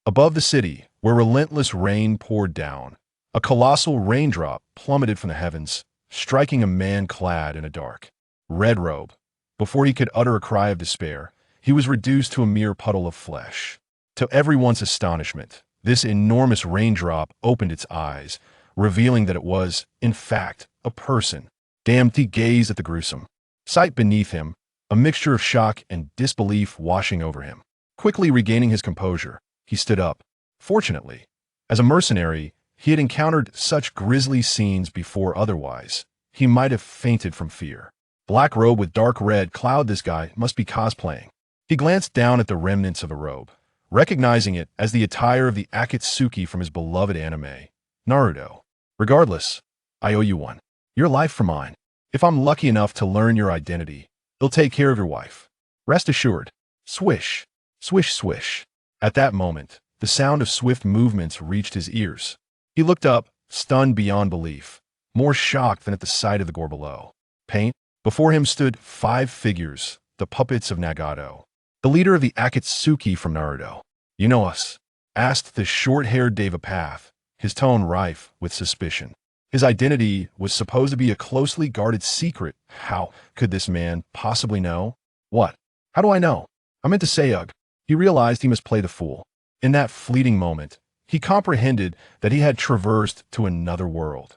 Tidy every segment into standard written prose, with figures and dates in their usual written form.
Above the city, where relentless rain poured down, a colossal raindrop plummeted from the heavens, striking a man clad in a dark red robe. Before he could utter a cry of despair, he was reduced to a mere puddle of flesh. To everyone's astonishment, this enormous raindrop opened its eyes, revealing that it was, in fact, a person. Damned, he gazed at the gruesome sight beneath him, a mixture of shock and disbelief washing over him. Quickly regaining his composure, he stood up. Fortunately, as a mercenary, he had encountered such grisly scenes before. Otherwise, he might have fainted from fear. Black robe with dark red cloud, this guy must be cosplaying. He glanced down at the remnants of a robe, recognizing it as the attire of the Akatsuki from his beloved anime, Naruto. Regardless, I owe you one. Your life for mine. If I'm lucky enough to learn your identity, he'll take care of your wife. Rest assured. Swish, swish, swish. At that moment, the sound of swift movements reached his ears. He looked up, stunned beyond belief, more shocked than at the sight of the gore below. Paint. Before him stood 5 figures, the puppets of Nagato, the leader of the Akatsuki from Naruto. You know us? Asked the short-haired Devapath, his tone rife with suspicion. His identity was supposed to be a closely guarded secret. How could this man possibly know? What? How do I know? I meant to say, ugh. He realized he must play the fool. In that fleeting moment, he comprehended that he had traversed to another world.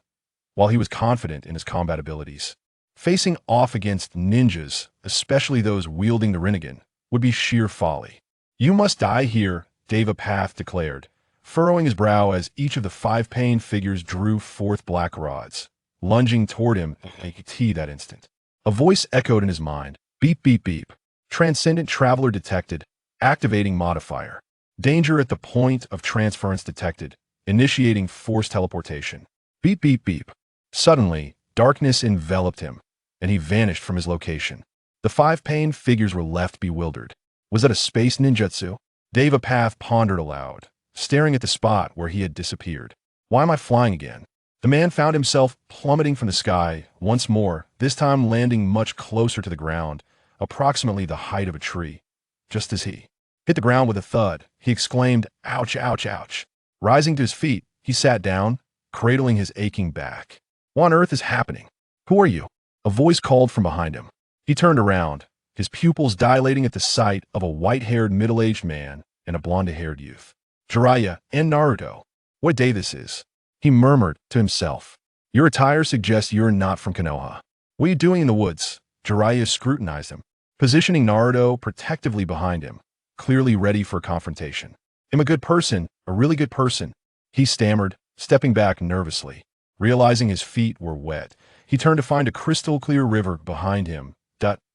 While he was confident in his combat abilities, facing off against ninjas, especially those wielding the Rinnegan, would be sheer folly. You must die here, Devapath declared, furrowing his brow as each of the 5 pain figures drew forth black rods, lunging toward him that instant. A voice echoed in his mind. Beep, beep, beep. Transcendent traveler detected. Activating modifier. Danger at the point of transference detected. Initiating forced teleportation. Beep, beep, beep. Suddenly, darkness enveloped him, and he vanished from his location. The 5 pain figures were left bewildered. Was that a space ninjutsu? Devapath pondered aloud, staring at the spot where he had disappeared. Why am I flying again? The man found himself plummeting from the sky once more, this time landing much closer to the ground, approximately the height of a tree. Just as he hit the ground with a thud, he exclaimed, ouch, ouch, ouch. Rising to his feet, he sat down, cradling his aching back. What on earth is happening? Who are you? A voice called from behind him. He turned around, his pupils dilating at the sight of a white-haired middle-aged man and a blonde-haired youth. Jiraiya and Naruto. What day this is? He murmured to himself. Your attire suggests you're not from Konoha. What are you doing in the woods? Jiraiya scrutinized him, positioning Naruto protectively behind him, clearly ready for confrontation. I'm a good person, a really good person, he stammered, stepping back nervously. Realizing his feet were wet, he turned to find a crystal-clear river behind him,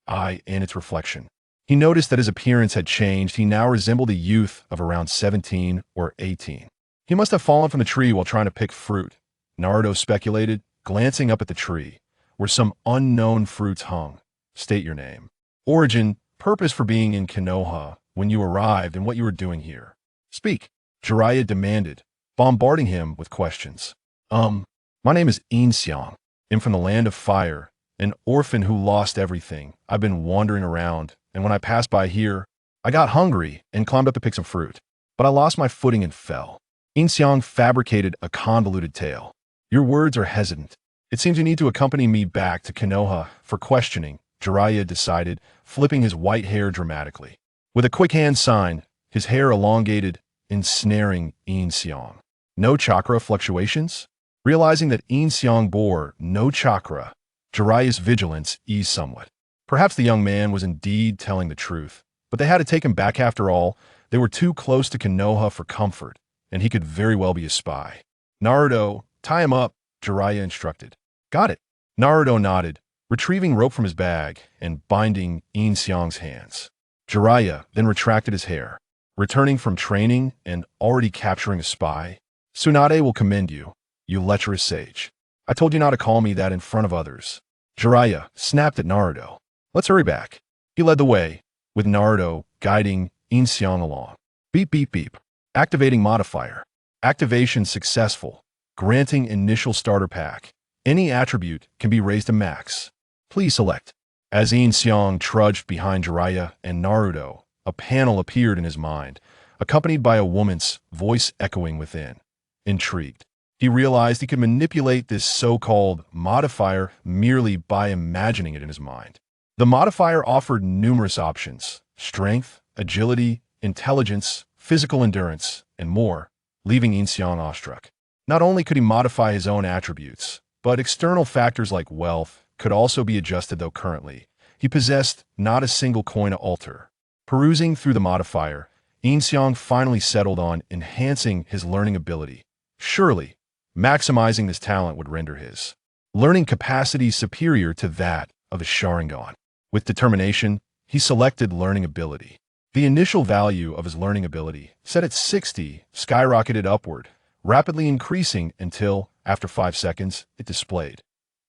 eye and its reflection. He noticed that his appearance had changed. He now resembled a youth of around 17 or 18. He must have fallen from the tree while trying to pick fruit, Naruto speculated, glancing up at the tree, where some unknown fruits hung. State your name. Origin, purpose for being in Konoha, when you arrived, and what you were doing here. Speak, Jiraiya demanded, bombarding him with questions. My name is Yin Xiang. I'm from the land of fire, an orphan who lost everything. I've been wandering around, and when I passed by here, I got hungry and climbed up to pick some fruit. But I lost my footing and fell. Yin Xiang fabricated a convoluted tale. Your words are hesitant. It seems you need to accompany me back to Konoha for questioning, Jiraiya decided, flipping his white hair dramatically. With a quick hand sign, his hair elongated, ensnaring Yin Xiang. No chakra fluctuations? Realizing that Yin Xiang bore no chakra, Jiraiya's vigilance eased somewhat. Perhaps the young man was indeed telling the truth, but they had to take him back after all. They were too close to Konoha for comfort, and he could very well be a spy. Naruto, tie him up, Jiraiya instructed. Got it. Naruto nodded, retrieving rope from his bag and binding Yin Xiang's hands. Jiraiya then retracted his hair. Returning from training and already capturing a spy, Tsunade will commend you, you lecherous sage. I told you not to call me that in front of others. Jiraiya snapped at Naruto. Let's hurry back. He led the way, with Naruto guiding Yin Xiang along. Beep, beep, beep. Activating modifier. Activation successful. Granting initial starter pack. Any attribute can be raised to max. Please select. As Yin Xiang trudged behind Jiraiya and Naruto, a panel appeared in his mind, accompanied by a woman's voice echoing within. Intrigued, he realized he could manipulate this so-called modifier merely by imagining it in his mind. The modifier offered numerous options: strength, agility, intelligence, physical endurance, and more, leaving Yin Xiang awestruck. Not only could he modify his own attributes, but external factors like wealth could also be adjusted, though currently he possessed not a single coin to alter. Perusing through the modifier, Yin Xiang finally settled on enhancing his learning ability. Surely, maximizing this talent would render his learning capacity superior to that of the Sharingan. With determination, he selected learning ability. The initial value of his learning ability, set at 60, skyrocketed upward, rapidly increasing until, after 5 seconds, it displayed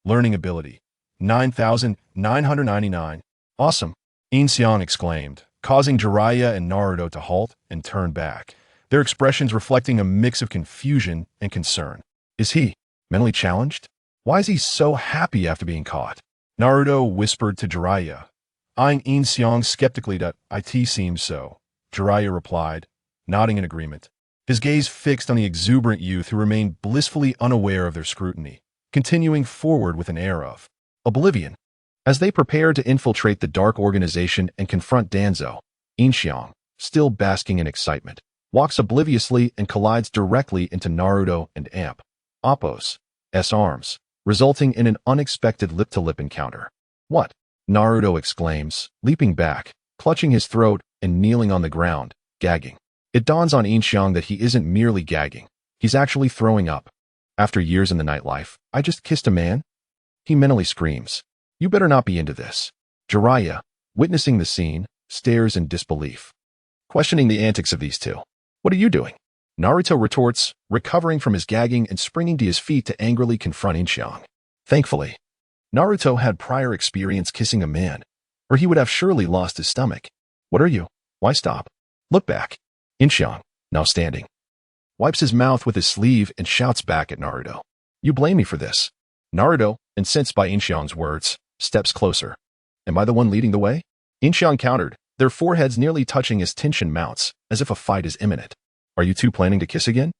learning ability 9,999. Awesome! Yin Xiang exclaimed, causing Jiraiya and Naruto to halt and turn back, their expressions reflecting a mix of confusion and concern. Is he mentally challenged? Why is he so happy after being caught? Naruto whispered to Jiraiya, eyeing Yin Xiang skeptically. It seems so, Jiraiya replied, nodding in agreement, his gaze fixed on the exuberant youth who remained blissfully unaware of their scrutiny, continuing forward with an air of oblivion. As they prepared to infiltrate the dark organization and confront Danzo, Yin Xiang, still basking in excitement, walks obliviously and collides directly into Naruto and Appo's arms, resulting in an unexpected lip-to-lip encounter. What? Naruto exclaims, leaping back, clutching his throat and kneeling on the ground, gagging. It dawns on Yin Xiang that he isn't merely gagging, he's actually throwing up. After years in the nightlife, I just kissed a man? He mentally screams. You better not be into this. Jiraiya, witnessing the scene, stares in disbelief, questioning the antics of these two. What are you doing? Naruto retorts, recovering from his gagging and springing to his feet to angrily confront Yin Xiang. Thankfully, Naruto had prior experience kissing a man, or he would have surely lost his stomach. What are you? Why stop? Look back. Yin Xiang, now standing, wipes his mouth with his sleeve and shouts back at Naruto. You blame me for this. Naruto, incensed by Yin Xiang's words, steps closer. Am I the one leading the way? Yin Xiang countered, their foreheads nearly touching as tension mounts, as if a fight is imminent. Are you two planning to kiss again?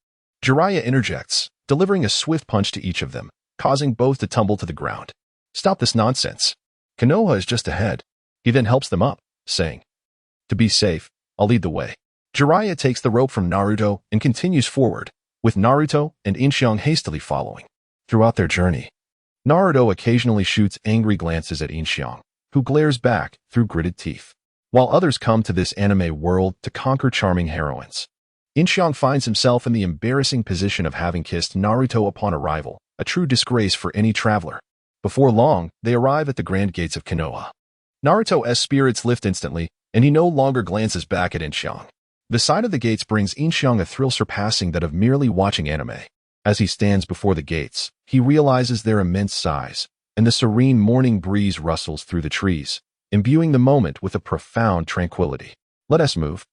Jiraiya interjects, delivering a swift punch to each of them, causing both to tumble to the ground. Stop this nonsense. Konoha is just ahead. He then helps them up, saying, to be safe, I'll lead the way. Jiraiya takes the rope from Naruto and continues forward, with Naruto and Yin Xiang hastily following. Throughout their journey, Naruto occasionally shoots angry glances at Yin Xiang, who glares back through gritted teeth. While others come to this anime world to conquer charming heroines, Yin Xiang finds himself in the embarrassing position of having kissed Naruto upon arrival, a true disgrace for any traveler. Before long, they arrive at the grand gates of Konoha. Naruto's spirits lift instantly, and he no longer glances back at Yin Xiang. The sight of the gates brings Yin Xiang a thrill surpassing that of merely watching anime. As he stands before the gates, he realizes their immense size, and the serene morning breeze rustles through the trees, imbuing the moment with a profound tranquility. Let us move.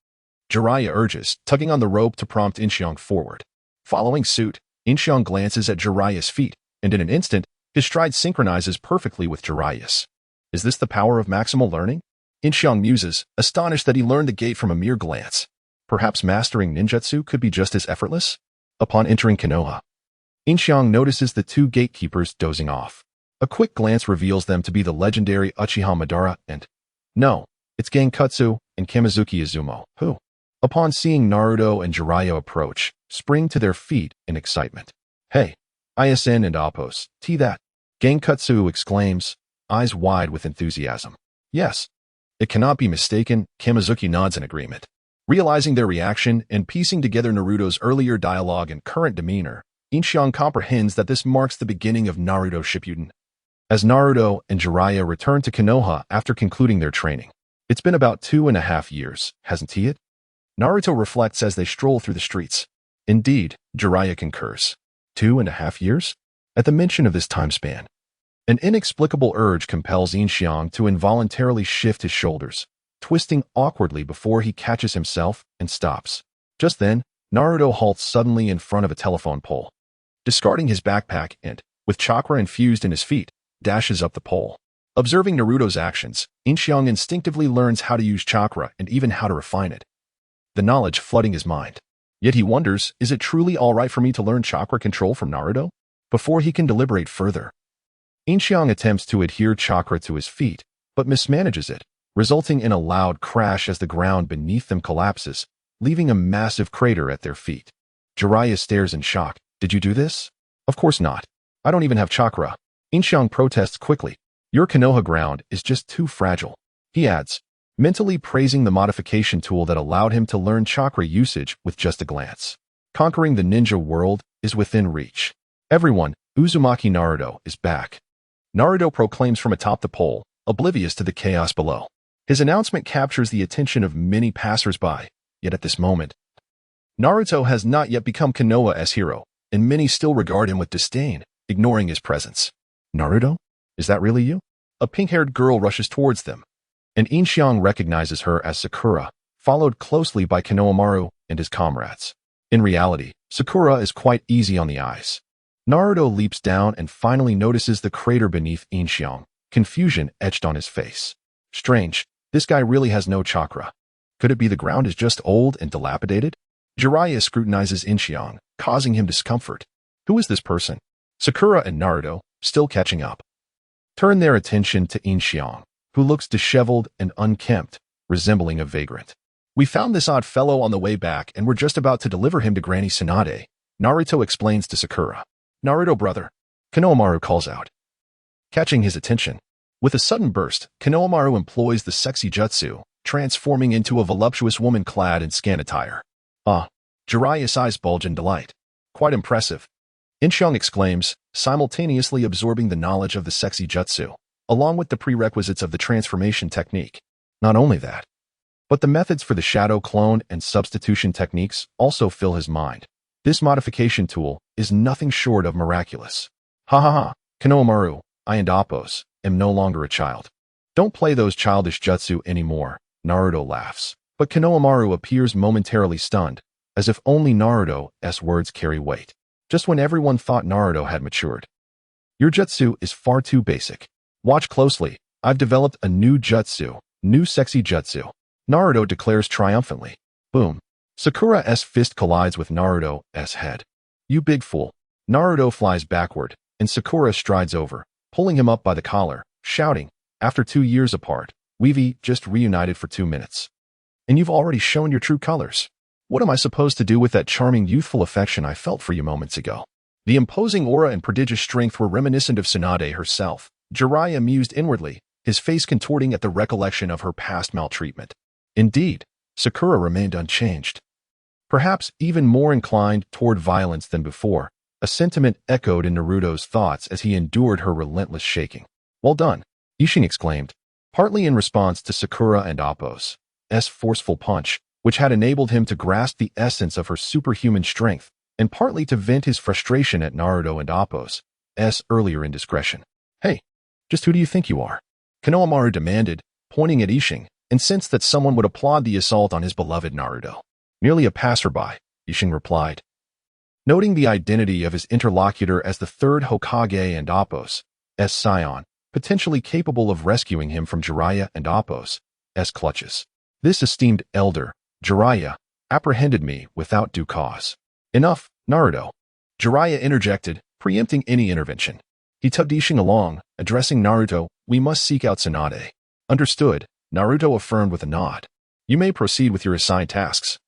Jiraiya urges, tugging on the rope to prompt Yin Xiang forward. Following suit, Yin Xiang glances at Jiraiya's feet, and in an instant, his stride synchronizes perfectly with Jiraiya's. Is this the power of maximal learning? Yin Xiang muses, astonished that he learned the gate from a mere glance. Perhaps mastering ninjutsu could be just as effortless? Upon entering Konoha, Yin Xiang notices the two gatekeepers dozing off. A quick glance reveals them to be the legendary Uchiha Madara and, no, it's Genkatsu and Kamizuki Izumo, who, upon seeing Naruto and Jiraiya approach, spring to their feet in excitement. Hey, ISN and Appos, that. Genkatsu exclaims, eyes wide with enthusiasm. Yes, it cannot be mistaken. Kamizuki nods in agreement. Realizing their reaction and piecing together Naruto's earlier dialogue and current demeanor, Yin Xiang comprehends that this marks the beginning of Naruto Shippuden. As Naruto and Jiraiya return to Konoha after concluding their training, it's been about 2.5 years, hasn't he it? Naruto reflects as they stroll through the streets. Indeed, Jiraiya concurs. 2.5 years? At the mention of this time span, an inexplicable urge compels Yin Xiang to involuntarily shift his shoulders, twisting awkwardly before he catches himself and stops. Just then, Naruto halts suddenly in front of a telephone pole. Discarding his backpack and, with chakra infused in his feet, dashes up the pole. Observing Naruto's actions, Yin Xiang instinctively learns how to use chakra and even how to refine it. the knowledge flooding his mind. Yet he wonders, is it truly all right for me to learn chakra control from Naruto? Before he can deliberate further, Yin Xiang attempts to adhere chakra to his feet, but mismanages it, resulting in a loud crash as the ground beneath them collapses, leaving a massive crater at their feet. Jiraiya stares in shock. Did you do this? Of course not. I don't even have chakra. Yin Xiang protests quickly. Your Konoha ground is just too fragile. He adds, mentally praising the modification tool that allowed him to learn chakra usage with just a glance. Conquering the ninja world is within reach. Everyone, Uzumaki Naruto is back. Naruto proclaims from atop the pole, oblivious to the chaos below. His announcement captures the attention of many passers-by, yet at this moment, Naruto has not yet become Konoha's hero, and many still regard him with disdain, ignoring his presence. Naruto? Is that really you? A pink-haired girl rushes towards them, and Yin Xiang recognizes her as Sakura, followed closely by Konohamaru and his comrades. In reality, Sakura is quite easy on the eyes. Naruto leaps down and finally notices the crater beneath Yin Xiang, confusion etched on his face. Strange, this guy really has no chakra. Could it be the ground is just old and dilapidated? Jiraiya scrutinizes Yin Xiang, causing him discomfort. Who is this person? Sakura and Naruto, still catching up, turn their attention to Yin Xiang, who looks disheveled and unkempt, resembling a vagrant. We found this odd fellow on the way back and we're just about to deliver him to Granny Tsunade, Naruto explains to Sakura. Naruto brother, Konohamaru calls out. Catching his attention, with a sudden burst, Konohamaru employs the sexy jutsu, transforming into a voluptuous woman clad in scan attire. Jiraiya's eyes bulge in delight. Quite impressive. Yin Xiang exclaims, simultaneously absorbing the knowledge of the sexy jutsu, along with the prerequisites of the transformation technique. Not only that, but the methods for the shadow clone and substitution techniques also fill his mind. This modification tool is nothing short of miraculous. Ha ha ha, Konohamaru, I and Appos am no longer a child. Don't play those childish jutsu anymore, Naruto laughs. But Konohamaru appears momentarily stunned, as if only Naruto's words carry weight. Just when everyone thought Naruto had matured. Your jutsu is far too basic. Watch closely, I've developed a new jutsu, new sexy jutsu. Naruto declares triumphantly. Boom. Sakura's fist collides with Naruto's head. You big fool. Naruto flies backward, and Sakura strides over, pulling him up by the collar, shouting, after 2 years apart, we've just reunited for 2 minutes. And you've already shown your true colors. What am I supposed to do with that charming youthful affection I felt for you moments ago? The imposing aura and prodigious strength were reminiscent of Tsunade herself. Jiraiya mused inwardly, his face contorting at the recollection of her past maltreatment. Indeed, Sakura remained unchanged. Perhaps even more inclined toward violence than before, a sentiment echoed in Naruto's thoughts as he endured her relentless shaking. Well done, Isshin exclaimed, partly in response to Sakura and Appos' forceful punch, which had enabled him to grasp the essence of her superhuman strength, and partly to vent his frustration at Naruto and Appos' earlier indiscretion. Hey, just who do you think you are? Konohamaru demanded, pointing at Isshin, and sensed that someone would applaud the assault on his beloved Naruto. Merely a passerby, Isshin replied. Noting the identity of his interlocutor as the third Hokage and Appos' scion, potentially capable of rescuing him from Jiraiya and Appos' clutches. This esteemed elder, Jiraiya, apprehended me without due cause. Enough, Naruto. Jiraiya interjected, preempting any intervention. He tugged Isshin along, addressing Naruto, we must seek out Tsunade. Understood, Naruto affirmed with a nod. You may proceed with your assigned tasks.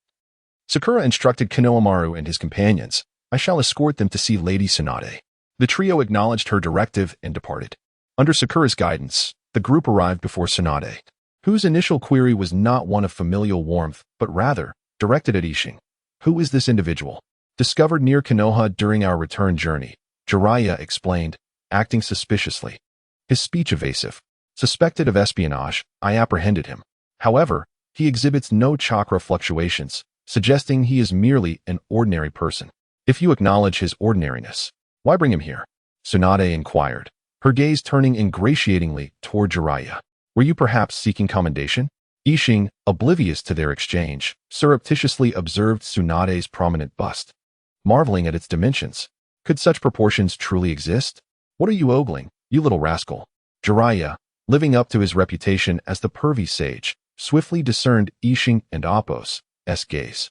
Sakura instructed Konohamaru and his companions, I shall escort them to see Lady Tsunade. The trio acknowledged her directive and departed. Under Sakura's guidance, the group arrived before Tsunade, whose initial query was not one of familial warmth, but rather directed at Isshin. Who is this individual? Discovered near Konoha during our return journey, Jiraiya explained, acting suspiciously. His speech evasive. Suspected of espionage, I apprehended him. However, he exhibits no chakra fluctuations, suggesting he is merely an ordinary person. If you acknowledge his ordinariness, why bring him here? Tsunade inquired, her gaze turning ingratiatingly toward Jiraiya. Were you perhaps seeking commendation? Isshin, oblivious to their exchange, surreptitiously observed Tsunade's prominent bust, marveling at its dimensions. Could such proportions truly exist? What are you ogling, you little rascal? Jiraiya, living up to his reputation as the pervy sage, swiftly discerned Isshin and Appos' gaze.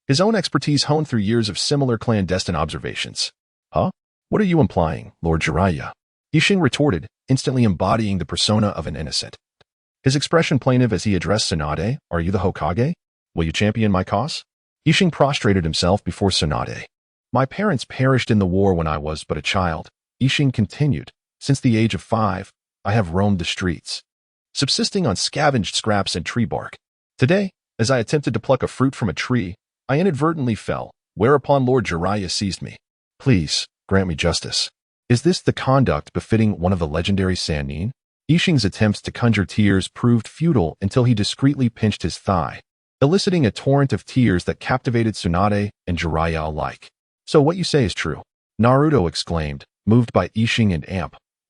His own expertise honed through years of similar clandestine observations. Huh? What are you implying, Lord Jiraiya? Yixing retorted, instantly embodying the persona of an innocent. His expression plaintive as he addressed Tsunade, "Are you the Hokage? Will you champion my cause?" Yixing prostrated himself before Tsunade. "My parents perished in the war when I was but a child," Yixing continued. "Since the age of 5, I have roamed the streets, subsisting on scavenged scraps and tree bark. Today, as I attempted to pluck a fruit from a tree, I inadvertently fell, whereupon Lord Jiraiya seized me. Please, grant me justice. Is this the conduct befitting one of the legendary Sannin?" Yixing's attempts to conjure tears proved futile until he discreetly pinched his thigh, eliciting a torrent of tears that captivated Tsunade and Jiraiya alike. "So what you say is true," Naruto exclaimed, moved by Yixing and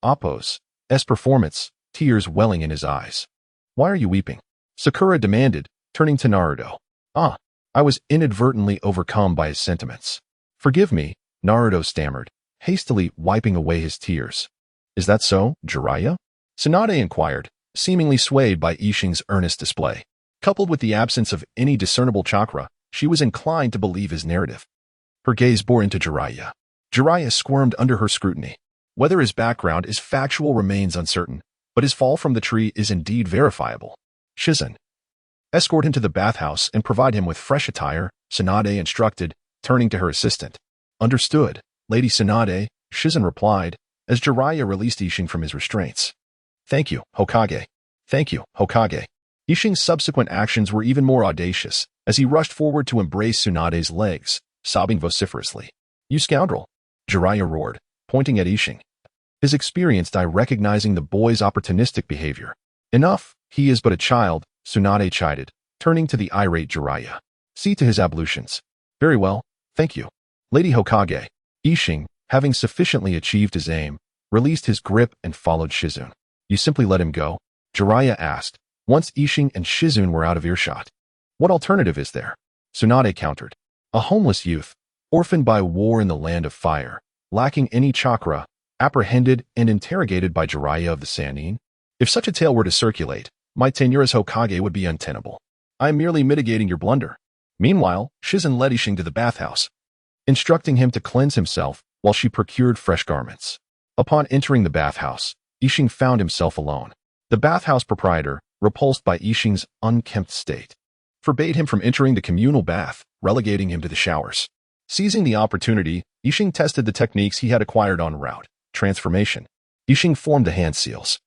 Appo's performance, tears welling in his eyes. "Why are you weeping?" Sakura demanded, turning to Naruto. I was inadvertently overcome by his sentiments." "Forgive me," Naruto stammered, hastily wiping away his tears. "Is that so, Jiraiya?" Tsunade inquired, seemingly swayed by Yixing's earnest display. Coupled with the absence of any discernible chakra, she was inclined to believe his narrative. Her gaze bore into Jiraiya. Jiraiya squirmed under her scrutiny. Whether his background is factual remains uncertain, but his fall from the tree is indeed verifiable. "Shizen, escort him to the bathhouse and provide him with fresh attire," Tsunade instructed, turning to her assistant. "Understood, Lady Tsunade," Shizen replied, as Jiraiya released Yixing from his restraints. "Thank you, Hokage. Thank you, Hokage." Yixing's subsequent actions were even more audacious, as he rushed forward to embrace Tsunade's legs, sobbing vociferously. "You scoundrel!" Jiraiya roared, pointing at Yixing. His experienced eye recognizing the boy's opportunistic behavior. "Enough, he is but a child," Tsunade chided, turning to the irate Jiraiya. "See to his ablutions." "Very well, thank you, Lady Hokage." Yixing, having sufficiently achieved his aim, released his grip and followed Shizune. "You simply let him go?" Jiraiya asked, once Yixing and Shizune were out of earshot. "What alternative is there?" Tsunade countered. "A homeless youth, orphaned by war in the land of fire, lacking any chakra, apprehended and interrogated by Jiraiya of the Sannin? If such a tale were to circulate, my tenure as Hokage would be untenable. I am merely mitigating your blunder." Meanwhile, Shizen led Yixing to the bathhouse, instructing him to cleanse himself while she procured fresh garments. Upon entering the bathhouse, Yixing found himself alone. The bathhouse proprietor, repulsed by Yixing's unkempt state, forbade him from entering the communal bath, relegating him to the showers. Seizing the opportunity, Yixing tested the techniques he had acquired en route. Transformation. Yixing formed the hand seals,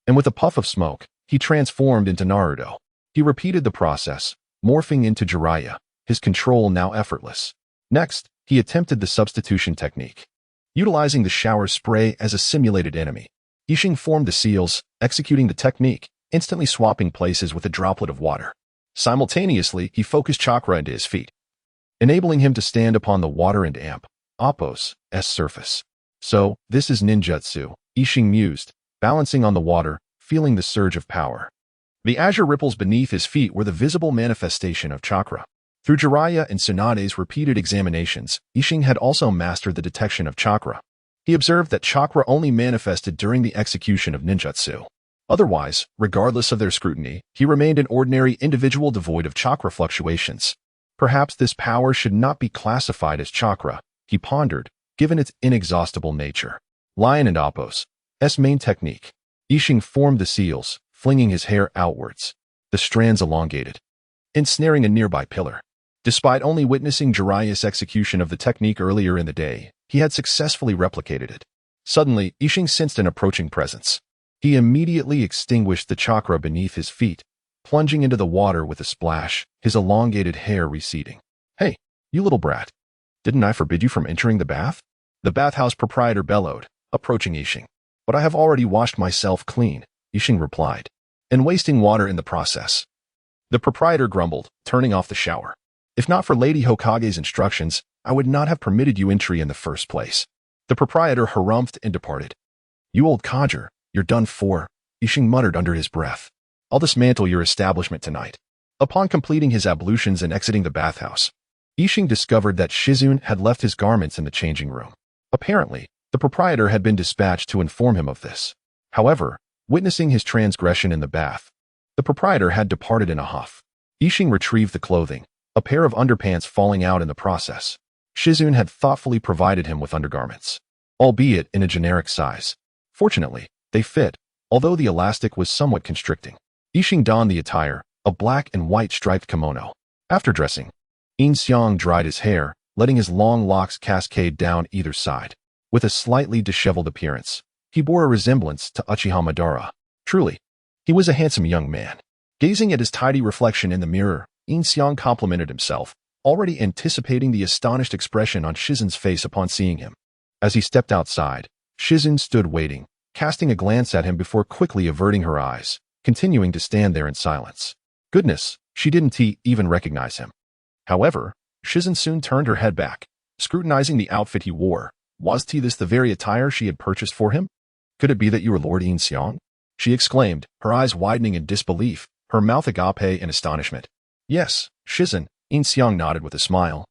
and with a puff of smoke, he transformed into Naruto. He repeated the process, morphing into Jiraiya, his control now effortless. Next, he attempted the substitution technique. Utilizing the shower spray as a simulated enemy, Yixing formed the seals, executing the technique, instantly swapping places with a droplet of water. Simultaneously, he focused chakra into his feet, enabling him to stand upon the water and Appo's surface. "So, this is ninjutsu," Yixing mused, balancing on the water, feeling the surge of power. The azure ripples beneath his feet were the visible manifestation of chakra. Through Jiraiya and Tsunade's repeated examinations, Yixing had also mastered the detection of chakra. He observed that chakra only manifested during the execution of ninjutsu. Otherwise, regardless of their scrutiny, he remained an ordinary individual devoid of chakra fluctuations. Perhaps this power should not be classified as chakra, he pondered, given its inexhaustible nature. Lion and Appo's main technique. Yixing formed the seals, flinging his hair outwards. The strands elongated, ensnaring a nearby pillar. Despite only witnessing Jiraiya's execution of the technique earlier in the day, he had successfully replicated it. Suddenly, Yixing sensed an approaching presence. He immediately extinguished the chakra beneath his feet, plunging into the water with a splash, his elongated hair receding. "Hey, you little brat. Didn't I forbid you from entering the bath?" The bathhouse proprietor bellowed, approaching Yixing. "But I have already washed myself clean," Yixing replied, "and wasting water in the process." The proprietor grumbled, turning off the shower. "If not for Lady Hokage's instructions, I would not have permitted you entry in the first place." The proprietor harumphed and departed. "You old codger, you're done for," Yixing muttered under his breath. "I'll dismantle your establishment tonight." Upon completing his ablutions and exiting the bathhouse, Yixing discovered that Shizune had left his garments in the changing room. Apparently, the proprietor had been dispatched to inform him of this. However, witnessing his transgression in the bath, the proprietor had departed in a huff. Yixing retrieved the clothing, a pair of underpants falling out in the process. Shizun had thoughtfully provided him with undergarments, albeit in a generic size. Fortunately, they fit, although the elastic was somewhat constricting. Yixing donned the attire, a black and white striped kimono. After dressing, Yin Xiang dried his hair, letting his long locks cascade down either side. With a slightly disheveled appearance, he bore a resemblance to Uchiha Madara. Truly, he was a handsome young man. Gazing at his tidy reflection in the mirror, Yin Xiang complimented himself, already anticipating the astonished expression on Shizun's face upon seeing him. As he stepped outside, Shizun stood waiting, casting a glance at him before quickly averting her eyes, continuing to stand there in silence. Goodness, she didn't even recognize him. However, Shizun soon turned her head back, scrutinizing the outfit he wore. Was this the very attire she had purchased for him? Could it be that you were Lord Yin Xiang? She exclaimed, her eyes widening in disbelief, her mouth agape in astonishment. Yes, Shizun, Yin Xiang nodded with a smile.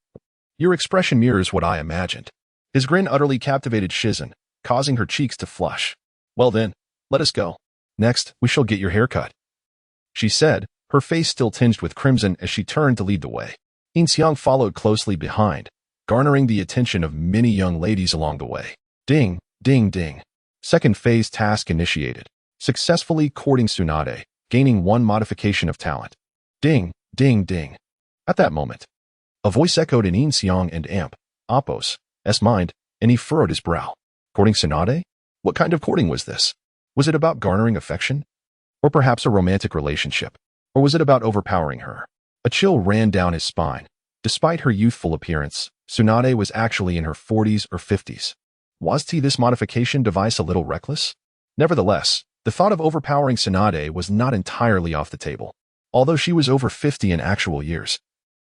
Your expression mirrors what I imagined. His grin utterly captivated Shizun, causing her cheeks to flush. Well then, let us go. Next, we shall get your haircut, she said, her face still tinged with crimson as she turned to lead the way. Yin Xiang followed closely behind, garnering the attention of many young ladies along the way. Ding, ding, ding. Second phase task initiated. Successfully courting Tsunade, gaining 1 modification of talent. Ding, ding, ding. At that moment, a voice echoed in Yin Xiang and Amp, Apos, S mind, and he furrowed his brow. Courting Tsunade? What kind of courting was this? Was it about garnering affection? Or perhaps a romantic relationship? Or was it about overpowering her? A chill ran down his spine. Despite her youthful appearance, Tsunade was actually in her 40s or 50s. Was this modification device a little reckless? Nevertheless, the thought of overpowering Tsunade was not entirely off the table, although she was over 50 in actual years.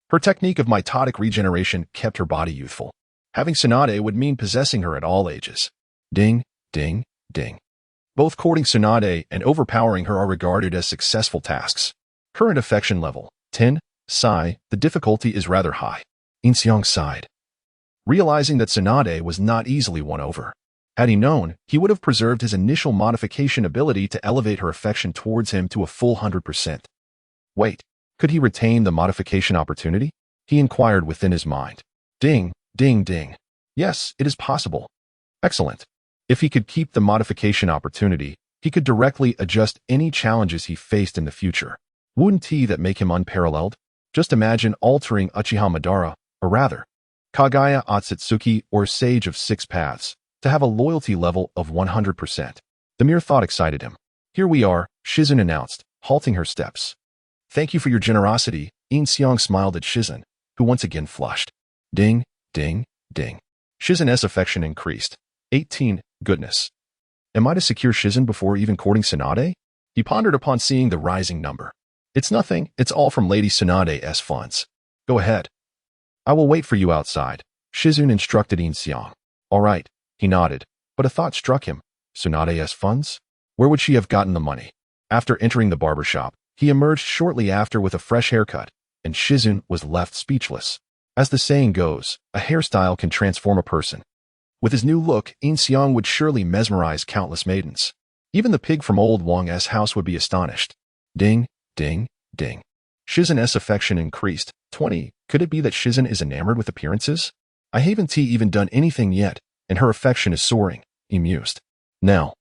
Her technique of mitotic regeneration kept her body youthful. Having Tsunade would mean possessing her at all ages. Ding, ding, ding. Both courting Tsunade and overpowering her are regarded as successful tasks. Current affection level, 10, Sigh, the difficulty is rather high. Yin Xiang sighed, realizing that Tsunade was not easily won over. Had he known, he would have preserved his initial modification ability to elevate her affection towards him to a full 100%. Wait, could he retain the modification opportunity? He inquired within his mind. Ding, ding, ding. Yes, it is possible. Excellent. If he could keep the modification opportunity, he could directly adjust any challenges he faced in the future. Wouldn't that make him unparalleled? Just imagine altering Uchiha Madara, or rather, Kagaya Akatsuki or Sage of 6 Paths, to have a loyalty level of 100%. The mere thought excited him. Here we are, Shizun announced, halting her steps. Thank you for your generosity, Yin Xiang smiled at Shizun, who once again flushed. Ding, ding, ding. Shizun's affection increased. 18, goodness. Am I to secure Shizun before even courting Tsunade? He pondered upon seeing the rising number. It's nothing, it's all from Lady Tsunade's funds. Go ahead. I will wait for you outside, Shizun instructed Yin Xiang. All right, he nodded, but a thought struck him. Tsunade's funds? Where would she have gotten the money? After entering the barber shop, he emerged shortly after with a fresh haircut, and Shizun was left speechless. As the saying goes, a hairstyle can transform a person. With his new look, Yin Xiang would surely mesmerize countless maidens. Even the pig from old Wang's house would be astonished. Ding, ding, ding. Shizun's affection increased. 20. Could it be that Shizun is enamored with appearances? I haven't even done anything yet, and her affection is soaring, he mused. Now,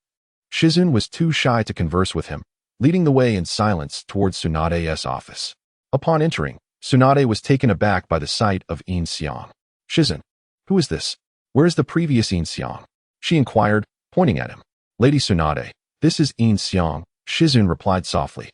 Shizun was too shy to converse with him, leading the way in silence towards Tsunade's office. Upon entering, Tsunade was taken aback by the sight of Yin Xiang. Shizun, who is this? Where is the previous Yin Xiang? She inquired, pointing at him. Lady Tsunade, this is Yin Xiang, Shizun replied softly.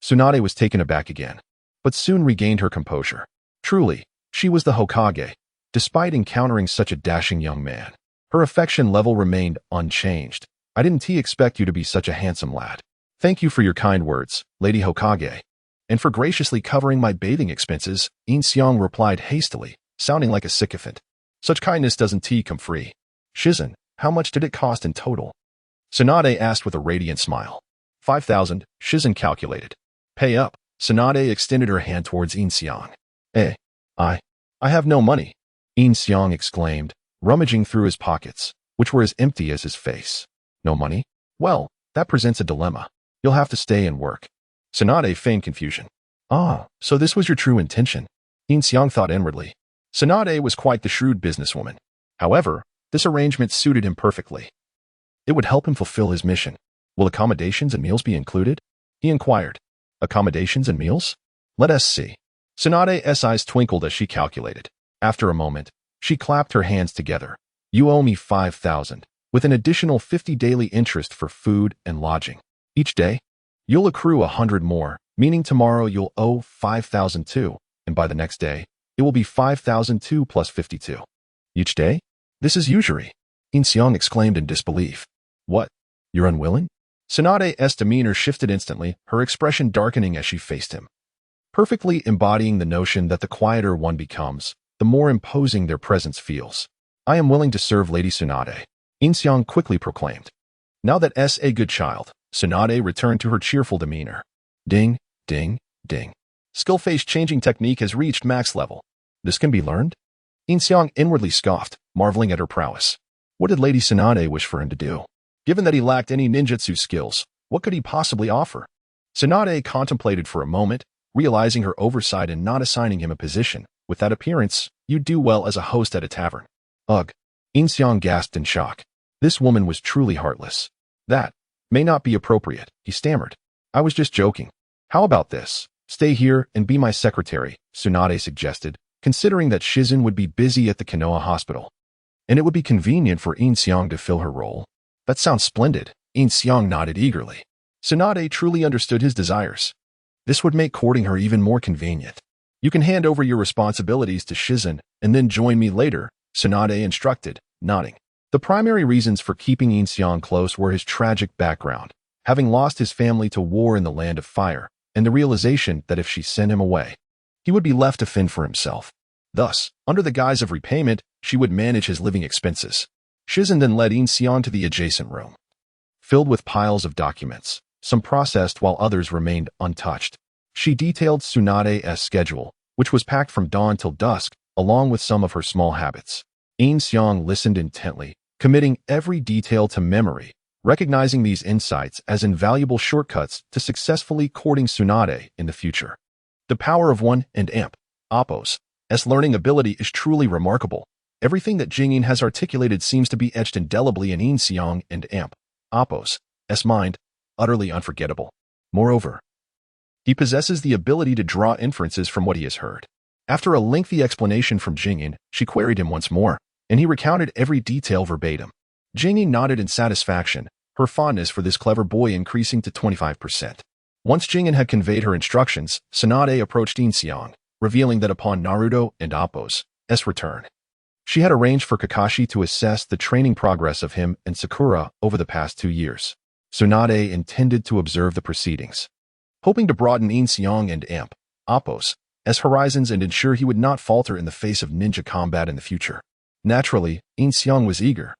Tsunade was taken aback again, but soon regained her composure. Truly, she was the Hokage, despite encountering such a dashing young man. Her affection level remained unchanged. I didn't expect you to be such a handsome lad. Thank you for your kind words, Lady Hokage, and for graciously covering my bathing expenses, Yin Xiang replied hastily, sounding like a sycophant. Such kindness doesn't come free. Shizun, how much did it cost in total? Tsunade asked with a radiant smile. 5,000, Shizun calculated. Pay up. Tsunade extended her hand towards Yin Xiang. I have no money, Yin Xiang exclaimed, rummaging through his pockets, which were as empty as his face. No money? Well, that presents a dilemma. You'll have to stay and work. Tsunade feigned confusion. Ah, so this was your true intention. Yin Xiang thought inwardly. Tsunade was quite the shrewd businesswoman. However, this arrangement suited him perfectly. It would help him fulfill his mission. Will accommodations and meals be included? He inquired. Accommodations and meals? Let us see. Tsunade's eyes twinkled as she calculated. After a moment, she clapped her hands together. You owe me 5,000, with an additional 50 daily interest for food and lodging. Each day, you'll accrue 100 more, meaning tomorrow you'll owe 5,000 too, and by the next day, it will be 5,002 plus 52. Each day? This is usury. Yin Xiang exclaimed in disbelief. What? You're unwilling? Tsunade's demeanor shifted instantly, her expression darkening as she faced him. Perfectly embodying the notion that the quieter one becomes, the more imposing their presence feels. I am willing to serve Lady Tsunade, Yin Xiang quickly proclaimed. Now that a good child, Tsunade returned to her cheerful demeanor. Ding, ding, ding. Skill face changing technique has reached max level. This can be learned? Yin Xiang inwardly scoffed, marveling at her prowess. What did Lady Tsunade wish for him to do? Given that he lacked any ninjutsu skills, what could he possibly offer? Tsunade contemplated for a moment, realizing her oversight in not assigning him a position. With that appearance, you'd do well as a host at a tavern. Ugh. Yin Xiang gasped in shock. This woman was truly heartless. That may not be appropriate, he stammered. I was just joking. How about this? Stay here and be my secretary, Tsunade suggested, considering that Shizen would be busy at the Konoha hospital. And it would be convenient for Yin Xiang to fill her role. That sounds splendid. Yin Xiang nodded eagerly. Tsunade truly understood his desires. This would make courting her even more convenient. You can hand over your responsibilities to Shizen and then join me later, Tsunade instructed, nodding. The primary reasons for keeping Yin Xiang close were his tragic background, having lost his family to war in the Land of Fire, and the realization that if she sent him away, he would be left to fend for himself. Thus, under the guise of repayment, she would manage his living expenses. Shizen then led Yin Xiang to the adjacent room, filled with piles of documents, some processed while others remained untouched. She detailed Tsunade's schedule, which was packed from dawn till dusk, along with some of her small habits. Yin Xiang listened intently, committing every detail to memory, recognizing these insights as invaluable shortcuts to successfully courting Tsunade in the future. The power of one and amp, Appo's learning ability is truly remarkable. Everything that Jingyin has articulated seems to be etched indelibly in Yin Xiang and amp, Appo's mind, utterly unforgettable. Moreover, he possesses the ability to draw inferences from what he has heard. After a lengthy explanation from Jingyin, she queried him once more, and he recounted every detail verbatim. Jingyin nodded in satisfaction, her fondness for this clever boy increasing to 25%. Once Jingyin had conveyed her instructions, Tsunade approached Yin Xiang, revealing that upon Naruto and Appo's return, she had arranged for Kakashi to assess the training progress of him and Sakura over the past 2 years. Tsunade intended to observe the proceedings, hoping to broaden Yin Xiang and amp, Appo's horizons and ensure he would not falter in the face of ninja combat in the future. Naturally, Yin Xiang was eager,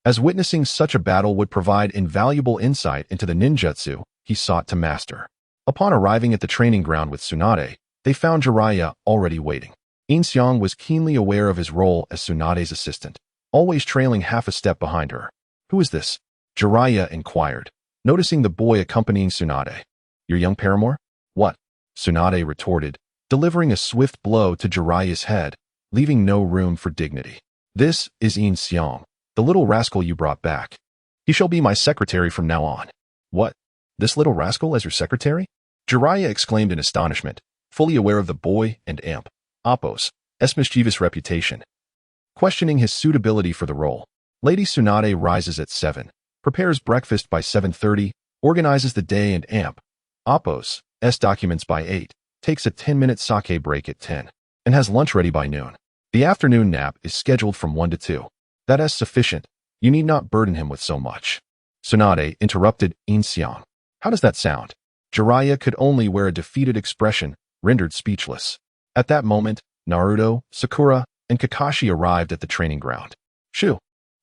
as witnessing such a battle would provide invaluable insight into the ninjutsu he sought to master. Upon arriving at the training ground with Tsunade, they found Jiraiya already waiting. Yin Xiang was keenly aware of his role as Tsunade's assistant, always trailing half a step behind her. Who is this? Jiraiya inquired, noticing the boy accompanying Tsunade. Your young paramour? What? Tsunade retorted, delivering a swift blow to Jiraiya's head, leaving no room for dignity. This is Yin Xiang, the little rascal you brought back. He shall be my secretary from now on. What? This little rascal as your secretary? Jiraiya exclaimed in astonishment, fully aware of the boy and amp, Appo's mischievous reputation. Questioning his suitability for the role, Lady Tsunade rises at 7, prepares breakfast by 7:30, organizes the day and amp, Appo's documents by 8, takes a 10-minute sake break at 10, and has lunch ready by noon. The afternoon nap is scheduled from 1 to 2. That is sufficient. You need not burden him with so much. Tsunade interrupted Yin Xiang. How does that sound? Jiraiya could only wear a defeated expression, rendered speechless. At that moment, Naruto, Sakura, and Kakashi arrived at the training ground. Shoo!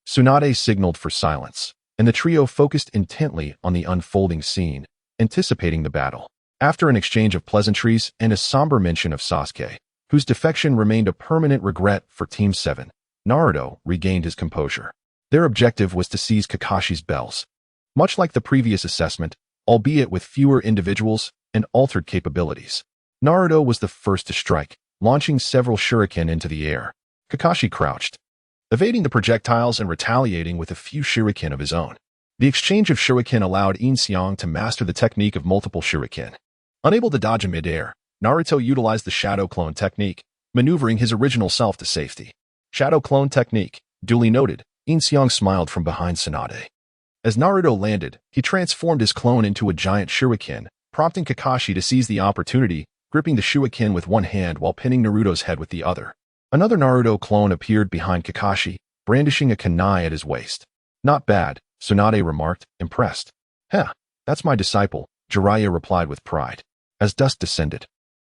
Tsunade signaled for silence, and the trio focused intently on the unfolding scene, anticipating the battle. After an exchange of pleasantries and a somber mention of Sasuke, whose defection remained a permanent regret for Team 7, Naruto regained his composure. Their objective was to seize Kakashi's bells. Much like the previous assessment, albeit with fewer individuals and altered capabilities, Naruto was the first to strike, launching several shuriken into the air. Kakashi crouched, evading the projectiles and retaliating with a few shuriken of his own. The exchange of shuriken allowed Yin Xiang to master the technique of multiple shuriken. Unable to dodge in midair, Naruto utilized the shadow clone technique, maneuvering his original self to safety. Shadow clone technique, duly noted. Yin Xiang smiled from behind Tsunade. As Naruto landed, he transformed his clone into a giant shuriken, prompting Kakashi to seize the opportunity, gripping the shuriken with one hand while pinning Naruto's head with the other. Another Naruto clone appeared behind Kakashi, brandishing a kunai at his waist. Not bad, Tsunade remarked, impressed. Heh, that's my disciple, Jiraiya replied with pride. As dusk descended,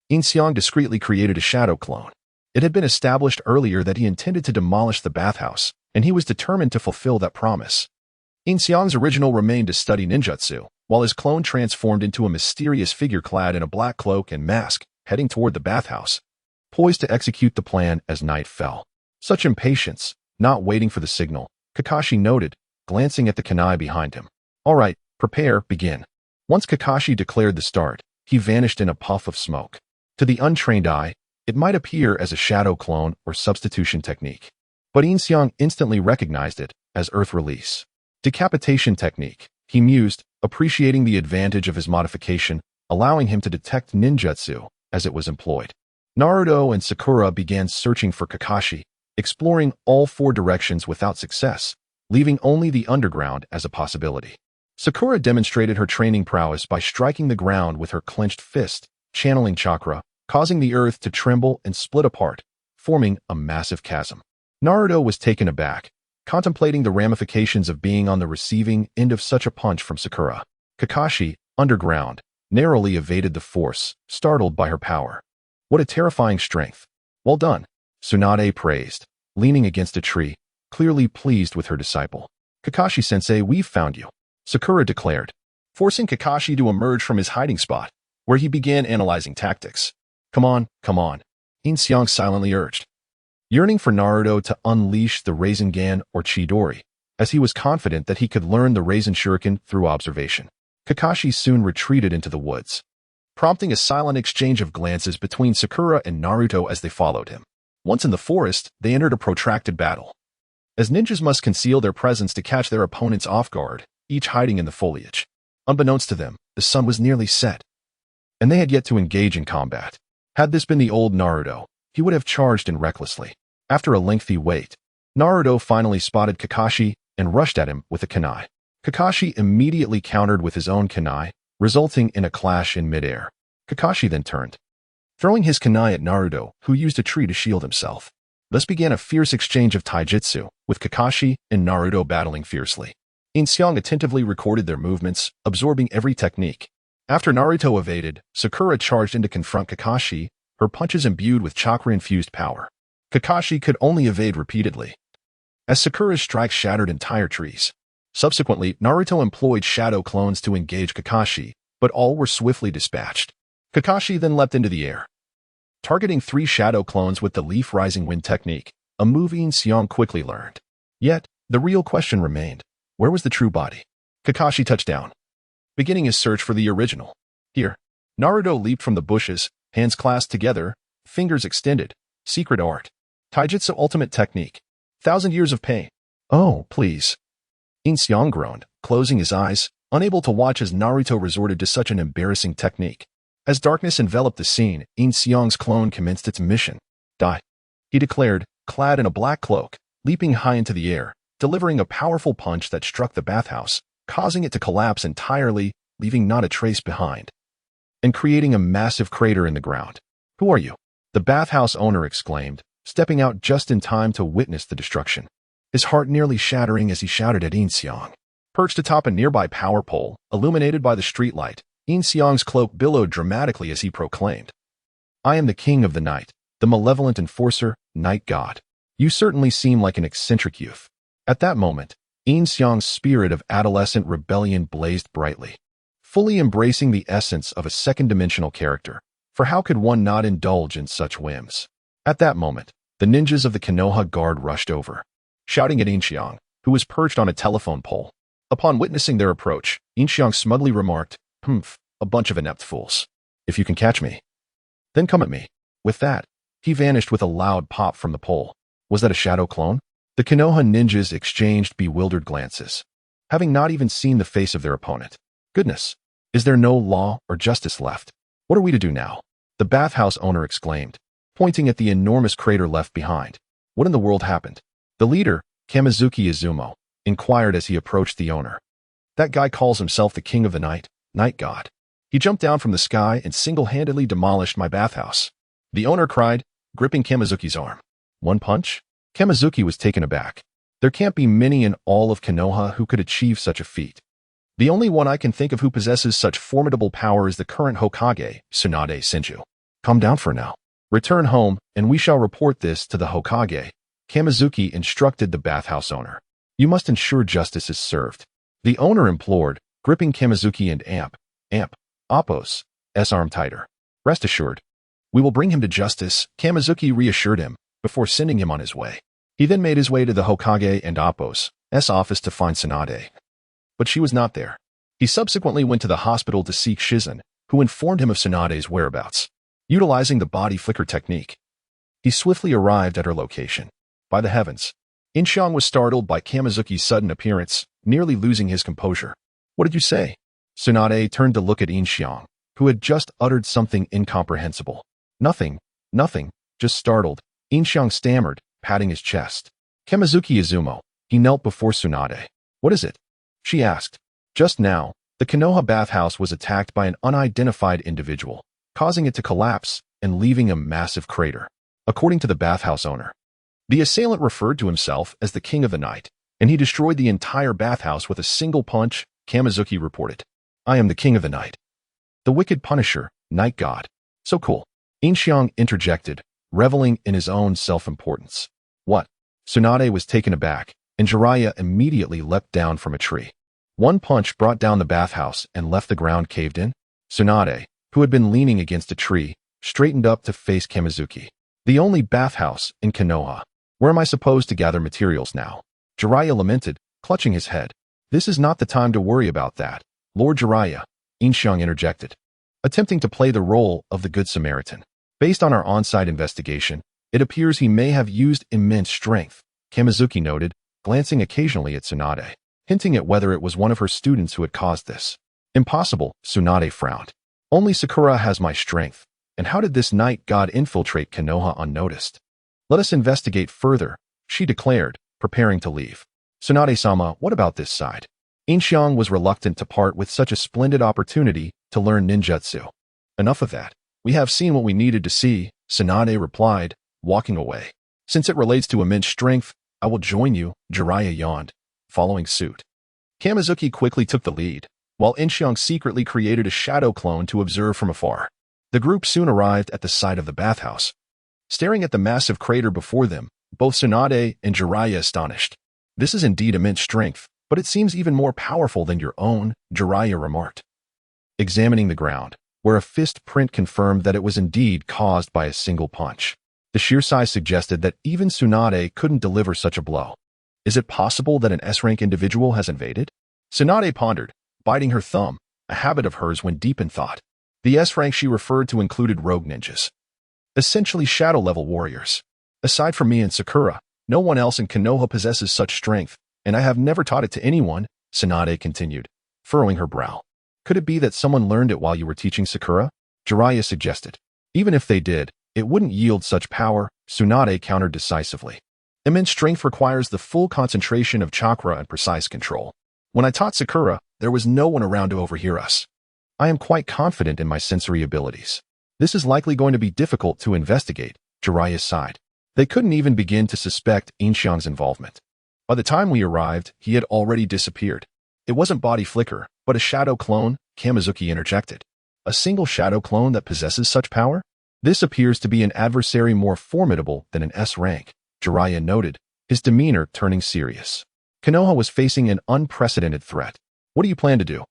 Yin Xiang discreetly created a shadow clone. It had been established earlier that he intended to demolish the bathhouse, and he was determined to fulfill that promise. Yin Xiang's original remained to study ninjutsu, while his clone transformed into a mysterious figure clad in a black cloak and mask, heading toward the bathhouse, poised to execute the plan as night fell. Such impatience, not waiting for the signal, Kakashi noted, glancing at the kunai behind him. All right, prepare, begin. Once Kakashi declared the start, he vanished in a puff of smoke. To the untrained eye, it might appear as a shadow clone or substitution technique. But Yin Xiang instantly recognized it as Earth Release. Decapitation technique, he mused, appreciating the advantage of his modification, allowing him to detect ninjutsu as it was employed. Naruto and Sakura began searching for Kakashi, exploring all four directions without success, leaving only the underground as a possibility. Sakura demonstrated her training prowess by striking the ground with her clenched fist, channeling chakra, causing the earth to tremble and split apart, forming a massive chasm. Naruto was taken aback, contemplating the ramifications of being on the receiving end of such a punch from Sakura. Kakashi, underground, narrowly evaded the force, startled by her power. What a terrifying strength. Well done, Tsunade praised, leaning against a tree, clearly pleased with her disciple. Kakashi-sensei, we've found you, Sakura declared, forcing Kakashi to emerge from his hiding spot, where he began analyzing tactics. Come on, Yin Xiang silently urged, yearning for Naruto to unleash the Rasengan or Chidori, as he was confident that he could learn the Rasen Shuriken through observation. Kakashi soon retreated into the woods, prompting a silent exchange of glances between Sakura and Naruto as they followed him. Once in the forest, they entered a protracted battle. As ninjas must conceal their presence to catch their opponents off guard, each hiding in the foliage. Unbeknownst to them, the sun was nearly set, and they had yet to engage in combat. Had this been the old Naruto, he would have charged in recklessly. After a lengthy wait, Naruto finally spotted Kakashi and rushed at him with a kunai. Kakashi immediately countered with his own kunai, resulting in a clash in midair. Kakashi then turned, throwing his kunai at Naruto, who used a tree to shield himself. Thus began a fierce exchange of taijutsu, with Kakashi and Naruto battling fiercely. Yin Xiang attentively recorded their movements, absorbing every technique. After Naruto evaded, Sakura charged in to confront Kakashi, her punches imbued with chakra-infused power. Kakashi could only evade repeatedly, as Sakura's strikes shattered entire trees. Subsequently, Naruto employed shadow clones to engage Kakashi, but all were swiftly dispatched. Kakashi then leapt into the air, targeting 3 shadow clones with the Leaf Rising Wind technique, a move Yin Xiang quickly learned. Yet, the real question remained, where was the true body? Kakashi touched down, beginning his search for the original. Here, Naruto leaped from the bushes, hands clasped together, fingers extended. Secret art. Taijutsu ultimate technique. 1,000 years of pain. Oh, please. Yin Xiang groaned, closing his eyes, unable to watch as Naruto resorted to such an embarrassing technique. As darkness enveloped the scene, Yin Xiang's clone commenced its mission. Die, he declared, clad in a black cloak, leaping high into the air, delivering a powerful punch that struck the bathhouse, causing it to collapse entirely, leaving not a trace behind, and creating a massive crater in the ground. Who are you? The bathhouse owner exclaimed, stepping out just in time to witness the destruction, his heart nearly shattering as he shouted at Yin Xiang. Perched atop a nearby power pole, illuminated by the streetlight, Yin Xiang's cloak billowed dramatically as he proclaimed, I am the king of the night, the malevolent enforcer, night god. You certainly seem like an eccentric youth. At that moment, Yin Xiang's spirit of adolescent rebellion blazed brightly, fully embracing the essence of a second-dimensional character. For how could one not indulge in such whims? At that moment, the ninjas of the Konoha Guard rushed over, shouting at Yin Xiang, who was perched on a telephone pole. Upon witnessing their approach, Yin Xiang smugly remarked, a bunch of inept fools. If you can catch me, Then come at me. With that, he vanished with a loud pop from the pole. Was that a shadow clone? The Konoha ninjas exchanged bewildered glances, having not even seen the face of their opponent. Goodness, is there no law or justice left? What are we to do now? The bathhouse owner exclaimed, pointing at the enormous crater left behind. What in the world happened? The leader, Kamizuki Izumo, inquired as he approached the owner. That guy calls himself the king of the night, night god. He jumped down from the sky and single-handedly demolished my bathhouse. The owner cried, gripping Kamizuki's arm. One punch? Kamizuki was taken aback. There can't be many in all of Konoha who could achieve such a feat. The only one I can think of who possesses such formidable power is the current Hokage, Tsunade Senju. Calm down for now. Return home, and we shall report this to the Hokage. Kamizuki instructed the bathhouse owner. You must ensure justice is served. The owner implored, gripping Kamizuki and Appo's arm tighter. Rest assured, we will bring him to justice, Kamizuki reassured him, before sending him on his way. He then made his way to the Hokage and Appo's office to find Tsunade. But she was not there. He subsequently went to the hospital to seek Shizen, who informed him of Tsunade's whereabouts. Utilizing the body flicker technique, he swiftly arrived at her location. By the heavens, Yin Xiang was startled by Kamizuki's sudden appearance, nearly losing his composure. What did you say? Tsunade turned to look at Yin Xiang, who had just uttered something incomprehensible. Nothing, just startled, Yin Xiang stammered, patting his chest. Kamizuki Izumo, he knelt before Tsunade. What is it? She asked. Just now, the Konoha bathhouse was attacked by an unidentified individual, causing it to collapse and leaving a massive crater. According to the bathhouse owner, the assailant referred to himself as the king of the night, and he destroyed the entire bathhouse with a single punch, Kamizuki reported. I am the king of the night. The wicked punisher, night god. So cool. Yin Xiang interjected, reveling in his own self-importance. What? Tsunade was taken aback, and Jiraiya immediately leapt down from a tree. One punch brought down the bathhouse and left the ground caved in. Tsunade, who had been leaning against a tree, straightened up to face Kamizuki. The only bathhouse in Konoha. Where am I supposed to gather materials now? Jiraiya lamented, clutching his head. This is not the time to worry about that, Lord Jiraiya, Yin Xiang interjected, attempting to play the role of the Good Samaritan. Based on our on-site investigation, it appears he may have used immense strength, Kamizuki noted, glancing occasionally at Tsunade, hinting at whether it was one of her students who had caused this. Impossible, Tsunade frowned. Only Sakura has my strength, and how did this night god infiltrate Konoha unnoticed? Let us investigate further, she declared, preparing to leave. Tsunade-sama, what about this side? Yin Xiang was reluctant to part with such a splendid opportunity to learn ninjutsu. Enough of that. We have seen what we needed to see, Tsunade replied, walking away. Since it relates to immense strength, I will join you, Jiraiya yawned, following suit. Kamizuki quickly took the lead, while Yin Xiang secretly created a shadow clone to observe from afar. The group soon arrived at the site of the bathhouse. Staring at the massive crater before them, both Tsunade and Jiraiya astonished. This is indeed immense strength, but it seems even more powerful than your own, Jiraiya remarked. Examining the ground, where a fist print confirmed that it was indeed caused by a single punch. The sheer size suggested that even Tsunade couldn't deliver such a blow. Is it possible that an S-rank individual has invaded? Tsunade pondered, biting her thumb, a habit of hers when deep in thought. The S-rank she referred to included rogue ninjas, essentially shadow-level warriors. Aside from me and Sakura, no one else in Konoha possesses such strength, and I have never taught it to anyone, Tsunade continued, furrowing her brow. Could it be that someone learned it while you were teaching Sakura? Jiraiya suggested. Even if they did, it wouldn't yield such power, Tsunade countered decisively. Immense strength requires the full concentration of chakra and precise control. When I taught Sakura, there was no one around to overhear us. I am quite confident in my sensory abilities. This is likely going to be difficult to investigate, Jiraiya sighed. They couldn't even begin to suspect Yin Xiang's involvement. By the time we arrived, he had already disappeared. It wasn't body flicker, but a shadow clone, Kamizuki interjected. A single shadow clone that possesses such power? This appears to be an adversary more formidable than an S rank, Jiraiya noted, his demeanor turning serious. Konoha was facing an unprecedented threat. What do you plan to do?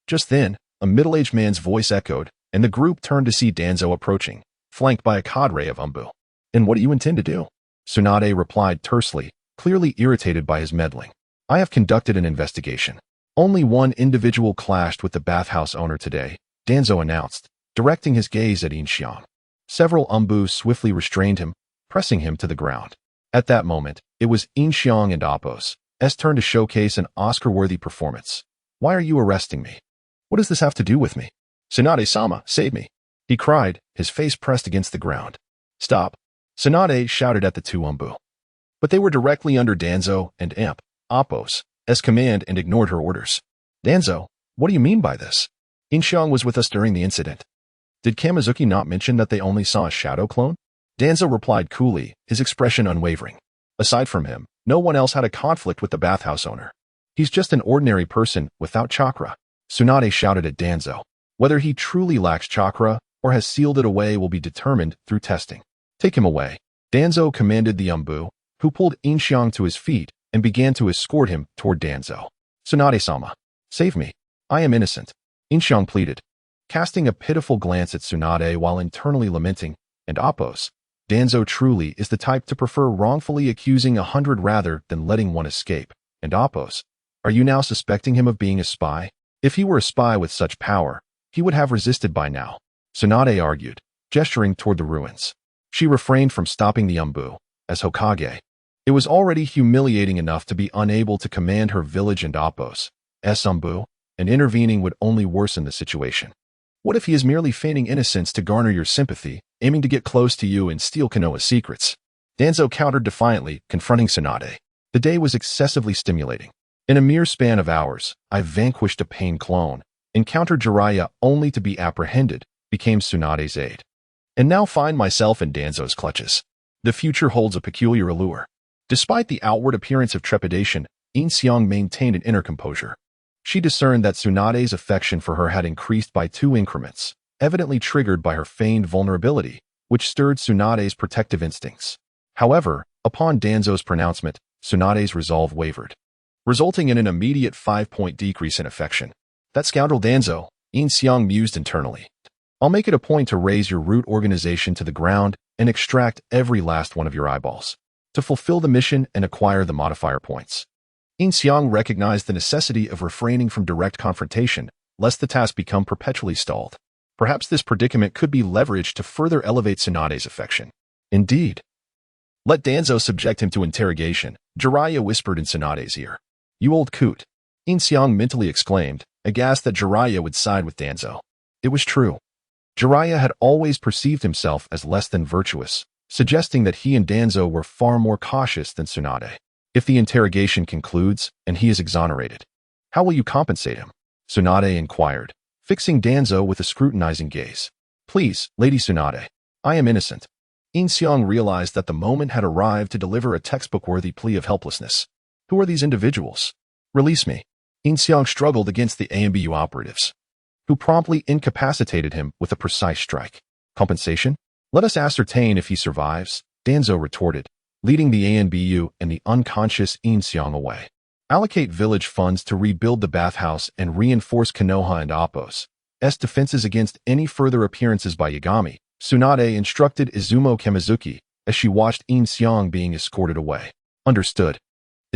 Just then, a middle-aged man's voice echoed, and the group turned to see Danzo approaching, flanked by a cadre of Umbu. And what do you intend to do? Tsunade replied tersely, clearly irritated by his meddling. I have conducted an investigation. Only one individual clashed with the bathhouse owner today, Danzo announced, directing his gaze at Yin Xiang. Several umbu swiftly restrained him, pressing him to the ground. At that moment, it was Yin Xiang and Appo's turn to showcase an Oscar-worthy performance. Why are you arresting me? What does this have to do with me? Tsunade-sama, save me! He cried, his face pressed against the ground. Stop! Tsunade shouted at the two umbu. But they were directly under Danzo and Appo's command and ignored her orders. Danzo, what do you mean by this? Yin Xiang was with us during the incident. Did Kamizuki not mention that they only saw a shadow clone? Danzo replied coolly, his expression unwavering. Aside from him, no one else had a conflict with the bathhouse owner. He's just an ordinary person without chakra. Tsunade shouted at Danzo. Whether he truly lacks chakra or has sealed it away will be determined through testing. Take him away. Danzo commanded the umbu, who pulled Yin Xiang to his feet and began to escort him toward Danzo. Tsunade-sama, save me. I am innocent. Yin Xiang pleaded, casting a pitiful glance at Tsunade while internally lamenting, and Appo's. Danzo truly is the type to prefer wrongfully accusing 100 rather than letting one escape. And Appo's. Are you now suspecting him of being a spy? If he were a spy with such power, he would have resisted by now. Tsunade argued, gesturing toward the ruins. She refrained from stopping the umbu, as Hokage. It was already humiliating enough to be unable to command her village and Appo's umbu, and intervening would only worsen the situation. What if he is merely feigning innocence to garner your sympathy, aiming to get close to you and steal Konoha's secrets? Danzo countered defiantly, confronting Tsunade. The day was excessively stimulating. In a mere span of hours, I vanquished a pain clone, encountered Jiraiya only to be apprehended, became Tsunade's aide, and now find myself in Danzo's clutches. The future holds a peculiar allure. Despite the outward appearance of trepidation, Yin Xiang maintained an inner composure. She discerned that Tsunade's affection for her had increased by 2 increments, evidently triggered by her feigned vulnerability, which stirred Tsunade's protective instincts. However, upon Danzo's pronouncement, Tsunade's resolve wavered, resulting in an immediate 5-point decrease in affection. That scoundrel Danzo, Yin Xiang mused internally. I'll make it a point to raise your root organization to the ground and extract every last one of your eyeballs, to fulfill the mission and acquire the modifier points. Yin Xiang recognized the necessity of refraining from direct confrontation, lest the task become perpetually stalled. Perhaps this predicament could be leveraged to further elevate Tsunade's affection. Indeed. Let Danzo subject him to interrogation, Jiraiya whispered in Tsunade's ear. You old coot. Yin Xiang mentally exclaimed, aghast that Jiraiya would side with Danzo. It was true. Jiraiya had always perceived himself as less than virtuous, suggesting that he and Danzo were far more cautious than Tsunade. If the interrogation concludes and he is exonerated, how will you compensate him? Tsunade inquired, fixing Danzo with a scrutinizing gaze. Please, Lady Tsunade, I am innocent. Yin Xiang realized that the moment had arrived to deliver a textbook-worthy plea of helplessness. Who are these individuals? Release me. Yin Xiang struggled against the AMBU operatives, who promptly incapacitated him with a precise strike. Compensation? Let us ascertain if he survives, Danzo retorted, leading the ANBU and the unconscious Yin Xiang away. Allocate village funds to rebuild the bathhouse and reinforce Konoha and Appo's defenses against any further appearances by Yagami, Tsunade instructed Izumo Kamizuki as she watched Yin Xiang being escorted away. Understood.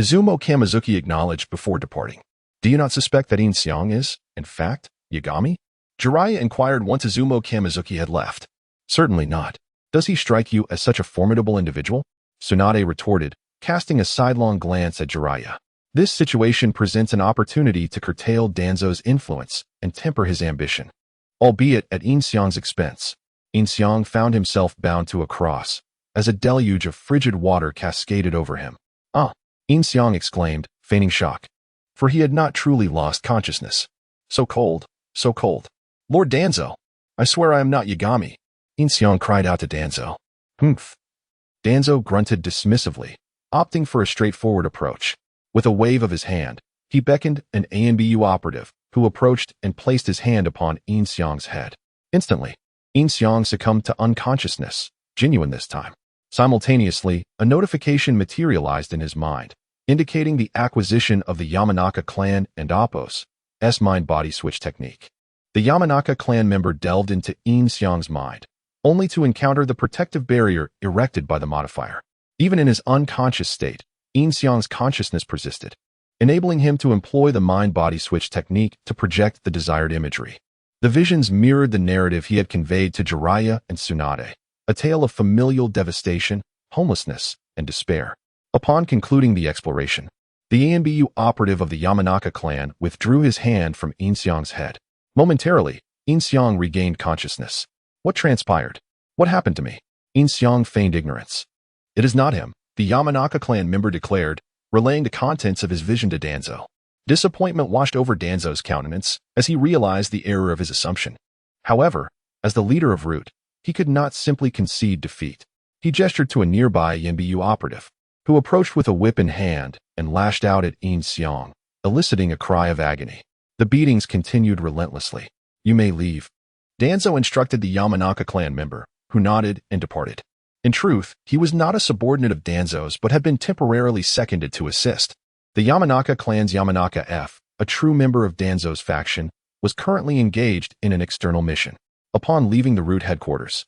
Izumo Kamizuki acknowledged before departing. Do you not suspect that Yin Xiang is, in fact, Yagami? Jiraiya inquired once Izumo Kamizuki had left. Certainly not. Does he strike you as such a formidable individual? Tsunade retorted, casting a sidelong glance at Jiraiya. This situation presents an opportunity to curtail Danzo's influence and temper his ambition, albeit at Yin Xiang's expense. Yin Xiang found himself bound to a cross, as a deluge of frigid water cascaded over him. Ah! Yin Xiang exclaimed, feigning shock, for he had not truly lost consciousness. So cold, so cold. Lord Danzo, I swear I am not Yagami. Yin Xiang cried out to Danzo. Humph. Danzo grunted dismissively, opting for a straightforward approach. With a wave of his hand, he beckoned an ANBU operative, who approached and placed his hand upon Yin Xiang's head. Instantly, Yin Xiang succumbed to unconsciousness, genuine this time. Simultaneously, a notification materialized in his mind, indicating the acquisition of the Yamanaka clan and Appo's mind-body switch technique. The Yamanaka clan member delved into Yin Xiang's mind, only to encounter the protective barrier erected by the modifier. Even in his unconscious state, Yin Xiang's consciousness persisted, enabling him to employ the mind-body switch technique to project the desired imagery. The visions mirrored the narrative he had conveyed to Jiraiya and Tsunade, a tale of familial devastation, homelessness, and despair. Upon concluding the exploration, the ANBU operative of the Yamanaka clan withdrew his hand from Yin Xiang's head. Momentarily, Yin Xiang regained consciousness. What transpired? What happened to me? Yin Xiang feigned ignorance. It is not him, the Yamanaka clan member declared, relaying the contents of his vision to Danzo. Disappointment washed over Danzo's countenance as he realized the error of his assumption. However, as the leader of Root, he could not simply concede defeat. He gestured to a nearby YNBU operative, who approached with a whip in hand and lashed out at Yin Xiang, eliciting a cry of agony. The beatings continued relentlessly. You may leave. Danzo instructed the Yamanaka clan member, who nodded and departed. In truth, he was not a subordinate of Danzo's but had been temporarily seconded to assist. The Yamanaka clan's Yamanaka F, a true member of Danzo's faction, was currently engaged in an external mission. Upon leaving the Root headquarters,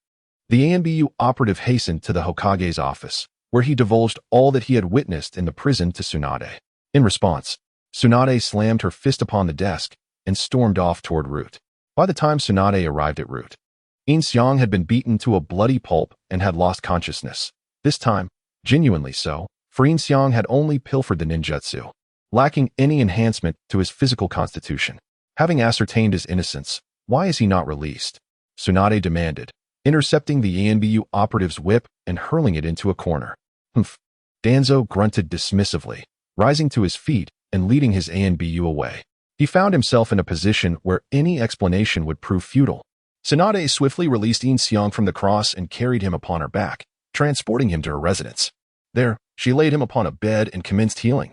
the ANBU operative hastened to the Hokage's office, where he divulged all that he had witnessed in the prison to Tsunade. In response, Tsunade slammed her fist upon the desk and stormed off toward Root. By the time Tsunade arrived at Root, Yin Xiang had been beaten to a bloody pulp and had lost consciousness. This time, genuinely so, for Yin Xiang had only pilfered the ninjutsu, lacking any enhancement to his physical constitution. Having ascertained his innocence, why is he not released? Tsunade demanded, intercepting the ANBU operative's whip and hurling it into a corner. Humph. Danzo grunted dismissively, rising to his feet and leading his ANBU away. He found himself in a position where any explanation would prove futile. Tsunade swiftly released Yin Xiang from the cross and carried him upon her back, transporting him to her residence. There, she laid him upon a bed and commenced healing.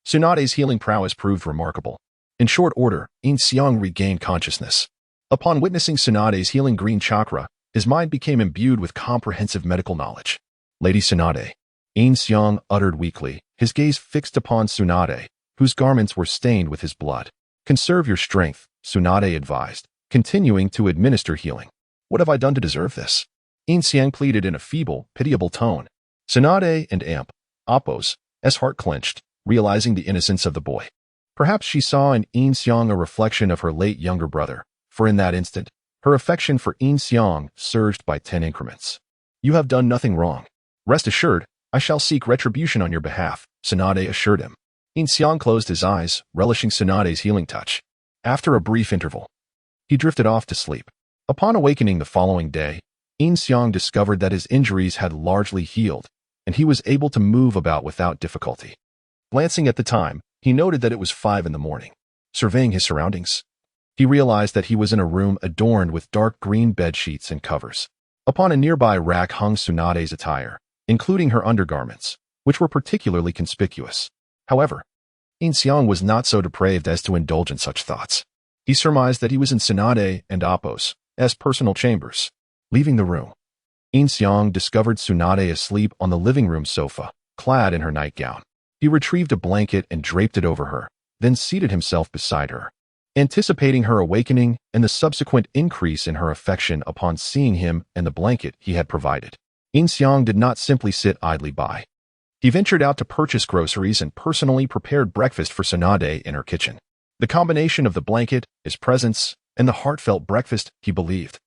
Tsunade's healing prowess proved remarkable. In short order, Yin Xiang regained consciousness. Upon witnessing Tsunade's healing green chakra, his mind became imbued with comprehensive medical knowledge. Lady Tsunade, Yin Xiang uttered weakly, his gaze fixed upon Tsunade, whose garments were stained with his blood. Conserve your strength, Tsunade advised, continuing to administer healing. What have I done to deserve this? Yin Xiang pleaded in a feeble, pitiable tone. Tsunade and Appos, as heart clenched, realizing the innocence of the boy. Perhaps she saw in Yin Xiang a reflection of her late younger brother, for in that instant, her affection for Yin Xiang surged by 10 increments. You have done nothing wrong. Rest assured, I shall seek retribution on your behalf, Tsunade assured him. Yin Xiang closed his eyes, relishing Tsunade's healing touch. After a brief interval, he drifted off to sleep. Upon awakening the following day, Yin Xiang discovered that his injuries had largely healed, and he was able to move about without difficulty. Glancing at the time, he noted that it was 5 in the morning. Surveying his surroundings, he realized that he was in a room adorned with dark green bed sheets and covers. Upon a nearby rack hung Tsunade's attire, including her undergarments, which were particularly conspicuous. However, Yin Xiang was not so depraved as to indulge in such thoughts. He surmised that he was in Tsunade and Appos, as personal chambers. Leaving the room, Yin Xiang discovered Tsunade asleep on the living room sofa, clad in her nightgown. He retrieved a blanket and draped it over her, then seated himself beside her. Anticipating her awakening and the subsequent increase in her affection upon seeing him and the blanket he had provided, Yin Xiang did not simply sit idly by. He ventured out to purchase groceries and personally prepared breakfast for Tsunade in her kitchen. The combination of the blanket, his presence, and the heartfelt breakfast, he believed,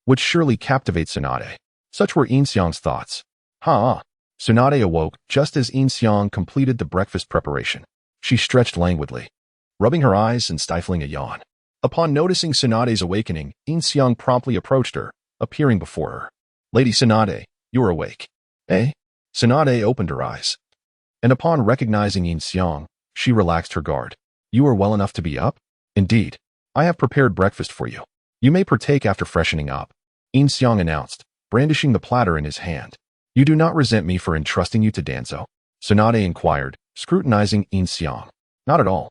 would surely captivate Tsunade. Such were Yin Xiang's thoughts. Tsunade awoke just as Yin Xiang completed the breakfast preparation. She stretched languidly, rubbing her eyes and stifling a yawn. Upon noticing Tsunade's awakening, Yin Xiang promptly approached her, appearing before her. Lady Tsunade, you are awake. Eh? Tsunade opened her eyes, and upon recognizing Yin Xiang, she relaxed her guard. You are well enough to be up? Indeed. I have prepared breakfast for you. You may partake after freshening up, Yin Xiang announced, brandishing the platter in his hand. You do not resent me for entrusting you to Danzo? Tsunade inquired, scrutinizing Yin Xiang. Not at all.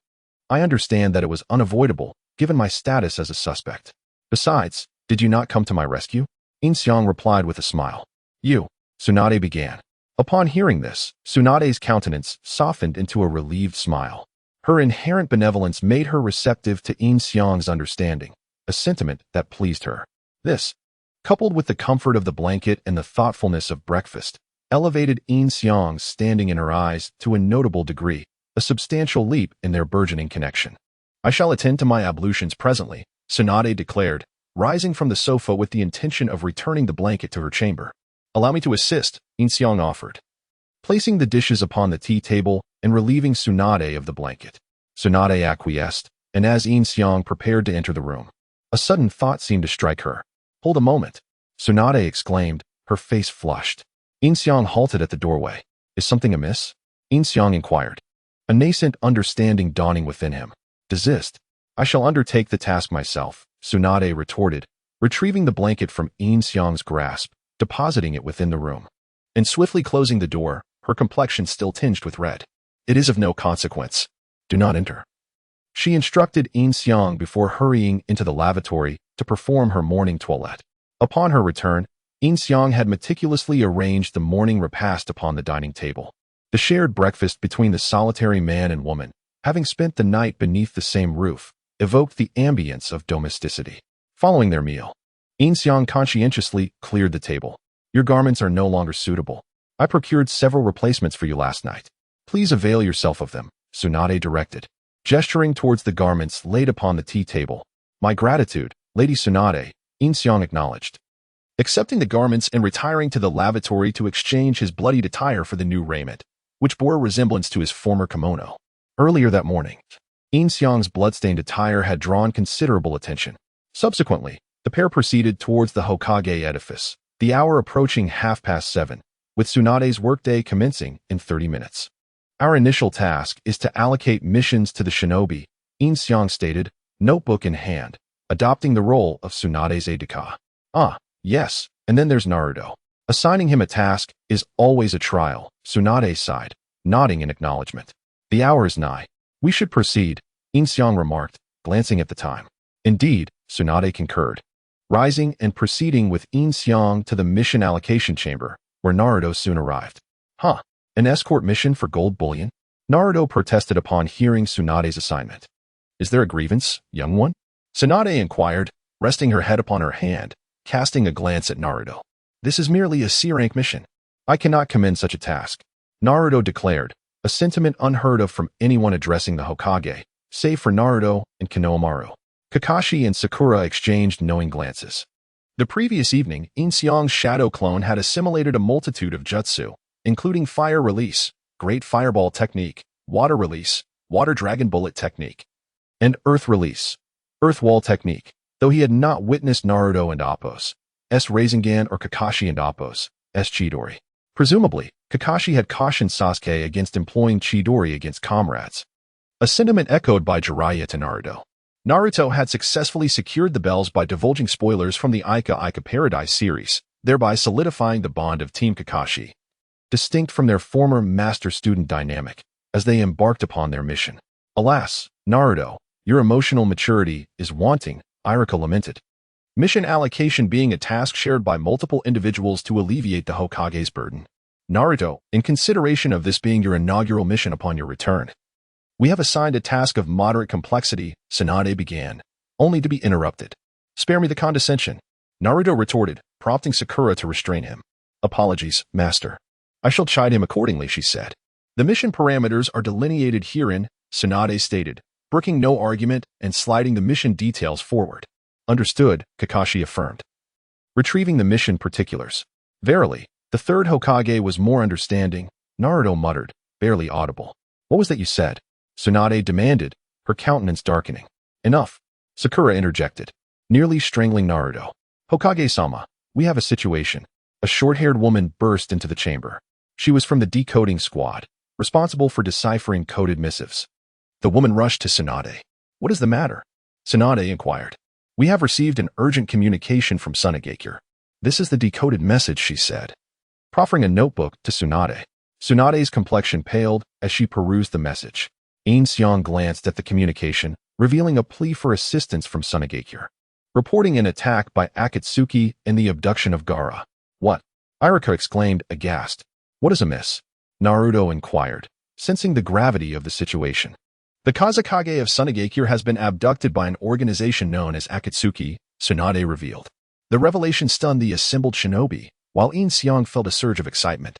I understand that it was unavoidable, given my status as a suspect. Besides, did you not come to my rescue? Yin Xiang replied with a smile. You, Tsunade began. Upon hearing this, Tsunade's countenance softened into a relieved smile. Her inherent benevolence made her receptive to Yin Xiang's understanding, a sentiment that pleased her. This, coupled with the comfort of the blanket and the thoughtfulness of breakfast, elevated Yin Xiang's standing in her eyes to a notable degree, a substantial leap in their burgeoning connection. I shall attend to my ablutions presently, Tsunade declared, rising from the sofa with the intention of returning the blanket to her chamber. "Allow me to assist," Yin Xiang offered, placing the dishes upon the tea table and relieving Tsunade of the blanket. Tsunade acquiesced, and as Yin Xiang prepared to enter the room, a sudden thought seemed to strike her. "Hold a moment," Tsunade exclaimed, her face flushed. Yin Xiang halted at the doorway. "Is something amiss?" Yin Xiang inquired, a nascent understanding dawning within him. "Desist. I shall undertake the task myself," Tsunade retorted, retrieving the blanket from Yin Xiang's grasp, depositing it within the room, and swiftly closing the door, her complexion still tinged with red. "It is of no consequence. Do not enter," she instructed Yin Xiang before hurrying into the lavatory to perform her morning toilette. Upon her return, Yin Xiang had meticulously arranged the morning repast upon the dining table. The shared breakfast between the solitary man and woman, having spent the night beneath the same roof, evoked the ambience of domesticity. Following their meal, Yin Xiang conscientiously cleared the table. "Your garments are no longer suitable. I procured several replacements for you last night. Please avail yourself of them," Tsunade directed, gesturing towards the garments laid upon the tea table. "My gratitude, Lady Tsunade," Yin Xiang acknowledged, accepting the garments and retiring to the lavatory to exchange his bloodied attire for the new raiment, which bore a resemblance to his former kimono. Earlier that morning, Yin Xiang's bloodstained attire had drawn considerable attention. Subsequently, the pair proceeded towards the Hokage edifice, the hour approaching 7:30, with Tsunade's workday commencing in 30 minutes. "Our initial task is to allocate missions to the shinobi," Yin Xiang stated, notebook in hand, adopting the role of Tsunade's aide-de-camp. "Ah, yes, and then there's Naruto. Assigning him a task is always a trial," Tsunade sighed, nodding in acknowledgement. "The hour is nigh. We should proceed," Yin Xiang remarked, glancing at the time. "Indeed," Tsunade concurred, rising and proceeding with Yin Xiang to the mission allocation chamber, where Naruto soon arrived. "Huh, an escort mission for gold bullion?" Naruto protested upon hearing Tsunade's assignment. "Is there a grievance, young one?" Tsunade inquired, resting her head upon her hand, casting a glance at Naruto. "This is merely a C-rank mission. I cannot commend such a task," Naruto declared, a sentiment unheard of from anyone addressing the Hokage, save for Naruto and Konohamaru. Kakashi and Sakura exchanged knowing glances. The previous evening, Yin Xiang's shadow clone had assimilated a multitude of jutsu, including fire release, great fireball technique, water release, water dragon bullet technique, and earth release, earth wall technique, though he had not witnessed Naruto and Appo's Rasengan or Kakashi and Appo's Chidori. Presumably, Kakashi had cautioned Sasuke against employing Chidori against comrades, a sentiment echoed by Jiraiya to Naruto. Naruto had successfully secured the bells by divulging spoilers from the Ica Paradise series, thereby solidifying the bond of Team Kakashi, distinct from their former master-student dynamic, as they embarked upon their mission. "Alas, Naruto, your emotional maturity is wanting," Iruka lamented. Mission allocation being a task shared by multiple individuals to alleviate the Hokage's burden. "Naruto, in consideration of this being your inaugural mission upon your return, we have assigned a task of moderate complexity," Tsunade began, only to be interrupted. "Spare me the condescension," Naruto retorted, prompting Sakura to restrain him. "Apologies, master. I shall chide him accordingly," she said. "The mission parameters are delineated herein," Tsunade stated, brooking no argument and sliding the mission details forward. "Understood," Kakashi affirmed, retrieving the mission particulars. Verily, the third Hokage was more understanding, Naruto muttered, barely audible. "What was that you said?" Tsunade demanded, her countenance darkening. "Enough," Sakura interjected, nearly strangling Naruto. "Hokage-sama, we have a situation." A short-haired woman burst into the chamber. She was from the decoding squad, responsible for deciphering coded missives. The woman rushed to Tsunade. "What is the matter?" Tsunade inquired. "We have received an urgent communication from Sunagakure. This is the decoded message," she said, proffering a notebook to Tsunade. Tsunade's complexion paled as she perused the message. Yin Xiang glanced at the communication, revealing a plea for assistance from Sunagakure, reporting an attack by Akatsuki and the abduction of Gaara. "What?" Iruka exclaimed, aghast. "What is amiss?" Naruto inquired, sensing the gravity of the situation. "The Kazekage of Sunagakure has been abducted by an organization known as Akatsuki," Tsunade revealed. The revelation stunned the assembled shinobi, while Yin Xiang felt a surge of excitement.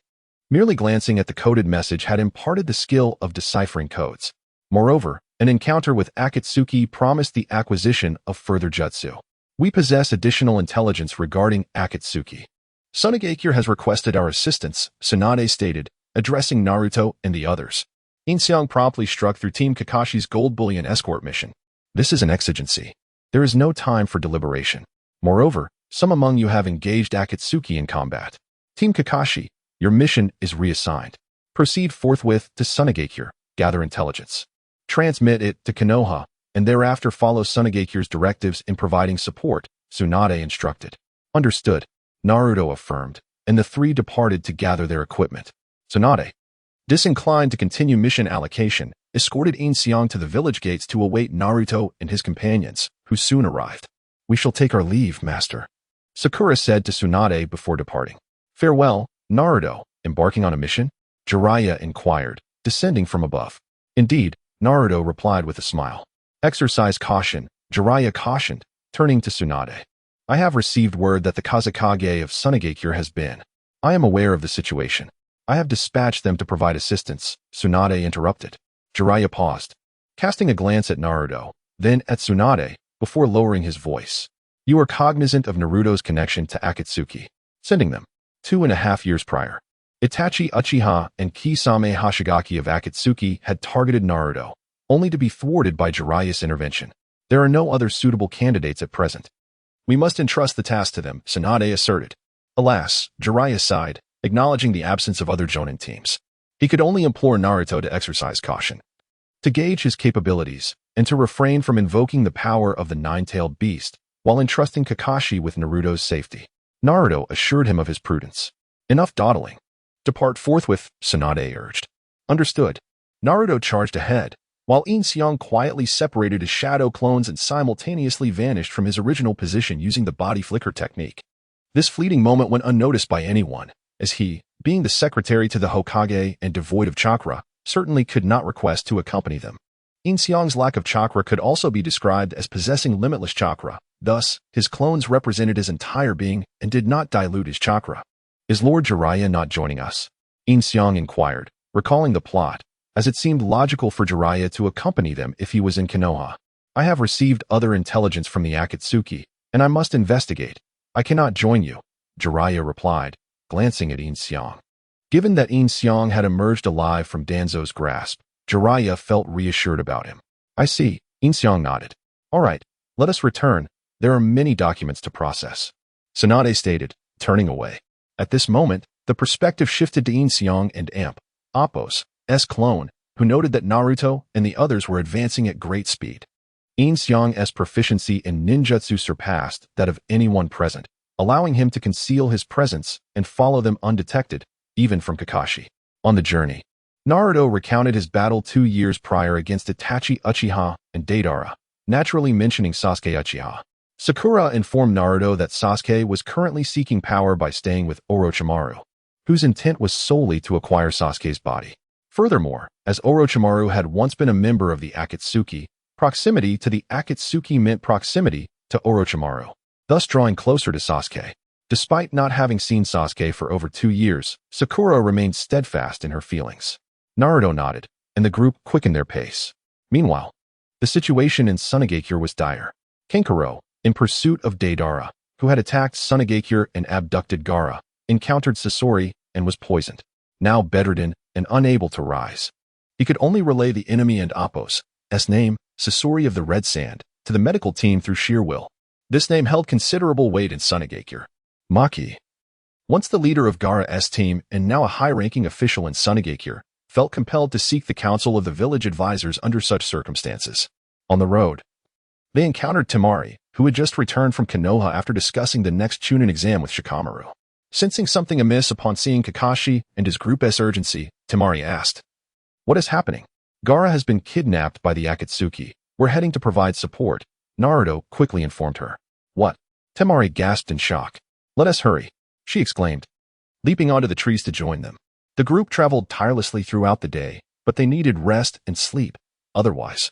Merely glancing at the coded message had imparted the skill of deciphering codes. Moreover, an encounter with Akatsuki promised the acquisition of further jutsu. We possess additional intelligence regarding Akatsuki. Sunagakure has requested our assistance, Tsunade stated, addressing Naruto and the others. Yin Xiang promptly struck through Team Kakashi's gold bullion escort mission. This is an exigency. There is no time for deliberation. Moreover, some among you have engaged Akatsuki in combat. Team Kakashi, your mission is reassigned. Proceed forthwith to Sunagakure, gather intelligence. Transmit it to Konoha, and thereafter follow Sunagakure's directives in providing support, Tsunade instructed. Understood, Naruto affirmed, and the three departed to gather their equipment. Tsunade, disinclined to continue mission allocation, escorted Yin Xiang to the village gates to await Naruto and his companions, who soon arrived. We shall take our leave, master, Sakura said to Tsunade before departing. Farewell, Naruto, embarking on a mission? Jiraiya inquired, descending from above. Indeed, Naruto replied with a smile. Exercise caution, Jiraiya cautioned, turning to Tsunade. I have received word that the Kazekage of Sunagakure has been. I am aware of the situation. I have dispatched them to provide assistance, Tsunade interrupted. Jiraiya paused, casting a glance at Naruto, then at Tsunade, before lowering his voice. You are cognizant of Naruto's connection to Akatsuki, sending them 2.5 years prior. Itachi Uchiha and Kisame Hashigaki of Akatsuki had targeted Naruto, only to be thwarted by Jiraiya's intervention. There are no other suitable candidates at present. We must entrust the task to them, Tsunade asserted. Alas, Jiraiya sighed, acknowledging the absence of other Jonin teams. He could only implore Naruto to exercise caution, to gauge his capabilities, and to refrain from invoking the power of the nine-tailed beast, while entrusting Kakashi with Naruto's safety. Naruto assured him of his prudence. Enough dawdling. Depart forthwith, Tsunade urged. Understood. Naruto charged ahead, while Yin Xiang quietly separated his shadow clones and simultaneously vanished from his original position using the body flicker technique. This fleeting moment went unnoticed by anyone, as he, being the secretary to the Hokage and devoid of chakra, certainly could not request to accompany them. Yin Xiang's lack of chakra could also be described as possessing limitless chakra, thus, his clones represented his entire being and did not dilute his chakra. Is Lord Jiraiya not joining us? Yin Xiang inquired, recalling the plot, as it seemed logical for Jiraiya to accompany them if he was in Konoha. I have received other intelligence from the Akatsuki, and I must investigate. I cannot join you, Jiraiya replied, glancing at Yin Xiang. Given that Yin Xiang had emerged alive from Danzo's grasp, Jiraiya felt reassured about him. I see, Yin Xiang nodded. All right, let us return. There are many documents to process, Tsunade stated, turning away. At this moment, the perspective shifted to Yin Xiang and Appo's clone, who noted that Naruto and the others were advancing at great speed. Yin Xiang's proficiency in ninjutsu surpassed that of anyone present, allowing him to conceal his presence and follow them undetected, even from Kakashi. On the journey, Naruto recounted his battle 2 years prior against Itachi Uchiha and Deidara, naturally mentioning Sasuke Uchiha. Sakura informed Naruto that Sasuke was currently seeking power by staying with Orochimaru, whose intent was solely to acquire Sasuke's body. Furthermore, as Orochimaru had once been a member of the Akatsuki, proximity to the Akatsuki meant proximity to Orochimaru, thus drawing closer to Sasuke. Despite not having seen Sasuke for over 2 years, Sakura remained steadfast in her feelings. Naruto nodded, and the group quickened their pace. Meanwhile, the situation in Sunagakure was dire. Kankuro, in pursuit of Deidara, who had attacked Sunagakure and abducted Gaara, encountered Sasori and was poisoned. Now bedridden and unable to rise, he could only relay the enemy and Appo's name, Sasori of the Red Sand, to the medical team through sheer will. This name held considerable weight in Sunagakure. Maki, once the leader of Gaara's team and now a high-ranking official in Sunagakure, felt compelled to seek the counsel of the village advisors under such circumstances. On the road, they encountered Temari, who had just returned from Konoha after discussing the next Chunin exam with Shikamaru. Sensing something amiss upon seeing Kakashi and his group's urgency, Temari asked, "What is happening?" Gaara has been kidnapped by the Akatsuki. We're heading to provide support, Naruto quickly informed her. What? Temari gasped in shock. Let us hurry, she exclaimed, leaping onto the trees to join them. The group traveled tirelessly throughout the day, but they needed rest and sleep. Otherwise,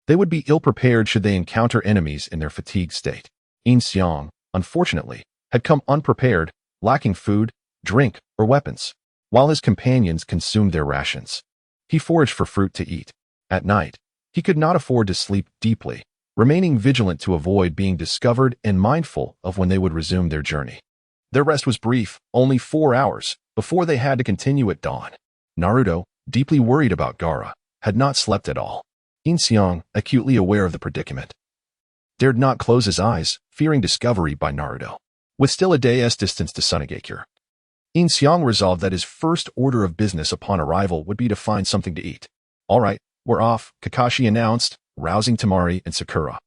they would be ill-prepared should they encounter enemies in their fatigued state. Yin Xiang, unfortunately, had come unprepared, lacking food, drink, or weapons, while his companions consumed their rations. He foraged for fruit to eat. At night, he could not afford to sleep deeply, remaining vigilant to avoid being discovered and mindful of when they would resume their journey. Their rest was brief, only 4 hours, before they had to continue at dawn. Naruto, deeply worried about Gaara, had not slept at all. Yin Xiang, acutely aware of the predicament, dared not close his eyes, fearing discovery by Naruto. With still a day's distance to Sunagakure, Yin Xiang resolved that his first order of business upon arrival would be to find something to eat. "All right, we're off," Kakashi announced, rousing Temari and Sakura.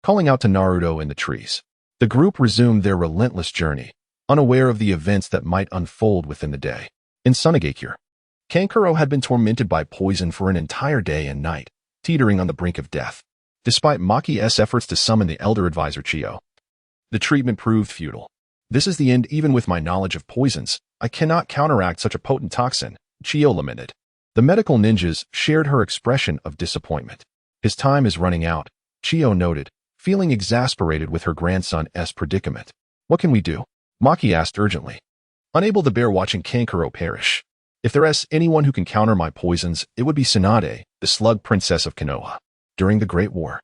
Calling out to Naruto in the trees, the group resumed their relentless journey, unaware of the events that might unfold within the day. In Sunagakure, Kankuro had been tormented by poison for an entire day and night, teetering on the brink of death. Despite Maki's efforts to summon the elder advisor Chiyo, the treatment proved futile. "This is the end. Even with my knowledge of poisons, I cannot counteract such a potent toxin," Chiyo lamented. The medical ninjas shared her expression of disappointment. "His time is running out," Chiyo noted, feeling exasperated with her grandson's predicament. "What can we do?" Maki asked urgently, unable to bear watching Kankuro perish. "If there is anyone who can counter my poisons, it would be Tsunade, the slug princess of Konoha. During the Great War,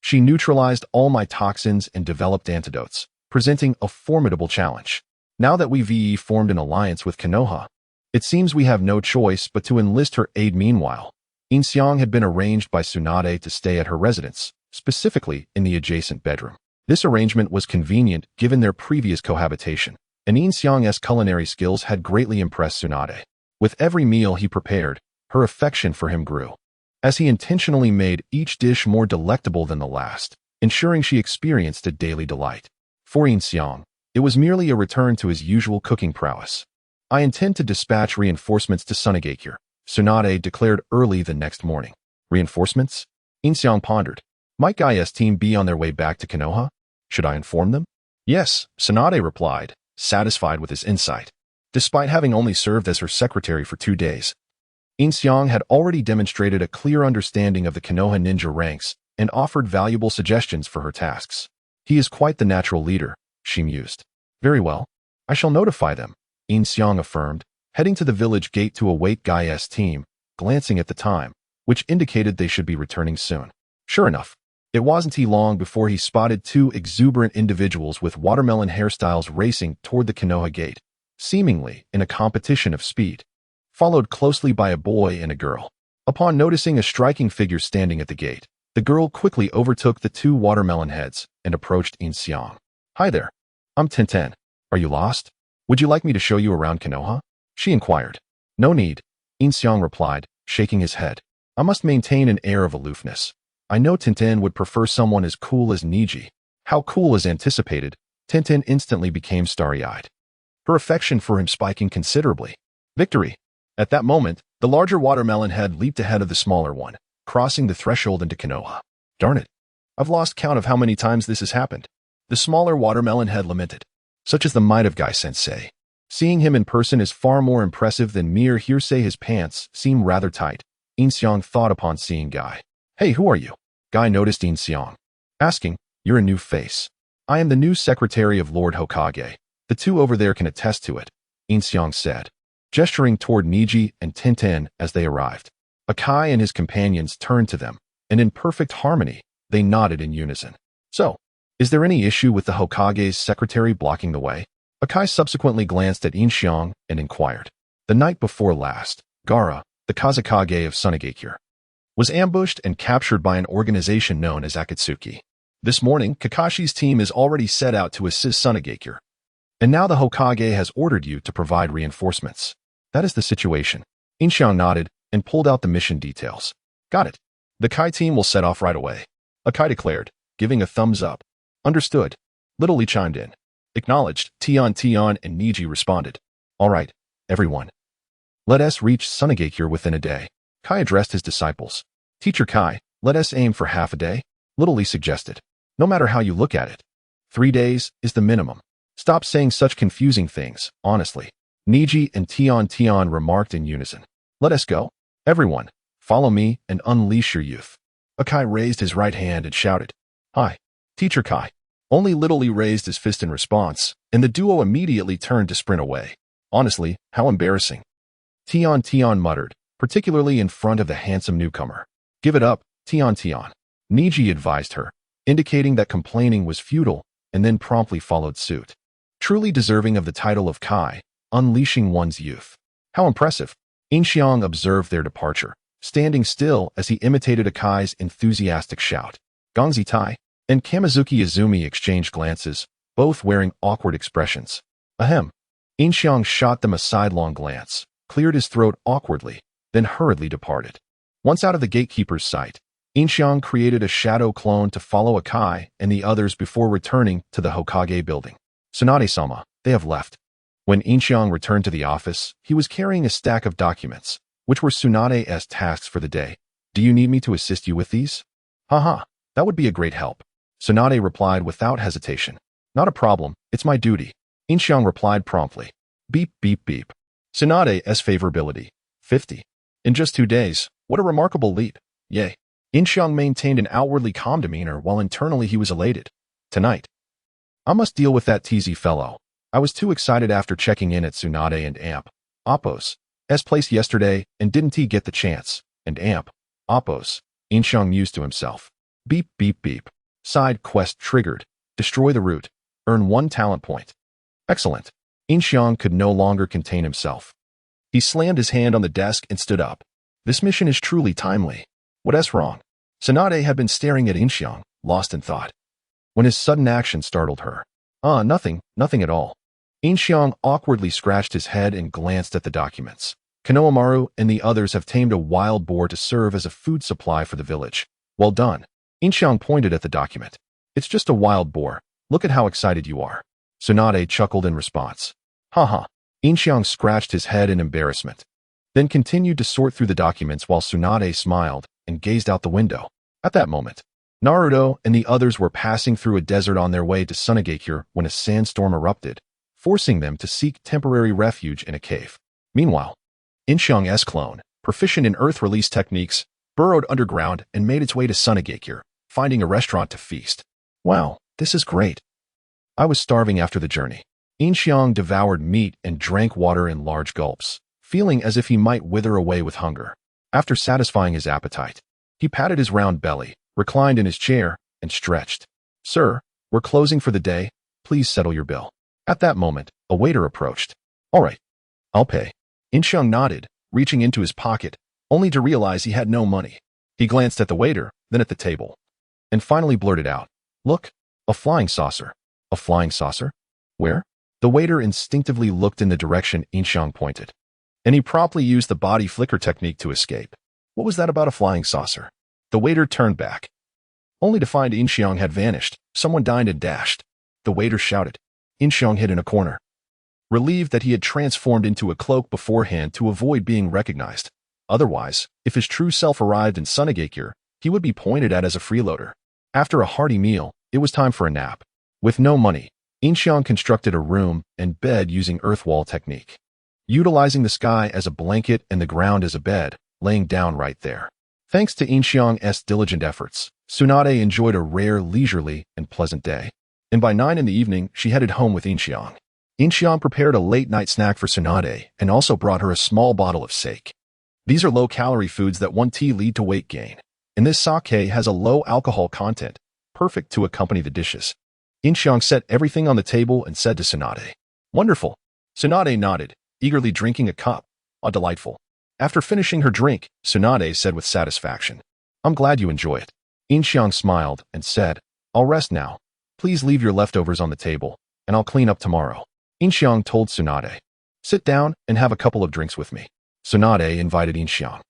she neutralized all my toxins and developed antidotes, presenting a formidable challenge. Now that we've formed an alliance with Konoha, it seems we have no choice but to enlist her aid." Meanwhile, Yin Xiang had been arranged by Tsunade to stay at her residence, specifically in the adjacent bedroom. This arrangement was convenient given their previous cohabitation, and Yin Xiang's culinary skills had greatly impressed Tsunade. With every meal he prepared, her affection for him grew, as he intentionally made each dish more delectable than the last, ensuring she experienced a daily delight. For Yin Xiang, it was merely a return to his usual cooking prowess. "I intend to dispatch reinforcements to Sunagakure," Tsunade declared early the next morning. "Reinforcements?" Yin Xiang pondered. "Might Gaia's team be on their way back to Konoha? Should I inform them?" "Yes," Tsunade replied, satisfied with his insight. Despite having only served as her secretary for 2 days, Yin Xiang had already demonstrated a clear understanding of the Konoha ninja ranks and offered valuable suggestions for her tasks. "He is quite the natural leader," she mused. "Very well. I shall notify them," Yin Xiang affirmed, heading to the village gate to await Gaia's team, glancing at the time, which indicated they should be returning soon. Sure enough, it wasn't long before he spotted 2 exuberant individuals with watermelon hairstyles racing toward the Konoha gate, seemingly in a competition of speed, followed closely by a boy and a girl. Upon noticing a striking figure standing at the gate, the girl quickly overtook the 2 watermelon heads and approached Yin Xiang. "Hi there. I'm Tenten. Are you lost? Would you like me to show you around Konoha?" she inquired. "No need," Yin Xiang replied, shaking his head. "I must maintain an air of aloofness. I know Tenten would prefer someone as cool as Niji." How cool as anticipated, Tenten instantly became starry-eyed, her affection for him spiking considerably. Victory! At that moment, the larger watermelon head leaped ahead of the smaller one, crossing the threshold into Konoha. "Darn it. I've lost count of how many times this has happened," the smaller watermelon head lamented. "Such is the might of Guy-sensei. Seeing him in person is far more impressive than mere hearsay." His pants seemed rather tight, Yin Xiang thought upon seeing Guy. "Hey, who are you?" Guy noticed Yin Xiang, asking. "You're a new face. I am the new secretary of Lord Hokage. The 2 over there can attest to it," Yin Xiang said, gesturing toward Niji and Tenten as they arrived. Akai and his companions turned to them, and in perfect harmony, they nodded in unison. "So, is there any issue with the Hokage's secretary blocking the way?" Akai subsequently glanced at Yin Xiang and inquired. The night before last, Gaara, the Kazekage of Sunagakure, was ambushed and captured by an organization known as Akatsuki. This morning, Kakashi's team is already set out to assist Sunagakure, and now the Hokage has ordered you to provide reinforcements. That is the situation. Yin Xiang nodded and pulled out the mission details. "Got it. The Kai team will set off right away," Akai declared, giving a thumbs up. "Understood." Little Lee chimed in. "Acknowledged." Tion and Niji responded. "All right, everyone. Let us reach Sunagakure within a day." Kai addressed his disciples. "Teacher Kai, let us aim for half a day," Little Lee suggested. "No matter how you look at it, 3 days is the minimum." "Stop saying such confusing things, honestly," Niji and Tion remarked in unison. "Let us go. Everyone, follow me and unleash your youth." Akai raised his right hand and shouted, "Hi, Teacher Kai." Only Little Lee raised his fist in response, and the duo immediately turned to sprint away. "Honestly, how embarrassing," Tion muttered, particularly in front of the handsome newcomer. "Give it up, Tion," Niji advised her, indicating that complaining was futile, and then promptly followed suit. Truly deserving of the title of Kai, unleashing one's youth. How impressive! Yin Xiang observed their departure, standing still as he imitated Akai's enthusiastic shout. Gongzi Tai and Kamizuki Izumi exchanged glances, both wearing awkward expressions. Ahem. Yin Xiang shot them a sidelong glance, cleared his throat awkwardly, then hurriedly departed. Once out of the gatekeeper's sight, Yin Xiang created a shadow clone to follow Akai and the others before returning to the Hokage building. Tsunade-sama, they have left. When Yin Xiang returned to the office, he was carrying a stack of documents, which were Tsunade's tasks for the day. Do you need me to assist you with these? Haha, that would be a great help. Tsunade replied without hesitation. Not a problem, it's my duty. Yin Xiang replied promptly. Beep, beep, beep. Tsunade's favorability. 50. In just 2 days, what a remarkable leap. Yay. Yin Xiang maintained an outwardly calm demeanor while internally he was elated. Tonight, I must deal with that teasy fellow. I was too excited after checking in at Tsunade and Amp. Appo's place yesterday, and didn't he get the chance? And Amp. Appo's. Yin Xiang mused to himself. Beep, beep, beep. Side quest triggered. Destroy the root. Earn 1 talent point. Excellent. Yin Xiang could no longer contain himself. He slammed his hand on the desk and stood up. This mission is truly timely. What's wrong? Tsunade had been staring at Yin Xiang, lost in thought, when his sudden action startled her. Nothing at all. Yin Xiang awkwardly scratched his head and glanced at the documents. Konohamaru and the others have tamed a wild boar to serve as a food supply for the village. Well done. Yin Xiang pointed at the document. It's just a wild boar. Look at how excited you are. Tsunade chuckled in response. Haha. Yin Xiang scratched his head in embarrassment, then continued to sort through the documents while Tsunade smiled and gazed out the window. At that moment, Naruto and the others were passing through a desert on their way to Sunagakure when a sandstorm erupted, forcing them to seek temporary refuge in a cave. Meanwhile, Yin Xiang's clone, proficient in earth release techniques, burrowed underground and made its way to Sunagakure, finding a restaurant to feast. Wow, this is great. I was starving after the journey. Yin Xiang devoured meat and drank water in large gulps, feeling as if he might wither away with hunger. After satisfying his appetite, he patted his round belly, reclined in his chair, and stretched. Sir, we're closing for the day. Please settle your bill. At that moment, a waiter approached. All right, I'll pay. Yin Xiang nodded, reaching into his pocket, only to realize he had no money. He glanced at the waiter, then at the table, and finally blurted out, Look, a flying saucer. A flying saucer? Where? The waiter instinctively looked in the direction Yin Xiang pointed, and he promptly used the body flicker technique to escape. What was that about a flying saucer? The waiter turned back, only to find Yin Xiang had vanished. Someone dined and dashed. The waiter shouted. Yin Xiang hid in a corner, relieved that he had transformed into a cloak beforehand to avoid being recognized. Otherwise, if his true self arrived in Sunagakure, he would be pointed at as a freeloader. After a hearty meal, it was time for a nap. With no money, Yin Xiang constructed a room and bed using earth wall technique, utilizing the sky as a blanket and the ground as a bed, laying down right there. Thanks to Yin Xiang's diligent efforts, Tsunade enjoyed a rare, leisurely, and pleasant day. And by 9 in the evening, she headed home with Yin Xiang. Yin Xiang prepared a late-night snack for Tsunade and also brought her a small bottle of sake. These are low-calorie foods that one tea lead to weight gain, and this sake has a low alcohol content, perfect to accompany the dishes. Yin Xiang set everything on the table and said to Tsunade, Wonderful. Tsunade nodded, eagerly drinking a cup. Delightful. After finishing her drink, Tsunade said with satisfaction, I'm glad you enjoy it. Yin Xiang smiled and said, I'll rest now. Please leave your leftovers on the table, and I'll clean up tomorrow. Yin Xiang told Tsunade, Sit down and have a couple of drinks with me. Tsunade invited Yin Xiang.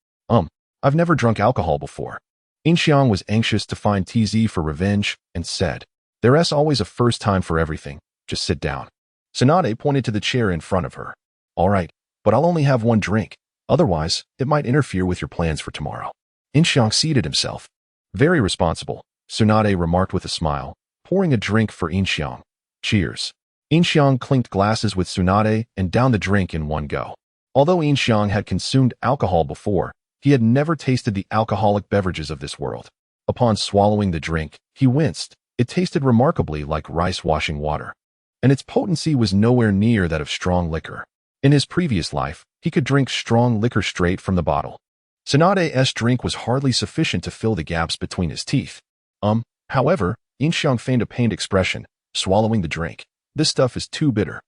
I've never drunk alcohol before. Yin Xiang was anxious to find TZ for revenge and said, There's always a first time for everything. Just sit down. Tsunade pointed to the chair in front of her. All right, but I'll only have one drink. Otherwise, it might interfere with your plans for tomorrow. Yin Xiang seated himself. Very responsible, Tsunade remarked with a smile, pouring a drink for Yin Xiang. Cheers. Yin Xiang clinked glasses with Tsunade and downed the drink in one go. Although Yin Xiang had consumed alcohol before, he had never tasted the alcoholic beverages of this world. Upon swallowing the drink, he winced. It tasted remarkably like rice washing water, and its potency was nowhere near that of strong liquor. In his previous life, he could drink strong liquor straight from the bottle. Tsunade's drink was hardly sufficient to fill the gaps between his teeth. However, Yin Xiang feigned a pained expression, swallowing the drink. This stuff is too bitter.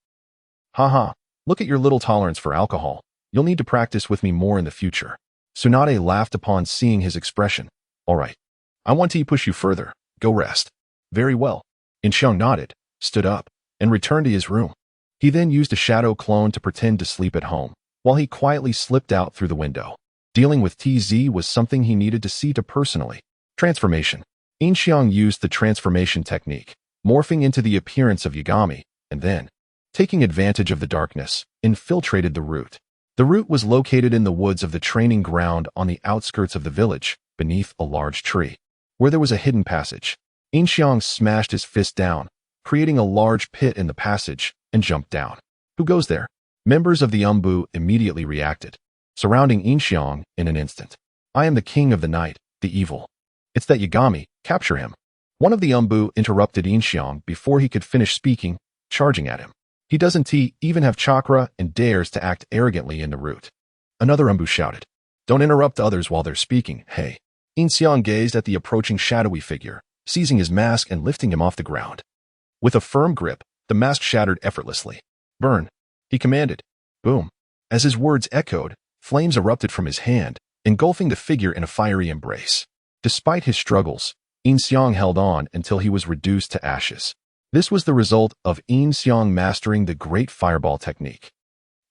Haha, look at your little tolerance for alcohol. You'll need to practice with me more in the future. Tsunade laughed upon seeing his expression. All right. I want to push you further. Go rest. Very well. Yin Xiang nodded, stood up, and returned to his room. He then used a shadow clone to pretend to sleep at home, while he quietly slipped out through the window. Dealing with TZ was something he needed to see to personally. Transformation. Yin Xiang used the transformation technique, morphing into the appearance of Yagami, and then, taking advantage of the darkness, infiltrated the route. The route was located in the woods of the training ground on the outskirts of the village, beneath a large tree, where there was a hidden passage. Yin Xiang smashed his fist down, creating a large pit in the passage, and jumped down. Who goes there? Members of the Umbu immediately reacted, surrounding Yin Xiang in an instant. I am the king of the night, the evil. It's that Yagami, capture him. One of the Umbu interrupted Yin Xiang before he could finish speaking, charging at him. He doesn't even have chakra and dares to act arrogantly in the route. Another Umbu shouted, don't interrupt others while they're speaking, hey. Yin Xiang gazed at the approaching shadowy figure, seizing his mask and lifting him off the ground. With a firm grip, the mask shattered effortlessly. Burn, he commanded. Boom. As his words echoed, flames erupted from his hand, engulfing the figure in a fiery embrace. Despite his struggles, Yin Xiang held on until he was reduced to ashes. This was the result of Yin Xiang mastering the Great Fireball technique,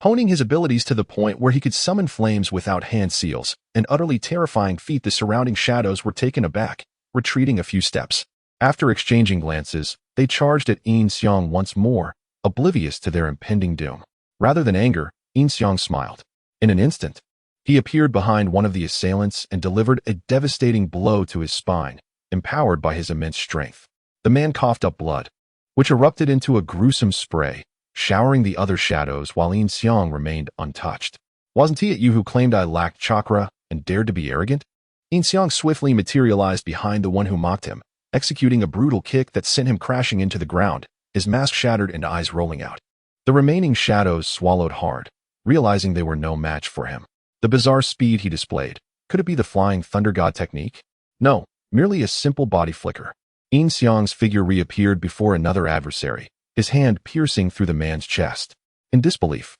honing his abilities to the point where he could summon flames without hand seals, an utterly terrifying feat. The surrounding shadows were taken aback, retreating a few steps. After exchanging glances, they charged at Yin Xiang once more, oblivious to their impending doom. Rather than anger, Yin Xiang smiled. In an instant, he appeared behind one of the assailants and delivered a devastating blow to his spine, empowered by his immense strength. The man coughed up blood, which erupted into a gruesome spray, showering the other shadows while Yin Xiang remained untouched. Wasn't it you who claimed I lacked chakra and dared to be arrogant? Yin Xiang swiftly materialized behind the one who mocked him, executing a brutal kick that sent him crashing into the ground, his mask shattered and eyes rolling out. The remaining shadows swallowed hard, realizing they were no match for him. The bizarre speed he displayed, could it be the flying thunder god technique? No, merely a simple body flicker. Yin Xiang's figure reappeared before another adversary, his hand piercing through the man's chest. In disbelief,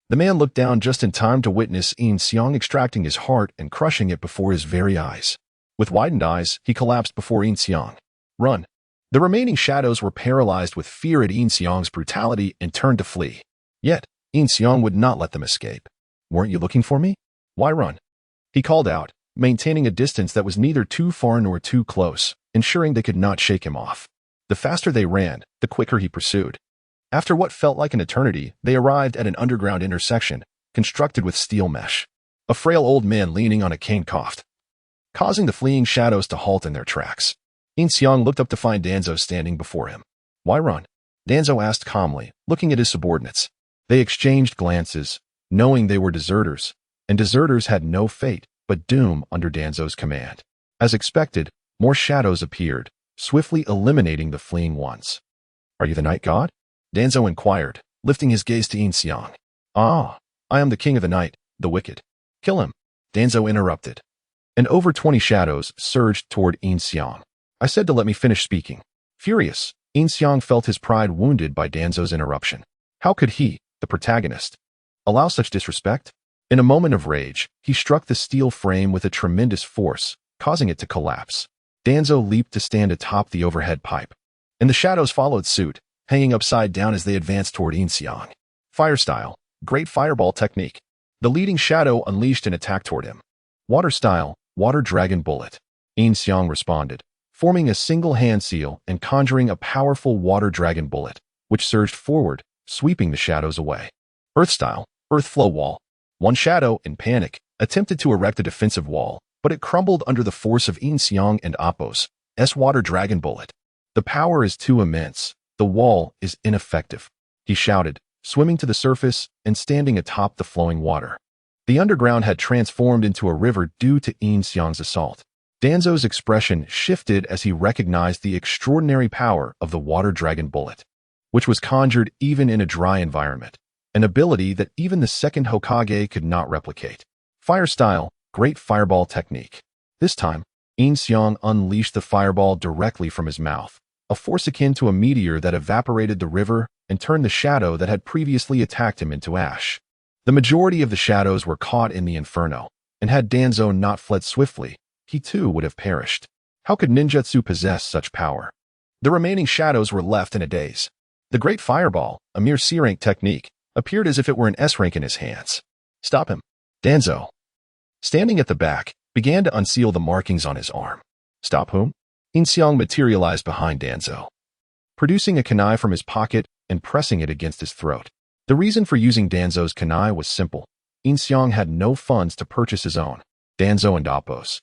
the man looked down just in time to witness Yin Xiang extracting his heart and crushing it before his very eyes. With widened eyes, he collapsed before Yin Xiang. Run. The remaining shadows were paralyzed with fear at Yin Xiang's brutality and turned to flee. Yet, Yin Xiang would not let them escape. Weren't you looking for me? Why run? He called out, maintaining a distance that was neither too far nor too close, ensuring they could not shake him off. The faster they ran, the quicker he pursued. After what felt like an eternity, they arrived at an underground intersection, constructed with steel mesh. A frail old man leaning on a cane coughed, causing the fleeing shadows to halt in their tracks. Yin Xiang looked up to find Danzo standing before him. Why run? Danzo asked calmly, looking at his subordinates. They exchanged glances, knowing they were deserters, and deserters had no fate but doom under Danzo's command. As expected, more shadows appeared, swiftly eliminating the fleeing ones. Are you the night god? Danzo inquired, lifting his gaze to Yin Xiang. Ah, I am the king of the night, the wicked. Kill him, Danzo interrupted. And over 20 shadows surged toward Yin Xiang. I said to let me finish speaking. Furious, Yin Xiang felt his pride wounded by Danzo's interruption. How could he, the protagonist, allow such disrespect? In a moment of rage, he struck the steel frame with a tremendous force, causing it to collapse. Danzo leaped to stand atop the overhead pipe, and the shadows followed suit, hanging upside down as they advanced toward Yin Xiang. Fire style, Great Fireball technique. The leading shadow unleashed an attack toward him. Water style, Water Dragon Bullet. Yin Xiang responded, forming a single hand seal and conjuring a powerful Water Dragon Bullet, which surged forward, sweeping the shadows away. Earth style, Earth Flow Wall. One shadow, in panic, attempted to erect a defensive wall, but it crumbled under the force of Yin Xiang and Appo's Water Dragon Bullet. The power is too immense. The wall is ineffective, he shouted, swimming to the surface and standing atop the flowing water. The underground had transformed into a river due to Yin Xiang's assault. Danzo's expression shifted as he recognized the extraordinary power of the Water Dragon Bullet, which was conjured even in a dry environment, an ability that even the second Hokage could not replicate. Fire style, Great Fireball technique. This time, Yin Xiang unleashed the fireball directly from his mouth, a force akin to a meteor that evaporated the river and turned the shadow that had previously attacked him into ash. The majority of the shadows were caught in the inferno, and had Danzo not fled swiftly, he too would have perished. How could ninjutsu possess such power? The remaining shadows were left in a daze. The Great Fireball, a mere C-rank technique, appeared as if it were an S-rank in his hands. Stop him. Danzo, standing at the back, began to unseal the markings on his arm. Stop whom? Yin Xiang materialized behind Danzo, producing a kunai from his pocket and pressing it against his throat. The reason for using Danzo's kunai was simple. Yin Xiang had no funds to purchase his own. Danzo and Appo's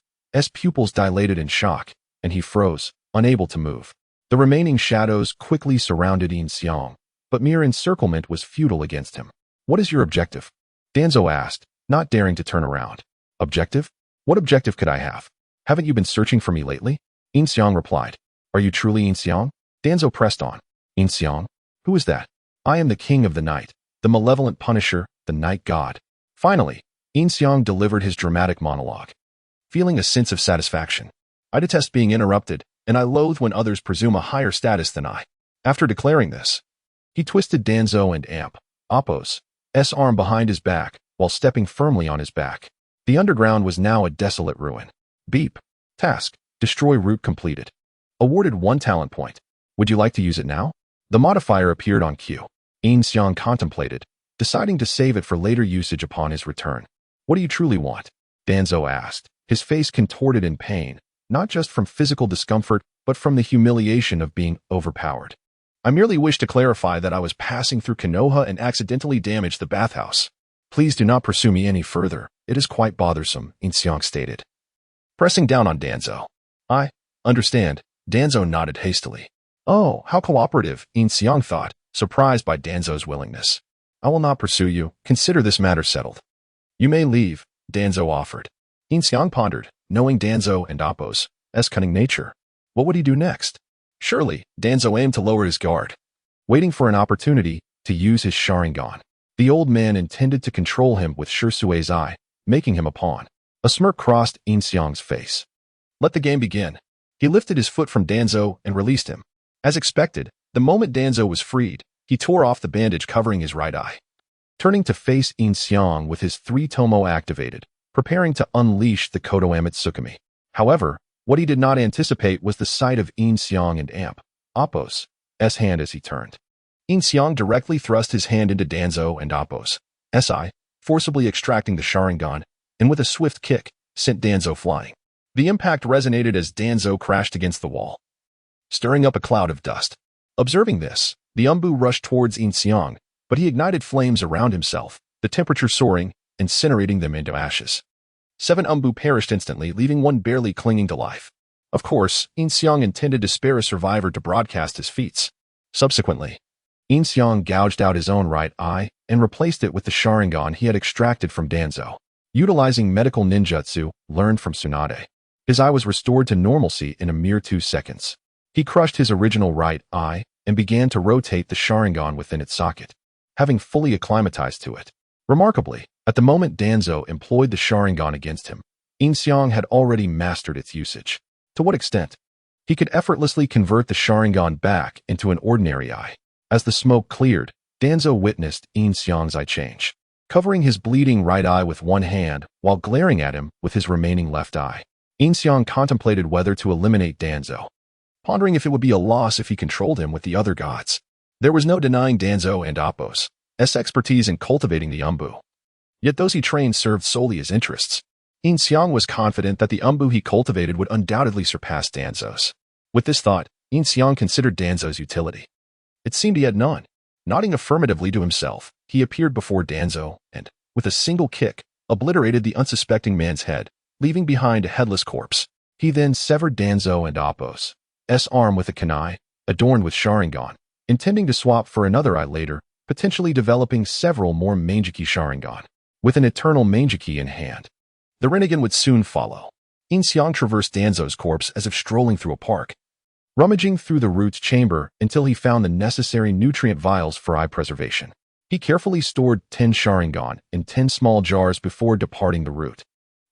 pupils dilated in shock, and he froze, unable to move. The remaining shadows quickly surrounded Yin Xiang, but mere encirclement was futile against him. What is your objective? Danzo asked, not daring to turn around. Objective? What objective could I have? Haven't you been searching for me lately? Yin Xiang replied. Are you truly Yin Xiang? Danzo pressed on. Yin Xiang? Who is that? I am the king of the night, the malevolent punisher, the night god. Finally, Yin Xiang delivered his dramatic monologue, feeling a sense of satisfaction. I detest being interrupted, and I loathe when others presume a higher status than I. After declaring this, he twisted Danzo and Appo's arm behind his back while stepping firmly on his back. The underground was now a desolate ruin. Beep. Task. Destroy route completed. Awarded 1 talent point. Would you like to use it now? The modifier appeared on cue. Yin Xiang contemplated, deciding to save it for later usage upon his return. What do you truly want? Danzo asked, his face contorted in pain, not just from physical discomfort, but from the humiliation of being overpowered. I merely wish to clarify that I was passing through Konoha and accidentally damaged the bathhouse. Please do not pursue me any further. It is quite bothersome, Yin Xiang stated, pressing down on Danzo. I understand. Danzo nodded hastily. Oh, how cooperative, Yin Xiang thought, surprised by Danzo's willingness. I will not pursue you. Consider this matter settled. You may leave, Danzo offered. Yin Xiang pondered, knowing Danzo and Appo's cunning nature. What would he do next? Surely, Danzo aimed to lower his guard, waiting for an opportunity to use his Sharingan. The old man intended to control him with Shirsui's eye, making him a pawn. A smirk crossed Yin Xiang's face. Let the game begin. He lifted his foot from Danzo and released him. As expected, the moment Danzo was freed, he tore off the bandage covering his right eye. Turning to face Yin Xiang with his 3-tomo activated, preparing to unleash the Kodoame Tsukumi. However, what he did not anticipate was the sight of Yin Xiang and Appo's hand as he turned. Yin Xiang directly thrust his hand into Danzo and Appo's eye, forcibly extracting the Sharingan, and with a swift kick, sent Danzo flying. The impact resonated as Danzo crashed against the wall, stirring up a cloud of dust. Observing this, the Umbu rushed towards Yin Xiang, but he ignited flames around himself, the temperature soaring, incinerating them into ashes. 7 Umbu perished instantly, leaving one barely clinging to life. Of course, Yin Xiang intended to spare a survivor to broadcast his feats. Subsequently, Yin Xiang gouged out his own right eye and replaced it with the Sharingan he had extracted from Danzo. Utilizing medical ninjutsu learned from Tsunade, his eye was restored to normalcy in a mere 2 seconds. He crushed his original right eye and began to rotate the Sharingan within its socket, having fully acclimatized to it. Remarkably, at the moment Danzo employed the Sharingan against him, Yin Xiang had already mastered its usage. To what extent? He could effortlessly convert the Sharingan back into an ordinary eye. As the smoke cleared, Danzo witnessed Yin Xiang's eye change, covering his bleeding right eye with one hand while glaring at him with his remaining left eye. Yin Xiang contemplated whether to eliminate Danzo, pondering if it would be a loss if he controlled him with the other gods. There was no denying Danzo and Appo's expertise in cultivating the Umbu. Yet those he trained served solely his interests. Yin Xiang was confident that the Umbu he cultivated would undoubtedly surpass Danzo's. With this thought, Yin Xiang considered Danzo's utility. It seemed he had none. Nodding affirmatively to himself, he appeared before Danzo and, with a single kick, obliterated the unsuspecting man's head, leaving behind a headless corpse. He then severed Danzo and Appo's arm with a kunai, adorned with Sharingan, intending to swap for another eye later, potentially developing several more Manjiki Sharingan. With an eternal Manjiki in hand, the Rinnegan would soon follow. Yin Xiang traversed Danzo's corpse as if strolling through a park, rummaging through the root's chamber until he found the necessary nutrient vials for eye preservation. He carefully stored 10 Sharingan in 10 small jars before departing the root.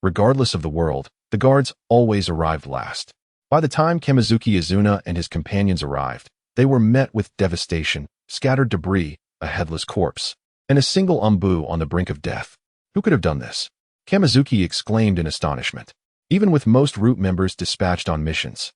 Regardless of the world, the guards always arrived last. By the time Kamizuki Izuna and his companions arrived, they were met with devastation, scattered debris, a headless corpse, and a single umbu on the brink of death. Who could have done this? Kamizuki exclaimed in astonishment. Even with most root members dispatched on missions,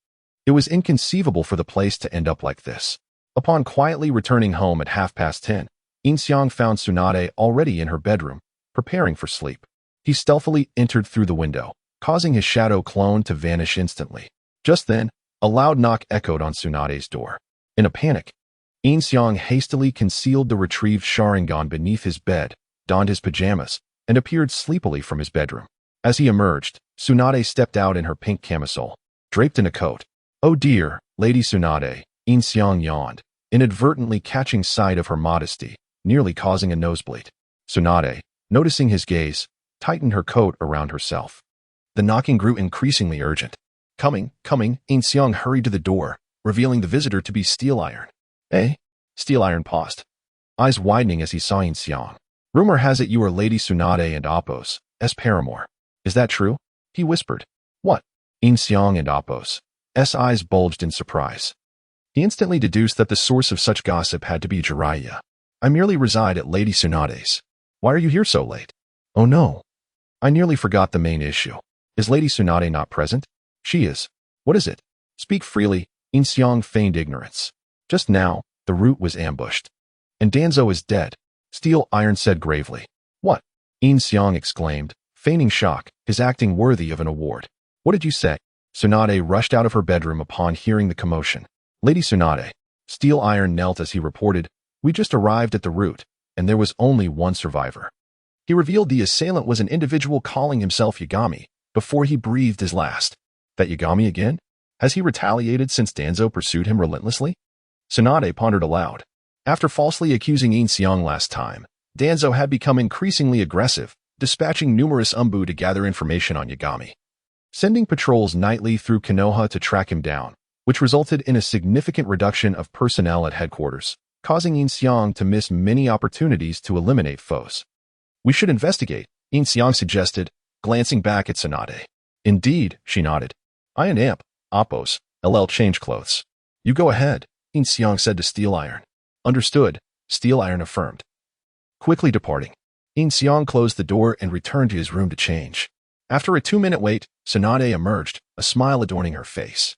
it was inconceivable for the place to end up like this. Upon quietly returning home at 10:30, Yin Xiang found Tsunade already in her bedroom, preparing for sleep. He stealthily entered through the window, causing his shadow clone to vanish instantly. Just then, a loud knock echoed on Tsunade's door. In a panic, Yin Xiang hastily concealed the retrieved Sharingan beneath his bed, donned his pajamas, and appeared sleepily from his bedroom. As he emerged, Tsunade stepped out in her pink camisole, draped in a coat. "Oh dear, Lady Tsunade," Yin Xiang yawned, inadvertently catching sight of her modesty, nearly causing a nosebleed. Tsunade, noticing his gaze, tightened her coat around herself. The knocking grew increasingly urgent. Coming, Yin Xiang hurried to the door, revealing the visitor to be Steel Iron. "Eh?" Steel Iron paused, eyes widening as he saw Yin Xiang. "Rumor has it you are Lady Tsunade and Appo's paramour. Is that true?" he whispered. "What?" Yin Xiang and Appo's eyes bulged in surprise. He instantly deduced that the source of such gossip had to be Jiraiya. "I merely reside at Lady Tsunade's. Why are you here so late?" "Oh no. I nearly forgot the main issue. Is Lady Tsunade not present?" "She is." "What is it?" "Speak freely." Yin Xiang feigned ignorance. "Just now, the root was ambushed. And Danzo is dead," Steel Iron said gravely. "What?" Yin Xiang exclaimed, feigning shock, his acting worthy of an award. "What did you say?" Tsunade rushed out of her bedroom upon hearing the commotion. "Lady Tsunade." Steel Iron knelt as he reported, "We just arrived at the root, and there was only one survivor." He revealed the assailant was an individual calling himself Yagami, before he breathed his last. That Yagami again? Has he retaliated since Danzo pursued him relentlessly? Tsunade pondered aloud. After falsely accusing Yin Xiang last time, Danzo had become increasingly aggressive, dispatching numerous umbu to gather information on Yagami, sending patrols nightly through Konoha to track him down, which resulted in a significant reduction of personnel at headquarters, causing Yin Xiang to miss many opportunities to eliminate foes. "We should investigate," Yin Xiang suggested, glancing back at Tsunade. "Indeed," she nodded. "I and Appo's change clothes. You go ahead," Yin Xiang said to Steel Iron. "Understood," Steel Iron affirmed. Quickly departing, Yin Xiang closed the door and returned to his room to change. After a 2-minute wait, Tsunade emerged, a smile adorning her face.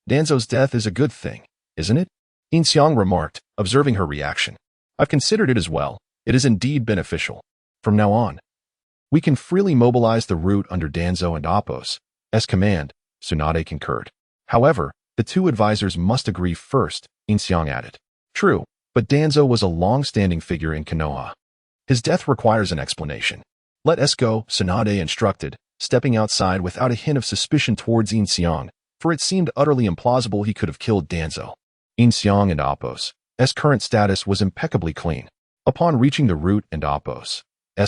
"Danzo's death is a good thing, isn't it?" Yin Xiang remarked, observing her reaction. "I've considered it as well. It is indeed beneficial. From now on, we can freely mobilize the root under Danzo and Appo's command," Tsunade concurred. "However, the two advisors must agree first," Yin Xiang added. "True, but Danzo was a long-standing figure in Konoha. His death requires an explanation." "Let us go," Tsunade instructed, stepping outside without a hint of suspicion towards Yin Xiang, for it seemed utterly implausible he could have killed Danzo. Yin Xiang and Appo's current status was impeccably clean. Upon reaching the root and Appo's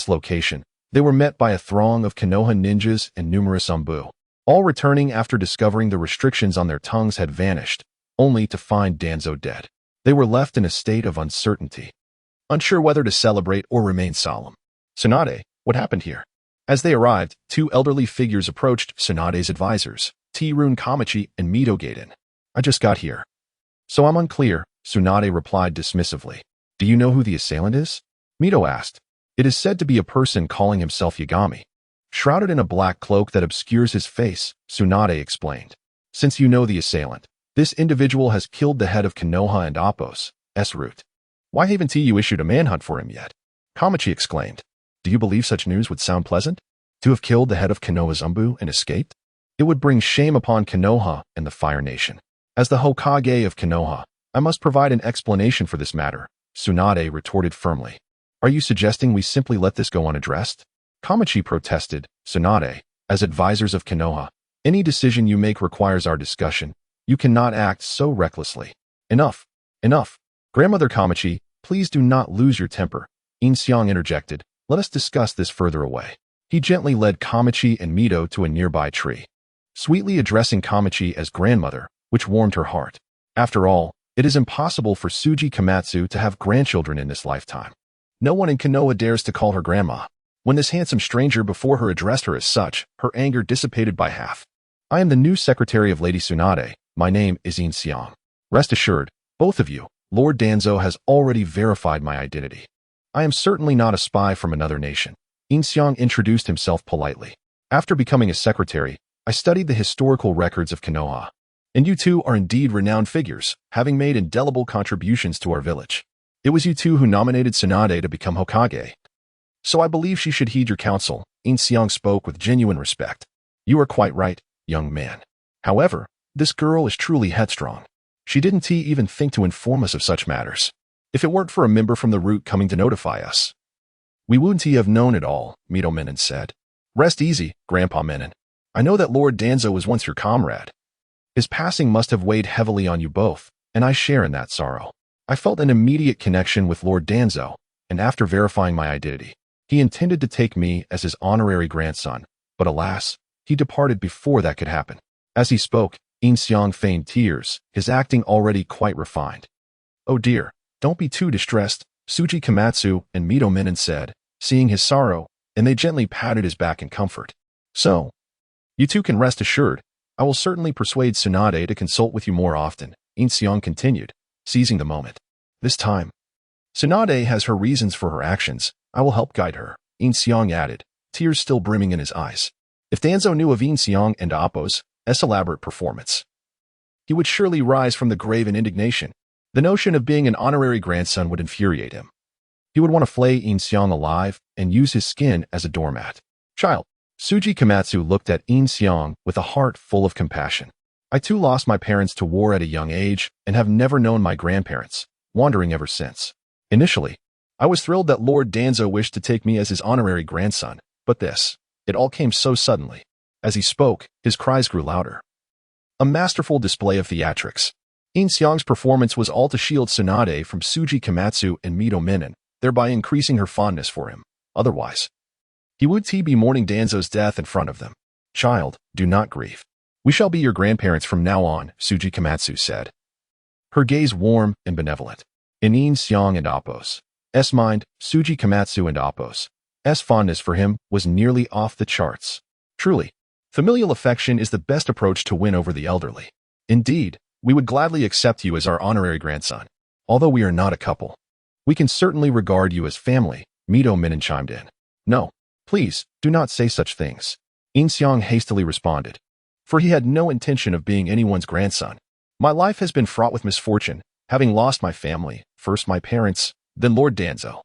location, they were met by a throng of Konoha ninjas and numerous umbu, all returning after discovering the restrictions on their tongues had vanished, only to find Danzo dead. They were left in a state of uncertainty, unsure whether to celebrate or remain solemn. "Tsunade, what happened here?" As they arrived, two elderly figures approached Tsunade's advisors, T-Rune Kamachi and Mito Gaiden. "I just got here, so I'm unclear," Tsunade replied dismissively. "Do you know who the assailant is?" Mito asked. "It is said to be a person calling himself Yagami, shrouded in a black cloak that obscures his face," Tsunade explained. "Since you know the assailant, this individual has killed the head of Konoha and Appo's root. Why haven't you issued a manhunt for him yet?" Kamachi exclaimed. "Do you believe such news would sound pleasant? To have killed the head of Konoha's umbu and escaped? It would bring shame upon Konoha and the Fire Nation. As the Hokage of Konoha, I must provide an explanation for this matter," Tsunade retorted firmly. "Are you suggesting we simply let this go unaddressed?" Kamachi protested. "Tsunade, as advisors of Konoha, any decision you make requires our discussion. You cannot act so recklessly." Enough. Grandmother Kamachi, please do not lose your temper," Yin Xiang interjected. "Let us discuss this further away." He gently led Kamachi and Mito to a nearby tree, sweetly addressing Kamachi as grandmother, which warmed her heart. After all, it is impossible for Tsuji Komatsu to have grandchildren in this lifetime. No one in Konoha dares to call her grandma. When this handsome stranger before her addressed her as such, her anger dissipated by half. I am the new secretary of Lady Tsunade. My name is Yin Xiang. Rest assured, both of you, Lord Danzo has already verified my identity. I am certainly not a spy from another nation. Yin Xiang introduced himself politely. After becoming a secretary, I studied the historical records of Konoha. And you two are indeed renowned figures, having made indelible contributions to our village. It was you two who nominated Tsunade to become Hokage. So I believe she should heed your counsel. Yin Xiang spoke with genuine respect. You are quite right, young man. However, this girl is truly headstrong. She didn't even think to inform us of such matters. If it weren't for a member from the root coming to notify us, we wouldn't have known it all, Mito Menon said. Rest easy, Grandpa Menon. I know that Lord Danzo was once your comrade. His passing must have weighed heavily on you both, and I share in that sorrow. I felt an immediate connection with Lord Danzo, and after verifying my identity, he intended to take me as his honorary grandson, but alas, he departed before that could happen. As he spoke, Yin Xiang feigned tears, his acting already quite refined. Oh dear, don't be too distressed, Tsuji Komatsu and Mito Menon said, seeing his sorrow, and they gently patted his back in comfort. So, you two can rest assured, I will certainly persuade Tsunade to consult with you more often, Yin Xiang continued, seizing the moment. This time, Tsunade has her reasons for her actions. I will help guide her, Yin Xiang added, tears still brimming in his eyes. If Danzo knew of Yin Xiang and Appo's elaborate performance, he would surely rise from the grave in indignation. The notion of being an honorary grandson would infuriate him. He would want to flay Yin Xiang alive and use his skin as a doormat. Child, Tsuji Komatsu looked at Yin Xiang with a heart full of compassion. I too lost my parents to war at a young age and have never known my grandparents, wandering ever since. Initially, I was thrilled that Lord Danzo wished to take me as his honorary grandson, but it all came so suddenly. As he spoke, his cries grew louder. A masterful display of theatrics. Yin Xiang's performance was all to shield Tsunade from Tsuji Komatsu and Mito Menon, thereby increasing her fondness for him. Otherwise, he would be mourning Danzo's death in front of them. Child, do not grieve. We shall be your grandparents from now on, Tsuji Komatsu said, her gaze warm and benevolent. In Yin Xiang and Appo's mind, Tsuji Komatsu and Appo's fondness for him was nearly off the charts. Truly, familial affection is the best approach to win over the elderly. Indeed, we would gladly accept you as our honorary grandson. Although we are not a couple, we can certainly regard you as family, Mito Menon chimed in. No, please, do not say such things, Yin Xiang hastily responded, for he had no intention of being anyone's grandson. My life has been fraught with misfortune, having lost my family, first my parents, then Lord Danzo.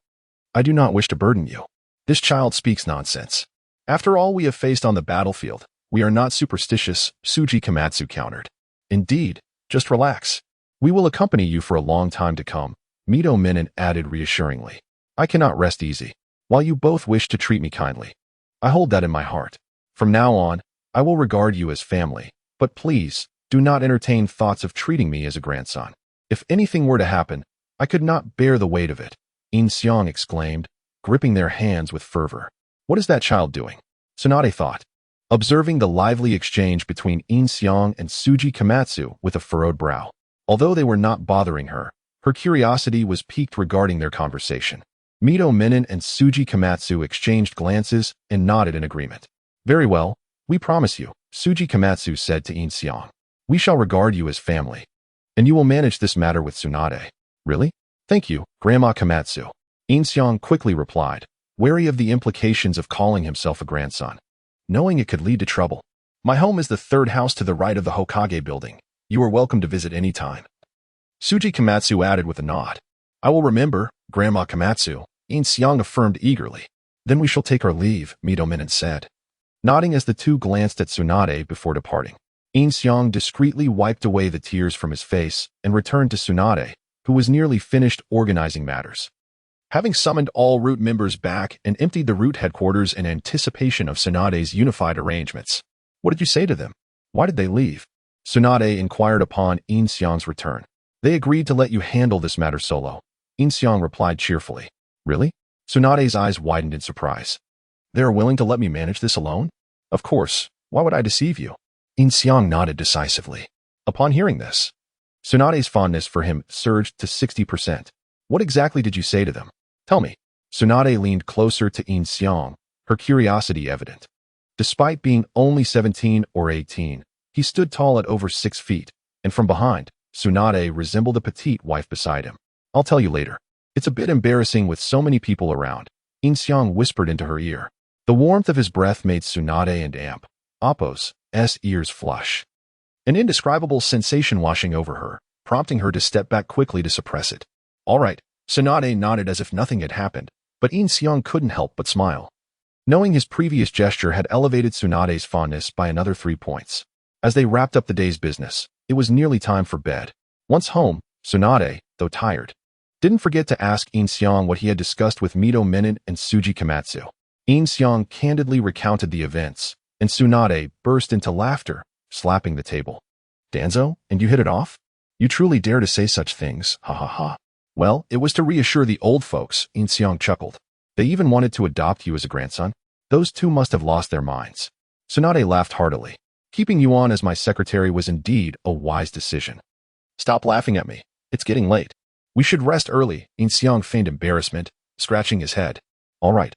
I do not wish to burden you. This child speaks nonsense. After all we have faced on the battlefield, we are not superstitious, Tsuji Komatsu countered. Indeed, just relax. We will accompany you for a long time to come, Mito Menon added reassuringly. I cannot rest easy, while you both wish to treat me kindly. I hold that in my heart. From now on, I will regard you as family, but please, do not entertain thoughts of treating me as a grandson. If anything were to happen, I could not bear the weight of it, Yin Xiang exclaimed, gripping their hands with fervor. What is that child doing? Tsunade thought, observing the lively exchange between Yin Xiang and Tsuji Komatsu with a furrowed brow. Although they were not bothering her, her curiosity was piqued regarding their conversation. Mito Menon and Tsuji Komatsu exchanged glances and nodded in agreement. Very well, we promise you, Tsuji Komatsu said to Yin Xiang. We shall regard you as family, and you will manage this matter with Tsunade. Really? Thank you, Grandma Komatsu. Yin Xiang quickly replied, wary of the implications of calling himself a grandson, knowing it could lead to trouble. My home is the third house to the right of the Hokage building. You are welcome to visit any time. Tsuji Komatsu added with a nod. I will remember, Grandma Komatsu, Yin Xiang affirmed eagerly. Then we shall take our leave, Mito Menon said, nodding as the two glanced at Tsunade before departing. Yin Xiang discreetly wiped away the tears from his face and returned to Tsunade, who was nearly finished organizing matters. Having summoned all root members back and emptied the root headquarters in anticipation of Tsunade's unified arrangements. What did you say to them? Why did they leave? Tsunade inquired upon Yin Xiang's return. They agreed to let you handle this matter solo. Yin Xiang replied cheerfully. Really? Tsunade's eyes widened in surprise. They are willing to let me manage this alone? Of course. Why would I deceive you? Yin Xiang nodded decisively. Upon hearing this, Tsunade's fondness for him surged to 60%. What exactly did you say to them? Tell me. Tsunade leaned closer to Yin Xiang, her curiosity evident. Despite being only 17 or 18, He stood tall at over 6 feet, and from behind, Tsunade resembled a petite wife beside him. I'll tell you later. It's a bit embarrassing with so many people around, Yin Xiang whispered into her ear. The warmth of his breath made Tsunade and Appo's ears flush. An indescribable sensation washing over her, prompting her to step back quickly to suppress it. All right, Tsunade nodded as if nothing had happened, but Yin Xiang couldn't help but smile. Knowing his previous gesture had elevated Tsunade's fondness by another 3 points. As they wrapped up the day's business, it was nearly time for bed. Once home, Tsunade, though tired, didn't forget to ask Yin Xiang what he had discussed with Mito Menin and Tsuji Komatsu. Yin Xiang candidly recounted the events, and Tsunade burst into laughter, slapping the table. Danzo, and you hit it off? You truly dare to say such things, ha ha ha. Well, it was to reassure the old folks, Yin Xiang chuckled. They even wanted to adopt you as a grandson. Those two must have lost their minds. Tsunade laughed heartily. Keeping you on as my secretary was indeed a wise decision. Stop laughing at me. It's getting late. We should rest early, Yin Xiang feigned embarrassment, scratching his head. All right.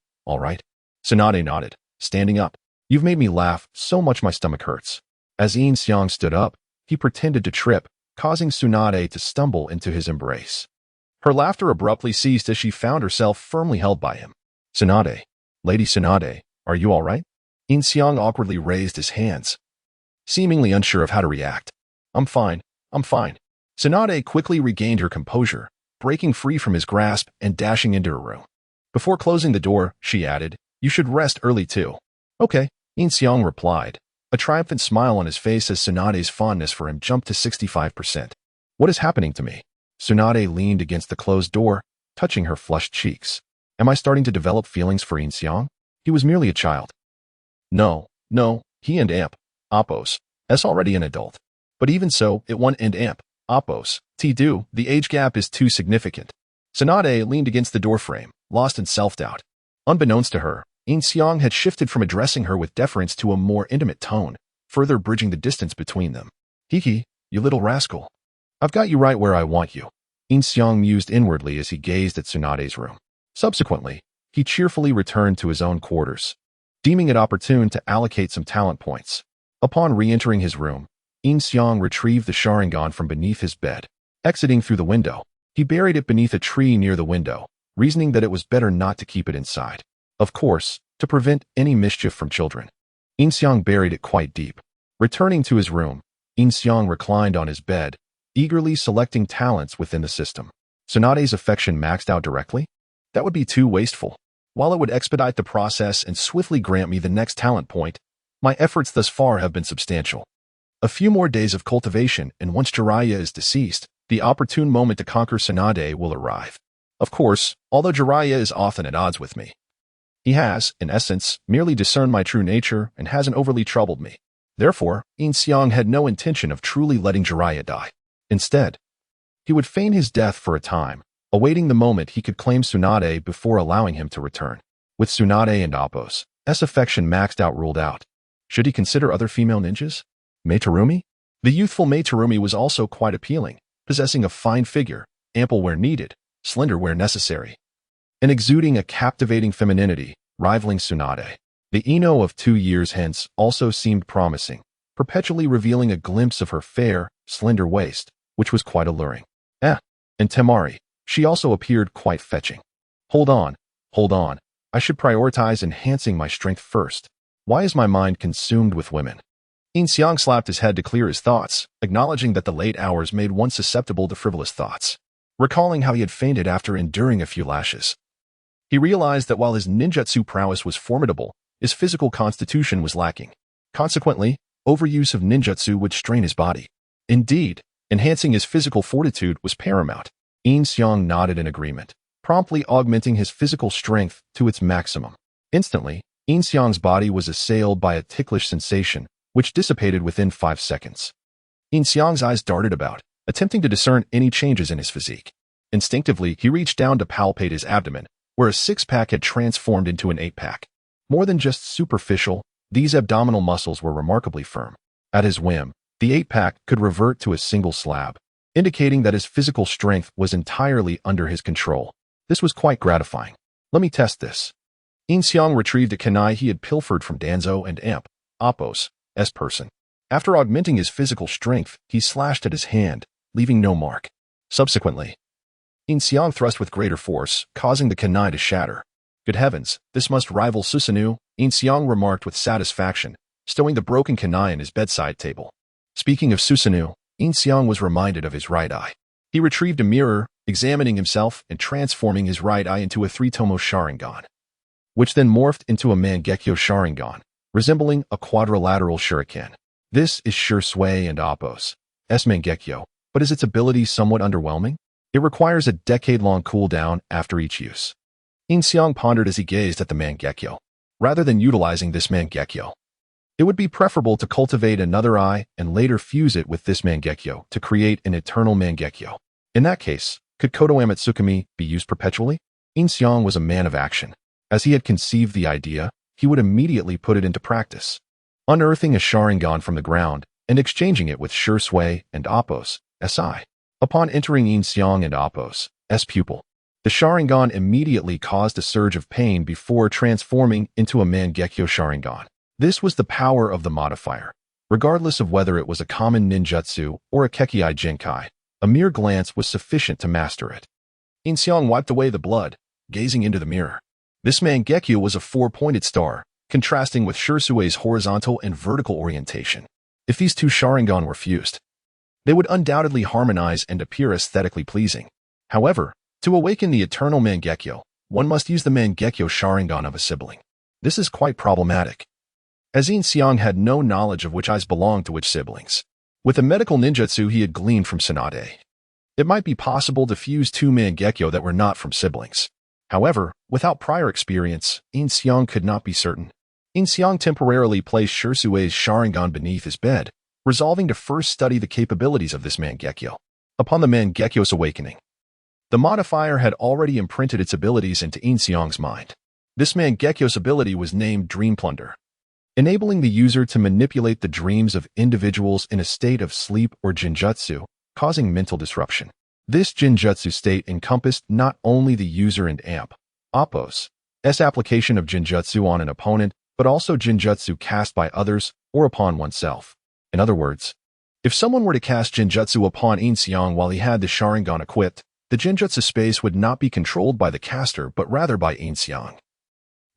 Tsunade nodded, standing up. You've made me laugh so much my stomach hurts. As Yin Xiang stood up, he pretended to trip, causing Tsunade to stumble into his embrace. Her laughter abruptly ceased as she found herself firmly held by him. Tsunade, Lady Tsunade, are you all right? Yin Xiang awkwardly raised his hands, seemingly unsure of how to react. I'm fine. Tsunade quickly regained her composure, breaking free from his grasp and dashing into her room. Before closing the door, she added, you should rest early too. Okay, Yin Xiang replied, a triumphant smile on his face as Tsunade's fondness for him jumped to 65%. What is happening to me? Tsunade leaned against the closed door, touching her flushed cheeks. Am I starting to develop feelings for Yin Xiang? He was merely a child. No, he and Appo's already an adult. But even so, it one and Appo's do, the age gap is too significant. Tsunade leaned against the doorframe, lost in self-doubt. Unbeknownst to her, Yin Xiang had shifted from addressing her with deference to a more intimate tone, further bridging the distance between them. Hee, you little rascal. I've got you right where I want you. Yin Xiang mused inwardly as he gazed at Tsunade's room. Subsequently, he cheerfully returned to his own quarters, deeming it opportune to allocate some talent points. Upon re-entering his room, Yin Xiang retrieved the Sharingan from beneath his bed. Exiting through the window, he buried it beneath a tree near the window, reasoning that it was better not to keep it inside. Of course, to prevent any mischief from children. Yin Xiang buried it quite deep. Returning to his room, Yin Xiang reclined on his bed, eagerly selecting talents within the system. Tsunade's affection maxed out directly? That would be too wasteful. While it would expedite the process and swiftly grant me the next talent point, my efforts thus far have been substantial. A few more days of cultivation, and once Jiraiya is deceased, the opportune moment to conquer Tsunade will arrive. Of course, although Jiraiya is often at odds with me, he has, in essence, merely discerned my true nature and hasn't overly troubled me. Therefore, Yin Xiang had no intention of truly letting Jiraiya die. Instead, he would feign his death for a time, awaiting the moment he could claim Tsunade before allowing him to return. With Tsunade and Appo's affection maxed out ruled out, should he consider other female ninjas? Meitarumi? The youthful Meitarumi was also quite appealing, possessing a fine figure, ample where needed, slender where necessary, and exuding a captivating femininity, rivaling Tsunade. The Ino of 2 years hence also seemed promising, perpetually revealing a glimpse of her fair, slender waist, which was quite alluring. And Temari, she also appeared quite fetching. Hold on. I should prioritize enhancing my strength first. Why is my mind consumed with women? Yin Xiang slapped his head to clear his thoughts, acknowledging that the late hours made one susceptible to frivolous thoughts. Recalling how he had fainted after enduring a few lashes, he realized that while his ninjutsu prowess was formidable, his physical constitution was lacking. Consequently, overuse of ninjutsu would strain his body. Indeed, enhancing his physical fortitude was paramount. Yin Xiang nodded in agreement, promptly augmenting his physical strength to its maximum. Instantly, Yin Xiang's body was assailed by a ticklish sensation, which dissipated within 5 seconds. Yin Xiang's eyes darted about, attempting to discern any changes in his physique. Instinctively, he reached down to palpate his abdomen, where a six-pack had transformed into an eight-pack. More than just superficial, these abdominal muscles were remarkably firm. At his whim, the eight-pack could revert to a single slab, indicating that his physical strength was entirely under his control. This was quite gratifying. Let me test this. Yin Xiang retrieved a kunai he had pilfered from Danzo and Appo's person. After augmenting his physical strength, he slashed at his hand, leaving no mark. Subsequently, Yin Xiang thrust with greater force, causing the kunai to shatter. Good heavens, this must rival Susanoo, Yin Xiang remarked with satisfaction, stowing the broken kunai in his bedside table. Speaking of Susanoo, Yin Xiang was reminded of his right eye. He retrieved a mirror, examining himself and transforming his right eye into a three-tomo Sharingan, which then morphed into a Mangekyo Sharingan, resembling a quadrilateral shuriken. This is Shui and Appo's Mangekyo, but is its ability somewhat underwhelming? It requires a decade-long cooldown after each use. Yin Xiang pondered as he gazed at the Mangekyo. Rather than utilizing this Mangekyo, it would be preferable to cultivate another eye and later fuse it with this Mangekyo to create an eternal Mangekyo. In that case, could Kodo Amatsukami be used perpetually? Yin Xiang was a man of action. As he had conceived the idea, he would immediately put it into practice, unearthing a Sharingan from the ground and exchanging it with Shui and Appo's SI. Upon entering Yin Xiang and Appo's pupil, the Sharingan immediately caused a surge of pain before transforming into a Mangekyo Sharingan. This was the power of the modifier. Regardless of whether it was a common ninjutsu or a Kekkai Jinkai, a mere glance was sufficient to master it. Yin Xiang wiped away the blood, gazing into the mirror. This Mangekyo was a four-pointed star, contrasting with Shusui's horizontal and vertical orientation. If these two Sharingan were fused, they would undoubtedly harmonize and appear aesthetically pleasing. However, to awaken the eternal Mangekyo, one must use the Mangekyo Sharingan of a sibling. This is quite problematic, as Yin Xiang had no knowledge of which eyes belonged to which siblings. With the medical ninjutsu he had gleaned from Tsunade, it might be possible to fuse two Mangekyo that were not from siblings. However, without prior experience, Yin Xiang could not be certain. Yin Xiang temporarily placed Shusui's Sharingan beneath his bed, resolving to first study the capabilities of this Mangekyo. Upon the Mangekyo's awakening, the modifier had already imprinted its abilities into Yin Xiang's mind. This Mangekyo's ability was named Dream Plunder, enabling the user to manipulate the dreams of individuals in a state of sleep or jinjutsu, causing mental disruption. This jinjutsu state encompassed not only the user and Appo's application of jinjutsu on an opponent, but also jinjutsu cast by others or upon oneself. In other words, if someone were to cast jinjutsu upon Yin Xiang while he had the Sharingan equipped, the jinjutsu space would not be controlled by the caster but rather by Yin Xiang,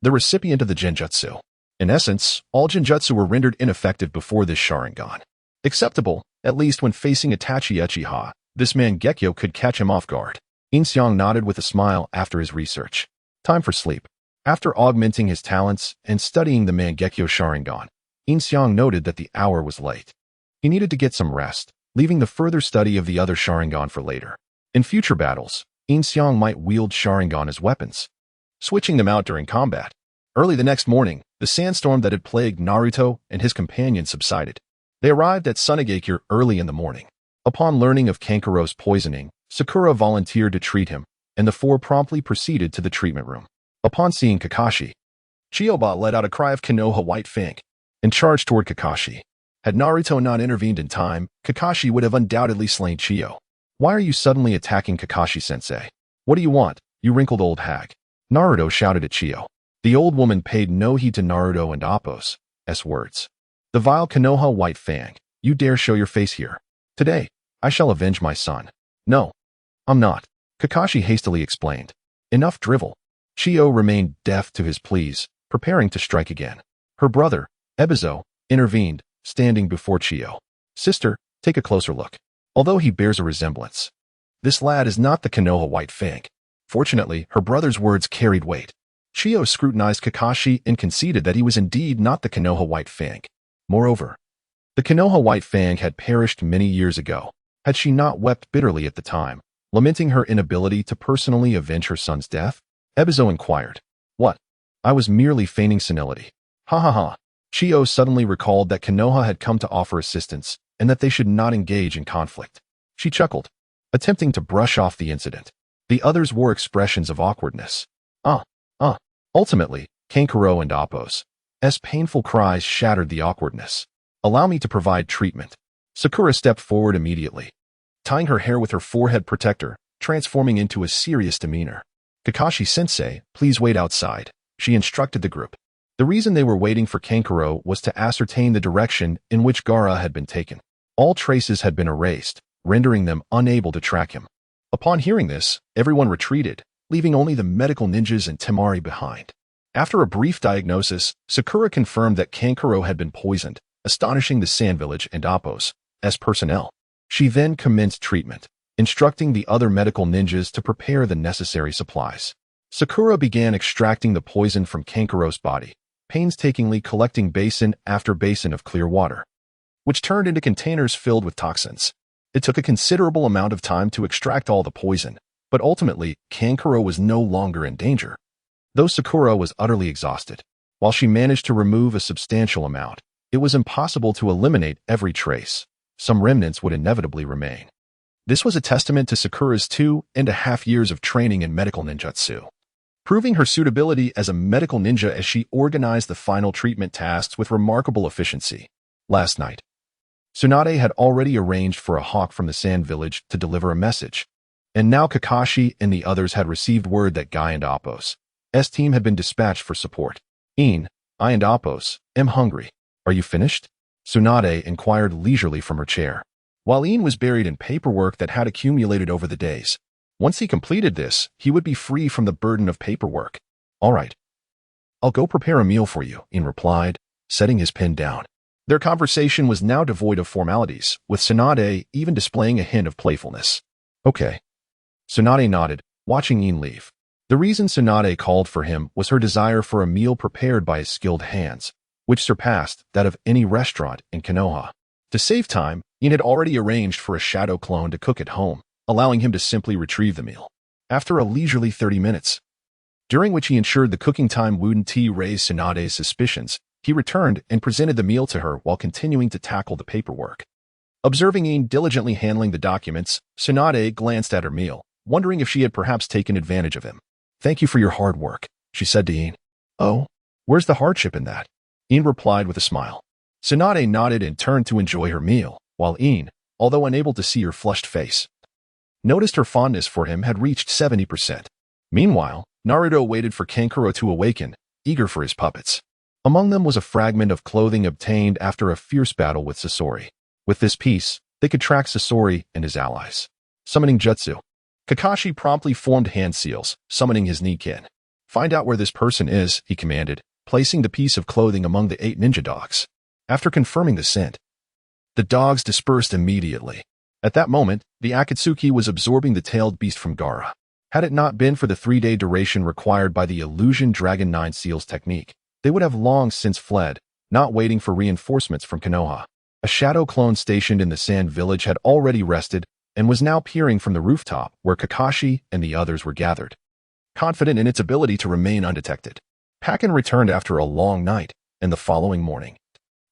the recipient of the jinjutsu. In essence, all jinjutsu were rendered ineffective before this Sharingan. Acceptable, at least when facing Itachi Uchiha, this Mangekyo could catch him off guard. Yin Xiang nodded with a smile after his research. Time for sleep. After augmenting his talents and studying the Mangekyo Sharingan, Yin Xiang noted that the hour was late. He needed to get some rest, leaving the further study of the other Sharingan for later. In future battles, Yin Xiang might wield Sharingan as weapons, switching them out during combat. Early the next morning, the sandstorm that had plagued Naruto and his companions subsided. They arrived at Sunagakure early in the morning. Upon learning of Kankuro's poisoning, Sakura volunteered to treat him, and the four promptly proceeded to the treatment room. Upon seeing Kakashi, Chiyoba let out a cry of Konoha White Fang and charged toward Kakashi. Had Naruto not intervened in time, Kakashi would have undoubtedly slain Chiyo. Why are you suddenly attacking Kakashi-sensei? What do you want, you wrinkled old hag? Naruto shouted at Chiyo. The old woman paid no heed to Naruto and Appo's words. The vile Konoha White Fang, you dare show your face here. Today, I shall avenge my son. No, I'm not, Kakashi hastily explained. Enough drivel. Chiyo remained deaf to his pleas, preparing to strike again. Her brother, Ebizo, intervened, standing before Chiyo. Sister, take a closer look. Although he bears a resemblance, this lad is not the Konoha White Fang. Fortunately, her brother's words carried weight. Chiyo scrutinized Kakashi and conceded that he was indeed not the Konoha White Fang. Moreover, the Konoha White Fang had perished many years ago. Had she not wept bitterly at the time, lamenting her inability to personally avenge her son's death? Ebizo inquired. What? I was merely feigning senility. Ha ha ha. Chiyo suddenly recalled that Konoha had come to offer assistance and that they should not engage in conflict. She chuckled, attempting to brush off the incident. The others wore expressions of awkwardness. Ultimately, Kankuro and Appo's painful cries shattered the awkwardness. Allow me to provide treatment. Sakura stepped forward immediately, tying her hair with her forehead protector, transforming into a serious demeanor. Kakashi-sensei, please wait outside, she instructed the group. The reason they were waiting for Kankuro was to ascertain the direction in which Gaara had been taken. All traces had been erased, rendering them unable to track him. Upon hearing this, everyone retreated, leaving only the medical ninjas and Temari behind. After a brief diagnosis, Sakura confirmed that Kankuro had been poisoned, astonishing the Sand Village and Appos as personnel. She then commenced treatment, instructing the other medical ninjas to prepare the necessary supplies. Sakura began extracting the poison from Kankuro's body, painstakingly collecting basin after basin of clear water, which turned into containers filled with toxins. It took a considerable amount of time to extract all the poison, but ultimately, Kankuro was no longer in danger. Though Sakura was utterly exhausted, while she managed to remove a substantial amount, it was impossible to eliminate every trace. Some remnants would inevitably remain. This was a testament to Sakura's 2.5 years of training in medical ninjutsu, proving her suitability as a medical ninja as she organized the final treatment tasks with remarkable efficiency. Last night, Tsunade had already arranged for a hawk from the Sand Village to deliver a message, and now Kakashi and the others had received word that Guy and Appos' team had been dispatched for support. I and Appos am hungry. Are you finished? Tsunade inquired leisurely from her chair. While Ian was buried in paperwork that had accumulated over the days. Once he completed this, he would be free from the burden of paperwork. All right. I'll go prepare a meal for you, Ian replied, setting his pen down. Their conversation was now devoid of formalities, with Tsunade even displaying a hint of playfulness. Okay. Tsunade nodded, watching Ian leave. The reason Tsunade called for him was her desire for a meal prepared by his skilled hands, which surpassed that of any restaurant in Konoha. To save time, Ian had already arranged for a shadow clone to cook at home, allowing him to simply retrieve the meal. After a leisurely 30 minutes, during which he ensured the cooking time wouldn't raise Tsunade's suspicions, he returned and presented the meal to her while continuing to tackle the paperwork. Observing Ian diligently handling the documents, Tsunade glanced at her meal, wondering if she had perhaps taken advantage of him. Thank you for your hard work, she said to Ian. Oh, where's the hardship in that? Ian replied with a smile. Tsunade nodded and turned to enjoy her meal, while Ian, although unable to see her flushed face, noticed her fondness for him had reached 70%. Meanwhile, Naruto waited for Kankuro to awaken, eager for his puppets. Among them was a fragment of clothing obtained after a fierce battle with Sasori. With this piece, they could track Sasori and his allies. Summoning Jutsu. Kakashi promptly formed hand seals, summoning his Nikin. Find out where this person is, he commanded, placing the piece of clothing among the 8 ninja dogs. After confirming the scent, the dogs dispersed immediately. At that moment, the Akatsuki was absorbing the tailed beast from Gaara. Had it not been for the 3-day duration required by the Illusion Dragon 9 Seals technique, they would have long since fled, not waiting for reinforcements from Konoha. A shadow clone stationed in the Sand Village had already rested and was now peering from the rooftop where Kakashi and the others were gathered, confident in its ability to remain undetected. Pakken returned after a long night, and the following morning,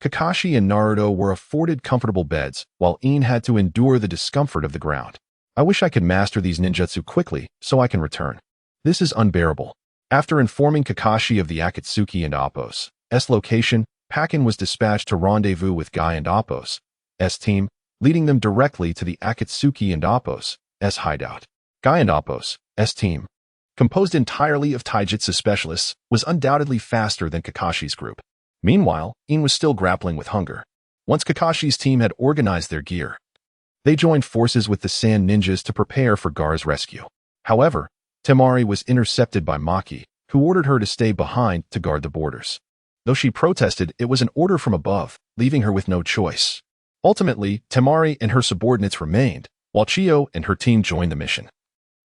Kakashi and Naruto were afforded comfortable beds, while Ian had to endure the discomfort of the ground. I wish I could master these ninjutsu quickly so I can return. This is unbearable. After informing Kakashi of the Akatsuki and Appos' location, Pakken was dispatched to rendezvous with Guy and Appos' team, leading them directly to the Akatsuki and Appos' hideout. Guy and Appos' team, composed entirely of taijutsu specialists, was undoubtedly faster than Kakashi's group. Meanwhile, Ian was still grappling with hunger. Once Kakashi's team had organized their gear, they joined forces with the Sand Ninjas to prepare for Gaara's rescue. However, Temari was intercepted by Maki, who ordered her to stay behind to guard the borders. Though she protested, it was an order from above, leaving her with no choice. Ultimately, Temari and her subordinates remained, while Chio and her team joined the mission,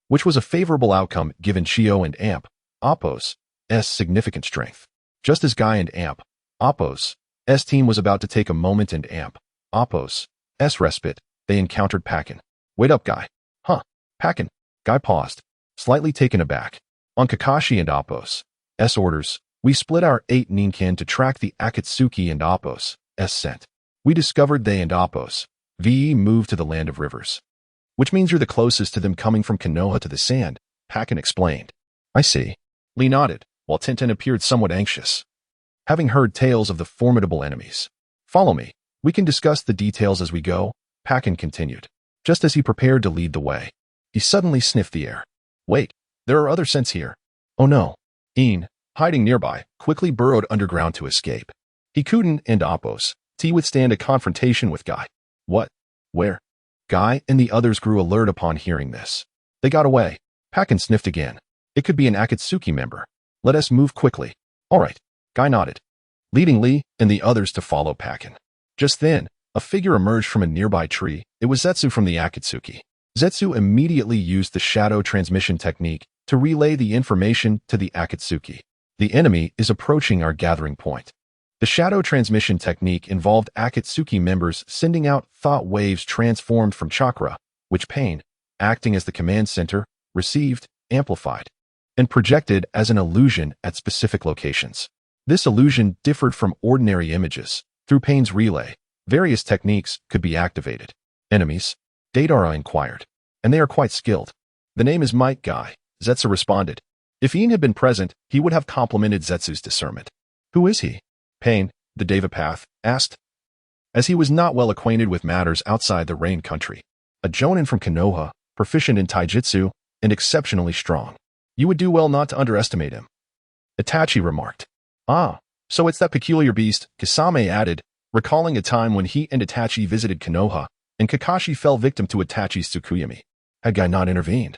which was a favorable outcome given Chio and Appos' significant strength. Just as Guy and Appos' team was about to take a moment and Appos' respite, they encountered Pakken. Wait up, Guy. Huh, Pakken. Guy paused, slightly taken aback. On Kakashi and Appos' orders, we split our 8 Ninkin to track the Akatsuki and Appos' scent. We discovered they and Appos' moved to the land of rivers, which means you're the closest to them coming from Konoha to the sand, Pakken explained. I see. Lee nodded, while Tintin appeared somewhat anxious, having heard tales of the formidable enemies. Follow me. We can discuss the details as we go, Pakken continued. Just as he prepared to lead the way, he suddenly sniffed the air. Wait, there are other scents here. Oh no. Ian, hiding nearby, quickly burrowed underground to escape. He couldn't and Oppos to withstand a confrontation with Guy. What? Where? Guy and the others grew alert upon hearing this. They got away. Packen sniffed again. It could be an Akatsuki member. Let us move quickly. All right. Guy nodded, leading Lee and the others to follow Packen. Just then, a figure emerged from a nearby tree. It was Zetsu from the Akatsuki. Zetsu immediately used the shadow transmission technique to relay the information to the Akatsuki. The enemy is approaching our gathering point. The shadow transmission technique involved Akatsuki members sending out thought waves transformed from chakra, which Pain, acting as the command center, received, amplified, and projected as an illusion at specific locations. This illusion differed from ordinary images. Through Pain's relay, various techniques could be activated. Enemies? Datara inquired. And they are quite skilled. The name is Might Guy, Zetsu responded. If Ian had been present, he would have complimented Zetsu's discernment. Who is he? Pain, the Devapath, asked. As he was not well acquainted with matters outside the Rain country. A Jonin from Konoha, proficient in taijutsu, and exceptionally strong. You would do well not to underestimate him. Itachi remarked. Ah, so it's that peculiar beast, Kisame added, recalling a time when he and Itachi visited Konoha, and Kakashi fell victim to Itachi's Tsukuyami. Had Guy not intervened,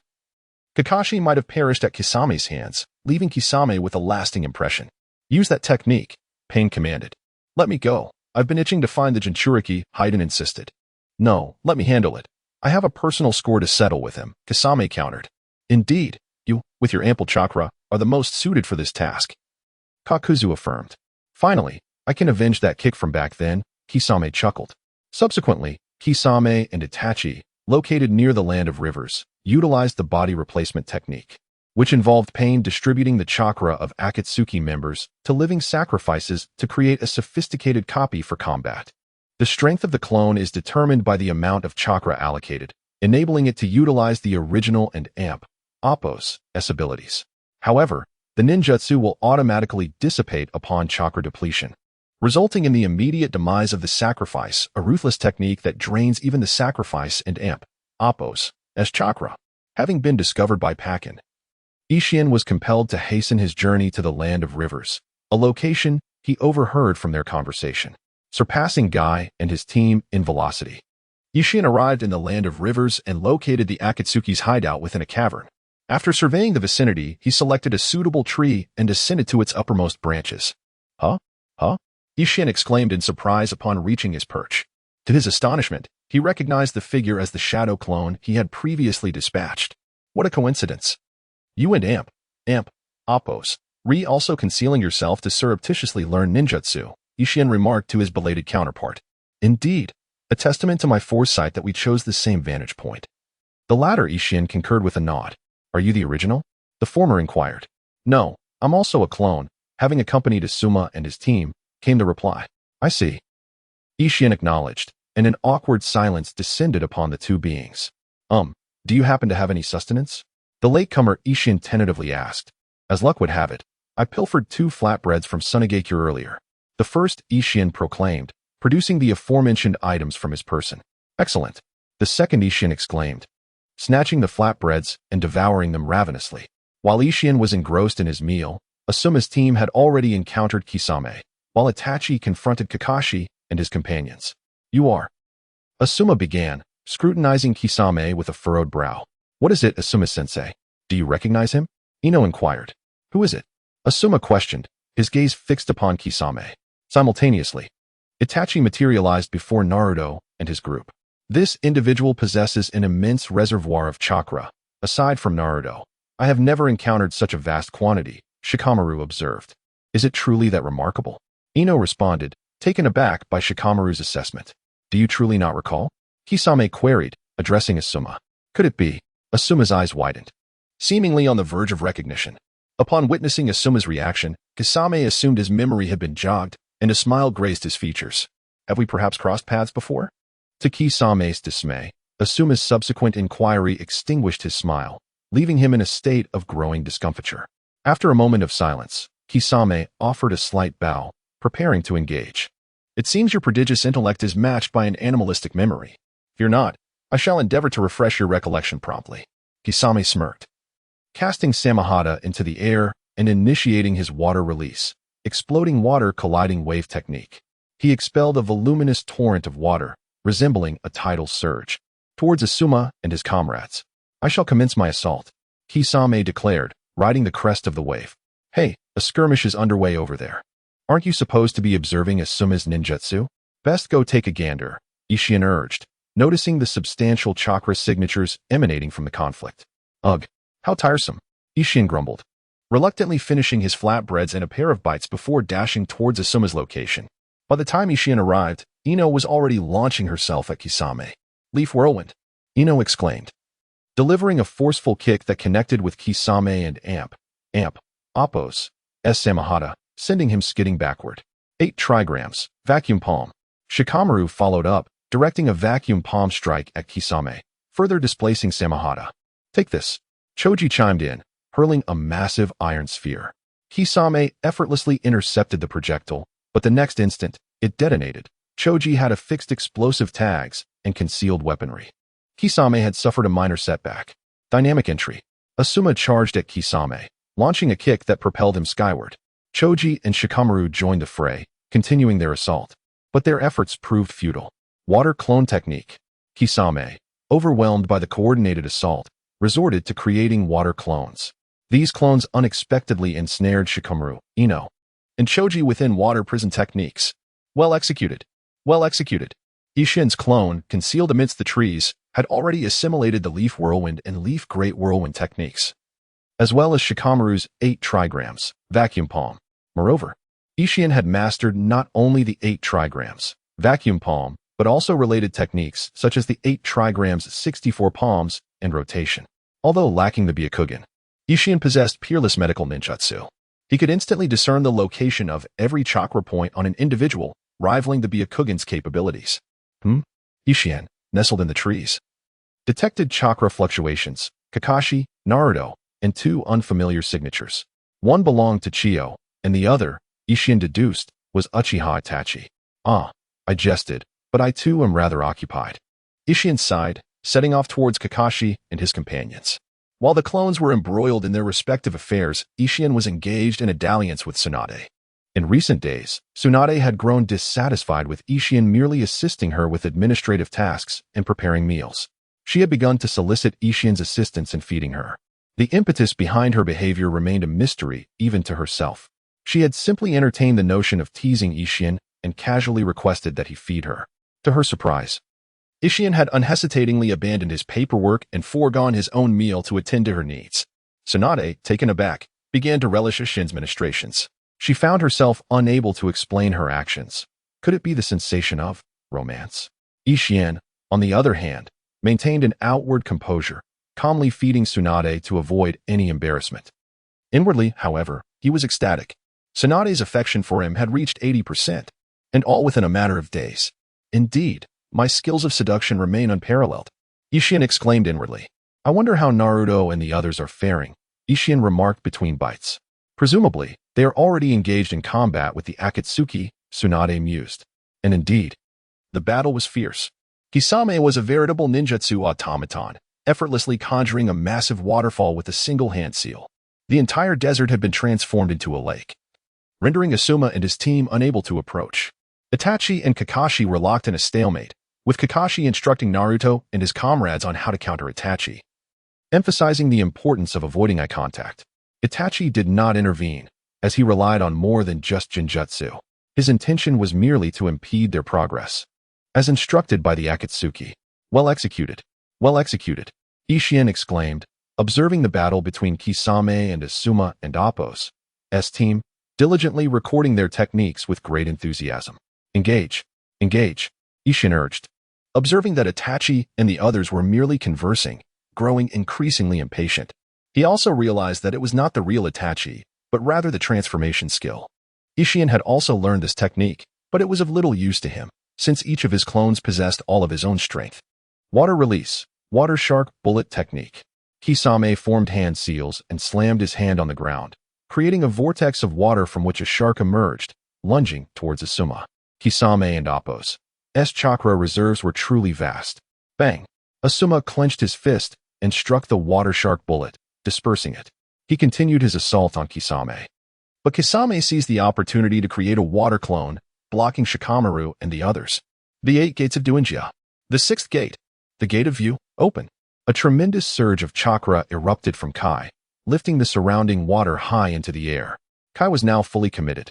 Kakashi might have perished at Kisame's hands, leaving Kisame with a lasting impression. Use that technique, Pain commanded. Let me go. I've been itching to find the Jinchuriki, Haiden insisted. No, let me handle it. I have a personal score to settle with him, Kisame countered. Indeed, you, with your ample chakra, are the most suited for this task, Kakuzu affirmed. Finally, I can avenge that kick from back then, Kisame chuckled. Subsequently, Kisame and Itachi, located near the Land of Rivers, utilized the body replacement technique, which involved Pain distributing the chakra of Akatsuki members to living sacrifices to create a sophisticated copy for combat. The strength of the clone is determined by the amount of chakra allocated, enabling it to utilize the original and Oppos' abilities. However, the ninjutsu will automatically dissipate upon chakra depletion, resulting in the immediate demise of the sacrifice, a ruthless technique that drains even the sacrifice and Oppos, as chakra. Having been discovered by Packen, Isshin was compelled to hasten his journey to the Land of Rivers, a location he overheard from their conversation, surpassing Guy and his team in velocity. Isshin arrived in the Land of Rivers and located the Akatsuki's hideout within a cavern. After surveying the vicinity, he selected a suitable tree and descended to its uppermost branches. Huh? Isshin exclaimed in surprise upon reaching his perch. To his astonishment, he recognized the figure as the shadow clone he had previously dispatched. What a coincidence. You and Oppos, also concealing yourself to surreptitiously learn ninjutsu, Isshin remarked to his belated counterpart. Indeed, a testament to my foresight that we chose the same vantage point. The latter, Isshin concurred with a nod. Are you the original? The former inquired. No, I'm also a clone. Having accompanied Asuma and his team, came the reply. I see. Isshin acknowledged, and an awkward silence descended upon the two beings. Do you happen to have any sustenance? The latecomer Isshin tentatively asked. As luck would have it, I pilfered 2 flatbreads from Sunagekure earlier. The first, Isshin proclaimed, producing the aforementioned items from his person. Excellent. The second, Isshin exclaimed, snatching the flatbreads and devouring them ravenously. While Isshin was engrossed in his meal, Asuma's team had already encountered Kisame, while Itachi confronted Kakashi and his companions. You are. Asuma began, scrutinizing Kisame with a furrowed brow. What is it, Asuma-sensei? Do you recognize him? Ino inquired. Who is it? Asuma questioned, his gaze fixed upon Kisame. Simultaneously, Itachi materialized before Naruto and his group. This individual possesses an immense reservoir of chakra. Aside from Naruto, I have never encountered such a vast quantity, Shikamaru observed. Is it truly that remarkable? Ino responded, taken aback by Shikamaru's assessment. Do you truly not recall? Kisame queried, addressing Asuma. Could it be? Asuma's eyes widened, seemingly on the verge of recognition. Upon witnessing Asuma's reaction, Kisame assumed his memory had been jogged, and a smile graced his features. Have we perhaps crossed paths before? To Kisame's dismay, Asuma's subsequent inquiry extinguished his smile, leaving him in a state of growing discomfiture. After a moment of silence, Kisame offered a slight bow, preparing to engage. It seems your prodigious intellect is matched by an animalistic memory. Fear not, I shall endeavor to refresh your recollection promptly. Kisame smirked. Casting Samahata into the air, and initiating his water release, exploding water colliding wave technique. He expelled a voluminous torrent of water, resembling a tidal surge, towards Asuma and his comrades. "I shall commence my assault," Kisame declared, riding the crest of the wave. "Hey, a skirmish is underway over there. Aren't you supposed to be observing Asuma's ninjutsu? Best go take a gander," Isshin urged, noticing the substantial chakra signatures emanating from the conflict. "Ugh, how tiresome," Isshin grumbled, reluctantly finishing his flatbreads and a pair of bites before dashing towards Asuma's location. By the time Isshin arrived, Ino was already launching herself at Kisame. "Leaf whirlwind," Ino exclaimed, delivering a forceful kick that connected with Kisame and Appo's Samahata, sending him skidding backward. 8 trigrams, vacuum palm. Shikamaru followed up, directing a vacuum palm strike at Kisame, further displacing Samahata. "Take this," Choji chimed in, hurling a massive iron sphere. Kisame effortlessly intercepted the projectile, but the next instant, it detonated. Choji had affixed explosive tags and concealed weaponry. Kisame had suffered a minor setback. Dynamic entry. Asuma charged at Kisame, launching a kick that propelled him skyward. Choji and Shikamaru joined the fray, continuing their assault. But their efforts proved futile. Water clone technique. Kisame, overwhelmed by the coordinated assault, resorted to creating water clones. These clones unexpectedly ensnared Shikamaru, Ino, and Choji within water prison techniques. Well executed. Well executed. Isshin's clone, concealed amidst the trees, had already assimilated the leaf whirlwind and leaf great whirlwind techniques, as well as Shikamaru's 8 trigrams, vacuum palm. Moreover, Isshin had mastered not only the 8 trigrams, vacuum palm, but also related techniques such as the 8 trigrams 64 palms and rotation. Although lacking the Byakugan, Isshin possessed peerless medical ninjutsu. He could instantly discern the location of every chakra point on an individual, rivaling the Byakugan's capabilities. Isshin, nestled in the trees, detected chakra fluctuations, Kakashi, Naruto, and 2 unfamiliar signatures. One belonged to Chiyo, and the other, Isshin deduced, was Uchiha Itachi. "Ah," I jested, "but I too am rather occupied." Isshin sighed, setting off towards Kakashi and his companions. While the clones were embroiled in their respective affairs, Isshin was engaged in a dalliance with Tsunade. In recent days, Tsunade had grown dissatisfied with Isshin merely assisting her with administrative tasks and preparing meals. She had begun to solicit Isshin's assistance in feeding her. The impetus behind her behavior remained a mystery even to herself. She had simply entertained the notion of teasing Isshin and casually requested that he feed her. To her surprise, Isshin had unhesitatingly abandoned his paperwork and foregone his own meal to attend to her needs. Tsunade, taken aback, began to relish Isshin's ministrations. She found herself unable to explain her actions. Could it be the sensation of romance? Isshin, on the other hand, maintained an outward composure, calmly feeding Tsunade to avoid any embarrassment. Inwardly, however, he was ecstatic. Tsunade's affection for him had reached 80%, and all within a matter of days. "Indeed, my skills of seduction remain unparalleled," Isshin exclaimed inwardly. "I wonder how Naruto and the others are faring," Isshin remarked between bites. "Presumably, they are already engaged in combat with the Akatsuki," Tsunade mused. And indeed, the battle was fierce. Kisame was a veritable ninjutsu automaton, effortlessly conjuring a massive waterfall with a single hand seal. The entire desert had been transformed into a lake, rendering Asuma and his team unable to approach. Itachi and Kakashi were locked in a stalemate, with Kakashi instructing Naruto and his comrades on how to counter Itachi, emphasizing the importance of avoiding eye contact. Itachi did not intervene, as he relied on more than just Jinjutsu. His intention was merely to impede their progress. As instructed by the Akatsuki. "Well executed. Well executed," Isshin exclaimed, observing the battle between Kisame and Asuma and Appo's team, diligently recording their techniques with great enthusiasm. "Engage. Engage," Isshin urged, observing that Itachi and the others were merely conversing, growing increasingly impatient. He also realized that it was not the real Itachi, but rather the transformation skill. Isshin had also learned this technique, but it was of little use to him, since each of his clones possessed all of his own strength. Water release, water shark bullet technique. Kisame formed hand seals and slammed his hand on the ground, creating a vortex of water from which a shark emerged, lunging towards Asuma. Kisame and Appo's chakra reserves were truly vast. Bang! Asuma clenched his fist and struck the water shark bullet, dispersing it. He continued his assault on Kisame. But Kisame seized the opportunity to create a water clone, blocking Shikamaru and the others. The 8 gates of Duinjia. The 6th gate, the gate of view, open. A tremendous surge of chakra erupted from Kai, lifting the surrounding water high into the air. Kai was now fully committed.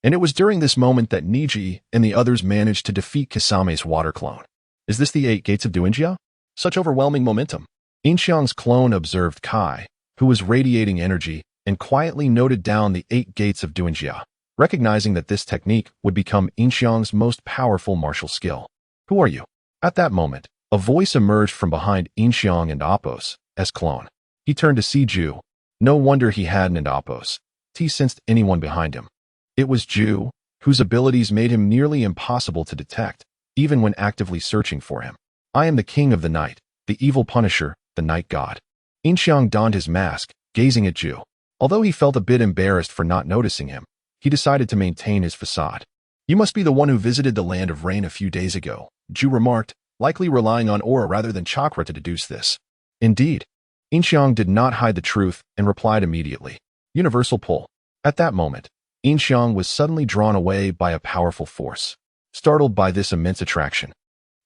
And it was during this moment that Niji and the others managed to defeat Kisame's water clone. Is this the 8 gates of Duinjia? Such overwhelming momentum. Yin Xiang's clone observed Kai, who was radiating energy, and quietly noted down the 8 gates of Duinjia, recognizing that this technique would become Yin Xiang's most powerful martial skill. Who are you? At that moment, a voice emerged from behind Yin Xiang and Apos, as clone. He turned to see Ju. No wonder he hadn't and Apos. He sensed anyone behind him. It was Ju, whose abilities made him nearly impossible to detect, even when actively searching for him. I am the king of the night, the evil punisher, the night god. Yin Xiang donned his mask, gazing at Ju. Although he felt a bit embarrassed for not noticing him, he decided to maintain his facade. You must be the one who visited the land of rain a few days ago, Ju remarked, likely relying on aura rather than chakra to deduce this. Indeed. Yin Xiang did not hide the truth and replied immediately. Universal pull. At that moment, Yin Xiang was suddenly drawn away by a powerful force. Startled by this immense attraction,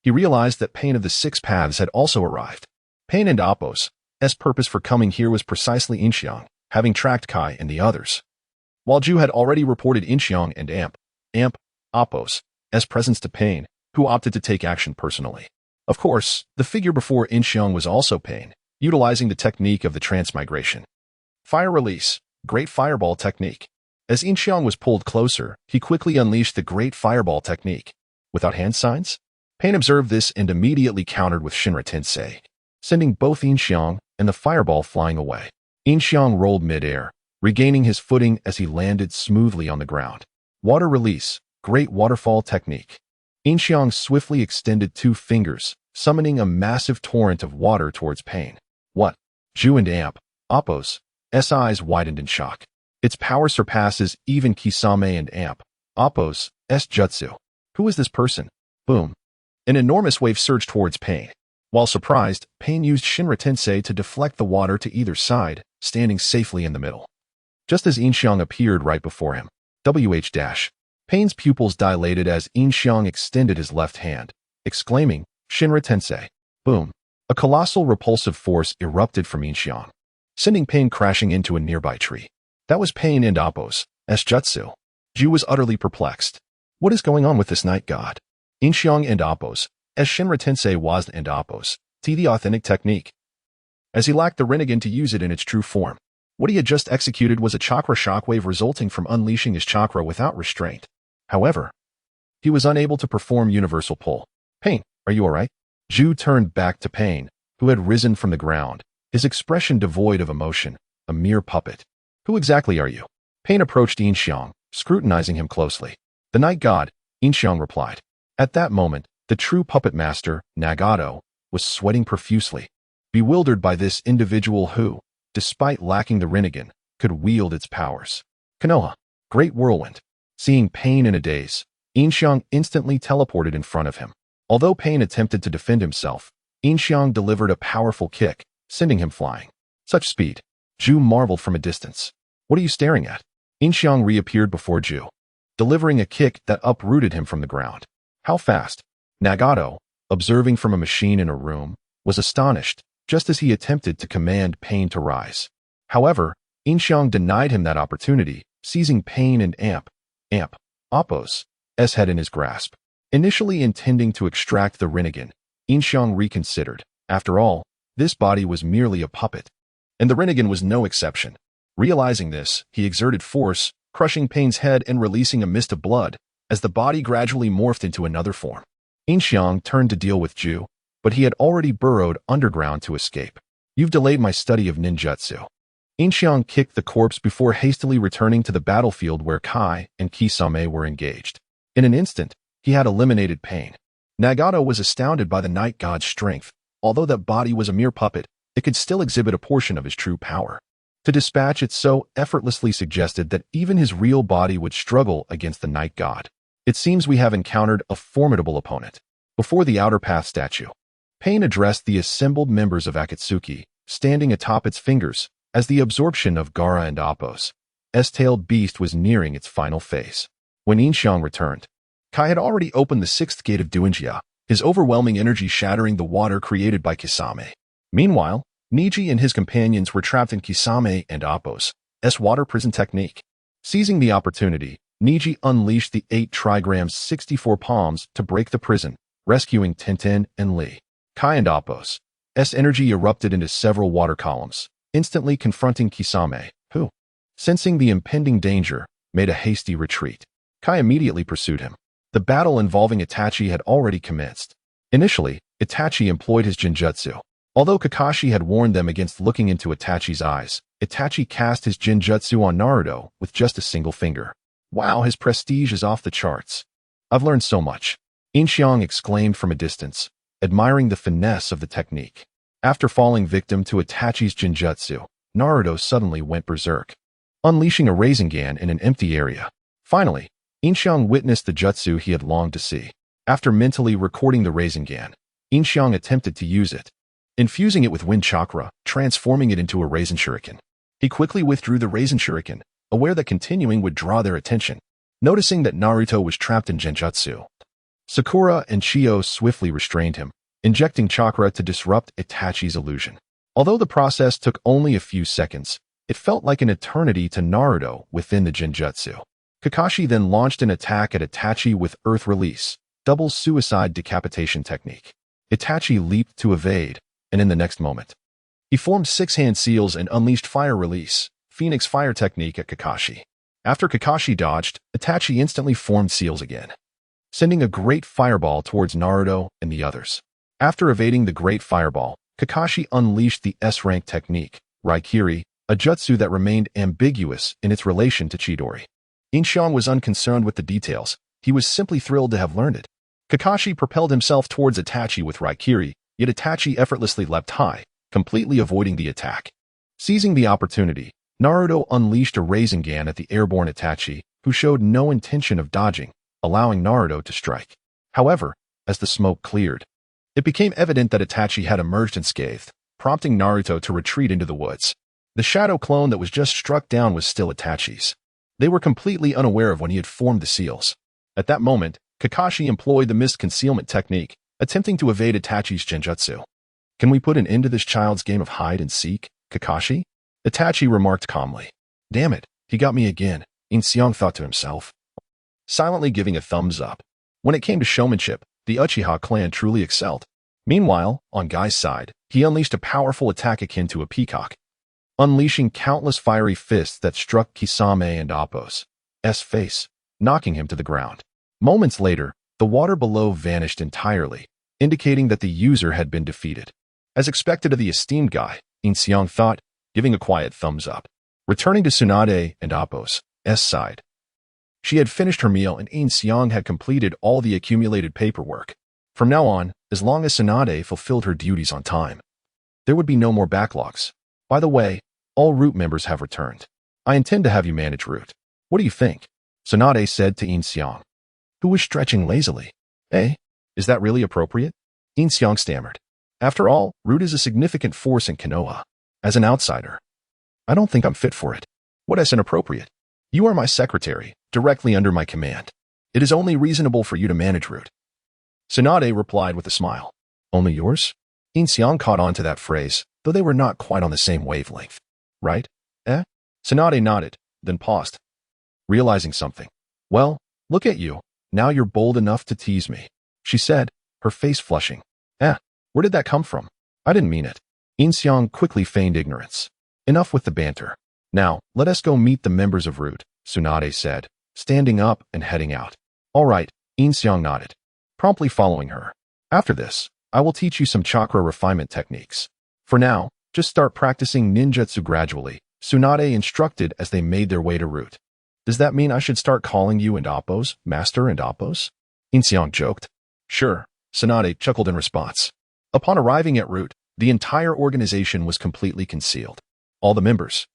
he realized that Pain of the 6 paths had also arrived. Pain and Apos' purpose for coming here was precisely Yin Xiang, having tracked Kai and the others. While Ju had already reported Yin Xiang and Apos' presence to Pain, who opted to take action personally. Of course, the figure before Yin Xiang was also Pain, utilizing the technique of the transmigration. Fire release, Great Fireball technique. As Yin Xiang was pulled closer, he quickly unleashed the Great Fireball technique. Without hand signs? Pain observed this and immediately countered with Shinra Tensei, sending both Yin Xiang and the fireball flying away. Yin Xiang rolled mid-air, regaining his footing as he landed smoothly on the ground. Water release, Great Waterfall technique. Yin Xiang swiftly extended 2 fingers, summoning a massive torrent of water towards Pain. What? Ju and Apos' eyes widened in shock. Its power surpasses even Kisame and Apos' jutsu. Who is this person? Boom. An enormous wave surged towards Pain. While surprised, Pain used Shinra Tensei to deflect the water to either side, standing safely in the middle. Just as Yin Xiang appeared right before him, Pain's pupils dilated as Yin Xiang extended his left hand, exclaiming, Shinra Tensei. Boom. A colossal repulsive force erupted from Yin Xiang, sending Pain crashing into a nearby tree. That was Pain and Apos' jutsu. Ju was utterly perplexed. What is going on with this night god? Yin Xiang and Apos, as Shinra Tensei was and Apos, the authentic technique. As he lacked the Rinnegan to use it in its true form, what he had just executed was a chakra shockwave resulting from unleashing his chakra without restraint. However, he was unable to perform universal pull. Pain, are you alright? Ju turned back to Pain, who had risen from the ground, his expression devoid of emotion, a mere puppet. Who exactly are you? Pain approached Yin Xiang, scrutinizing him closely. The night god, Yin Xiang replied. At that moment, the true puppet master, Nagato, was sweating profusely, bewildered by this individual who, despite lacking the Rinnegan, could wield its powers. Konoha, Great Whirlwind. Seeing Pain in a daze, Yin Xiang instantly teleported in front of him. Although Pain attempted to defend himself, Yin Xiang delivered a powerful kick, sending him flying. Such speed. Ju marveled from a distance. What are you staring at? Yin Xiang reappeared before Ju, delivering a kick that uprooted him from the ground. How fast? Nagato, observing from a machine in a room, was astonished, just as he attempted to command Pain to rise. However, Yin Xiang denied him that opportunity, seizing Pain and Apos' head in his grasp. Initially intending to extract the Rinnegan, Yin Xiang reconsidered. After all, this body was merely a puppet, and the Rinnegan was no exception. Realizing this, he exerted force, crushing Pain's head and releasing a mist of blood, as the body gradually morphed into another form. Yin Xiang turned to deal with Ju, but he had already burrowed underground to escape. You've delayed my study of ninjutsu. Yin Xiang kicked the corpse before hastily returning to the battlefield where Kai and Kisame were engaged. In an instant, he had eliminated Pain. Nagato was astounded by the night god's strength. Although that body was a mere puppet, it could still exhibit a portion of his true power. To dispatch it so effortlessly suggested that even his real body would struggle against the night god. It seems we have encountered a formidable opponent. Before the Outer Path statue, Pain addressed the assembled members of Akatsuki, standing atop its fingers, As the absorption of Gaara and Apos, S-tailed beast was nearing its final phase. When Yin Xiang returned, Kai had already opened the sixth gate of Duanjia, his overwhelming energy shattering the water created by Kisame. Meanwhile, Niji and his companions were trapped in Kisame and Apos' water prison technique. Seizing the opportunity, Niji unleashed the 8 trigrams 64 palms to break the prison, rescuing Tintin and Li. Kai and Apos' energy erupted into several water columns, instantly confronting Kisame, who, sensing the impending danger, made a hasty retreat. Kai immediately pursued him. The battle involving Itachi had already commenced. Initially, Itachi employed his Jinjutsu. Although Kakashi had warned them against looking into Itachi's eyes, Itachi cast his Jinjutsu on Naruto with just a single finger. Wow, his prestige is off the charts. I've learned so much, Yin Xiang exclaimed from a distance, admiring the finesse of the technique. After falling victim to Itachi's Jinjutsu, Naruto suddenly went berserk, unleashing a Rasengan in an empty area. Finally, Yin Xiang witnessed the jutsu he had longed to see. After mentally recording the Rasengan, Yin Xiang attempted to use it, infusing it with wind chakra, transforming it into a Rasen Shuriken. He quickly withdrew the Rasen Shuriken, aware that continuing would draw their attention. Noticing that Naruto was trapped in Genjutsu, Sakura and Chio swiftly restrained him, injecting chakra to disrupt Itachi's illusion. Although the process took only a few seconds, it felt like an eternity to Naruto within the Genjutsu. Kakashi then launched an attack at Itachi with Earth Release, double suicide decapitation technique. Itachi leaped to evade, and in the next moment, he formed 6-hand seals and unleashed Fire Release, Phoenix Fire technique at Kakashi. After Kakashi dodged, Itachi instantly formed seals again, sending a great fireball towards Naruto and the others. After evading the great fireball, Kakashi unleashed the S-rank technique, Raikiri, a jutsu that remained ambiguous in its relation to Chidori. Yin Xiang was unconcerned with the details. He was simply thrilled to have learned it. Kakashi propelled himself towards Itachi with Raikiri, yet Itachi effortlessly leapt high, completely avoiding the attack. Seizing the opportunity, Naruto unleashed a Rasengan at the airborne Itachi, who showed no intention of dodging, allowing Naruto to strike. However, as the smoke cleared, it became evident that Itachi had emerged unscathed, prompting Naruto to retreat into the woods. The shadow clone that was just struck down was still Itachi's. They were completely unaware of when he had formed the seals. At that moment, Kakashi employed the mist concealment technique, attempting to evade Itachi's Genjutsu. Can we put an end to this child's game of hide and seek, Kakashi? Itachi remarked calmly. Damn it, he got me again, Yin Xiang thought to himself, silently giving a thumbs up. When it came to showmanship, the Uchiha clan truly excelled. Meanwhile, on Guy's side, he unleashed a powerful attack akin to a peacock, unleashing countless fiery fists that struck Kisame and Apos' face, knocking him to the ground. Moments later, the water below vanished entirely, indicating that the user had been defeated. As expected of the esteemed Guy, Yin Xiang thought, giving a quiet thumbs up. Returning to Tsunade and Apos' side, she had finished her meal and Yin Xiang had completed all the accumulated paperwork. From now on, as long as Tsunade fulfilled her duties on time, there would be no more backlogs. By the way, all Root members have returned. I intend to have you manage Root. What do you think? Tsunade said to Yin Xiang, who was stretching lazily. Is that really appropriate? Yin Xiang stammered. After all, Root is a significant force in Konoha. As an outsider, I don't think I'm fit for it. What is inappropriate? You are my secretary, directly under my command. It is only reasonable for you to manage Root. Tsunade replied with a smile. Only yours? Yin Xiang caught on to that phrase, though they were not quite on the same wavelength. Right? Tsunade nodded, then paused, realizing something. Well, look at you. Now you're bold enough to tease me, she said, her face flushing. Where did that come from? I didn't mean it. Yin Xiang quickly feigned ignorance. Enough with the banter. Now, let us go meet the members of Root, Tsunade said, standing up and heading out. All right, Yin Xiang nodded, promptly following her. After this, I will teach you some chakra refinement techniques. For now, just start practicing ninjutsu gradually, Tsunade instructed as they made their way to Root. Does that mean I should start calling you and Apos, Master and Apos? Yin Xiang joked. Sure, Tsunade chuckled in response. Upon arriving at Root, the entire organization was completely concealed. All the members,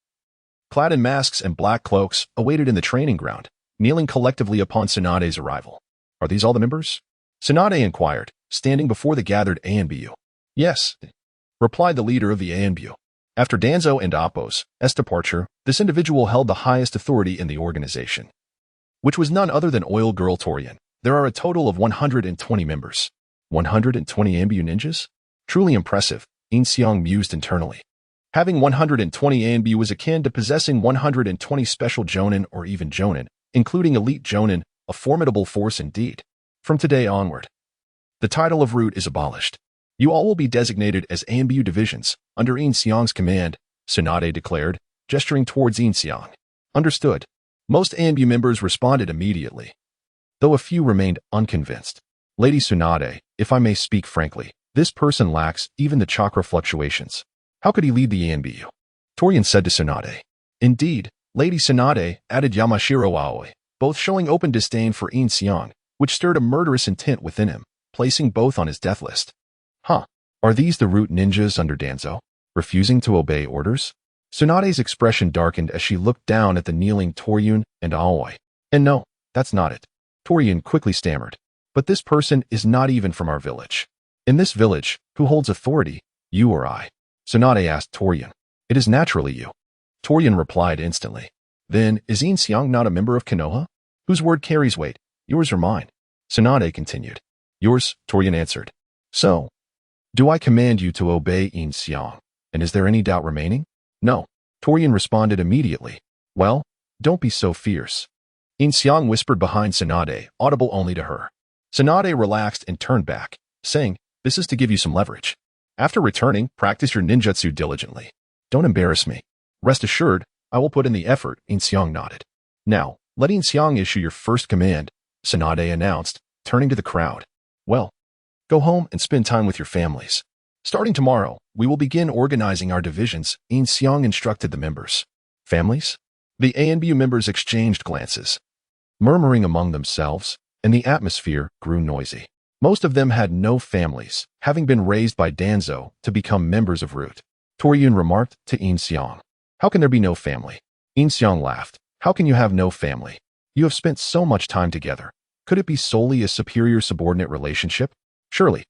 clad in masks and black cloaks, awaited in the training ground, kneeling collectively upon Tsunade's arrival. Are these all the members? Tsunade inquired, standing before the gathered ANBU. Yes, replied the leader of the ANBU. After Danzo and Appo's departure, this individual held the highest authority in the organization, which was none other than Oil Girl Torian. There are a total of 120 members. 120 Ambu ninjas? Truly impressive, Yin Xiang mused internally. Having 120 Ambu was akin to possessing 120 special Jonin or even Jonin, including elite Jonin, a formidable force indeed. From today onward, the title of Root is abolished. You all will be designated as Ambu divisions, under Yin Xiang's command, Tsunade declared, gesturing towards Yin Xiang. Understood. Most Ambu members responded immediately, though a few remained unconvinced. Lady Tsunade, if I may speak frankly, this person lacks even the chakra fluctuations. How could he lead the Ambu? Torian said to Tsunade. Indeed, Lady Tsunade, added Yamashiro Aoi, both showing open disdain for Yin Xiang, which stirred a murderous intent within him, placing both on his death list. Huh. Are these the Root ninjas under Danzo? Refusing to obey orders? Tsunade's expression darkened as she looked down at the kneeling Toryun and Aoi. And no, that's not it. Toryun quickly stammered. But this person is not even from our village. In this village, who holds authority, you or I? Tsunade asked Toryun. It is naturally you. Toryun replied instantly. Then, is Yin Xiang not a member of Konoha? Whose word carries weight, yours or mine? Tsunade continued. Yours, Toryun answered. So, do I command you to obey Yin Xiang? And is there any doubt remaining? No. Toryun responded immediately. Well, don't be so fierce. Yin Xiang whispered behind Tsunade, audible only to her. Tsunade relaxed and turned back, saying, this is to give you some leverage. After returning, practice your ninjutsu diligently. Don't embarrass me. Rest assured, I will put in the effort, Yin Xiang nodded. Now, let Yin Xiang issue your first command, Tsunade announced, turning to the crowd. Well, go home and spend time with your families. Starting tomorrow, we will begin organizing our divisions, Yin Xiang instructed the members. Families? The ANBU members exchanged glances, murmuring among themselves, and the atmosphere grew noisy. Most of them had no families, having been raised by Danzo to become members of Root. Toryun remarked to Yin Xiang. How can there be no family? Yin Xiang laughed. How can you have no family? You have spent so much time together. Could it be solely a superior-subordinate relationship? Surely.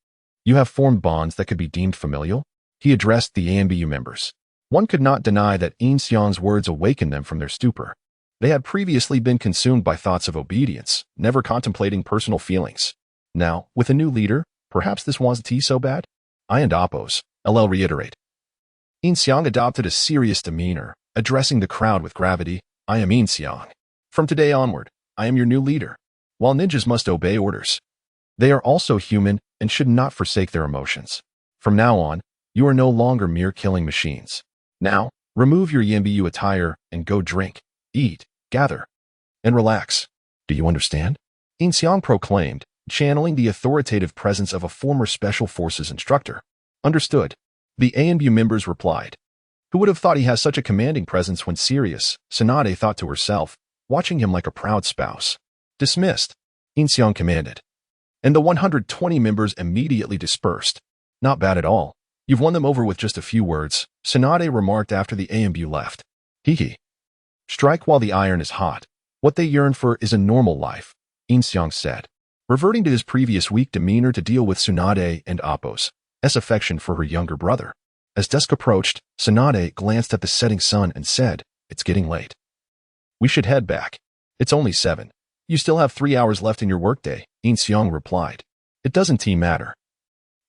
You have formed bonds that could be deemed familial? He addressed the ANBU members. One could not deny that Yin Xiang's words awakened them from their stupor. They had previously been consumed by thoughts of obedience, never contemplating personal feelings. Now, with a new leader, perhaps this wasn't so bad? I and Appo's, LL reiterate. Yin Xiang adopted a serious demeanor, addressing the crowd with gravity. I am Yin Xiang. From today onward, I am your new leader. While ninjas must obey orders, they are also human and should not forsake their emotions. From now on, you are no longer mere killing machines. Now, remove your Yambu attire and go drink, eat, gather, and relax. Do you understand? Yin Xiang proclaimed, channeling the authoritative presence of a former Special Forces instructor. Understood. The ANBU members replied. Who would have thought he has such a commanding presence when serious? Tsunade thought to herself, watching him like a proud spouse. Dismissed. Yin Xiang commanded. And the 120 members immediately dispersed. Not bad at all. You've won them over with just a few words, Tsunade remarked after the ANBU left. Hee. Strike while the iron is hot. What they yearn for is a normal life, Yin Xiang said, reverting to his previous weak demeanor to deal with Tsunade and Appo's affection for her younger brother. As dusk approached, Tsunade glanced at the setting sun and said, It's getting late. We should head back. It's only 7. You still have 3 hours left in your workday, Yin Xiang replied. It doesn't matter.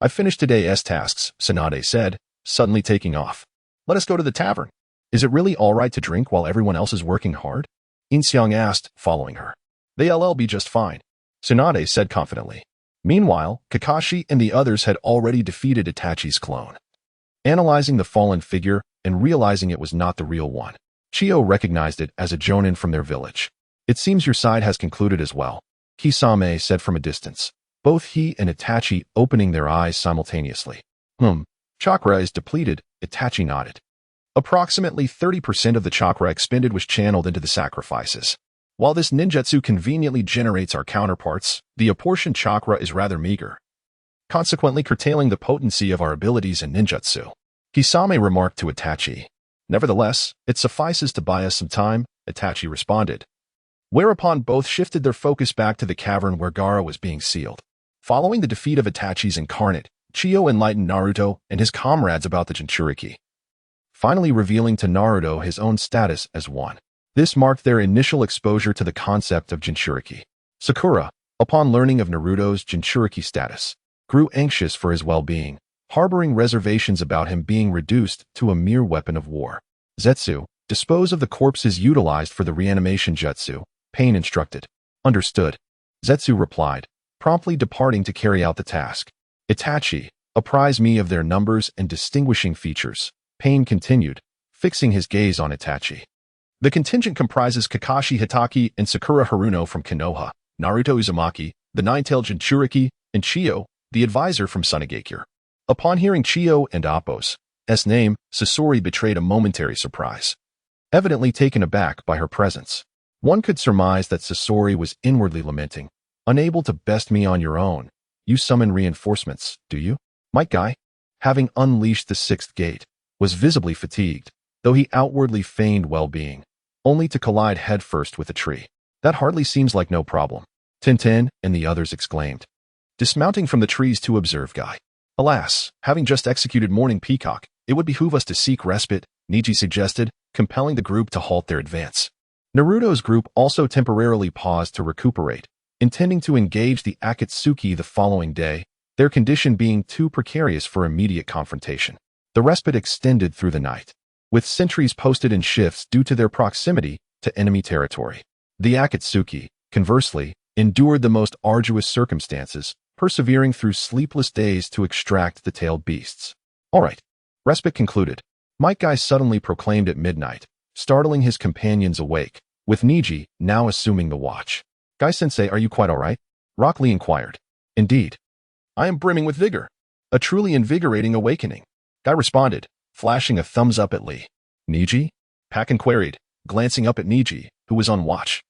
I finished today's tasks, Tsunade said, suddenly taking off. Let us go to the tavern. Is it really all right to drink while everyone else is working hard? Yin Xiang asked, following her. They'll be just fine, Tsunade said confidently. Meanwhile, Kakashi and the others had already defeated Itachi's clone. Analyzing the fallen figure and realizing it was not the real one, Chiyo recognized it as a Jonin from their village. It seems your side has concluded as well, Kisame said from a distance. Both he and Itachi opening their eyes simultaneously. Chakra is depleted, Itachi nodded. Approximately 30% of the chakra expended was channeled into the sacrifices. While this ninjutsu conveniently generates our counterparts, the apportioned chakra is rather meager, consequently curtailing the potency of our abilities in ninjutsu. Kisame remarked to Itachi. Nevertheless, it suffices to buy us some time, Itachi responded. Whereupon both shifted their focus back to the cavern where Gaara was being sealed. Following the defeat of Itachi's incarnate, Chiyo enlightened Naruto and his comrades about the Jinchuriki. finally revealing to Naruto his own status as one. This marked their initial exposure to the concept of Jinchuriki. Sakura, upon learning of Naruto's Jinchuriki status, grew anxious for his well-being, harboring reservations about him being reduced to a mere weapon of war. Zetsu, dispose of the corpses utilized for the reanimation jutsu, Pain instructed. Understood. Zetsu replied, promptly departing to carry out the task. Itachi, apprise me of their numbers and distinguishing features, Pain continued, fixing his gaze on Itachi. The contingent comprises Kakashi Hitaki and Sakura Haruno from Konoha, Naruto Uzumaki, the nine-tailed Jinchuriki, and Chiyo, the advisor from Sunagakure. Upon hearing Chiyo and Appo's name, Sasori betrayed a momentary surprise. Evidently taken aback by her presence. One could surmise that Sasori was inwardly lamenting, unable to best me on your own. You summon reinforcements, do you? Might Guy, having unleashed the sixth gate, was visibly fatigued, though he outwardly feigned well-being, only to collide headfirst with a tree. That hardly seems like no problem, Tintin and the others exclaimed, dismounting from the trees to observe Guy. Alas, having just executed Morning Peacock, it would behoove us to seek respite, Niji suggested, compelling the group to halt their advance. Naruto's group also temporarily paused to recuperate, intending to engage the Akatsuki the following day, their condition being too precarious for immediate confrontation. The respite extended through the night, with sentries posted in shifts due to their proximity to enemy territory. The Akatsuki, conversely, endured the most arduous circumstances, persevering through sleepless days to extract the tailed beasts. All right. Respite concluded. Might Guy suddenly proclaimed at midnight, startling his companions awake, with Niji now assuming the watch. Guy-sensei, are you quite all right? Rock Lee inquired. Indeed. I am brimming with vigor. A truly invigorating awakening. Guy responded, flashing a thumbs up at Lee. Niji? Pakken queried, glancing up at Niji, who was on watch,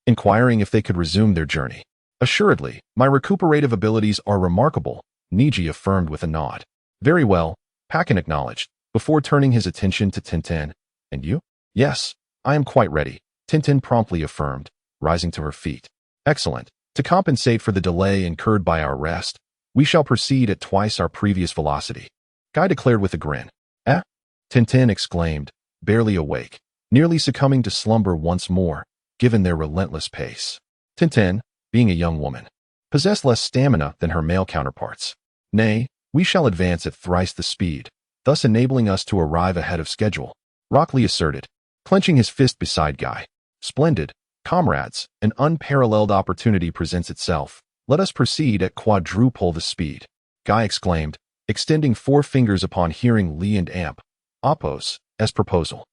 inquiring if they could resume their journey. Assuredly, my recuperative abilities are remarkable, Niji affirmed with a nod. Very well, Pakken acknowledged, before turning his attention to Tintin. And you? Yes, I am quite ready, Tintin promptly affirmed, rising to her feet. Excellent. To compensate for the delay incurred by our rest, we shall proceed at twice our previous velocity, Guy declared with a grin. Eh? Tintin exclaimed, barely awake, nearly succumbing to slumber once more, given their relentless pace. Tintin, being a young woman, possessed less stamina than her male counterparts. Nay, we shall advance at thrice the speed, thus enabling us to arrive ahead of schedule, Rock Lee asserted, clenching his fist beside Guy. Splendid, comrades, an unparalleled opportunity presents itself. Let us proceed at quadruple the speed, Guy exclaimed, extending 4 fingers upon hearing Lee and Appo's proposal.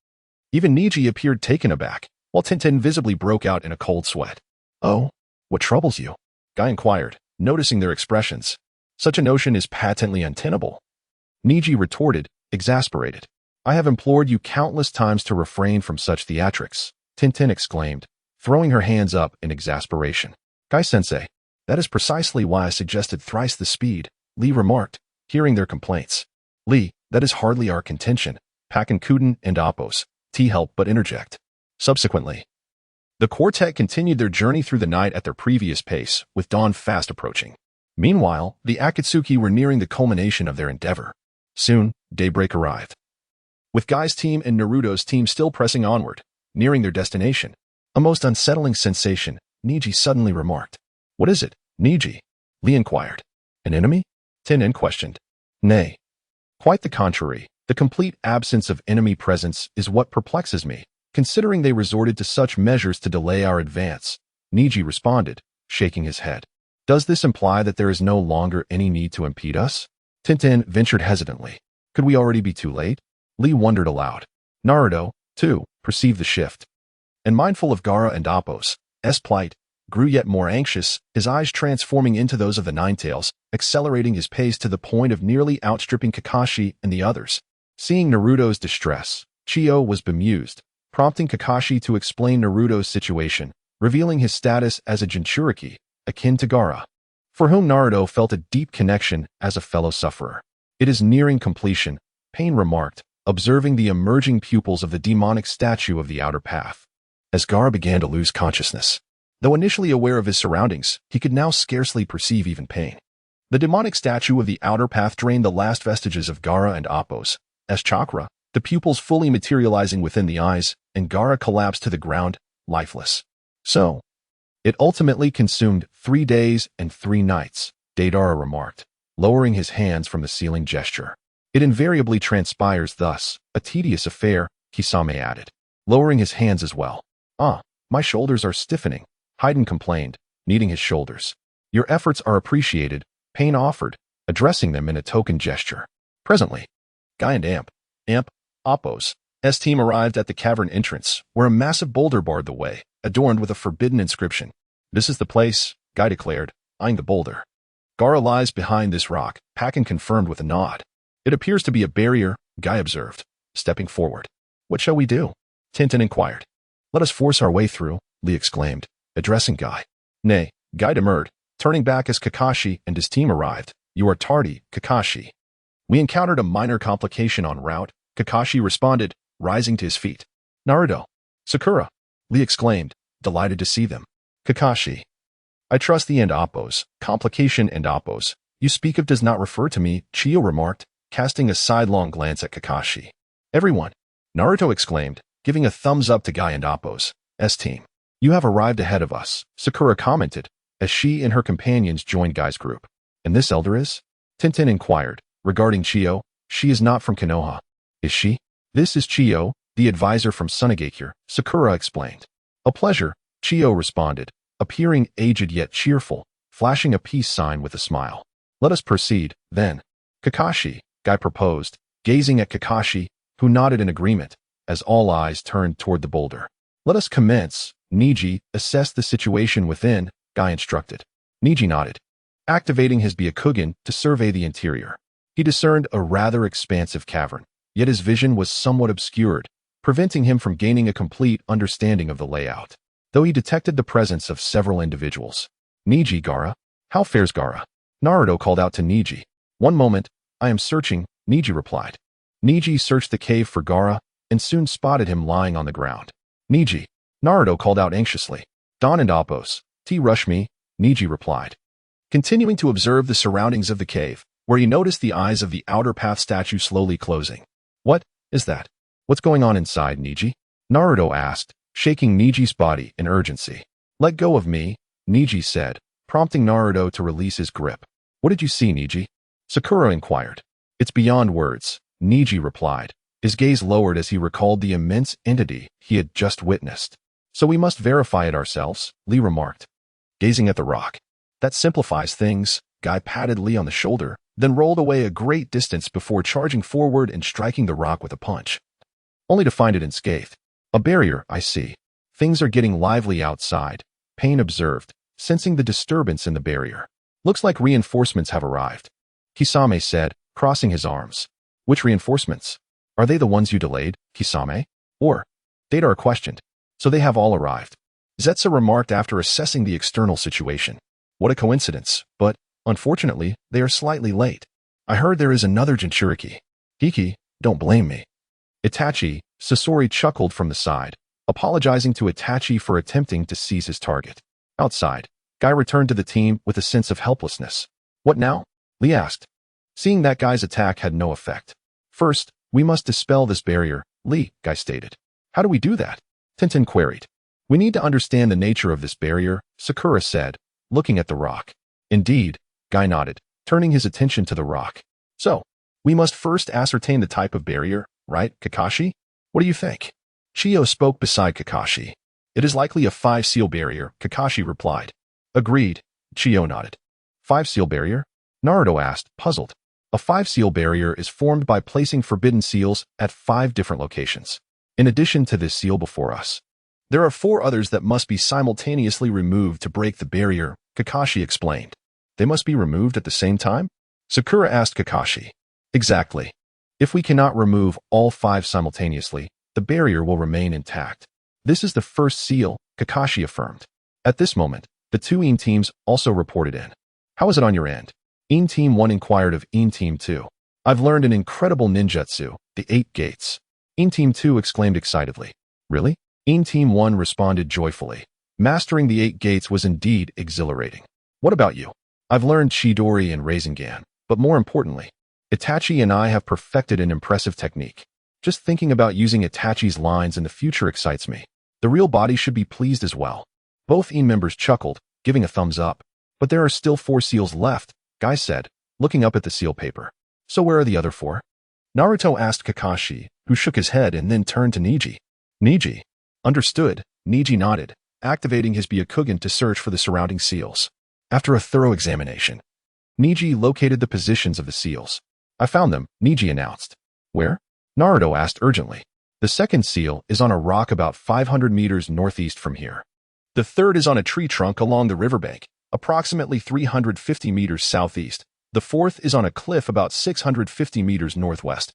Even Niji appeared taken aback, while Tintin visibly broke out in a cold sweat. Oh? What troubles you? Guy inquired, noticing their expressions. Such a notion is patently untenable. Niji retorted, exasperated. I have implored you countless times to refrain from such theatrics, Tintin exclaimed, throwing her hands up in exasperation. Guy-sensei, that is precisely why I suggested thrice the speed, Lee remarked, hearing their complaints. Lee, that is hardly our contention, Pakken Kuden and Appo's help but interject. Subsequently, the quartet continued their journey through the night at their previous pace, with dawn fast approaching. Meanwhile, the Akatsuki were nearing the culmination of their endeavor. Soon, daybreak arrived. With Guy's team and Naruto's team still pressing onward, nearing their destination, a most unsettling sensation, Niji suddenly remarked. What is it, Niji? Lee inquired. An enemy? Tintin questioned. Nay. Quite the contrary, the complete absence of enemy presence is what perplexes me, considering they resorted to such measures to delay our advance, Niji responded, shaking his head. Does this imply that there is no longer any need to impede us? Tintin ventured hesitantly. Could we already be too late? Lee wondered aloud. Naruto, too, perceived the shift, and mindful of Gaara and Appo's plight, grew yet more anxious, his eyes transforming into those of the Ninetales, accelerating his pace to the point of nearly outstripping Kakashi and the others. Seeing Naruto's distress, Chiyo was bemused, prompting Kakashi to explain Naruto's situation, revealing his status as a Jinchuriki, akin to Gaara, for whom Naruto felt a deep connection as a fellow sufferer. It is nearing completion, Pain remarked, observing the emerging pupils of the demonic statue of the outer path. As Gaara began to lose consciousness, though initially aware of his surroundings, he could now scarcely perceive even Pain. The demonic statue of the outer path drained the last vestiges of Gaara and Appo's chakra, the pupils fully materializing within the eyes, and Gaara collapsed to the ground, lifeless. So, it ultimately consumed 3 days and 3 nights, Deidara remarked, lowering his hands from the ceiling gesture. It invariably transpires thus, a tedious affair, Kisame added, lowering his hands as well. My shoulders are stiffening, Haiden complained, kneading his shoulders. Your efforts are appreciated, Pain offered, addressing them in a token gesture. Presently, Guy and Appo's team arrived at the cavern entrance, where a massive boulder barred the way, adorned with a forbidden inscription. This is the place, Guy declared, eyeing the boulder. Gaara lies behind this rock, Packen confirmed with a nod. It appears to be a barrier, Guy observed, stepping forward. What shall we do? Tintin inquired. Let us force our way through, Lee exclaimed, addressing Guy. Nay, Guy demurred, turning back as Kakashi and his team arrived. You are tardy, Kakashi. We encountered a minor complication en route, Kakashi responded, rising to his feet. Naruto. Sakura. Lee exclaimed, delighted to see them. Kakashi. I trust the and Appo's, complication and Appo's, you speak of does not refer to me, Chiyo remarked, casting a sidelong glance at Kakashi. Everyone. Naruto exclaimed, giving a thumbs up to Guy and Appo's team. You have arrived ahead of us, Sakura commented, as she and her companions joined Guy's group. And this elder is? Tintin inquired, regarding Chiyo. She is not from Konoha. Is she? This is Chiyo, the advisor from Sunagakure, Sakura explained. A pleasure, Chiyo responded, appearing aged yet cheerful, flashing a peace sign with a smile. Let us proceed, then. Kakashi, Guy proposed, gazing at Kakashi, who nodded in agreement, as all eyes turned toward the boulder. Let us commence, Niji, assess the situation within, Guy instructed. Niji nodded, activating his Byakugan to survey the interior. He discerned a rather expansive cavern, yet his vision was somewhat obscured, preventing him from gaining a complete understanding of the layout. Though he detected the presence of several individuals. Niji, Gaara. How fares Gaara? Naruto called out to Niji. One moment, I am searching, Niji replied. Niji searched the cave for Gaara, and soon spotted him lying on the ground. Niji. Naruto called out anxiously. Don and Appo's. Rush me, Niji replied. Continuing to observe the surroundings of the cave, where he noticed the eyes of the outer path statue slowly closing. What is that? What's going on inside, Niji? Naruto asked, shaking Niji's body in urgency. Let go of me, Niji said, prompting Naruto to release his grip. What did you see, Niji? Sakura inquired. It's beyond words, Niji replied, his gaze lowered as he recalled the immense entity he had just witnessed. So we must verify it ourselves, Lee remarked, gazing at the rock. That simplifies things, Guy patted Lee on the shoulder, then rolled away a great distance before charging forward and striking the rock with a punch. Only to find it unscathed. A barrier, I see. Things are getting lively outside, Pain observed, sensing the disturbance in the barrier. Looks like reinforcements have arrived. Kisame said, crossing his arms. Which reinforcements? Are they the ones you delayed, Kisame? Or? Deidara questioned. So they have all arrived. Zetsu remarked after assessing the external situation. What a coincidence, but, unfortunately, they are slightly late. I heard there is another Jinchuriki. Kiki, don't blame me. Itachi, Sasori chuckled from the side, apologizing to Itachi for attempting to seize his target. Outside, Guy returned to the team with a sense of helplessness. What now? Lee asked. Seeing that Guy's attack had no effect. First, we must dispel this barrier, Lee, Guy stated. How do we do that? Tintin queried. We need to understand the nature of this barrier, Sakura said, looking at the rock. Indeed, Guy nodded, turning his attention to the rock. So, we must first ascertain the type of barrier, right, Kakashi? What do you think? Chiyo spoke beside Kakashi. It is likely a 5-seal barrier, Kakashi replied. Agreed, Chiyo nodded. 5-seal barrier? Naruto asked, puzzled. A 5-seal barrier is formed by placing forbidden seals at 5 different locations. In addition to this seal before us, there are 4 others that must be simultaneously removed to break the barrier, Kakashi explained. They must be removed at the same time? Sakura asked Kakashi. Exactly. If we cannot remove all 5 simultaneously, the barrier will remain intact. This is the first seal, Kakashi affirmed. At this moment, the 2 Yin teams also reported in. How is it on your end? Yin Team 1 inquired of Yin Team 2. I've learned an incredible ninjutsu, the 8 gates. Yin Team 2 exclaimed excitedly. Really? Yin Team 1 responded joyfully. Mastering the 8 gates was indeed exhilarating. What about you? I've learned Chidori and Rasengan, but more importantly, Itachi and I have perfected an impressive technique. Just thinking about using Itachi's lines in the future excites me. The real body should be pleased as well. Both Yin members chuckled, giving a thumbs up. But there are still 4 seals left, Guy said, looking up at the seal paper. So where are the other 4? Naruto asked Kakashi, who shook his head and then turned to Neji. Neji. Understood, Neji nodded, activating his Byakugan to search for the surrounding seals. After a thorough examination, Neji located the positions of the seals. I found them, Neji announced. Where? Naruto asked urgently. The second seal is on a rock about 500 meters northeast from here. The third is on a tree trunk along the riverbank, approximately 350 meters southeast. The fourth is on a cliff about 650 meters northwest.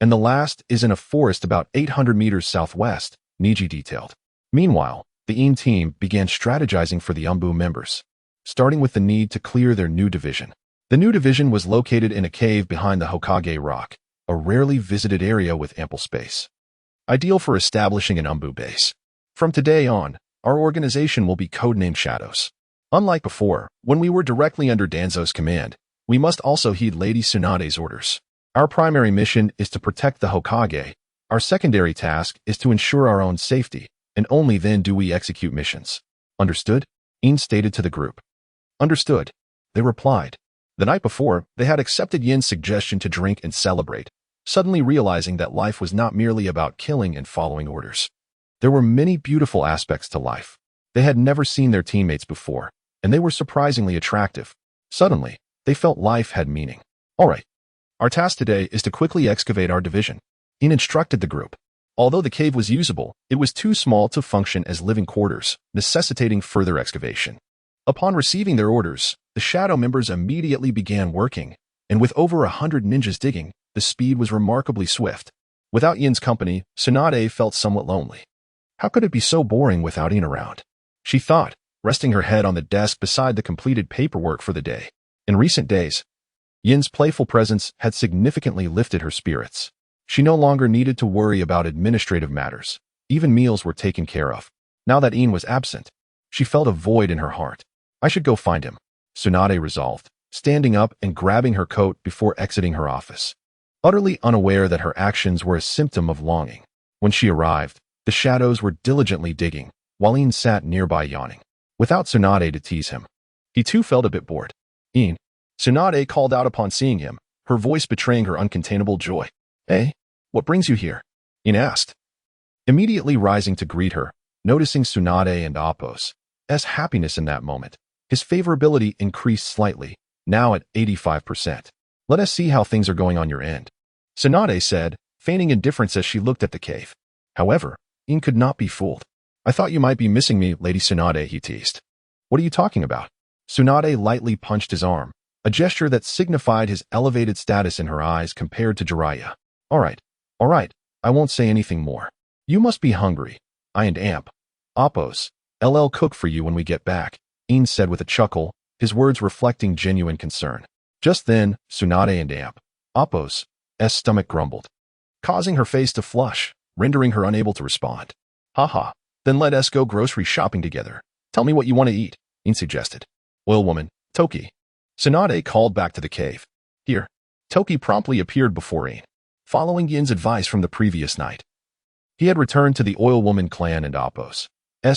And the last is in a forest about 800 meters southwest, Neji detailed. Meanwhile, the Yin team began strategizing for the Umbu members, starting with the need to clear their new division. The new division was located in a cave behind the Hokage Rock, a rarely visited area with ample space. Ideal for establishing an Umbu base. From today on, our organization will be codenamed Shadows. Unlike before, when we were directly under Danzo's command, we must also heed Lady Tsunade's orders. Our primary mission is to protect the Hokage. Our secondary task is to ensure our own safety, and only then do we execute missions. Understood? Yin stated to the group. Understood, they replied. The night before, they had accepted Yin's suggestion to drink and celebrate, suddenly realizing that life was not merely about killing and following orders. There were many beautiful aspects to life. They had never seen their teammates before, and they were surprisingly attractive. Suddenly, they felt life had meaning. All right. Our task today is to quickly excavate our division. Yin instructed the group. Although the cave was usable, it was too small to function as living quarters, necessitating further excavation. Upon receiving their orders, the Shadow members immediately began working, and with over 100 ninjas digging, the speed was remarkably swift. Without Yin's company, Tsunade felt somewhat lonely. How could it be so boring without Yin around? She thought, resting her head on the desk beside the completed paperwork for the day. In recent days, Yin's playful presence had significantly lifted her spirits. She no longer needed to worry about administrative matters. Even meals were taken care of. Now that Yin was absent, she felt a void in her heart. I should go find him, Tsunade resolved, standing up and grabbing her coat before exiting her office. Utterly unaware that her actions were a symptom of longing. When she arrived, the Shadows were diligently digging, while Yin sat nearby yawning. Without Tsunade to tease him, he too felt a bit bored. Yin, Tsunade called out upon seeing him, her voice betraying her uncontainable joy. Hey, what brings you here? Yin asked, immediately rising to greet her, noticing Tsunade and Appo's happiness in that moment. His favorability increased slightly, now at 85%. Let us see how things are going on your end, Tsunade said, feigning indifference as she looked at the cave. However, Yin could not be fooled. I thought you might be missing me, Lady Tsunade, he teased. What are you talking about? Tsunade lightly punched his arm, a gesture that signified his elevated status in her eyes compared to Jiraiya. All right, I won't say anything more. You must be hungry. I and Appo's cook for you when we get back, Yin said with a chuckle, his words reflecting genuine concern. Just then, Tsunade and Appo's stomach grumbled, causing her face to flush, rendering her unable to respond. Haha, then let us go grocery shopping together. Tell me what you want to eat, Yin suggested. Oil woman, Toki. Tsunade called back to the cave. Here. Toki promptly appeared before Yin, following Yin's advice from the previous night. He had returned to the Oil Woman clan and Appo's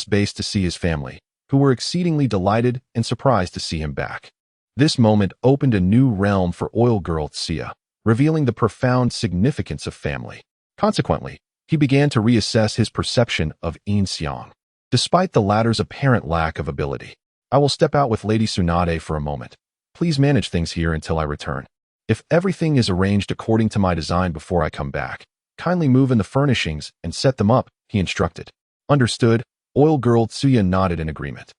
base to see his family, who were exceedingly delighted and surprised to see him back. This moment opened a new realm for Oil Girl Tsuya, revealing the profound significance of family. Consequently, he began to reassess his perception of Yin Xiang. Despite the latter's apparent lack of ability, I will step out with Lady Tsunade for a moment. Please manage things here until I return. If everything is arranged according to my design before I come back, kindly move in the furnishings and set them up, he instructed. Understood, Oil Girl Tsuya nodded in agreement.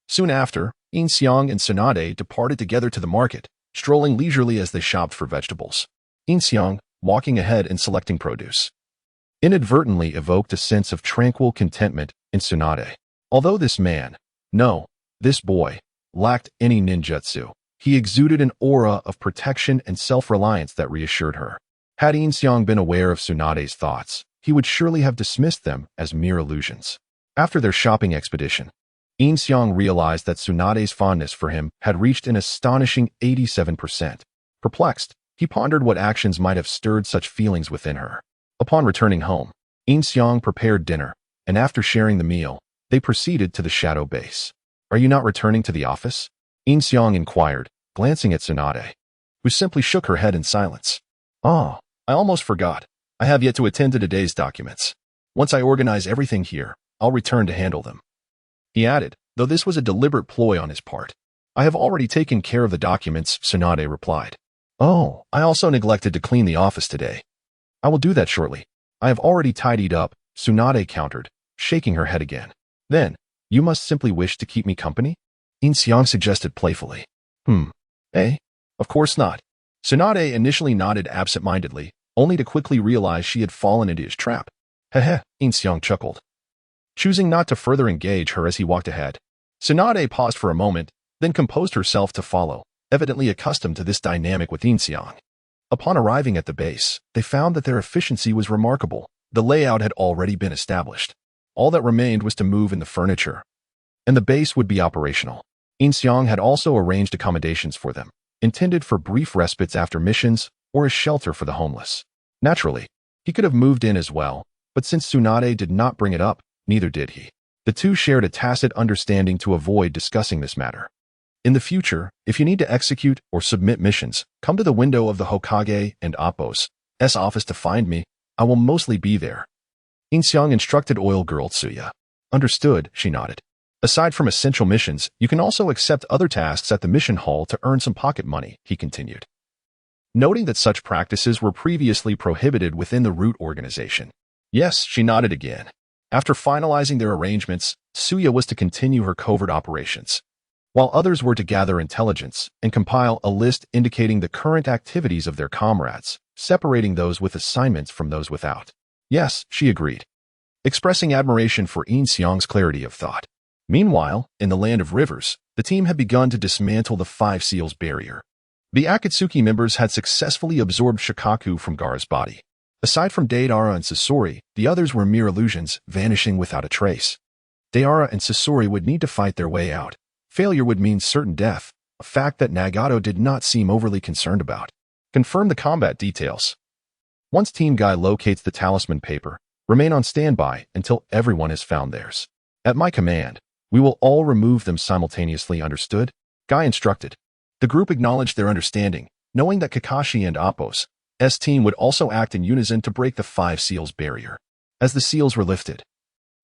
Soon after, Yin Xiang and Tsunade departed together to the market, strolling leisurely as they shopped for vegetables. Yin Xiang, walking ahead and selecting produce, inadvertently evoked a sense of tranquil contentment in Tsunade. Although this boy, lacked any ninjutsu, he exuded an aura of protection and self-reliance that reassured her. Had Yin Xiang been aware of Tsunade's thoughts, he would surely have dismissed them as mere illusions. After their shopping expedition, Yin Xiang realized that Tsunade's fondness for him had reached an astonishing 87%. Perplexed, he pondered what actions might have stirred such feelings within her. Upon returning home, Yin Xiang prepared dinner, and after sharing the meal, they proceeded to the shadow base. Are you not returning to the office? Yin Xiang inquired, glancing at Tsunade, who simply shook her head in silence. Oh, I almost forgot. I have yet to attend to today's documents. Once I organize everything here, I'll return to handle them. He added, though this was a deliberate ploy on his part. I have already taken care of the documents, Tsunade replied. Oh, I also neglected to clean the office today. I will do that shortly. I have already tidied up, Tsunade countered, shaking her head again. Then, you must simply wish to keep me company? Yin Xiang suggested playfully. Eh? Of course not. Tsunade initially nodded absent-mindedly, only to quickly realize she had fallen into his trap. Heh, Yin Xiang chuckled, choosing not to further engage her as he walked ahead. Tsunade paused for a moment, then composed herself to follow, evidently accustomed to this dynamic with Yin Xiang. Upon arriving at the base, they found that their efficiency was remarkable. The layout had already been established. All that remained was to move in the furniture, and the base would be operational. Yin Xiang had also arranged accommodations for them, intended for brief respites after missions or as shelter for the homeless. Naturally, he could have moved in as well, but since Tsunade did not bring it up, neither did he. The two shared a tacit understanding to avoid discussing this matter. In the future, if you need to execute or submit missions, come to the window of the Hokage and Appo's office to find me. I will mostly be there. Yin Xiang instructed Oil Girl Tsuya. Understood, she nodded. Aside from essential missions, you can also accept other tasks at the mission hall to earn some pocket money, he continued, noting that such practices were previously prohibited within the Root organization. Yes, she nodded again. After finalizing their arrangements, Tsuya was to continue her covert operations, while others were to gather intelligence and compile a list indicating the current activities of their comrades, separating those with assignments from those without. Yes, she agreed, expressing admiration for Yin Xiang's clarity of thought. Meanwhile, in the Land of Rivers, the team had begun to dismantle the Five Seals barrier. The Akatsuki members had successfully absorbed Shikaku from Gaara's body. Aside from Deidara and Sasori, the others were mere illusions, vanishing without a trace. Deidara and Sasori would need to fight their way out. Failure would mean certain death, a fact that Nagato did not seem overly concerned about. Confirm the combat details. Once Team Guy locates the talisman paper, remain on standby until everyone has found theirs. At my command, we will all remove them simultaneously, understood? Guy instructed. The group acknowledged their understanding, knowing that Kakashi and Appo's team would also act in unison to break the Five Seals barrier. As the seals were lifted,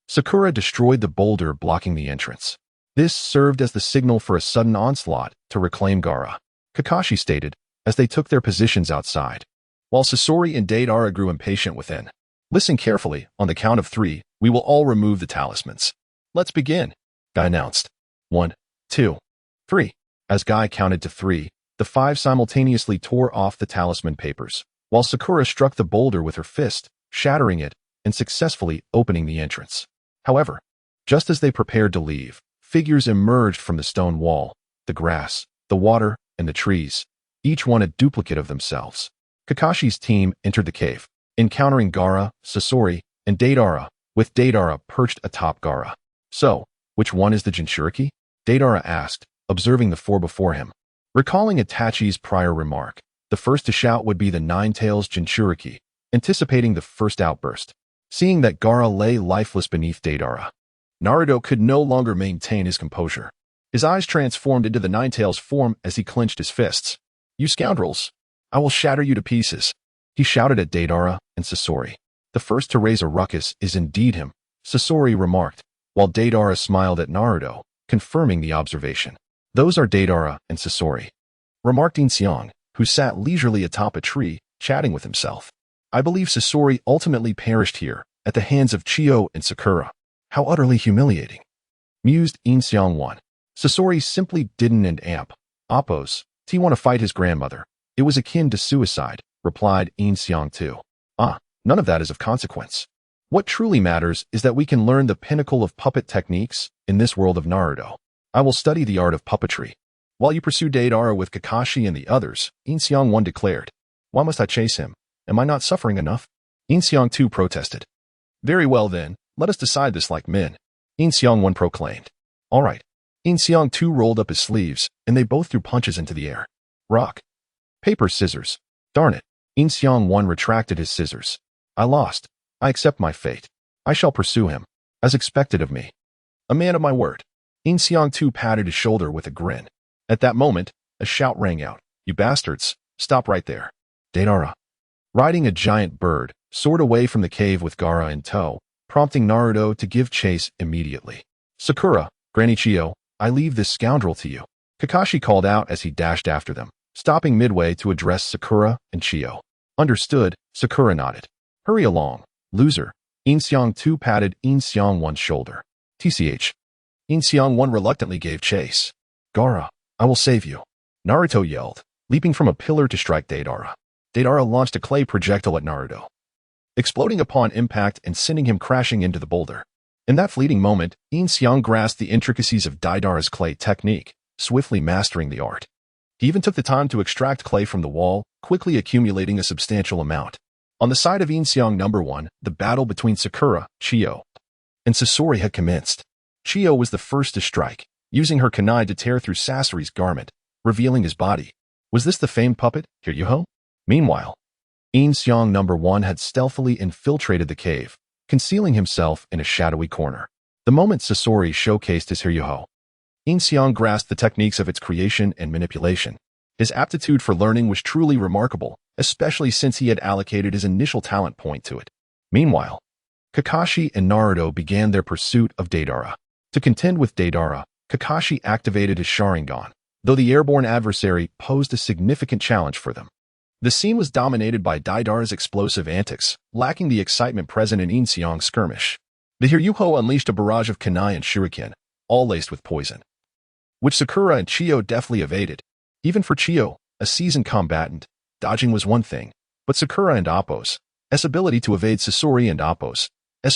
Sakura destroyed the boulder blocking the entrance. This served as the signal for a sudden onslaught to reclaim Gaara, Kakashi stated, as they took their positions outside, while Sasori and Deidara grew impatient within. Listen carefully, on the count of 3, we will all remove the talismans. Let's begin, Guy announced. 1, 2, 3. As Guy counted to 3, the 5 simultaneously tore off the talisman papers, while Sakura struck the boulder with her fist, shattering it and successfully opening the entrance. However, just as they prepared to leave, figures emerged from the stone wall, the grass, the water, and the trees, each one a duplicate of themselves. Kakashi's team entered the cave, encountering Gaara, Sasori, and Deidara, with Deidara perched atop Gaara. So, which one is the Jinchuriki? Deidara asked, observing the 4 before him. Recalling Itachi's prior remark, the first to shout would be the Nine-Tails Jinchuriki, anticipating the first outburst. Seeing that Gaara lay lifeless beneath Deidara, Naruto could no longer maintain his composure. His eyes transformed into the Nine-Tails form as he clenched his fists. You scoundrels! I will shatter you to pieces, he shouted at Deidara and Sasori. The first to raise a ruckus is indeed him, Sasori remarked, while Deidara smiled at Naruto, confirming the observation. Those are Deidara and Sasori, remarked Yin Xiang, who sat leisurely atop a tree, chatting with himself. I believe Sasori ultimately perished here, at the hands of Chiyo and Sakura. How utterly humiliating, mused Yin Xiang 1. Sasori simply didn't and amp. Appo's T want to fight his grandmother. It was akin to suicide, replied Yin Xiang 2. None of that is of consequence. What truly matters is that we can learn the pinnacle of puppet techniques in this world of Naruto. I will study the art of puppetry, while you pursue Deidara with Kakashi and the others, Yin Xiang 1 declared. Why must I chase him? Am I not suffering enough? Yin Xiang 2 protested. Very well then, let us decide this like men, Yin Xiang 1 proclaimed. All right. Yin Xiang 2 rolled up his sleeves, and they both threw punches into the air. Rock. Paper, scissors. Darn it. Yin Xiang 1 retracted his scissors. I lost. I accept my fate. I shall pursue him, as expected of me. A man of my word. Yin Xiang too patted his shoulder with a grin. At that moment, a shout rang out. You bastards, stop right there. Deidara, riding a giant bird, soared away from the cave with Gaara in tow, prompting Naruto to give chase immediately. Sakura, Granny Chiyo, I leave this scoundrel to you. Kakashi called out as he dashed after them, stopping midway to address Sakura and Chiyo. Understood, Sakura nodded. Hurry along, loser. Yin Xiang too patted Yin Xiang one's shoulder. TCH. Yin Xiang one reluctantly gave chase. Gaara, I will save you. Naruto yelled, leaping from a pillar to strike Deidara. Deidara launched a clay projectile at Naruto, exploding upon impact and sending him crashing into the boulder. In that fleeting moment, Yin Xiang grasped the intricacies of Deidara's clay technique, swiftly mastering the art. He even took the time to extract clay from the wall, quickly accumulating a substantial amount. On the side of Yin Xiang number 1, the battle between Sakura, Chiyo, and Sasori had commenced. Chiyo was the first to strike, using her kunai to tear through Sasori's garment, revealing his body. Was this the famed puppet, Hiryuho? Meanwhile, Yin Xiang number 1 had stealthily infiltrated the cave, concealing himself in a shadowy corner. The moment Sasori showcased his Hiryuho, Yin Xiang grasped the techniques of its creation and manipulation. His aptitude for learning was truly remarkable, especially since he had allocated his initial talent point to it. Meanwhile, Kakashi and Naruto began their pursuit of Deidara. To contend with Deidara, Kakashi activated his Sharingan, though the airborne adversary posed a significant challenge for them. The scene was dominated by Deidara's explosive antics, lacking the excitement present in Yin Xiang's skirmish. The Hiryuho unleashed a barrage of kunai and shuriken, all laced with poison, which Sakura and Chiyo deftly evaded. Even for Chiyo, a seasoned combatant, dodging was one thing, but Sakura and Appo's ability to evade Sasori and Appo's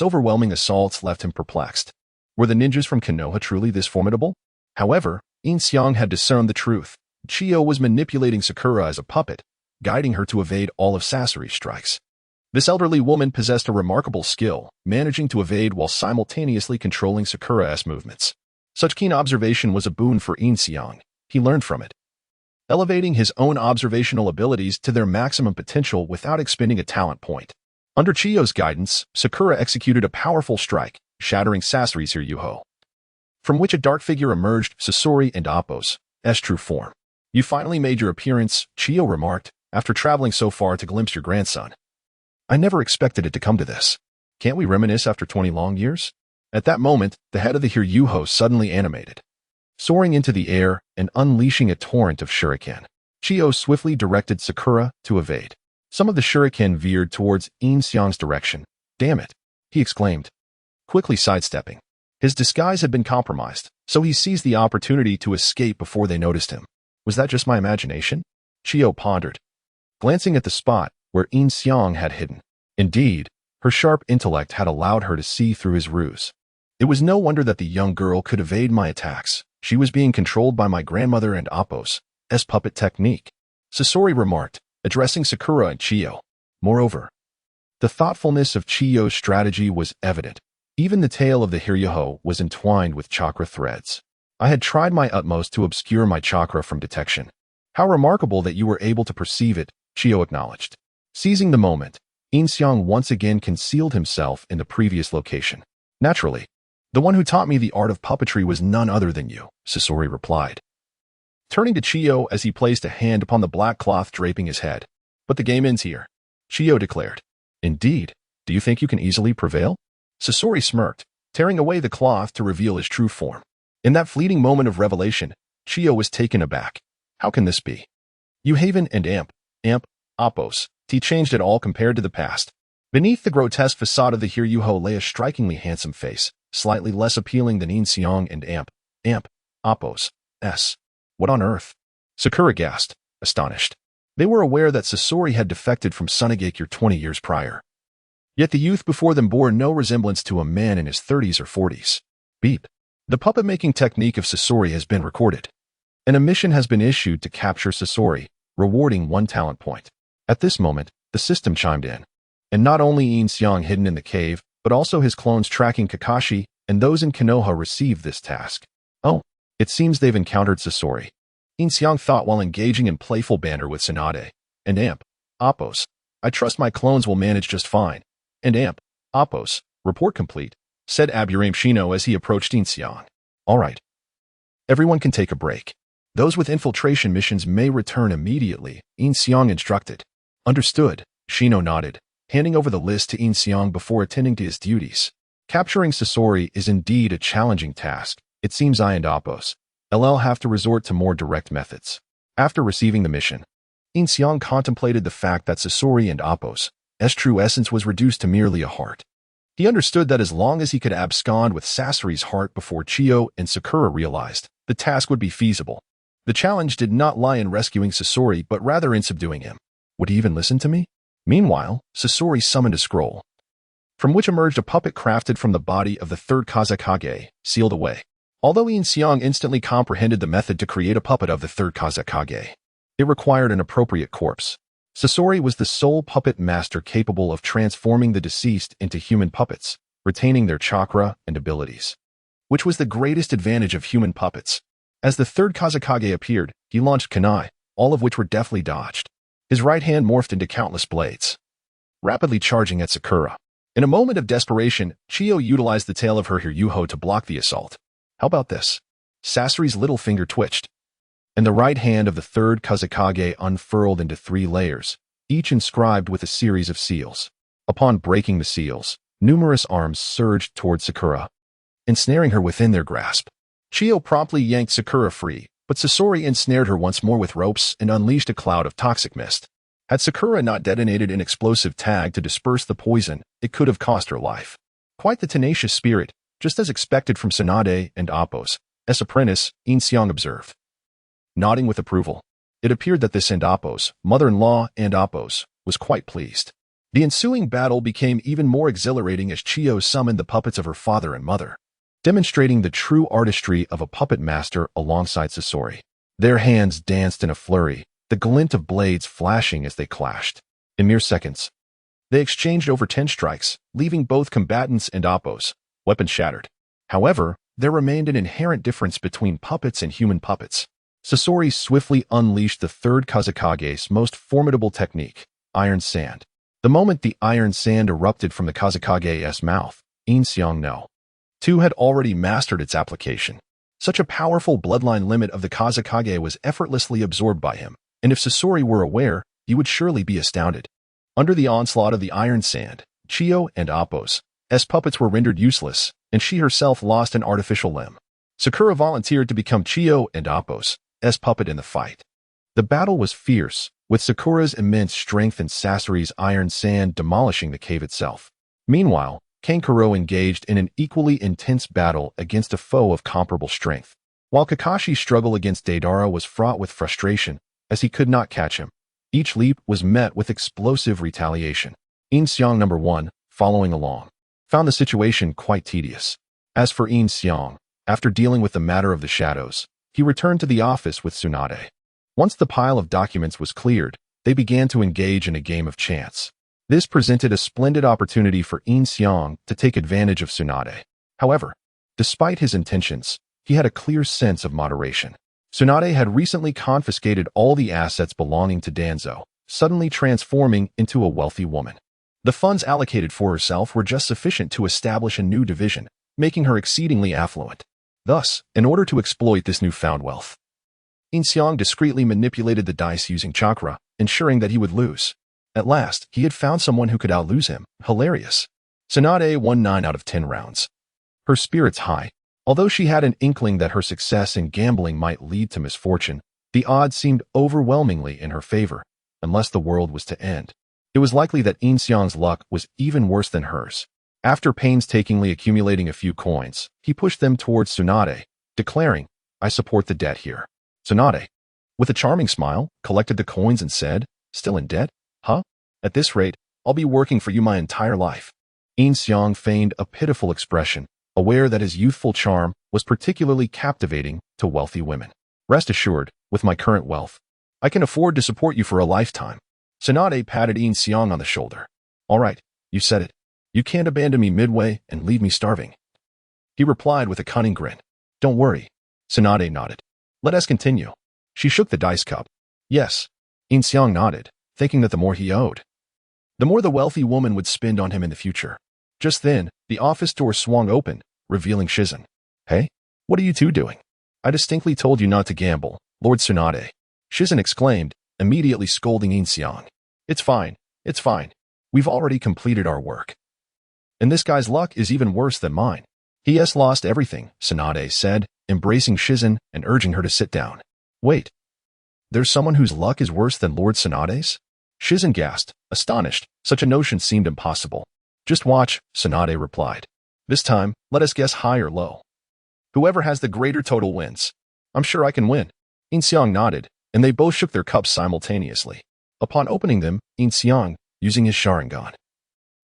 overwhelming assaults left him perplexed. Were the ninjas from Konoha truly this formidable? However, Yin Xiang had discerned the truth. Chiyo was manipulating Sakura as a puppet, guiding her to evade all of Sasori's strikes. This elderly woman possessed a remarkable skill, managing to evade while simultaneously controlling Sakura's movements. Such keen observation was a boon for Yin Xiang. He learned from it, elevating his own observational abilities to their maximum potential without expending a talent point. Under Chiyo's guidance, Sakura executed a powerful strike, shattering Sasori's Hiryuho, from which a dark figure emerged, Sasori and Appo's true form. You finally made your appearance, Chiyo remarked, after traveling so far to glimpse your grandson. I never expected it to come to this. Can't we reminisce after 20 long years? At that moment, the head of the Hiryuho suddenly animated, soaring into the air and unleashing a torrent of shuriken. Chiyo swiftly directed Sakura to evade. Some of the shuriken veered towards Yin Xiang's direction. Damn it, he exclaimed, quickly sidestepping. His disguise had been compromised, so he seized the opportunity to escape before they noticed him. Was that just my imagination? Chiyo pondered, glancing at the spot where Yin Xiang had hidden. Indeed, her sharp intellect had allowed her to see through his ruse. It was no wonder that the young girl could evade my attacks. She was being controlled by my grandmother and Appo's puppet technique, Sasori remarked, addressing Sakura and Chiyo. Moreover, the thoughtfulness of Chiyo's strategy was evident. Even the tail of the Hiryuho was entwined with chakra threads. I had tried my utmost to obscure my chakra from detection. How remarkable that you were able to perceive it, Chiyo acknowledged. Seizing the moment, Yin Xiang once again concealed himself in the previous location. Naturally, the one who taught me the art of puppetry was none other than you, Sasori replied, turning to Chiyo as he placed a hand upon the black cloth draping his head. But the game ends here, Chiyo declared. Indeed, do you think you can easily prevail? Sasori smirked, tearing away the cloth to reveal his true form. In that fleeting moment of revelation, Chiyo was taken aback. How can this be? You Haven and Appo's changed at all compared to the past. Beneath the grotesque facade of the Hiryuho lay a strikingly handsome face, slightly less appealing than Yin Xiang and Appo's. What on earth? Sakura gasped, astonished. They were aware that Sasori had defected from Sunagakure 20 years prior. Yet the youth before them bore no resemblance to a man in his 30s or 40s. Beep. The puppet-making technique of Sasori has been recorded, and a mission has been issued to capture Sasori, rewarding 1 talent point. At this moment, the system chimed in, and not only Yin Xiang hidden in the cave, but also his clones tracking Kakashi and those in Konoha received this task. Oh, it seems they've encountered Sasori, Yin Xiang thought while engaging in playful banter with Tsunade and Appo's. I trust my clones will manage just fine. And amp. Oppos. Report complete, said Aburame Shino as he approached Yin Xiang. All right. Everyone can take a break. Those with infiltration missions may return immediately, Yin Xiang instructed. Understood, Shino nodded, handing over the list to Yin Xiang before attending to his duties. Capturing Sasori is indeed a challenging task. It seems I and Oppos LL have to resort to more direct methods. After receiving the mission, Yin Xiang contemplated the fact that Sasori and Oppos' true essence was reduced to merely a heart. He understood that as long as he could abscond with Sasori's heart before Chiyo and Sakura realized, the task would be feasible. The challenge did not lie in rescuing Sasori, but rather in subduing him. Would he even listen to me? Meanwhile, Sasori summoned a scroll, from which emerged a puppet crafted from the body of the third Kazekage, sealed away. Although Yin Xiang instantly comprehended the method to create a puppet of the third Kazekage, it required an appropriate corpse. Sasori was the sole puppet master capable of transforming the deceased into human puppets, retaining their chakra and abilities, which was the greatest advantage of human puppets. As the third Kazekage appeared, he launched kunai, all of which were deftly dodged. His right hand morphed into countless blades, rapidly charging at Sakura. In a moment of desperation, Chiyo utilized the tail of her Hiryuho to block the assault. How about this? Sasori's little finger twitched, and the right hand of the third Kazekage unfurled into 3 layers, each inscribed with a series of seals. Upon breaking the seals, numerous arms surged toward Sakura, ensnaring her within their grasp. Chiyo promptly yanked Sakura free, but Sasori ensnared her once more with ropes and unleashed a cloud of toxic mist. Had Sakura not detonated an explosive tag to disperse the poison, it could have cost her life. Quite the tenacious spirit, just as expected from Tsunade and Oppos' apprentice, Yin Xiang observed. Nodding with approval, it appeared that this and Oppos' mother-in-law and Oppos was quite pleased. The ensuing battle became even more exhilarating as Chiyo summoned the puppets of her father and mother, demonstrating the true artistry of a puppet master alongside Sasori. Their hands danced in a flurry, the glint of blades flashing as they clashed. In mere seconds, they exchanged over 10 strikes, leaving both combatants and Oppos' weapons shattered. However, there remained an inherent difference between puppets and human puppets. Sasori swiftly unleashed the third Kazekage's most formidable technique, Iron Sand. The moment the Iron Sand erupted from the Kazekage's mouth, Yin Xiang no. 2 had already mastered its application. Such a powerful bloodline limit of the Kazekage was effortlessly absorbed by him, and if Sasori were aware, he would surely be astounded. Under the onslaught of the Iron Sand, Chiyo and Oppos' puppets were rendered useless, and she herself lost an artificial limb. Sakura volunteered to become Chiyo and Oppos' puppet in the fight. The battle was fierce, with Sakura's immense strength and Sasori's Iron Sand demolishing the cave itself. Meanwhile, Kankuro engaged in an equally intense battle against a foe of comparable strength. While Kakashi's struggle against Deidara was fraught with frustration, as he could not catch him, each leap was met with explosive retaliation. Yin Xiang No. 1, following along, found the situation quite tedious. As for Yin Xiang, after dealing with the matter of the shadows, he returned to the office with Tsunade. Once the pile of documents was cleared, they began to engage in a game of chance. This presented a splendid opportunity for Yin Xiang to take advantage of Tsunade. However, despite his intentions, he had a clear sense of moderation. Tsunade had recently confiscated all the assets belonging to Danzo, suddenly transforming into a wealthy woman. The funds allocated for herself were just sufficient to establish a new division, making her exceedingly affluent. Thus, in order to exploit this newfound wealth, Yin Xiang discreetly manipulated the dice using chakra, ensuring that he would lose. At last, he had found someone who could outlose him. Hilarious. Tsunade won 9 out of 10 rounds. Her spirits high. Although she had an inkling that her success in gambling might lead to misfortune, the odds seemed overwhelmingly in her favor, unless the world was to end. It was likely that Yin Xiang's luck was even worse than hers. After painstakingly accumulating a few coins, he pushed them towards Tsunade, declaring, "I support the debt here." Tsunade, with a charming smile, collected the coins and said, "Still in debt? Huh? At this rate, I'll be working for you my entire life." Yin Xiang feigned a pitiful expression, aware that his youthful charm was particularly captivating to wealthy women. "Rest assured, with my current wealth, I can afford to support you for a lifetime." Tsunade patted Yin Xiang on the shoulder. "All right, you said it. You can't abandon me midway and leave me starving." He replied with a cunning grin. "Don't worry." Tsunade nodded. "Let us continue." She shook the dice cup. "Yes." Yin Xiang nodded, thinking that the more he owed, the more the wealthy woman would spend on him in the future. Just then, the office door swung open, revealing Shizen. Hey, what are you two doing? I distinctly told you not to gamble, Lord Tsunade. Shizen exclaimed, immediately scolding Yin Xiang. It's fine, it's fine. We've already completed our work. And this guy's luck is even worse than mine. He has lost everything, Tsunade said, embracing Shizen and urging her to sit down. Wait. There's someone whose luck is worse than Lord Tsunade's? Shizen gasped, astonished. Such a notion seemed impossible. Just watch, Tsunade replied. This time, let us guess high or low. Whoever has the greater total wins. I'm sure I can win. Yin Xiang nodded, and they both shook their cups simultaneously. Upon opening them, Yin Xiang, using his Sharingan,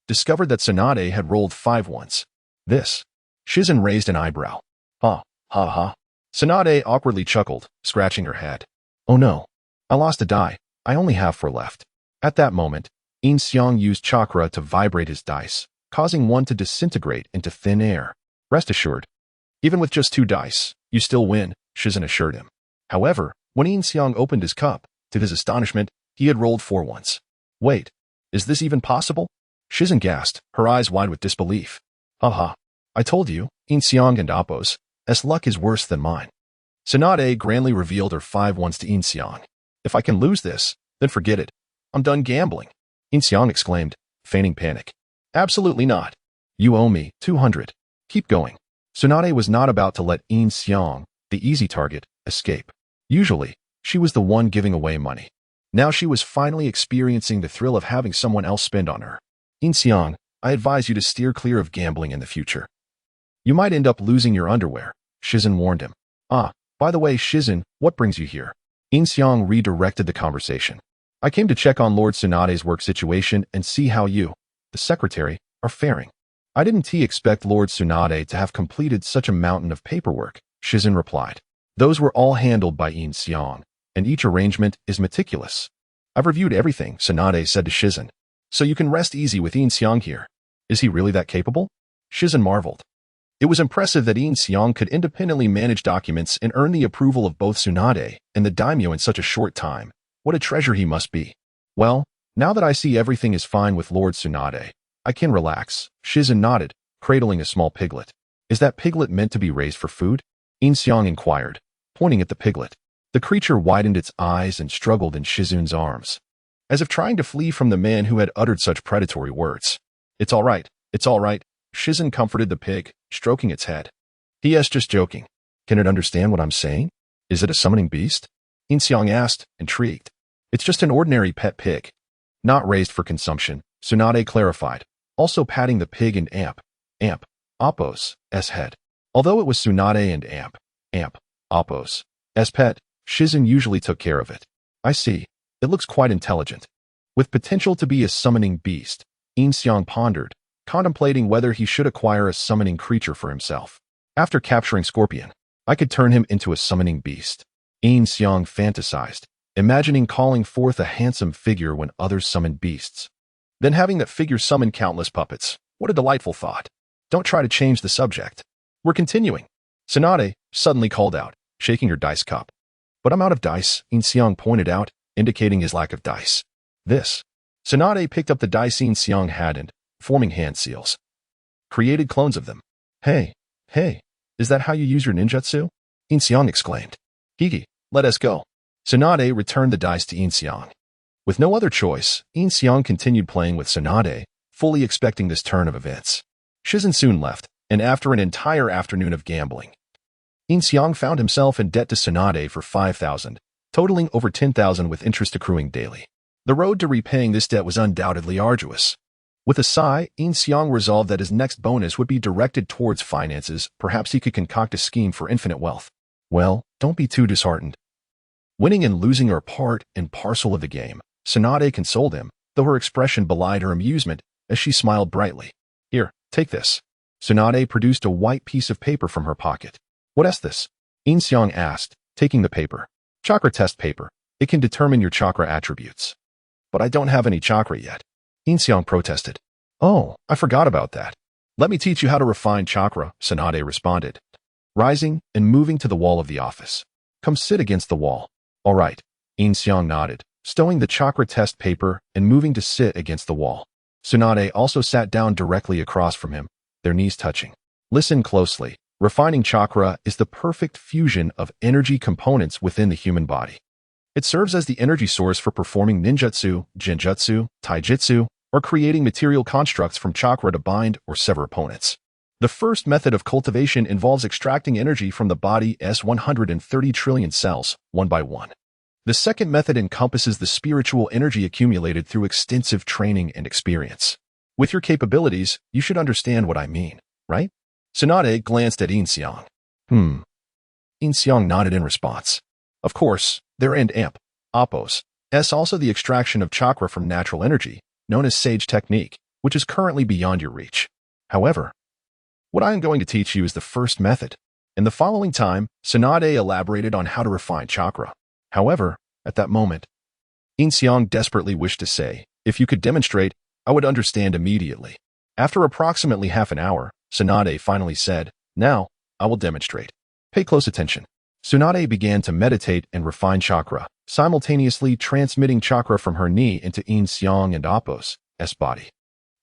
discovered that Tsunade had rolled 5 once. This. Shizen raised an eyebrow. Ha, ha, ha. Tsunade awkwardly chuckled, scratching her head. Oh no. I lost a die. I only have 4 left. At that moment, Yin Xiang used chakra to vibrate his dice, causing one to disintegrate into thin air. Rest assured. Even with just 2 dice, you still win, Shizen assured him. However, when Yin Xiang opened his cup, to his astonishment, he had rolled 4 once. Wait, is this even possible? Shizen gasped, her eyes wide with disbelief. Haha. I told you, Yin Xiang and Appo's luck is worse than mine. Tsunade grandly revealed her 5 once to Yin Xiang. If I can lose this, then forget it. I'm done gambling. Yin Xiang exclaimed, feigning panic. Absolutely not. You owe me 200. Keep going. Tsunade was not about to let Yin Xiang, the easy target, escape. Usually, she was the one giving away money. Now she was finally experiencing the thrill of having someone else spend on her. Yin Xiang, I advise you to steer clear of gambling in the future. You might end up losing your underwear, Shizen warned him. Ah, by the way, Shizen, what brings you here? Yin Xiang redirected the conversation. I came to check on Lord Tsunade's work situation and see how you, the secretary, are faring. I didn't expect Lord Tsunade to have completed such a mountain of paperwork, Shizen replied. Those were all handled by Yin Xiang, and each arrangement is meticulous. I've reviewed everything, Tsunade said to Shizen. So you can rest easy with Yin Xiang here. Is he really that capable? Shizen marveled. It was impressive that Yin Xiang could independently manage documents and earn the approval of both Tsunade and the daimyo in such a short time. What a treasure he must be. Well, now that I see everything is fine with Lord Tsunade, I can relax, Shizen nodded, cradling a small piglet. Is that piglet meant to be raised for food? Yin Xiang inquired, pointing at the piglet. The creature widened its eyes and struggled in Shizen's arms, as if trying to flee from the man who had uttered such predatory words. It's all right, Shizen comforted the pig, stroking its head. He.S. just joking. Can it understand what I'm saying? Is it a summoning beast? Yin Xiang asked, intrigued. It's just an ordinary pet pig. Not raised for consumption, Tsunade clarified, also patting the pig and Appo's head. Although it was Tsunade and Appo's pet, Shizen usually took care of it. I see. It looks quite intelligent. With potential to be a summoning beast, Yin Xiang pondered, contemplating whether he should acquire a summoning creature for himself. After capturing Scorpion, I could turn him into a summoning beast. Yin Xiang fantasized, imagining calling forth a handsome figure when others summoned beasts. Then having that figure summon countless puppets. What a delightful thought. Don't try to change the subject. We're continuing. Tsunade suddenly called out, shaking her dice cup. But I'm out of dice, Yin Xiang pointed out, indicating his lack of dice. This. Tsunade picked up the dice Yin Xiang had and, forming hand seals, created clones of them. Hey, is that how you use your ninjutsu? Yin Xiang exclaimed. Higi, let us go. Tsunade returned the dice to Yin Xiang. With no other choice, Yin Xiang continued playing with Tsunade, fully expecting this turn of events. Shizen soon left, and after an entire afternoon of gambling, Yin Xiang found himself in debt to Tsunade for 5,000, totaling over 10,000 with interest accruing daily. The road to repaying this debt was undoubtedly arduous. With a sigh, Yin Xiang resolved that his next bonus would be directed towards finances. Perhaps he could concoct a scheme for infinite wealth. Well, don't be too disheartened. Winning and losing are part and parcel of the game, Tsunade consoled him, though her expression belied her amusement as she smiled brightly. Here, take this. Tsunade produced a white piece of paper from her pocket. What is this? Yin Xiang asked, taking the paper. Chakra test paper. It can determine your chakra attributes. But I don't have any chakra yet. Yin Xiang protested. Oh, I forgot about that. Let me teach you how to refine chakra, Tsunade responded, rising and moving to the wall of the office. Come sit against the wall. All right. Yin Xiang nodded, stowing the chakra test paper and moving to sit against the wall. Tsunade also sat down directly across from him, their knees touching. Listen closely. Refining chakra is the perfect fusion of energy components within the human body. It serves as the energy source for performing ninjutsu, genjutsu, taijutsu, or creating material constructs from chakra to bind or sever opponents. The first method of cultivation involves extracting energy from the body's 130 trillion cells, one by one. The second method encompasses the spiritual energy accumulated through extensive training and experience. With your capabilities, you should understand what I mean, right? Tsunade glanced at Yin Xiang. Yin Xiang nodded in response. Of course, there and amp, oppos, s also the extraction of chakra from natural energy, known as sage technique, which is currently beyond your reach. However, what I am going to teach you is the first method. In the following time, Tsunade elaborated on how to refine chakra. However, at that moment, Yin Xiang desperately wished to say, if you could demonstrate, I would understand immediately. After approximately half an hour, Tsunade finally said, now, I will demonstrate. Pay close attention. Tsunade began to meditate and refine chakra, simultaneously transmitting chakra from her knee into Yin Xiang and Appo's body.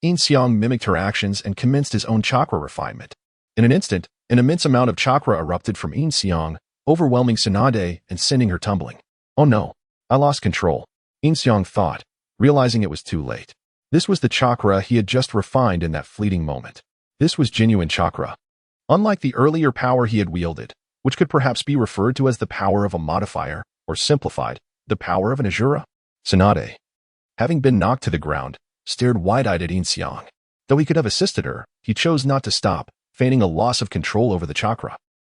Yin Xiang mimicked her actions and commenced his own chakra refinement. In an instant, an immense amount of chakra erupted from Yin Xiang, overwhelming Tsunade and sending her tumbling. Oh no, I lost control, Yin Xiang thought, realizing it was too late. This was the chakra he had just refined in that fleeting moment. This was genuine chakra. Unlike the earlier power he had wielded, which could perhaps be referred to as the power of a modifier, or simplified, the power of an Asura, Tsunade, having been knocked to the ground, stared wide-eyed at Yin Xiang. Though he could have assisted her, he chose not to stop, feigning a loss of control over the chakra.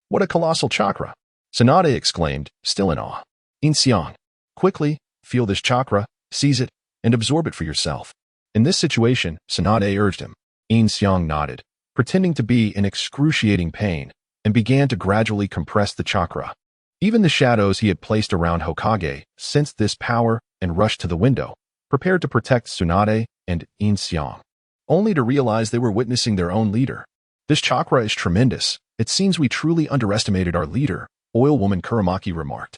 What a colossal chakra! Tsunade exclaimed, still in awe. Yin Xiang, quickly, feel this chakra, seize it, and absorb it for yourself. In this situation, Tsunade urged him. Yin Xiang nodded, pretending to be in excruciating pain, and began to gradually compress the chakra. Even the shadows he had placed around Hokage sensed this power and rushed to the window, prepared to protect Tsunade and Yin Xiang, only to realize they were witnessing their own leader. This chakra is tremendous. It seems we truly underestimated our leader, Oil Woman Kuramaki remarked.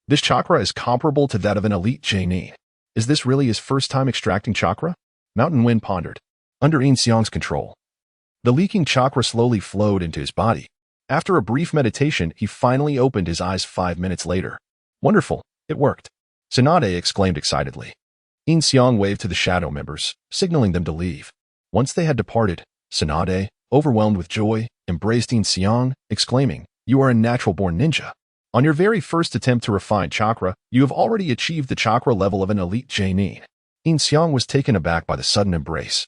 This chakra is comparable to that of an elite Genin. Is this really his first time extracting chakra? Mountain Wind pondered. Under Yin Xiang's control, the leaking chakra slowly flowed into his body. After a brief meditation, he finally opened his eyes 5 minutes later. Wonderful, it worked, Tsunade exclaimed excitedly. Yin Xiang waved to the shadow members, signaling them to leave. Once they had departed, Tsunade, overwhelmed with joy, embraced Yin Xiang, exclaiming, you are a natural-born ninja. On your very first attempt to refine chakra, you have already achieved the chakra level of an elite Genin. Yin Xiang was taken aback by the sudden embrace.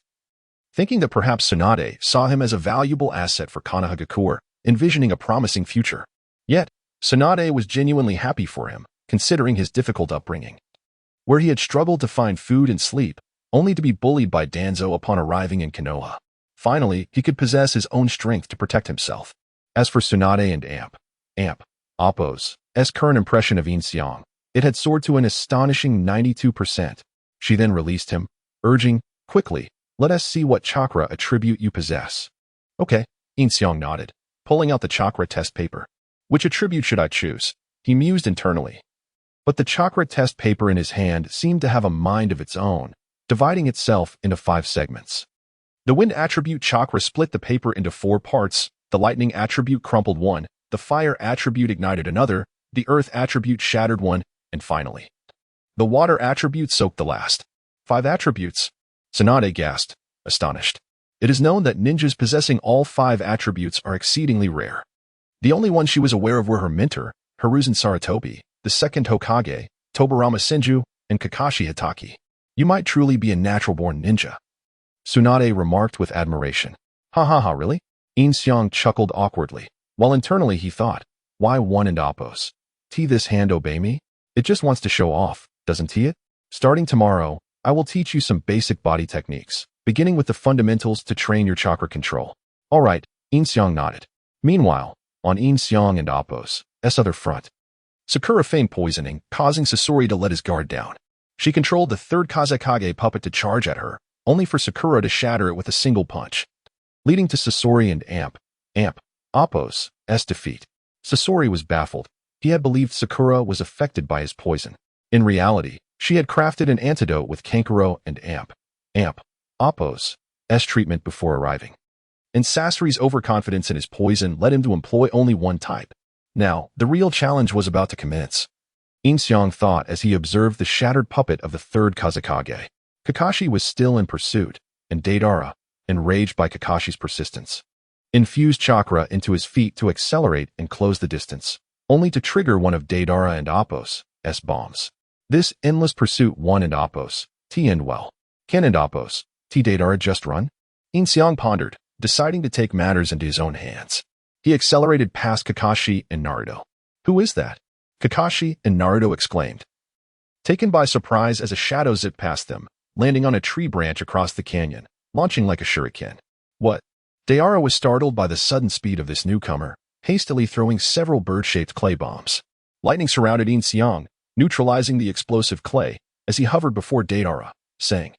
Thinking that perhaps Tsunade saw him as a valuable asset for Konohagakure, envisioning a promising future. Yet, Tsunade was genuinely happy for him, considering his difficult upbringing, where he had struggled to find food and sleep, only to be bullied by Danzo upon arriving in Konoha. Finally, he could possess his own strength to protect himself. As for Tsunade and Appo's current impression of Yin Xiang, it had soared to an astonishing 92%. She then released him, urging, quickly, let us see what chakra attribute you possess. Okay, Yin Xiang nodded, pulling out the chakra test paper. Which attribute should I choose? He mused internally. But the chakra test paper in his hand seemed to have a mind of its own, dividing itself into 5 segments. The wind attribute chakra split the paper into 4 parts, the lightning attribute crumpled one, the fire attribute ignited another, the earth attribute shattered one, and finally, the water attribute soaked the last. 5 attributes. Tsunade gasped, astonished. It is known that ninjas possessing all 5 attributes are exceedingly rare. The only ones she was aware of were her mentor, Hiruzen Sarutobi, the second Hokage, Tobarama Senju, and Kakashi Hitaki. You might truly be a natural-born ninja, Tsunade remarked with admiration. Ha ha ha, really? Yin Xiang chuckled awkwardly, while internally he thought, why one and Appo's? This hand obey me? It just wants to show off, doesn't it? Starting tomorrow, I will teach you some basic body techniques, beginning with the fundamentals to train your chakra control. All right, Yin Xiang nodded. Meanwhile, on Yin Xiang and Appo's other front, Sakura feigned poisoning, causing Sasori to let his guard down. She controlled the third Kazekage puppet to charge at her, only for Sakura to shatter it with a single punch, leading to Sasori and Appo's defeat. Sasori was baffled. He had believed Sakura was affected by his poison. In reality, She had crafted an antidote with Kankuro and Appo's treatment before arriving. And Sasori's overconfidence in his poison led him to employ only one type. Now, the real challenge was about to commence. Yin Xiang thought as he observed the shattered puppet of the third Kazekage. Kakashi was still in pursuit, and Deidara, enraged by Kakashi's persistence, infused chakra into his feet to accelerate and close the distance, only to trigger one of Deidara and Appo's bombs. This endless pursuit won and Appo's end well. Can and Appo's Deidara just run? Yin Xiang pondered, deciding to take matters into his own hands. He accelerated past Kakashi and Naruto. Who is that? Kakashi and Naruto exclaimed, taken by surprise as a shadow zipped past them, landing on a tree branch across the canyon, launching like a shuriken. What? Deidara was startled by the sudden speed of this newcomer, hastily throwing several bird-shaped clay bombs. Lightning surrounded Yin Xiang, neutralizing the explosive clay as he hovered before Deidara, saying,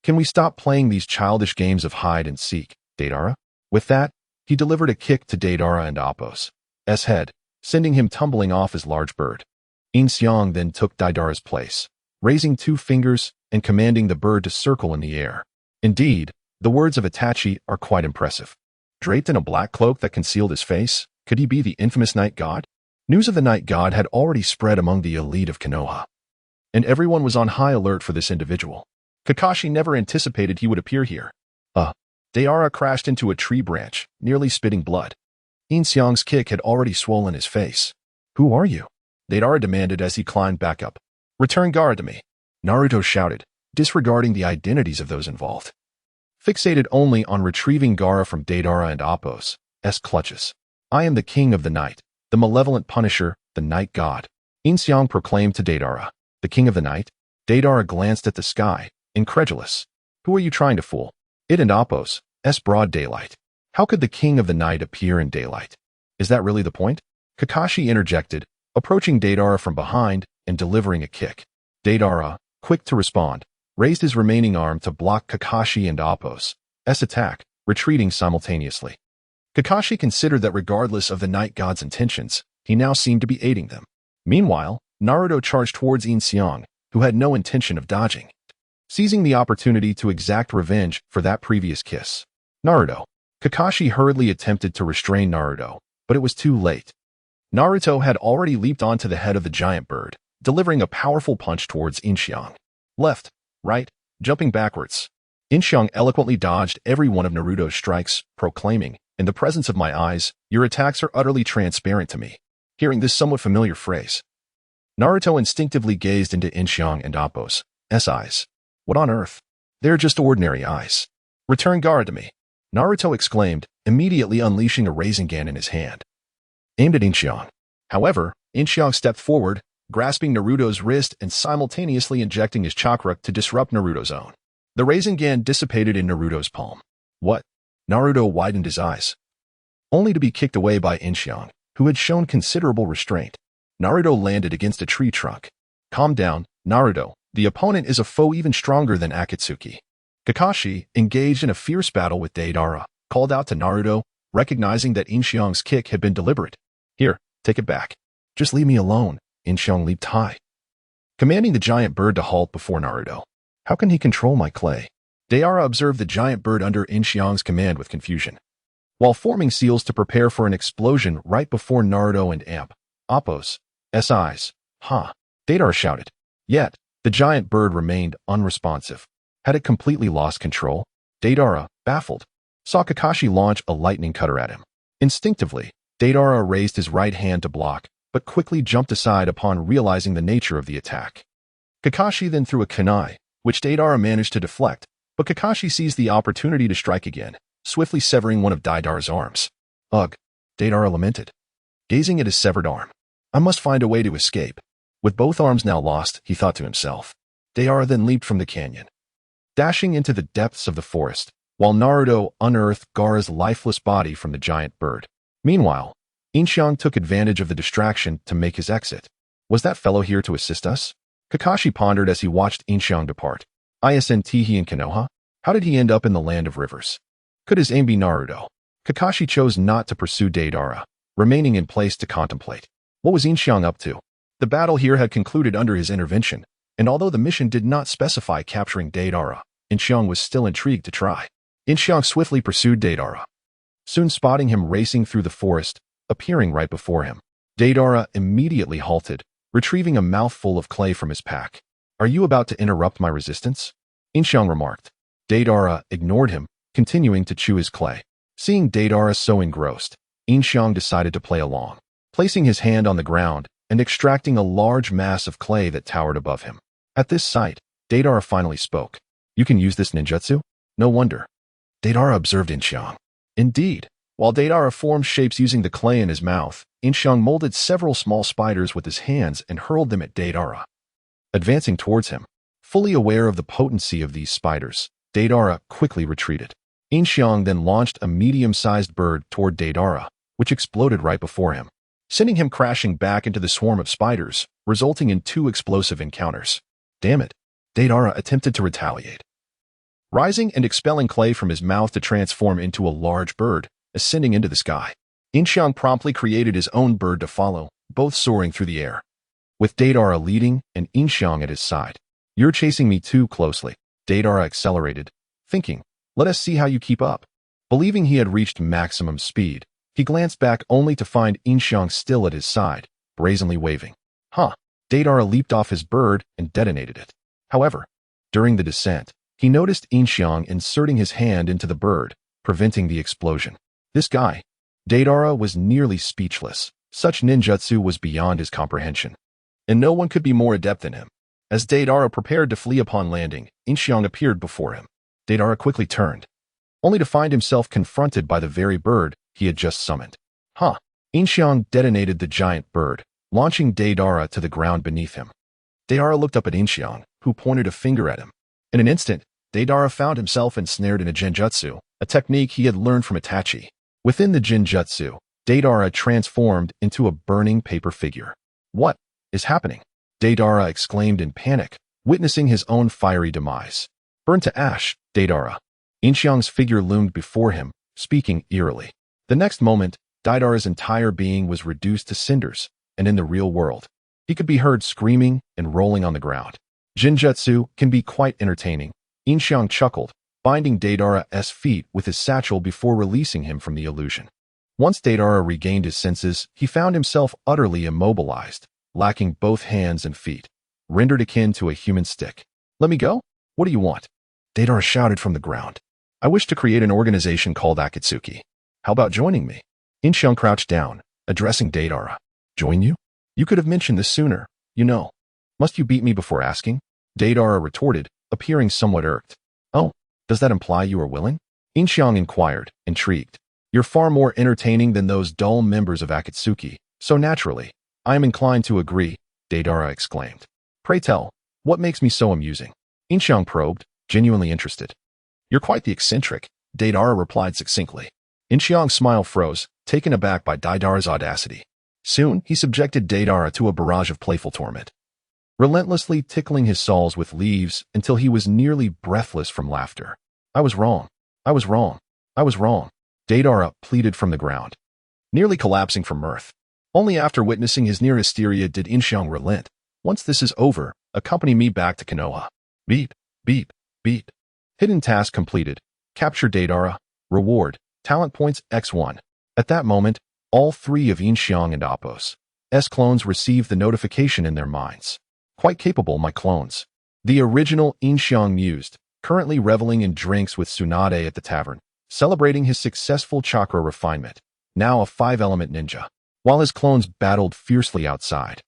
"Can we stop playing these childish games of hide and seek, Deidara?" With that, he delivered a kick to Deidara and Appo's head, sending him tumbling off his large bird. Yin Xiang then took Deidara's place, raising 2 fingers and commanding the bird to circle in the air. Indeed, the words of Itachi are quite impressive. Draped in a black cloak that concealed his face, could he be the infamous night god? News of the night god had already spread among the elite of Konoha, and everyone was on high alert for this individual. Kakashi never anticipated he would appear here. Deidara crashed into a tree branch, nearly spitting blood. Yin Xiang's kick had already swollen his face. "Who are you?" Deidara demanded as he climbed back up. "Return Gaara to me," Naruto shouted, disregarding the identities of those involved. Fixated only on retrieving Gaara from Deidara and Appo's clutches. "I am the king of the night, the malevolent punisher, the night god," Yin Xiang proclaimed to Deidara. "The king of the night?" Deidara glanced at the sky, incredulous. "Who are you trying to fool? It and Appo's broad daylight. How could the king of the night appear in daylight? Is that really the point?" Kakashi interjected, approaching Deidara from behind and delivering a kick. Deidara, quick to respond, raised his remaining arm to block Kakashi and Appo's attack, retreating simultaneously. Kakashi considered that regardless of the night god's intentions, he now seemed to be aiding them. Meanwhile, Naruto charged towards Yin Xiang, who had no intention of dodging, seizing the opportunity to exact revenge for that previous kiss. Naruto. Kakashi hurriedly attempted to restrain Naruto, but it was too late. Naruto had already leaped onto the head of the giant bird, delivering a powerful punch towards Yin Xiang. Left, right, jumping backwards. Yin Xiang eloquently dodged every one of Naruto's strikes, proclaiming, "In the presence of my eyes, your attacks are utterly transparent to me." Hearing this somewhat familiar phrase, Naruto instinctively gazed into Yin Xiang and Appo's eyes. What on earth? They're just ordinary eyes. "Return Gaara to me," Naruto exclaimed, immediately unleashing a Rasengan in his hand, aimed at Yin Xiang. However, Yin Xiang stepped forward, grasping Naruto's wrist and simultaneously injecting his chakra to disrupt Naruto's own. The Rasengan dissipated in Naruto's palm. "What?" Naruto widened his eyes, only to be kicked away by Yin Xiang, who had shown considerable restraint. Naruto landed against a tree trunk. "Calm down, Naruto. The opponent is a foe even stronger than Akatsuki." Kakashi, engaged in a fierce battle with Deidara, called out to Naruto, recognizing that Yin Xiang's kick had been deliberate. "Here, take it back. Just leave me alone." Yin Xiang leaped high, commanding the giant bird to halt before Naruto. "How can he control my clay?" Deidara observed the giant bird under Yin Xiang's command with confusion, while forming seals to prepare for an explosion right before Naruto and Appo's eyes. Deidara shouted. Yet, the giant bird remained unresponsive. Had it completely lost control? Deidara, baffled, saw Kakashi launch a lightning cutter at him. Instinctively, Deidara raised his right hand to block, but quickly jumped aside upon realizing the nature of the attack. Kakashi then threw a kunai, which Deidara managed to deflect, but Kakashi seized the opportunity to strike again, swiftly severing one of Deidara's arms. "Ugh," Deidara lamented, gazing at his severed arm. "I must find a way to escape." With both arms now lost, he thought to himself. Deidara then leaped from the canyon, dashing into the depths of the forest, while Naruto unearthed Gaara's lifeless body from the giant bird. Meanwhile, Yin Xiang took advantage of the distraction to make his exit. Was that fellow here to assist us? Kakashi pondered as he watched Yin Xiang depart. Isn't he in Konoha? How did he end up in the land of rivers? Could his aim be Naruto? Kakashi chose not to pursue Deidara, remaining in place to contemplate. What was Yin Xiang up to? The battle here had concluded under his intervention, And although the mission did not specify capturing Deidara, Yin Xiang was still intrigued to try. Yin Xiang swiftly pursued Deidara, soon spotting him racing through the forest, appearing right before him. Deidara immediately halted, retrieving a mouthful of clay from his pack. "Are you about to interrupt my resistance?" Yin Xiang remarked. Deidara ignored him, continuing to chew his clay. Seeing Deidara so engrossed, Yin Xiang decided to play along, placing his hand on the ground and extracting a large mass of clay that towered above him. At this sight, Deidara finally spoke. "You can use this ninjutsu?" "No wonder." Deidara observed Yin Xiang. Indeed, while Deidara formed shapes using the clay in his mouth, Yin Xiang molded several small spiders with his hands and hurled them at Deidara, advancing towards him. Fully aware of the potency of these spiders, Deidara quickly retreated. Yin Xiang then launched a medium-sized bird toward Deidara, which exploded right before him, sending him crashing back into the swarm of spiders, resulting in 2 explosive encounters. Damn it! Deidara attempted to retaliate, rising and expelling clay from his mouth to transform into a large bird, ascending into the sky. Yin Xiang promptly created his own bird to follow, both soaring through the air, with Deidara leading and Yin Xiang at his side. "You're chasing me too closely." Deidara accelerated, thinking, "Let us see how you keep up." Believing he had reached maximum speed, he glanced back only to find Yin Xiang still at his side, brazenly waving. "Huh." Deidara leaped off his bird and detonated it. However, during the descent, he noticed Yin Xiang inserting his hand into the bird, preventing the explosion. This guy. Deidara was nearly speechless. Such ninjutsu was beyond his comprehension, and no one could be more adept than him. As Deidara prepared to flee upon landing, Yin Xiang appeared before him. Deidara quickly turned, only to find himself confronted by the very bird he had just summoned. "Huh." Yin Xiang detonated the giant bird, launching Deidara to the ground beneath him. Deidara looked up at Yin Xiang, who pointed a finger at him. In an instant, Deidara found himself ensnared in a genjutsu, a technique he had learned from Itachi. Within the genjutsu, Deidara transformed into a burning paper figure. "What is happening?" Deidara exclaimed in panic, witnessing his own fiery demise. "Burned to ash, Deidara." Yin Xiang's figure loomed before him, speaking eerily. The next moment, Deidara's entire being was reduced to cinders, and in the real world, he could be heard screaming and rolling on the ground. Genjutsu can be quite entertaining. Yin Xiang chuckled, binding Deidara's feet with his satchel before releasing him from the illusion. Once Deidara regained his senses, he found himself utterly immobilized, lacking both hands and feet, rendered akin to a human stick. "Let me go? What do you want?" Deidara shouted from the ground. "I wish to create an organization called Akatsuki. How about joining me?" Yin Xiang crouched down, addressing Deidara. "Join you? You could have mentioned this sooner, you know. Must you beat me before asking?" Deidara retorted, appearing somewhat irked. "Oh, does that imply you are willing?" Yin Xiang inquired, intrigued. "You're far more entertaining than those dull members of Akatsuki, so naturally, I am inclined to agree," Deidara exclaimed. "Pray tell, what makes me so amusing?" Yin Xiang probed, genuinely interested. "You're quite the eccentric," Deidara replied succinctly. Yin Xiang's smile froze, taken aback by Deidara's audacity. Soon, he subjected Deidara to a barrage of playful torment, relentlessly tickling his soles with leaves until he was nearly breathless from laughter. "I was wrong. I was wrong. I was wrong," Deidara pleaded from the ground, nearly collapsing from mirth. Only after witnessing his near hysteria did Yin Xiang relent. "Once this is over, accompany me back to Konoha." Beep, beep, beep. Hidden task completed. Capture Deidara. Reward. Talent points X1. At that moment, all 3 of Yin Xiang and Appo's clones received the notification in their minds. "Quite capable, my clones." The original Yin Xiang mused, currently reveling in drinks with Tsunade at the tavern, celebrating his successful chakra refinement, now a 5-element ninja. While his clones battled fiercely outside,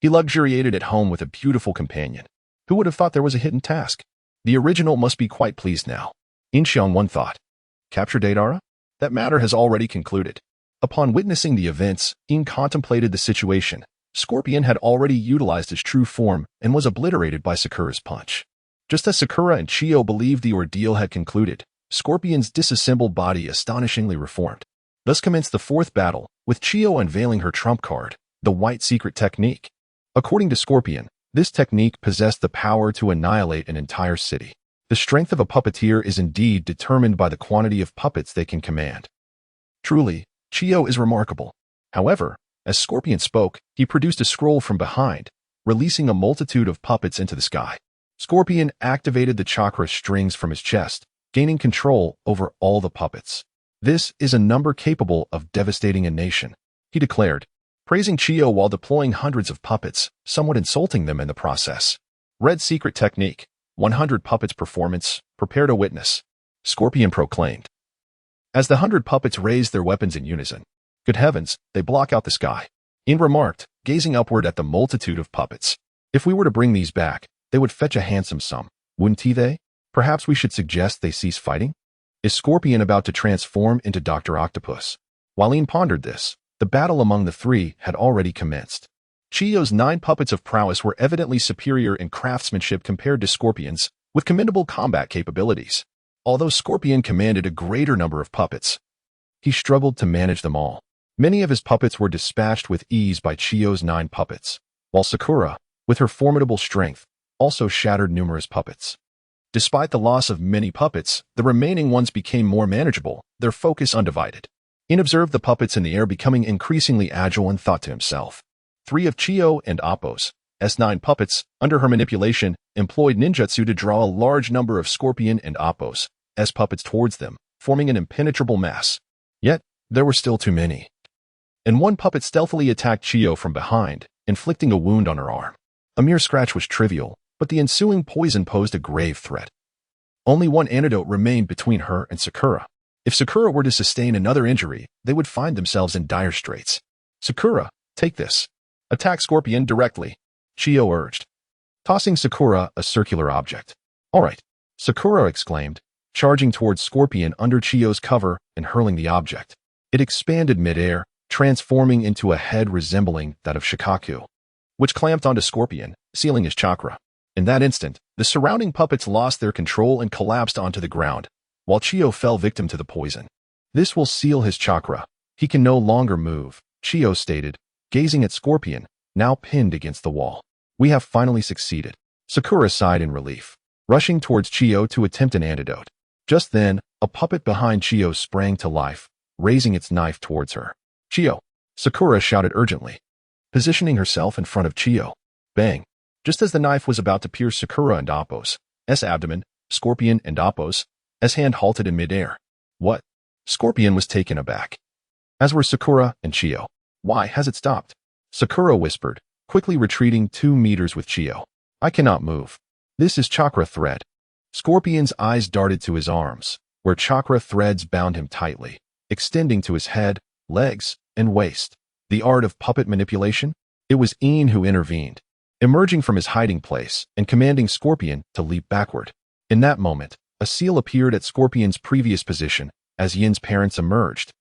he luxuriated at home with a beautiful companion. Who would have thought there was a hidden task? The original must be quite pleased now. Yin Xiang one thought. Capture Deidara? That matter has already concluded. Upon witnessing the events, Yin contemplated the situation. Scorpion had already utilized his true form and was obliterated by Sakura's punch. Just as Sakura and Chiyo believed the ordeal had concluded, Scorpion's disassembled body astonishingly reformed. Thus commenced the 4th battle, with Chiyo unveiling her trump card, the White Secret Technique. According to Scorpion, this technique possessed the power to annihilate an entire city. The strength of a puppeteer is indeed determined by the quantity of puppets they can command. Truly, Chiyo is remarkable. However, as Scorpion spoke, he produced a scroll from behind, releasing a multitude of puppets into the sky. Scorpion activated the chakra strings from his chest, gaining control over all the puppets. "This is a number capable of devastating a nation," he declared, praising Chiyo while deploying hundreds of puppets, somewhat insulting them in the process. "Red secret technique, 100 puppets performance, prepare to witness," Scorpion proclaimed. As the 100 puppets raised their weapons in unison, "Good heavens, they block out the sky," Yin remarked, gazing upward at the multitude of puppets. "If we were to bring these back, they would fetch a handsome sum, wouldn't they? Perhaps we should suggest they cease fighting? Is Scorpion about to transform into Dr. Octopus?" While Yin pondered this, the battle among the three had already commenced. Chiyo's 9 puppets of prowess were evidently superior in craftsmanship compared to Scorpion's, with commendable combat capabilities. Although Scorpion commanded a greater number of puppets, he struggled to manage them all. Many of his puppets were dispatched with ease by Chiyo's 9 puppets, while Sakura, with her formidable strength, also shattered numerous puppets. Despite the loss of many puppets, the remaining ones became more manageable, their focus undivided. Yin observed the puppets in the air becoming increasingly agile and thought to himself. 3 of Chiyo and Appo's S9 puppets, under her manipulation, employed ninjutsu to draw a large number of Scorpion and Appo's S puppets towards them, forming an impenetrable mass. Yet, there were still too many. And one puppet stealthily attacked Chiyo from behind, inflicting a wound on her arm. A mere scratch was trivial, but the ensuing poison posed a grave threat. Only one antidote remained between her and Sakura. If Sakura were to sustain another injury, they would find themselves in dire straits. "Sakura, take this. Attack Scorpion directly," Chiyo urged, tossing Sakura a circular object. "All right," Sakura exclaimed, charging towards Scorpion under Chiyo's cover and hurling the object. It expanded mid-air, transforming into a head resembling that of Shikaku, which clamped onto Scorpion, sealing his chakra. In that instant, the surrounding puppets lost their control and collapsed onto the ground, while Chiyo fell victim to the poison. "This will seal his chakra. He can no longer move," Chiyo stated, gazing at Scorpion, now pinned against the wall. "We have finally succeeded." Sakura sighed in relief, rushing towards Chiyo to attempt an antidote. Just then, a puppet behind Chiyo sprang to life, raising its knife towards her. "Chiyo!" Sakura shouted urgently, positioning herself in front of Chiyo. Bang! Just as the knife was about to pierce Sakura and Appo's abdomen, Scorpion and Appo's hand halted in midair. "What?" Scorpion was taken aback, as were Sakura and Chiyo. "Why has it stopped?" Sakura whispered, quickly retreating 2 meters with Chiyo. "I cannot move. This is chakra thread." Scorpion's eyes darted to his arms, where chakra threads bound him tightly, extending to his head, legs, and waist. The art of puppet manipulation? It was Yin who intervened, emerging from his hiding place and commanding Scorpion to leap backward. In that moment, a seal appeared at Scorpion's previous position as Yin's parents emerged,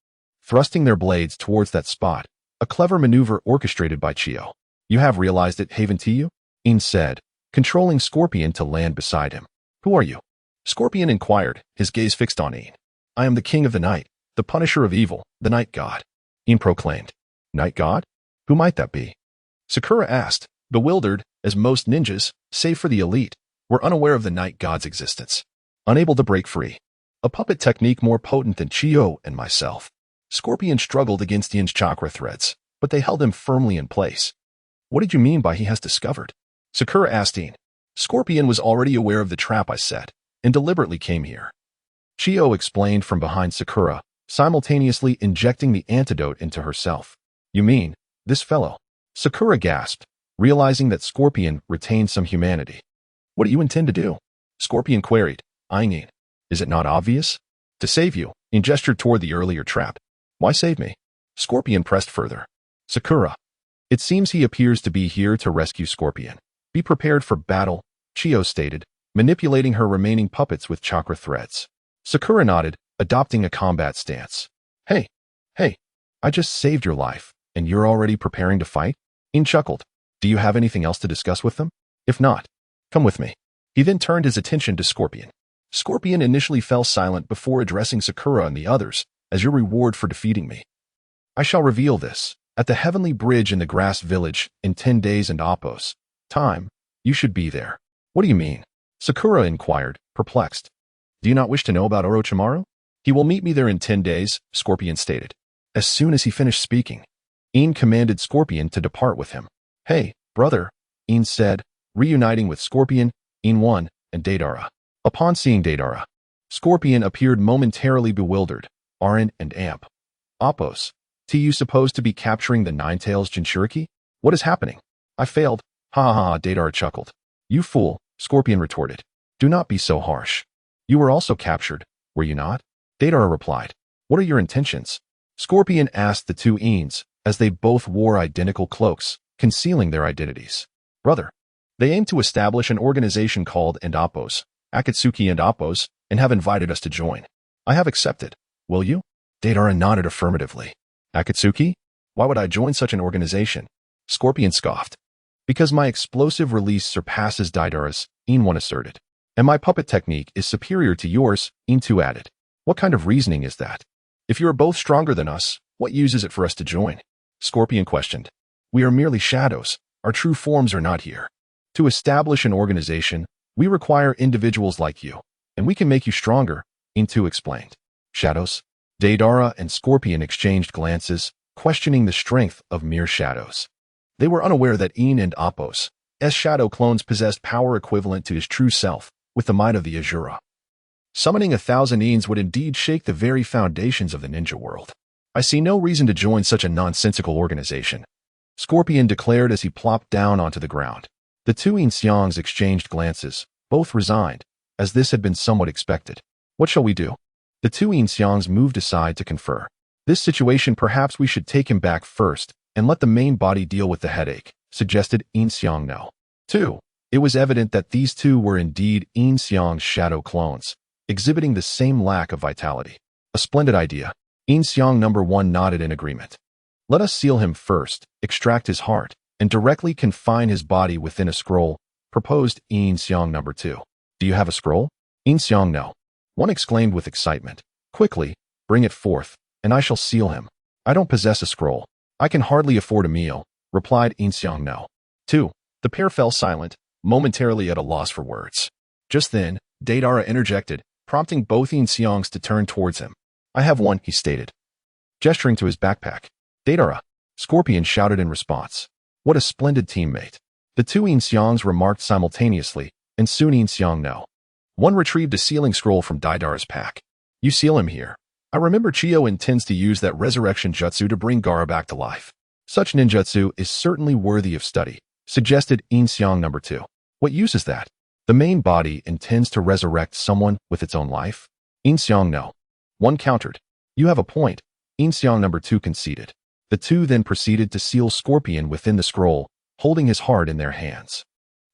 thrusting their blades towards that spot, a clever maneuver orchestrated by Chiyo. "You have realized it, haven't you?" Yin said, controlling Scorpion to land beside him. "Who are you?" Scorpion inquired, his gaze fixed on Yin. "I am the king of the night, the punisher of evil, the night god," Yin proclaimed. "Night god? Who might that be?" Sakura asked, bewildered, as most ninjas, save for the elite, were unaware of the night god's existence. Unable to break free. A puppet technique more potent than Chiyo and myself. Scorpion struggled against Yin's chakra threads, but they held him firmly in place. "What did you mean by he has discovered?" Sakura asked Yin. "Scorpion was already aware of the trap I set, and deliberately came here." Chiyo explained from behind Sakura, simultaneously injecting the antidote into herself. "You mean, this fellow?" Sakura gasped, realizing that Scorpion retained some humanity. "What do you intend to do?" Scorpion queried, eyeing Yin. "Is it not obvious?" "To save you," Yin gestured toward the earlier trap. "Why save me?" Scorpion pressed further. "Sakura. It seems he appears to be here to rescue Scorpion. Be prepared for battle," Chiyo stated, manipulating her remaining puppets with chakra threads. Sakura nodded, adopting a combat stance. Hey, I just saved your life, and you're already preparing to fight?" Yin chuckled. "Do you have anything else to discuss with them? If not, come with me." He then turned his attention to Scorpion. Scorpion initially fell silent before addressing Sakura and the others. "As your reward for defeating me, I shall reveal this at the Heavenly Bridge in the Grass Village in 10 days and Appo's time. You should be there." "What do you mean?" Sakura inquired, perplexed. "Do you not wish to know about Orochimaru?" "He will meet me there in 10 days, Scorpion stated. As soon as he finished speaking, Yin commanded Scorpion to depart with him. "Hey, brother," Yin said, reuniting with Scorpion, Yin 1, and Deidara. Upon seeing Deidara, Scorpion appeared momentarily bewildered. Arin and Amp. Appos. You supposed to be capturing the Ninetales Jinchuriki? What is happening? I failed. Ha ha ha, Deidara chuckled. You fool, Scorpion retorted. Do not be so harsh. You were also captured, were you not? Deidara replied. What are your intentions? Scorpion asked the two Yins, as they both wore identical cloaks, concealing their identities. Brother. They aim to establish an organization called Appos, Akatsuki and Appos, and have invited us to join. I have accepted. Will you? Deidara nodded affirmatively. Akatsuki? Why would I join such an organization? Scorpion scoffed. Because my explosive release surpasses Deidara's, Yin 1 asserted. And my puppet technique is superior to yours, Yin 2 added. What kind of reasoning is that? If you are both stronger than us, what use is it for us to join? Scorpion questioned. We are merely shadows. Our true forms are not here. To establish an organization, we require individuals like you, and we can make you stronger, Yin 2 explained. Shadows? Deidara and Scorpion exchanged glances, questioning the strength of mere shadows. They were unaware that Yin and Appos, as shadow clones, possessed power equivalent to his true self, with the might of the Azura. Summoning 1,000 Yins would indeed shake the very foundations of the ninja world. I see no reason to join such a nonsensical organization, Scorpion declared as he plopped down onto the ground. The two Yin Xiangs exchanged glances, both resigned, as this had been somewhat expected. What shall we do? The two Yin Xiangs moved aside to confer. This situation, perhaps we should take him back first and let the main body deal with the headache, suggested Yin Xiang No. 2. It was evident that these two were indeed Yin Xiang's shadow clones, exhibiting the same lack of vitality. A splendid idea. Yin Xiang number 1 nodded in agreement. Let us seal him first, extract his heart, and directly confine his body within a scroll, proposed Yin Xiang number 2. Do you have a scroll? Yin Xiang No. 1 exclaimed with excitement. Quickly, bring it forth, and I shall seal him. I don't possess a scroll. I can hardly afford a meal, replied Yin Xiang No. 2. The pair fell silent, momentarily at a loss for words. Just then, Deidara interjected, prompting both Yin Xiangs to turn towards him. I have one, he stated, gesturing to his backpack. Deidara, Scorpion shouted in response. What a splendid teammate. The two Yin Xiangs remarked simultaneously, and soon Yin Xiang No. 1 retrieved a sealing scroll from Deidara's pack. You seal him here. I remember Chiyo intends to use that resurrection jutsu to bring Gaara back to life. Such ninjutsu is certainly worthy of study, suggested Yin Xiang number 2. What use is that? The main body intends to resurrect someone with its own life? Yin Xiang No. 1 countered. You have a point, Yin Xiang number 2 conceded. The two then proceeded to seal Scorpion within the scroll, holding his heart in their hands.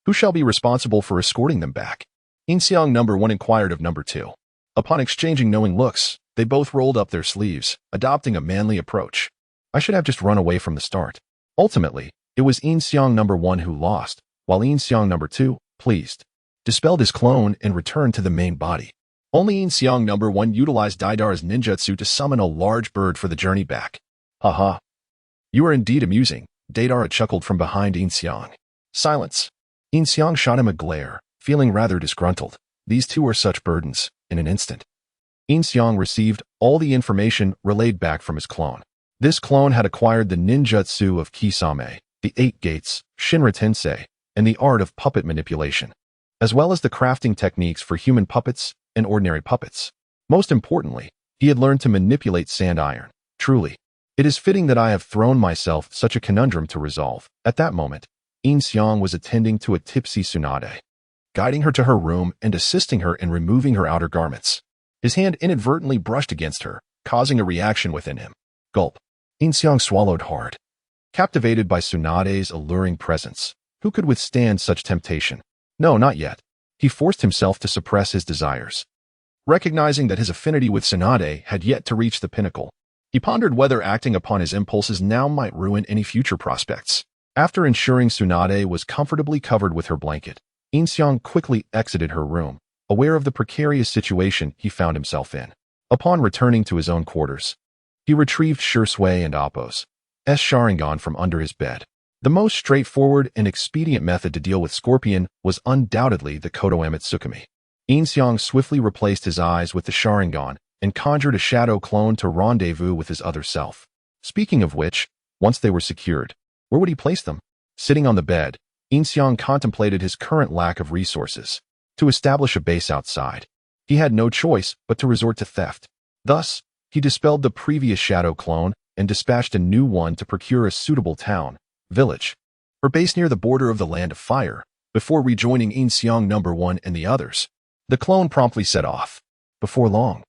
Who shall be responsible for escorting them back? Yin Xiang number 1 inquired of number 2. Upon exchanging knowing looks, they both rolled up their sleeves, adopting a manly approach. I should have just run away from the start. Ultimately, it was Yin Xiang number 1 who lost, while Yin Xiang number 2, pleased, dispelled his clone and returned to the main body. Only Yin Xiang number 1 utilized Deidara's ninjutsu to summon a large bird for the journey back. Haha. You are indeed amusing, Deidara chuckled from behind Yin Xiang. Silence. Yin Xiang shot him a glare, feeling rather disgruntled. These two are such burdens, in an instant. Yin Xiang received all the information relayed back from his clone. This clone had acquired the ninjutsu of Kisame, the 8 gates, Shinra Tensei, and the art of puppet manipulation, as well as the crafting techniques for human puppets and ordinary puppets. Most importantly, he had learned to manipulate sand iron. Truly, it is fitting that I have thrown myself such a conundrum to resolve. At that moment, Yin Xiang was attending to a tipsy Tsunade, guiding her to her room and assisting her in removing her outer garments. His hand inadvertently brushed against her, causing a reaction within him. Gulp. Yin Xiang swallowed hard. Captivated by Tsunade's alluring presence, who could withstand such temptation? No, not yet. He forced himself to suppress his desires. Recognizing that his affinity with Tsunade had yet to reach the pinnacle, he pondered whether acting upon his impulses now might ruin any future prospects. After ensuring Tsunade was comfortably covered with her blanket, Yin Xiang quickly exited her room, aware of the precarious situation he found himself in. Upon returning to his own quarters, he retrieved Shursui and Appos' Sharingan from under his bed. The most straightforward and expedient method to deal with Scorpion was undoubtedly the Kodo Tsukumi. Yin Xiang swiftly replaced his eyes with the Sharingan and conjured a shadow clone to rendezvous with his other self. Speaking of which, once they were secured, where would he place them? Sitting on the bed, Yin Xiang contemplated his current lack of resources. To establish a base outside, he had no choice but to resort to theft. Thus, he dispelled the previous shadow clone and dispatched a new one to procure a suitable town, village, or base near the border of the Land of Fire. Before rejoining Yin Xiang No. 1 and the others, the clone promptly set off. Before long,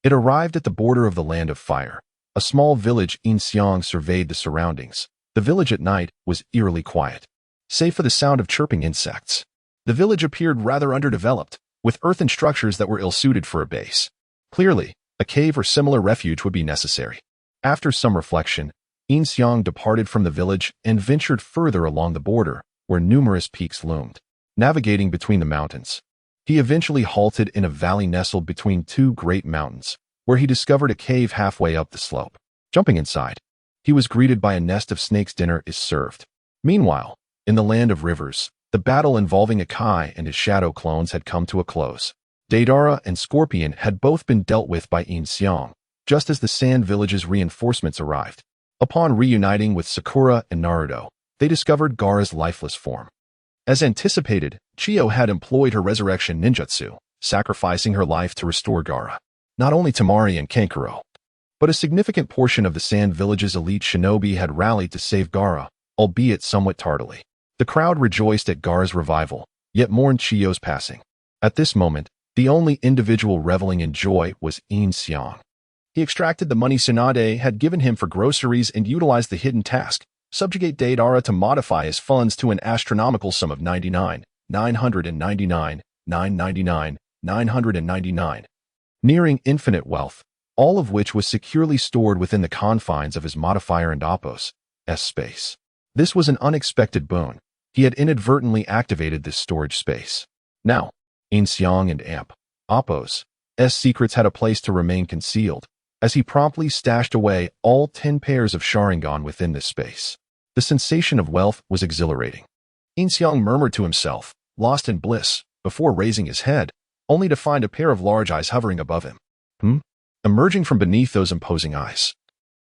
it arrived at the border of the Land of Fire. A small village. Yin Xiang surveyed the surroundings. The village at night was eerily quiet, save for the sound of chirping insects. The village appeared rather underdeveloped, with earthen structures that were ill-suited for a base. Clearly, a cave or similar refuge would be necessary. After some reflection, Yin Xiang departed from the village and ventured further along the border, where numerous peaks loomed. Navigating between the mountains, he eventually halted in a valley nestled between two great mountains, where he discovered a cave halfway up the slope. Jumping inside, he was greeted by a nest of snakes. Dinner is served. Meanwhile, in the Land of Rivers, the battle involving Akai and his shadow clones had come to a close. Deidara and Scorpion had both been dealt with by Yin Xiang, just as the Sand Village's reinforcements arrived. Upon reuniting with Sakura and Naruto, they discovered Gaara's lifeless form. As anticipated, Chiyo had employed her resurrection ninjutsu, sacrificing her life to restore Gaara. Not only Tamari and Kankuro, but a significant portion of the Sand Village's elite shinobi had rallied to save Gaara, albeit somewhat tardily. The crowd rejoiced at Gaara's revival, yet mourned Chiyo's passing. At this moment, the only individual reveling in joy was Yin Xiang. He extracted the money Tsunade had given him for groceries and utilized the hidden task, subjugate Deidara, to modify his funds to an astronomical sum of 999, nearing infinite wealth, all of which was securely stored within the confines of his modifier and Appos' space. This was an unexpected boon. He had inadvertently activated this storage space. Now, Yin Xiang and Appos' secrets had a place to remain concealed, as he promptly stashed away all 10 pairs of Sharingan within this space. The sensation of wealth was exhilarating. Yin Xiang murmured to himself, lost in bliss, before raising his head, only to find a pair of large eyes hovering above him. Emerging from beneath those imposing eyes,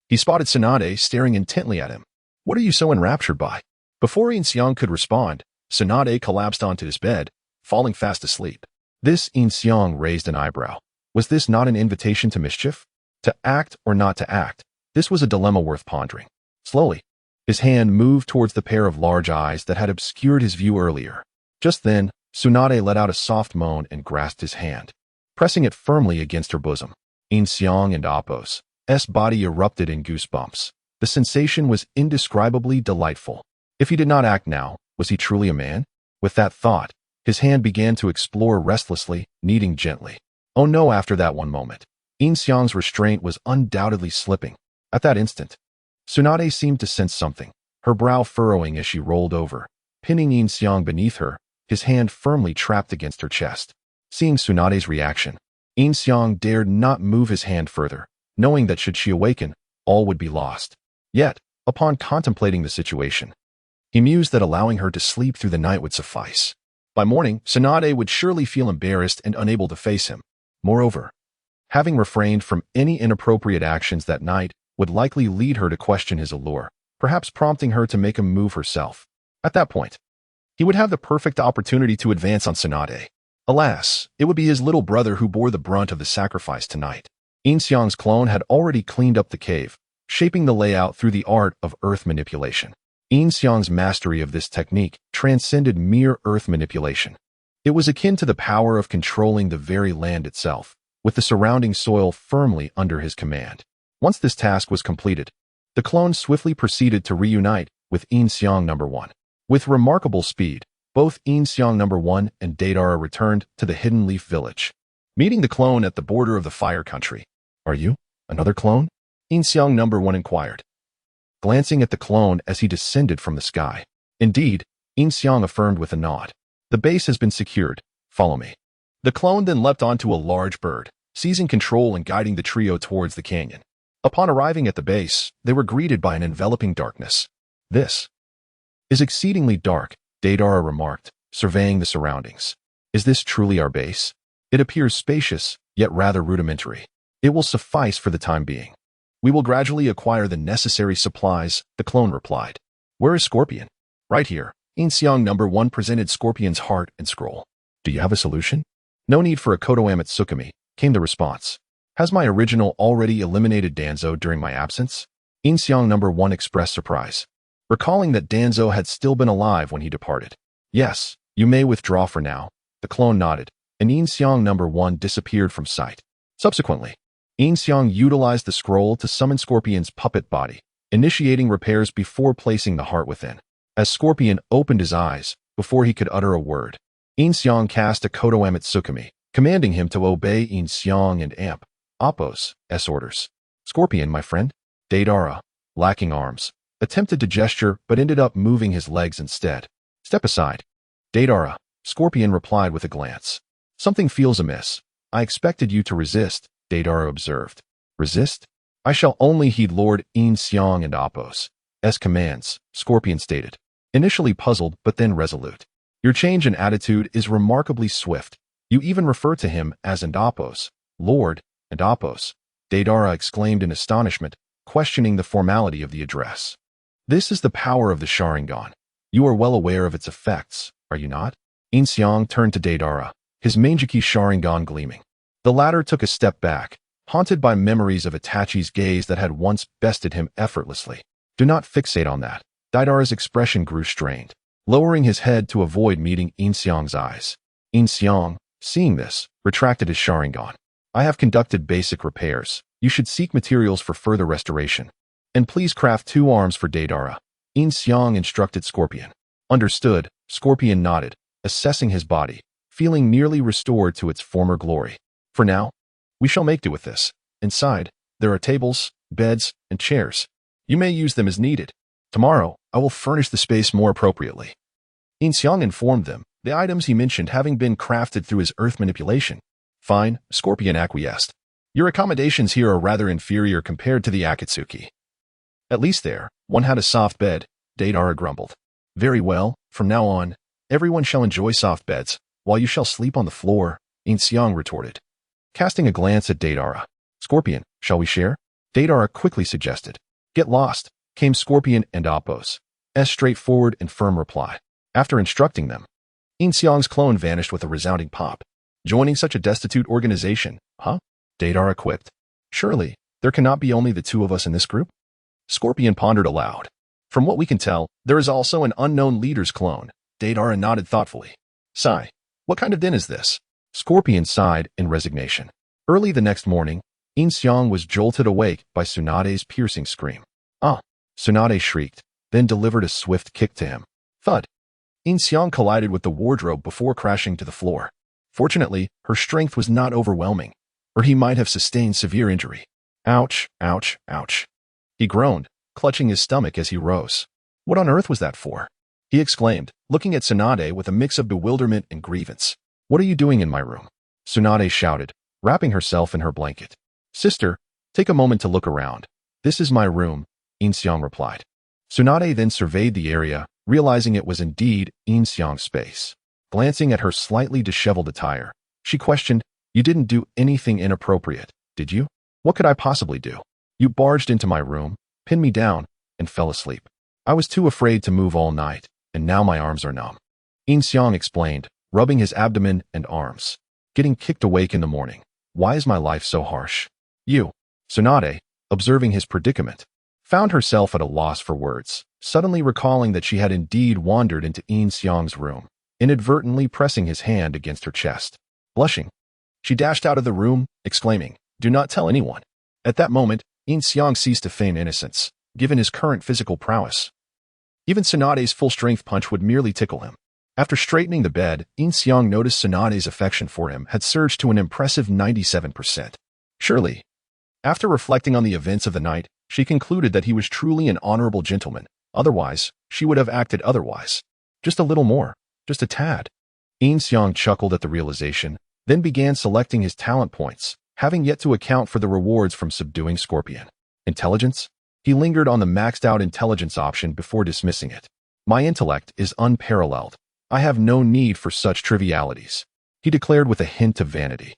he spotted Tsunade staring intently at him. What are you so enraptured by? Before Yin Xiang could respond, Tsunade collapsed onto his bed, falling fast asleep. This Yin Xiang raised an eyebrow. Was this not an invitation to mischief? To act or not to act? This was a dilemma worth pondering. Slowly, his hand moved towards the pair of large eyes that had obscured his view earlier. Just then, Tsunade let out a soft moan and grasped his hand, pressing it firmly against her bosom. Yin Xiang and Appos' body erupted in goosebumps. The sensation was indescribably delightful. If he did not act now, was he truly a man? With that thought, his hand began to explore restlessly, kneading gently. Oh no! After that one moment, Yin Xiang's restraint was undoubtedly slipping. At that instant, Tsunade seemed to sense something, her brow furrowing as she rolled over, pinning Yin Xiang beneath her, his hand firmly trapped against her chest. Seeing Tsunade's reaction, Yin Xiang dared not move his hand further, knowing that should she awaken, all would be lost. Yet, upon contemplating the situation, he mused that allowing her to sleep through the night would suffice. By morning, Tsunade would surely feel embarrassed and unable to face him. Moreover, having refrained from any inappropriate actions that night would likely lead her to question his allure, perhaps prompting her to make a move herself. At that point, he would have the perfect opportunity to advance on Tsunade. Alas, it would be his little brother who bore the brunt of the sacrifice tonight. Yin Xiang's clone had already cleaned up the cave, shaping the layout through the art of earth manipulation. Yin Xiang's mastery of this technique transcended mere earth manipulation. It was akin to the power of controlling the very land itself, with the surrounding soil firmly under his command. Once this task was completed, the clone swiftly proceeded to reunite with Yin Xiang No. 1. With remarkable speed, both Yin Xiang No. 1 and Deidara returned to the Hidden Leaf Village, meeting the clone at the border of the Fire Country. Are you another clone? Yin Xiang No. 1 inquired, glancing at the clone as he descended from the sky. Indeed, Yin Xiang affirmed with a nod. The base has been secured. Follow me. The clone then leapt onto a large bird, seizing control and guiding the trio towards the canyon. Upon arriving at the base, they were greeted by an enveloping darkness. This is exceedingly dark, Deidara remarked, surveying the surroundings. Is this truly our base? It appears spacious, yet rather rudimentary. It will suffice for the time being. We will gradually acquire the necessary supplies, the clone replied. Where is Scorpion? Right here, Yin Xiang #1 presented Scorpion's heart and scroll. Do you have a solution? No need for a Kodo Amatsukami, came the response. Has my original already eliminated Danzo during my absence? Yin Xiang #1 expressed surprise, recalling that Danzo had still been alive when he departed. Yes, you may withdraw for now. The clone nodded, and Yin Xiang #1 disappeared from sight. Subsequently, Yin Xiang utilized the scroll to summon Scorpion's puppet body, initiating repairs before placing the heart within. As Scorpion opened his eyes, before he could utter a word, Yin Xiang cast a Kodo Amatsukami, commanding him to obey Yin Xiang and Amp, Appo's orders. Scorpion, my friend. Deidara, lacking arms, attempted to gesture but ended up moving his legs instead. Step aside. Deidara, Scorpion replied with a glance. Something feels amiss. I expected you to resist, Deidara observed. Resist? I shall only heed Lord Yin Xiang and Appo's commands, Scorpion stated. Initially puzzled but then resolute. Your change in attitude is remarkably swift. You even refer to him as Appo's, Lord and Appo's. Deidara exclaimed in astonishment, questioning the formality of the address. This is the power of the Sharingan. You are well aware of its effects, are you not? Yin Xiang turned to Deidara, his Manjiki Sharingan gleaming. The latter took a step back, haunted by memories of Itachi's gaze that had once bested him effortlessly. Do not fixate on that. Deidara's expression grew strained, lowering his head to avoid meeting Yin Xiang's eyes. Yin Xiang, seeing this, retracted his Sharingan. I have conducted basic repairs. You should seek materials for further restoration. And please craft 2 arms for Deidara. Yin Xiang instructed Scorpion. Understood, Scorpion nodded, assessing his body, feeling nearly restored to its former glory. For now, we shall make do with this. Inside, there are tables, beds, and chairs. You may use them as needed. Tomorrow, I will furnish the space more appropriately. Yin Xiang informed them, the items he mentioned having been crafted through his earth manipulation. Fine, Scorpion acquiesced. Your accommodations here are rather inferior compared to the Akatsuki. At least there, one had a soft bed, Deidara grumbled. Very well, from now on, everyone shall enjoy soft beds, while you shall sleep on the floor, Yin Xiang retorted. Casting a glance at Deidara. Scorpion, shall we share? Deidara quickly suggested. Get lost, came Scorpion and Appo's straightforward and firm reply. After instructing them, Yin Xiang's clone vanished with a resounding pop. Joining such a destitute organization, huh? Deidara quipped. Surely, there cannot be only the 2 of us in this group? Scorpion pondered aloud. From what we can tell, there is also an unknown leader's clone. Deidara nodded thoughtfully. Sigh. What kind of den is this? Scorpion sighed in resignation. Early the next morning, Yin Xiang was jolted awake by Tsunade's piercing scream. Ah! Tsunade shrieked, then delivered a swift kick to him. Thud. Yin Xiang collided with the wardrobe before crashing to the floor. Fortunately, her strength was not overwhelming, or he might have sustained severe injury. Ouch, ouch, ouch. He groaned, clutching his stomach as he rose. What on earth was that for? He exclaimed, looking at Tsunade with a mix of bewilderment and grievance. What are you doing in my room? Tsunade shouted, wrapping herself in her blanket. Sister, take a moment to look around. This is my room, Yin Xiang replied. Tsunade then surveyed the area, realizing it was indeed Yin Xiang's space. Glancing at her slightly disheveled attire, she questioned, You didn't do anything inappropriate, did you? What could I possibly do? You barged into my room, pinned me down, and fell asleep. I was too afraid to move all night, and now my arms are numb. Yin Xiang explained, rubbing his abdomen and arms. Getting kicked awake in the morning. Why is my life so harsh? You, Tsunade, observing his predicament, found herself at a loss for words, suddenly recalling that she had indeed wandered into Yin Xiang's room, inadvertently pressing his hand against her chest. Blushing, she dashed out of the room, exclaiming, Do not tell anyone. At that moment, Yin Xiang ceased to feign innocence, given his current physical prowess. Even Tsunade's full-strength punch would merely tickle him. After straightening the bed, Yin Xiang noticed Tsunade's affection for him had surged to an impressive 97%. Surely, after reflecting on the events of the night, she concluded that he was truly an honorable gentleman. Otherwise, she would have acted otherwise. Just a little more. Just a tad. Yin Xiang chuckled at the realization, then began selecting his talent points, having yet to account for the rewards from subduing Scorpion. Intelligence? He lingered on the maxed-out intelligence option before dismissing it. My intellect is unparalleled. I have no need for such trivialities, he declared with a hint of vanity.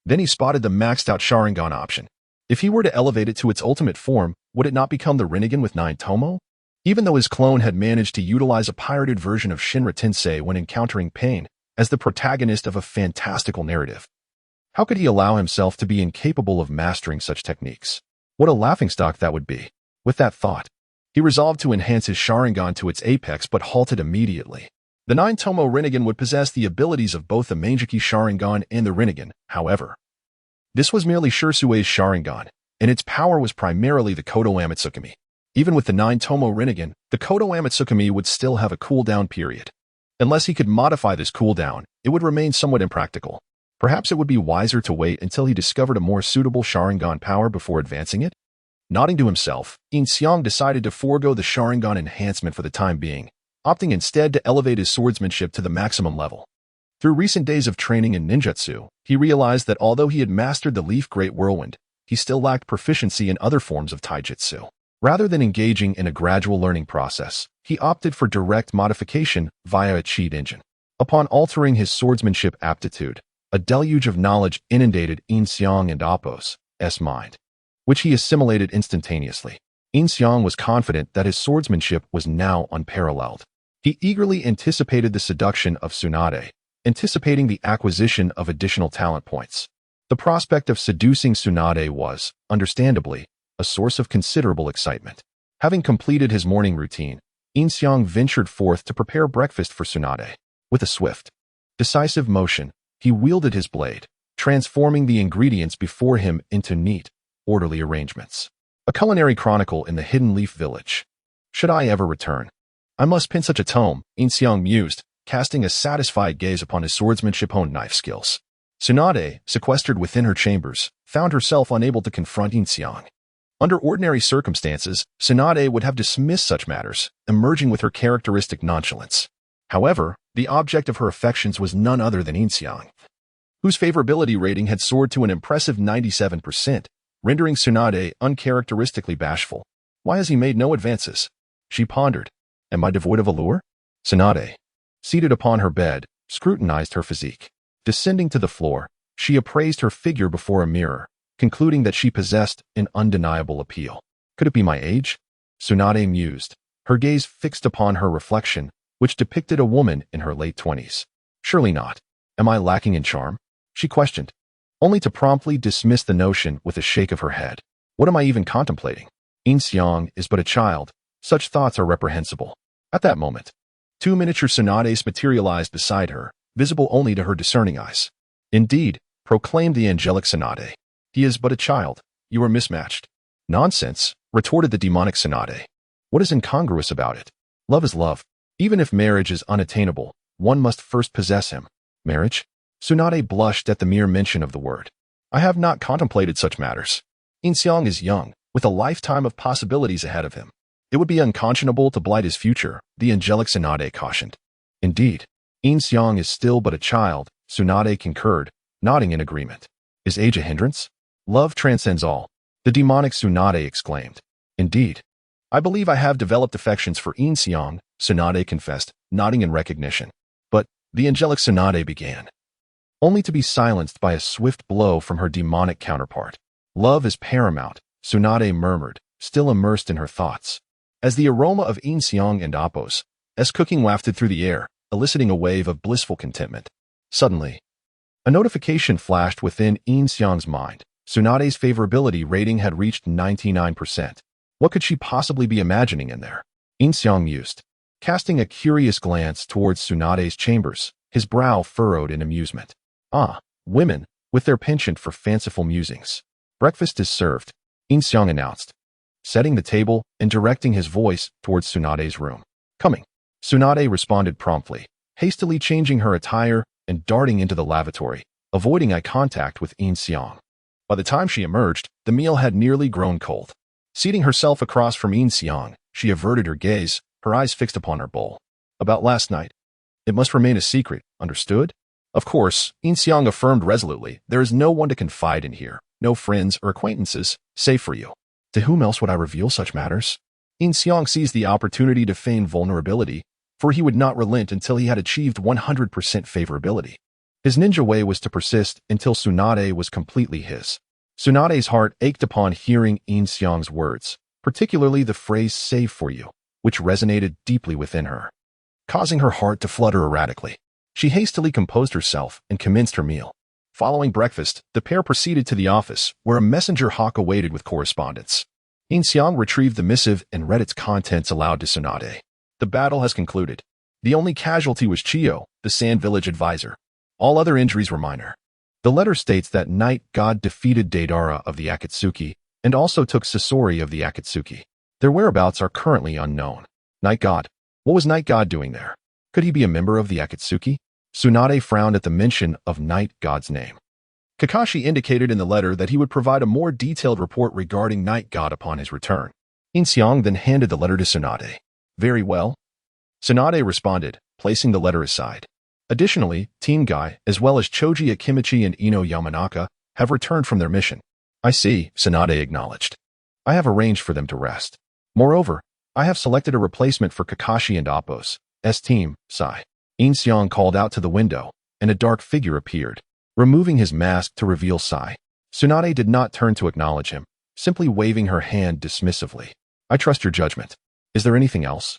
Then he spotted the maxed-out Sharingan option. If he were to elevate it to its ultimate form, would it not become the Rinnegan with 9 Tomo? Even though his clone had managed to utilize a pirated version of Shinra Tensei when encountering pain as the protagonist of a fantastical narrative. How could he allow himself to be incapable of mastering such techniques? What a laughingstock that would be. With that thought, he resolved to enhance his Sharingan to its apex but halted immediately. The Nine-Tomo Rinnegan would possess the abilities of both the Mangekyou Sharingan and the Rinnegan, however. This was merely Shirsui's Sharingan, and its power was primarily the Kodo Amatsukami. Even with the Nine-Tomo Rinnegan, the Kodo Amatsukami would still have a cooldown period. Unless he could modify this cooldown, it would remain somewhat impractical. Perhaps it would be wiser to wait until he discovered a more suitable Sharingan power before advancing it? Nodding to himself, Yin Xiang decided to forego the Sharingan enhancement for the time being, opting instead to elevate his swordsmanship to the maximum level. Through recent days of training in ninjutsu, he realized that although he had mastered the Leaf Great Whirlwind, he still lacked proficiency in other forms of taijutsu. Rather than engaging in a gradual learning process, he opted for direct modification via a cheat engine. Upon altering his swordsmanship aptitude, a deluge of knowledge inundated Yin Xiang and Appo's mind, which he assimilated instantaneously. Yin Xiang was confident that his swordsmanship was now unparalleled. He eagerly anticipated the seduction of Tsunade, anticipating the acquisition of additional talent points. The prospect of seducing Tsunade was, understandably, a source of considerable excitement. Having completed his morning routine, Yin Xiang ventured forth to prepare breakfast for Tsunade. With a swift, decisive motion, he wielded his blade, transforming the ingredients before him into neat, orderly arrangements. A culinary chronicle in the Hidden Leaf Village. Should I ever return, I must pen such a tome, Yin Xiang mused, casting a satisfied gaze upon his swordsmanship-honed knife skills. Tsunade, sequestered within her chambers, found herself unable to confront Yin Xiang. Under ordinary circumstances, Tsunade would have dismissed such matters, emerging with her characteristic nonchalance. However, the object of her affections was none other than Yin Xiang, whose favorability rating had soared to an impressive 97%, rendering Tsunade uncharacteristically bashful. Why has he made no advances? She pondered. Am I devoid of allure? Tsunade, seated upon her bed, scrutinized her physique. Descending to the floor, she appraised her figure before a mirror, concluding that she possessed an undeniable appeal. Could it be my age? Tsunade mused, her gaze fixed upon her reflection, which depicted a woman in her late 20s. Surely not. Am I lacking in charm? She questioned, only to promptly dismiss the notion with a shake of her head. What am I even contemplating? Yin Xiang is but a child. Such thoughts are reprehensible. At that moment, two miniature Tsunades materialized beside her, visible only to her discerning eyes. Indeed, proclaimed the angelic Tsunade. He is but a child. You are mismatched. Nonsense, retorted the demonic Tsunade. What is incongruous about it? Love is love. Even if marriage is unattainable, one must first possess him. Marriage? Tsunade blushed at the mere mention of the word. I have not contemplated such matters. Yin Xiang is young, with a lifetime of possibilities ahead of him. It would be unconscionable to blight his future, the angelic Tsunade cautioned. Indeed, Yin Xiang is still but a child, Tsunade concurred, nodding in agreement. Is age a hindrance? Love transcends all, the demonic Tsunade exclaimed. Indeed, I believe I have developed affections for Yin Xiang, Tsunade confessed, nodding in recognition. But, the angelic Tsunade began, only to be silenced by a swift blow from her demonic counterpart. Love is paramount, Tsunade murmured, still immersed in her thoughts. As the aroma of Yin Xiang and Appo's cooking wafted through the air, eliciting a wave of blissful contentment. Suddenly, a notification flashed within Yin Xiang's mind. Tsunade's favorability rating had reached 99%. What could she possibly be imagining in there? Yin Xiang mused, casting a curious glance towards Tsunade's chambers, his brow furrowed in amusement. Ah, women, with their penchant for fanciful musings. Breakfast is served, Yin Xiang announced, setting the table and directing his voice towards Tsunade's room. Coming. Tsunade responded promptly, hastily changing her attire and darting into the lavatory, avoiding eye contact with Yin Xiang. By the time she emerged, the meal had nearly grown cold. Seating herself across from Yin Xiang, she averted her gaze, her eyes fixed upon her bowl. About last night. It must remain a secret, understood? Of course, Yin Xiang affirmed resolutely, there is no one to confide in here, no friends or acquaintances, save for you. To whom else would I reveal such matters? Yin Xiang seized the opportunity to feign vulnerability, for he would not relent until he had achieved 100% favorability. His ninja way was to persist until Tsunade was completely his. Tsunade's heart ached upon hearing Yin Xiang's words, particularly the phrase save for you. which resonated deeply within her, causing her heart to flutter erratically. She hastily composed herself and commenced her meal. Following breakfast, the pair proceeded to the office, where a messenger hawk awaited with correspondence. Yin Xiang retrieved the missive and read its contents aloud to Tsunade. The battle has concluded. The only casualty was Chiyo, the Sand Village advisor. All other injuries were minor. The letter states that Night God defeated Deidara of the Akatsuki and also took Sasori of the Akatsuki. Their whereabouts are currently unknown. Night God. What was Night God doing there? Could he be a member of the Akatsuki? Tsunade frowned at the mention of Night God's name. Kakashi indicated in the letter that he would provide a more detailed report regarding Night God upon his return. Yin Xiang then handed the letter to Tsunade. Very well. Tsunade responded, placing the letter aside. Additionally, Team Guy, as well as Choji Akimichi and Ino Yamanaka, have returned from their mission. I see, Tsunade acknowledged. I have arranged for them to rest. Moreover, I have selected a replacement for Kakashi and Appo's team, Sai. Yin Xiang called out to the window, and a dark figure appeared, removing his mask to reveal Sai. Tsunade did not turn to acknowledge him, simply waving her hand dismissively. I trust your judgment. Is there anything else?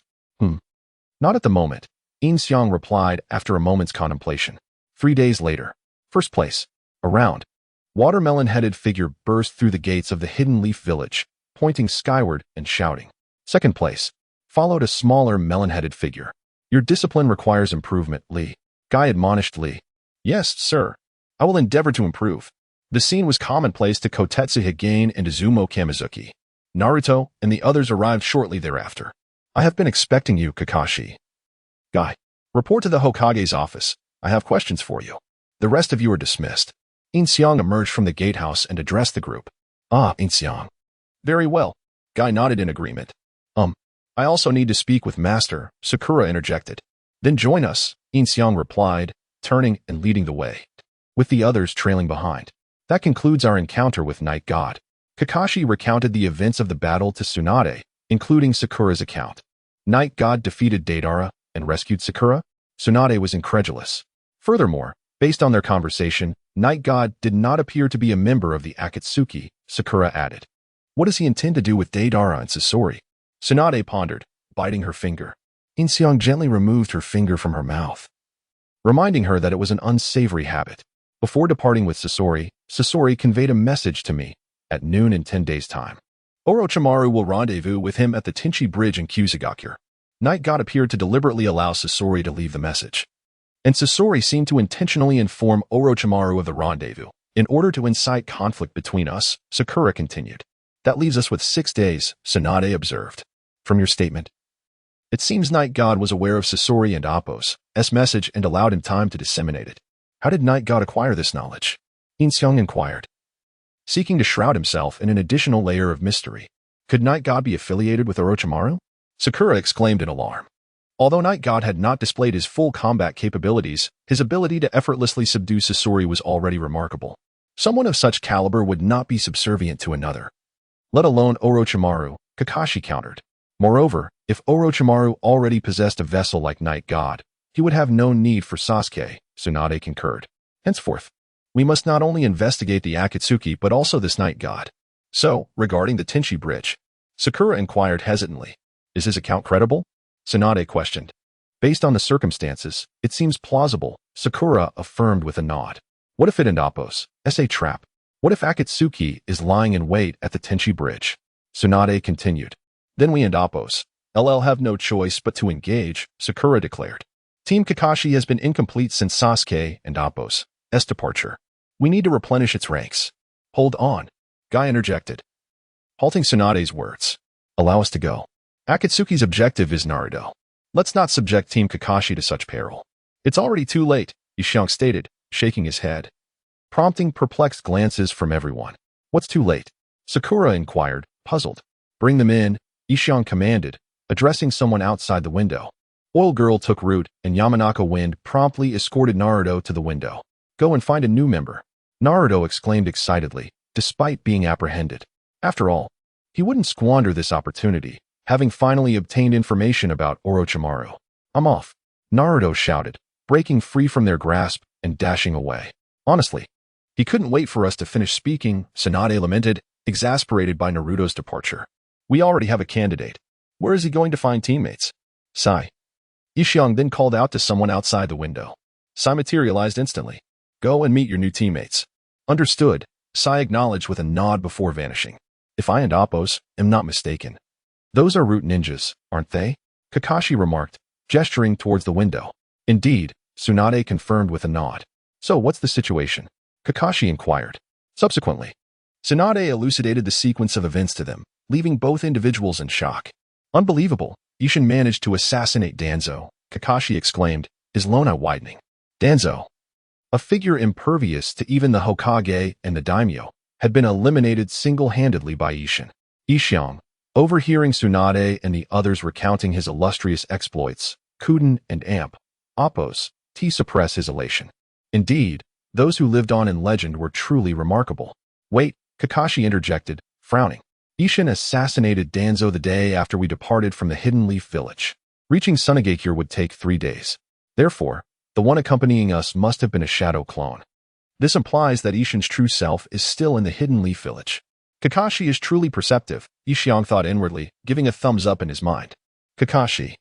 Not at the moment, Yin Xiang replied after a moment's contemplation. 3 days later. First place. A round, watermelon-headed figure burst through the gates of the Hidden Leaf Village, pointing skyward and shouting. Second place. Followed a smaller melon-headed figure. Your discipline requires improvement, Lee. Guy admonished Lee. Yes, sir. I will endeavor to improve. The scene was commonplace to Kotetsu Higain and Izumo Kamizuki. Naruto and the others arrived shortly thereafter. I have been expecting you, Kakashi. Guy. Report to the Hokage's office. I have questions for you. The rest of you are dismissed. Yin Xiang emerged from the gatehouse and addressed the group. Ah, Yin Xiang. Very well. Guy nodded in agreement. I also need to speak with Master, Sakura interjected. Then join us, Yin Xiang replied, turning and leading the way, with the others trailing behind. That concludes our encounter with Night God. Kakashi recounted the events of the battle to Tsunade, including Sakura's account. Night God defeated Deidara and rescued Sakura? Tsunade was incredulous. Furthermore, based on their conversation, Night God did not appear to be a member of the Akatsuki, Sakura added. What does he intend to do with Deidara and Sasori? Tsunade pondered, biting her finger. Yin Xiang gently removed her finger from her mouth, reminding her that it was an unsavory habit. Before departing with Sasori, Sasori conveyed a message to me at noon in 10 days' time. Orochimaru will rendezvous with him at the Tenchi Bridge in Kusagakure. Night God appeared to deliberately allow Sasori to leave the message, and Sasori seemed to intentionally inform Orochimaru of the rendezvous. In order to incite conflict between us, Sakura continued. That leaves us with 6 days, Tsunade observed. From your statement, it seems Night God was aware of Sasori and Appo's message and allowed him time to disseminate it. How did Night God acquire this knowledge? Yin Xiang inquired, seeking to shroud himself in an additional layer of mystery. Could Night God be affiliated with Orochimaru? Sakura exclaimed in alarm. Although Night God had not displayed his full combat capabilities, his ability to effortlessly subdue Sasori was already remarkable. Someone of such caliber would not be subservient to another, let alone Orochimaru, Kakashi countered. Moreover, if Orochimaru already possessed a vessel like Night God, he would have no need for Sasuke, Tsunade concurred. Henceforth, we must not only investigate the Akatsuki but also this Night God. So, regarding the Tenchi Bridge, Sakura inquired hesitantly. Is his account credible? Tsunade questioned. Based on the circumstances, it seems plausible, Sakura affirmed with a nod. What if it and Appo's a trap? What if Akatsuki is lying in wait at the Tenchi Bridge? Tsunade continued. Then we and Appo's have no choice but to engage, Sakura declared. Team Kakashi has been incomplete since Sasuke and Appo's departure. We need to replenish its ranks. Hold on, Guy interjected, halting Tsunade's words. Allow us to go. Akatsuki's objective is Naruto. Let's not subject Team Kakashi to such peril. It's already too late, Yin Xiang stated, shaking his head, prompting perplexed glances from everyone. What's too late? Sakura inquired, puzzled. Bring them in, Yin Xiang commanded, addressing someone outside the window. Oil Girl took root, and Yamanaka Wind promptly escorted Naruto to the window. Go and find a new member, Naruto exclaimed excitedly, despite being apprehended. After all, he wouldn't squander this opportunity, having finally obtained information about Orochimaru. I'm off, Naruto shouted, breaking free from their grasp and dashing away. Honestly, he couldn't wait for us to finish speaking, Tsunade lamented, exasperated by Naruto's departure. We already have a candidate. Where is he going to find teammates? Sai. Yin Xiang then called out to someone outside the window. Sai materialized instantly. Go and meet your new teammates. Understood, Sai acknowledged with a nod before vanishing. If I and Appos am not mistaken. Those are root ninjas, aren't they? Kakashi remarked, gesturing towards the window. Indeed, Tsunade confirmed with a nod. So what's the situation? Kakashi inquired. Subsequently, Tsunade elucidated the sequence of events to them, leaving both individuals in shock. Unbelievable, Ishin managed to assassinate Danzo, Kakashi exclaimed, his lona widening. Danzo, a figure impervious to even the Hokage and the daimyo, had been eliminated single-handedly by Ishin. Yin Xiang, overhearing Tsunade and the others recounting his illustrious exploits, couldn't and Appos suppress his elation. Indeed, those who lived on in legend were truly remarkable. Wait, Kakashi interjected, frowning. Ishin assassinated Danzo the day after we departed from the Hidden Leaf Village. Reaching Sunagakure would take 3 days. Therefore, the one accompanying us must have been a shadow clone. This implies that Ishin's true self is still in the Hidden Leaf Village. Kakashi is truly perceptive, Yin Xiang thought inwardly, giving a thumbs up in his mind. Kakashi,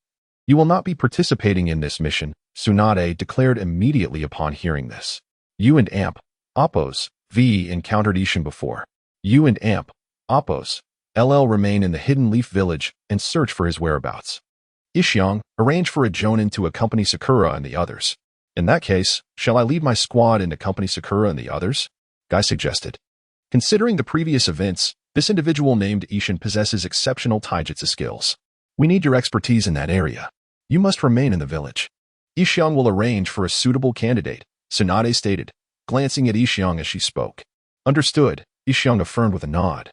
you will not be participating in this mission, Tsunade declared immediately upon hearing this. You and Appos, V encountered Ishin before. You and Appos, LL remain in the Hidden Leaf Village and search for his whereabouts. Yin Xiang, arrange for a Jonin to accompany Sakura and the others. In that case, shall I lead my squad and accompany Sakura and the others? Guy suggested. Considering the previous events, this individual named Ishin possesses exceptional taijutsu skills. We need your expertise in that area. You must remain in the village. Yin Xiang will arrange for a suitable candidate, Tsunade stated, glancing at Yin Xiang as she spoke. Understood, Yin Xiang affirmed with a nod.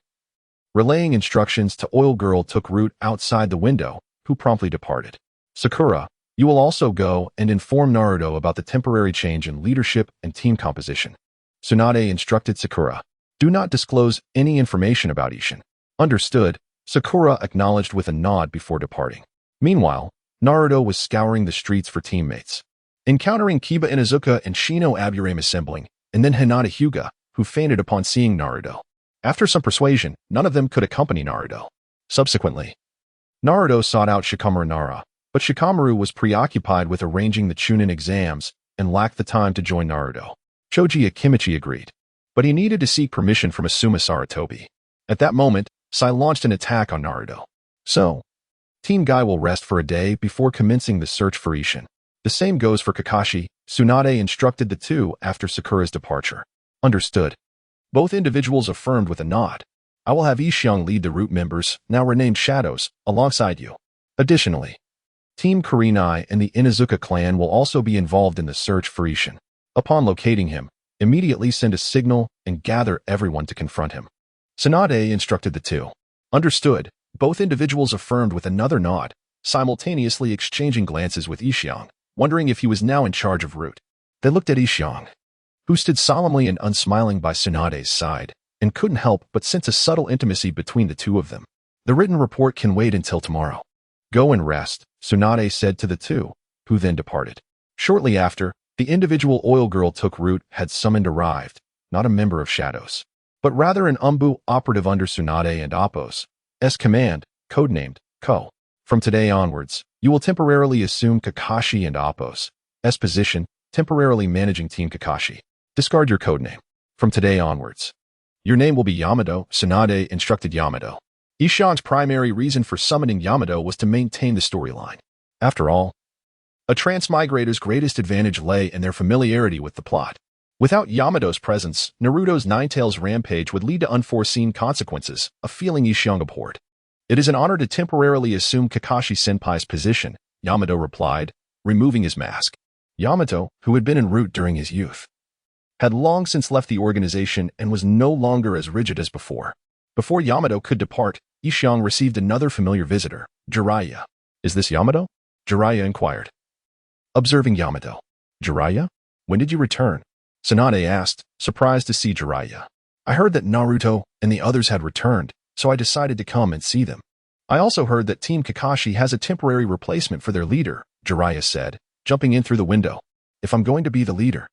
Relaying instructions to Oil Girl took root outside the window, who promptly departed. Sakura, you will also go and inform Naruto about the temporary change in leadership and team composition. Tsunade instructed Sakura. Do not disclose any information about Ishin. Understood, Sakura acknowledged with a nod before departing. Meanwhile, Naruto was scouring the streets for teammates. Encountering Kiba Inuzuka and Shino Aburame assembling, and then Hinata Hyuga, who fainted upon seeing Naruto. After some persuasion, none of them could accompany Naruto. Subsequently, Naruto sought out Shikamaru Nara, but Shikamaru was preoccupied with arranging the Chunin exams and lacked the time to join Naruto. Choji Akimichi agreed, but he needed to seek permission from Asuma Saratobi. At that moment, Sai launched an attack on Naruto. So, Team Guy will rest for a day before commencing the search for Ishin. The same goes for Kakashi, Tsunade instructed the two after Sakura's departure. Understood. Both individuals affirmed with a nod. I will have Yin Xiang lead the root members, now renamed Shadows, alongside you. Additionally, Team Kurenai and the Inuzuka clan will also be involved in the search for Ishin. Upon locating him, immediately send a signal and gather everyone to confront him. Tsunade instructed the two. Understood. Both individuals affirmed with another nod, simultaneously exchanging glances with Yin Xiang, wondering if he was now in charge of root. They looked at Yin Xiang, who stood solemnly and unsmiling by Tsunade's side, and couldn't help but sense a subtle intimacy between the two of them. The written report can wait until tomorrow. Go and rest, Tsunade said to the two, who then departed. Shortly after, the individual Oil Girl took root had summoned arrived, not a member of Shadows, but rather an Umbu operative under Tsunade and Appos' command, codenamed Ko. From today onwards, you will temporarily assume Kakashi and Appos' position, temporarily managing Team Kakashi. Discard your codename. From today onwards, your name will be Yamato, Tsunade instructed Yamato. Yin Xiang's primary reason for summoning Yamato was to maintain the storyline. After all, a transmigrator's greatest advantage lay in their familiarity with the plot. Without Yamato's presence, Naruto's Ninetales rampage would lead to unforeseen consequences, a feeling Yin Xiang abhorred. It is an honor to temporarily assume Kakashi-senpai's position, Yamato replied, removing his mask. Yamato, who had been en route during his youth, had long since left the organization and was no longer as rigid as before. Before Yamato could depart, Yin Xiang received another familiar visitor, Jiraiya. Is this Yamato? Jiraiya inquired. Observing Yamato. Jiraiya? When did you return? Tsunade asked, surprised to see Jiraiya. I heard that Naruto and the others had returned, so I decided to come and see them. I also heard that Team Kakashi has a temporary replacement for their leader, Jiraiya said, jumping in through the window. If I'm going to be the leader,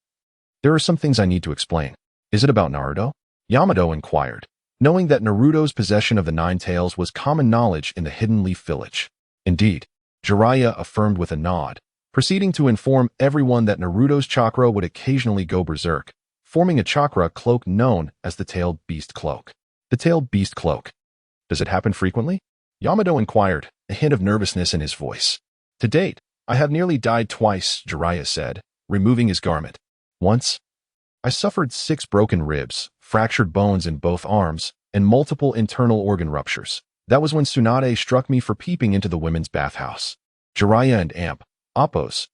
there are some things I need to explain. Is it about Naruto? Yamato inquired. knowing that Naruto's possession of the Nine Tails was common knowledge in the Hidden Leaf Village. Indeed, Jiraiya affirmed with a nod, proceeding to inform everyone that Naruto's chakra would occasionally go berserk, forming a chakra cloak known as the Tailed Beast Cloak. The Tailed Beast Cloak. Does it happen frequently? Yamato inquired, a hint of nervousness in his voice. To date, I have nearly died twice, Jiraiya said, removing his garment. Once, I suffered 6 broken ribs, fractured bones in both arms, and multiple internal organ ruptures. That was when Tsunade struck me for peeping into the women's bathhouse. Jiraiya and Appo's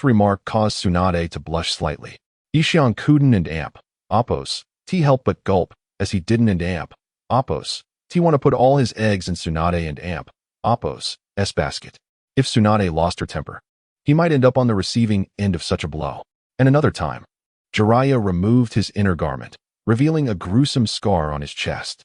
remark caused Tsunade to blush slightly. Yin Xiang couldn't and Appo's helped but gulp, as he didn't and Appo's want to put all his eggs in Tsunade and Appo's basket. If Tsunade lost her temper, he might end up on the receiving end of such a blow. And another time, Jiraiya removed his inner garment, revealing a gruesome scar on his chest.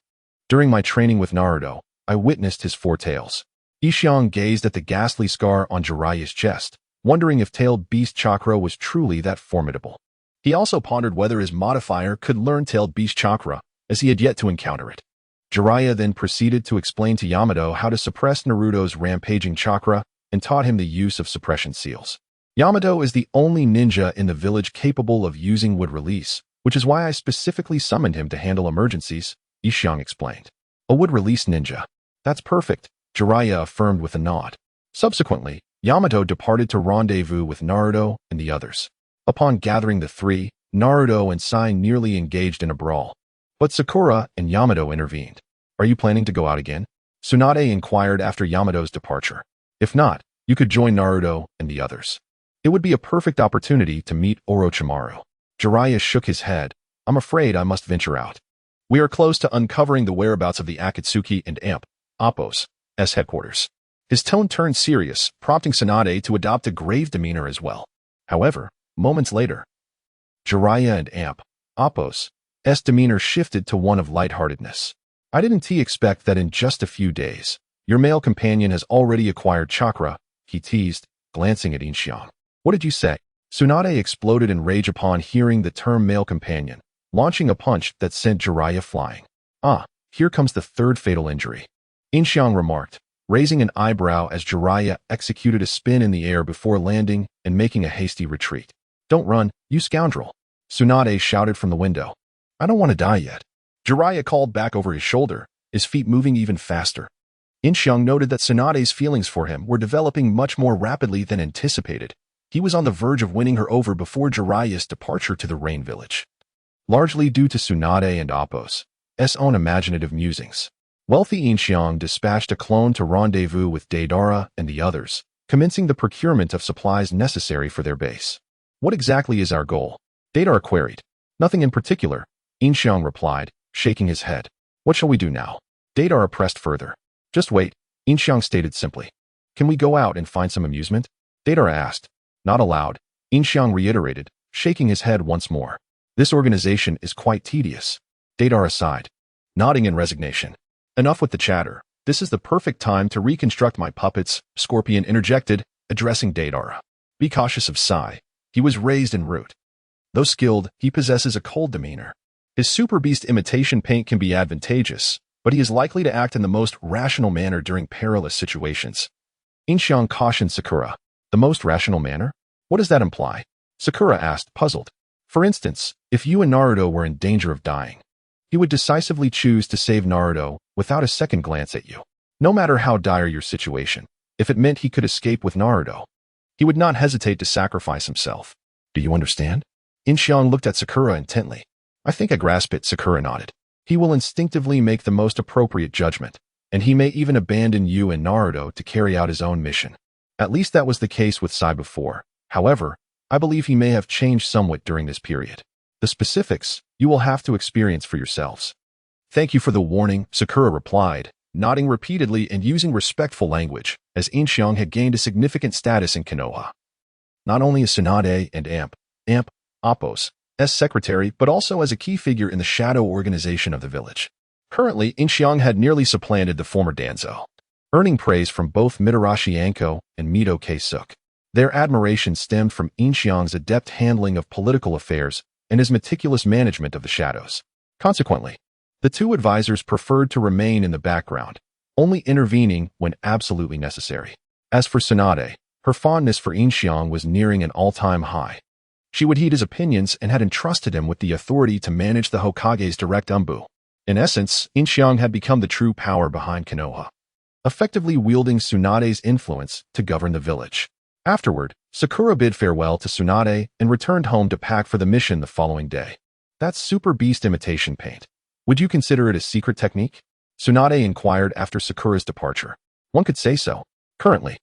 During my training with Naruto, I witnessed his 4 tails. Yin Xiang gazed at the ghastly scar on Jiraiya's chest, wondering if Tailed Beast Chakra was truly that formidable. He also pondered whether his modifier could learn Tailed Beast Chakra, as he had yet to encounter it. Jiraiya then proceeded to explain to Yamato how to suppress Naruto's rampaging chakra and taught him the use of suppression seals. Yamato is the only ninja in the village capable of using wood release, which is why I specifically summoned him to handle emergencies, Yin Xiang explained. A wood release ninja. That's perfect, Jiraiya affirmed with a nod. Subsequently, Yamato departed to rendezvous with Naruto and the others. Upon gathering the 3, Naruto and Sai nearly engaged in a brawl. But Sakura and Yamato intervened. Are you planning to go out again? Tsunade inquired after Yamato's departure. If not, you could join Naruto and the others. It would be a perfect opportunity to meet Orochimaru. Jiraiya shook his head. I'm afraid I must venture out. We are close to uncovering the whereabouts of the Akatsuki and Appo's headquarters. His tone turned serious, prompting Tsunade to adopt a grave demeanor as well. However, moments later, Jiraiya and Appo's demeanor shifted to one of lightheartedness. I didn't expect that in just a few days, your male companion has already acquired chakra, he teased, glancing at Yin Xiang. What did you say? Tsunade exploded in rage upon hearing the term male companion, launching a punch that sent Jiraiya flying. Here comes the 3rd fatal injury. Yin Xiang remarked, raising an eyebrow as Jiraiya executed a spin in the air before landing and making a hasty retreat. Don't run, you scoundrel! Tsunade shouted from the window. I don't want to die yet. Jiraiya called back over his shoulder, his feet moving even faster. Yin Xiang noted that Tsunade's feelings for him were developing much more rapidly than anticipated. He was on the verge of winning her over before Jiraiya's departure to the Rain Village. Largely due to Tsunade and Appo's own imaginative musings, wealthy Yin Xiang dispatched a clone to rendezvous with Deidara and the others, commencing the procurement of supplies necessary for their base. What exactly is our goal? Deidara queried. Nothing in particular, Yin Xiang replied, shaking his head. What shall we do now? Deidara pressed further. Just wait, Yin Xiang stated simply. Can we go out and find some amusement? Deidara asked. Not allowed, Yin Xiang reiterated, shaking his head once more. This organization is quite tedious. Deidara sighed, nodding in resignation. Enough with the chatter. This is the perfect time to reconstruct my puppets, Scorpion interjected, addressing Deidara. Be cautious of Sai. He was raised in root. Though skilled, he possesses a cold demeanor. His super beast imitation paint can be advantageous, but he is likely to act in the most rational manner during perilous situations. Yin Xiang cautioned Sakura. The most rational manner? What does that imply? Sakura asked, puzzled. For instance, if you and Naruto were in danger of dying, he would decisively choose to save Naruto without a second glance at you. No matter how dire your situation, if it meant he could escape with Naruto, he would not hesitate to sacrifice himself. Do you understand? Yin Xiang looked at Sakura intently. I think I grasp it, Sakura nodded. He will instinctively make the most appropriate judgment, and he may even abandon you and Naruto to carry out his own mission. At least that was the case with Sai before. However, I believe he may have changed somewhat during this period. The specifics, you will have to experience for yourselves. Thank you for the warning, Sakura replied, nodding repeatedly and using respectful language, as Yin Xiang had gained a significant status in Konoha. Not only as Tsunade and Appo's secretary, but also as a key figure in the shadow organization of the village. Currently, Yin Xiang had nearly supplanted the former Danzo, earning praise from both Mitarashi Anko and Mito Keisuke. Their admiration stemmed from Yin Xiang's adept handling of political affairs and his meticulous management of the shadows. Consequently, The two advisors preferred to remain in the background, only intervening when absolutely necessary. As for Tsunade, her fondness for Yin Xiang was nearing an all-time high. She would heed his opinions and had entrusted him with the authority to manage the Hokage's direct umbu. In essence, Yin Xiang had become the true power behind Konoha, effectively wielding Tsunade's influence to govern the village. Afterward, Sakura bid farewell to Tsunade and returned home to pack for the mission the following day. That's super beast imitation paint. Would you consider it a secret technique? Tsunade inquired after Sakura's departure. One could say so. Currently,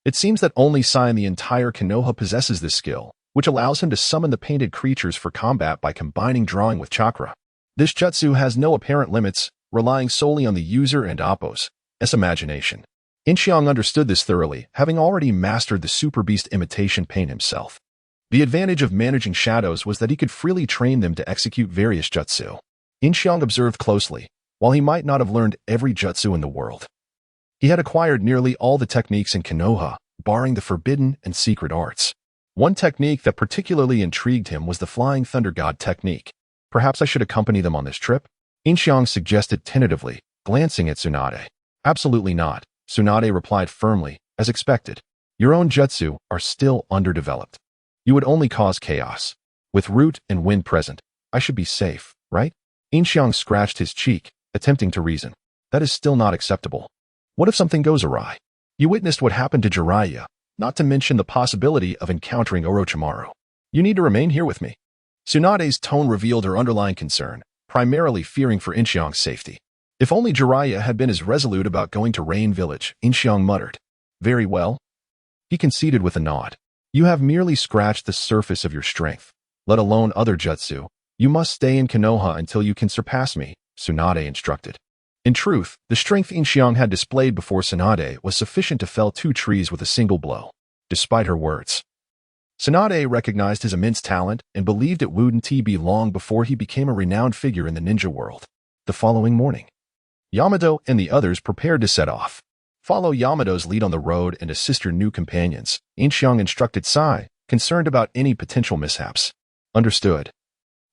it seems that only Sai in the entire Konoha possesses this skill, which allows him to summon the painted creatures for combat by combining drawing with chakra. This jutsu has no apparent limits, relying solely on the user and Appo's imagination. Yin Xiang understood this thoroughly, having already mastered the super beast imitation paint himself. The advantage of managing shadows was that he could freely train them to execute various jutsu. Yin Xiang observed closely. While he might not have learned every jutsu in the world, he had acquired nearly all the techniques in Konoha, barring the forbidden and secret arts. One technique that particularly intrigued him was the Flying Thunder God technique. Perhaps I should accompany them on this trip? Yin Xiang suggested tentatively, glancing at Tsunade. Absolutely not, Tsunade replied firmly, as expected. Your own jutsu are still underdeveloped. You would only cause chaos. With Root and Wind present, I should be safe, right? Yin Xiang scratched his cheek, attempting to reason. That is still not acceptable. What if something goes awry? You witnessed what happened to Jiraiya, not to mention the possibility of encountering Orochimaru. You need to remain here with me. Tsunade's tone revealed her underlying concern, primarily fearing for Yin Xiang's safety. If only Jiraiya had been as resolute about going to Rain Village, Yin Xiang muttered. Very well. He conceded with a nod. You have merely scratched the surface of your strength, let alone other jutsu. You must stay in Konoha until you can surpass me, Tsunade instructed. In truth, the strength Yin Xiang had displayed before Tsunade was sufficient to fell 2 trees with a single blow, despite her words. Tsunade recognized his immense talent and believed it wouldn't be long before he became a renowned figure in the ninja world. The following morning, Yamato and the others prepared to set off. Follow Yamato's lead on the road and assist your new companions, Yin Xiang instructed Sai, concerned about any potential mishaps. Understood.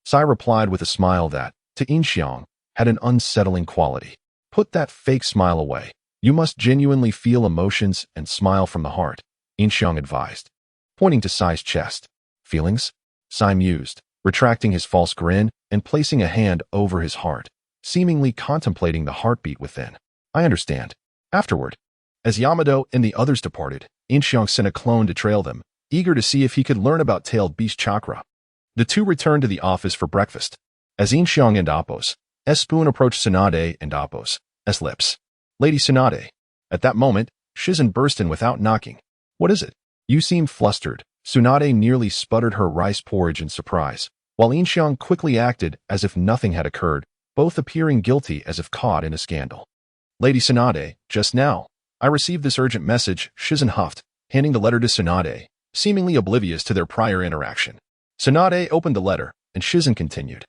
Sai replied with a smile that, to Yin Xiang, had an unsettling quality. Put that fake smile away. You must genuinely feel emotions and smile from the heart, Yin Xiang advised, pointing to Sai's chest. Feelings? Sai mused, retracting his false grin and placing a hand over his heart, seemingly contemplating the heartbeat within. I understand. Afterward, as Yamato and the others departed, Yin Xiang sent a clone to trail them, eager to see if he could learn about tailed beast chakra. The two returned to the office for breakfast. As Yin Xiang and Appo's spoon approached Tsunade and Appo's lips. Lady Tsunade. At that moment, Shizen burst in without knocking. What is it? You seem flustered. Tsunade nearly sputtered her rice porridge in surprise, while Yin Xiang quickly acted as if nothing had occurred, both appearing guilty as if caught in a scandal. Lady Tsunade, just now, I received this urgent message, Shizen huffed, handing the letter to Tsunade, seemingly oblivious to their prior interaction. Tsunade opened the letter, and Shizen continued.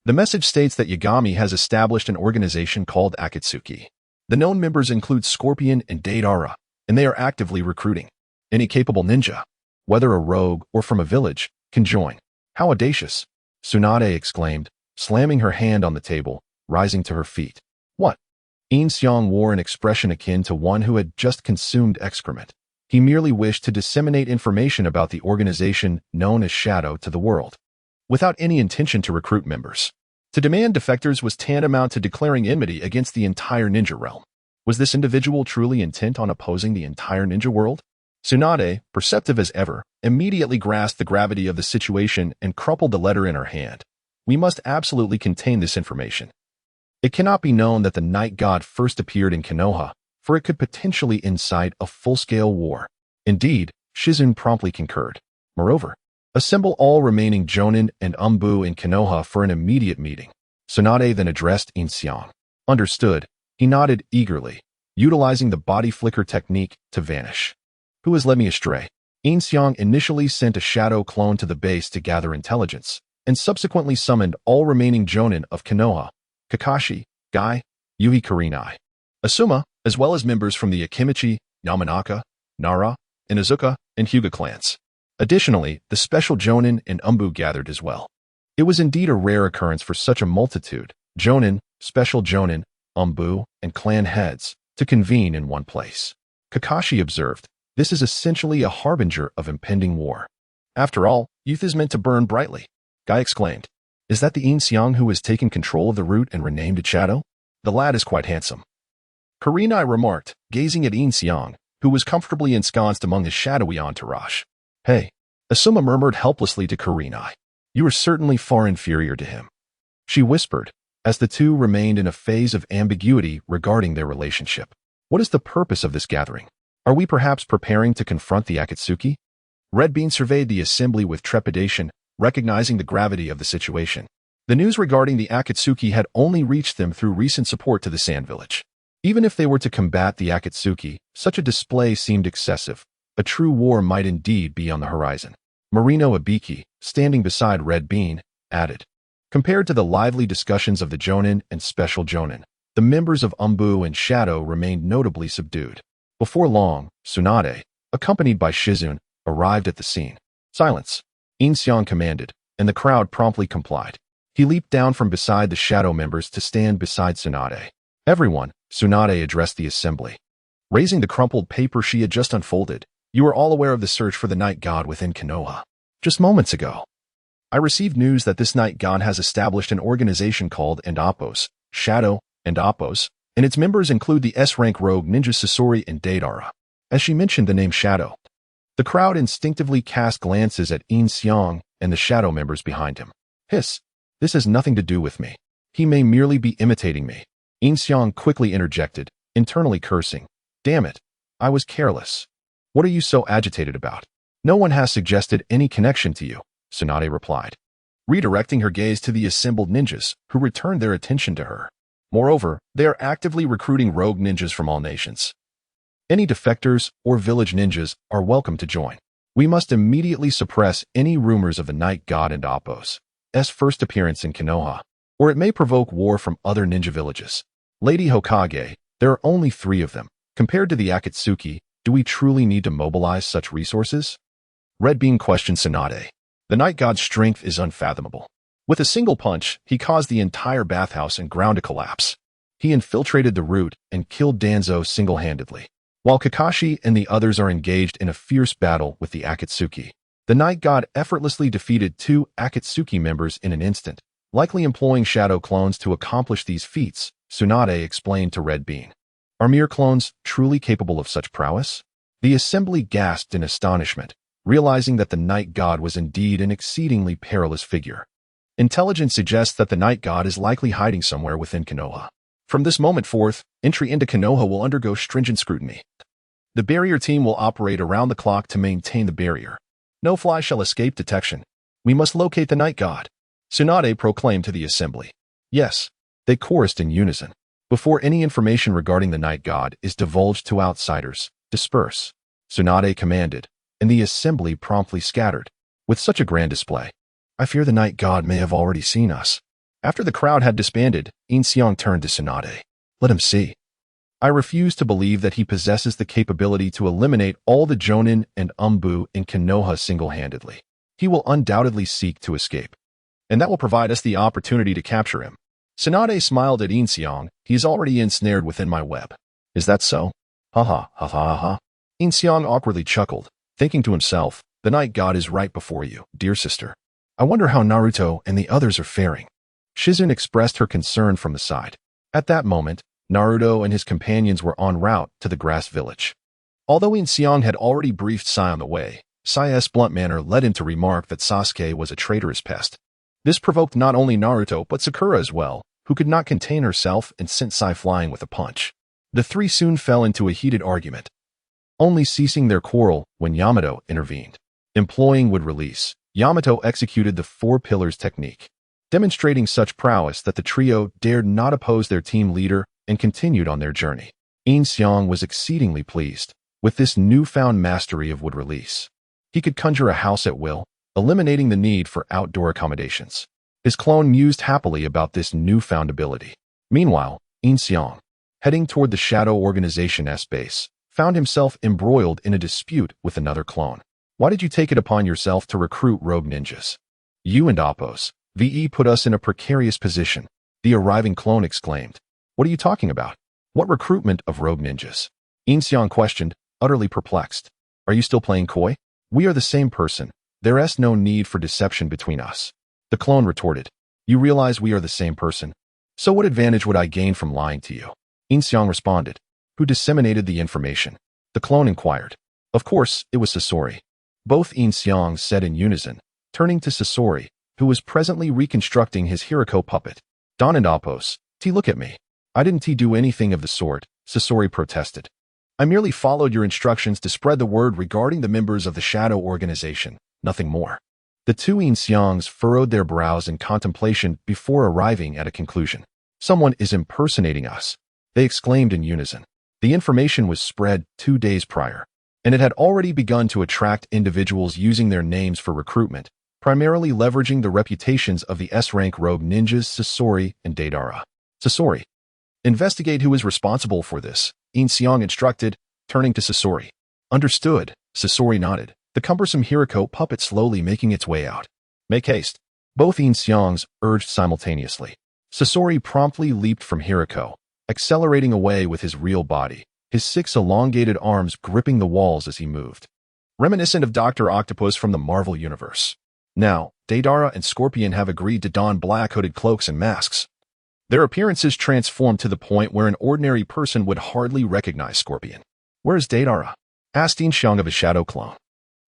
The message states that Yagami has established an organization called Akatsuki. The known members include Scorpion and Deidara, and they are actively recruiting. Any capable ninja, whether a rogue or from a village, can join. How audacious! Tsunade exclaimed, slamming her hand on the table, rising to her feet. What? Yin Xiang wore an expression akin to one who had just consumed excrement. He merely wished to disseminate information about the organization known as Shadow to the world, without any intention to recruit members. To demand defectors was tantamount to declaring enmity against the entire ninja realm. Was this individual truly intent on opposing the entire ninja world? Tsunade, perceptive as ever, immediately grasped the gravity of the situation and crumpled the letter in her hand. We must absolutely contain this information. It cannot be known that the night god first appeared in Konoha, for it could potentially incite a full-scale war. Indeed, Shizen promptly concurred. Moreover, assemble all remaining Jonin and Umbu in Konoha for an immediate meeting. Tsunade then addressed Yin Xiang. Understood, he nodded eagerly, utilizing the body flicker technique to vanish. Who has led me astray? Yin Xiang initially sent a shadow clone to the base to gather intelligence, and subsequently summoned all remaining Jonin of Konoha, Kakashi, Gai, Yui Kurenai, Asuma, as well as members from the Akimichi, Yamanaka, Nara, Inazuka, and Hyuga clans. Additionally, the special Jonin and Umbu gathered as well. It was indeed a rare occurrence for such a multitude, Jonin, special Jonin, Umbu, and clan heads to convene in one place. Kakashi observed, this is essentially a harbinger of impending war. After all, youth is meant to burn brightly. Guy exclaimed, is that the Yin Xiang who has taken control of the root and renamed it Shadow? The lad is quite handsome. Kurenai remarked, gazing at Yin Xiang, who was comfortably ensconced among his shadowy entourage. Hey, Asuma murmured helplessly to Kurenai. You are certainly far inferior to him. She whispered, as the two remained in a phase of ambiguity regarding their relationship. What is the purpose of this gathering? Are we perhaps preparing to confront the Akatsuki? Red Bean surveyed the assembly with trepidation, recognizing the gravity of the situation. The news regarding the Akatsuki had only reached them through recent support to the Sand Village. Even if they were to combat the Akatsuki, such a display seemed excessive. A true war might indeed be on the horizon. Marino Ibiki, standing beside Red Bean, added. Compared to the lively discussions of the Jonin and Special Jonin, the members of Umbu and Shadow remained notably subdued. Before long, Tsunade, accompanied by Shizune, arrived at the scene. Silence, Yin Xiang commanded, and the crowd promptly complied. He leaped down from beside the Shadow members to stand beside Tsunade. Everyone, Tsunade addressed the assembly. Raising the crumpled paper she had just unfolded, you are all aware of the search for the night god within Konoha. Just moments ago, I received news that this night god has established an organization called Endapos, Shadow, Endapos, and its members include the S-rank rogue ninja Sasori and Deidara. As she mentioned the name Shadow, the crowd instinctively cast glances at Yin Xiang and the Shadow members behind him. Hiss, this has nothing to do with me. He may merely be imitating me. Yin Xiang quickly interjected, internally cursing. Damn it, I was careless. What are you so agitated about? No one has suggested any connection to you, Tsunade replied, redirecting her gaze to the assembled ninjas, who returned their attention to her. Moreover, they are actively recruiting rogue ninjas from all nations. Any defectors or village ninjas are welcome to join. We must immediately suppress any rumors of the night god and Apos' first appearance in Konoha, or it may provoke war from other ninja villages. Lady Hokage, there are only 3 of them. Compared to the Akatsuki, do we truly need to mobilize such resources? Red Bean questioned Tsunade. The night god's strength is unfathomable. With a single punch, he caused the entire bathhouse and ground to collapse. He infiltrated the root and killed Danzo single-handedly. While Kakashi and the others are engaged in a fierce battle with the Akatsuki, the night god effortlessly defeated 2 Akatsuki members in an instant, likely employing shadow clones to accomplish these feats, Tsunade explained to Red Bean. Are mere clones truly capable of such prowess? The assembly gasped in astonishment, realizing that the night god was indeed an exceedingly perilous figure. Intelligence suggests that the night god is likely hiding somewhere within Konoha. From this moment forth, entry into Konoha will undergo stringent scrutiny. The barrier team will operate around the clock to maintain the barrier. No fly shall escape detection. We must locate the night god, Tsunade proclaimed to the assembly. Yes, they chorused in unison. Before any information regarding the night god is divulged to outsiders, disperse, Tsunade commanded, and the assembly promptly scattered. With such a grand display, I fear the night god may have already seen us. After the crowd had disbanded, Yin Xiang turned to Tsunade. Let him see. I refuse to believe that he possesses the capability to eliminate all the Jonin and Umbu in Konoha single-handedly. He will undoubtedly seek to escape, and that will provide us the opportunity to capture him. Tsunade smiled at Yin Xiang. He is already ensnared within my web. Is that so? Ha ha ha ha ha. Yin Xiang awkwardly chuckled, thinking to himself, the night god is right before you, dear sister. I wonder how Naruto and the others are faring. Shizune expressed her concern from the side. At that moment, Naruto and his companions were en route to the grass village. Although Yin Xiang had already briefed Sai on the way, Sai's blunt manner led him to remark that Sasuke was a traitorous pest. This provoked not only Naruto but Sakura as well, who could not contain herself and sent Sai flying with a punch. The 3 soon fell into a heated argument, only ceasing their quarrel when Yamato intervened. Employing wood release, Yamato executed the 4 pillars technique, demonstrating such prowess that the trio dared not oppose their team leader and continued on their journey. Yin Xiang was exceedingly pleased with this newfound mastery of wood release. He could conjure a house at will, eliminating the need for outdoor accommodations. His clone mused happily about this newfound ability. Meanwhile, Yin Xiang, heading toward the Shadow Organization's base, found himself embroiled in a dispute with another clone. Why did you take it upon yourself to recruit rogue ninjas? You and Apos, VE put us in a precarious position. The arriving clone exclaimed. What are you talking about? What recruitment of rogue ninjas? Yin Xiang questioned, utterly perplexed. Are you still playing coy? We are the same person. There is no need for deception between us. The clone retorted. You realize we are the same person? So what advantage would I gain from lying to you? Yin Xiang responded. Who disseminated the information? The clone inquired. Of course, it was Sasori. Both Yin Xiang said in unison, turning to Sasori, who was presently reconstructing his Hiriko puppet. Don and Apos, look at me. I didn't do anything of the sort, Sasori protested. I merely followed your instructions to spread the word regarding the members of the Shadow Organization, nothing more. The two Yin Xiangs furrowed their brows in contemplation before arriving at a conclusion. Someone is impersonating us, they exclaimed in unison. The information was spread 2 days prior, and it had already begun to attract individuals using their names for recruitment, primarily leveraging the reputations of the S-rank rogue ninjas Sasori and Deidara. Sasori. Investigate who is responsible for this, Yin Xiang instructed, turning to Sasori. Understood, Sasori nodded, the cumbersome Hiriko puppet slowly making its way out. Make haste. Both Yin Xiangs urged simultaneously. Sasori promptly leaped from Hiriko, accelerating away with his real body, his 6 elongated arms gripping the walls as he moved. Reminiscent of Dr. Octopus from the Marvel Universe. Now, Deidara and Scorpion have agreed to don black hooded cloaks and masks. Their appearances transformed to the point where an ordinary person would hardly recognize Scorpion. Where is Deidara? Asked Yin Xiang of his shadow clone.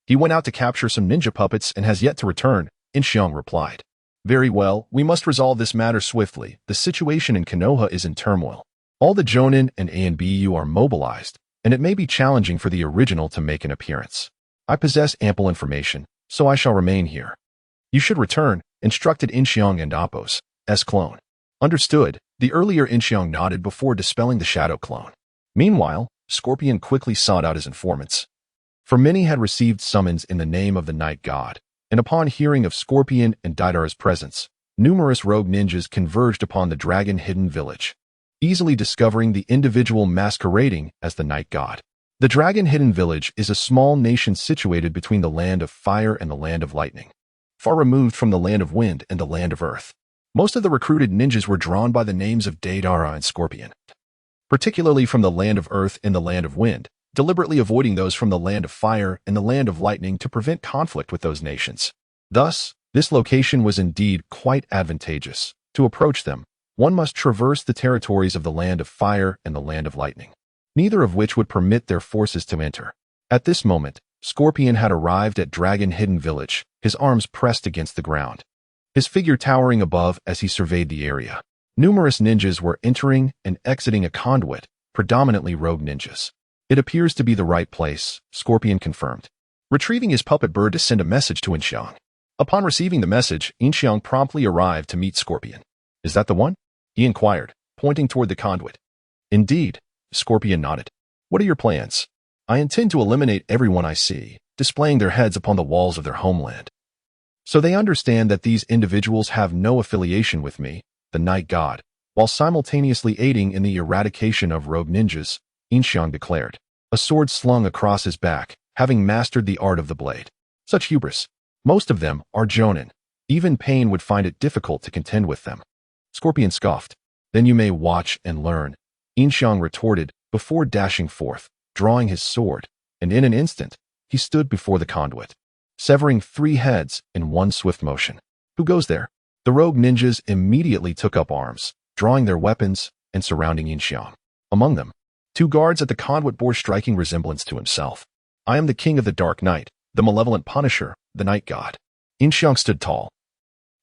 He went out to capture some ninja puppets and has yet to return, Yin Xiang replied. Very well, we must resolve this matter swiftly. The situation in Konoha is in turmoil. All the Jonin and ANBU are mobilized, and it may be challenging for the original to make an appearance. I possess ample information, so I shall remain here. You should return, instructed Yin Xiang and Apos, S clone. Understood, the earlier Yin Xiang nodded before dispelling the shadow clone. Meanwhile, Scorpion quickly sought out his informants. For many had received summons in the name of the Night God, and upon hearing of Scorpion and Deidara's presence, numerous rogue ninjas converged upon the dragon-hidden village, easily discovering the individual masquerading as the Night God. The dragon-hidden village is a small nation situated between the land of fire and the land of lightning, far removed from the land of wind and the land of earth. Most of the recruited ninjas were drawn by the names of Deidara and Scorpion, particularly from the land of earth and the land of wind, deliberately avoiding those from the land of fire and the land of lightning to prevent conflict with those nations. Thus, this location was indeed quite advantageous. To approach them, one must traverse the territories of the land of fire and the land of lightning, neither of which would permit their forces to enter. At this moment, Scorpion had arrived at Dragon Hidden Village, his arms pressed against the ground, his figure towering above as he surveyed the area. Numerous ninjas were entering and exiting a conduit, predominantly rogue ninjas. It appears to be the right place, Scorpion confirmed, retrieving his puppet bird to send a message to Yin Xiang. Upon receiving the message, Yin Xiang promptly arrived to meet Scorpion. Is that the one? He inquired, pointing toward the conduit. Indeed, Scorpion nodded. What are your plans? I intend to eliminate everyone I see, displaying their heads upon the walls of their homeland. So they understand that these individuals have no affiliation with me, the Night God, while simultaneously aiding in the eradication of rogue ninjas, Yin Xiang declared, a sword slung across his back, having mastered the art of the blade. Such hubris. Most of them are Jonin. Even Pain would find it difficult to contend with them. Scorpion scoffed. Then you may watch and learn, Yin Xiang retorted before dashing forth, drawing his sword, and in an instant, he stood before the conduit, severing 3 heads in one swift motion. Who goes there? The rogue ninjas immediately took up arms, drawing their weapons and surrounding Yin Xiang. Among them, 2 guards at the conduit bore striking resemblance to himself. I am the king of the dark night, the malevolent punisher, the Night God. Yin Xiang stood tall,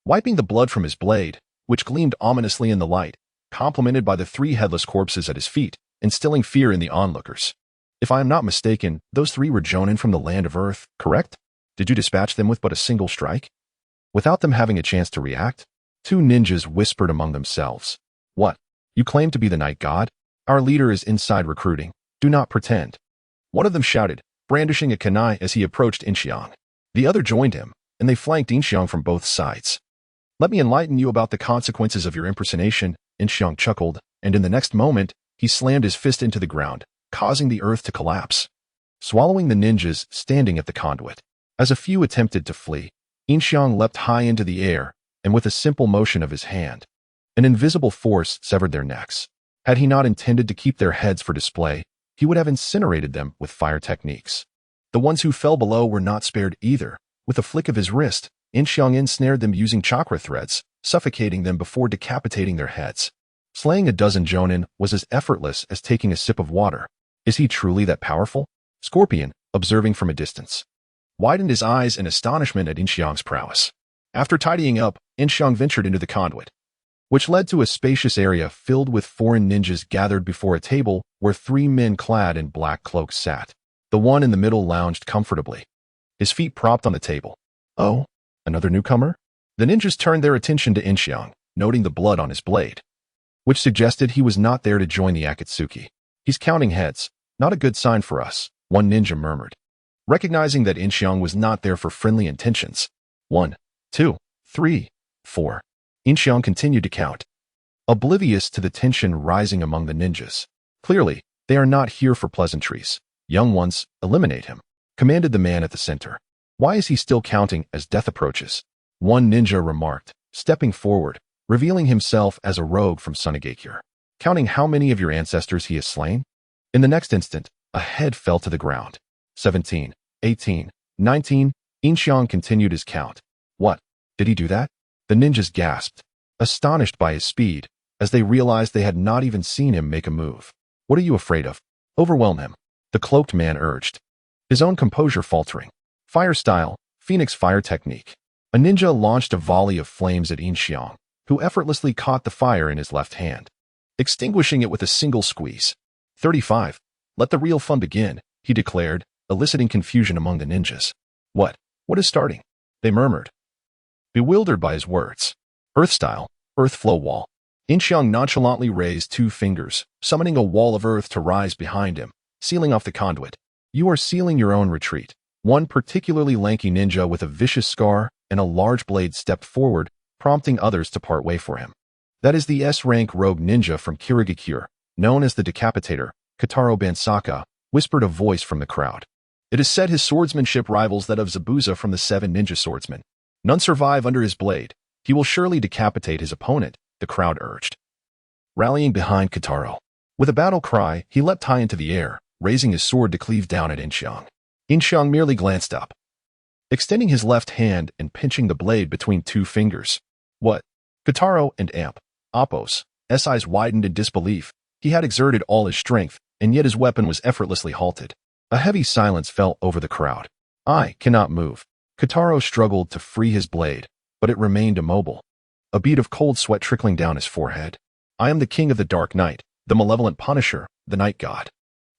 wiping the blood from his blade, which gleamed ominously in the light, complemented by the 3 headless corpses at his feet, instilling fear in the onlookers. If I am not mistaken, those 3 were Jonin from the land of earth, correct? Did you dispatch them with but a single strike? Without them having a chance to react, 2 ninjas whispered among themselves. What? You claim to be the Night God? Our leader is inside recruiting. Do not pretend. One of them shouted, brandishing a kunai as he approached Yin Xiang. The other joined him, and they flanked Yin Xiang from both sides. Let me enlighten you about the consequences of your impersonation, Yin Xiang chuckled, and in the next moment, he slammed his fist into the ground, causing the earth to collapse, swallowing the ninjas standing at the conduit. As a few attempted to flee, Yin Xiang leapt high into the air, and with a simple motion of his hand, An invisible force severed their necks. Had he not intended to keep their heads for display, he would have incinerated them with fire techniques. The ones who fell below were not spared either. With a flick of his wrist, Yin Xiang ensnared them using chakra threads, suffocating them before decapitating their heads. Slaying a dozen jonin was as effortless as taking a sip of water. Is he truly that powerful? Scorpion, observing from a distance, widened his eyes in astonishment at Yin Xiang's prowess. After tidying up, Yin Xiang ventured into the conduit, which led to a spacious area filled with foreign ninjas gathered before a table where 3 men clad in black cloaks sat. The one in the middle lounged comfortably, his feet propped on the table. Oh, another newcomer? The ninjas turned their attention to Yin Xiang, noting the blood on his blade, which suggested he was not there to join the Akatsuki. He's counting heads. Not a good sign for us, one ninja murmured, recognizing that Yin Xiang was not there for friendly intentions. 1, 2, 3, 4. Yin Xiang continued to count, oblivious to the tension rising among the ninjas. Clearly, they are not here for pleasantries. Young ones, eliminate him, commanded the man at the center. Why is he still counting as death approaches? One ninja remarked, stepping forward, revealing himself as a rogue from Sunagakure. Counting how many of your ancestors he has slain? In the next instant, a head fell to the ground. 17, 18, 19. Yin Xiang continued his count. What? Did he do that? The ninjas gasped, astonished by his speed, as they realized they had not even seen him make a move. What are you afraid of? Overwhelm him, the cloaked man urged, his own composure faltering. Fire style, Phoenix fire technique. A ninja launched a volley of flames at Yin Xiang, who effortlessly caught the fire in his left hand, extinguishing it with a single squeeze. 35. Let the real fun begin, he declared, eliciting confusion among the ninjas. What? What is starting? They murmured, bewildered by his words. Earth style, earth flow wall. Yin Xiang nonchalantly raised 2 fingers, summoning a wall of earth to rise behind him, sealing off the conduit. You are sealing your own retreat. One particularly lanky ninja with a vicious scar and a large blade stepped forward, prompting others to part way for him. That is the S-rank rogue ninja from Kirigakure, known as the Decapitator, Kotaro Bansaka, whispered a voice from the crowd. It is said his swordsmanship rivals that of Zabuza from the 7 ninja swordsmen. None survive under his blade. He will surely decapitate his opponent, the crowd urged, rallying behind Kotaro. With a battle cry, he leapt high into the air, raising his sword to cleave down at Yin Xiang. Yin Xiang merely glanced up, extending his left hand and pinching the blade between 2 fingers. What? Kotaro and Appo's eyes widened in disbelief. He had exerted all his strength, and yet his weapon was effortlessly halted. A heavy silence fell over the crowd. I cannot move. Kotaro struggled to free his blade, but it remained immobile, a bead of cold sweat trickling down his forehead. I am the king of the dark night, the malevolent punisher, the night god.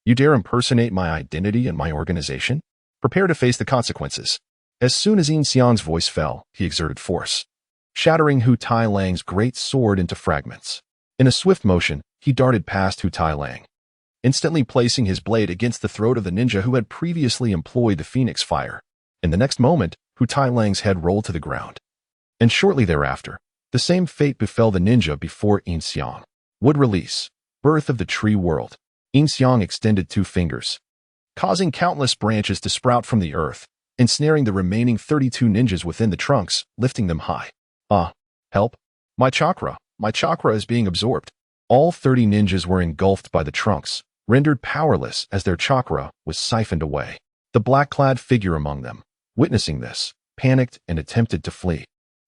You dare impersonate my identity and my organization? Prepare to face the consequences. As soon as Yin Xiang's voice fell, he exerted force, shattering Hu Tai Lang's great sword into fragments. In a swift motion, he darted past Hu Tai Lang, instantly placing his blade against the throat of the ninja who had previously employed the Phoenix fire. In the next moment, Hu Tai Lang's head rolled to the ground. And shortly thereafter, the same fate befell the ninja before Yin Xiang. Wood release. Birth of the tree world. Yin Xiang extended 2 fingers, causing countless branches to sprout from the earth, ensnaring the remaining 32 ninjas within the trunks, lifting them high. Help! My chakra is being absorbed. All 30 ninjas were engulfed by the trunks, rendered powerless as their chakra was siphoned away. The black-clad figure among them, witnessing this, panicked and attempted to flee,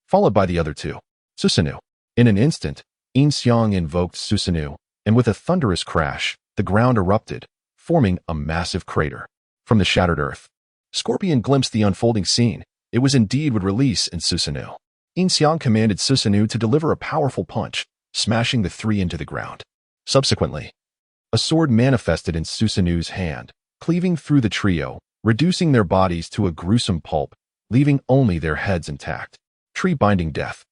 followed by the other 2. Susanoo. In an instant, Yin Xiang invoked Susanoo, and with a thunderous crash, the ground erupted, forming a massive crater. From the shattered earth, Scorpion glimpsed the unfolding scene. It was indeed would release in Susanoo. Yin Xiang commanded Susanoo to deliver a powerful punch, smashing the 3 into the ground. Subsequently, a sword manifested in Susanoo's hand, cleaving through the trio, reducing their bodies to a gruesome pulp, leaving only their heads intact. Tree-binding death.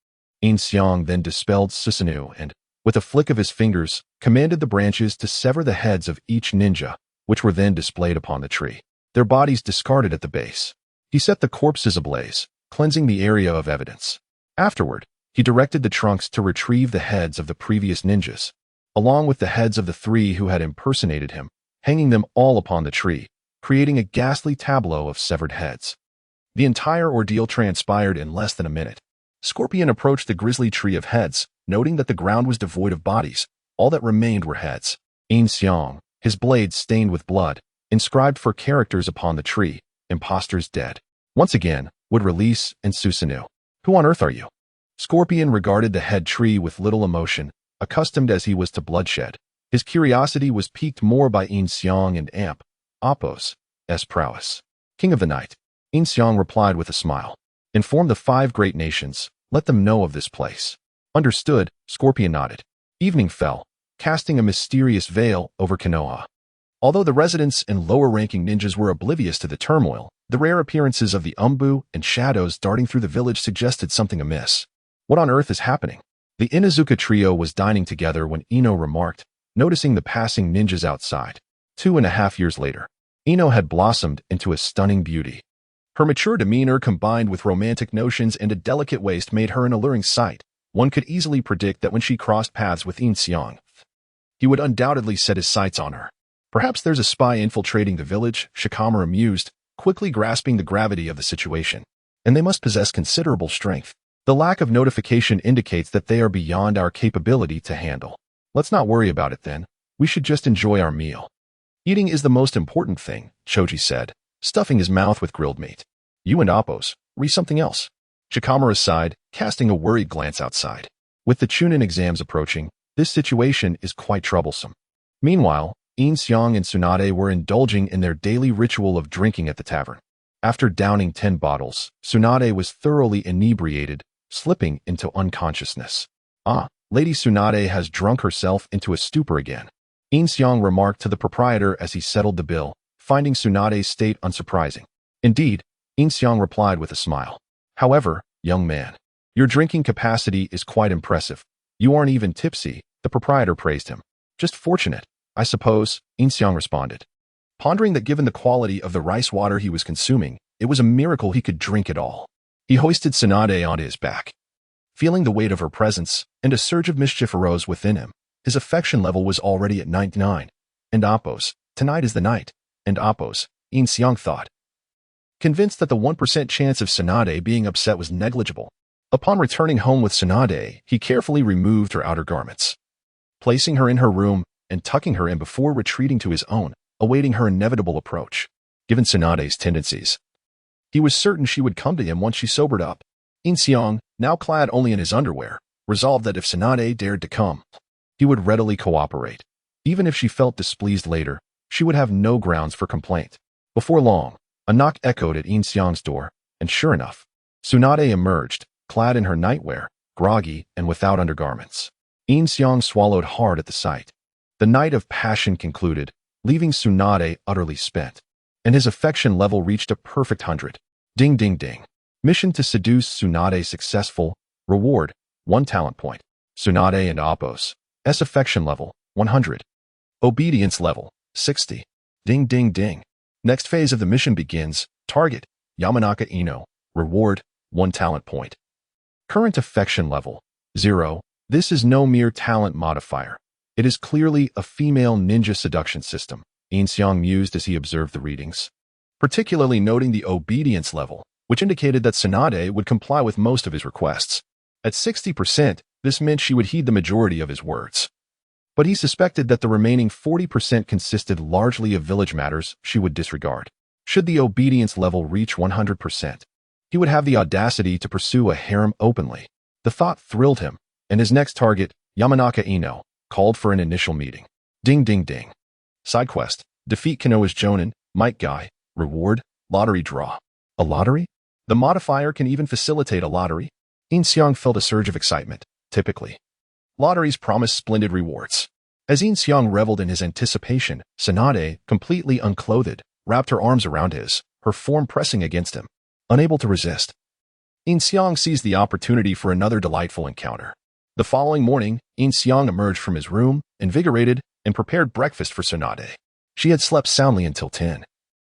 Yin Xiang then dispelled Susanoo and, with a flick of his fingers, commanded the branches to sever the heads of each ninja, which were then displayed upon the tree, their bodies discarded at the base. He set the corpses ablaze, cleansing the area of evidence. Afterward, he directed the trunks to retrieve the heads of the previous ninjas, along with the heads of the 3 who had impersonated him, hanging them all upon the tree, creating a ghastly tableau of severed heads. The entire ordeal transpired in less than a minute. Scorpion approached the grisly tree of heads, noting that the ground was devoid of bodies. All that remained were heads. Yin Xiang, his blades stained with blood, inscribed for characters upon the tree, impostors dead. Once again, would release and Susanoo. Who on earth are you? Scorpion regarded the head tree with little emotion, accustomed as he was to bloodshed. His curiosity was piqued more by Yin Xiang and Apos' prowess. King of the night. Yin Xiang replied with a smile. Inform the 5 great nations. Let them know of this place. Understood, Scorpion nodded. Evening fell, casting a mysterious veil over Konoha. Although the residents and lower-ranking ninjas were oblivious to the turmoil, the rare appearances of the Umbu and shadows darting through the village suggested something amiss. What on earth is happening? The Inuzuka trio was dining together when Ino remarked, noticing the passing ninjas outside. 2.5 years later, Ino had blossomed into a stunning beauty. Her mature demeanor combined with romantic notions and a delicate waist made her an alluring sight. One could easily predict that when she crossed paths with Yin Xiang, he would undoubtedly set his sights on her. Perhaps there's a spy infiltrating the village, Shikamaru mused, quickly grasping the gravity of the situation. And they must possess considerable strength. The lack of notification indicates that they are beyond our capability to handle. Let's not worry about it then. We should just enjoy our meal. Eating is the most important thing, Choji said, stuffing his mouth with grilled meat. You and Apos, read something else. Shikamaru sighed, casting a worried glance outside. With the Chunin exams approaching, this situation is quite troublesome. Meanwhile, Yin Xiang and Tsunade were indulging in their daily ritual of drinking at the tavern. After downing 10 bottles, Tsunade was thoroughly inebriated, slipping into unconsciousness. Lady Tsunade has drunk herself into a stupor again. Yin Xiang remarked to the proprietor as he settled the bill, finding Tsunade's state unsurprising. Indeed, Yin Xiang replied with a smile. However, young man, your drinking capacity is quite impressive. You aren't even tipsy, the proprietor praised him. Just fortunate, I suppose, Yin Xiang responded. Pondering that given the quality of the rice water he was consuming, it was a miracle he could drink it all. He hoisted Tsunade onto his back. Feeling the weight of her presence, and a surge of mischief arose within him, his affection level was already at 99. And Apos, tonight is the night. And Apos, Yin Xiang thought. Convinced that the 1% chance of Tsunade being upset was negligible, upon returning home with Tsunade, he carefully removed her outer garments. Placing her in her room and tucking her in before retreating to his own, awaiting her inevitable approach. Given Tsunade's tendencies, he was certain she would come to him once she sobered up. Yin Xiang, now clad only in his underwear, resolved that if Tsunade dared to come, he would readily cooperate. Even if she felt displeased later, she would have no grounds for complaint. Before long, a knock echoed at Yin Xiang's door, and sure enough, Tsunade emerged, clad in her nightwear, groggy and without undergarments. Yin Xiang swallowed hard at the sight. The night of passion concluded, leaving Tsunade utterly spent, and his affection level reached a perfect 100. Ding ding ding. Mission to seduce Tsunade successful. Reward, 1 talent point. Tsunade and Apos' affection level, 100. Obedience level, 60. Ding ding ding. Next phase of the mission begins. Target, Yamanaka Ino. Reward, 1 talent point. Current affection level, 0. This is no mere talent modifier. It is clearly a female ninja seduction system, Yin Xiang mused as he observed the readings, particularly noting the obedience level, which indicated that Tsunade would comply with most of his requests. At 60%, this meant she would heed the majority of his words. But he suspected that the remaining 40% consisted largely of village matters she would disregard. Should the obedience level reach 100%, he would have the audacity to pursue a harem openly. The thought thrilled him, and his next target, Yamanaka Ino, called for an initial meeting. Ding ding ding. Side quest, defeat Konoha's Jonin, Might Guy. Reward, lottery draw. A lottery? The modifier can even facilitate a lottery? Yin Xiang felt a surge of excitement. Typically, lotteries promise splendid rewards. As Yin Xiang reveled in his anticipation, Tsunade, completely unclothed, wrapped her arms around his, her form pressing against him. Unable to resist, Yin Xiang seized the opportunity for another delightful encounter. The following morning, Yin Xiang emerged from his room, invigorated, and prepared breakfast for Tsunade. She had slept soundly until 10,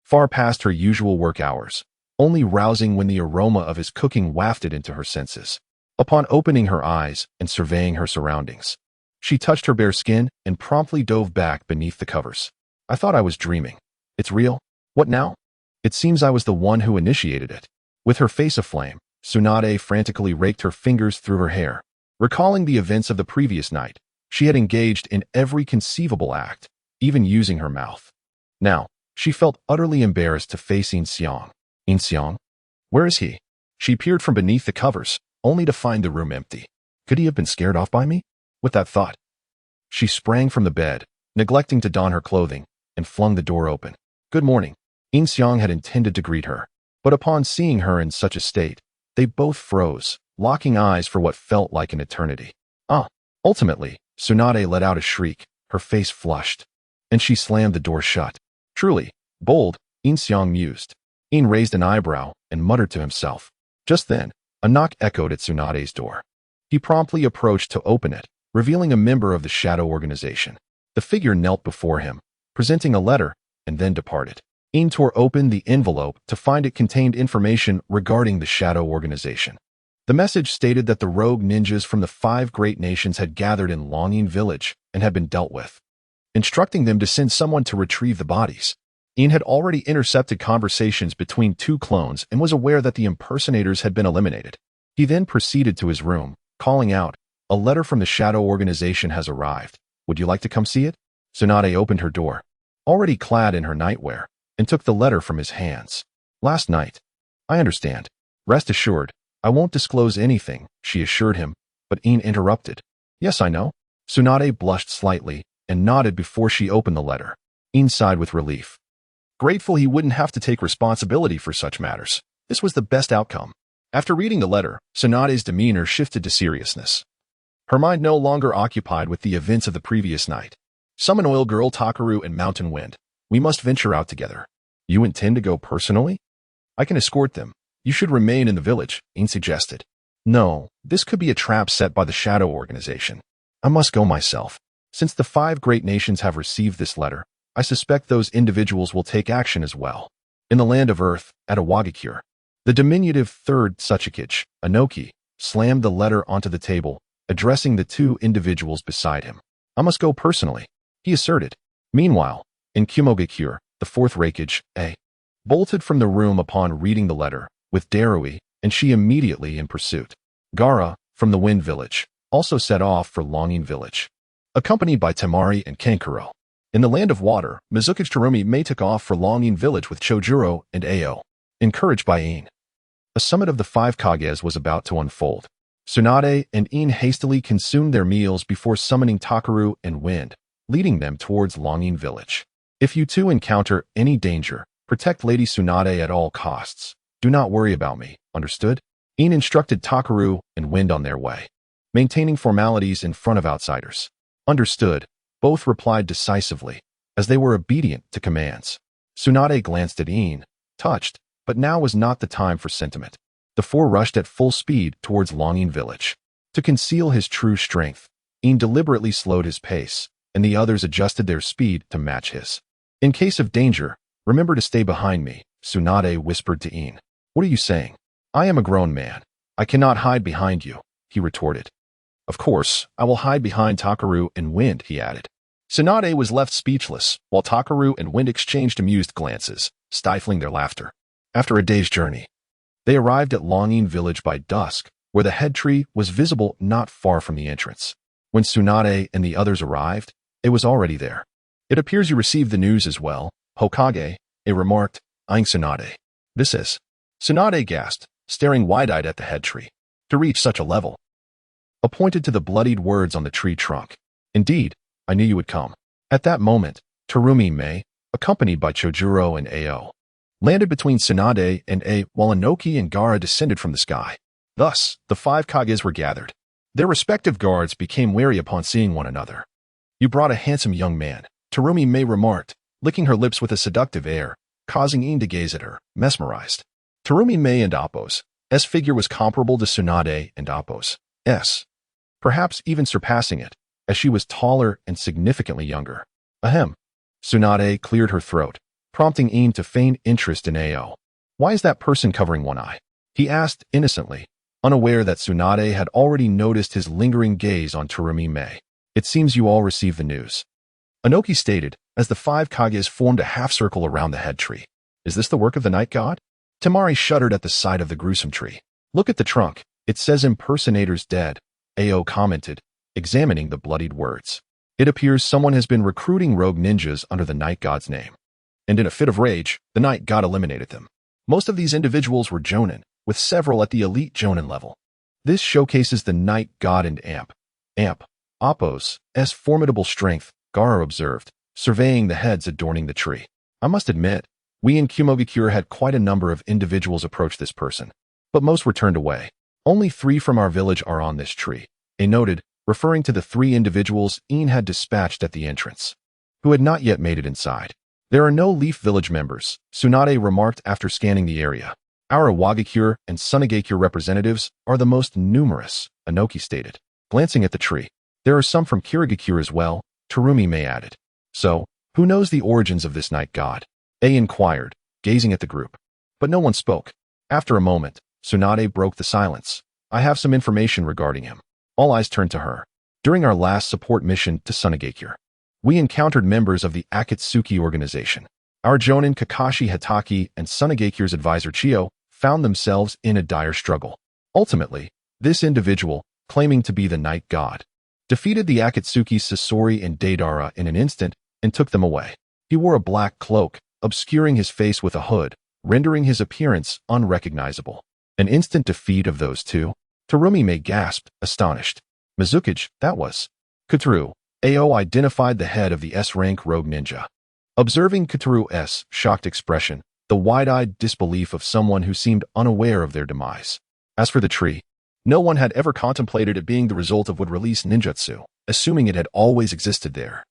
far past her usual work hours, only rousing when the aroma of his cooking wafted into her senses. Upon opening her eyes and surveying her surroundings, she touched her bare skin and promptly dove back beneath the covers. I thought I was dreaming. It's real? What now? It seems I was the one who initiated it. With her face aflame, Tsunade frantically raked her fingers through her hair. Recalling the events of the previous night, she had engaged in every conceivable act, even using her mouth. Now, she felt utterly embarrassed to face Yin Xiang. Yin Xiang? Where is he? She peered from beneath the covers, only to find the room empty. Could he have been scared off by me? With that thought, she sprang from the bed, neglecting to don her clothing, and flung the door open. Good morning. Yin Xiang had intended to greet her, but upon seeing her in such a state, they both froze, locking eyes for what felt like an eternity. Ultimately, Tsunade let out a shriek, her face flushed, and she slammed the door shut. Truly bold, Yin Xiang mused. Yin raised an eyebrow and muttered to himself. Just then, a knock echoed at Tsunade's door. He promptly approached to open it, revealing a member of the Shadow Organization. The figure knelt before him, presenting a letter, and then departed. Yin tore open the envelope to find it contained information regarding the Shadow Organization. The message stated that the rogue ninjas from the 5 great nations had gathered in Longyin Village and had been dealt with, instructing them to send someone to retrieve the bodies. Yin had already intercepted conversations between 2 clones and was aware that the impersonators had been eliminated. He then proceeded to his room, calling out, "A letter from the Shadow Organization has arrived. Would you like to come see it?" Tsunade opened her door, already clad in her nightwear, and took the letter from his hands. "Last night." "I understand. Rest assured, I won't disclose anything," she assured him, but Yin interrupted. "Yes, I know." Tsunade blushed slightly and nodded before she opened the letter. Yin sighed with relief. Grateful he wouldn't have to take responsibility for such matters. This was the best outcome. After reading the letter, Tsunade's demeanor shifted to seriousness. Her mind no longer occupied with the events of the previous night. "Summon Oil Girl, Takaru, and Mountain Wind. We must venture out together." "You intend to go personally?" "I can escort them. You should remain in the village," Yin suggested. "No, this could be a trap set by the Shadow Organization. I must go myself. Since the 5 great nations have received this letter, I suspect those individuals will take action as well." In the land of Earth, at Awagakure, the diminutive 3rd Tsuchikage, Anoki, slammed the letter onto the table, addressing the 2 individuals beside him. "I must go personally," he asserted. Meanwhile, in Kumogakure, the 4th Reikage, bolted from the room upon reading the letter, with Darui, and she immediately in pursuit. Gara, from the Wind Village, also set off for Longyin Village, accompanied by Temari and Kankuro. In the land of water, Mizukage Terumi Mei took off for Longyin Village with Chojuro and Ao, encouraged by Yin. A summit of the 5 Kages was about to unfold. Tsunade and Yin hastily consumed their meals before summoning Takaru and Wind, leading them towards Longyin Village. "If you 2 encounter any danger, protect Lady Tsunade at all costs. Do not worry about me, understood?" Yin instructed Takaru and Wind on their way, maintaining formalities in front of outsiders. "Understood," both replied decisively, as they were obedient to commands. Tsunade glanced at Yin, touched, but now was not the time for sentiment. The 4 rushed at full speed towards Longyin Village. To conceal his true strength, Yin deliberately slowed his pace, and the others adjusted their speed to match his. "In case of danger, remember to stay behind me," Tsunade whispered to Yin. "What are you saying?" "I am a grown man. I cannot hide behind you," he retorted. "Of course, I will hide behind Takaru and Wind," he added. Tsunade was left speechless, while Takaru and Wind exchanged amused glances, stifling their laughter. After a day's journey, they arrived at Longyin Village by dusk, where the head tree was visible not far from the entrance. When Tsunade and the others arrived, it was already there. "It appears you received the news as well, Hokage," he remarked, eyeing Tsunade. "This is..." Tsunade gasped, staring wide-eyed at the head tree. "To reach such a level," pointed to the bloodied words on the tree trunk. "Indeed, I knew you would come." At that moment, Terumi Mei, accompanied by Chojuro and Ao, landed between Tsunade and while Anoki and Gara descended from the sky. Thus, the 5 Kages were gathered. Their respective guards became wary upon seeing one another. "You brought a handsome young man," Terumi Mei remarked, licking her lips with a seductive air, causing Yin to gaze at her, mesmerized. Terumi Mei and Appo's figure was comparable to Tsunade and Appo's, perhaps even surpassing it, as she was taller and significantly younger. Ahem. Tsunade cleared her throat, prompting Yin to feign interest in Ao. "Why is that person covering one eye?" he asked innocently, unaware that Tsunade had already noticed his lingering gaze on Terumi Mei. "It seems you all received the news," Anoki stated, as the 5 Kages formed a half-circle around the head tree. "Is this the work of the night god?" Temari shuddered at the sight of the gruesome tree. "Look at the trunk. It says impersonators dead, Ao commented, examining the bloodied words. It appears someone has been recruiting rogue ninjas under the Night God's name. And in a fit of rage, the Night God eliminated them. Most of these individuals were Jonin, with several at the elite Jonin level. This showcases the Night God and Appo's formidable strength, Gaara observed, surveying the heads adorning the tree. I must admit, we in Kumogakure had quite a number of individuals approach this person, but most were turned away. Only 3 from our village are on this tree, A noted, referring to the 3 individuals Yin had dispatched at the entrance, who had not yet made it inside. There are no Leaf Village members, Tsunade remarked after scanning the area. Our Iwagakure and Sunagakure representatives are the most numerous, Anoki stated. Glancing at the tree, there are some from Kirigakure as well, Terumi May added. So, who knows the origins of this Night God? A inquired, gazing at the group. But no one spoke. After a moment, Tsunade broke the silence. I have some information regarding him. All eyes turned to her. During our last support mission to Sunagakure, we encountered members of the Akatsuki organization. Our Jonin Kakashi Hitaki and Sunagakure's advisor Chio found themselves in a dire struggle. Ultimately, this individual, claiming to be the Night God, defeated the Akatsuki Sasori and Deidara in an instant and took them away. He wore a black cloak, obscuring his face with a hood, rendering his appearance unrecognizable. An instant defeat of those 2? Terumi May gasped, astonished. Mizukage, that was. Kataru. Ao identified the head of the S-rank rogue ninja. Observing Kataru's shocked expression, the wide-eyed disbelief of someone who seemed unaware of their demise. As for the tree, no one had ever contemplated it being the result of would-release ninjutsu, assuming it had always existed there.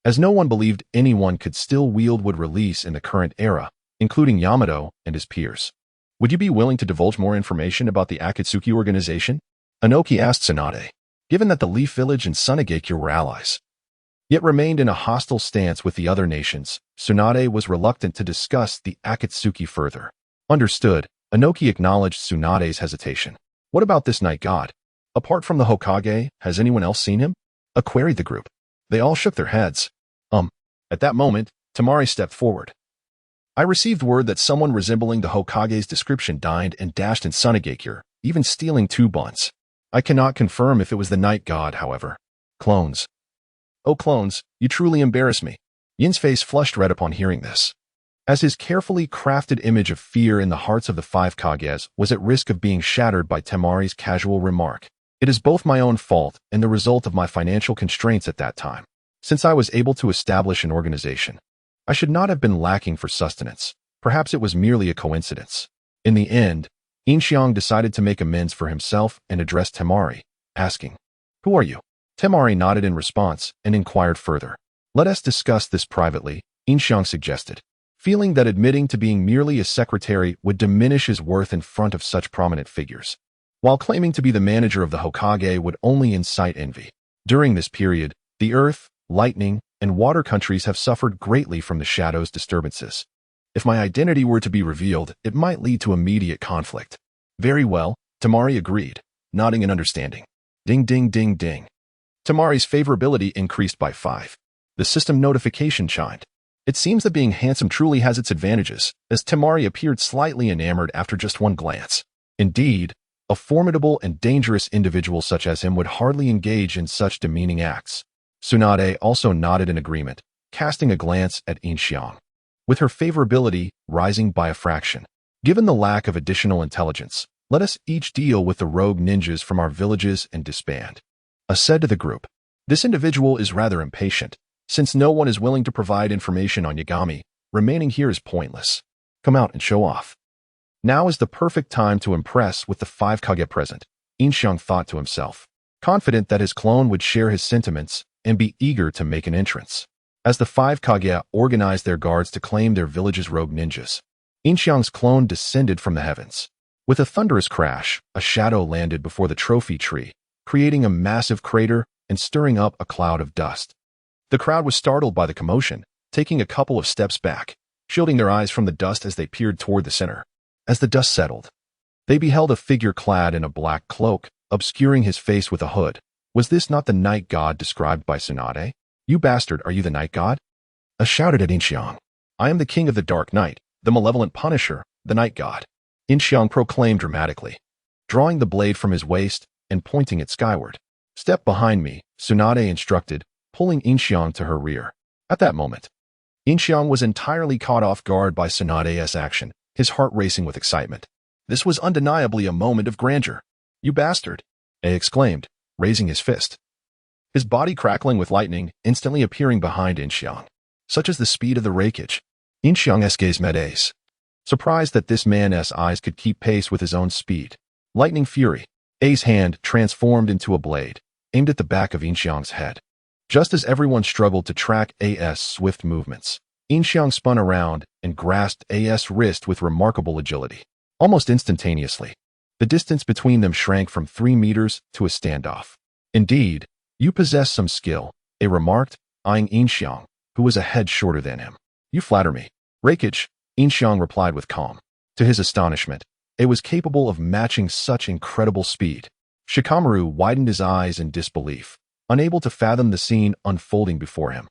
As no one believed anyone could still wield would-release in the current era, including Yamato and his peers. Would you be willing to divulge more information about the Akatsuki organization? Anoki asked Tsunade, given that the Leaf Village and Sunagakure were allies, yet remained in a hostile stance with the other nations. Tsunade was reluctant to discuss the Akatsuki further. Understood, Anoki acknowledged Tsunade's hesitation. What about this Night God? Apart from the Hokage, has anyone else seen him? Queried the group. They all shook their heads. At that moment, Tamari stepped forward. I received word that someone resembling the Hokage's description dined and dashed in Sunagakure, even stealing 2 buns. I cannot confirm if it was the Night God, however. Clones. Oh, clones, you truly embarrass me. Yin's face flushed red upon hearing this. As his carefully crafted image of fear in the hearts of the 5 Kages was at risk of being shattered by Temari's casual remark. It is both my own fault and the result of my financial constraints at that time. Since I was able to establish an organization, I should not have been lacking for sustenance. Perhaps it was merely a coincidence. In the end, Yin Xiang decided to make amends for himself and addressed Temari, asking, "Who are you?" Temari nodded in response and inquired further. "Let us discuss this privately," Yin Xiang suggested, feeling that admitting to being merely a secretary would diminish his worth in front of such prominent figures, while claiming to be the manager of the Hokage would only incite envy. During this period, the earth, lightning, and water countries have suffered greatly from the shadow's disturbances. If my identity were to be revealed, it might lead to immediate conflict. Very well, Tamari agreed, nodding in understanding. Ding ding ding ding. Tamari's favorability increased by 5. The system notification chimed. It seems that being handsome truly has its advantages, as Tamari appeared slightly enamored after just one glance. Indeed, a formidable and dangerous individual such as him would hardly engage in such demeaning acts. Tsunade also nodded in agreement, casting a glance at Yin Xiang, with her favorability rising by a fraction. Given the lack of additional intelligence, let us each deal with the rogue ninjas from our villages and disband. I said to the group, this individual is rather impatient. Since no one is willing to provide information on Yagami, remaining here is pointless. Come out and show off. Now is the perfect time to impress with the 5 Kage present, Yin Xiang thought to himself, confident that his clone would share his sentiments and be eager to make an entrance. As the 5 Kage organized their guards to claim their village's rogue ninjas, Yin Xiang's clone descended from the heavens. With a thunderous crash, a shadow landed before the trophy tree, creating a massive crater and stirring up a cloud of dust. The crowd was startled by the commotion, taking a couple of steps back, shielding their eyes from the dust as they peered toward the center. As the dust settled, they beheld a figure clad in a black cloak, obscuring his face with a hood. Was this not the Night God described by Tsunade? You bastard, are you the Night God? I shouted at Yin Xiang. I am the king of the Dark Night, the malevolent punisher, the Night God. Yin Xiang proclaimed dramatically, drawing the blade from his waist and pointing it skyward. "Step behind me," Tsunade instructed, pulling Yin Xiang to her rear. At that moment, Yin Xiang was entirely caught off guard by Tsunade's action, his heart racing with excitement. This was undeniably a moment of grandeur. "You bastard!" A exclaimed, raising his fist. His body crackling with lightning, instantly appearing behind Yin Xiang. Such is the speed of the rakage. Yin Xiang's gaze met A's. Surprised that this man's eyes could keep pace with his own speed. Lightning fury. A's hand transformed into a blade, aimed at the back of Yin Xiang's head. Just as everyone struggled to track A's swift movements, Yin Xiang spun around and grasped A's wrist with remarkable agility. Almost instantaneously, the distance between them shrank from 3 meters to a standoff. "Indeed, you possess some skill," A remarked, eyeing Yin Xiang, who was a head shorter than him. "You flatter me." "Rakage," Yin Xiang replied with calm. To his astonishment, A was capable of matching such incredible speed. Shikamaru widened his eyes in disbelief, unable to fathom the scene unfolding before him.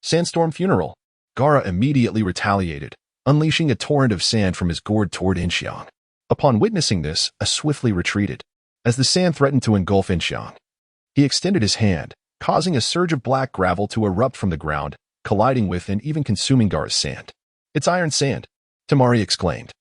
"Sandstorm funeral." Gaara immediately retaliated, unleashing a torrent of sand from his gourd toward Yin Xiang. Upon witnessing this, A swiftly retreated. As the sand threatened to engulf Yin Xiang, he extended his hand, causing a surge of black gravel to erupt from the ground, colliding with and even consuming Gaara's sand. "It's iron sand," Temari exclaimed.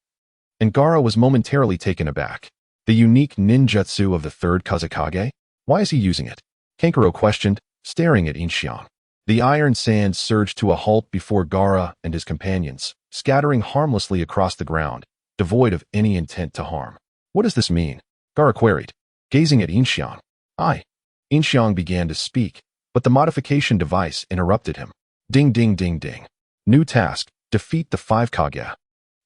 And Gaara was momentarily taken aback. "The unique ninjutsu of the third Kazekage? Why is he using it?" Kankuro questioned, staring at Yin Xiang. The iron sand surged to a halt before Gaara and his companions, scattering harmlessly across the ground, devoid of any intent to harm. "What does this mean?" Gaara queried, gazing at Yin Xiang. Yin Xiang began to speak, but the modification device interrupted him. "Ding ding ding ding. New task, defeat the 5 Kage.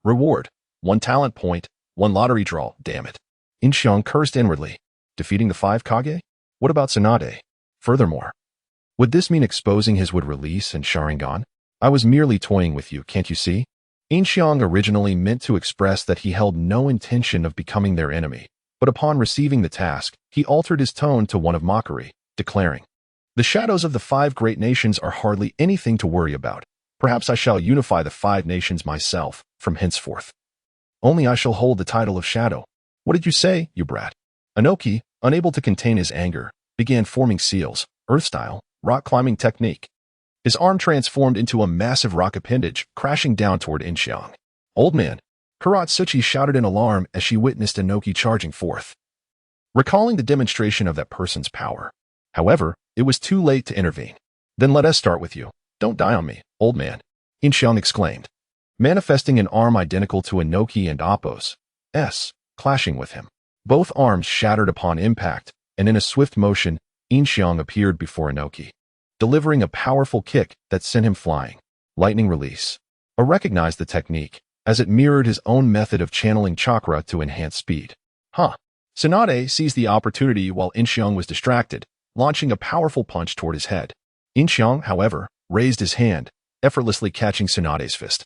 Reward, 1 talent point, 1 lottery draw, damn it." Yin Xiang cursed inwardly. Defeating the 5 Kage? What about Tsunade? Furthermore, would this mean exposing his wood release and Sharingan? "I was merely toying with you, can't you see?" Yin Xiang originally meant to express that he held no intention of becoming their enemy, but upon receiving the task, he altered his tone to one of mockery, declaring, "The shadows of the 5 great nations are hardly anything to worry about. Perhaps I shall unify the 5 nations myself from henceforth. Only I shall hold the title of Shadow." "What did you say, you brat?" Inoki, unable to contain his anger, began forming seals, Earth-style, rock-climbing technique. His arm transformed into a massive rock appendage, crashing down toward Yin Xiang. "Old man!" Kuratsuchi shouted in alarm as she witnessed Inoki charging forth, recalling the demonstration of that person's power. However, it was too late to intervene. "Then let us start with you. Don't die on me, old man," Yin Xiang exclaimed, manifesting an arm identical to Inoki and Appo's, clashing with him. Both arms shattered upon impact, and in a swift motion, Yin Xiang appeared before Inoki, delivering a powerful kick that sent him flying. Lightning release. A recognized the technique, as it mirrored his own method of channeling chakra to enhance speed. Tsunade seized the opportunity while Yin Xiang was distracted, launching a powerful punch toward his head. Yin Xiang, however, raised his hand, effortlessly catching Tsunade's fist,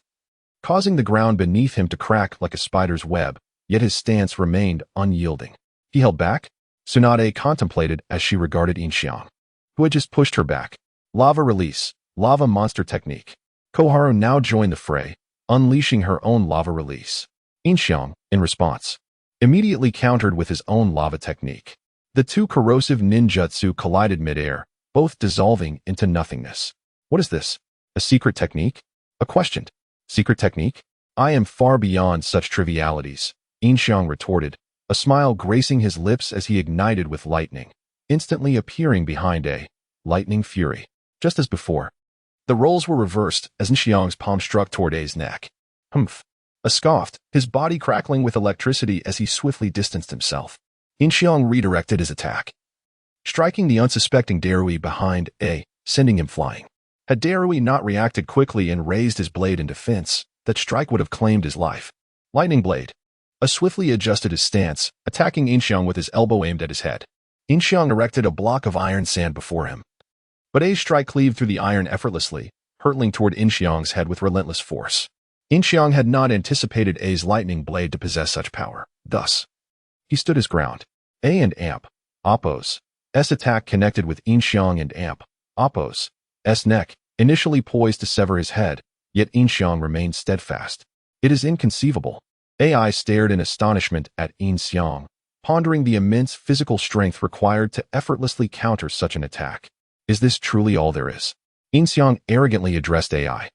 causing the ground beneath him to crack like a spider's web, yet his stance remained unyielding. He held back. Tsunade contemplated as she regarded Yin Xiang, who had just pushed her back. Lava release, lava monster technique. Koharu now joined the fray, unleashing her own lava release. Yin Xiang, in response, immediately countered with his own lava technique. The 2 corrosive ninjutsu collided midair, both dissolving into nothingness. "What is this? A secret technique?" A questioned. "Secret technique? I am far beyond such trivialities," Yin Xiang retorted, a smile gracing his lips as he ignited with lightning, instantly appearing behind A, lightning fury. Just as before, the roles were reversed as Yin Xiang's palm struck toward A's neck. "Humph." A scoffed, his body crackling with electricity as he swiftly distanced himself. Yin Xiang redirected his attack, striking the unsuspecting Darui behind A, sending him flying. Had Darui not reacted quickly and raised his blade in defense, that strike would have claimed his life. Lightning blade. A swiftly adjusted his stance, attacking Yin Xiang with his elbow aimed at his head. Yin Xiang erected a block of iron sand before him, but A's strike cleaved through the iron effortlessly, hurtling toward Yin Xiang's head with relentless force. Yin Xiang had not anticipated A's lightning blade to possess such power. Thus, he stood his ground. A and Appo's attack connected with Yin Xiang and Appo's neck, initially poised to sever his head, yet Yin Xiang remained steadfast. "It is inconceivable." AI stared in astonishment at Yin Xiang, pondering the immense physical strength required to effortlessly counter such an attack. Is this truly all there is? Yin Xiang arrogantly addressed AI.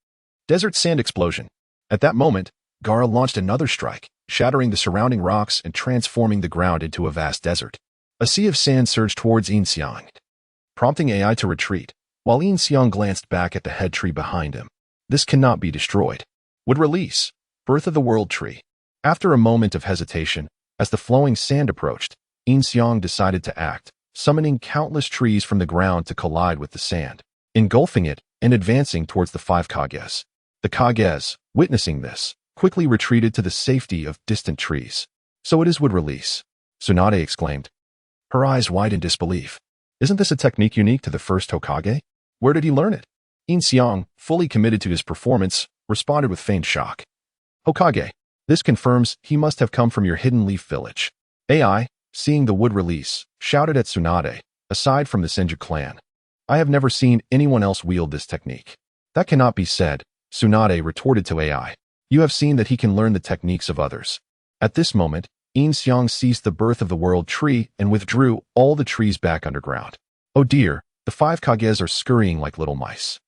Desert sand explosion. At that moment, Gaara launched another strike, shattering the surrounding rocks and transforming the ground into a vast desert. A sea of sand surged towards Yin Xiang, prompting AI to retreat, while Yin Xiang glanced back at the head tree behind him. This cannot be destroyed. Would release. Birth of the World Tree. After a moment of hesitation, as the flowing sand approached, Yin Xiang decided to act, summoning countless trees from the ground to collide with the sand, engulfing it and advancing towards the 5 Kages. The Kages, witnessing this, quickly retreated to the safety of distant trees. So it is would release, Tsunade exclaimed, her eyes wide in disbelief. Isn't this a technique unique to the first Hokage? Where did he learn it? Yin Xiang, fully committed to his performance, responded with feigned shock. Hokage, this confirms he must have come from your hidden leaf village. AI, seeing the wood release, shouted at Tsunade, aside from the Senju clan. I have never seen anyone else wield this technique. That cannot be said, Tsunade retorted to AI. You have seen that he can learn the techniques of others. At this moment, Yin Xiang seized the birth of the world tree and withdrew all the trees back underground. Oh dear, the 5 Kages are scurrying like little mice.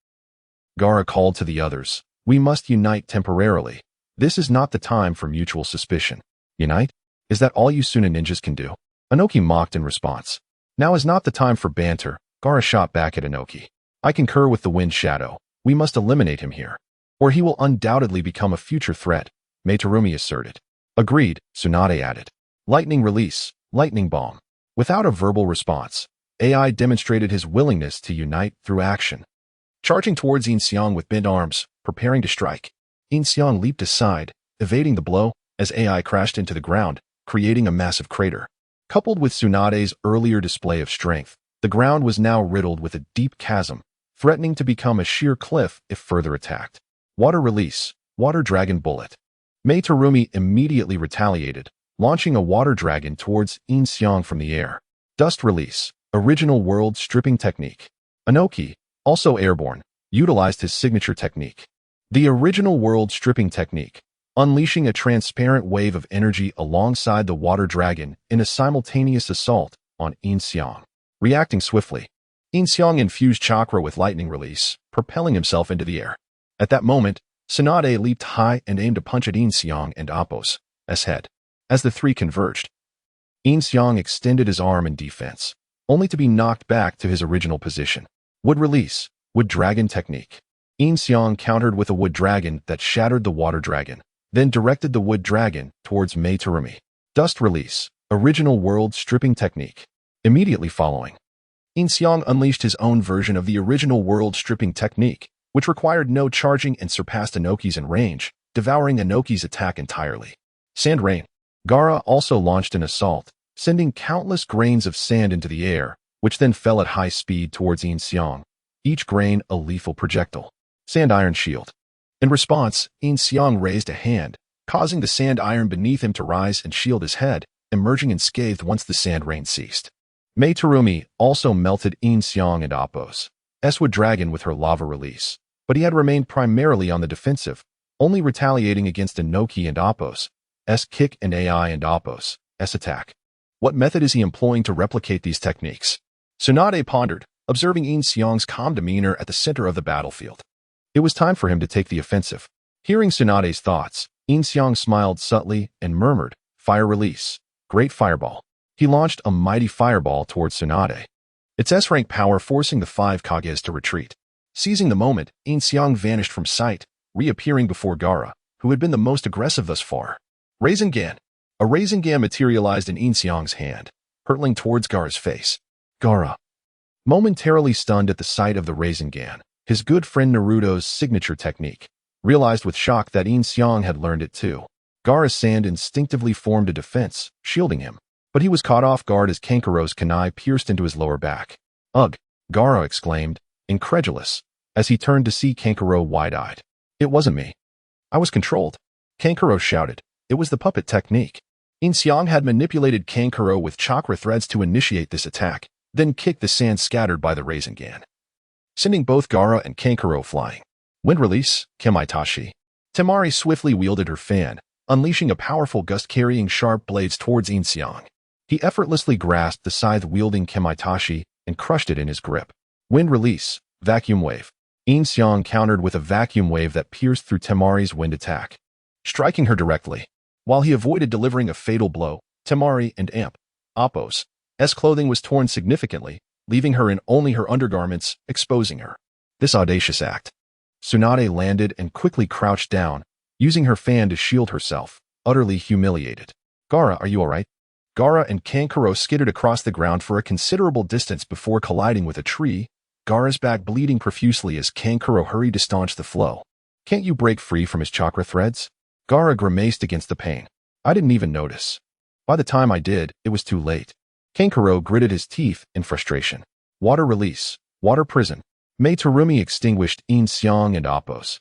Gaara called to the others. We must unite temporarily. This is not the time for mutual suspicion. Unite? Is that all you Suna ninjas can do? Inoki mocked in response. Now is not the time for banter, Gaara shot back at Inoki. I concur with the Wind Shadow. We must eliminate him here, or he will undoubtedly become a future threat, Meitarumi asserted. Agreed, Tsunade added. Lightning release, lightning bomb. Without a verbal response, AI demonstrated his willingness to unite through action. Charging towards Yin Xiang with bent arms, preparing to strike. Yin Xiang leaped aside, evading the blow, as AI crashed into the ground, creating a massive crater. Coupled with Tsunade's earlier display of strength, the ground was now riddled with a deep chasm, threatening to become a sheer cliff if further attacked. Water release, water dragon bullet. Meitarumi immediately retaliated, launching a water dragon towards Yin Xiang from the air. Dust release, original world stripping technique. Inoki, also airborne, utilized his signature technique. The original world stripping technique, unleashing a transparent wave of energy alongside the water dragon in a simultaneous assault on Yin Xiang. Reacting swiftly, Yin Xiang infused chakra with lightning release, propelling himself into the air. At that moment, Tsunade leaped high and aimed a punch at Yin Xiang and Appo's head. As the three converged, Yin Xiang extended his arm in defense, only to be knocked back to his original position. Wood release, wood dragon technique. Yin Xiang countered with a wood dragon that shattered the water dragon, then directed the wood dragon towards Meitarumi. Dust release, original world stripping technique. Immediately following, Yin Xiang unleashed his own version of the original world stripping technique, which required no charging and surpassed Inoki's in range, devouring Inoki's attack entirely. Sand rain. Gaara also launched an assault, sending countless grains of sand into the air, which then fell at high speed towards Yin Xiang, each grain a lethal projectile. Sand iron shield. In response, Yin Xiang raised a hand, causing the sand iron beneath him to rise and shield his head, emerging unscathed once the sand rain ceased. Meitarumi also melted Yin Xiang and Appo's wood dragon with her lava release, but he had remained primarily on the defensive, only retaliating against Inoki and Appo's kick and AI and Appo's attack. What method is he employing to replicate these techniques? Tsunade pondered, observing Yin Xiang's calm demeanor at the center of the battlefield. It was time for him to take the offensive. Hearing Tsunade's thoughts, Yin Xiang smiled subtly and murmured, fire release, great fireball. He launched a mighty fireball towards Tsunade, its S-rank power forcing the 5 Kages to retreat. Seizing the moment, Yin Xiang vanished from sight, reappearing before Gaara, who had been the most aggressive thus far. Rasengan. A Rasengan materialized in Yin Xiang's hand, hurtling towards Gaara's face. Gaara, momentarily stunned at the sight of the Rasengan, his good friend Naruto's signature technique, realized with shock that Yin Xiang had learned it too. Gaara's sand instinctively formed a defense, shielding him, but he was caught off guard as Kankuro's kunai pierced into his lower back. Ugh, Gaara exclaimed, incredulous, as he turned to see Kankuro wide-eyed. It wasn't me. I was controlled. Kankuro shouted. It was the puppet technique. Yin Xiang had manipulated Kankuro with chakra threads to initiate this attack, then kicked the sand scattered by the Rasengan, sending both Gaara and Kankuro flying. Wind release, Kemaitashi. Temari swiftly wielded her fan, unleashing a powerful gust carrying sharp blades towards Yin Xiang. He effortlessly grasped the scythe-wielding Kamaitachi and crushed it in his grip. Wind release, vacuum wave. Yin Xiang countered with a vacuum wave that pierced through Temari's wind attack, striking her directly. While he avoided delivering a fatal blow, Temari and Appo's clothing was torn significantly, leaving her in only her undergarments, exposing her. This audacious act. Tsunade landed and quickly crouched down, using her fan to shield herself, utterly humiliated. Gaara, are you alright? Gaara and Kankuro skittered across the ground for a considerable distance before colliding with a tree, Gaara's back bleeding profusely as Kankuro hurried to staunch the flow. Can't you break free from his chakra threads? Gaara grimaced against the pain. I didn't even notice. By the time I did, it was too late. Kankuro gritted his teeth in frustration. Water release, water prison. Mei Terumi extinguished Yin Xiang and Appo's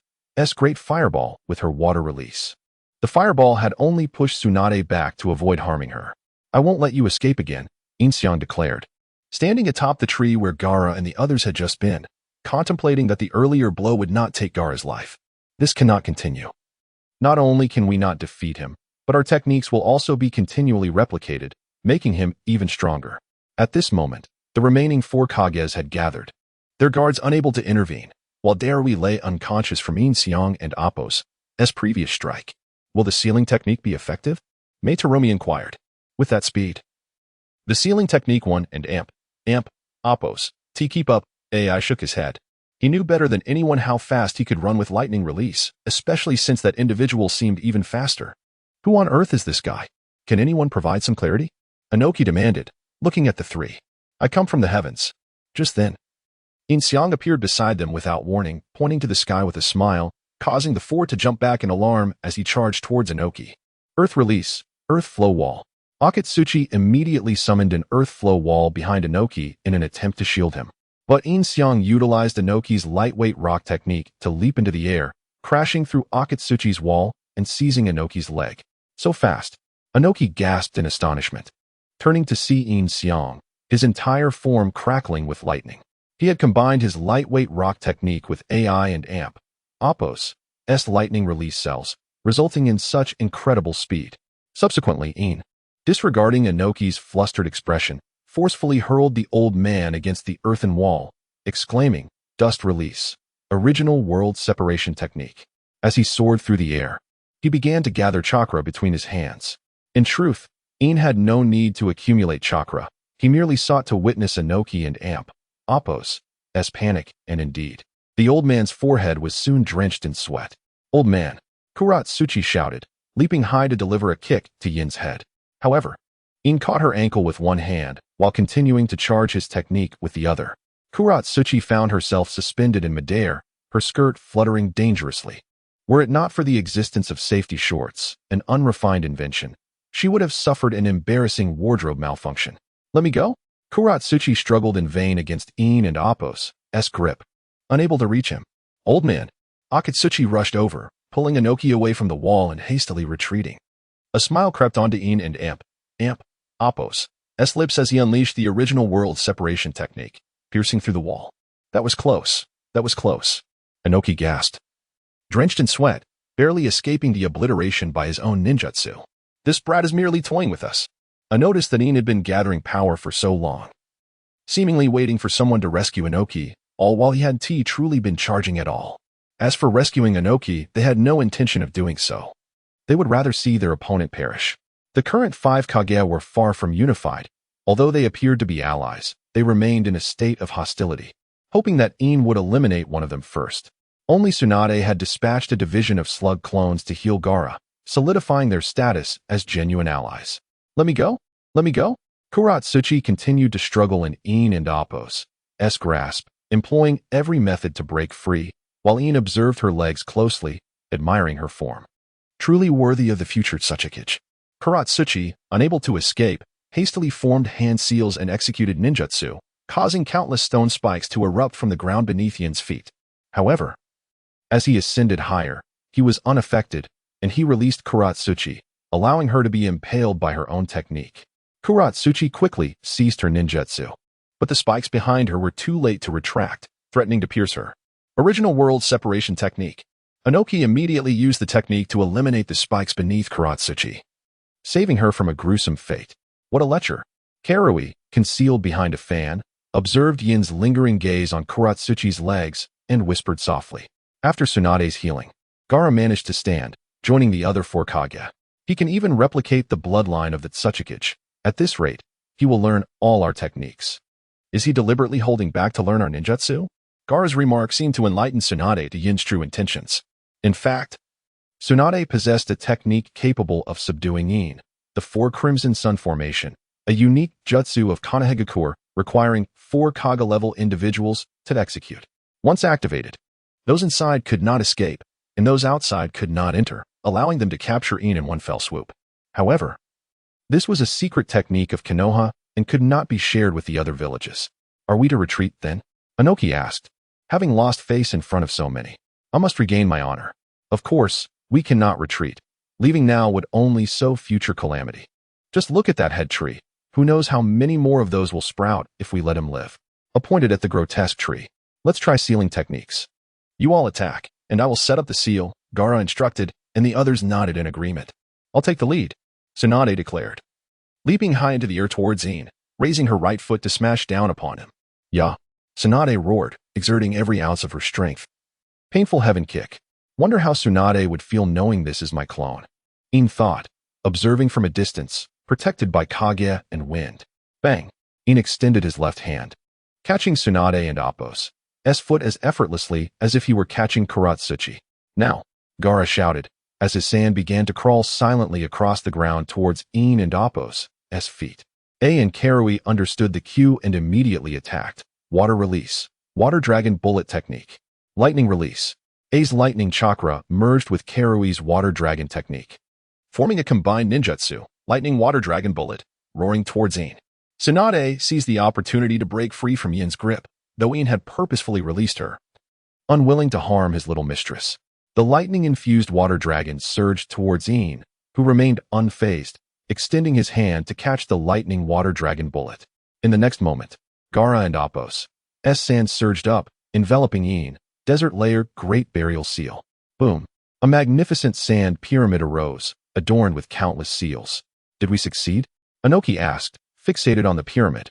great fireball with her water release. The fireball had only pushed Tsunade back to avoid harming her. I won't let you escape again, Yin Xiang declared. Standing atop the tree where Gaara and the others had just been, contemplating that the earlier blow would not take Gaara's life. This cannot continue. Not only can we not defeat him, but our techniques will also be continually replicated, making him even stronger. At this moment, the remaining 4 Kages had gathered, their guards unable to intervene, while Darui lay unconscious from Yin Xiang and Appo's previous strike. Will the sealing technique be effective? Mei Terumi inquired. With that speed. The sealing technique won and Appo's keep up. AI shook his head. He knew better than anyone how fast he could run with lightning release, especially since that individual seemed even faster. Who on earth is this guy? Can anyone provide some clarity? Inoki demanded, looking at the 3. I come from the heavens. Just then, Yin Xiang appeared beside them without warning, pointing to the sky with a smile, causing the 4 to jump back in alarm as he charged towards Inoki. Earth release, earth flow wall. Akatsuki immediately summoned an earth flow wall behind Inoki in an attempt to shield him. But Yin Xiang utilized Inoki's lightweight rock technique to leap into the air, crashing through Akatsuki's wall and seizing Inoki's leg. So fast, Inoki gasped in astonishment. Turning to see Yin Xiang, his entire form crackling with lightning. He had combined his lightweight rock technique with AI and Appo's lightning release cells, resulting in such incredible speed. Subsequently, Yin, disregarding Inoki's flustered expression, forcefully hurled the old man against the earthen wall, exclaiming, Dust release, original world separation technique. As he soared through the air, he began to gather chakra between his hands. In truth, Yin had no need to accumulate chakra. He merely sought to witness Inoki and Appo's panic, and indeed, the old man's forehead was soon drenched in sweat. Old man, Kuratsuchi shouted, leaping high to deliver a kick to Yin's head. However, Yin caught her ankle with one hand, while continuing to charge his technique with the other. Kuratsuchi found herself suspended in midair, her skirt fluttering dangerously. Were it not for the existence of safety shorts, an unrefined invention, she would have suffered an embarrassing wardrobe malfunction. Let me go? Kuratsuchi struggled in vain against Yin and Appo's grip, unable to reach him. Old man, Akatsuki rushed over, pulling Inoki away from the wall and hastily retreating. A smile crept onto Yin and Appo's lips as he unleashed the original world separation technique, piercing through the wall. That was close. That was close. Inoki gasped. Drenched in sweat, barely escaping the obliteration by his own ninjutsu. This brat is merely toying with us. I noticed that Yin had been gathering power for so long, seemingly waiting for someone to rescue Inoki, all while he had truly been charging at all. As for rescuing Inoki, they had no intention of doing so. They would rather see their opponent perish. The current 5 Kage were far from unified. Although they appeared to be allies, they remained in a state of hostility, hoping that Yin would eliminate one of them first. Only Tsunade had dispatched a division of slug clones to heal Gaara, solidifying their status as genuine allies. Let me go? Let me go? Kuratsuchi continued to struggle in Yin and Appo's grasp, employing every method to break free, while Yin observed her legs closely, admiring her form. Truly worthy of the future Tsuchikage. Kuratsuchi, unable to escape, hastily formed hand seals and executed ninjutsu, causing countless stone spikes to erupt from the ground beneath Yin's feet. However, as he ascended higher, he was unaffected, and he released Kuratsuchi, allowing her to be impaled by her own technique. Kuratsuchi quickly ceased her ninjutsu, but the spikes behind her were too late to retract, threatening to pierce her. Original world separation technique. Inoki immediately used the technique to eliminate the spikes beneath Kuratsuchi, saving her from a gruesome fate. What a lecher. Karui, concealed behind a fan, observed Yin's lingering gaze on Kuratsuchi's legs and whispered softly. After Tsunade's healing, Gaara managed to stand, joining the other 4 Kage. He can even replicate the bloodline of the Tsuchikage. At this rate, he will learn all our techniques. Is he deliberately holding back to learn our ninjutsu? Gaara's remark seemed to enlighten Tsunade to Yin's true intentions. In fact, Tsunade possessed a technique capable of subduing Yin, the 4 Crimson Sun formation, a unique jutsu of Konohagakure requiring 4 Kage-level individuals to execute. Once activated, those inside could not escape, and those outside could not enter, allowing them to capture Yin in one fell swoop. However, this was a secret technique of Konoha and could not be shared with the other villages. Are we to retreat then? Inoki asked. Having lost face in front of so many, I must regain my honor. Of course, we cannot retreat. Leaving now would only sow future calamity. Just look at that head tree. Who knows how many more of those will sprout if we let him live. I pointed at the grotesque tree. Let's try sealing techniques. You all attack, and I will set up the seal, Gaara instructed, and the others nodded in agreement. I'll take the lead, Tsunade declared. Leaping high into the air towards Yin, raising her right foot to smash down upon him. Yeah, Tsunade roared, exerting every ounce of her strength. Painful heaven kick. Wonder how Tsunade would feel knowing this is my clone. Yin thought, observing from a distance, protected by Kage and wind. Bang! Yin extended his left hand, catching Tsunade and Appo's foot as effortlessly as if he were catching Kuratsuchi. Now, Gaara shouted, as his sand began to crawl silently across the ground towards Yin and Appo's feet. A and Karui understood the cue and immediately attacked. Water release. Water dragon bullet technique. Lightning release. A's lightning chakra merged with Karui's water dragon technique, forming a combined ninjutsu, lightning water dragon bullet, roaring towards Yin. Tsunade seized the opportunity to break free from Yin's grip, though Yin had purposefully released her, unwilling to harm his little mistress. The lightning-infused water dragon surged towards Yin, who remained unfazed, extending his hand to catch the lightning water dragon bullet. In the next moment, Gaara and Appo's sand surged up, enveloping Yin, desert layer great burial seal. Boom. A magnificent sand pyramid arose, adorned with countless seals. Did we succeed? Inoki asked, fixated on the pyramid,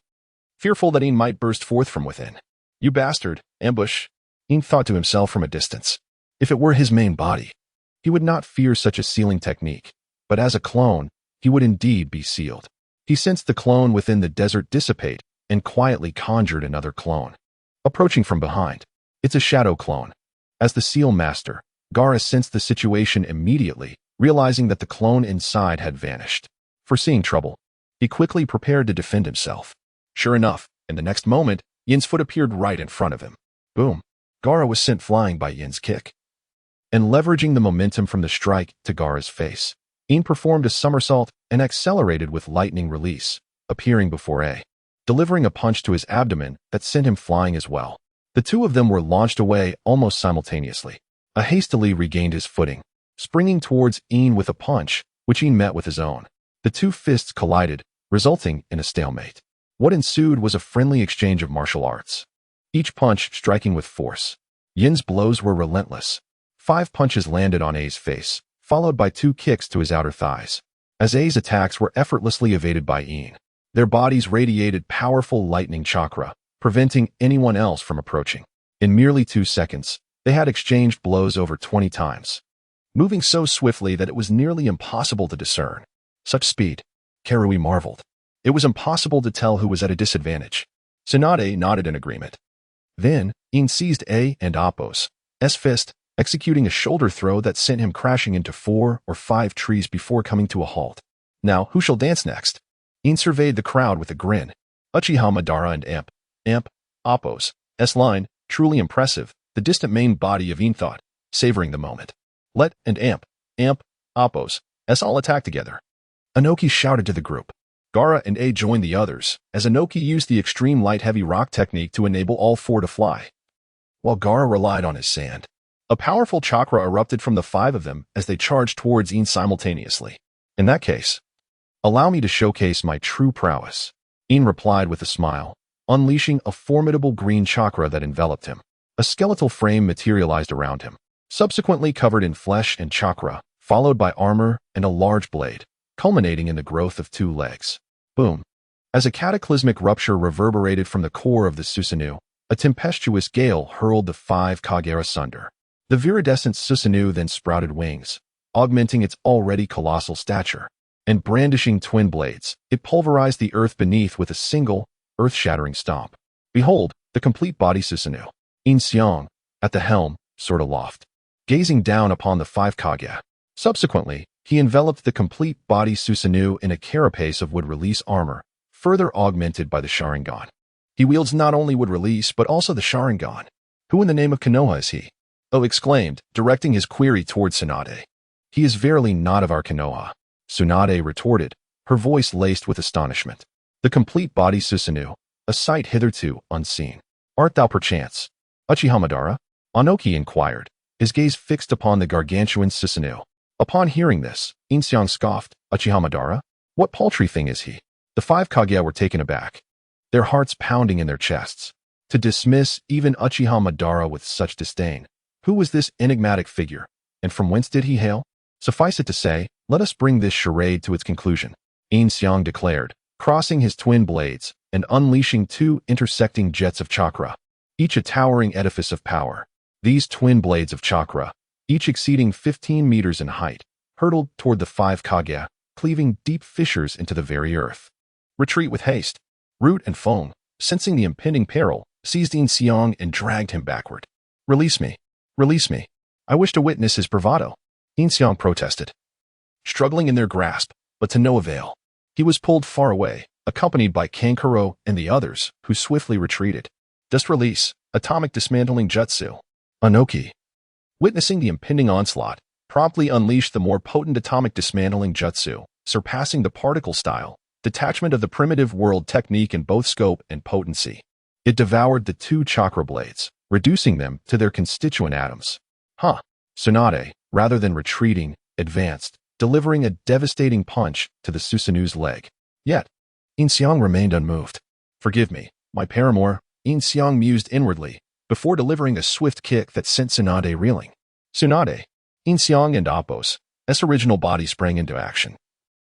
fearful that Yin might burst forth from within. You bastard, ambush, Yin thought to himself from a distance. If it were his main body, he would not fear such a sealing technique, but as a clone, he would indeed be sealed. He sensed the clone within the desert dissipate and quietly conjured another clone, approaching from behind. It's a shadow clone. As the seal master, Gaara sensed the situation immediately, realizing that the clone inside had vanished. Foreseeing trouble, he quickly prepared to defend himself. Sure enough, in the next moment, Yin's foot appeared right in front of him. Boom. Gaara was sent flying by Yin's kick, and leveraging the momentum from the strike to Gaara's face, Yin performed a somersault and accelerated with lightning release, appearing before A, delivering a punch to his abdomen that sent him flying as well. The two of them were launched away almost simultaneously. A hastily regained his footing, springing towards Yin with a punch, which Yin met with his own. The two fists collided, resulting in a stalemate. What ensued was a friendly exchange of martial arts, each punch striking with force. Yin's blows were relentless. 5 punches landed on A's face, followed by 2 kicks to his outer thighs. As A's attacks were effortlessly evaded by Yin, their bodies radiated powerful lightning chakra, preventing anyone else from approaching. In merely 2 seconds, they had exchanged blows over 20 times, moving so swiftly that it was nearly impossible to discern. Such speed, Karui marveled. It was impossible to tell who was at a disadvantage. Tsunade nodded in agreement. Then, Yin seized A and Appo's fist, executing a shoulder throw that sent him crashing into 4 or 5 trees before coming to a halt. Now, who shall dance next? Yin surveyed the crowd with a grin. Uchiha Madara and Appo's line, truly impressive, the distant main body of Yin thought, savoring the moment. Let and Appo's all attack together. Inoki shouted to the group. Gaara and A joined the others, as Inoki used the extreme light-heavy rock technique to enable all 4 to fly, while Gaara relied on his sand. A powerful chakra erupted from the 5 of them as they charged towards Yin simultaneously. In that case, allow me to showcase my true prowess, Yin replied with a smile, unleashing a formidable green chakra that enveloped him. A skeletal frame materialized around him, subsequently covered in flesh and chakra, followed by armor and a large blade, culminating in the growth of 2 legs. Boom. As a cataclysmic rupture reverberated from the core of the Susanoo, a tempestuous gale hurled the 5 Kage asunder. The viridescent Susanoo then sprouted wings, augmenting its already colossal stature, and brandishing twin blades, it pulverized the earth beneath with a single, earth-shattering stomp. Behold, the complete body Susanoo. Yin Xiang, at the helm, soared aloft, gazing down upon the 5 Kage. Subsequently, he enveloped the complete body Susanoo in a carapace of wood-release armor, further augmented by the Sharingan. He wields not only wood-release but also the Sharingan. Who in the name of Konoha is he? Oh exclaimed, directing his query toward Tsunade. He is verily not of our Konoha. Tsunade retorted, her voice laced with astonishment. The complete body Susanoo, a sight hitherto unseen. Art thou perchance Uchiha Madara? Anoki inquired, his gaze fixed upon the gargantuan Susanoo. Upon hearing this, Yin Xiang scoffed, Uchiha Madara? What paltry thing is he? The 5 Kage were taken aback, their hearts pounding in their chests. To dismiss even Uchiha Madara with such disdain. Who was this enigmatic figure, and from whence did he hail? Suffice it to say, let us bring this charade to its conclusion, Yin Xiang declared, crossing his twin blades and unleashing 2 intersecting jets of chakra, each a towering edifice of power. These twin blades of chakra, each exceeding 15 meters in height, hurtled toward the 5 Kage, cleaving deep fissures into the very earth. Retreat with haste. Root and Feng, sensing the impending peril, seized Yin Xiang and dragged him backward. Release me. Release me. I wish to witness his bravado. Yin Xiang protested, struggling in their grasp, but to no avail. He was pulled far away, accompanied by Kankuro and the others, who swiftly retreated. Just release. Atomic dismantling jutsu. Anoki, witnessing the impending onslaught, promptly unleashed the more potent atomic dismantling jutsu, surpassing the particle style, detachment of the primitive world technique in both scope and potency. It devoured the 2 chakra blades, reducing them to their constituent atoms. Tsunade, rather than retreating, advanced, delivering a devastating punch to the Susanoo's leg. Yet, Yin Xiang remained unmoved. Forgive me, my paramour, Yin Xiang mused inwardly, before delivering a swift kick that sent Tsunade reeling. Tsunade, Yin Xiang and Appo's original body sprang into action,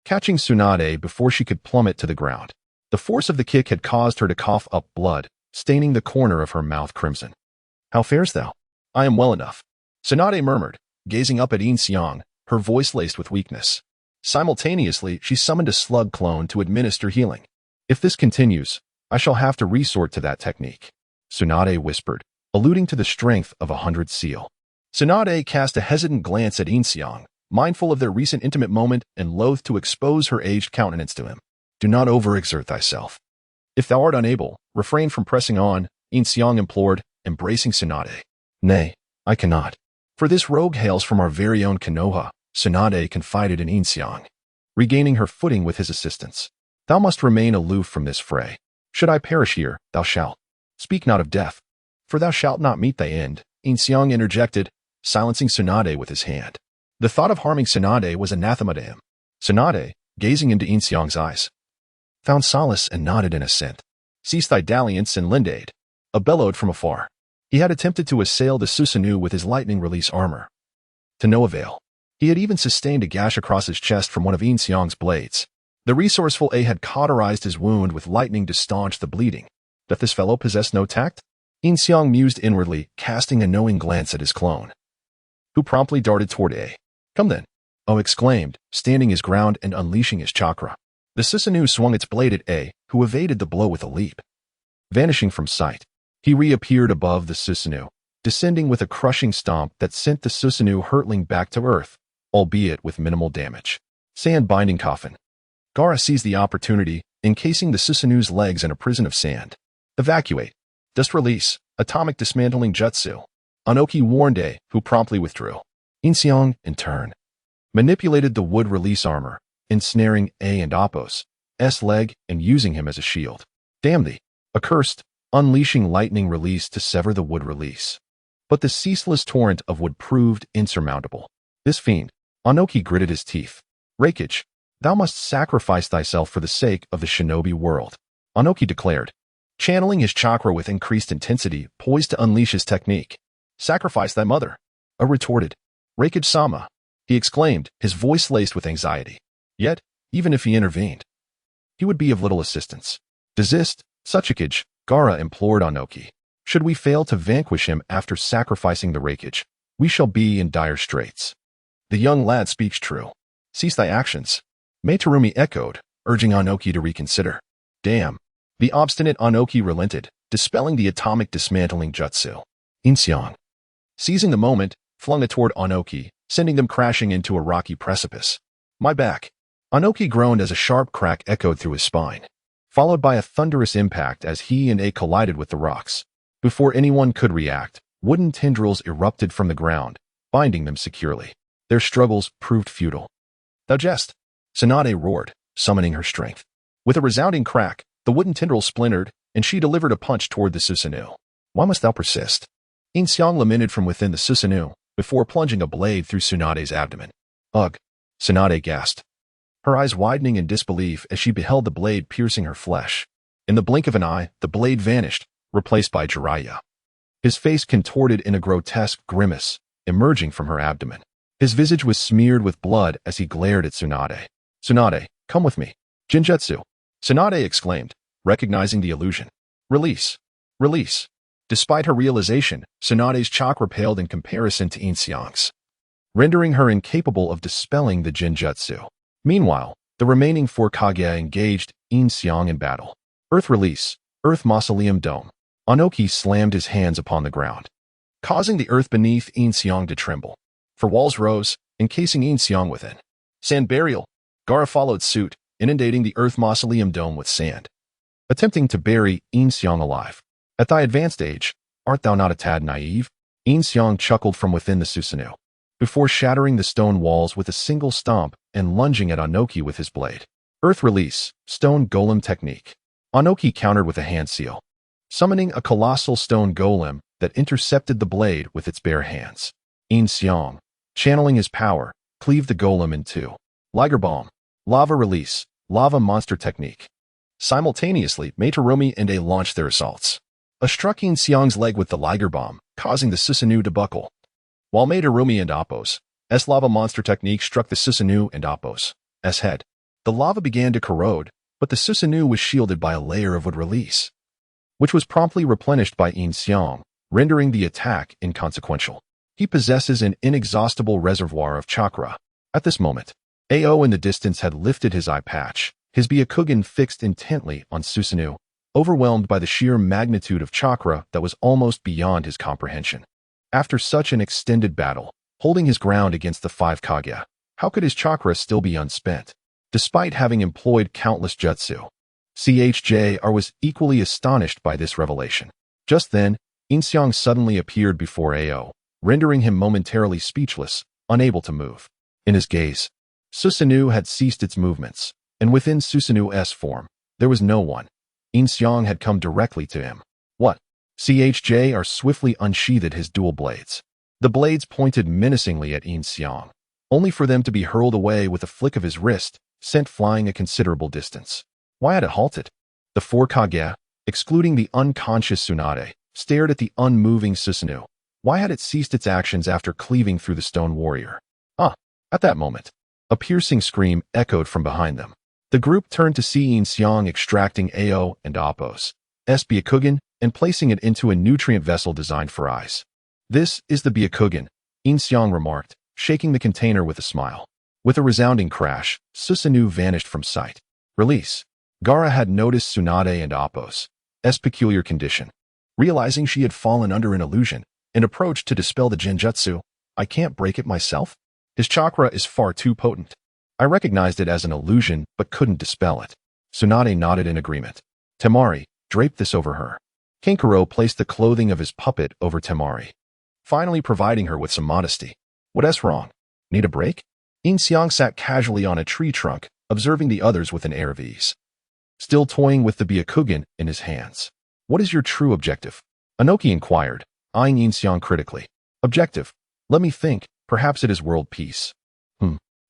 catching Tsunade before she could plummet to the ground. The force of the kick had caused her to cough up blood, staining the corner of her mouth crimson. How fares thou? I am well enough, Tsunade murmured, gazing up at Yin Xiang, her voice laced with weakness. Simultaneously, she summoned a slug clone to administer healing. If this continues, I shall have to resort to that technique, Tsunade whispered, alluding to the strength of 100 seal. Tsunade cast a hesitant glance at Yin Xiang, mindful of their recent intimate moment and loath to expose her aged countenance to him. Do not overexert thyself. If thou art unable, refrain from pressing on, Yin Xiang implored, embracing Tsunade. Nay, I cannot. For this rogue hails from our very own Konoha, Tsunade confided in Yin Xiang, regaining her footing with his assistance. Thou must remain aloof from this fray. Should I perish here, thou shalt. Speak not of death, for thou shalt not meet thy end, Yin Xiang interjected, silencing Tsunade with his hand. The thought of harming Tsunade was anathema to him. Tsunade, gazing into Yin Xiang's eyes, found solace and nodded in assent. Cease thy dalliance and lend aid. A bellowed from afar. He had attempted to assail the Susanoo with his lightning release armor. To no avail. He had even sustained a gash across his chest from one of Yin Xiang's blades. The resourceful A had cauterized his wound with lightning to staunch the bleeding. Doth this fellow possess no tact? Yin Xiang mused inwardly, casting a knowing glance at his clone, who promptly darted toward A. Come then, O exclaimed, standing his ground and unleashing his chakra. The Susanoo swung its blade at A, who evaded the blow with a leap. Vanishing from sight, he reappeared above the Susanoo, descending with a crushing stomp that sent the Susanoo hurtling back to earth, albeit with minimal damage. Sand binding coffin. Gaara seized the opportunity, encasing the Susanoo's legs in a prison of sand. Evacuate. Just release. Atomic dismantling jutsu. Anoki warned A, who promptly withdrew. Yin Xiang, in turn, manipulated the wood release armor, ensnaring A and Appo's leg and using him as a shield. Damn thee. Accursed, unleashing lightning release to sever the wood release. But the ceaseless torrent of wood proved insurmountable. This fiend, Anoki gritted his teeth. Raikage, thou must sacrifice thyself for the sake of the shinobi world, Anoki declared, channeling his chakra with increased intensity, poised to unleash his technique. Sacrifice thy mother, A retorted. Raikage-sama, he exclaimed, his voice laced with anxiety. Yet, even if he intervened, he would be of little assistance. Desist, Tsuchikage, Gaara implored Onoki. Should we fail to vanquish him after sacrificing the Raikage, we shall be in dire straits. The young lad speaks true. Cease thy actions. Meitarumi echoed, urging Onoki to reconsider. Damn. The obstinate Onoki relented, dispelling the atomic dismantling jutsu. Yin Xiang, seizing the moment, flung it toward Onoki, sending them crashing into a rocky precipice. My back. Onoki groaned as a sharp crack echoed through his spine, followed by a thunderous impact as he and A collided with the rocks. Before anyone could react, wooden tendrils erupted from the ground, binding them securely. Their struggles proved futile. Thou jest! Tsunade roared, summoning her strength. With a resounding crack, the wooden tendril splintered, and she delivered a punch toward the Susanoo. Why must thou persist? Yin Xiang lamented from within the Susanoo, before plunging a blade through Tsunade's abdomen. Ugh! Tsunade gasped, her eyes widening in disbelief as she beheld the blade piercing her flesh. In the blink of an eye, the blade vanished, replaced by Jiraiya. His face contorted in a grotesque grimace, emerging from her abdomen. His visage was smeared with blood as he glared at Tsunade. Tsunade, come with me. Jinjutsu! Tsunade exclaimed, recognizing the illusion. Release! Release! Despite her realization, Tsunade's chakra paled in comparison to Yin Xiang's, rendering her incapable of dispelling the Jinjutsu. Meanwhile, the remaining 4 Kage engaged Yin Xiang in battle. Earth release, Earth Mausoleum Dome. Onoki slammed his hands upon the ground, causing the earth beneath Yin Xiang to tremble. For walls rose, encasing Yin Xiang within. Sand burial. Gaara followed suit, inundating the Earth Mausoleum Dome with sand, attempting to bury Yin Xiang alive. At thy advanced age, art thou not a tad naive? Yin Xiang chuckled from within the Susanoo, before shattering the stone walls with a single stomp and lunging at Onoki with his blade. Earth release, stone golem technique. Onoki countered with a hand seal, summoning a colossal stone golem that intercepted the blade with its bare hands. Yin Xiang, channeling his power, cleaved the golem in two. Liger bomb, lava release, lava monster technique. Simultaneously, Meitarumi and A launched their assaults. A struck Yin Xiang's leg with the Liger bomb, causing the Susanoo to buckle, while Meitarumi and Appo's lava monster technique struck the Susanoo and Appo's head. The lava began to corrode, but the Susanoo was shielded by a layer of wood release, which was promptly replenished by Yin Xiang, rendering the attack inconsequential. He possesses an inexhaustible reservoir of chakra. At this moment, Ao in the distance had lifted his eye patch, his Byakugan fixed intently on Susanoo, overwhelmed by the sheer magnitude of chakra that was almost beyond his comprehension. After such an extended battle, holding his ground against the 5 Kage, how could his chakra still be unspent, despite having employed countless jutsu? CHJR was equally astonished by this revelation. Just then, Yin Xiang suddenly appeared before Ao, rendering him momentarily speechless, unable to move. In his gaze, Susanoo had ceased its movements, and within Susanoo's form, there was no one. Yin Xiang had come directly to him. What? CHJR swiftly unsheathed his dual blades. The blades pointed menacingly at Yin Xiang, only for them to be hurled away with a flick of his wrist, sent flying a considerable distance. Why had it halted? The 4 Kage, excluding the unconscious Tsunade, stared at the unmoving Susanoo. Why had it ceased its actions after cleaving through the stone warrior? At that moment, a piercing scream echoed from behind them. The group turned to see Yin Xiang extracting Ao and Appo's Byakugan and placing it into a nutrient vessel designed for eyes. This is the Byakugan, Yin Xiang remarked, shaking the container with a smile. With a resounding crash, Susanoo vanished from sight. Release. Gaara had noticed Tsunade and Appo's peculiar condition. Realizing she had fallen under an illusion, and approached to dispel the Jinjutsu. I can't break it myself? His chakra is far too potent. I recognized it as an illusion, but couldn't dispel it. Tsunade nodded in agreement. Temari, drape this over her. Kinkaro placed the clothing of his puppet over Temari, finally providing her with some modesty. What's wrong? Need a break? Yin Xiang sat casually on a tree trunk, observing the others with an air of ease, still toying with the Byakugan in his hands. What is your true objective? Onoki inquired, eyeing Yin Xiang critically. Objective? Let me think. Perhaps it is world peace.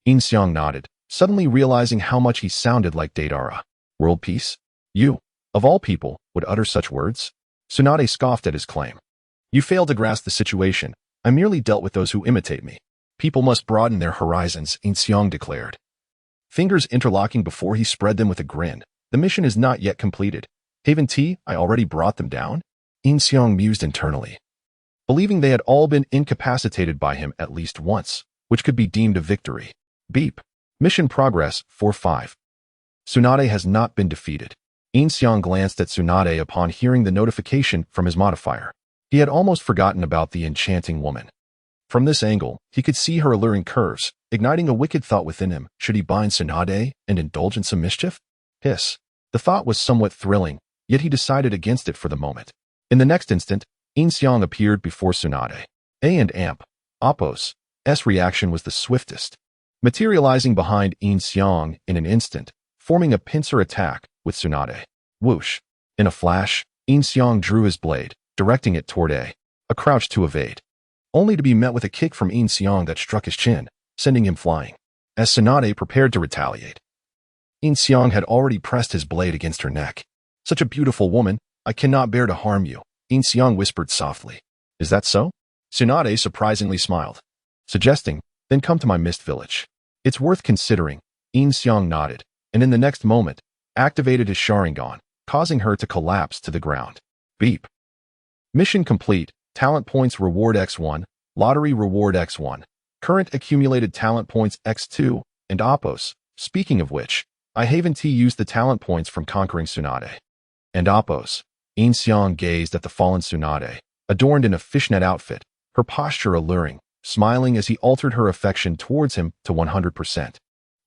Yin Xiang nodded, suddenly realizing how much he sounded like Deidara. World peace? You, of all people, would utter such words? Tsunade scoffed at his claim. You fail to grasp the situation. I merely dealt with those who imitate me. People must broaden their horizons, Yin Xiang declared, fingers interlocking before he spread them with a grin. The mission is not yet completed. Haven't I already brought them down? Yin Xiang mused internally, believing they had all been incapacitated by him at least once, which could be deemed a victory. Beep. Mission progress 4-5. Tsunade has not been defeated. Yin Xiang glanced at Tsunade upon hearing the notification from his modifier. He had almost forgotten about the enchanting woman. From this angle, he could see her alluring curves, igniting a wicked thought within him. Should he bind Tsunade and indulge in some mischief? Hiss. The thought was somewhat thrilling, yet he decided against it for the moment. In the next instant, Yin Xiang appeared before Tsunade. A and Amp, Oppo's reaction was the swiftest, materializing behind Yin Xiang in an instant, forming a pincer attack with Tsunade. Whoosh. In a flash, Yin Xiang drew his blade, directing it toward A crouch to evade, only to be met with a kick from Yin Xiang that struck his chin, sending him flying. As Tsunade prepared to retaliate, Yin Xiang had already pressed his blade against her neck. Such a beautiful woman, I cannot bear to harm you, Yin Xiang whispered softly. Is that so? Tsunade surprisingly smiled, suggesting, then come to my mist village. It's worth considering. Yin Xiang nodded, and in the next moment, activated his Sharingan, causing her to collapse to the ground. Beep. Mission complete. Talent points reward X1, lottery reward X1, current accumulated talent points X2, and Oppos. Speaking of which, I haven't used the talent points from conquering Tsunade. And Oppos. Yin Xiang gazed at the fallen Tsunade, adorned in a fishnet outfit, her posture alluring, smiling as he altered her affection towards him to 100%.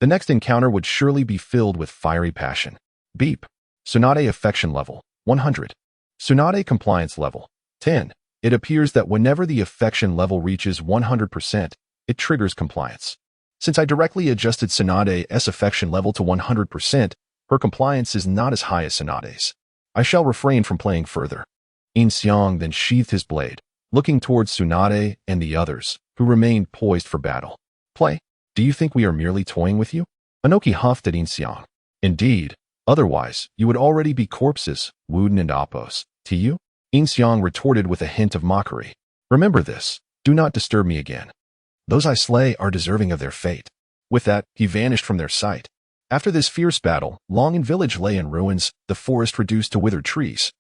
The next encounter would surely be filled with fiery passion. Beep. Tsunade affection level, 100. Tsunade compliance level, 10. It appears that whenever the affection level reaches 100%, it triggers compliance. Since I directly adjusted Tsunade's affection level to 100%, her compliance is not as high as Tsunade's. I shall refrain from playing further. Yin Xiang then sheathed his blade, looking towards Tsunade and the others, who remained poised for battle. Play? Do you think we are merely toying with you? Anoki huffed at Yin Xiang. Indeed. Otherwise, you would already be corpses, Wooden and Oppos. To you? Yin Xiang retorted with a hint of mockery. Remember this. Do not disturb me again. Those I slay are deserving of their fate. With that, he vanished from their sight. After this fierce battle, Longin village lay in ruins, the forest reduced to withered trees.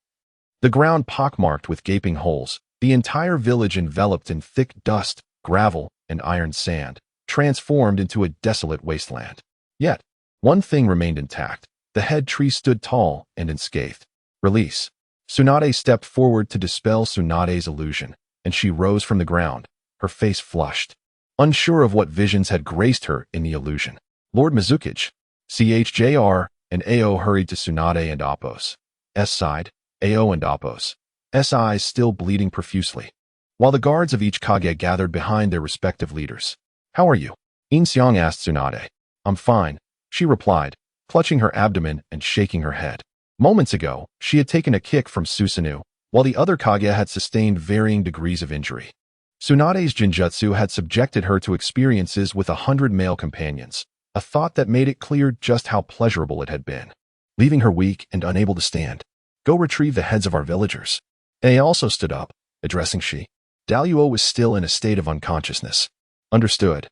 The ground pockmarked with gaping holes, the entire village enveloped in thick dust, gravel, and iron sand, transformed into a desolate wasteland. Yet, one thing remained intact. The head tree stood tall and unscathed. Release. Tsunade stepped forward to dispel Tsunade's illusion, and she rose from the ground, her face flushed, unsure of what visions had graced her in the illusion. Lord Mizukage, CHJR, and AO hurried to Tsunade and Oppos. S side, AO and Oppos, S eyes still bleeding profusely, while the guards of each Kage gathered behind their respective leaders. How are you? Yin Xiang asked Tsunade. I'm fine, she replied, clutching her abdomen and shaking her head. Moments ago, she had taken a kick from Susanoo, while the other Kage had sustained varying degrees of injury. Tsunade's Jinjutsu had subjected her to experiences with 100 male companions, a thought that made it clear just how pleasurable it had been, leaving her weak and unable to stand. Go retrieve the heads of our villagers. A also stood up, addressing Shi. Daluo was still in a state of unconsciousness. Understood.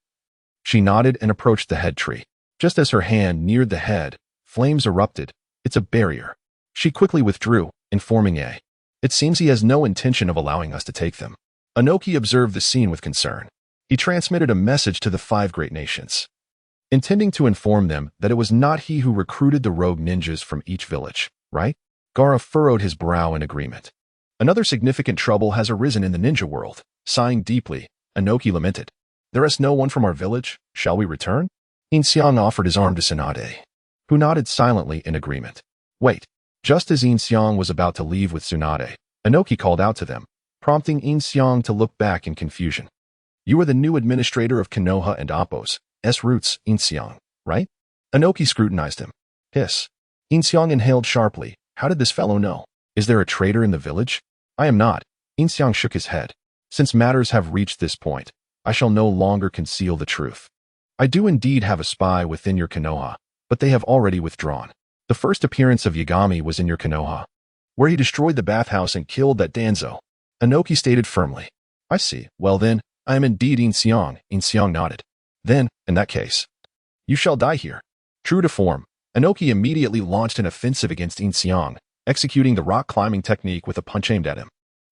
She nodded and approached the head tree. Just as her hand neared the head, flames erupted. It's a barrier. She quickly withdrew, informing A. It seems he has no intention of allowing us to take them. Anoki observed the scene with concern. He transmitted a message to the 5 great nations, intending to inform them that it was not he who recruited the rogue ninjas from each village, right? Gaara furrowed his brow in agreement. Another significant trouble has arisen in the ninja world. Sighing deeply, Anoki lamented. There is no one from our village. Shall we return? Yin Xiang offered his arm to Tsunade, who nodded silently in agreement. Wait. Just as Yin Xiang was about to leave with Tsunade, Anoki called out to them, prompting Yin Xiang to look back in confusion. You are the new administrator of Konoha and Oppos, roots, Yin Xiang, right? Anoki scrutinized him. Hiss. Yin Xiang inhaled sharply. How did this fellow know? Is there a traitor in the village? I am not. Yin Xiang shook his head. Since matters have reached this point, I shall no longer conceal the truth. I do indeed have a spy within your Konoha, but they have already withdrawn. The first appearance of Yagami was in your Konoha, where he destroyed the bathhouse and killed that Danzo. Anoki stated firmly. I see. Well then, I am indeed Yin Xiang. Yin Xiang nodded. Then, in that case, you shall die here. True to form, Inoki immediately launched an offensive against Yin Xiang, executing the rock climbing technique with a punch aimed at him.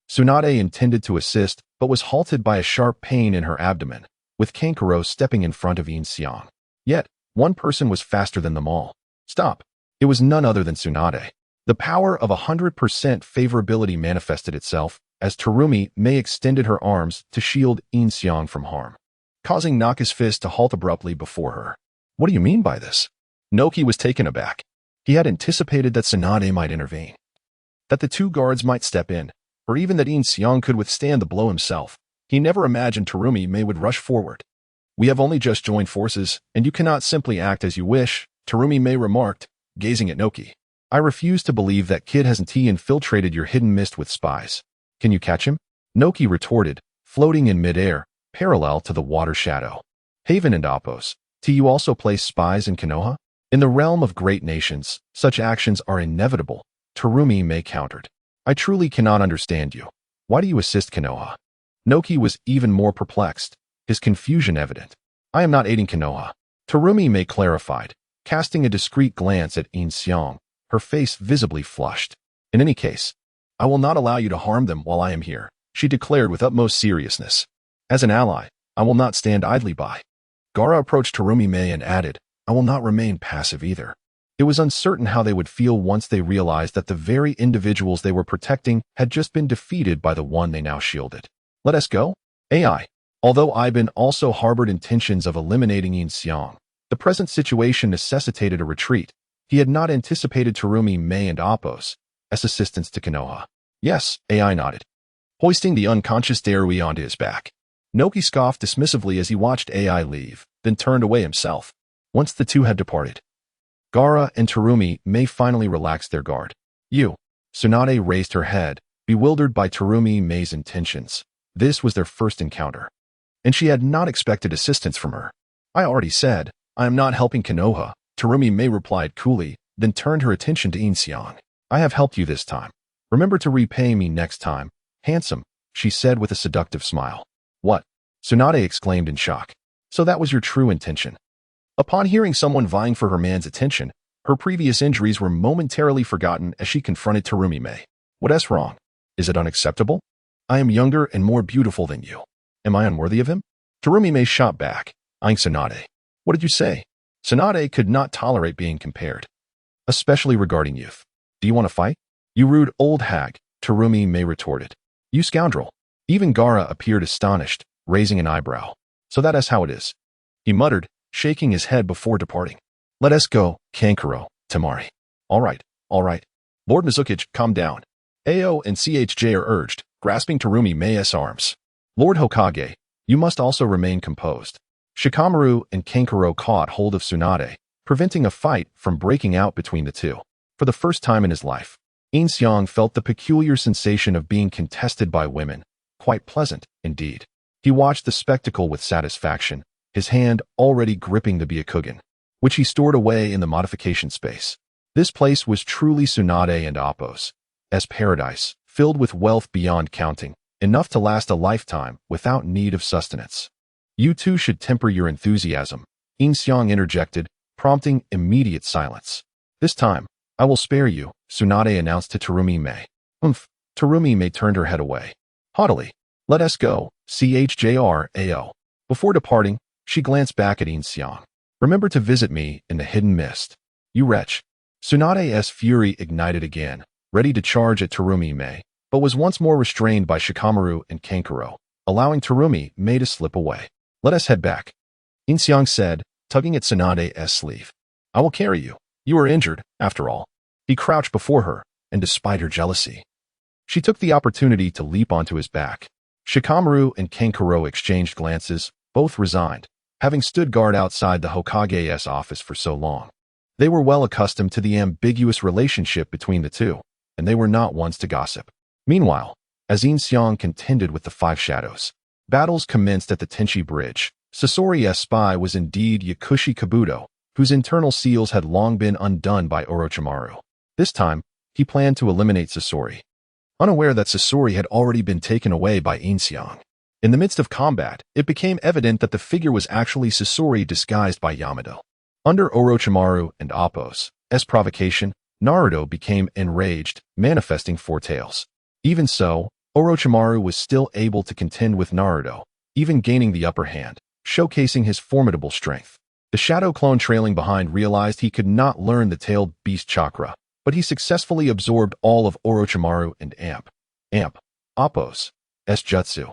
Tsunade intended to assist, but was halted by a sharp pain in her abdomen, with Kankuro stepping in front of Yin Xiang. Yet, one person was faster than them all. Stop! It was none other than Tsunade. The power of 100% favorability manifested itself as Terumi Mei extended her arms to shield Yin Xiang from harm, causing Naka's fist to halt abruptly before her. What do you mean by this? Noki was taken aback. He had anticipated that Tsunade might intervene, that the two guards might step in, or even that Yin Xiang could withstand the blow himself. He never imagined Terumi Mei would rush forward. We have only just joined forces, and you cannot simply act as you wish, Terumi Mei remarked, gazing at Noki. I refuse to believe that kid hasn't infiltrated your hidden mist with spies. Can you catch him? Noki retorted, floating in midair, parallel to the water shadow. Haven and Appos, do you also place spies in Konoha? In the realm of great nations, such actions are inevitable, Terumi Mei countered. I truly cannot understand you. Why do you assist Konoha? Noki was even more perplexed, his confusion evident. I am not aiding Konoha, Terumi Mei clarified, casting a discreet glance at Yin Xiang, her face visibly flushed. In any case, I will not allow you to harm them while I am here, she declared with utmost seriousness. As an ally, I will not stand idly by. Gaara approached Terumi Mei and added, I will not remain passive either. It was uncertain how they would feel once they realized that the very individuals they were protecting had just been defeated by the one they now shielded. Let us go? AI. Although Iban also harbored intentions of eliminating Yin Xiang, the present situation necessitated a retreat. He had not anticipated Terumi Mei and Appos as assistants to Konoha. Yes, AI nodded, hoisting the unconscious Darui onto his back. Noki scoffed dismissively as he watched AI leave, then turned away himself. Once the two had departed, Gaara and Terumi Mei finally relaxed their guard. You. Tsunade raised her head, bewildered by Terumi Mei's intentions. This was their first encounter, and she had not expected assistance from her. I already said, I am not helping Konoha, Terumi Mei replied coolly, then turned her attention to Yin Xiang. I have helped you this time. Remember to repay me next time, handsome, she said with a seductive smile. What? Tsunade exclaimed in shock. So that was your true intention. Upon hearing someone vying for her man's attention, her previous injuries were momentarily forgotten as she confronted Terumi Mei. What's wrong? Is it unacceptable? I am younger and more beautiful than you. Am I unworthy of him? Terumi Mei shot back, eyeing Tsunade. What did you say? Tsunade could not tolerate being compared, especially regarding youth. Do you want to fight? You rude old hag, Terumi Mei retorted. You scoundrel. Even Gaara appeared astonished, raising an eyebrow. So that is how it is, he muttered, shaking his head before departing. Let us go, Kankuro, Temari. All right. Lord Mizukichi, calm down. Ao and Chj are urged, grasping Terumi Mei's arms. Lord Hokage, you must also remain composed. Shikamaru and Kankuro caught hold of Tsunade, preventing a fight from breaking out between the two. For the first time in his life, Yin Xiang felt the peculiar sensation of being contested by women. Quite pleasant, indeed. He watched the spectacle with satisfaction, his hand already gripping the Byakugan, which he stored away in the modification space. This place was truly Tsunade and Appos, as paradise, filled with wealth beyond counting, enough to last a lifetime without need of sustenance. You too should temper your enthusiasm, Yin Xiang interjected, prompting immediate silence. This time, I will spare you, Tsunade announced to Terumi Mei. Terumi Mei turned her head away. Haughtily, let us go, Chjrao. Before departing, she glanced back at Yin Xiang. Remember to visit me in the hidden mist. You wretch. Tsunade's fury ignited again, ready to charge at Terumi Mei, but was once more restrained by Shikamaru and Kankuro, allowing Terumi Mei to slip away. Let us head back, Yin Xiang said, tugging at Tsunade's sleeve. I will carry you. You are injured, after all. He crouched before her, and despite her jealousy, she took the opportunity to leap onto his back. Shikamaru and Kankuro exchanged glances, both resigned, having stood guard outside the Hokage's office for so long. They were well accustomed to the ambiguous relationship between the two, and they were not ones to gossip. Meanwhile, as Yin Xiang contended with the Five Shadows, battles commenced at the Tenchi Bridge. Sasori's spy was indeed Yakushi Kabuto, whose internal seals had long been undone by Orochimaru. This time, he planned to eliminate Sasori, unaware that Sasori had already been taken away by Yin Xiang. In the midst of combat, it became evident that the figure was actually Sasori disguised by Yamado. Under Orochimaru and Appo's provocation, Naruto became enraged, manifesting four tails. Even so, Orochimaru was still able to contend with Naruto, even gaining the upper hand, showcasing his formidable strength. The shadow clone trailing behind realized he could not learn the tailed beast chakra, but he successfully absorbed all of Orochimaru and Appo's jutsu,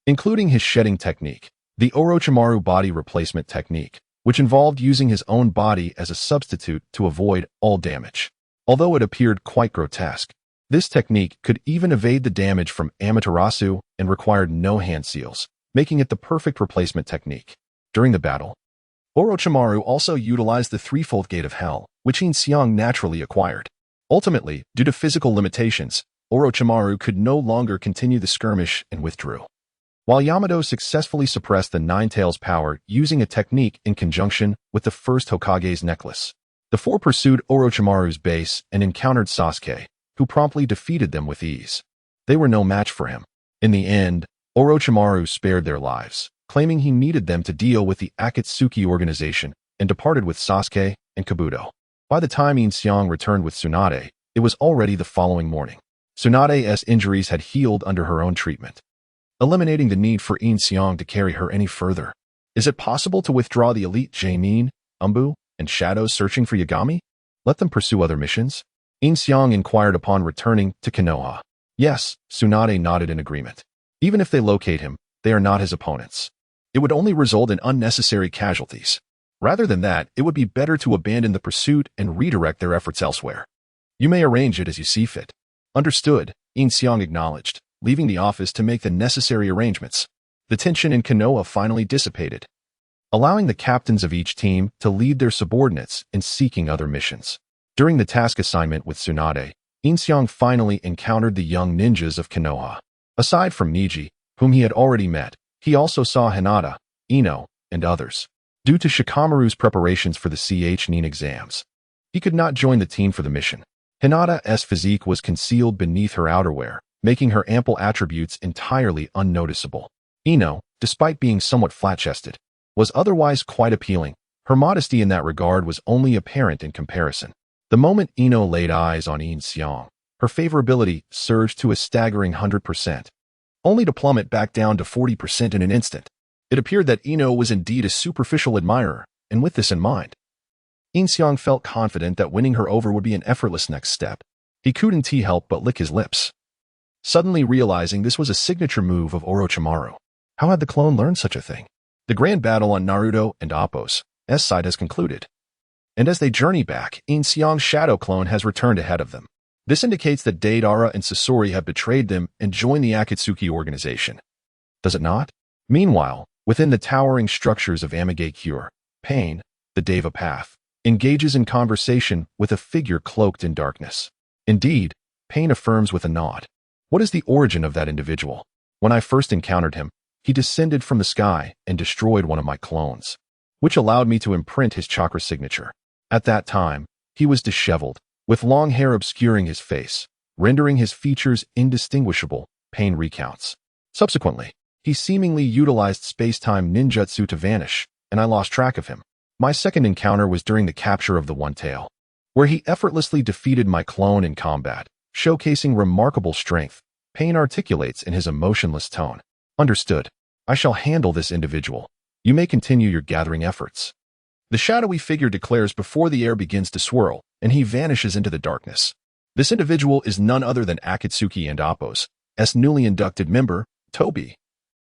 including his shedding technique, the Orochimaru body replacement technique, which involved using his own body as a substitute to avoid all damage. Although it appeared quite grotesque, this technique could even evade the damage from Amaterasu and required no hand seals, making it the perfect replacement technique. During the battle, Orochimaru also utilized the threefold gate of hell, which Yin Xiang naturally acquired. Ultimately, due to physical limitations, Orochimaru could no longer continue the skirmish and withdrew. While Yamato successfully suppressed the Nine Tails' power using a technique in conjunction with the first Hokage's necklace, the four pursued Orochimaru's base and encountered Sasuke, who promptly defeated them with ease. They were no match for him. In the end, Orochimaru spared their lives, claiming he needed them to deal with the Akatsuki organization, and departed with Sasuke and Kabuto. By the time Yin Xiang returned with Tsunade, it was already the following morning. Tsunade's injuries had healed under her own treatment, eliminating the need for Yin Xiang to carry her any further. Is it possible to withdraw the elite Jamin, Umbu, and Shadows searching for Yagami? Let them pursue other missions? Yin Xiang inquired upon returning to Konoha. Yes, Tsunade nodded in agreement. Even if they locate him, they are not his opponents. It would only result in unnecessary casualties. Rather than that, it would be better to abandon the pursuit and redirect their efforts elsewhere. You may arrange it as you see fit. Understood, Yin Xiang acknowledged, leaving the office to make the necessary arrangements. The tension in Konoha finally dissipated, allowing the captains of each team to lead their subordinates in seeking other missions. During the task assignment with Tsunade, Yin Xiang finally encountered the young ninjas of Konoha. Aside from Niji, whom he had already met, he also saw Hinata, Ino, and others. Due to Shikamaru's preparations for the Nin exams, he could not join the team for the mission. Hinata's physique was concealed beneath her outerwear, making her ample attributes entirely unnoticeable. Ino, despite being somewhat flat-chested, was otherwise quite appealing. Her modesty in that regard was only apparent in comparison. The moment Ino laid eyes on Yin Xiang, her favorability surged to a staggering 100%, only to plummet back down to 40% in an instant. It appeared that Ino was indeed a superficial admirer, and with this in mind, Yin Xiang felt confident that winning her over would be an effortless next step. He couldn't help but lick his lips, suddenly realizing this was a signature move of Orochimaru. How had the clone learned such a thing? The grand battle on Naruto and Appo's side has concluded, and as they journey back, Yin Xiang's shadow clone has returned ahead of them. This indicates that Deidara and Sasori have betrayed them and joined the Akatsuki organization. Does it not? Meanwhile, within the towering structures of Amigakure, Pain, the Deva path, engages in conversation with a figure cloaked in darkness. Indeed, Pain affirms with a nod. What is the origin of that individual? When I first encountered him, he descended from the sky and destroyed one of my clones, which allowed me to imprint his chakra signature. At that time, he was disheveled, with long hair obscuring his face, rendering his features indistinguishable, Pain recounts. Subsequently, he seemingly utilized space-time ninjutsu to vanish, and I lost track of him. My second encounter was during the capture of the One Tail, where he effortlessly defeated my clone in combat, showcasing remarkable strength. Pain articulates in his emotionless tone. Understood. I shall handle this individual. You may continue your gathering efforts. The shadowy figure declares before the air begins to swirl, and he vanishes into the darkness. This individual is none other than Akatsuki and Appo's newly inducted member, Toby,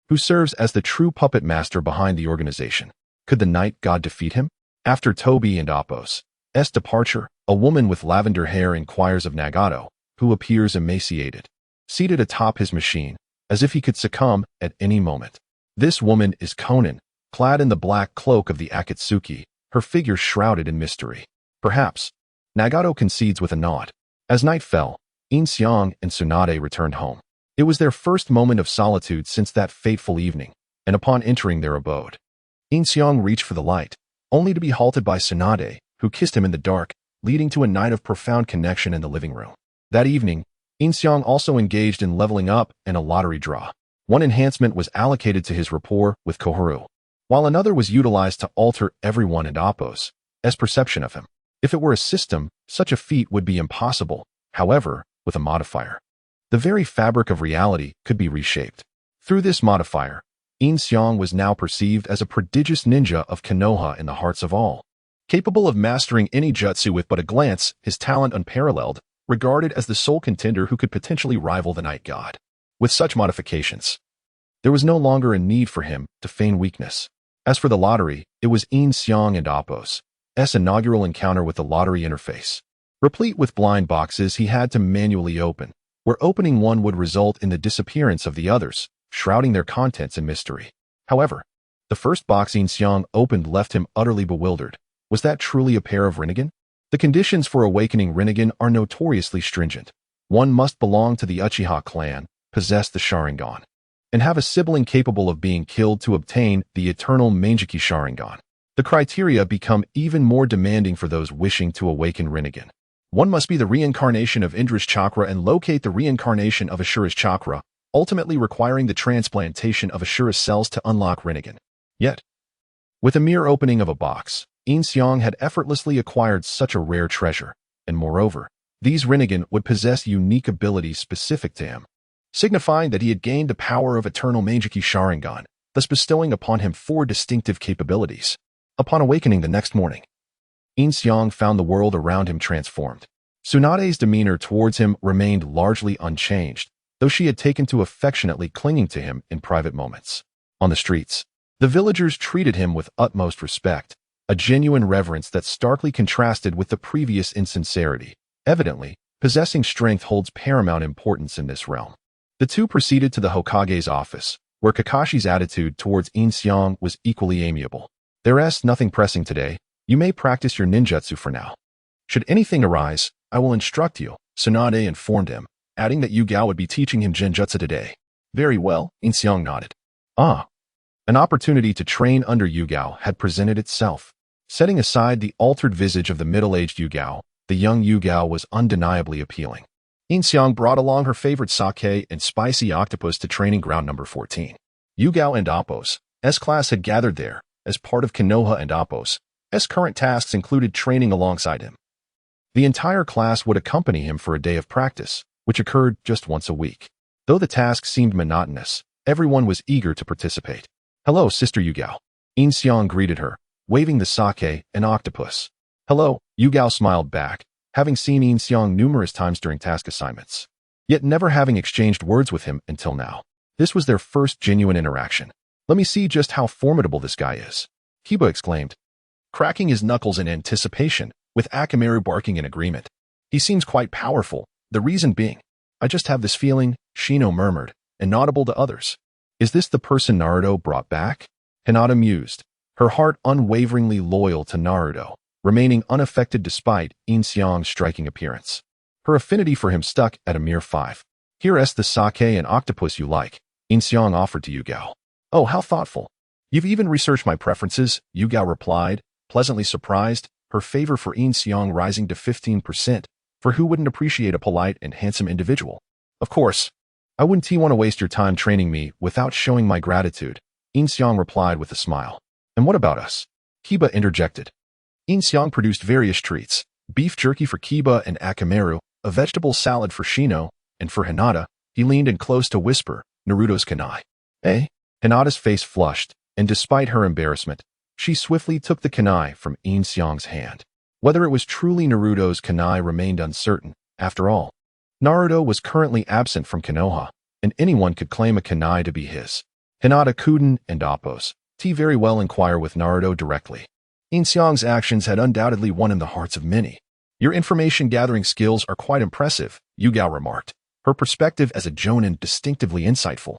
who serves as the true puppet master behind the organization. Could the night god defeat him? After Toby and Appo's departure, a woman with lavender hair inquires of Nagato, who appears emaciated, seated atop his machine, as if he could succumb at any moment. This woman is Konan, clad in the black cloak of the Akatsuki, her figure shrouded in mystery. Perhaps. Nagato concedes with a nod. As night fell, Yin Xiang and Tsunade returned home. It was their first moment of solitude since that fateful evening, and upon entering their abode, Yin Xiang reached for the light, only to be halted by Tsunade, who kissed him in the dark, leading to a night of profound connection in the living room. That evening, Yin Xiang also engaged in leveling up and a lottery draw. One enhancement was allocated to his rapport with Koharu, while another was utilized to alter everyone and Appo's Guy's perception of him. If it were a system, such a feat would be impossible. However, with a modifier, the very fabric of reality could be reshaped. Through this modifier, Yin Xiang was now perceived as a prodigious ninja of Konoha in the hearts of all. Capable of mastering any jutsu with but a glance, his talent unparalleled, regarded as the sole contender who could potentially rival the Night God. With such modifications, there was no longer a need for him to feign weakness. As for the lottery, it was Yin Xiang and Appo's inaugural encounter with the lottery interface. Replete with blind boxes he had to manually open, where opening one would result in the disappearance of the others, shrouding their contents in mystery. However, the first box Yin Xiang opened left him utterly bewildered. Was that truly a pair of Rinnegan? The conditions for awakening Rinnegan are notoriously stringent. One must belong to the Uchiha clan, possess the Sharingan, and have a sibling capable of being killed to obtain the eternal Manjiki Sharingan. The criteria become even more demanding for those wishing to awaken Rinnegan. One must be the reincarnation of Indra's chakra and locate the reincarnation of Ashura's chakra, ultimately requiring the transplantation of Ashura's cells to unlock Rinnegan. Yet, with a mere opening of a box, Yin Xiang had effortlessly acquired such a rare treasure, and moreover, these Rinnegan would possess unique abilities specific to him, signifying that he had gained the power of eternal Manjiki Sharingan, thus bestowing upon him 4 distinctive capabilities. Upon awakening the next morning, Yin Xiang found the world around him transformed. Tsunade's demeanor towards him remained largely unchanged, though she had taken to affectionately clinging to him in private moments. On the streets, the villagers treated him with utmost respect, a genuine reverence that starkly contrasted with the previous insincerity. Evidently, possessing strength holds paramount importance in this realm. The two proceeded to the Hokage's office, where Kakashi's attitude towards Yin Xiang was equally amiable. There's nothing pressing today. You may practice your ninjutsu for now. Should anything arise, I will instruct you, Tsunade informed him, adding that Yu Gao would be teaching him genjutsu today. Very well, Yin Xiang nodded. An opportunity to train under Yu Gao had presented itself. Setting aside the altered visage of the middle-aged Yu Gao, the young Yu Gao was undeniably appealing. Yin Xiang brought along her favorite sake and spicy octopus to training ground number 14. Yu Gao and Appo's S-class had gathered there, as part of Konoha and Appo's current tasks included training alongside him. The entire class would accompany him for a day of practice, which occurred just once a week. Though the task seemed monotonous, everyone was eager to participate. Hello, Sister Yu Gao. Yin Xiang greeted her, waving the sake and octopus. Hello, Yu Gao smiled back, having seen Yin Xiang numerous times during task assignments, yet never having exchanged words with him until now. This was their first genuine interaction. Let me see just how formidable this guy is, Kiba exclaimed, cracking his knuckles in anticipation, with Akamaru barking in agreement. He seems quite powerful, the reason being, I just have this feeling, Shino murmured, inaudible to others. Is this the person Naruto brought back? Hinata mused, her heart unwaveringly loyal to Naruto, remaining unaffected despite Yin Xiang's striking appearance. Her affinity for him stuck at a mere 5. Here's the sake and octopus you like, Yin Xiang offered to Yu Gao. Oh, how thoughtful. You've even researched my preferences, Yu Gao replied, pleasantly surprised, her favor for Yin Xiang rising to 15%, for who wouldn't appreciate a polite and handsome individual? Of course, I wouldn't want to waste your time training me without showing my gratitude, Yin Xiang replied with a smile. And what about us? Kiba interjected. Yin Xiang produced various treats, beef jerky for Kiba and Akamaru, a vegetable salad for Shino, and for Hinata, he leaned in close to whisper, Naruto's kunai. Eh? Hinata's face flushed, and despite her embarrassment, she swiftly took the kunai from Yin Xiang's hand. Whether it was truly Naruto's kunai remained uncertain. After all, Naruto was currently absent from Konoha, and anyone could claim a kunai to be his. Hinata Kuden and Appo's very well inquire with Naruto directly. Yin Xiang's actions had undoubtedly won in the hearts of many. Your information-gathering skills are quite impressive, Yu Gao remarked, her perspective as a jonin distinctively insightful.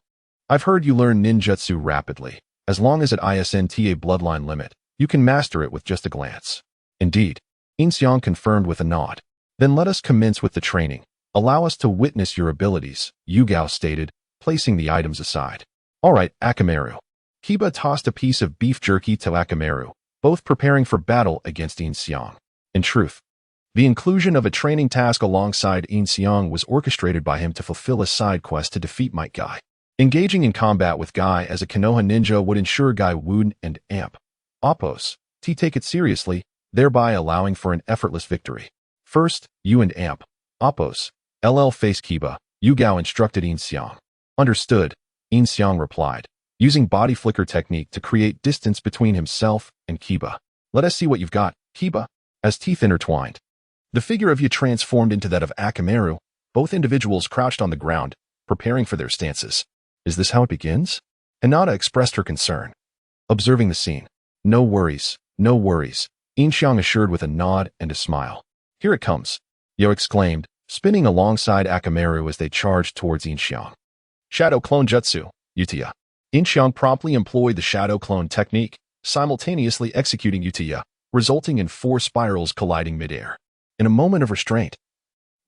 I've heard you learn ninjutsu rapidly. As long as at ISNTA bloodline limit, you can master it with just a glance. Indeed, Yin Xiang confirmed with a nod. Then let us commence with the training. Allow us to witness your abilities, Yu Gao stated, placing the items aside. All right, Akamaru. Kiba tossed a piece of beef jerky to Akamaru, both preparing for battle against Yin Xiang. In truth, the inclusion of a training task alongside Yin Xiang was orchestrated by him to fulfill a side quest to defeat Might Guy. Engaging in combat with Guy as a Konoha ninja would ensure Guy would and Appo's take it seriously, thereby allowing for an effortless victory. First, you and Amp, Oppos, LL face Kiba, Yu Gao instructed Yin Xiang. Understood, Yin Xiang replied, using body flicker technique to create distance between himself and Kiba. Let us see what you've got, Kiba. As teeth intertwined, the figure of Yu transformed into that of Akamaru. Both individuals crouched on the ground, preparing for their stances. Is this how it begins? Hinata expressed her concern, observing the scene. No worries, no worries, Yin Xiang assured with a nod and a smile. Here it comes, Yo exclaimed, spinning alongside Akamaru as they charged towards Yin Xiang. Shadow Clone Jutsu, Utiya. Yin Xiang promptly employed the Shadow Clone technique, simultaneously executing Utiya, resulting in 4 spirals colliding midair. In a moment of restraint,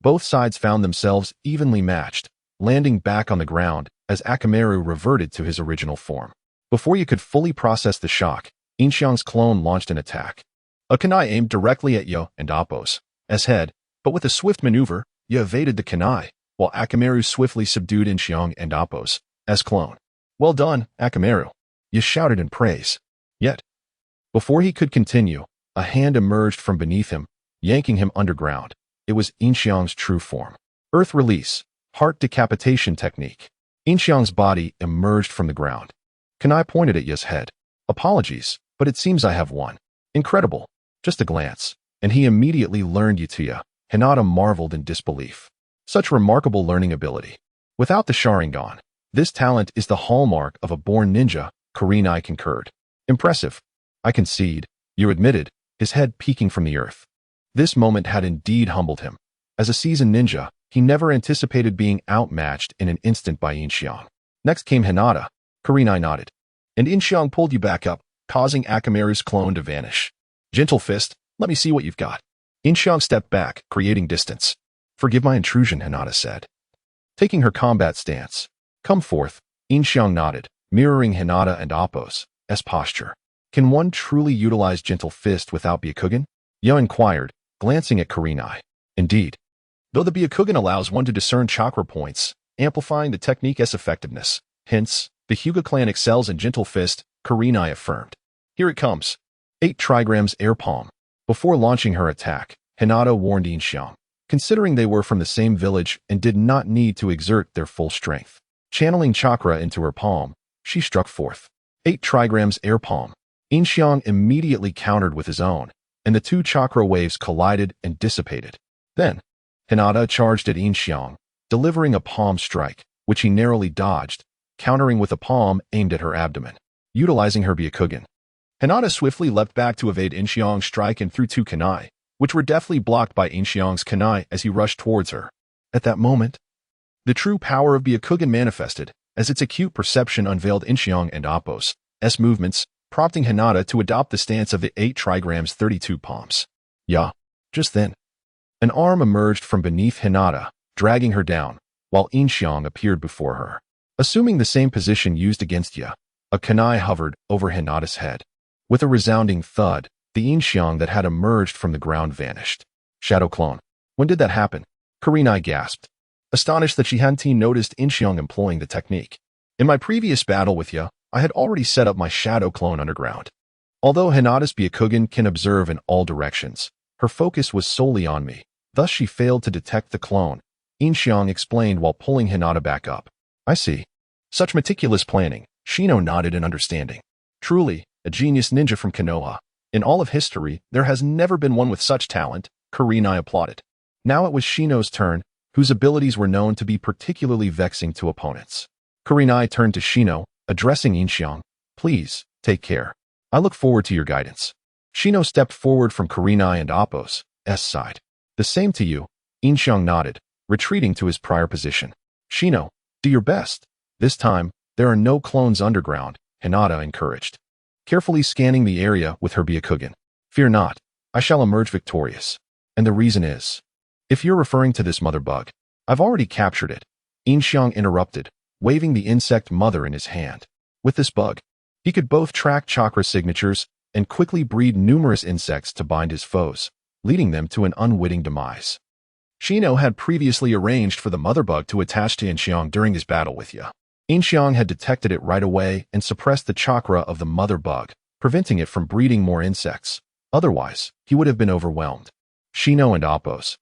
both sides found themselves evenly matched, landing back on the ground as Akamaru reverted to his original form. Before you could fully process the shock, Yin Xiang's clone launched an attack. A kunai aimed directly at Yo and Oppos as head, but with a swift maneuver, Yo evaded the kunai, while Akamaru swiftly subdued Yin Xiang and Oppos as clone. Well done, Akamaru, Yo shouted in praise. Yet, before he could continue, a hand emerged from beneath him, yanking him underground. It was Yin Xiang's true form. Earth release, heart decapitation technique. Yin Xiang's body emerged from the ground. Kunai pointed at Yo's head. Apologies, but it seems I have one. Incredible. Just a glance, and he immediately learned Utiya. Hinata marveled in disbelief. Such remarkable learning ability. Without the Sharingan, this talent is the hallmark of a born ninja, Kurenai concurred. Impressive. I concede, Yu admitted, his head peeking from the earth. This moment had indeed humbled him. As a seasoned ninja, he never anticipated being outmatched in an instant by Yin Xiang. Next came Hinata. Kurenai nodded. And Yin Xiang pulled you back up, causing Akamaru's clone to vanish. Gentle fist, let me see what you've got. Yin Xiang stepped back, creating distance. Forgive my intrusion, Hinata said, taking her combat stance. Come forth, Yin Xiang nodded, mirroring Hinata and Oppos' posture. Can one truly utilize gentle fist without Byakugan? Yo inquired, glancing at Kurenai. Indeed. Though the Byakugan allows one to discern chakra points, amplifying the technique's effectiveness. Hence, the Hyuga clan excels in gentle fist, Kurenai affirmed. Here it comes. 8 trigrams air palm. Before launching her attack, Hinata warned Yin Xiang, considering they were from the same village and did not need to exert their full strength. Channeling chakra into her palm, she struck forth. 8 trigrams air palm. Yin Xiang immediately countered with his own, and the 2 chakra waves collided and dissipated. Then, Hinata charged at Yin Xiang, delivering a palm strike, which he narrowly dodged, countering with a palm aimed at her abdomen. Utilizing her Byakugan, Hinata swiftly leapt back to evade Yin Xiang's strike and threw 2 kunai, which were deftly blocked by Yin Xiang's kunai as he rushed towards her. At that moment, the true power of Byakugan manifested, as its acute perception unveiled Yin Xiang and Oppos' movements, prompting Hinata to adopt the stance of the 8 trigrams 32 palms. Yeah. Just then, an arm emerged from beneath Hinata, dragging her down, while Yin Xiang appeared before her. Assuming the same position used against Ya, a kunai hovered over Hinata's head. With a resounding thud, the Yin Xiang that had emerged from the ground vanished. Shadow clone. When did that happen? Kurenai gasped, astonished that she hadn't noticed Yin Xiang employing the technique. In my previous battle with Ya, I had already set up my shadow clone underground. Although Hinata's Byakugan can observe in all directions, her focus was solely on me. Thus she failed to detect the clone, Yin Xiang explained while pulling Hinata back up. I see. Such meticulous planning, Shino nodded in understanding. Truly, a genius ninja from Konoha. In all of history, there has never been one with such talent, Kurenai applauded. Now it was Shino's turn, whose abilities were known to be particularly vexing to opponents. Kurenai turned to Shino, addressing Yin Xiang. Please, take care. I look forward to your guidance. Shino stepped forward from Kurenai and Oppos' side. The same to you, Yin Xiang nodded, retreating to his prior position. Shino, do your best. This time, there are no clones underground, Hinata encouraged, carefully scanning the area with her Byakugan. Fear not, I shall emerge victorious. And the reason is, if you're referring to this mother bug, I've already captured it. Yin Xiang interrupted, waving the insect mother in his hand. With this bug, he could both track chakra signatures and quickly breed numerous insects to bind his foes, leading them to an unwitting demise. Shino had previously arranged for the mother bug to attach to Yin Xiang during his battle with Ya. Yin Xiang had detected it right away and suppressed the chakra of the mother bug, preventing it from breeding more insects. Otherwise, he would have been overwhelmed. Shino and Appo's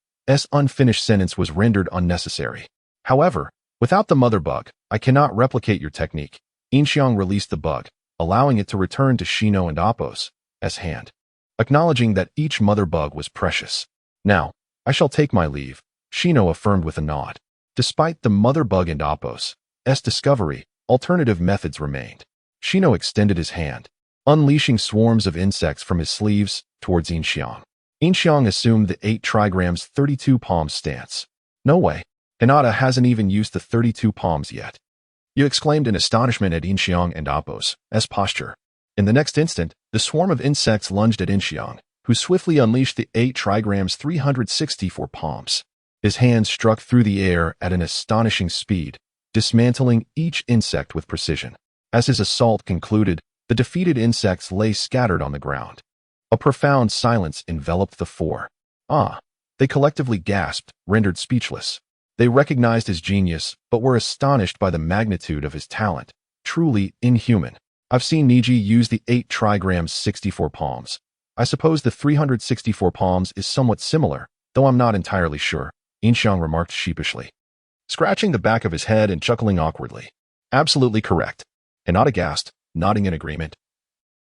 unfinished sentence was rendered unnecessary. However, without the mother bug, I cannot replicate your technique. Yin Xiang released the bug, allowing it to return to Shino and Appo's hand, acknowledging that each mother bug was precious. Now, I shall take my leave, Shino affirmed with a nod. Despite the mother bug and Appo's discovery, alternative methods remained. Shino extended his hand, unleashing swarms of insects from his sleeves towards Yin Xiang. Yin Xiang assumed the 8 trigrams 32 palms stance. No way. Hinata hasn't even used the 32 palms yet. You exclaimed in astonishment at Yin Xiang and Appo's posture. In the next instant, the swarm of insects lunged at Yin Xiang, who swiftly unleashed the 8 trigrams 364 palms. His hands struck through the air at an astonishing speed, dismantling each insect with precision. As his assault concluded, the defeated insects lay scattered on the ground. A profound silence enveloped the four. They collectively gasped, rendered speechless. They recognized his genius, but were astonished by the magnitude of his talent. Truly inhuman. I've seen Niji use the 8 trigrams 64 palms. I suppose the 364 palms is somewhat similar, though I'm not entirely sure, Yin Xiang remarked sheepishly, scratching the back of his head and chuckling awkwardly. Absolutely correct. Hinata gasped, nodding in agreement.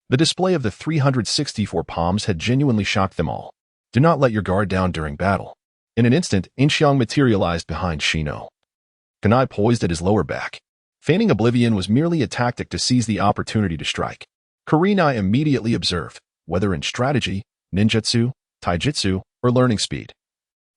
The display of the 364 palms had genuinely shocked them all. Do not let your guard down during battle. In an instant, Yin Xiang materialized behind Shino. Kunai poised at his lower back. Feigning oblivion was merely a tactic to seize the opportunity to strike. Kurenai immediately observed, whether in strategy, ninjutsu, taijutsu, or learning speed.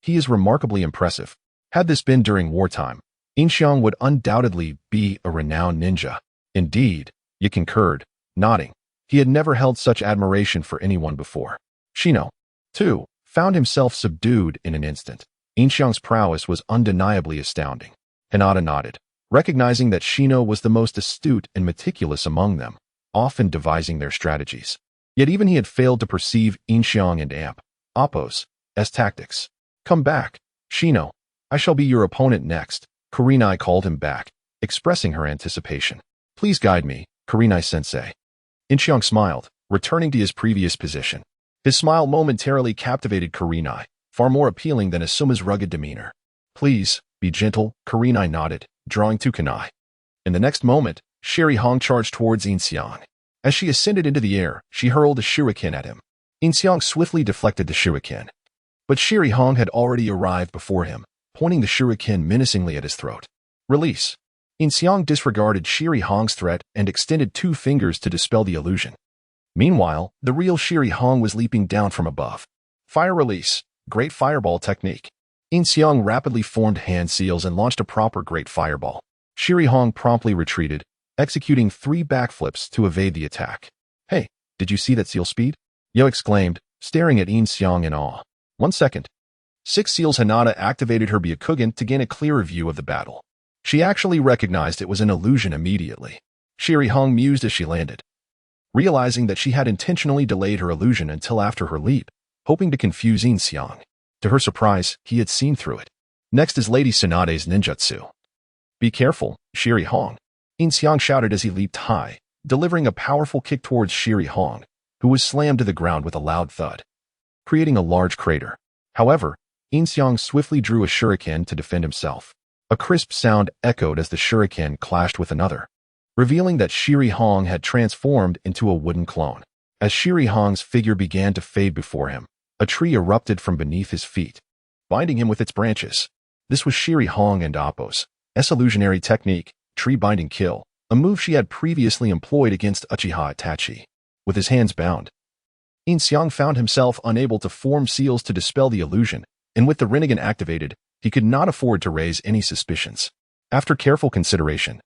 He is remarkably impressive. Had this been during wartime, Yin Xiang would undoubtedly be a renowned ninja. Indeed, Yi concurred, nodding. He had never held such admiration for anyone before. Shino, too, found himself subdued in an instant. Yin Xiang's prowess was undeniably astounding. Hinata nodded, recognizing that Shino was the most astute and meticulous among them, often devising their strategies. Yet even he had failed to perceive Yin Xiang and Appo's tactics. Come back, Shino. I shall be your opponent next. Kurenai called him back, expressing her anticipation. Please guide me, Kurenai-sensei. Yin Xiang smiled, returning to his previous position. His smile momentarily captivated Kurenai, far more appealing than Asuma's rugged demeanor. Please, be gentle, Kurenai nodded, drawing to Kunai. In the next moment, Sharingan charged towards Yin Xiang. As she ascended into the air, she hurled a shuriken at him. Yin Xiang swiftly deflected the shuriken. But Sharingan had already arrived before him, pointing the shuriken menacingly at his throat. Release. Yin Xiang disregarded Sharingan's threat and extended 2 fingers to dispel the illusion. Meanwhile, the real Sharingan was leaping down from above. Fire release. Great fireball technique. Yin Xiang rapidly formed hand seals and launched a proper great fireball. Sharingan promptly retreated, executing 3 backflips to evade the attack. Hey, did you see that seal speed? Yo exclaimed, staring at Yin Xiang in awe. 1 second. 6 seals. Hinata activated her Byakugan to gain a clearer view of the battle. She actually recognized it was an illusion immediately. Sharingan mused as she landed, realizing that she had intentionally delayed her illusion until after her leap, hoping to confuse Yin Xiang. To her surprise, he had seen through it. Next is Lady Tsunade's ninjutsu. Be careful, Sharingan. Yin Xiang shouted as he leaped high, delivering a powerful kick towards Sharingan, who was slammed to the ground with a loud thud, creating a large crater. However, Yin Xiang swiftly drew a shuriken to defend himself. A crisp sound echoed as the shuriken clashed with another, revealing that Sharingan had transformed into a wooden clone. As Sharingan's figure began to fade before him, a tree erupted from beneath his feet, binding him with its branches. This was Sharingan and Appo's illusionary technique, tree binding kill, a move she had previously employed against Uchiha Itachi. With his hands bound, Yin Xiang found himself unable to form seals to dispel the illusion, and with the Rinnegan activated, he could not afford to raise any suspicions. After careful consideration,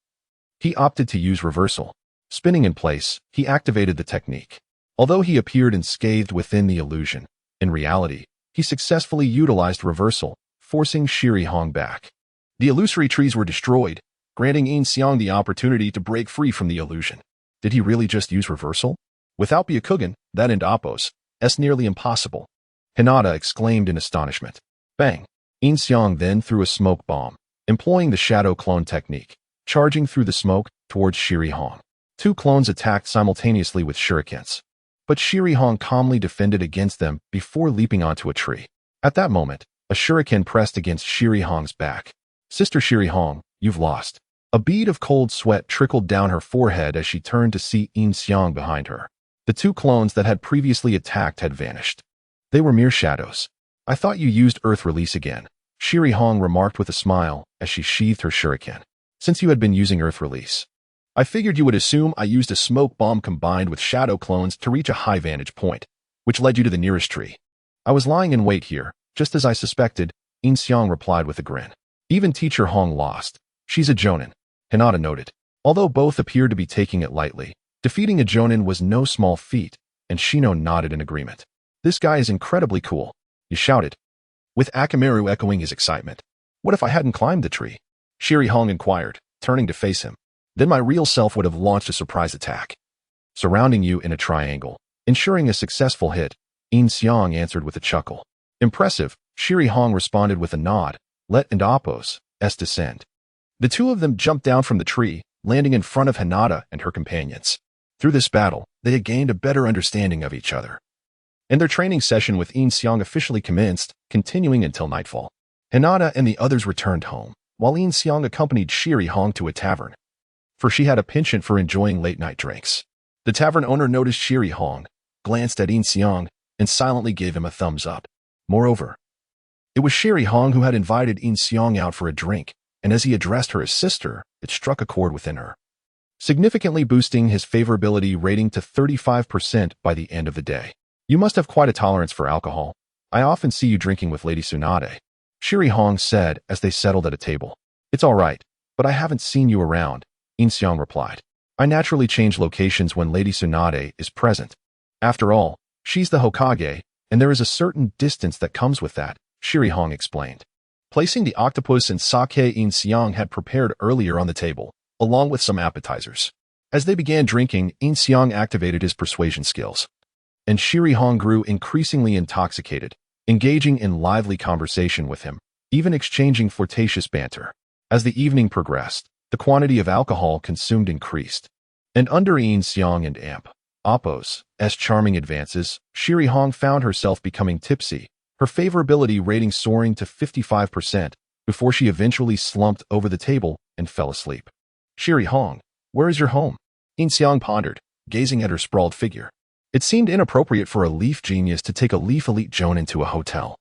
he opted to use reversal. Spinning in place, he activated the technique. Although he appeared unscathed within the illusion, in reality, he successfully utilized reversal, forcing Sharingan back. The illusory trees were destroyed, granting Yin Xiang the opportunity to break free from the illusion. Did he really just use reversal? Without Byakugan, that and Appo's nearly impossible. Hinata exclaimed in astonishment. Bang! Yin Xiang then threw a smoke bomb, employing the shadow clone technique, charging through the smoke towards Sharingan. 2 clones attacked simultaneously with shurikens. but Shiri Hong calmly defended against them before leaping onto a tree. At that moment, a shuriken pressed against Shiri Hong's back. Sister Shiri Hong, you've lost. A bead of cold sweat trickled down her forehead as she turned to see Yin Xiang behind her. The two clones that had previously attacked had vanished. They were mere shadows. I thought you used Earth Release again, Shiri Hong remarked with a smile as she sheathed her shuriken. Since you had been using Earth Release, I figured you would assume I used a smoke bomb combined with shadow clones to reach a high vantage point, which led you to the nearest tree. I was lying in wait here, just as I suspected, Yin Xiang replied with a grin. Even Teacher Hong lost. She's a Jonin, Hinata noted. Although both appeared to be taking it lightly, defeating a Jonin was no small feat, and Shino nodded in agreement. This guy is incredibly cool, you shouted, with Akamaru echoing his excitement. What if I hadn't climbed the tree? Shiri Hong inquired, turning to face him. Then my real self would have launched a surprise attack, surrounding you in a triangle, ensuring a successful hit, Yin Xiang answered with a chuckle. Impressive, Shiri Hong responded with a nod. Let and Oppos, descend. The two of them jumped down from the tree, landing in front of Hinata and her companions. Through this battle, they had gained a better understanding of each other. And their training session with Yin Xiang officially commenced, continuing until nightfall. Hinata and the others returned home, while Yin Xiang accompanied Shiri Hong to a tavern, for she had a penchant for enjoying late-night drinks. The tavern owner noticed Shiri Hong, glanced at Yin Xiang, and silently gave him a thumbs up. Moreover, it was Shiri Hong who had invited Yin Xiang out for a drink, and as he addressed her as sister, it struck a chord within her, significantly boosting his favorability rating to 35% by the end of the day. You must have quite a tolerance for alcohol. I often see you drinking with Lady Tsunade, Shiri Hong said as they settled at a table. It's all right, but I haven't seen you around, Yin Xiang replied. I naturally change locations when Lady Tsunade is present. After all, she's the Hokage, and there is a certain distance that comes with that, Shiri Hong explained, placing the octopus and sake Yin Xiang had prepared earlier on the table, along with some appetizers. As they began drinking, Yin Xiang activated his persuasion skills, and Shiri Hong grew increasingly intoxicated, engaging in lively conversation with him, even exchanging flirtatious banter. As the evening progressed, the quantity of alcohol consumed increased, and under Yin Xiang and Amp Oppo's charming advances, Shiri Hong found herself becoming tipsy, her favorability rating soaring to 55%, before she eventually slumped over the table and fell asleep. Shiri Hong, where is your home? Yin Xiang pondered, gazing at her sprawled figure. It seemed inappropriate for a Leaf genius to take a Leaf elite Jonin to a hotel.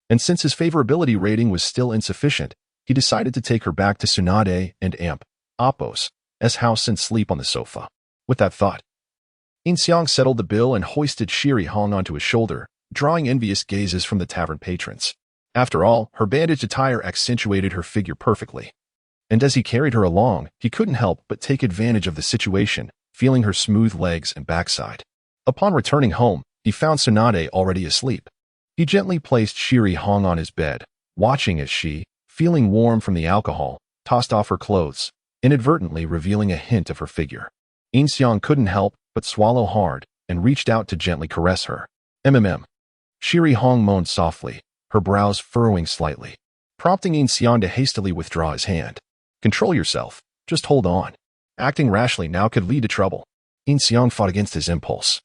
And since his favorability rating was still insufficient, he decided to take her back to Tsunade and Amp Oppo's house and sleep on the sofa. With that thought, Yin Xiang settled the bill and hoisted Shiri Hong onto his shoulder, drawing envious gazes from the tavern patrons. After all, her bandaged attire accentuated her figure perfectly. And as he carried her along, he couldn't help but take advantage of the situation, feeling her smooth legs and backside. Upon returning home, he found Tsunade already asleep. He gently placed Shiri Hong on his bed, watching as she, feeling warm from the alcohol, tossed off her clothes, inadvertently revealing a hint of her figure. Yin Xiang couldn't help but swallow hard and reached out to gently caress her. Shiri Hong moaned softly, her brows furrowing slightly, prompting Yin Xiang to hastily withdraw his hand. Control yourself. Just hold on. Acting rashly now could lead to trouble. Yin Xiang fought against his impulse,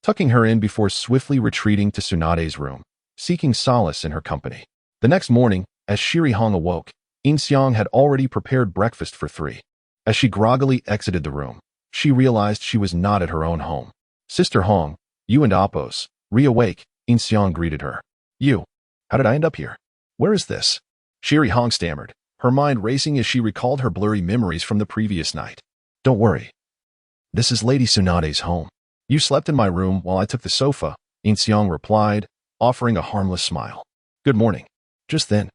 tucking her in before swiftly retreating to Tsunade's room, seeking solace in her company. The next morning, as Shiri Hong awoke, Yin Xiang had already prepared breakfast for three. As she groggily exited the room, she realized she was not at her own home. Sister Hong, you and Oppos, reawake, Yin Xiang greeted her. You? How did I end up here? Where is this? Shiri Hong stammered, her mind racing as she recalled her blurry memories from the previous night. Don't worry. This is Lady Tsunade's home. You slept in my room while I took the sofa, Yin Xiang replied, offering a harmless smile. Good morning. Just then,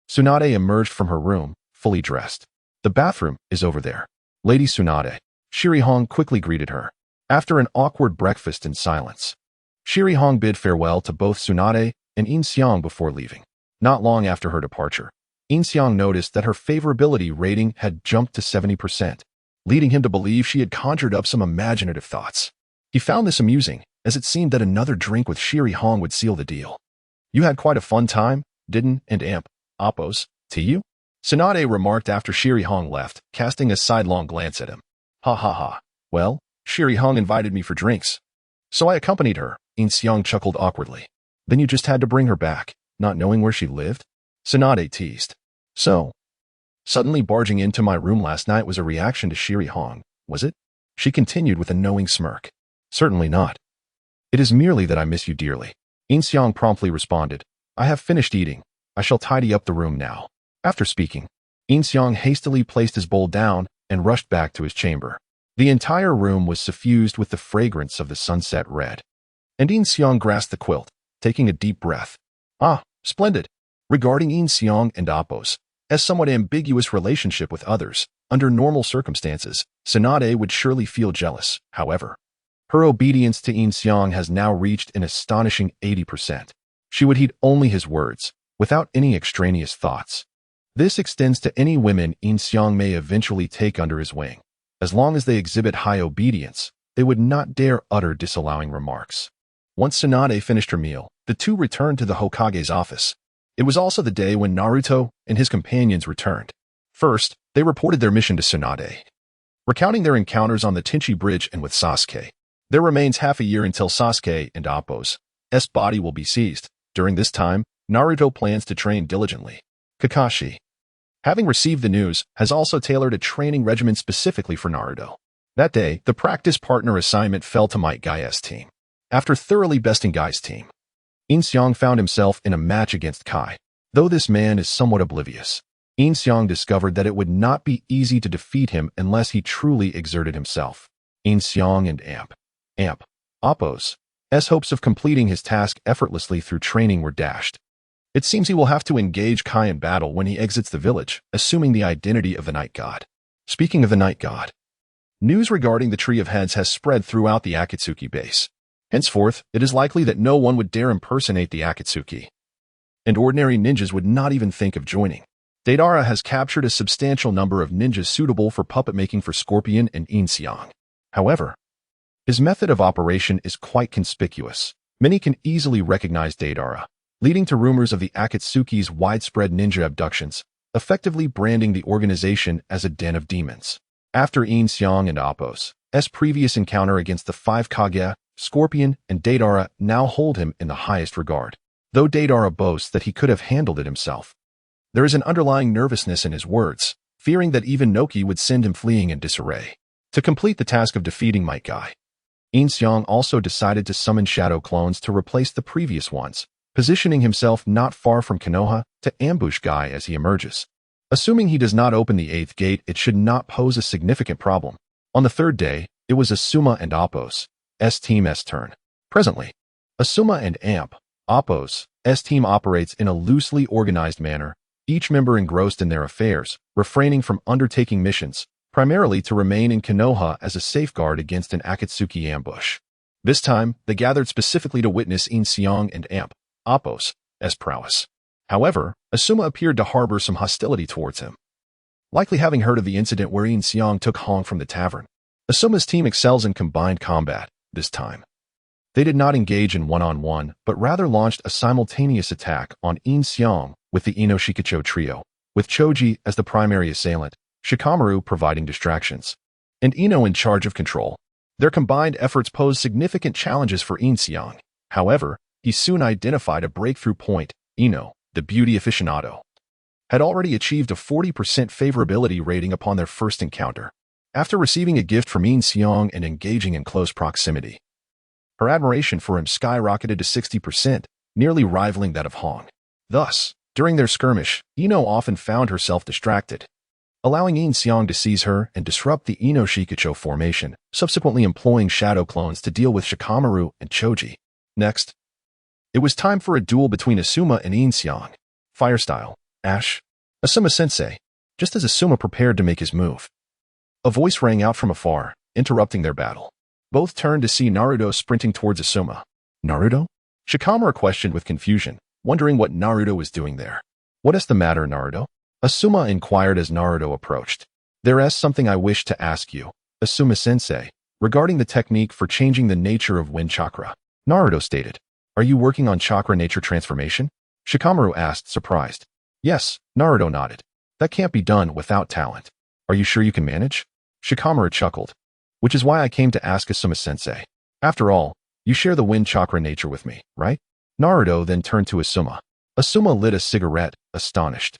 Tsunade emerged from her room, fully dressed. The bathroom is over there. Lady Tsunade, Shiri Hong quickly greeted her. After an awkward breakfast in silence, Shiri Hong bid farewell to both Tsunade and Yin Xiang before leaving. Not long after her departure, Yin Xiang noticed that her favorability rating had jumped to 70%, leading him to believe she had conjured up some imaginative thoughts. He found this amusing, as it seemed that another drink with Shiri Hong would seal the deal. You had quite a fun time, didn't and Amp Oppos, to you? Tsunade remarked after Shiri Hong left, casting a sidelong glance at him. Ha ha ha. Well, Shiri Hong invited me for drinks, So I accompanied her, Yin Xiang chuckled awkwardly. Then you just had to bring her back, not knowing where she lived? Tsunade teased. So, suddenly barging into my room last night was a reaction to Shiri Hong, was it? She continued with a knowing smirk. Certainly not. It is merely that I miss you dearly. Yin Xiang promptly responded. I have finished eating. I shall tidy up the room now. After speaking, Yin Xiang hastily placed his bowl down and rushed back to his chamber. The entire room was suffused with the fragrance of the sunset red. And Yin Xiang grasped the quilt, taking a deep breath. Ah, splendid. Regarding Yin Xiang and Appo's somewhat ambiguous relationship with others, under normal circumstances, Tsunade would surely feel jealous. However, her obedience to Yin Xiang has now reached an astonishing 80%. She would heed only his words, without any extraneous thoughts. This extends to any women Yin Xiang may eventually take under his wing. As long as they exhibit high obedience, they would not dare utter disallowing remarks. Once Tsunade finished her meal, the two returned to the Hokage's office. It was also the day when Naruto and his companions returned. First, they reported their mission to Tsunade, recounting their encounters on the Tenchi Bridge and with Sasuke. There remains half a year until Sasuke and Appo's body will be seized. During this time, Naruto plans to train diligently. Kakashi, having received the news, has also tailored a training regimen specifically for Naruto. That day, the practice partner assignment fell to Might Guy's team. After thoroughly besting Guy's team, Yin Xiang found himself in a match against Kai. Though this man is somewhat oblivious, Yin Xiang discovered that it would not be easy to defeat him unless he truly exerted himself. Yin Xiang and Appo's hopes of completing his task effortlessly through training were dashed. It seems he will have to engage Kai in battle when he exits the village, assuming the identity of the Night God. Speaking of the Night God, news regarding the Tree of Heads has spread throughout the Akatsuki base. Henceforth, it is likely that no one would dare impersonate the Akatsuki, and ordinary ninjas would not even think of joining. Deidara has captured a substantial number of ninjas suitable for puppet making for Scorpion and Yin Xiang. However, his method of operation is quite conspicuous. Many can easily recognize Deidara, leading to rumors of the Akatsuki's widespread ninja abductions, effectively branding the organization as a den of demons. After Yin Xiang and Appo's previous encounter against the five Kage, Scorpion and Deidara now hold him in the highest regard. Though Deidara boasts that he could have handled it himself, there is an underlying nervousness in his words, fearing that even Noki would send him fleeing in disarray. To complete the task of defeating Might Guy, Yin Xiang also decided to summon shadow clones to replace the previous ones, positioning himself not far from Konoha to ambush Guy as he emerges. Assuming he does not open the 8th gate, it should not pose a significant problem. On the 3rd day, it was Asuma and Appo's team's turn. Presently, Asuma and Appo's team operates in a loosely organized manner, each member engrossed in their affairs, refraining from undertaking missions, primarily to remain in Konoha as a safeguard against an Akatsuki ambush. This time, they gathered specifically to witness Yin Xiang and Appo's prowess. However, Asuma appeared to harbor some hostility towards him, likely having heard of the incident where Yin Xiang took Hong from the tavern. Asuma's team excels in combined combat. This time, they did not engage in one-on-one, but rather launched a simultaneous attack on Yin Xiang with the Ino Shikacho trio, with Choji as the primary assailant, Shikamaru providing distractions, and Ino in charge of control. Their combined efforts posed significant challenges for Yin Xiang. However, he soon identified a breakthrough point. Ino, the beauty aficionado, had already achieved a 40% favorability rating upon their first encounter. After receiving a gift from Yin Xiang and engaging in close proximity, her admiration for him skyrocketed to 60%, nearly rivaling that of Hong. Thus, during their skirmish, Ino often found herself distracted, allowing Yin Xiang to seize her and disrupt the Ino Shikacho formation, subsequently employing shadow clones to deal with Shikamaru and Choji. Next, it was time for a duel between Asuma and Yin Xiang. Fire style, Ash. Asuma-sensei, just as Asuma prepared to make his move, a voice rang out from afar, interrupting their battle. Both turned to see Naruto sprinting towards Asuma. Naruto? Shikamaru questioned with confusion, wondering what Naruto was doing there. What is the matter, Naruto? Asuma inquired as Naruto approached. There is something I wish to ask you, Asuma-sensei, regarding the technique for changing the nature of wind chakra. Naruto stated. Are you working on chakra nature transformation? Shikamaru asked, surprised. Yes, Naruto nodded. That can't be done without talent. Are you sure you can manage? Shikamaru chuckled. Which is why I came to ask Asuma-sensei. After all, You share the wind chakra nature with me, right? Naruto then turned to Asuma. Asuma lit a cigarette, astonished.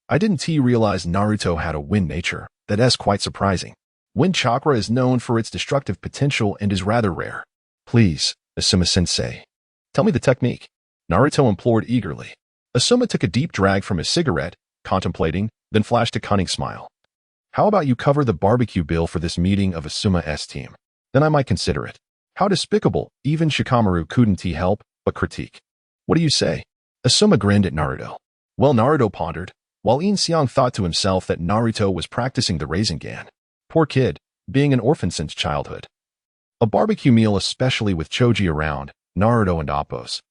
I didn't realize Naruto had a wind nature. That's quite surprising. Wind chakra is known for its destructive potential and is rather rare. Please, Asuma-sensei, tell me the technique. Naruto implored eagerly. Asuma took a deep drag from his cigarette, contemplating, then flashed a cunning smile. How about you cover the barbecue bill for this meeting of Asuma's team? Then I might consider it. How despicable, even Shikamaru couldn't help but critique. What do you say? Asuma grinned at Naruto. Well, Naruto pondered, while Yin Xiang thought to himself that Naruto was practicing the Rasengan. Poor kid, being an orphan since childhood. A barbecue meal, especially with Choji around, Naruto and Appo's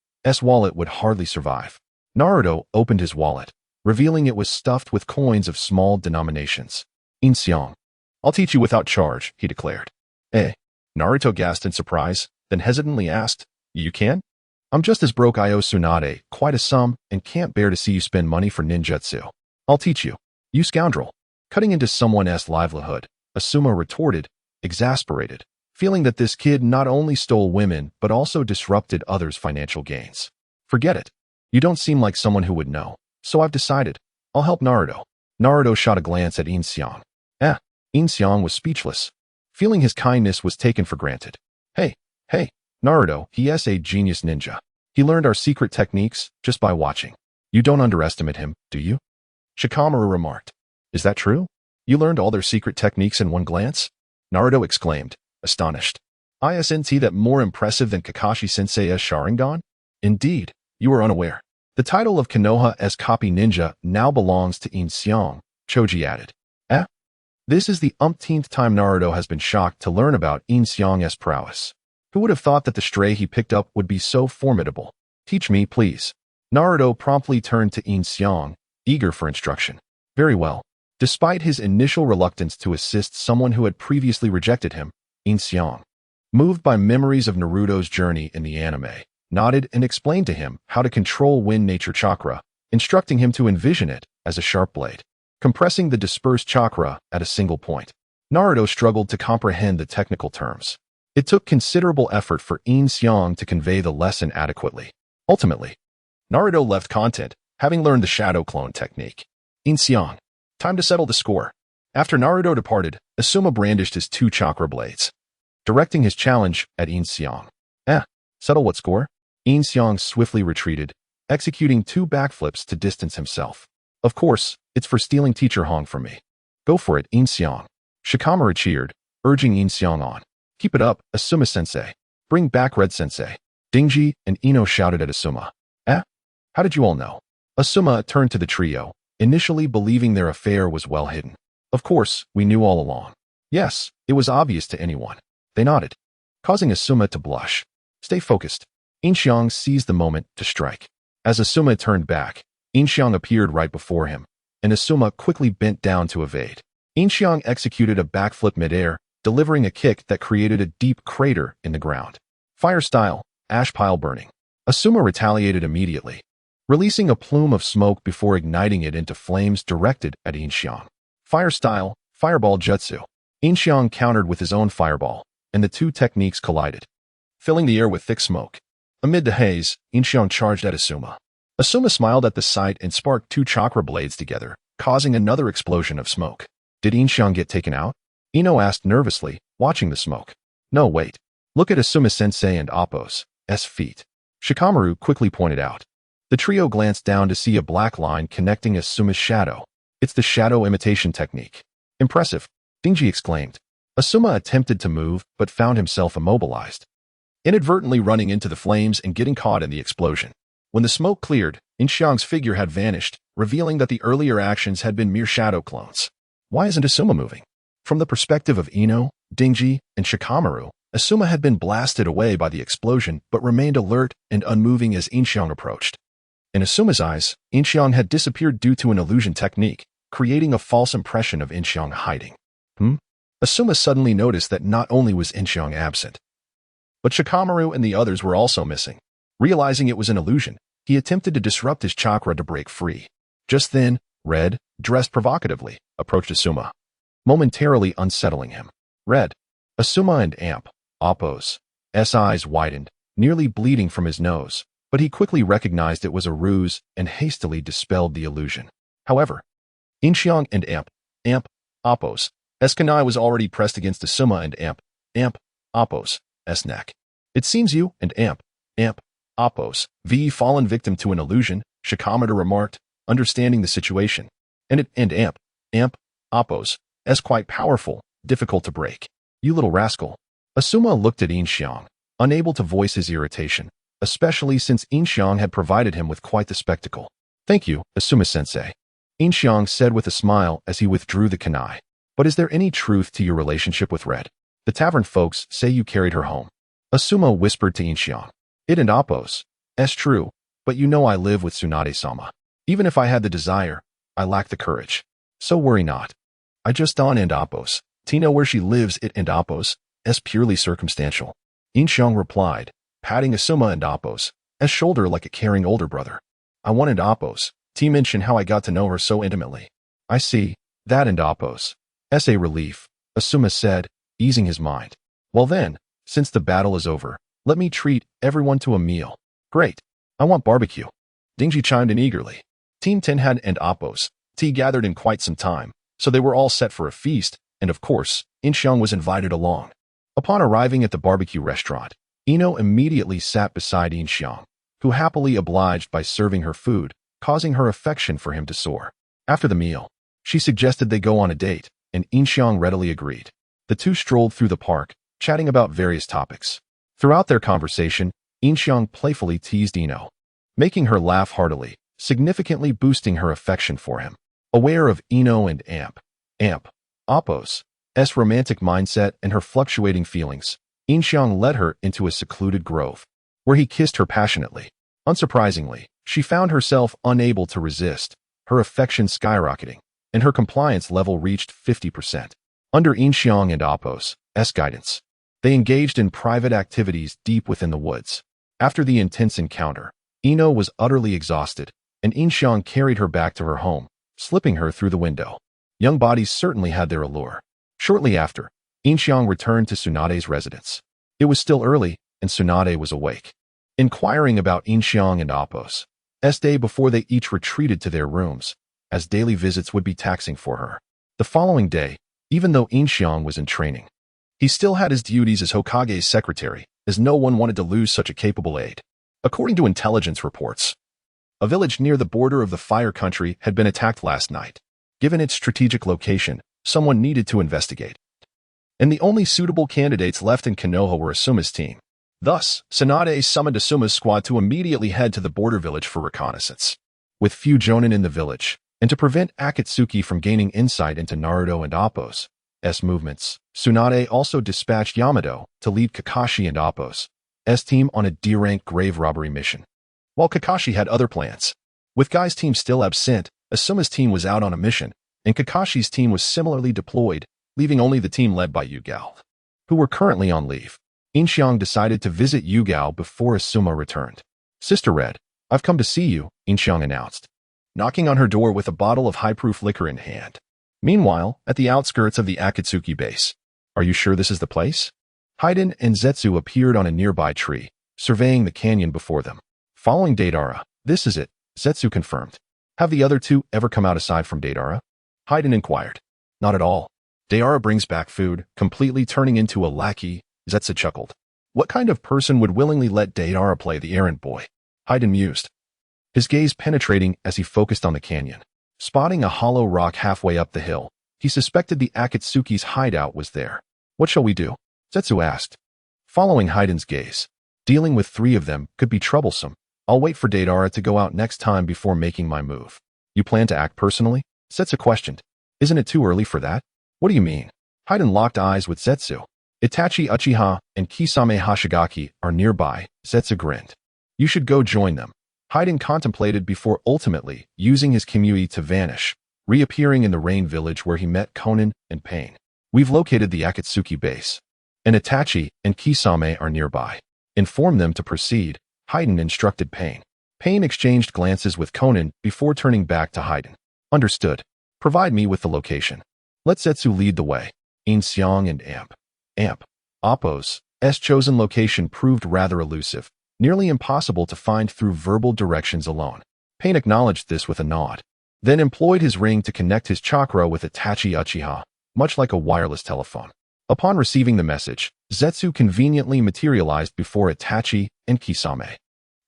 wallet would hardly survive. Naruto opened his wallet, revealing it was stuffed with coins of small denominations. Yin Xiang, I'll teach you without charge, he declared. Eh? Naruto gasped in surprise, then hesitantly asked, You can? I'm just as broke I owe Tsunade quite a sum and can't bear to see you spend money for ninjutsu. I'll teach you. You scoundrel. Cutting into someone's livelihood, Asuma retorted, exasperated, feeling that this kid not only stole women but also disrupted others' financial gains. Forget it. You don't seem like someone who would know, so I've decided. I'll help Naruto. Naruto shot a glance at Yin Xiang. Yin Xiang was speechless, feeling his kindness was taken for granted. Hey, Naruto, he is a genius ninja. He learned our secret techniques just by watching. You don't underestimate him, do you? Shikamaru remarked. Is that true? You learned all their secret techniques in one glance? Naruto exclaimed, astonished. Isn't that more impressive than Kakashi-sensei's Sharingan? Indeed, you are unaware. The title of Konoha's copy ninja now belongs to Yin Xiang, Choji added. This is the umpteenth time Naruto has been shocked to learn about Yin Xiang's prowess. Who would have thought that the stray he picked up would be so formidable? Teach me, please. Naruto promptly turned to Yin Xiang, eager for instruction. Very well. Despite his initial reluctance to assist someone who had previously rejected him, Yin Xiang, moved by memories of Naruto's journey in the anime, nodded and explained to him how to control wind nature chakra, instructing him to envision it as a sharp blade, compressing the dispersed chakra at a single point. Naruto struggled to comprehend the technical terms. It took considerable effort for Yin Xiang to convey the lesson adequately. Ultimately, Naruto left content, having learned the shadow clone technique. Yin Xiang, time to settle the score. After Naruto departed, Asuma brandished his 2 chakra blades, directing his challenge at Yin Xiang. Settle what score? Yin Xiang swiftly retreated, executing 2 backflips to distance himself. Of course, it's for stealing Teacher Hong from me. Go for it, Yin Xiang. Shikamaru cheered, urging Yin Xiang on. Keep it up, Asuma-sensei. Bring back Red-sensei. Dingji and Ino shouted at Asuma. How did you all know? Asuma turned to the trio, initially believing their affair was well hidden. Of course, we knew all along. Yes, it was obvious to anyone. They nodded, causing Asuma to blush. Stay focused. Yin Xiang seized the moment to strike. As Asuma turned back, Yin Xiang appeared right before him, and Asuma quickly bent down to evade. Yin Xiang executed a backflip midair, delivering a kick that created a deep crater in the ground. Fire style, ash pile burning. Asuma retaliated immediately, releasing a plume of smoke before igniting it into flames directed at Yin Xiang. Fire style, fireball jutsu. Yin Xiang countered with his own fireball, and the 2 techniques collided, filling the air with thick smoke. Amid the haze, Yin Xiang charged at Asuma. Asuma smiled at the sight and sparked 2 chakra blades together, causing another explosion of smoke. Did Yin Xiang get taken out? Ino asked nervously, watching the smoke. No, wait. Look at Asuma-sensei and Appo's feet. Shikamaru quickly pointed out. The trio glanced down to see a black line connecting Asuma's shadow. It's the shadow imitation technique. Impressive, Dingji exclaimed. Asuma attempted to move, but found himself immobilized, inadvertently running into the flames and getting caught in the explosion. When the smoke cleared, Yin Xiang's figure had vanished, revealing that the earlier actions had been mere shadow clones. Why isn't Asuma moving? From the perspective of Ino, Dingji, and Shikamaru, Asuma had been blasted away by the explosion but remained alert and unmoving as Yin Xiang approached. In Asuma's eyes, Yin Xiang had disappeared due to an illusion technique, creating a false impression of Yin Xiang hiding. Asuma suddenly noticed that not only was Yin Xiang absent, but Shikamaru and the others were also missing. Realizing it was an illusion, he attempted to disrupt his chakra to break free. Just then, Red, dressed provocatively, approached Asuma, momentarily unsettling him. Red, Asuma and Appo's eyes widened, nearly bleeding from his nose, but he quickly recognized it was a ruse and hastily dispelled the illusion. However, Yin Xiang and Amp, Appo's kunai was already pressed against Asuma and Amp, Appo's neck. It seems you and Amp, Appo's fallen victim to an illusion, Shikamaru remarked, understanding the situation. And Amp, Appo's quite powerful, difficult to break. You little rascal. Asuma looked at Yin Xiang, unable to voice his irritation, especially since Yin Xiang had provided him with quite the spectacle. Thank you, Asuma-sensei. Yin Xiang said with a smile as he withdrew the kunai. But is there any truth to your relationship with Red? The tavern folks say you carried her home. Asuma whispered to Yin Xiang. It and Appo's. True, but you know I live with Tsunade-sama. Even if I had the desire, I lack the courage. So worry not. I just on and Appo's. Know where she lives it and Appo's. Purely circumstantial. Yin Xiang replied, patting Asuma and Appo's shoulder like a caring older brother. I wanted Appo's. Mention how I got to know her so intimately. I see. That and Appo's. A relief, Asuma said, easing his mind. Well then, since the battle is over, let me treat everyone to a meal. Great. I want barbecue. Dingji chimed in eagerly. Team Tenhad and Appo's gathered in quite some time, so they were all set for a feast, and of course, Yin Xiang was invited along. Upon arriving at the barbecue restaurant, Ino immediately sat beside Yin Xiang, who happily obliged by serving her food, causing her affection for him to soar. After the meal, she suggested they go on a date, and Yin Xiang readily agreed. The two strolled through the park, chatting about various topics. Throughout their conversation, Yin Xiang playfully teased Ino, making her laugh heartily, significantly boosting her affection for him. Aware of Ino and Appo's romantic mindset and her fluctuating feelings, Yin Xiang led her into a secluded grove, where he kissed her passionately. Unsurprisingly, she found herself unable to resist, her affection skyrocketing, and her compliance level reached 50%. Under Yin Xiang and Appo's guidance, they engaged in private activities deep within the woods. After the intense encounter, Ino was utterly exhausted, and Yin Xiang carried her back to her home, slipping her through the window. Young bodies certainly had their allure. Shortly after, Yin Xiang returned to Tsunade's residence. It was still early, and Tsunade was awake. Inquiring about Yin Xiang and Appo's day before they each retreated to their rooms, as daily visits would be taxing for her. The following day, even though Yin Xiang was in training, he still had his duties as Hokage's secretary, as no one wanted to lose such a capable aide. According to intelligence reports, a village near the border of the Fire Country had been attacked last night. Given its strategic location, someone needed to investigate. And the only suitable candidates left in Konoha were Asuma's team. Thus, Tsunade summoned Asuma's squad to immediately head to the border village for reconnaissance. With few jonin in the village, and to prevent Akatsuki from gaining insight into Naruto and Appo's movements, Tsunade also dispatched Yamato to lead Kakashi and Appo's team on a D-rank grave robbery mission. While Kakashi had other plans. With Guy's team still absent, Asuma's team was out on a mission, and Kakashi's team was similarly deployed, leaving only the team led by Yugao, who were currently on leave. Yin Xiang decided to visit Yugao before Asuma returned. Sister Red, I've come to see you, Yin Xiang announced, knocking on her door with a bottle of high-proof liquor in hand. Meanwhile, at the outskirts of the Akatsuki base, are you sure this is the place? Haiden and Zetsu appeared on a nearby tree, surveying the canyon before them. Following Deidara, this is it, Zetsu confirmed. Have the other two ever come out aside from Deidara? Haiden inquired. Not at all. Deidara brings back food, completely turning into a lackey, Zetsu chuckled. What kind of person would willingly let Deidara play the errand boy? Haiden mused, his gaze penetrating as he focused on the canyon. Spotting a hollow rock halfway up the hill, he suspected the Akatsuki's hideout was there. What shall we do? Zetsu asked, following Haiden's gaze. Dealing with 3 of them could be troublesome. I'll wait for Deidara to go out next time before making my move. You plan to act personally? Zetsu questioned. Isn't it too early for that? What do you mean? Haiden locked eyes with Zetsu. Itachi Uchiha and Kisame Hashigaki are nearby, Zetsu grinned. You should go join them. Haiden contemplated before ultimately using his Kimui to vanish, reappearing in the Rain Village where he met Konan and Pain. We've located the Akatsuki base, and Itachi and Kisame are nearby. Inform them to proceed, Haiden instructed Pain. Pain exchanged glances with Konan before turning back to Haiden. Understood. Provide me with the location. Let Zetsu lead the way. Yin Xiang and Appo's chosen location proved rather elusive, nearly impossible to find through verbal directions alone. Pain acknowledged this with a nod, then employed his ring to connect his chakra with Itachi Uchiha, much like a wireless telephone. Upon receiving the message, Zetsu conveniently materialized before Itachi and Kisame.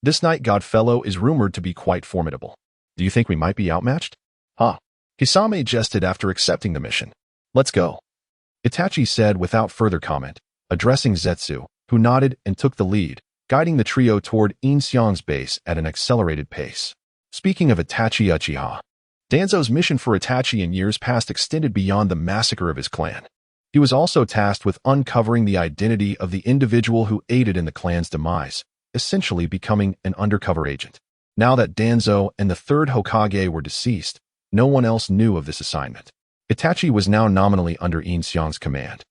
This night god fellow is rumored to be quite formidable. Do you think we might be outmatched? Huh. Kisame jested after accepting the mission. Let's go. Itachi said without further comment, addressing Zetsu, who nodded and took the lead, guiding the trio toward Yin Xiang's base at an accelerated pace. Speaking of Itachi Uchiha, Danzo's mission for Itachi in years past extended beyond the massacre of his clan. He was also tasked with uncovering the identity of the individual who aided in the clan's demise, essentially becoming an undercover agent. Now that Danzo and the third Hokage were deceased, no one else knew of this assignment. Itachi was now nominally under Yin Xiang's command,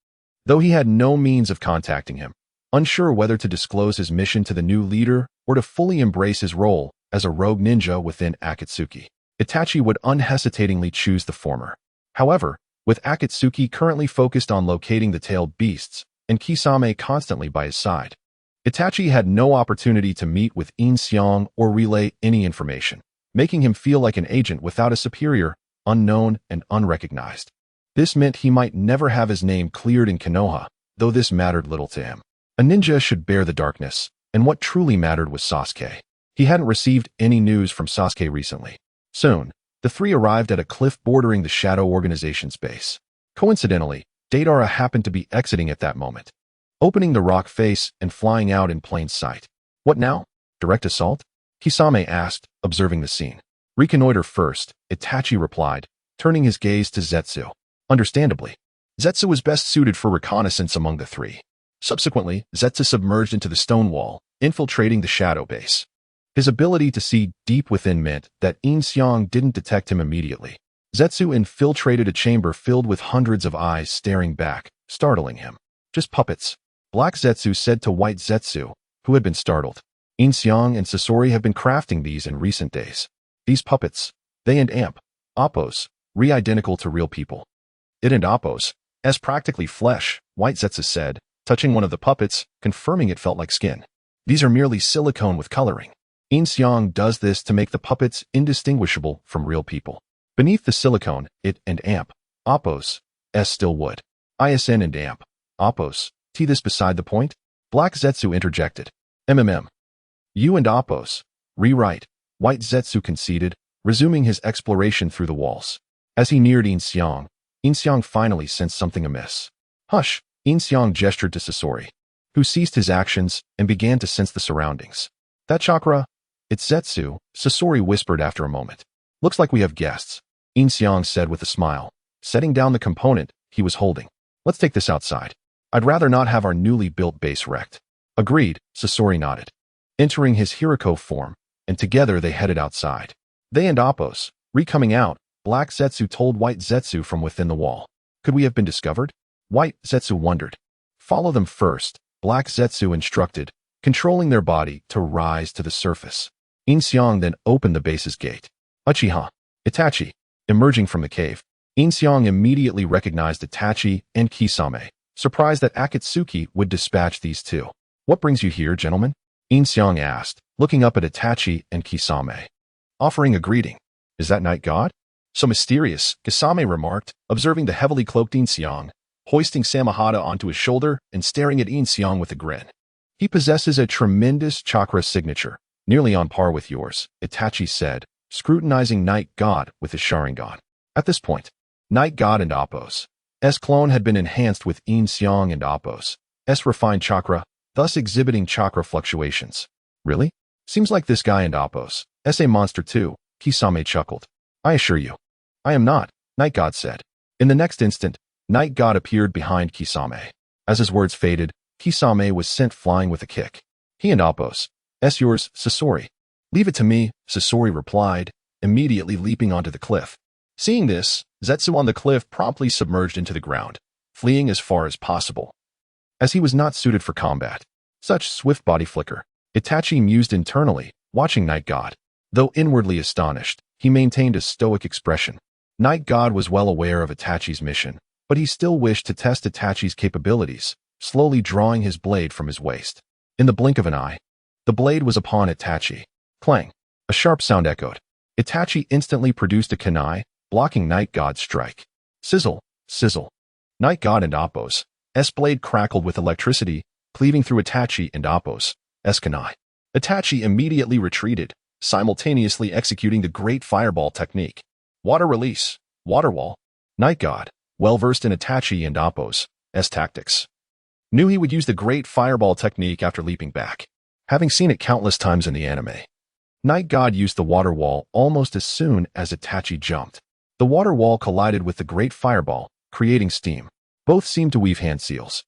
though he had no means of contacting him, unsure whether to disclose his mission to the new leader or to fully embrace his role as a rogue ninja within Akatsuki. Itachi would unhesitatingly choose the former. However, with Akatsuki currently focused on locating the tailed beasts and Kisame constantly by his side, Itachi had no opportunity to meet with Yin Xiang or relay any information, making him feel like an agent without a superior, unknown, and unrecognized. This meant he might never have his name cleared in Konoha, though this mattered little to him. A ninja should bear the darkness, and what truly mattered was Sasuke. He hadn't received any news from Sasuke recently. Soon, the three arrived at a cliff bordering the Shadow Organization's base. Coincidentally, Deidara happened to be exiting at that moment, opening the rock face and flying out in plain sight. What now? Direct assault? Kisame asked, observing the scene. Reconnoiter first, Itachi replied, turning his gaze to Zetsu. Understandably, Zetsu was best suited for reconnaissance among the three. Subsequently, Zetsu submerged into the stone wall, infiltrating the shadow base. His ability to see deep within meant that Yin Xiang didn't detect him immediately. Zetsu infiltrated a chamber filled with hundreds of eyes staring back, startling him. Just puppets, Black Zetsu said to White Zetsu, who had been startled. Yin Xiang and Sasori have been crafting these in recent days. These puppets, they and Appos, re-identical to real people. It and Appos, as practically flesh, White Zetsu said, touching one of the puppets, confirming it felt like skin. These are merely silicone with coloring. Yin Xiang does this to make the puppets indistinguishable from real people. Beneath the silicone, it and Appos, still would. ISN and Appos, this beside the point? Black Zetsu interjected. You and Appos, rewrite, White Zetsu conceded, resuming his exploration through the walls. As he neared Yin Xiang finally sensed something amiss. Hush, Yin Xiang gestured to Sasori, who ceased his actions and began to sense the surroundings. That chakra? It's Zetsu, Sasori whispered after a moment. Looks like we have guests, Yin Xiang said with a smile, setting down the component he was holding. Let's take this outside. I'd rather not have our newly built base wrecked. Agreed, Sasori nodded, entering his Hiriko form, and together they headed outside. They and Appos, coming out, Black Zetsu told White Zetsu from within the wall. Could we have been discovered? White Zetsu wondered. Follow them first, Black Zetsu instructed, controlling their body to rise to the surface. Yin Xiang then opened the base's gate. Uchiha, Itachi, emerging from the cave. Yin Xiang immediately recognized Itachi and Kisame, surprised that Akatsuki would dispatch these two. What brings you here, gentlemen? Yin Xiang asked, looking up at Itachi and Kisame. Offering a greeting. Is that night god? So mysterious, Kisame remarked, observing the heavily cloaked Yin Xiang, hoisting Samahata onto his shoulder and staring at Yin Xiang with a grin. He possesses a tremendous chakra signature, nearly on par with yours, Itachi said, scrutinizing Night God with his Sharingan. At this point, Night God and Appos' clone had been enhanced with Yin Xiang and Appos' refined chakra, thus exhibiting chakra fluctuations. Really? Seems like this guy and Appos' a monster too, Kisame chuckled. I assure you, I am not, Night God said. In the next instant, Night God appeared behind Kisame. As his words faded, Kisame was sent flying with a kick. He and Appos' yours, Sasori. Leave it to me, Sasori replied, immediately leaping onto the cliff. Seeing this, Zetsu on the cliff promptly submerged into the ground, fleeing as far as possible. As he was not suited for combat, such swift body flicker, Itachi mused internally, watching Night God. Though inwardly astonished, he maintained a stoic expression. Night God was well aware of Itachi's mission, but he still wished to test Itachi's capabilities, slowly drawing his blade from his waist. In the blink of an eye, the blade was upon Itachi. Clang! A sharp sound echoed. Itachi instantly produced a kunai, blocking Night God's strike. Sizzle! Sizzle! Night God and Appo's blade crackled with electricity, cleaving through Itachi and Appo's kunai. Itachi immediately retreated, simultaneously executing the Great Fireball technique. Water release, water wall. Night God, well versed in Itachi and Appo's tactics, knew he would use the Great Fireball technique after leaping back. Having seen it countless times in the anime, Night God used the water wall almost as soon as Itachi jumped. The water wall collided with the Great Fireball, creating steam. Both seemed to weave hand seals.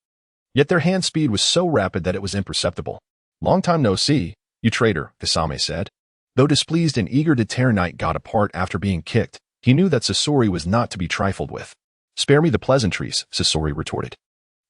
Yet their hand speed was so rapid that it was imperceptible. Long time no see, you traitor, Kisame said. Though displeased and eager to tear Night God apart after being kicked, he knew that Sasori was not to be trifled with. Spare me the pleasantries, Sasori retorted.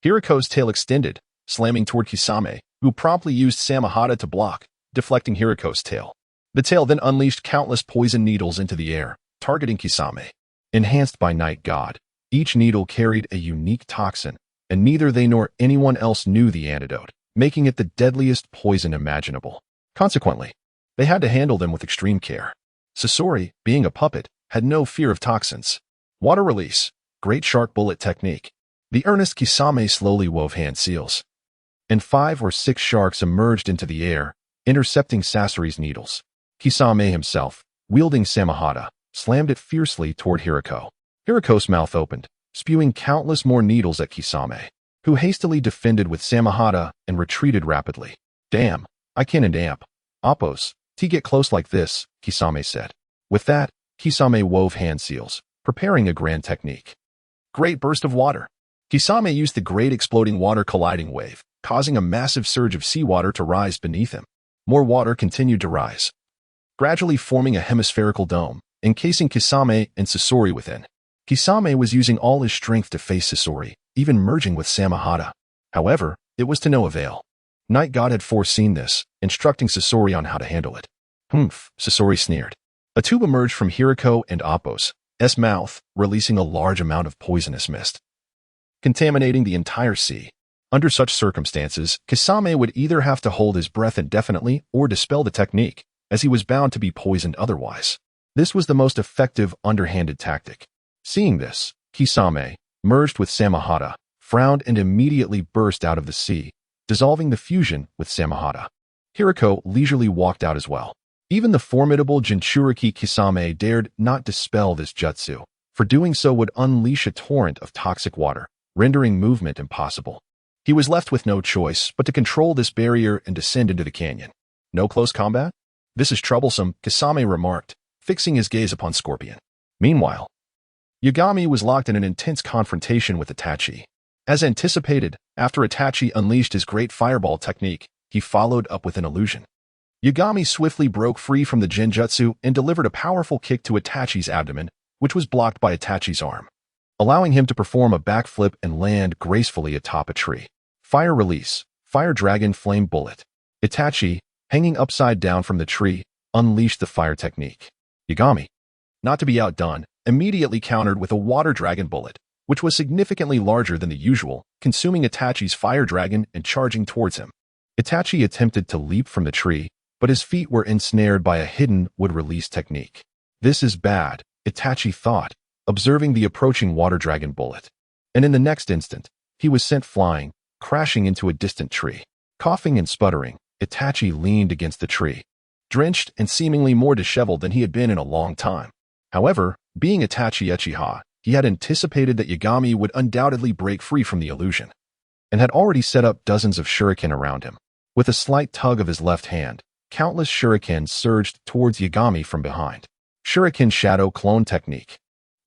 Hiriko's tail extended, slamming toward Kisame, who promptly used Samahata to block, deflecting Hiriko's tail. The tail then unleashed countless poison needles into the air, targeting Kisame. Enhanced by Night God, each needle carried a unique toxin, and neither they nor anyone else knew the antidote, making it the deadliest poison imaginable. Consequently, they had to handle them with extreme care. Sasori, being a puppet, had no fear of toxins. Water release, Great Shark Bullet technique. The earnest Kisame slowly wove hand seals, and 5 or 6 sharks emerged into the air, intercepting Sasori's needles. Kisame himself, wielding Samahata, slammed it fiercely toward Hiriko. Hiriko's mouth opened, spewing countless more needles at Kisame, who hastily defended with Samahata and retreated rapidly. Damn, I can't amp. Appo's, get close like this, Kisame said. With that, Kisame wove hand seals, preparing a grand technique. Great burst of water. Kisame used the great exploding water colliding wave, causing a massive surge of seawater to rise beneath him. More water continued to rise, gradually forming a hemispherical dome, encasing Kisame and Sasori within. Kisame was using all his strength to face Sasori, even merging with Samahata. However, it was to no avail. Night God had foreseen this, instructing Sasori on how to handle it. Humph, Sasori sneered. A tube emerged from Hiriko and Appo's mouth, releasing a large amount of poisonous mist, contaminating the entire sea. Under such circumstances, Kisame would either have to hold his breath indefinitely or dispel the technique, as he was bound to be poisoned otherwise. This was the most effective underhanded tactic. Seeing this, Kisame, merged with Samahata, frowned and immediately burst out of the sea, dissolving the fusion with Samahata. Hiriko leisurely walked out as well. Even the formidable Jinchuriki Kisame dared not dispel this jutsu, for doing so would unleash a torrent of toxic water, rendering movement impossible. He was left with no choice but to control this barrier and descend into the canyon. No close combat? This is troublesome, Kisame remarked, fixing his gaze upon Scorpion. Meanwhile, Yagami was locked in an intense confrontation with Itachi. As anticipated, after Itachi unleashed his Great Fireball technique, he followed up with an illusion. Yagami swiftly broke free from the genjutsu and delivered a powerful kick to Itachi's abdomen, which was blocked by Itachi's arm, allowing him to perform a backflip and land gracefully atop a tree. Fire release, Fire Dragon Flame Bullet. Itachi, hanging upside down from the tree, unleashed the fire technique. Yagami, not to be outdone, immediately countered with a Water Dragon Bullet, which was significantly larger than the usual, consuming Itachi's Fire Dragon and charging towards him. Itachi attempted to leap from the tree, but his feet were ensnared by a hidden wood-release technique. This is bad, Itachi thought, observing the approaching Water Dragon Bullet. And in the next instant, he was sent flying, crashing into a distant tree. Coughing and sputtering, Itachi leaned against the tree, drenched and seemingly more disheveled than he had been in a long time. However, being Itachi Uchiha, he had anticipated that Yagami would undoubtedly break free from the illusion, and had already set up dozens of shuriken around him. With a slight tug of his left hand, countless shurikens surged towards Yagami from behind. Shuriken Shadow Clone Technique.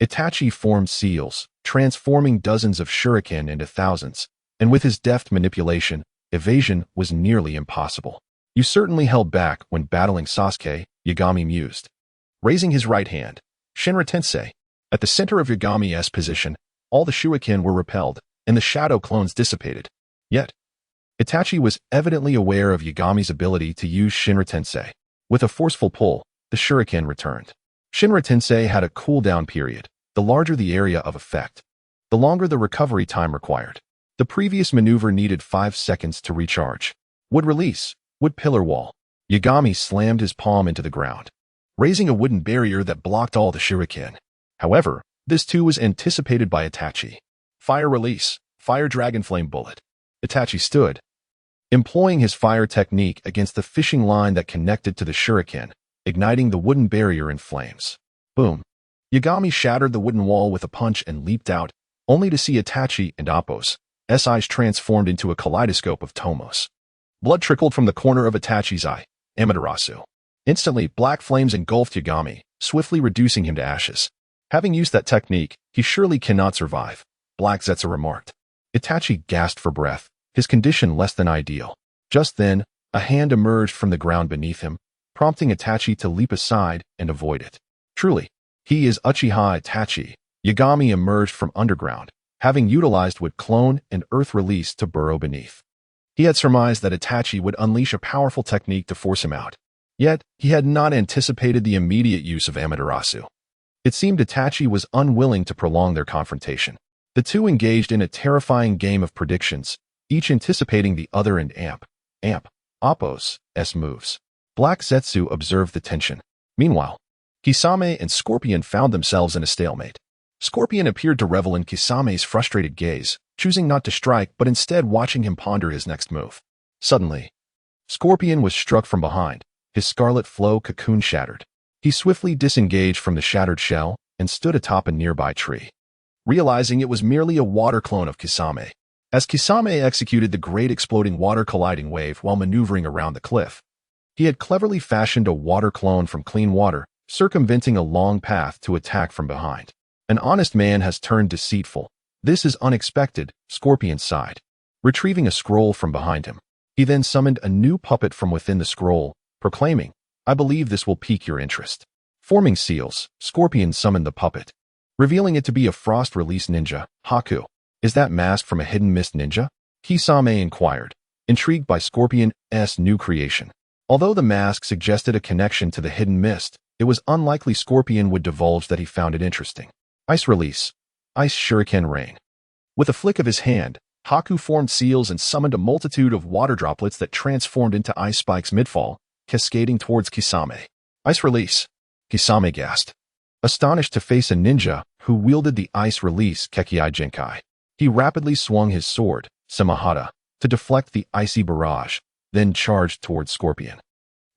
Itachi formed seals, transforming dozens of shuriken into thousands, and with his deft manipulation, evasion was nearly impossible. You certainly held back when battling Sasuke, Yagami mused. Raising his right hand, Shinra Tensei, at the center of Yagami's position, all the shuriken were repelled, and the shadow clones dissipated. Yet, Itachi was evidently aware of Yagami's ability to use Shinra Tensei. With a forceful pull, the shuriken returned. Shinra Tensei had a cooldown period. The larger the area of effect, the longer the recovery time required. The previous maneuver needed 5 seconds to recharge. Wood release. Wood pillar wall. Yagami slammed his palm into the ground, raising a wooden barrier that blocked all the shuriken. However, this too was anticipated by Itachi. Fire release. Fire dragon flame bullet. Itachi stood, employing his fire technique against the fishing line that connected to the shuriken, igniting the wooden barrier in flames. Boom. Yagami shattered the wooden wall with a punch and leaped out, only to see Itachi and Appo's eyes transformed into a kaleidoscope of tomos. Blood trickled from the corner of Itachi's eye, Amaterasu. Instantly, black flames engulfed Yagami, swiftly reducing him to ashes. Having used that technique, he surely cannot survive, Black Zetsu remarked. Itachi gasped for breath, his condition less than ideal. Just then, a hand emerged from the ground beneath him, prompting Itachi to leap aside and avoid it. Truly, he is Uchiha Itachi. Yagami emerged from underground, having utilized wood clone and earth release to burrow beneath. He had surmised that Itachi would unleash a powerful technique to force him out. Yet, he had not anticipated the immediate use of Amaterasu. It seemed Itachi was unwilling to prolong their confrontation. The two engaged in a terrifying game of predictions, each anticipating the other and Appo's moves. Black Zetsu observed the tension. Meanwhile, Kisame and Scorpion found themselves in a stalemate. Scorpion appeared to revel in Kisame's frustrated gaze, choosing not to strike but instead watching him ponder his next move. Suddenly, Scorpion was struck from behind, his scarlet flow cocoon shattered. He swiftly disengaged from the shattered shell and stood atop a nearby tree, realizing it was merely a water clone of Kisame. As Kisame executed the great exploding water colliding wave while maneuvering around the cliff, he had cleverly fashioned a water clone from clean water, circumventing a long path to attack from behind. An honest man has turned deceitful. This is unexpected, Scorpion sighed, retrieving a scroll from behind him. He then summoned a new puppet from within the scroll, proclaiming, "I believe this will pique your interest." Forming seals, Scorpion summoned the puppet, revealing it to be a frost-release ninja, Haku. "Is that mask from a hidden mist ninja?" Kisame inquired, intrigued by Scorpion's new creation. Although the mask suggested a connection to the hidden mist, it was unlikely Scorpion would divulge that he found it interesting. Ice release. Ice shuriken rain. With a flick of his hand, Haku formed seals and summoned a multitude of water droplets that transformed into ice spikes midfall, cascading towards Kisame. Ice release. Kisame gasped, astonished to face a ninja who wielded the ice release Kekei Genkai. He rapidly swung his sword, Samahata, to deflect the icy barrage, then charged towards Scorpion.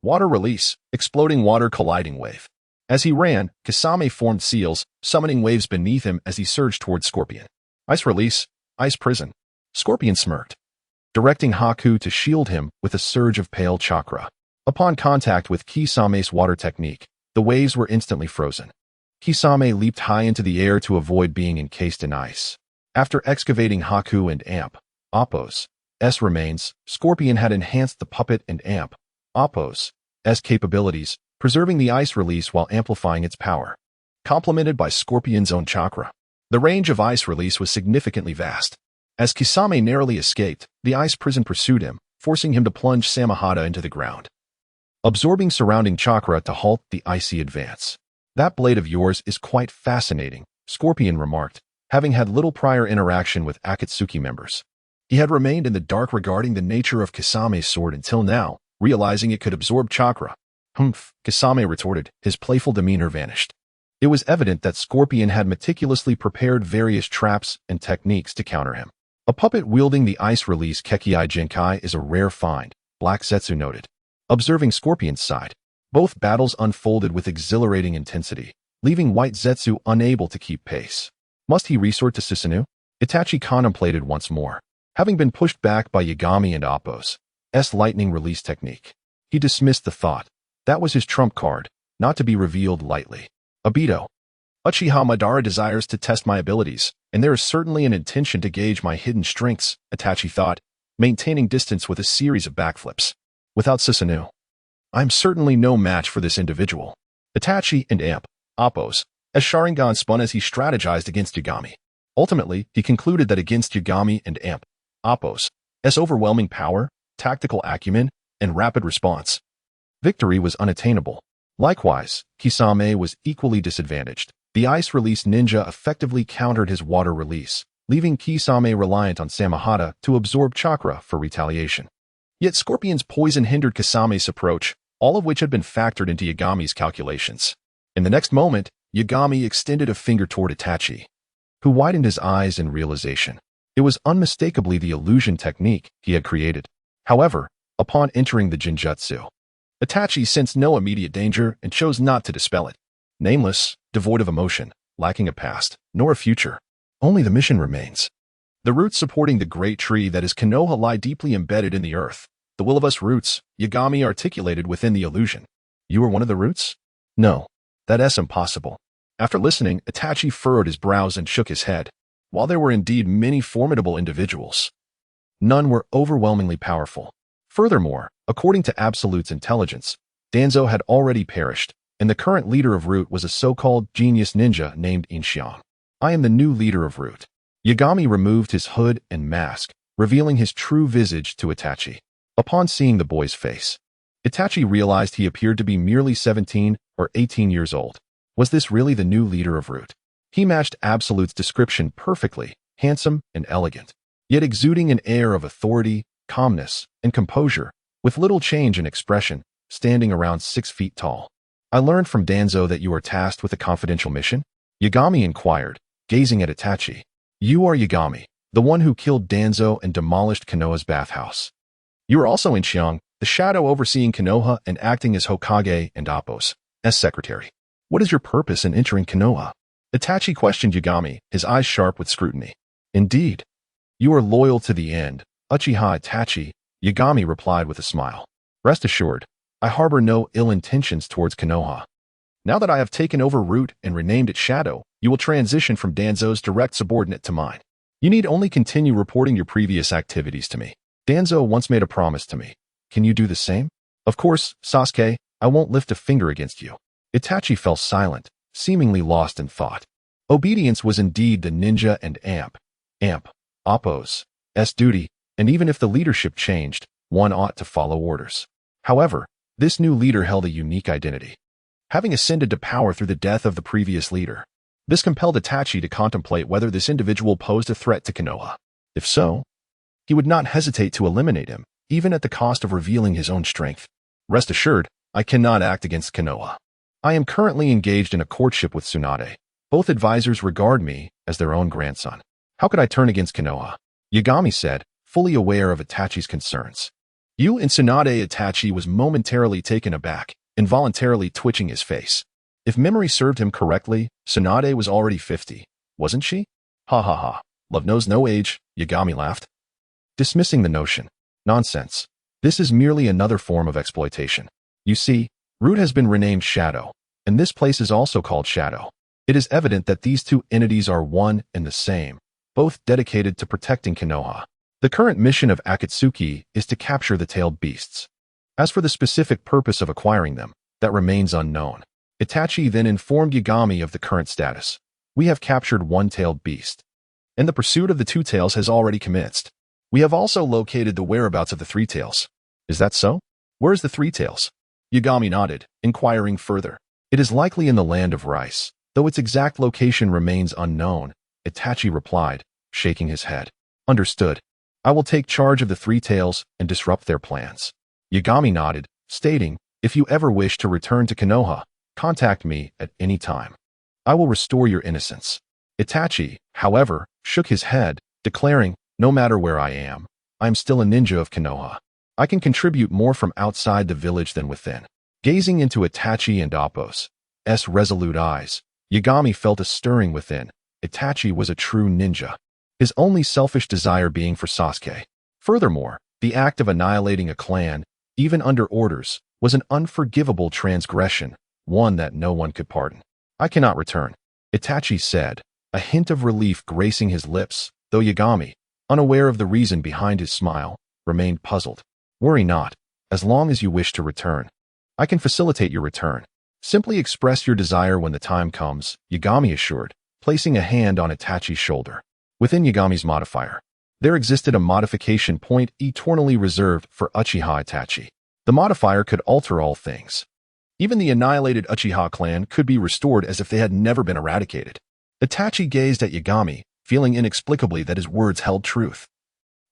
Water release, exploding water colliding wave. As he ran, Kisame formed seals, summoning waves beneath him as he surged towards Scorpion. Ice release, ice prison. Scorpion smirked, directing Haku to shield him with a surge of pale chakra. Upon contact with Kisame's water technique, the waves were instantly frozen. Kisame leaped high into the air to avoid being encased in ice. After excavating Haku and Appo's remains, Scorpion had enhanced the puppet and Appo's capabilities, preserving the ice release while amplifying its power. Complemented by Scorpion's own chakra, the range of ice release was significantly vast. As Kisame narrowly escaped, the ice prison pursued him, forcing him to plunge Samahata into the ground, absorbing surrounding chakra to halt the icy advance. "That blade of yours is quite fascinating," Scorpion remarked, having had little prior interaction with Akatsuki members. He had remained in the dark regarding the nature of Kisame's sword until now, realizing it could absorb chakra. "Humph," Kisame retorted, his playful demeanor vanished. It was evident that Scorpion had meticulously prepared various traps and techniques to counter him. A puppet wielding the ice release Kekei Genkai is a rare find, Black Zetsu noted. Observing Scorpion's side, both battles unfolded with exhilarating intensity, leaving White Zetsu unable to keep pace. Must he resort to Susanoo? Itachi contemplated once more. Having been pushed back by Yagami and Appo's lightning release technique, he dismissed the thought. That was his trump card, not to be revealed lightly. Obito. Uchiha Madara desires to test my abilities, and there is certainly an intention to gauge my hidden strengths, Itachi thought, maintaining distance with a series of backflips. Without Susanoo, I'm certainly no match for this individual. Itachi and Appo's Sharingan spun as he strategized against Yagami. Ultimately, he concluded that against Yagami and Appo's overwhelming power, tactical acumen, and rapid response, victory was unattainable. Likewise, Kisame was equally disadvantaged. The ice release ninja effectively countered his water release, leaving Kisame reliant on Samahata to absorb chakra for retaliation. Yet Scorpion's poison hindered Kasame's approach, all of which had been factored into Yagami's calculations. In the next moment, Yagami extended a finger toward Itachi, who widened his eyes in realization. It was unmistakably the illusion technique he had created. However, upon entering the Jinjutsu, Itachi sensed no immediate danger and chose not to dispel it. Nameless, devoid of emotion, lacking a past, nor a future. Only the mission remains. The roots supporting the great tree that is Konoha lie deeply embedded in the earth. The will of us roots, Yagami articulated within the illusion. You are one of the roots? No. That's impossible. After listening, Itachi furrowed his brows and shook his head. While there were indeed many formidable individuals, none were overwhelmingly powerful. Furthermore, according to Absolute's intelligence, Danzo had already perished, and the current leader of Root was a so-called genius ninja named Yin Xiang. I am the new leader of Root. Yagami removed his hood and mask, revealing his true visage to Itachi. Upon seeing the boy's face, Itachi realized he appeared to be merely 17 or 18 years old. Was this really the new leader of Root? He matched Absolute's description perfectly, handsome and elegant, yet exuding an air of authority, calmness, and composure, with little change in expression, standing around 6 feet tall. I learned from Danzo that you are tasked with a confidential mission? Yagami inquired, gazing at Itachi. You are Yagami, the one who killed Danzo and demolished Konoha's bathhouse. You are also Yin Xiang, the shadow overseeing Konoha and acting as Hokage and Appo's secretary. What is your purpose in entering Konoha? Itachi questioned Yagami, his eyes sharp with scrutiny. Indeed. You are loyal to the end, Uchiha Itachi, Yagami replied with a smile. Rest assured, I harbor no ill intentions towards Konoha. Now that I have taken over Root and renamed it Shadow, you will transition from Danzo's direct subordinate to mine. You need only continue reporting your previous activities to me. Danzo once made a promise to me. Can you do the same? Of course, Sasuke, I won't lift a finger against you. Itachi fell silent, seemingly lost in thought. Obedience was indeed the ninja and Appo's duty, and even if the leadership changed, one ought to follow orders. However, this new leader held a unique identity, having ascended to power through the death of the previous leader. This compelled Itachi to contemplate whether this individual posed a threat to Konoha. If so, he would not hesitate to eliminate him, even at the cost of revealing his own strength. Rest assured, I cannot act against Konoha. I am currently engaged in a courtship with Tsunade. Both advisors regard me as their own grandson. How could I turn against Konoha? Yagami said, fully aware of Itachi's concerns. You and Tsunade. Itachi was momentarily taken aback, involuntarily twitching his face. If memory served him correctly, Tsunade was already 50, wasn't she? Ha ha ha. Love knows no age, Yagami laughed, dismissing the notion. Nonsense. This is merely another form of exploitation. You see, Root has been renamed Shadow, and this place is also called Shadow. It is evident that these two entities are one and the same, both dedicated to protecting Konoha. The current mission of Akatsuki is to capture the tailed beasts. As for the specific purpose of acquiring them, that remains unknown. Itachi then informed Yagami of the current status. We have captured one tailed beast, and the pursuit of the two tails has already commenced. We have also located the whereabouts of the three tails. Is that so? Where is the three tails? Yagami nodded, inquiring further. It is likely in the land of rice, though its exact location remains unknown, Itachi replied, shaking his head. Understood. I will take charge of the three tails and disrupt their plans. Yagami nodded, stating, if you ever wish to return to Konoha, contact me at any time. I will restore your innocence. Itachi, however, shook his head, declaring, no matter where I am still a ninja of Konoha. I can contribute more from outside the village than within. Gazing into Itachi and Appo's resolute eyes, Yagami felt a stirring within. Itachi was a true ninja, his only selfish desire being for Sasuke. Furthermore, the act of annihilating a clan, even under orders, was an unforgivable transgression, one that no one could pardon. I cannot return, Itachi said, a hint of relief gracing his lips, though Yagami, unaware of the reason behind his smile, remained puzzled. Worry not, as long as you wish to return. I can facilitate your return. Simply express your desire when the time comes, Yagami assured, placing a hand on Itachi's shoulder. Within Yagami's modifier, there existed a modification point eternally reserved for Uchiha Itachi. The modifier could alter all things. Even the annihilated Uchiha clan could be restored as if they had never been eradicated. Itachi gazed at Yagami, feeling inexplicably that his words held truth,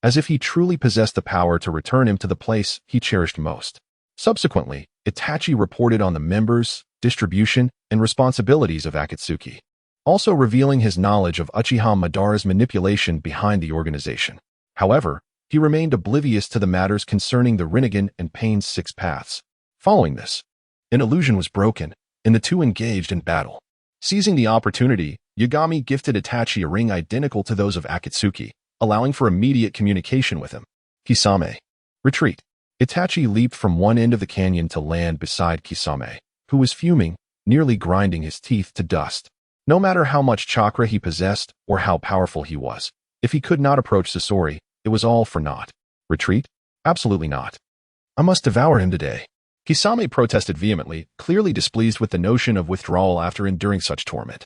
as if he truly possessed the power to return him to the place he cherished most. Subsequently, Itachi reported on the members, distribution, and responsibilities of Akatsuki, also revealing his knowledge of Uchiha Madara's manipulation behind the organization. However, he remained oblivious to the matters concerning the Rinnegan and Pain's 6 paths. Following this, an illusion was broken, and the two engaged in battle. Seizing the opportunity, Yagami gifted Itachi a ring identical to those of Akatsuki, allowing for immediate communication with him. Kisame. Retreat. Itachi leaped from one end of the canyon to land beside Kisame, who was fuming, nearly grinding his teeth to dust. No matter how much chakra he possessed or how powerful he was, if he could not approach Sasori, it was all for naught. Retreat? Absolutely not. I must devour him today. Kisame protested vehemently, clearly displeased with the notion of withdrawal after enduring such torment.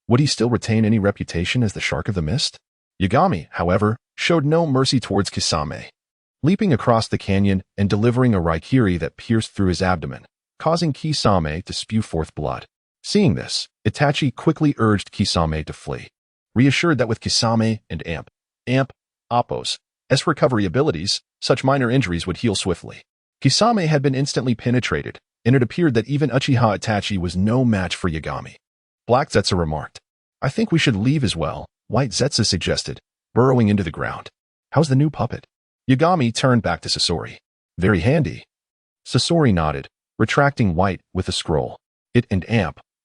Would he still retain any reputation as the Shark of the Mist? Yagami, however, showed no mercy towards Kisame, leaping across the canyon and delivering a raikiri that pierced through his abdomen, causing Kisame to spew forth blood. Seeing this, Itachi quickly urged Kisame to flee, reassured that with Kisame and Appo's recovery abilities, such minor injuries would heal swiftly. Kisame had been instantly penetrated, and it appeared that even Uchiha Itachi was no match for Yagami. Black Zetsu remarked, I think we should leave as well, White Zetsu suggested, burrowing into the ground. How's the new puppet? Yagami turned back to Sasori. Very handy. Sasori nodded, retracting White with a scroll. It and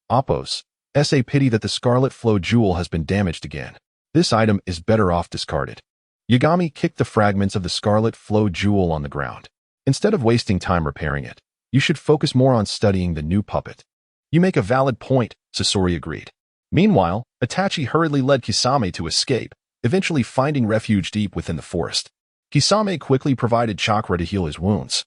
Appo's. A pity that the Scarlet Flow Jewel has been damaged again. This item is better off discarded. Yagami kicked the fragments of the Scarlet Flow Jewel on the ground. Instead of wasting time repairing it, you should focus more on studying the new puppet. You make a valid point, Sasori agreed. Meanwhile, Itachi hurriedly led Kisame to escape, eventually finding refuge deep within the forest. Kisame quickly provided chakra to heal his wounds,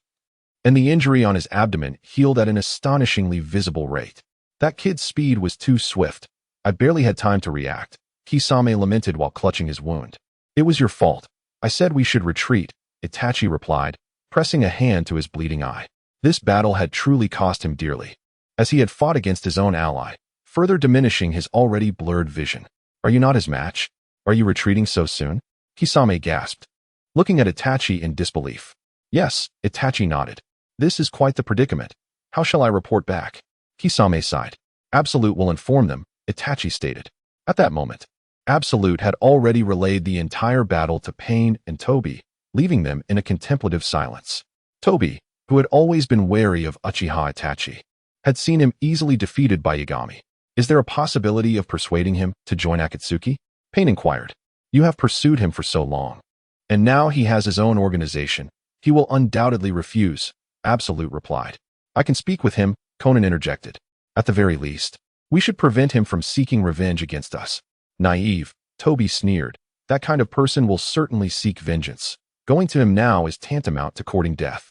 and the injury on his abdomen healed at an astonishingly visible rate. That kid's speed was too swift. I barely had time to react, Kisame lamented while clutching his wound. It was your fault. I said we should retreat, Itachi replied, pressing a hand to his bleeding eye. This battle had truly cost him dearly, as he had fought against his own ally, further diminishing his already blurred vision. Are you not his match? Are you retreating so soon? Kisame gasped, looking at Itachi in disbelief. Yes, Itachi nodded. This is quite the predicament. How shall I report back? Kisame sighed. Absolute will inform them, Itachi stated. At that moment, Absolute had already relayed the entire battle to Pain and Toby, leaving them in a contemplative silence. Toby, who had always been wary of Uchiha Itachi, had seen him easily defeated by Yagami. Is there a possibility of persuading him to join Akatsuki? Pain inquired. You have pursued him for so long, and now he has his own organization. He will undoubtedly refuse, Absolute replied. I can speak with him, Conan interjected. At the very least, we should prevent him from seeking revenge against us. Naive, Toby sneered. That kind of person will certainly seek vengeance. Going to him now is tantamount to courting death.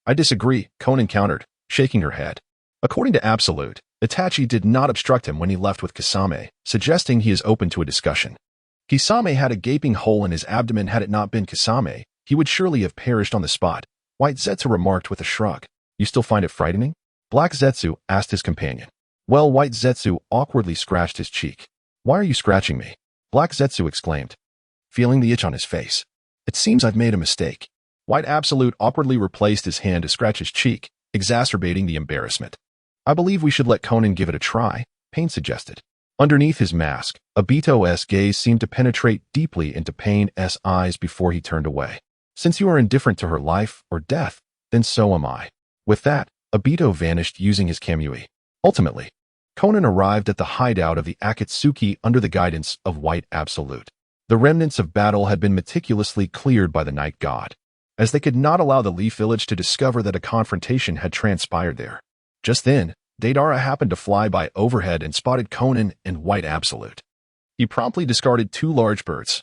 I disagree, Conan countered, shaking her head. According to Absolute, Itachi did not obstruct him when he left with Kisame, suggesting he is open to a discussion. Kisame had a gaping hole in his abdomen. Had it not been Kisame, he would surely have perished on the spot, White Zetsu remarked with a shrug. You still find it frightening? Black Zetsu asked his companion. Well, White Zetsu awkwardly scratched his cheek. Why are you scratching me? Black Zetsu exclaimed, feeling the itch on his face. It seems I've made a mistake. White Absolute awkwardly replaced his hand to scratch his cheek, exacerbating the embarrassment. I believe we should let Conan give it a try, Pain suggested. Underneath his mask, Obito's gaze seemed to penetrate deeply into Pain's eyes before he turned away. Since you are indifferent to her life or death, then so am I. With that, Obito vanished using his Kamui. Ultimately, Conan arrived at the hideout of the Akatsuki under the guidance of White Absolute. The remnants of battle had been meticulously cleared by the Night God, as they could not allow the Leaf Village to discover that a confrontation had transpired there. Just then, Deidara happened to fly by overhead and spotted Conan and White Absolute. He promptly discarded 2 large birds.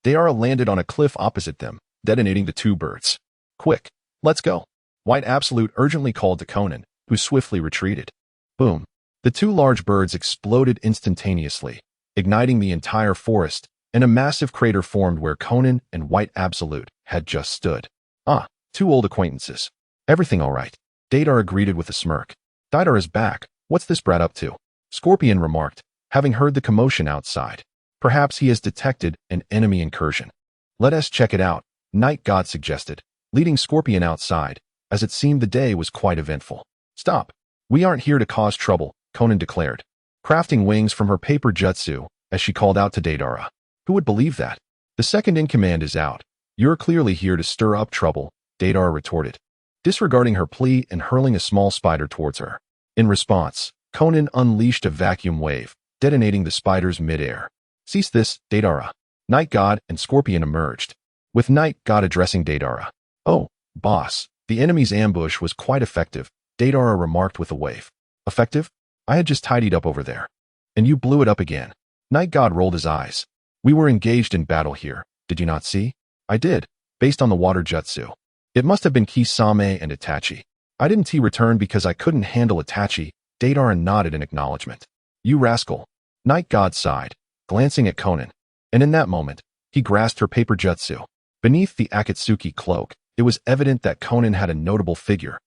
Deidara landed on a cliff opposite them, detonating the 2 birds. Quick, let's go. White Absolute urgently called to Conan, who swiftly retreated. Boom. The 2 large birds exploded instantaneously, igniting the entire forest, and a massive crater formed where Conan and White Absolute had just stood. 2 old acquaintances. Everything all right? Deidara greeted with a smirk. Deidara is back. What's this brat up to? Scorpion remarked, having heard the commotion outside. Perhaps he has detected an enemy incursion. Let us check it out, Night God suggested, leading Scorpion outside, as it seemed the day was quite eventful. Stop. We aren't here to cause trouble, Conan declared, crafting wings from her paper jutsu, as she called out to Deidara. Who would believe that? The second in command is out. You're clearly here to stir up trouble, Deidara retorted, disregarding her plea and hurling a small spider towards her. In response, Conan unleashed a vacuum wave, detonating the spiders mid-air. Cease this, Deidara. Night God and Scorpion emerged, with Night God addressing Deidara. Oh, boss, the enemy's ambush was quite effective, Deidara remarked with a wave. Effective? I had just tidied up over there. And you blew it up again. Night God rolled his eyes. We were engaged in battle here, did you not see? I did, based on the water jutsu. It must have been Kisame and Itachi. I didn't return because I couldn't handle Itachi, Deidara nodded in acknowledgement. You rascal. Night God sighed, glancing at Conan. And in that moment, he grasped her paper jutsu. Beneath the Akatsuki cloak, it was evident that Conan had a notable figure,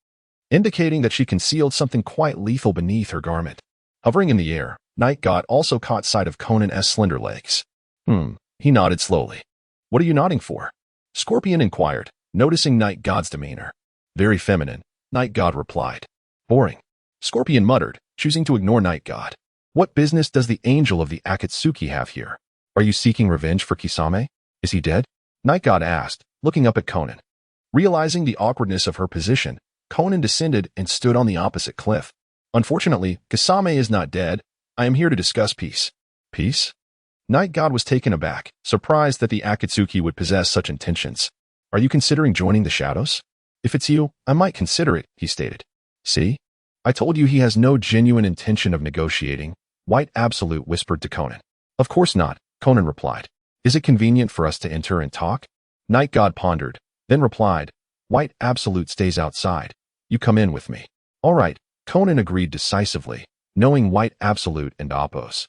indicating that she concealed something quite lethal beneath her garment. Hovering in the air, Night God also caught sight of Conan's slender legs. He nodded slowly. What are you nodding for? Scorpion inquired, noticing Night God's demeanor. Very feminine, Night God replied. Boring. Scorpion muttered, choosing to ignore Night God. What business does the angel of the Akatsuki have here? Are you seeking revenge for Kisame? Is he dead? Night God asked, looking up at Conan. Realizing the awkwardness of her position, Conan descended and stood on the opposite cliff. Unfortunately, Kisame is not dead. I am here to discuss peace. Peace? Night God was taken aback, surprised that the Akatsuki would possess such intentions. Are you considering joining the shadows? If it's you, I might consider it, he stated. See? I told you he has no genuine intention of negotiating, White Absolute whispered to Conan. Of course not, Conan replied. Is it convenient for us to enter and talk? Night God pondered, then replied, White Absolute stays outside. You come in with me. All right, Conan agreed decisively, knowing White Absolute and Appo's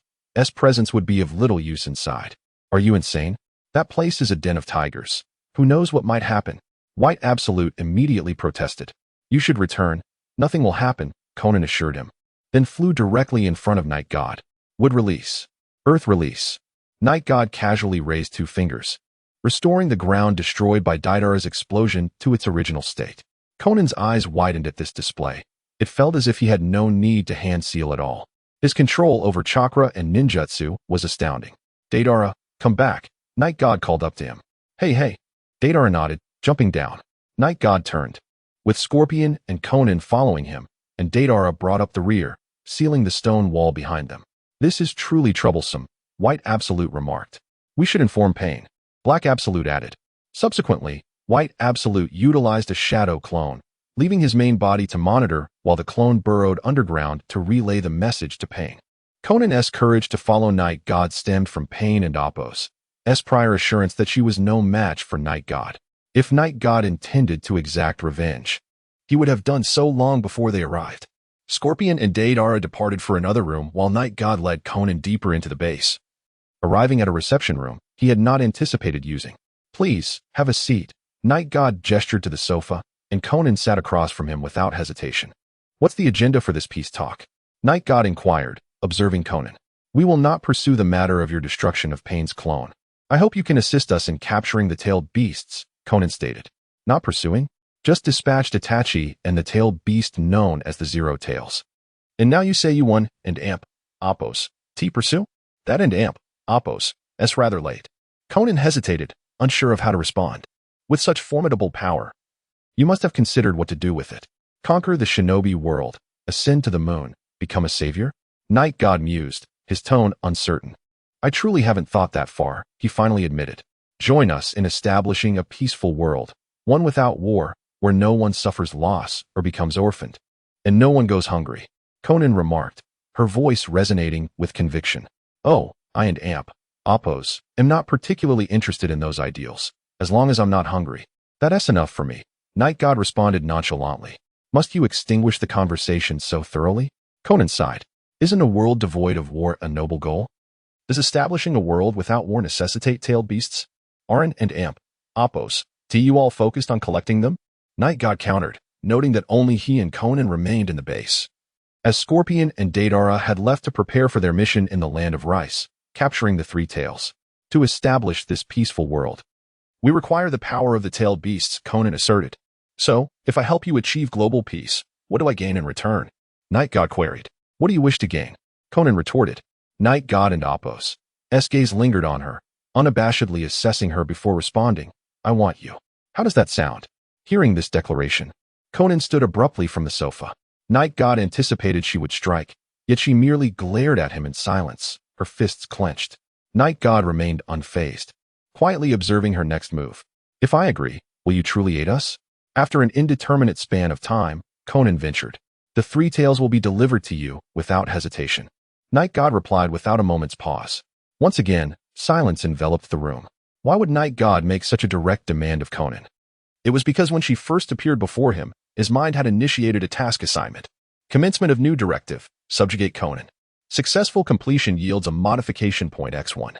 presence would be of little use inside. Are you insane? That place is a den of tigers. Who knows what might happen? White Absolute immediately protested. You should return. Nothing will happen, Conan assured him, then flew directly in front of Night God. Wood release. Earth release. Night God casually raised 2 fingers, restoring the ground destroyed by Deidara's explosion to its original state. Conan's eyes widened at this display. It felt as if he had no need to hand seal at all. His control over chakra and ninjutsu was astounding. Deidara, come back, Night God called up to him. Hey. Deidara nodded, jumping down. Night God turned, with Scorpion and Conan following him, and Deidara brought up the rear, sealing the stone wall behind them. This is truly troublesome, White Absolute remarked. We should inform Pain, Black Absolute added. Subsequently, White Absolute utilized a shadow clone, leaving his main body to monitor while the clone burrowed underground to relay the message to Pain. Conan's courage to follow Night God stemmed from Pain and Appo's prior assurance that she was no match for Night God. If Night God intended to exact revenge, he would have done so long before they arrived. Scorpion and Deidara departed for another room while Night God led Conan deeper into the base. Arriving at a reception room he had not anticipated using. Please, have a seat. Night God gestured to the sofa, and Conan sat across from him without hesitation. What's the agenda for this peace talk? Night God inquired, observing Conan. We will not pursue the matter of your destruction of Pain's clone. I hope you can assist us in capturing the tailed beasts, Conan stated. Not pursuing? Just dispatched Itachi and the tailed beast known as the Zero Tails. And now you say you won, and Appo's pursue? That and Appo's rather late. Conan hesitated, unsure of how to respond. With such formidable power, you must have considered what to do with it. Conquer the shinobi world, ascend to the moon, become a savior? Night God mused, his tone uncertain. I truly haven't thought that far, he finally admitted. Join us in establishing a peaceful world, one without war, where no one suffers loss or becomes orphaned, and no one goes hungry, Conan remarked, her voice resonating with conviction. Oh, I and Appo's am not particularly interested in those ideals, as long as I'm not hungry. That's enough for me, Night God responded nonchalantly. Must you extinguish the conversation so thoroughly? Conan sighed. Isn't a world devoid of war a noble goal? Does establishing a world without war necessitate tailed beasts? Aren't and Appo's you all focused on collecting them? Night God countered, noting that only he and Conan remained in the base. As Scorpion and Deidara had left to prepare for their mission in the land of rice, capturing the three tails. To establish this peaceful world, we require the power of the tailed beasts, Conan asserted. So, if I help you achieve global peace, what do I gain in return? Night God queried. What do you wish to gain? Conan retorted. Night God and Apos. Gaze lingered on her, unabashedly assessing her before responding. I want you. How does that sound? Hearing this declaration, Conan stood abruptly from the sofa. Night God anticipated she would strike, yet she merely glared at him in silence, her fists clenched. Night God remained unfazed, quietly observing her next move. If I agree, will you truly aid us? After an indeterminate span of time, Conan ventured. The three tails will be delivered to you without hesitation. Night God replied without a moment's pause. Once again, silence enveloped the room. Why would Night God make such a direct demand of Conan? It was because when she first appeared before him, his mind had initiated a task assignment. Commencement of new directive, subjugate Conan. Successful completion yields a modification point x1.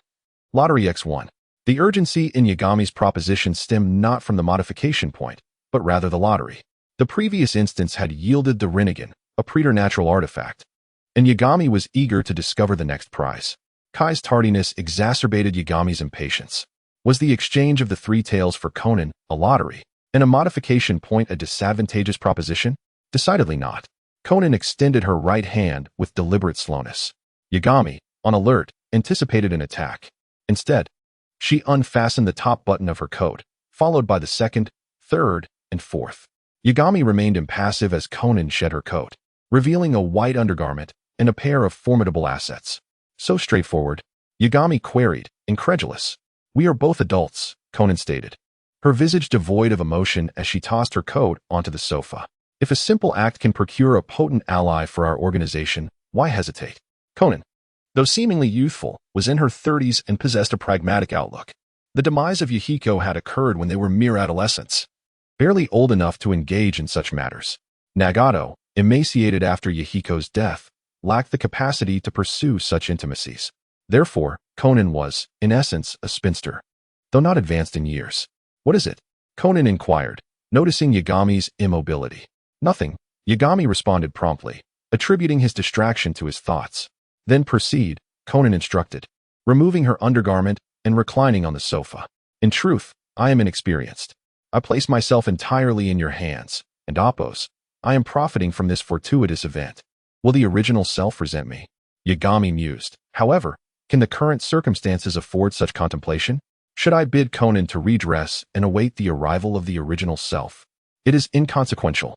Lottery x1. The urgency in Yagami's proposition stemmed not from the modification point, but rather the lottery. The previous instance had yielded the Rinnegan, a preternatural artifact, and Yagami was eager to discover the next prize. Kai's tardiness exacerbated Yagami's impatience. Was the exchange of the three tails for Conan a lottery, and a modification point a disadvantageous proposition? Decidedly not. Conan extended her right hand with deliberate slowness. Yagami, on alert, anticipated an attack. Instead, she unfastened the top button of her coat, followed by the second, third, and fourth. Yagami remained impassive as Conan shed her coat, revealing a white undergarment and a pair of formidable assets. So straightforward, Yagami queried, incredulous. We are both adults, Conan stated, her visage devoid of emotion as she tossed her coat onto the sofa. If a simple act can procure a potent ally for our organization, why hesitate? Conan, though seemingly youthful, was in her 30s and possessed a pragmatic outlook. The demise of Yahiko had occurred when they were mere adolescents, barely old enough to engage in such matters. Nagato, emaciated after Yahiko's death, lacked the capacity to pursue such intimacies. Therefore, Conan was, in essence, a spinster, though not advanced in years. What is it? Conan inquired, noticing Yagami's immobility. Nothing, Yagami responded promptly, attributing his distraction to his thoughts. Then proceed, Conan instructed, removing her undergarment and reclining on the sofa. In truth, I am inexperienced. I place myself entirely in your hands, and Apos, I am profiting from this fortuitous event. Will the original self resent me? Yagami mused. However, can the current circumstances afford such contemplation? Should I bid Conan to redress and await the arrival of the original self? It is inconsequential.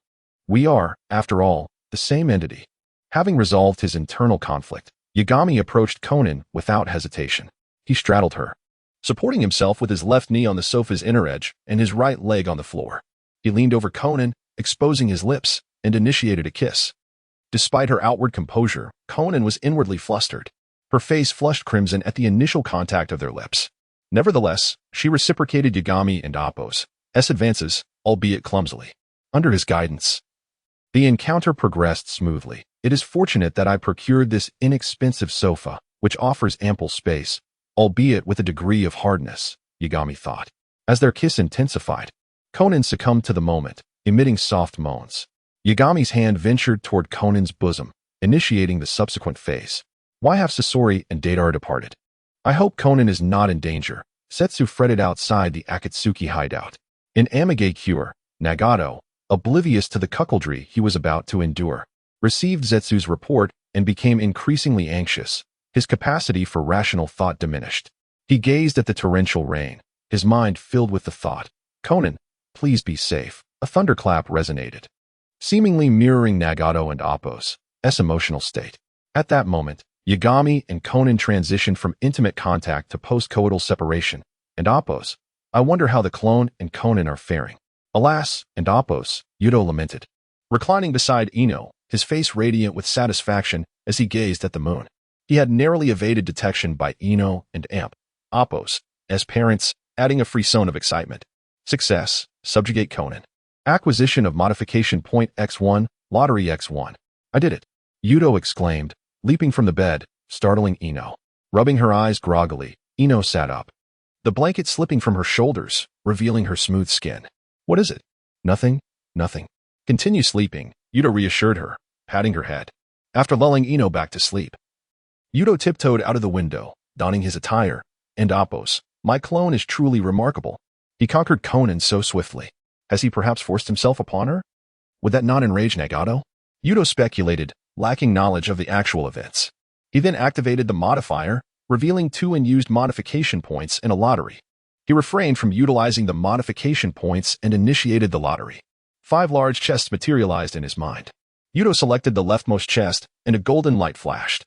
We are, after all, the same entity. Having resolved his internal conflict, Yagami approached Conan without hesitation. He straddled her, supporting himself with his left knee on the sofa's inner edge and his right leg on the floor. He leaned over Conan, exposing his lips, and initiated a kiss. Despite her outward composure, Conan was inwardly flustered. Her face flushed crimson at the initial contact of their lips. Nevertheless, she reciprocated Yagami and Apos' advances, albeit clumsily. Under his guidance, the encounter progressed smoothly. It is fortunate that I procured this inexpensive sofa, which offers ample space, albeit with a degree of hardness, Yagami thought. As their kiss intensified, Conan succumbed to the moment, emitting soft moans. Yagami's hand ventured toward Conan's bosom, initiating the subsequent phase. Why have Sasori and Deidara departed? I hope Conan is not in danger, Setsu fretted outside the Akatsuki hideout. In Amage Cure, Nagato, oblivious to the cuckoldry he was about to endure, received Zetsu's report and became increasingly anxious. His capacity for rational thought diminished. He gazed at the torrential rain, his mind filled with the thought, Conan, please be safe. A thunderclap resonated, seemingly mirroring Nagato and Apos' emotional state. At that moment, Yagami and Conan transitioned from intimate contact to post-coital separation, and Apos, I wonder how the clone and Conan are faring. Alas, and Apos, Yudo lamented, reclining beside Ino, his face radiant with satisfaction as he gazed at the moon. He had narrowly evaded detection by Ino and Apos, as parents, adding a frisson of excitement. Success, subjugate Conan. Acquisition of modification point x1, lottery x1. I did it, Yudo exclaimed, leaping from the bed, startling Ino. Rubbing her eyes groggily, Ino sat up, the blanket slipping from her shoulders, revealing her smooth skin. What is it? Nothing, nothing. Continue sleeping, Yudo reassured her, patting her head. After lulling Ino back to sleep, Yudo tiptoed out of the window, donning his attire, and Appos, my clone is truly remarkable. He conquered Conan so swiftly. Has he perhaps forced himself upon her? Would that not enrage Nagato? Yudo speculated, lacking knowledge of the actual events. He then activated the modifier, revealing 2 unused modification points in a lottery. He refrained from utilizing the modification points and initiated the lottery. 5 large chests materialized in his mind. Yudo selected the leftmost chest, and a golden light flashed.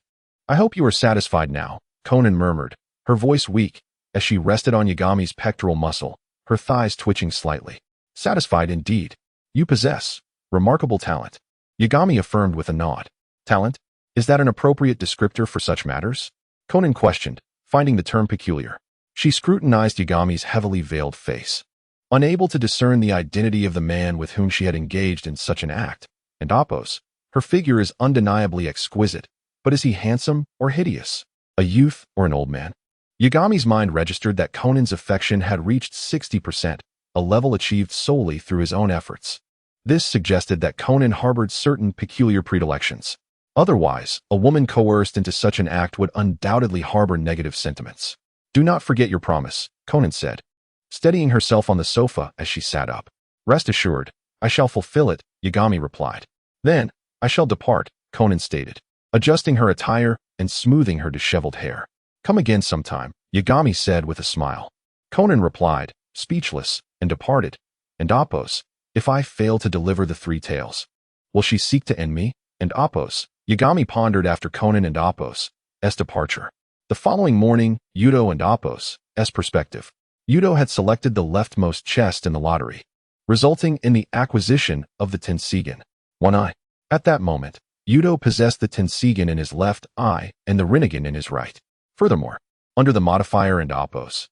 I hope you are satisfied now, Conan murmured, her voice weak, as she rested on Yagami's pectoral muscle, her thighs twitching slightly. Satisfied indeed. You possess remarkable talent. Yagami affirmed with a nod. Talent? Is that an appropriate descriptor for such matters? Conan questioned, finding the term peculiar. She scrutinized Yagami's heavily veiled face. Unable to discern the identity of the man with whom she had engaged in such an act, and Appos, her figure is undeniably exquisite, but is he handsome or hideous? A youth or an old man? Yagami's mind registered that Conan's affection had reached 60%, a level achieved solely through his own efforts. This suggested that Conan harbored certain peculiar predilections. Otherwise, a woman coerced into such an act would undoubtedly harbor negative sentiments. Do not forget your promise, Conan said, steadying herself on the sofa as she sat up. Rest assured, I shall fulfill it, Yagami replied. Then, I shall depart, Conan stated, adjusting her attire and smoothing her disheveled hair. Come again sometime, Yagami said with a smile. Conan replied, speechless, and departed. And Appos, if I fail to deliver the 3 tales, will she seek to end me? And Appos, Yagami pondered after Conan and Appos' departure. The following morning, Yudo and Appos' perspective. Yudo had selected the leftmost chest in the lottery, resulting in the acquisition of the Tensigen, one eye. At that moment, Yudo possessed the Tensigen in his left eye and the Rinnegan in his right. Furthermore, under the modifier and Appos'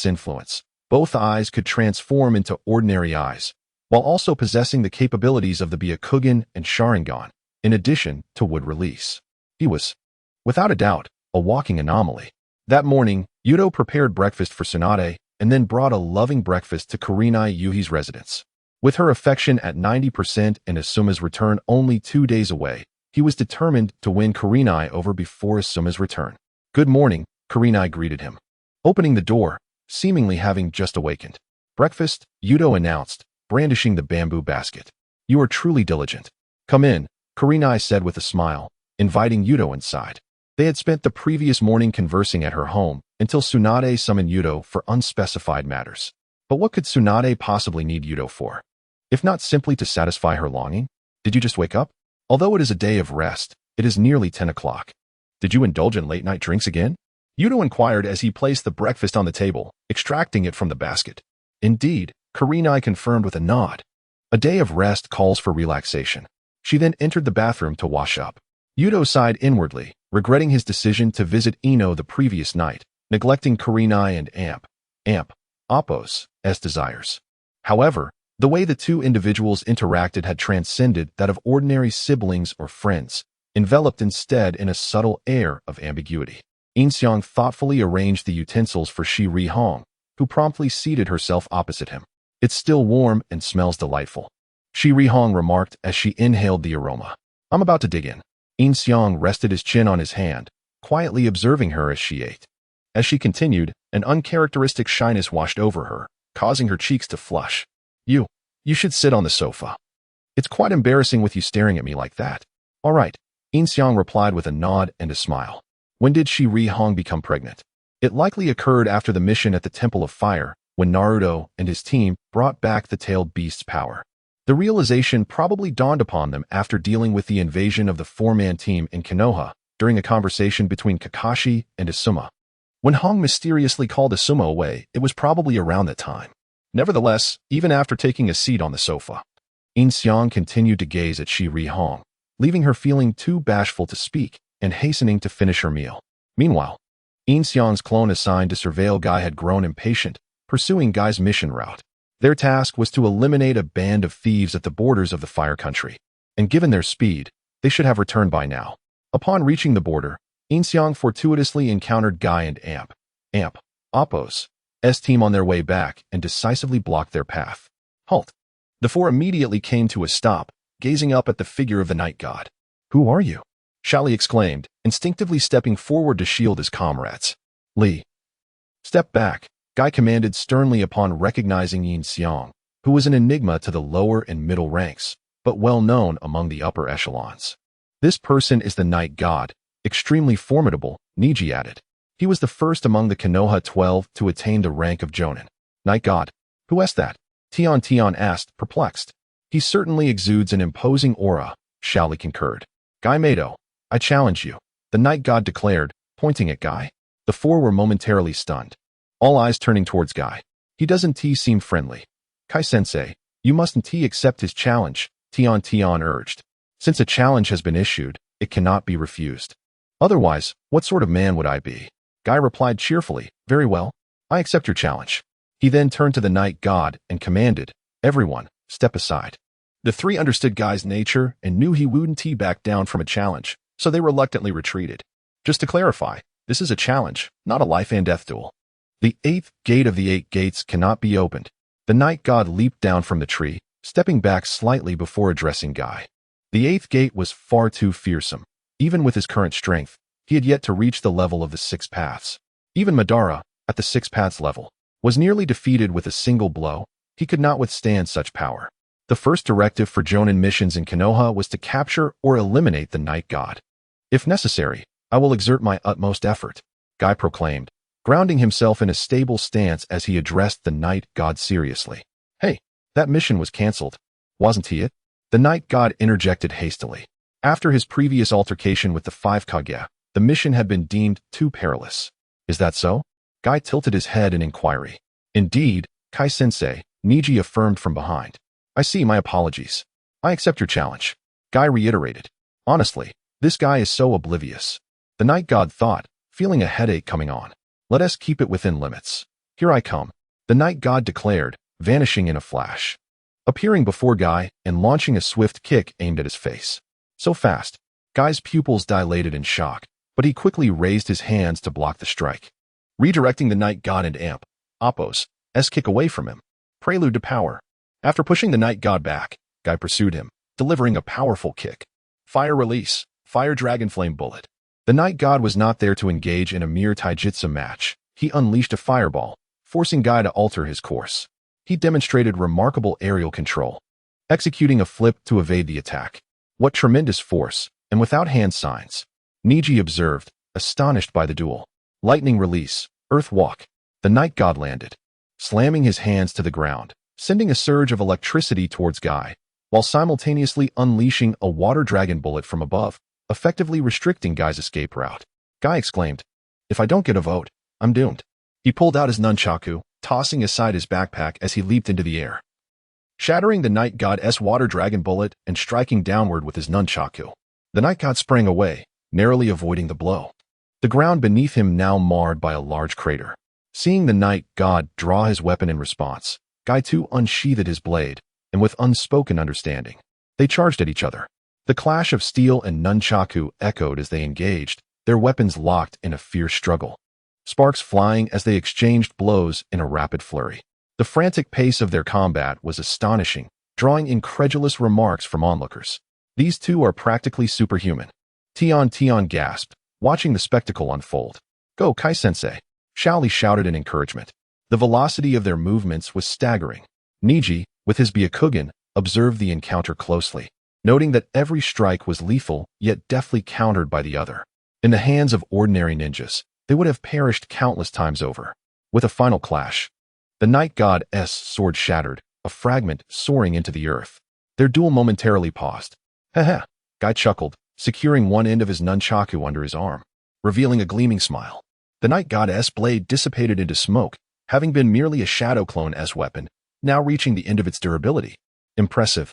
influence, both eyes could transform into ordinary eyes, while also possessing the capabilities of the Byakugan and Sharingan, in addition to wood release. He was, without a doubt, a walking anomaly. That morning, Yudo prepared breakfast for Tsunade and then brought a loving breakfast to Kurenai Yuhi's residence. With her affection at 90% and Asuma's return only 2 days away, he was determined to win Kurenai over before Asuma's return. Good morning, Kurenai greeted him, opening the door, seemingly having just awakened. Breakfast, Yudo announced, brandishing the bamboo basket. You are truly diligent. Come in, Kurenai said with a smile, inviting Yudo inside. They had spent the previous morning conversing at her home until Tsunade summoned Yudo for unspecified matters. But what could Tsunade possibly need Yudo for? If not simply to satisfy her longing? Did you just wake up? Although it is a day of rest, it is nearly 10 o'clock. Did you indulge in late-night drinks again? Yudo inquired as he placed the breakfast on the table, extracting it from the basket. Indeed, Kurenai confirmed with a nod. A day of rest calls for relaxation. She then entered the bathroom to wash up. Yudo sighed inwardly, regretting his decision to visit Ino the previous night, neglecting Kurenai and Appos' desires. However, the way the 2 individuals interacted had transcended that of ordinary siblings or friends, enveloped instead in a subtle air of ambiguity. Yin Xiang thoughtfully arranged the utensils for Shi Rihong, who promptly seated herself opposite him. It's still warm and smells delightful, Shi Rihong remarked as she inhaled the aroma. I'm about to dig in. Yin Xiang rested his chin on his hand, quietly observing her as she ate. As she continued, an uncharacteristic shyness washed over her, causing her cheeks to flush. You should sit on the sofa. It's quite embarrassing with you staring at me like that. All right, Yin Xiang replied with a nod and a smile. When did Shi Rihong become pregnant? It likely occurred after the mission at the Temple of Fire, when Naruto and his team brought back the tailed beast's power. The realization probably dawned upon them after dealing with the invasion of the 4-man team in Konoha during a conversation between Kakashi and Asuma. When Hong mysteriously called Asuma away, it was probably around that time. Nevertheless, even after taking a seat on the sofa, Yin Xiang continued to gaze at Shi Rihong, leaving her feeling too bashful to speak and hastening to finish her meal. Meanwhile, Yin Xiang's clone assigned to surveil Guy had grown impatient, pursuing Guy's mission route. Their task was to eliminate a band of thieves at the borders of the Fire Country, and given their speed, they should have returned by now. Upon reaching the border, Yin Xiang fortuitously encountered Guy and Appos' team on their way back and decisively blocked their path. Halt! The 4 immediately came to a stop, gazing up at the figure of the night god. Who are you? Shally exclaimed, instinctively stepping forward to shield his comrades. Li. Step back, Guy commanded sternly upon recognizing Yin Xiang, who was an enigma to the lower and middle ranks, but well known among the upper echelons. This person is the Night God, extremely formidable, Niji added. He was the first among the Konoha 12 to attain the rank of Jonin. Night God? Who asked that? Tian asked, perplexed. He certainly exudes an imposing aura, Shaoli concurred. Guy Mado, I challenge you, the Night God declared, pointing at Guy. The four were momentarily stunned, all eyes turning towards Guy. He doesn't seem friendly. Kai-sensei, you mustn't accept his challenge, Tian urged. Since a challenge has been issued, it cannot be refused. Otherwise, what sort of man would I be? Guy replied cheerfully, very well, I accept your challenge. He then turned to the Night God and commanded, everyone, step aside. The three understood Guy's nature and knew he wouldn't back down from a challenge, so they reluctantly retreated. Just to clarify, this is a challenge, not a life and death duel. The 8th gate of the 8 gates cannot be opened. The Night God leaped down from the tree, stepping back slightly before addressing Guy. The 8th gate was far too fearsome. Even with his current strength, he had yet to reach the level of the 6 paths. Even Madara, at the 6 paths level, was nearly defeated with a single blow. He could not withstand such power. The first directive for Jonin missions in Konoha was to capture or eliminate the Night God. If necessary, I will exert my utmost effort, Guy proclaimed, grounding himself in a stable stance as he addressed the Night God seriously. Hey, that mission was cancelled. Wasn't he it? The Night God interjected hastily. After his previous altercation with the 5 Kage, the mission had been deemed too perilous. Is that so? Guy tilted his head in inquiry. Indeed, Kai-sensei, Niji affirmed from behind. I see, my apologies. I accept your challenge. Guy reiterated. Honestly, this guy is so oblivious. The Night God thought, feeling a headache coming on. Let us keep it within limits. Here I come, the Night God declared, vanishing in a flash. Appearing before Guy and launching a swift kick aimed at his face. So fast, Guy's pupils dilated in shock, but he quickly raised his hands to block the strike. Redirecting the Night God and Amp, Appo's kick away from him. Prelude to power. After pushing the Night God back, Guy pursued him, delivering a powerful kick. Fire release, fire dragon flame bullet. The Night God was not there to engage in a mere taijutsu match. He unleashed a fireball, forcing Guy to alter his course. He demonstrated remarkable aerial control, executing a flip to evade the attack. What tremendous force, and without hand signs. Niji observed, astonished by the duel. Lightning release, earth walk. The Night God landed, slamming his hands to the ground, sending a surge of electricity towards Guy, while simultaneously unleashing a water dragon bullet from above, effectively restricting Guy's escape route. Guy exclaimed, if I don't get a vote, I'm doomed. He pulled out his nunchaku, tossing aside his backpack as he leaped into the air, shattering the Night God's water dragon bullet and striking downward with his nunchaku. The Night God sprang away, narrowly avoiding the blow. The ground beneath him now marred by a large crater. Seeing the Night God draw his weapon in response, Guy too unsheathed his blade, and with unspoken understanding, they charged at each other. The clash of steel and nunchaku echoed as they engaged, their weapons locked in a fierce struggle. Sparks flying as they exchanged blows in a rapid flurry. The frantic pace of their combat was astonishing, drawing incredulous remarks from onlookers. These two are practically superhuman. Tian gasped, watching the spectacle unfold. Go, Kai-sensei, Shaoli shouted in encouragement. The velocity of their movements was staggering. Niji, with his Byakugan, observed the encounter closely, noting that every strike was lethal yet deftly countered by the other. In the hands of ordinary ninjas, they would have perished countless times over. With a final clash, the Night God's sword shattered, a fragment soaring into the earth. Their duel momentarily paused. Heh, Guy chuckled, securing one end of his nunchaku under his arm, revealing a gleaming smile. The Night God's blade dissipated into smoke, having been merely a shadow clone's weapon, now reaching the end of its durability. Impressive.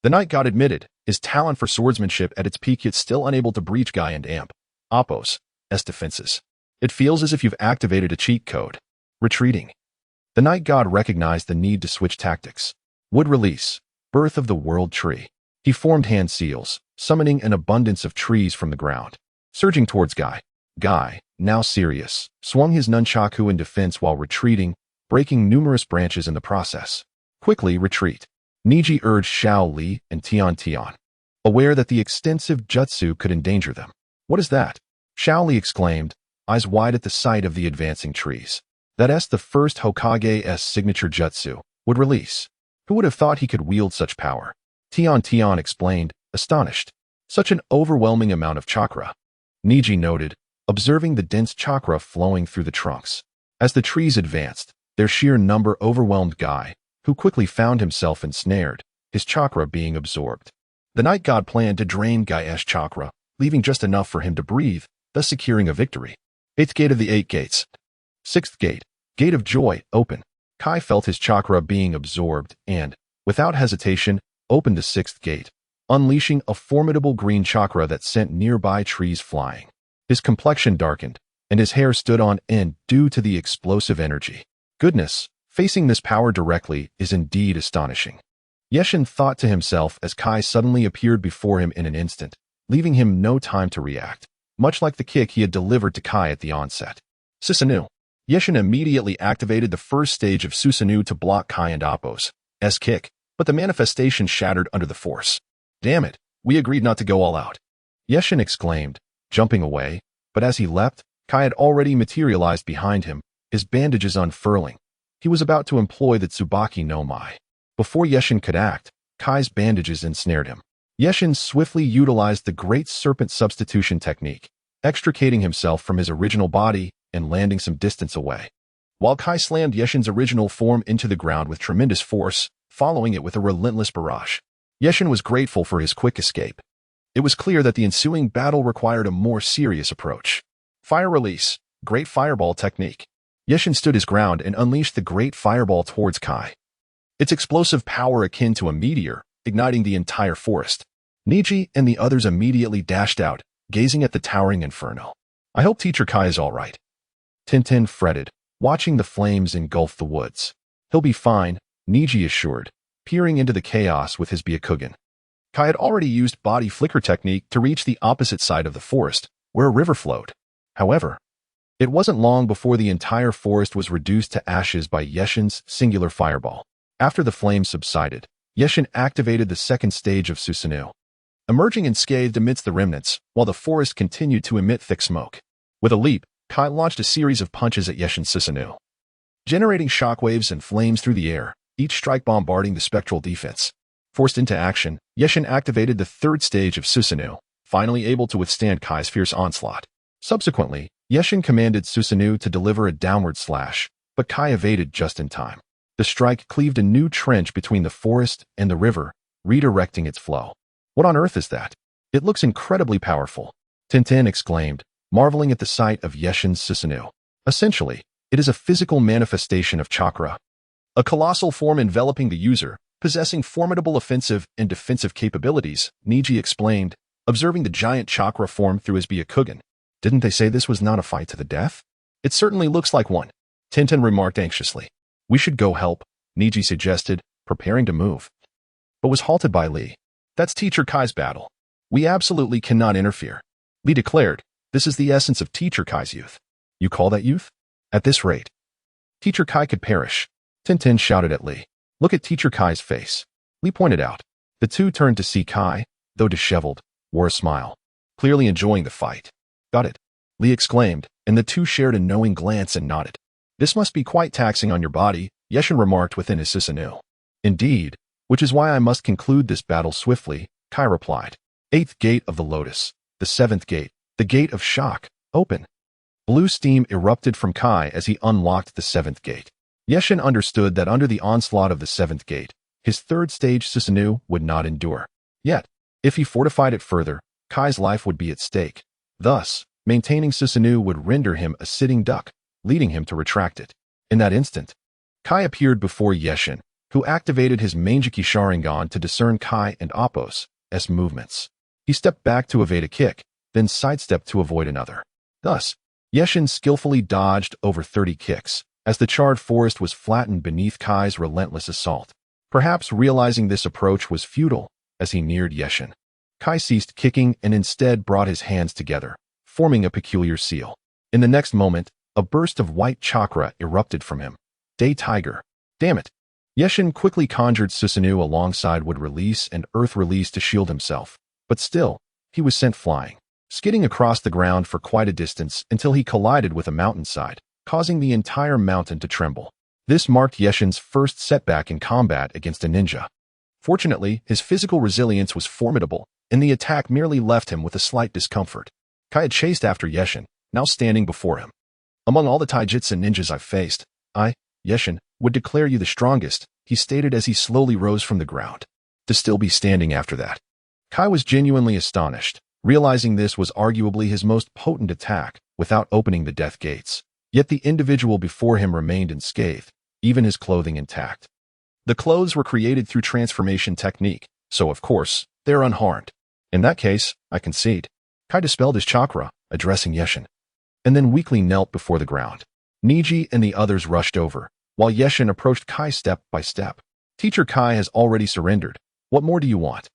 The Night God admitted, his talent for swordsmanship at its peak yet still unable to breach Guy and Amp, Appo's defenses. It feels as if you've activated a cheat code. Retreating. The Night God recognized the need to switch tactics. Wood release. Birth of the World Tree. He formed hand seals, summoning an abundance of trees from the ground. Surging towards Guy. Guy, now serious, swung his nunchaku in defense while retreating, breaking numerous branches in the process. Quickly retreat. Niji urged Shaoli and Tian, aware that the extensive jutsu could endanger them. What is that? Shaoli exclaimed, eyes wide at the sight of the advancing trees. That's the first Hokage's signature jutsu would release. Who would have thought he could wield such power? Tian explained, astonished. Such an overwhelming amount of chakra. Niji noted, observing the dense chakra flowing through the trunks. As the trees advanced, their sheer number overwhelmed Guy, who quickly found himself ensnared, his chakra being absorbed. The night god planned to drain Guy's chakra, leaving just enough for him to breathe, thus securing a victory. 8th gate of the 8 gates. 6th gate, gate of joy, open. Kai felt his chakra being absorbed and, without hesitation, opened the 6th gate, unleashing a formidable green chakra that sent nearby trees flying. His complexion darkened, and his hair stood on end due to the explosive energy. Goodness, facing this power directly is indeed astonishing. Yeshin thought to himself as Kai suddenly appeared before him in an instant, leaving him no time to react, much like the kick he had delivered to Kai at the onset. Susanoo. Yeshin immediately activated the first stage of Susanoo to block Kai and Appo's kick, but the manifestation shattered under the force. Damn it, we agreed not to go all out. Yeshin exclaimed, jumping away, but as he leapt, Kai had already materialized behind him, his bandages unfurling. He was about to employ the Tsubaki no Mai. Before Yeshin could act, Kai's bandages ensnared him. Yeshin swiftly utilized the Great Serpent Substitution technique, extricating himself from his original body and landing some distance away. While Kai slammed Yeshin's original form into the ground with tremendous force, following it with a relentless barrage. Yeshin was grateful for his quick escape. It was clear that the ensuing battle required a more serious approach. Fire release, Great Fireball technique. Yeshin stood his ground and unleashed the Great Fireball towards Kai. Its explosive power akin to a meteor, igniting the entire forest. Niji and the others immediately dashed out, gazing at the towering inferno. I hope Teacher Kai is all right. Tintin fretted, watching the flames engulf the woods. He'll be fine, Niji assured, peering into the chaos with his Byakugan. Kai had already used body flicker technique to reach the opposite side of the forest, where a river flowed. However, it wasn't long before the entire forest was reduced to ashes by Yeshin's singular fireball. After the flames subsided, Yeshin activated the second stage of Susanoo, emerging unscathed amidst the remnants, while the forest continued to emit thick smoke. With a leap, Kai launched a series of punches at Yeshin's Susanoo, generating shockwaves and flames through the air, each strike bombarding the spectral defense. Forced into action, Yeshin activated the third stage of Susanoo, finally able to withstand Kai's fierce onslaught. Subsequently, Yeshin commanded Susanoo to deliver a downward slash, but Kai evaded just in time. The strike cleaved a new trench between the forest and the river, redirecting its flow. What on earth is that? It looks incredibly powerful, Tintin exclaimed, marveling at the sight of Yeshin's Susanoo. Essentially, it is a physical manifestation of chakra. A colossal form enveloping the user, possessing formidable offensive and defensive capabilities, Niji explained, observing the giant chakra form through his Byakugan. Didn't they say this was not a fight to the death? It certainly looks like one, Tintin remarked anxiously. We should go help, Niji suggested, preparing to move, but was halted by Lee. That's Teacher Kai's battle. We absolutely cannot interfere. Lee declared, this is the essence of Teacher Kai's youth. You call that youth? At this rate, Teacher Kai could perish. Tintin shouted at Lee. Look at Teacher Kai's face. Lee pointed out. The two turned to see Kai, though disheveled, wore a smile, clearly enjoying the fight. Got it, Lee exclaimed, and the two shared a knowing glance and nodded. This must be quite taxing on your body, Yeshin remarked within his Susanoo. Indeed, which is why I must conclude this battle swiftly, Kai replied. 8th gate of the lotus, the 7th gate, the gate of shock, open. Blue steam erupted from Kai as he unlocked the 7th gate. Yeshin understood that under the onslaught of the 7th gate, his third stage Susanoo would not endure. Yet, if he fortified it further, Kai's life would be at stake. Thus, maintaining Susanoo would render him a sitting duck, leading him to retract it. In that instant, Kai appeared before Yeshin, who activated his Manjiki Sharingan to discern Kai and Appo's movements. He stepped back to evade a kick, then sidestepped to avoid another. Thus, Yeshin skillfully dodged over 30 kicks, as the charred forest was flattened beneath Kai's relentless assault. Perhaps realizing this approach was futile, as he neared Yeshin, Kai ceased kicking and instead brought his hands together, forming a peculiar seal. In the next moment, a burst of white chakra erupted from him. Day Tiger. Damn it. Yeshin quickly conjured Susanoo alongside Wood Release and Earth Release to shield himself, but still, he was sent flying. skidding across the ground for quite a distance until he collided with a mountainside, causing the entire mountain to tremble. This marked Yeshin's first setback in combat against a ninja. Fortunately, his physical resilience was formidable, and the attack merely left him with a slight discomfort. Kai had chased after Yeshin, now standing before him. Among all the taijutsu ninjas I've faced, I, Yeshin, would declare you the strongest, he stated as he slowly rose from the ground. To still be standing after that. Kai was genuinely astonished, realizing this was arguably his most potent attack, without opening the death gates. Yet the individual before him remained unscathed, even his clothing intact. The clothes were created through transformation technique, so of course, they're unharmed. In that case, I concede. Kai dispelled his chakra, addressing Yeshin, and then weakly knelt before the ground. Niji and the others rushed over, while Yeshin approached Kai step by step. Teacher Kai has already surrendered. What more do you want?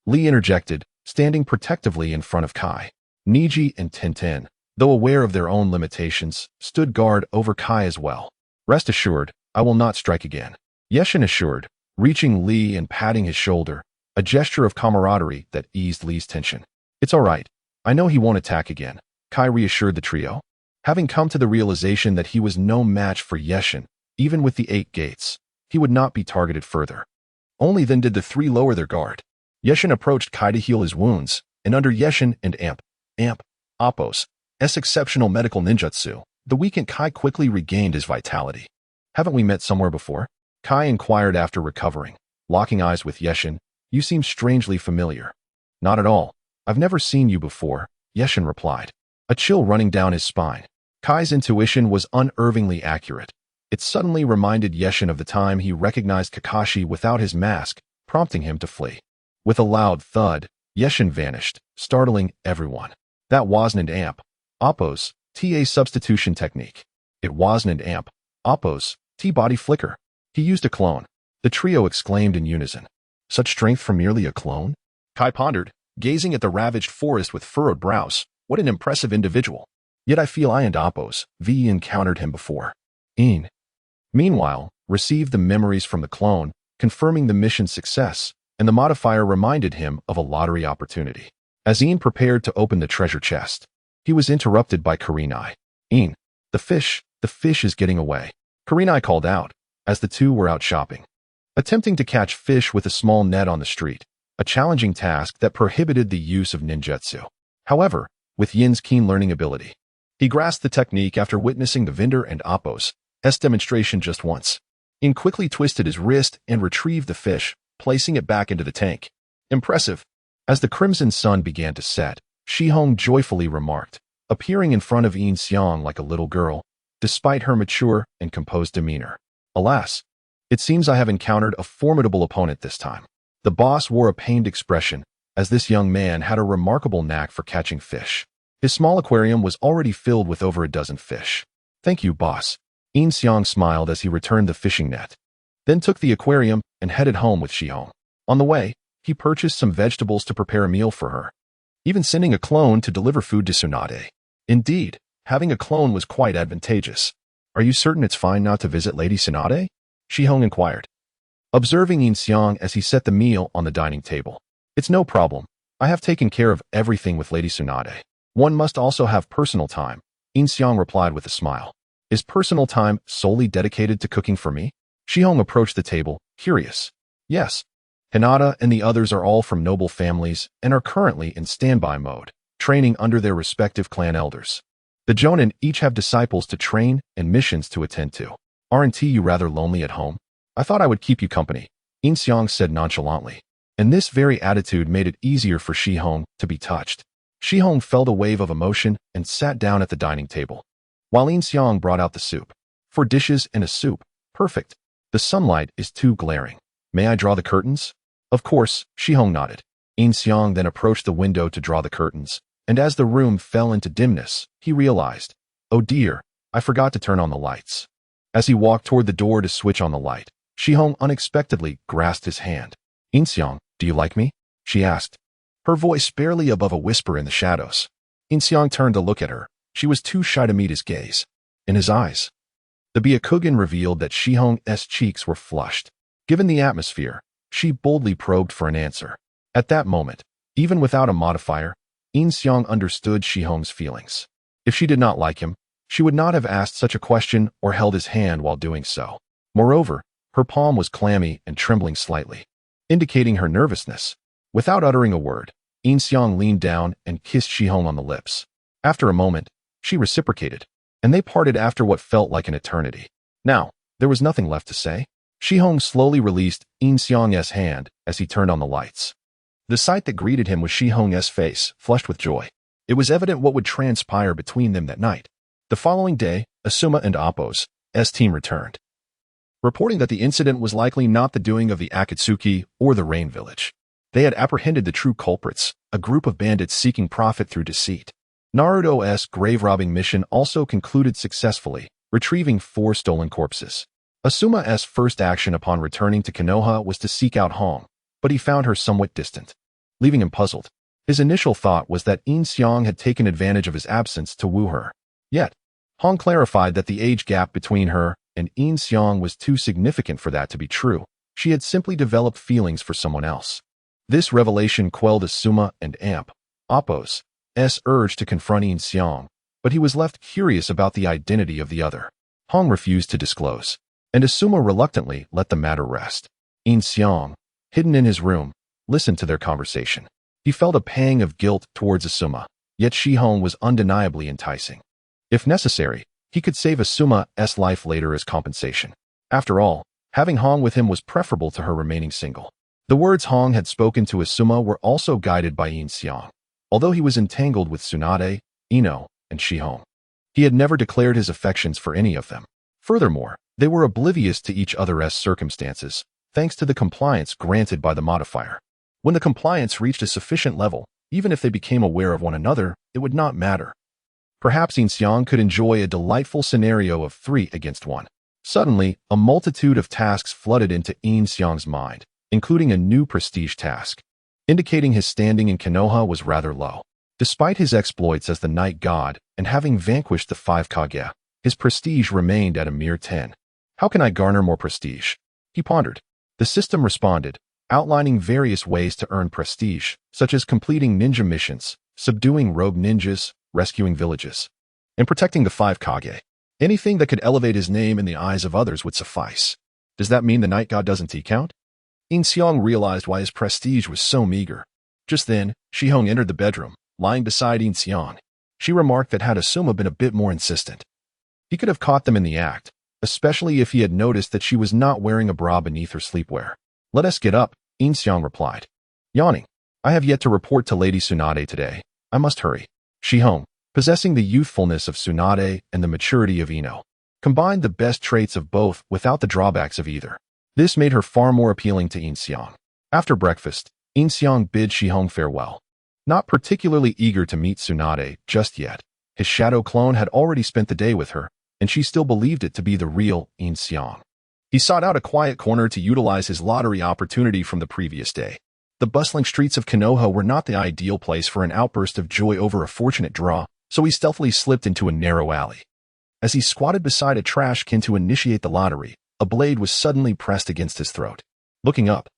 Lee interjected, standing protectively in front of Kai. Niji and Tintin, though aware of their own limitations, stood guard over Kai as well. Rest assured, I will not strike again. Yeshin assured, reaching Lee and patting his shoulder, a gesture of camaraderie that eased Lee's tension. It's all right. I know he won't attack again, Kai reassured the trio. Having come to the realization that he was no match for Yeshin, even with the 8 gates, he would not be targeted further. Only then did the 3 lower their guard. Yeshin approached Kai to heal his wounds, and under Yeshin and Appo's exceptional medical ninjutsu, the weakened Kai quickly regained his vitality. Haven't we met somewhere before? Kai inquired after recovering. Locking eyes with Yeshin, you seem strangely familiar. Not at all. I've never seen you before, Yeshin replied, a chill running down his spine. Kai's intuition was unerringly accurate. It suddenly reminded Yeshin of the time he recognized Kakashi without his mask, prompting him to flee. With a loud thud, Yeshin vanished, startling everyone. That wasn't an Appo's TA substitution technique. It wasn't an Appo's T-body flicker. He used a clone. The trio exclaimed in unison. Such strength from merely a clone? Kai pondered, gazing at the ravaged forest with furrowed brows. What an impressive individual. Yet I feel I and Appo's encountered him before. Yin, meanwhile, received the memories from the clone, confirming the mission's success, and the modifier reminded him of a lottery opportunity. As Yin prepared to open the treasure chest, he was interrupted by Kurenai. Yin, the fish is getting away. Kurenai called out, as the two were out shopping. Attempting to catch fish with a small net on the street, a challenging task that prohibited the use of ninjutsu. However, with Yin's keen learning ability, he grasped the technique after witnessing the vendor and Appo's demonstration just once. Yin quickly twisted his wrist and retrieved the fish, placing it back into the tank. Impressive. As the crimson sun began to set, Shihong joyfully remarked, appearing in front of Yin Xiang like a little girl, despite her mature and composed demeanor. Alas, it seems I have encountered a formidable opponent this time. The boss wore a pained expression, as this young man had a remarkable knack for catching fish. His small aquarium was already filled with over a dozen fish. Thank you, boss. Yin Xiang smiled as he returned the fishing net, then took the aquarium and headed home with Shihong. On the way, he purchased some vegetables to prepare a meal for her, even sending a clone to deliver food to Tsunade. Indeed, having a clone was quite advantageous. Are you certain it's fine not to visit Lady Tsunade? Shihong inquired, observing Yin Xiang as he set the meal on the dining table. It's no problem. I have taken care of everything with Lady Tsunade. One must also have personal time, Yin Xiang replied with a smile. Is personal time solely dedicated to cooking for me? Shihong approached the table, curious. Yes. Hinata and the others are all from noble families and are currently in standby mode, training under their respective clan elders. The Jonin each have disciples to train and missions to attend to. Aren't you rather lonely at home? I thought I would keep you company, Yin Xiang said nonchalantly. And this very attitude made it easier for Shihong to be touched. Shihong felt a wave of emotion and sat down at the dining table, while Yin Xiang brought out the soup. 4 dishes and a soup. Perfect. The sunlight is too glaring. May I draw the curtains? Of course, Shihong nodded. Yin Xiang then approached the window to draw the curtains, and as the room fell into dimness, he realized, oh dear, I forgot to turn on the lights. As he walked toward the door to switch on the light, Shihong unexpectedly grasped his hand. Yin Xiang, do you like me? She asked, her voice barely above a whisper in the shadows. Yin Xiang turned to look at her. She was too shy to meet his gaze. In his eyes, the Byakugan revealed that Shihong's cheeks were flushed. Given the atmosphere, she boldly probed for an answer. At that moment, even without a modifier, Yin Xiang understood Shihong's feelings. If she did not like him, she would not have asked such a question or held his hand while doing so. Moreover, her palm was clammy and trembling slightly, indicating her nervousness. Without uttering a word, Yin Xiang leaned down and kissed Shihong on the lips. After a moment, she reciprocated, and they parted after what felt like an eternity. Now, there was nothing left to say. Shihong slowly released Yin Xiang's hand as he turned on the lights. The sight that greeted him was Shihong's face, flushed with joy. It was evident what would transpire between them that night. The following day, Asuma and Appo's team returned, reporting that the incident was likely not the doing of the Akatsuki or the Rain Village. They had apprehended the true culprits, a group of bandits seeking profit through deceit. Naruto's grave-robbing mission also concluded successfully, retrieving 4 stolen corpses. Asuma's first action upon returning to Konoha was to seek out Hong, but he found her somewhat distant, leaving him puzzled. His initial thought was that Yin Xiang had taken advantage of his absence to woo her. Yet, Hong clarified that the age gap between her and Yin Xiang was too significant for that to be true. She had simply developed feelings for someone else. This revelation quelled Asuma and Appo's urge to confront Yin Xiang, but he was left curious about the identity of the other. Hong refused to disclose, and Asuma reluctantly let the matter rest. Yin Xiang, hidden in his room, listened to their conversation. He felt a pang of guilt towards Asuma, yet Shihong was undeniably enticing. If necessary, he could save Asuma's life later as compensation. After all, having Hong with him was preferable to her remaining single. The words Hong had spoken to Asuma were also guided by Yin Xiang. Although he was entangled with Tsunade, Ino, and Shihong, he had never declared his affections for any of them. Furthermore, they were oblivious to each other's circumstances, thanks to the compliance granted by the modifier. When the compliance reached a sufficient level, even if they became aware of one another, it would not matter. Perhaps Yin Xiang could enjoy a delightful scenario of 3 against 1. Suddenly, a multitude of tasks flooded into Yin Xiang's mind, including a new prestige task, indicating his standing in Konoha was rather low. Despite his exploits as the night god and having vanquished the 5 Kage, his prestige remained at a mere 10. How can I garner more prestige? He pondered. The system responded, outlining various ways to earn prestige, such as completing ninja missions, subduing rogue ninjas, rescuing villages, and protecting the 5 Kage. Anything that could elevate his name in the eyes of others would suffice. Does that mean the night god doesn't count? Yin Xiang realized why his prestige was so meager. Just then, Shihong entered the bedroom, lying beside Yin Xiang. She remarked that had Asuma been a bit more insistent, he could have caught them in the act, especially if he had noticed that she was not wearing a bra beneath her sleepwear. Let us get up, Yin Xiang replied, yawning. I have yet to report to Lady Tsunade today. I must hurry. Shihong, possessing the youthfulness of Tsunade and the maturity of Ino, combined the best traits of both without the drawbacks of either. This made her far more appealing to Yin Xiang. After breakfast, Yin Xiang bid Shihong farewell. Not particularly eager to meet Tsunade just yet, his shadow clone had already spent the day with her, and she still believed it to be the real Yin Xiang. He sought out a quiet corner to utilize his lottery opportunity from the previous day. The bustling streets of Konoha were not the ideal place for an outburst of joy over a fortunate draw, so he stealthily slipped into a narrow alley. As he squatted beside a trash can to initiate the lottery, a blade was suddenly pressed against his throat. Looking up,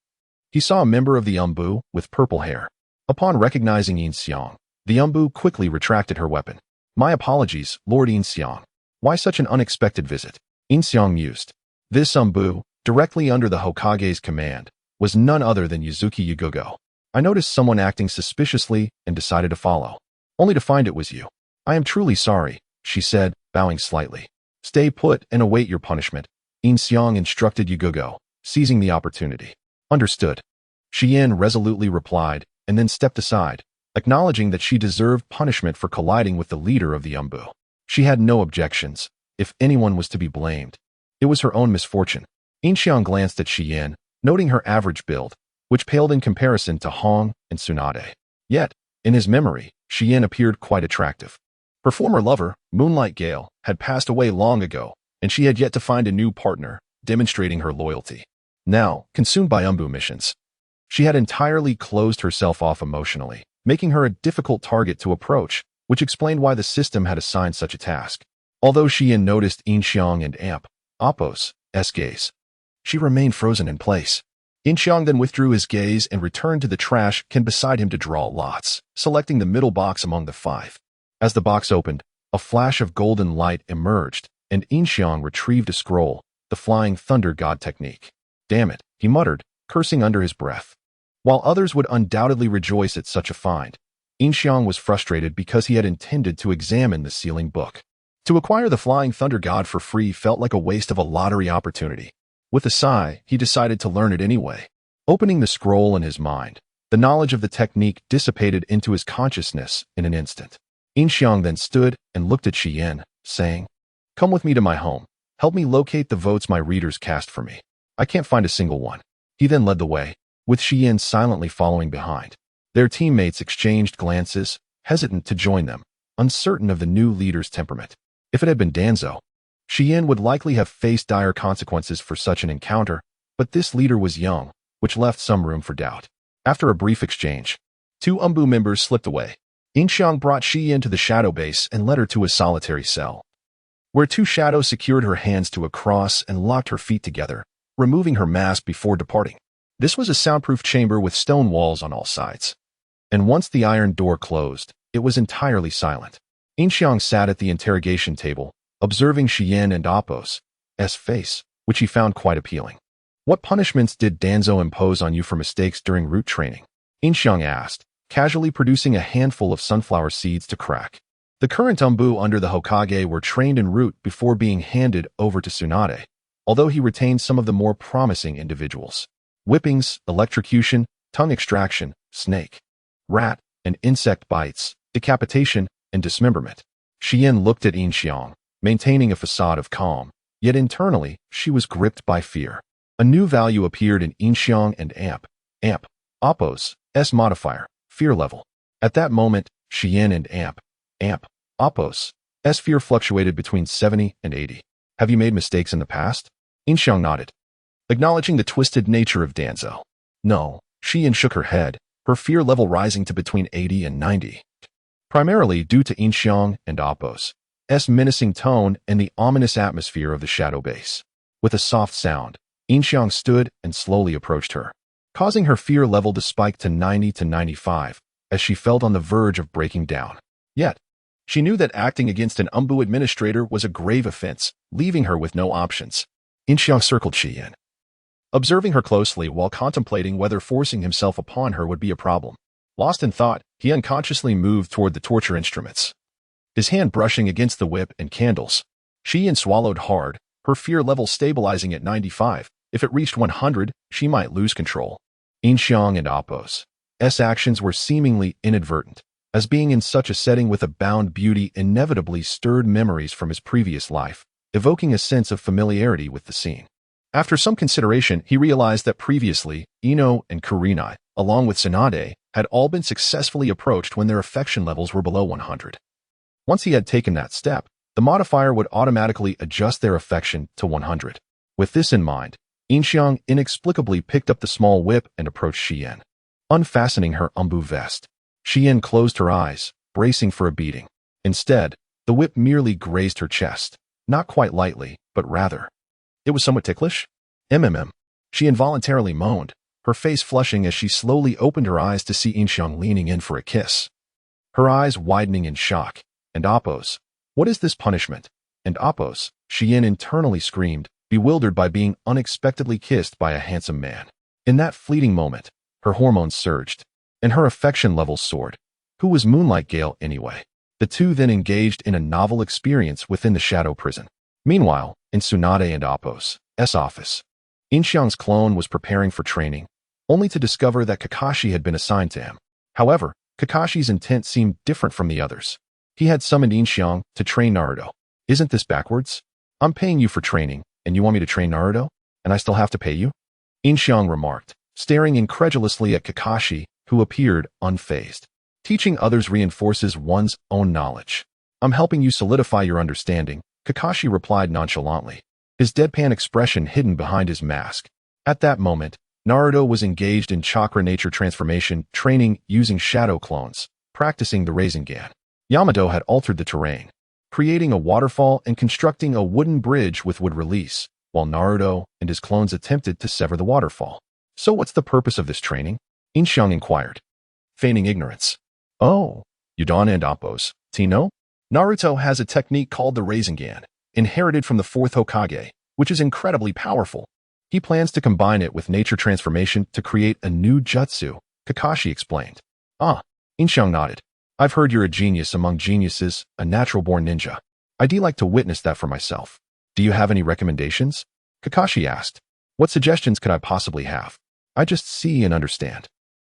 he saw a member of the Umbu with purple hair. Upon recognizing Yin Xiang, the Umbu quickly retracted her weapon. My apologies, Lord Yin Xiang. Why such an unexpected visit? Yin Xiang mused. This Umbu, directly under the Hokage's command, was none other than Yuzuki Yugogo. I noticed someone acting suspiciously and decided to follow, only to find it was you. I am truly sorry, she said, bowing slightly. Stay put and await your punishment, Yin Xiang instructed Yugogo, seizing the opportunity. Understood. Xian resolutely replied, and then stepped aside, acknowledging that she deserved punishment for colliding with the leader of the Umbu. She had no objections. If anyone was to be blamed, it was her own misfortune. Yin Xiang glanced at Xian, noting her average build, which paled in comparison to Hong and Tsunade. Yet, in his memory, Xian appeared quite attractive. Her former lover, Moonlight Gale, had passed away long ago, and she had yet to find a new partner, demonstrating her loyalty. Now, consumed by Umbu missions, she had entirely closed herself off emotionally, making her a difficult target to approach, which explained why the system had assigned such a task. Although Xian noticed Yin Xiang and Appo's gaze, she remained frozen in place. Yin Xiang then withdrew his gaze and returned to the trash can beside him to draw lots, selecting the middle box among the 5. As the box opened, a flash of golden light emerged, and Yin Xiang retrieved a scroll, the Flying Thunder God technique. Damn it, he muttered, cursing under his breath. While others would undoubtedly rejoice at such a find, Yin Xiang was frustrated because he had intended to examine the sealing book. To acquire the Flying Thunder God for free felt like a waste of a lottery opportunity. With a sigh, he decided to learn it anyway. Opening the scroll in his mind, the knowledge of the technique dissipated into his consciousness in an instant. Yin Xiang then stood and looked at Xian, saying, "Come with me to my home. Help me locate the votes my readers cast for me. I can't find a single one." He then led the way, with Xian silently following behind. Their teammates exchanged glances, hesitant to join them, uncertain of the new leader's temperament. If it had been Danzo, Xian would likely have faced dire consequences for such an encounter, but this leader was young, which left some room for doubt. After a brief exchange, 2 Umbu members slipped away. Yin Xiang brought Xian to the shadow base and led her to a solitary cell, where 2 shadows secured her hands to a cross and locked her feet together, removing her mask before departing. This was a soundproof chamber with stone walls on all sides. And once the iron door closed, it was entirely silent. Yin Xiang sat at the interrogation table, observing Xian and Appo's face, which he found quite appealing. "What punishments did Danzo impose on you for mistakes during root training?" Yin Xiang asked, casually producing a handful of sunflower seeds to crack. The current Umbu under the Hokage were trained in root before being handed over to Tsunade, although he retained some of the more promising individuals. Whippings, electrocution, tongue extraction, snake, rat, and insect bites, decapitation, and dismemberment. Xian looked at Yin Xiang, maintaining a facade of calm, yet internally, she was gripped by fear. A new value appeared in Yin Xiang and Appo's modifier, fear level. At that moment, Xian and Appo's fear fluctuated between 70 and 80. "Have you made mistakes in the past?" Yin Xiang nodded, acknowledging the twisted nature of Danzo. "No," Xian shook her head, her fear level rising to between 80 and 90. Primarily due to Yin Xiang and Appo's menacing tone and the ominous atmosphere of the shadow base. With a soft sound, Yin Xiang stood and slowly approached her, causing her fear level to spike to 90 to 95, as she felt on the verge of breaking down. Yet, she knew that acting against an Umbu administrator was a grave offense, leaving her with no options. Yin Xiang circled Xian, observing her closely while contemplating whether forcing himself upon her would be a problem. Lost in thought, he unconsciously moved toward the torture instruments, his hand brushing against the whip and candles. Xian swallowed hard, her fear level stabilizing at 95. If it reached 100, she might lose control. Yin Xiang and Appo's actions were seemingly inadvertent, as being in such a setting with a bound beauty inevitably stirred memories from his previous life, evoking a sense of familiarity with the scene. After some consideration, he realized that previously, Ino and Kurenai, along with Tsunade, had all been successfully approached when their affection levels were below 100. Once he had taken that step, the modifier would automatically adjust their affection to 100. With this in mind, Yin Xiang inexplicably picked up the small whip and approached Xian, unfastening her Umbu vest. Xian closed her eyes, bracing for a beating. Instead, the whip merely grazed her chest, not quite lightly, but rather. It was somewhat ticklish. She involuntarily moaned, her face flushing as she slowly opened her eyes to see Yin Xiang leaning in for a kiss. Her eyes widening in shock. "And Appo's, what is this punishment?" "And Appo's," Xian internally screamed, bewildered by being unexpectedly kissed by a handsome man. In that fleeting moment, her hormones surged, and her affection levels soared. Who was Moonlight Gale anyway? The two then engaged in a novel experience within the shadow prison. Meanwhile, in Tsunade and Appo's office, Yin Xiang's clone was preparing for training, only to discover that Kakashi had been assigned to him. However, Kakashi's intent seemed different from the others. He had summoned Yin Xiang to train Naruto. "Isn't this backwards? I'm paying you for training, and you want me to train Naruto? And I still have to pay you?" Yin Xiang remarked, staring incredulously at Kakashi, who appeared unfazed. "Teaching others reinforces one's own knowledge. I'm helping you solidify your understanding," Kakashi replied nonchalantly, his deadpan expression hidden behind his mask. At that moment, Naruto was engaged in chakra nature transformation training using shadow clones, practicing the Rasengan. Yamato had altered the terrain, creating a waterfall and constructing a wooden bridge with wood release, while Naruto and his clones attempted to sever the waterfall. So what's the purpose of this training? Yin Xiang inquired, feigning ignorance. Oh, Udon and Appos, Tino? Naruto has a technique called the Rasengan, inherited from the fourth Hokage, which is incredibly powerful. He plans to combine it with nature transformation to create a new jutsu, Kakashi explained. Ah, Yin Xiang nodded. I've heard you're a genius among geniuses, a natural-born ninja. I'd like to witness that for myself. Do you have any recommendations? Kakashi asked. What suggestions could I possibly have? I just see and understand.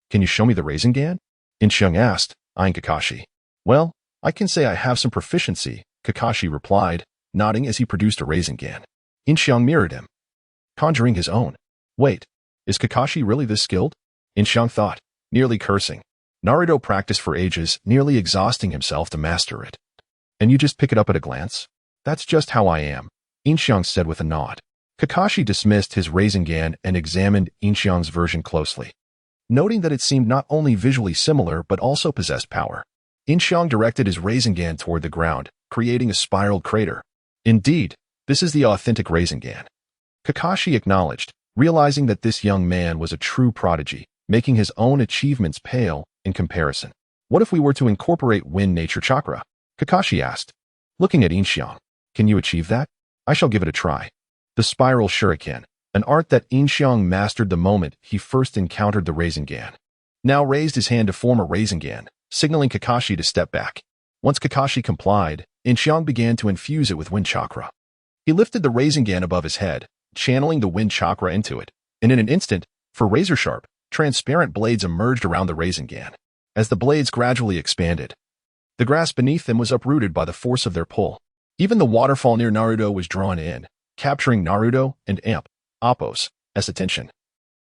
Can you show me the Rasengan? Yin Xiang asked, eyeing Kakashi. Well, I can say I have some proficiency, Kakashi replied, nodding as he produced a Rasengan. Yin Xiang mirrored him, conjuring his own. Wait, is Kakashi really this skilled? Yin Xiang thought, nearly cursing. Naruto practiced for ages, nearly exhausting himself to master it. And you just pick it up at a glance? That's just how I am, Yin Xiang said with a nod. Kakashi dismissed his Rasengan and examined Yin Xiang's version closely, noting that it seemed not only visually similar but also possessed power. Yin Xiang directed his Rasengan toward the ground, creating a spiraled crater. Indeed, this is the authentic Rasengan. Kakashi acknowledged, realizing that this young man was a true prodigy, making his own achievements pale in comparison. What if we were to incorporate wind nature chakra? Kakashi asked, looking at Yin Xiang. Can you achieve that? I shall give it a try. The spiral shuriken, an art that Yin Xiang mastered the moment he first encountered the Rasengan, now raised his hand to form a Rasengan, signaling Kakashi to step back. Once Kakashi complied, Yin Xiang began to infuse it with wind chakra. He lifted the Rasengan above his head, channeling the wind chakra into it, and in an instant, for razor-sharp, transparent blades emerged around the Rasengan. As the blades gradually expanded, the grass beneath them was uprooted by the force of their pull. Even the waterfall near Naruto was drawn in, capturing Naruto and Appos' attention,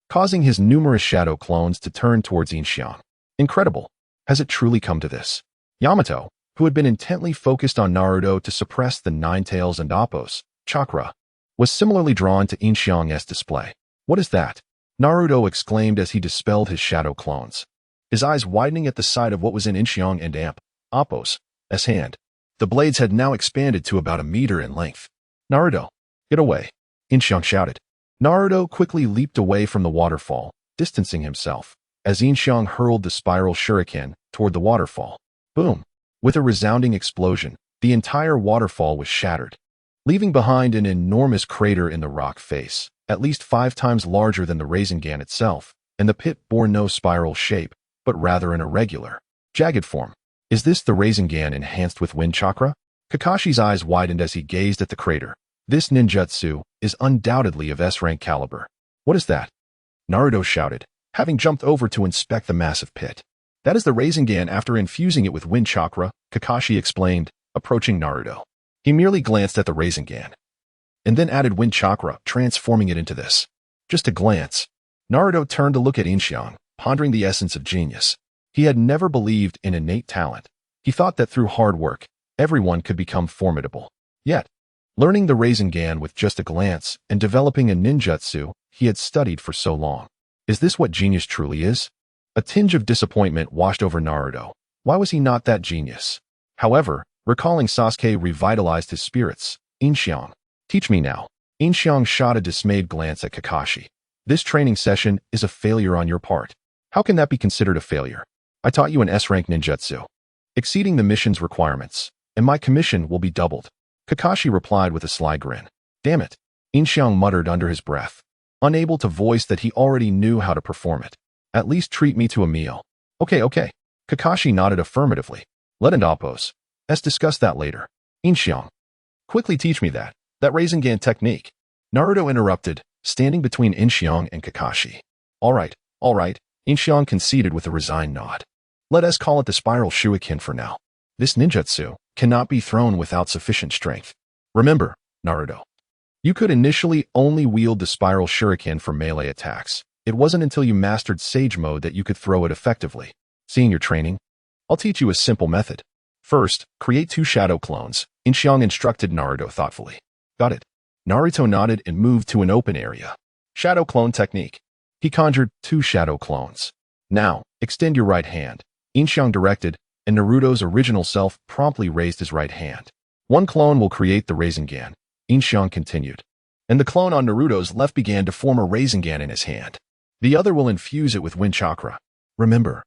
causing his numerous shadow clones to turn towards Yin Xiang. Incredible. Has it truly come to this? Yamato, who had been intently focused on Naruto to suppress the Nine Tails and Appos' chakra, was similarly drawn to Yin Xiang's display. What is that? Naruto exclaimed as he dispelled his shadow clones, his eyes widening at the sight of what was in Yin Xiang and Appos' hand. The blades had now expanded to about a meter in length. Naruto, get away, Yin Xiang shouted. Naruto quickly leaped away from the waterfall, distancing himself, as Yin Xiang hurled the spiral shuriken toward the waterfall. Boom! With a resounding explosion, the entire waterfall was shattered, leaving behind an enormous crater in the rock face, at least 5 times larger than the Rasengan itself, and the pit bore no spiral shape, but rather an irregular, jagged form. Is this the Rasengan enhanced with wind chakra? Kakashi's eyes widened as he gazed at the crater. This ninjutsu is undoubtedly of S-rank caliber. What is that? Naruto shouted, having jumped over to inspect the massive pit. That is the Rasengan after infusing it with wind chakra, Kakashi explained, approaching Naruto. He merely glanced at the Rasengan, and then added wind chakra, transforming it into this. Just a glance. Naruto turned to look at Yin Xiang, pondering the essence of genius. He had never believed in innate talent. He thought that through hard work, everyone could become formidable. Yet, learning the Rasengan with just a glance and developing a ninjutsu he had studied for so long. Is this what genius truly is? A tinge of disappointment washed over Naruto. Why was he not that genius? However, recalling Sasuke revitalized his spirits. Yin Xiang, teach me now. Yin Xiang shot a dismayed glance at Kakashi. This training session is a failure on your part. How can that be considered a failure? I taught you an S-rank ninjutsu, exceeding the mission's requirements, and my commission will be doubled. Kakashi replied with a sly grin. Damn it, Yin Xiang muttered under his breath, unable to voice that he already knew how to perform it. At least treat me to a meal. Okay. Kakashi nodded affirmatively. Let Appos' discuss that later. Yin Xiang, quickly teach me that Rasengan technique. Naruto interrupted, standing between Yin Xiang and Kakashi. All right, Yin Xiang conceded with a resigned nod. Let us call it the spiral shuriken for now. This ninjutsu cannot be thrown without sufficient strength. Remember, Naruto, you could initially only wield the spiral shuriken for melee attacks. It wasn't until you mastered Sage Mode that you could throw it effectively. Seeing your training, I'll teach you a simple method. First, create 2 shadow clones, Yin Xiang instructed Naruto thoughtfully. Got it. Naruto nodded and moved to an open area. Shadow clone technique. He conjured 2 shadow clones. Now, extend your right hand, Yin Xiang directed, and Naruto's original self promptly raised his right hand. 1 clone will create the Rasengan, Yin Xiang continued, and the clone on Naruto's left began to form a Rasengan in his hand. The other will infuse it with wind chakra. Remember,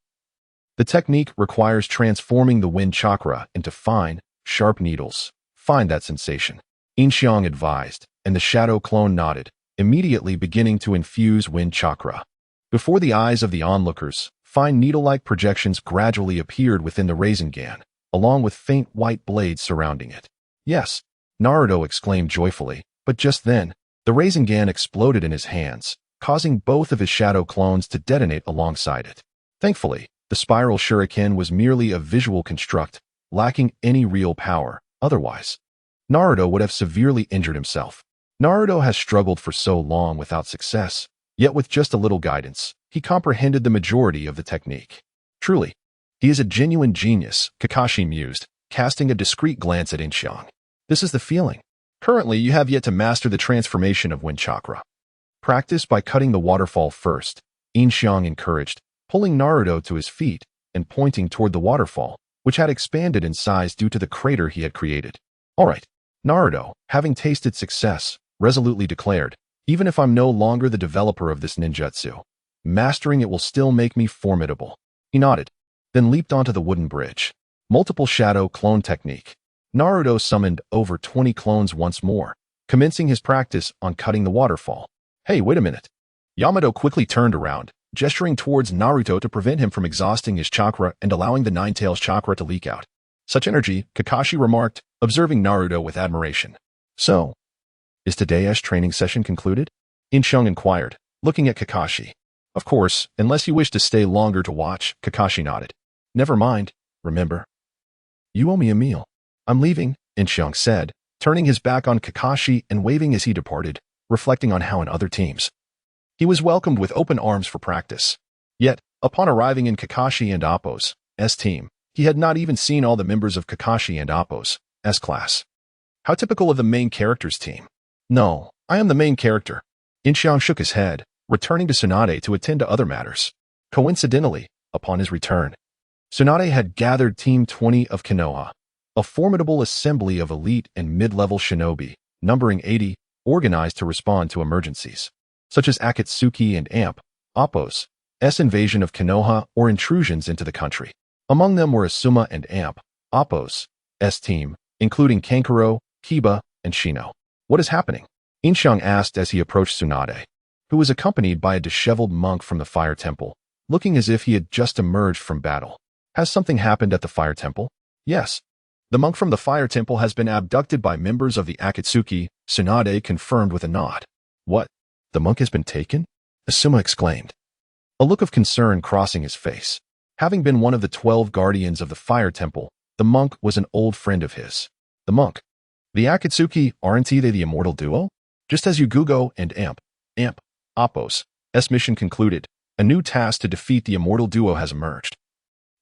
the technique requires transforming the wind chakra into fine, sharp needles. Find that sensation. Yin Xiang advised, and the shadow clone nodded, immediately beginning to infuse wind chakra. Before the eyes of the onlookers, fine needle-like projections gradually appeared within the Rasengan, along with faint white blades surrounding it. Yes, Naruto exclaimed joyfully, but just then, the Rasengan exploded in his hands, causing both of his shadow clones to detonate alongside it. Thankfully, the spiral shuriken was merely a visual construct, lacking any real power. Otherwise, Naruto would have severely injured himself. Naruto has struggled for so long without success, yet with just a little guidance, he comprehended the majority of the technique. Truly, he is a genuine genius, Kakashi mused, casting a discreet glance at Yin Xiang. This is the feeling. Currently, you have yet to master the transformation of wind chakra. Practice by cutting the waterfall first, Yin Xiang encouraged, pulling Naruto to his feet and pointing toward the waterfall, which had expanded in size due to the crater he had created. All right, Naruto, having tasted success, resolutely declared, even if I'm no longer the developer of this ninjutsu, mastering it will still make me formidable. He nodded, then leaped onto the wooden bridge. Multiple shadow clone technique. Naruto summoned over 20 clones once more, commencing his practice on cutting the waterfall. Hey, wait a minute. Yamato quickly turned around, gesturing towards Naruto to prevent him from exhausting his chakra and allowing the Nine-Tails chakra to leak out. Such energy, Kakashi remarked, observing Naruto with admiration. So, is today's training session concluded? Yin Xiang inquired, looking at Kakashi. Of course, unless you wish to stay longer to watch, Kakashi nodded. Never mind, remember. You owe me a meal. I'm leaving, Yin Xiang said, turning his back on Kakashi and waving as he departed, reflecting on how in other teams he was welcomed with open arms for practice. Yet, upon arriving in Kakashi and Appo's team, he had not even seen all the members of Kakashi and Appo's class. How typical of the main character's team. No, I am the main character. Yin Xiang shook his head, returning to Tsunade to attend to other matters. Coincidentally, upon his return, Tsunade had gathered Team 20 of Konoha, a formidable assembly of elite and mid-level shinobi, numbering 80, organized to respond to emergencies, such as Akatsuki and Appo's invasion of Konoha or intrusions into the country. Among them were Asuma and Appo's team, including Kankuro, Kiba, and Shino. What is happening? Yin Xiang asked as he approached Tsunade, who was accompanied by a disheveled monk from the Fire Temple, looking as if he had just emerged from battle. Has something happened at the Fire Temple? Yes. The monk from the Fire Temple has been abducted by members of the Akatsuki, Tsunade confirmed with a nod. What? The monk has been taken? Asuma exclaimed, a look of concern crossing his face. Having been one of the 12 guardians of the Fire Temple, the monk was an old friend of his. The monk. The Akatsuki, aren't they the immortal duo? Just as Yugugo and Appo's mission concluded, a new task to defeat the immortal duo has emerged.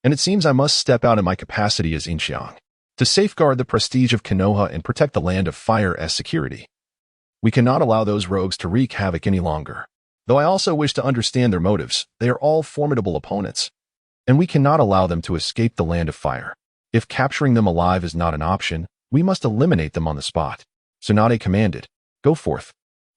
And it seems I must step out in my capacity as Yin Xiang to safeguard the prestige of Konoha and protect the land of fire as security. We cannot allow those rogues to wreak havoc any longer. Though I also wish to understand their motives, they are all formidable opponents, and we cannot allow them to escape the land of fire. If capturing them alive is not an option, we must eliminate them on the spot. Tsunade commanded, go forth.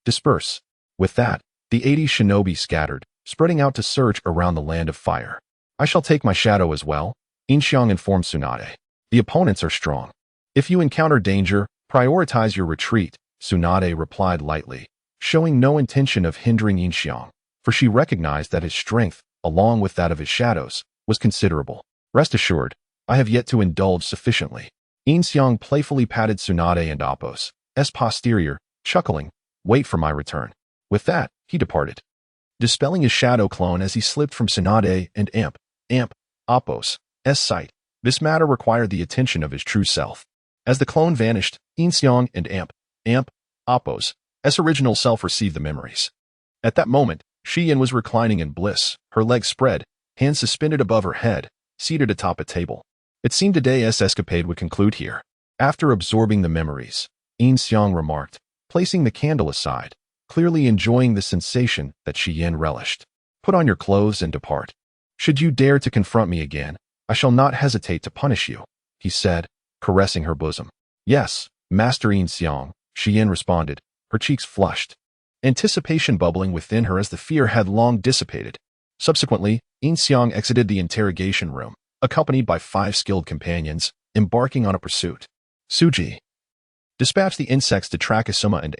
Disperse. With that, the 80 shinobi scattered, spreading out to search around the land of fire. I shall take my shadow as well, Yin Xiang informed Tsunade. The opponents are strong. If you encounter danger, prioritize your retreat, Tsunade replied lightly, showing no intention of hindering Yin Xiang, for she recognized that his strength, along with that of his shadows, was considerable. Rest assured, I have yet to indulge sufficiently. Yin Xiang playfully patted Tsunade and Appo's posterior, chuckling, wait for my return. With that, he departed, dispelling his shadow clone as he slipped from Tsunade and Appo's sight. This matter required the attention of his true self. As the clone vanished, Yin Xiang and Appo's original self received the memories. At that moment, Shiyin was reclining in bliss, her legs spread, hands suspended above her head, seated atop a table. It seemed today's escapade would conclude here. After absorbing the memories, Yin Xiang remarked, placing the candle aside, clearly enjoying the sensation that Shiyin relished. Put on your clothes and depart. Should you dare to confront me again, I shall not hesitate to punish you, he said, caressing her bosom. Yes, Master Yin Xiang, Shiyin responded, her cheeks flushed. anticipation bubbling within her as the fear had long dissipated. Subsequently, Yin Xiang exited the interrogation room, accompanied by 5 skilled companions, embarking on a pursuit. Suji. Dispatch the insects to track Asuma and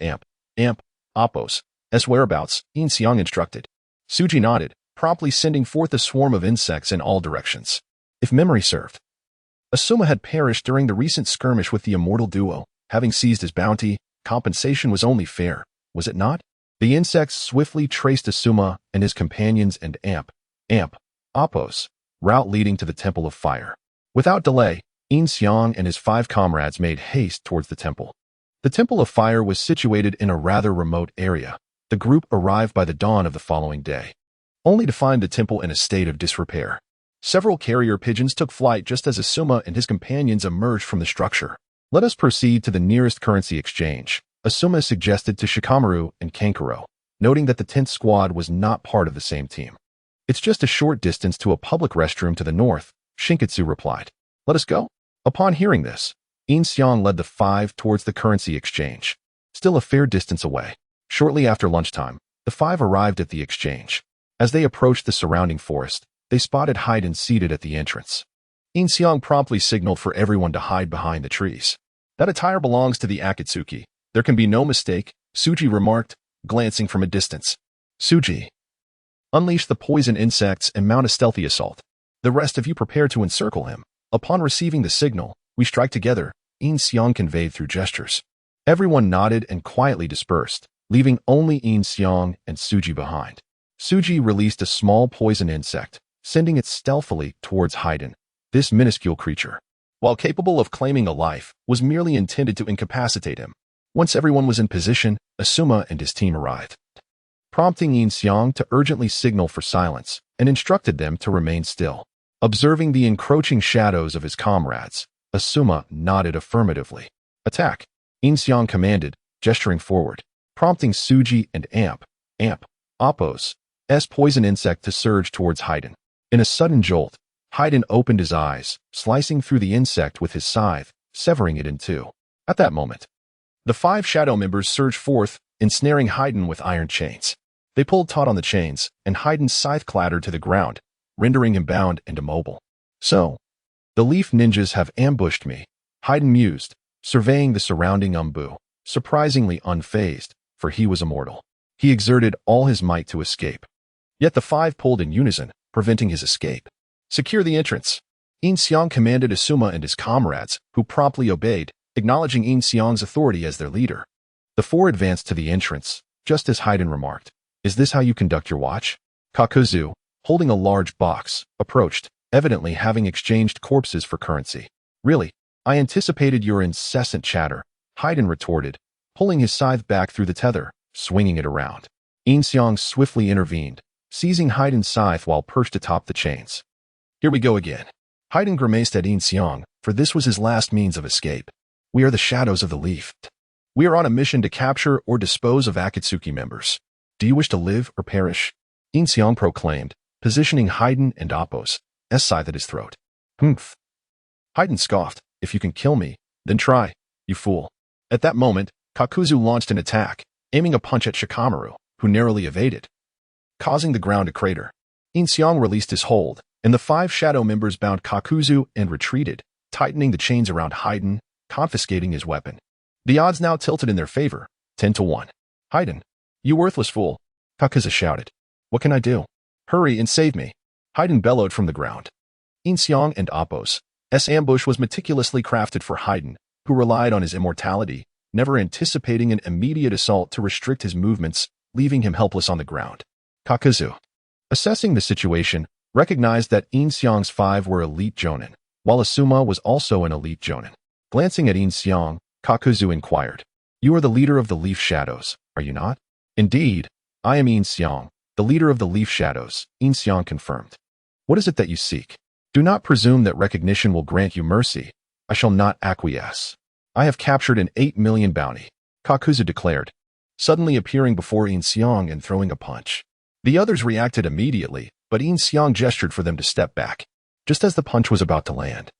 Appos' whereabouts, Yin Xiang instructed. Suji nodded, promptly sending forth a swarm of insects in all directions. If memory served, Asuma had perished during the recent skirmish with the immortal duo. Having seized his bounty, compensation was only fair, was it not? The insects swiftly traced Asuma and his companions and Appos' route leading to the Temple of Fire. Without delay, Yin Xiang and his 5 comrades made haste towards the temple. The Temple of Fire was situated in a rather remote area. The group arrived by the dawn of the following day, only to find the temple in a state of disrepair. Several carrier pigeons took flight just as Asuma and his companions emerged from the structure. Let us proceed to the nearest currency exchange, Asuma suggested to Shikamaru and Kankuro, noting that the 10th squad was not part of the same team. It's just a short distance to a public restroom to the north, Shinkatsu replied. Let us go. Upon hearing this, Yin Xiang led the 5 towards the currency exchange, still a fair distance away. Shortly after lunchtime, the 5 arrived at the exchange. As they approached the surrounding forest, they spotted Haiden seated at the entrance. Yin Xiang promptly signaled for everyone to hide behind the trees. That attire belongs to the Akatsuki. There can be no mistake, Suji remarked, glancing from a distance. Suji. Unleash the poison insects and mount a stealthy assault. The rest of you prepare to encircle him. Upon receiving the signal, we strike together, Yin Xiang conveyed through gestures. Everyone nodded and quietly dispersed, leaving only Yin Xiang and Suji behind. Suji released a small poison insect, sending it stealthily towards Haiden. This minuscule creature, while capable of claiming a life, was merely intended to incapacitate him. Once everyone was in position, Asuma and his team arrived, prompting Yin Xiang to urgently signal for silence and instructed them to remain still. Observing the encroaching shadows of his comrades, Asuma nodded affirmatively. Attack, Yin Xiang commanded, gesturing forward, prompting Suji and Appos' poison insect to surge towards Haiden. In a sudden jolt, Haiden opened his eyes, slicing through the insect with his scythe, severing it in 2. At that moment, the 5 shadow members surged forth, ensnaring Haiden with iron chains. They pulled taut on the chains, and Haiden's scythe clattered to the ground, rendering him bound and immobile. So, the leaf ninjas have ambushed me, Haiden mused, surveying the surrounding umbu, surprisingly unfazed, for he was immortal. He exerted all his might to escape. Yet the 5 pulled in unison, preventing his escape. Secure the entrance. Yin Xiang commanded Asuma and his comrades, who promptly obeyed, acknowledging Yin Xiang's authority as their leader. The 4 advanced to the entrance, just as Haiden remarked. Is this how you conduct your watch? Kakuzu, holding a large box, approached, evidently having exchanged corpses for currency. Really? I anticipated your incessant chatter, Haiden retorted, pulling his scythe back through the tether, swinging it around. Yin Xiang swiftly intervened, seizing Haiden's scythe while perched atop the chains. Here we go again. Haiden grimaced at Yin Xiang, for this was his last means of escape. We are the shadows of the leaf. We are on a mission to capture or dispose of Akatsuki members. Do you wish to live or perish? Yin Xiang proclaimed, positioning Haiden and Appos' scythe at his throat. Humph. Haiden scoffed. If you can kill me, then try, you fool. At that moment, Kakuzu launched an attack, aiming a punch at Shikamaru, who narrowly evaded, causing the ground to crater. Yin Xiang released his hold, and the 5 shadow members bound Kakuzu and retreated, tightening the chains around Haiden, confiscating his weapon. The odds now tilted in their favor, 10-1. Haiden, you worthless fool, Kakuzu shouted. What can I do? Hurry and save me. Haiden bellowed from the ground. Yin Xiang and Appos' ambush was meticulously crafted for Haiden, who relied on his immortality, never anticipating an immediate assault to restrict his movements, leaving him helpless on the ground. Kakuzu, assessing the situation, recognized that Yin Xiang's 5 were elite jonin, while Asuma was also an elite jonin. Glancing at Yin Xiang, Kakuzu inquired, You are the leader of the Leaf Shadows, are you not? Indeed, I am Yin Xiang, the leader of the Leaf Shadows, Yin Xiang confirmed. What is it that you seek? Do not presume that recognition will grant you mercy. I shall not acquiesce. I have captured an 8 million bounty, Kakuzu declared, suddenly appearing before Yin Xiang and throwing a punch. The others reacted immediately, but Yin Xiang gestured for them to step back, just as the punch was about to land.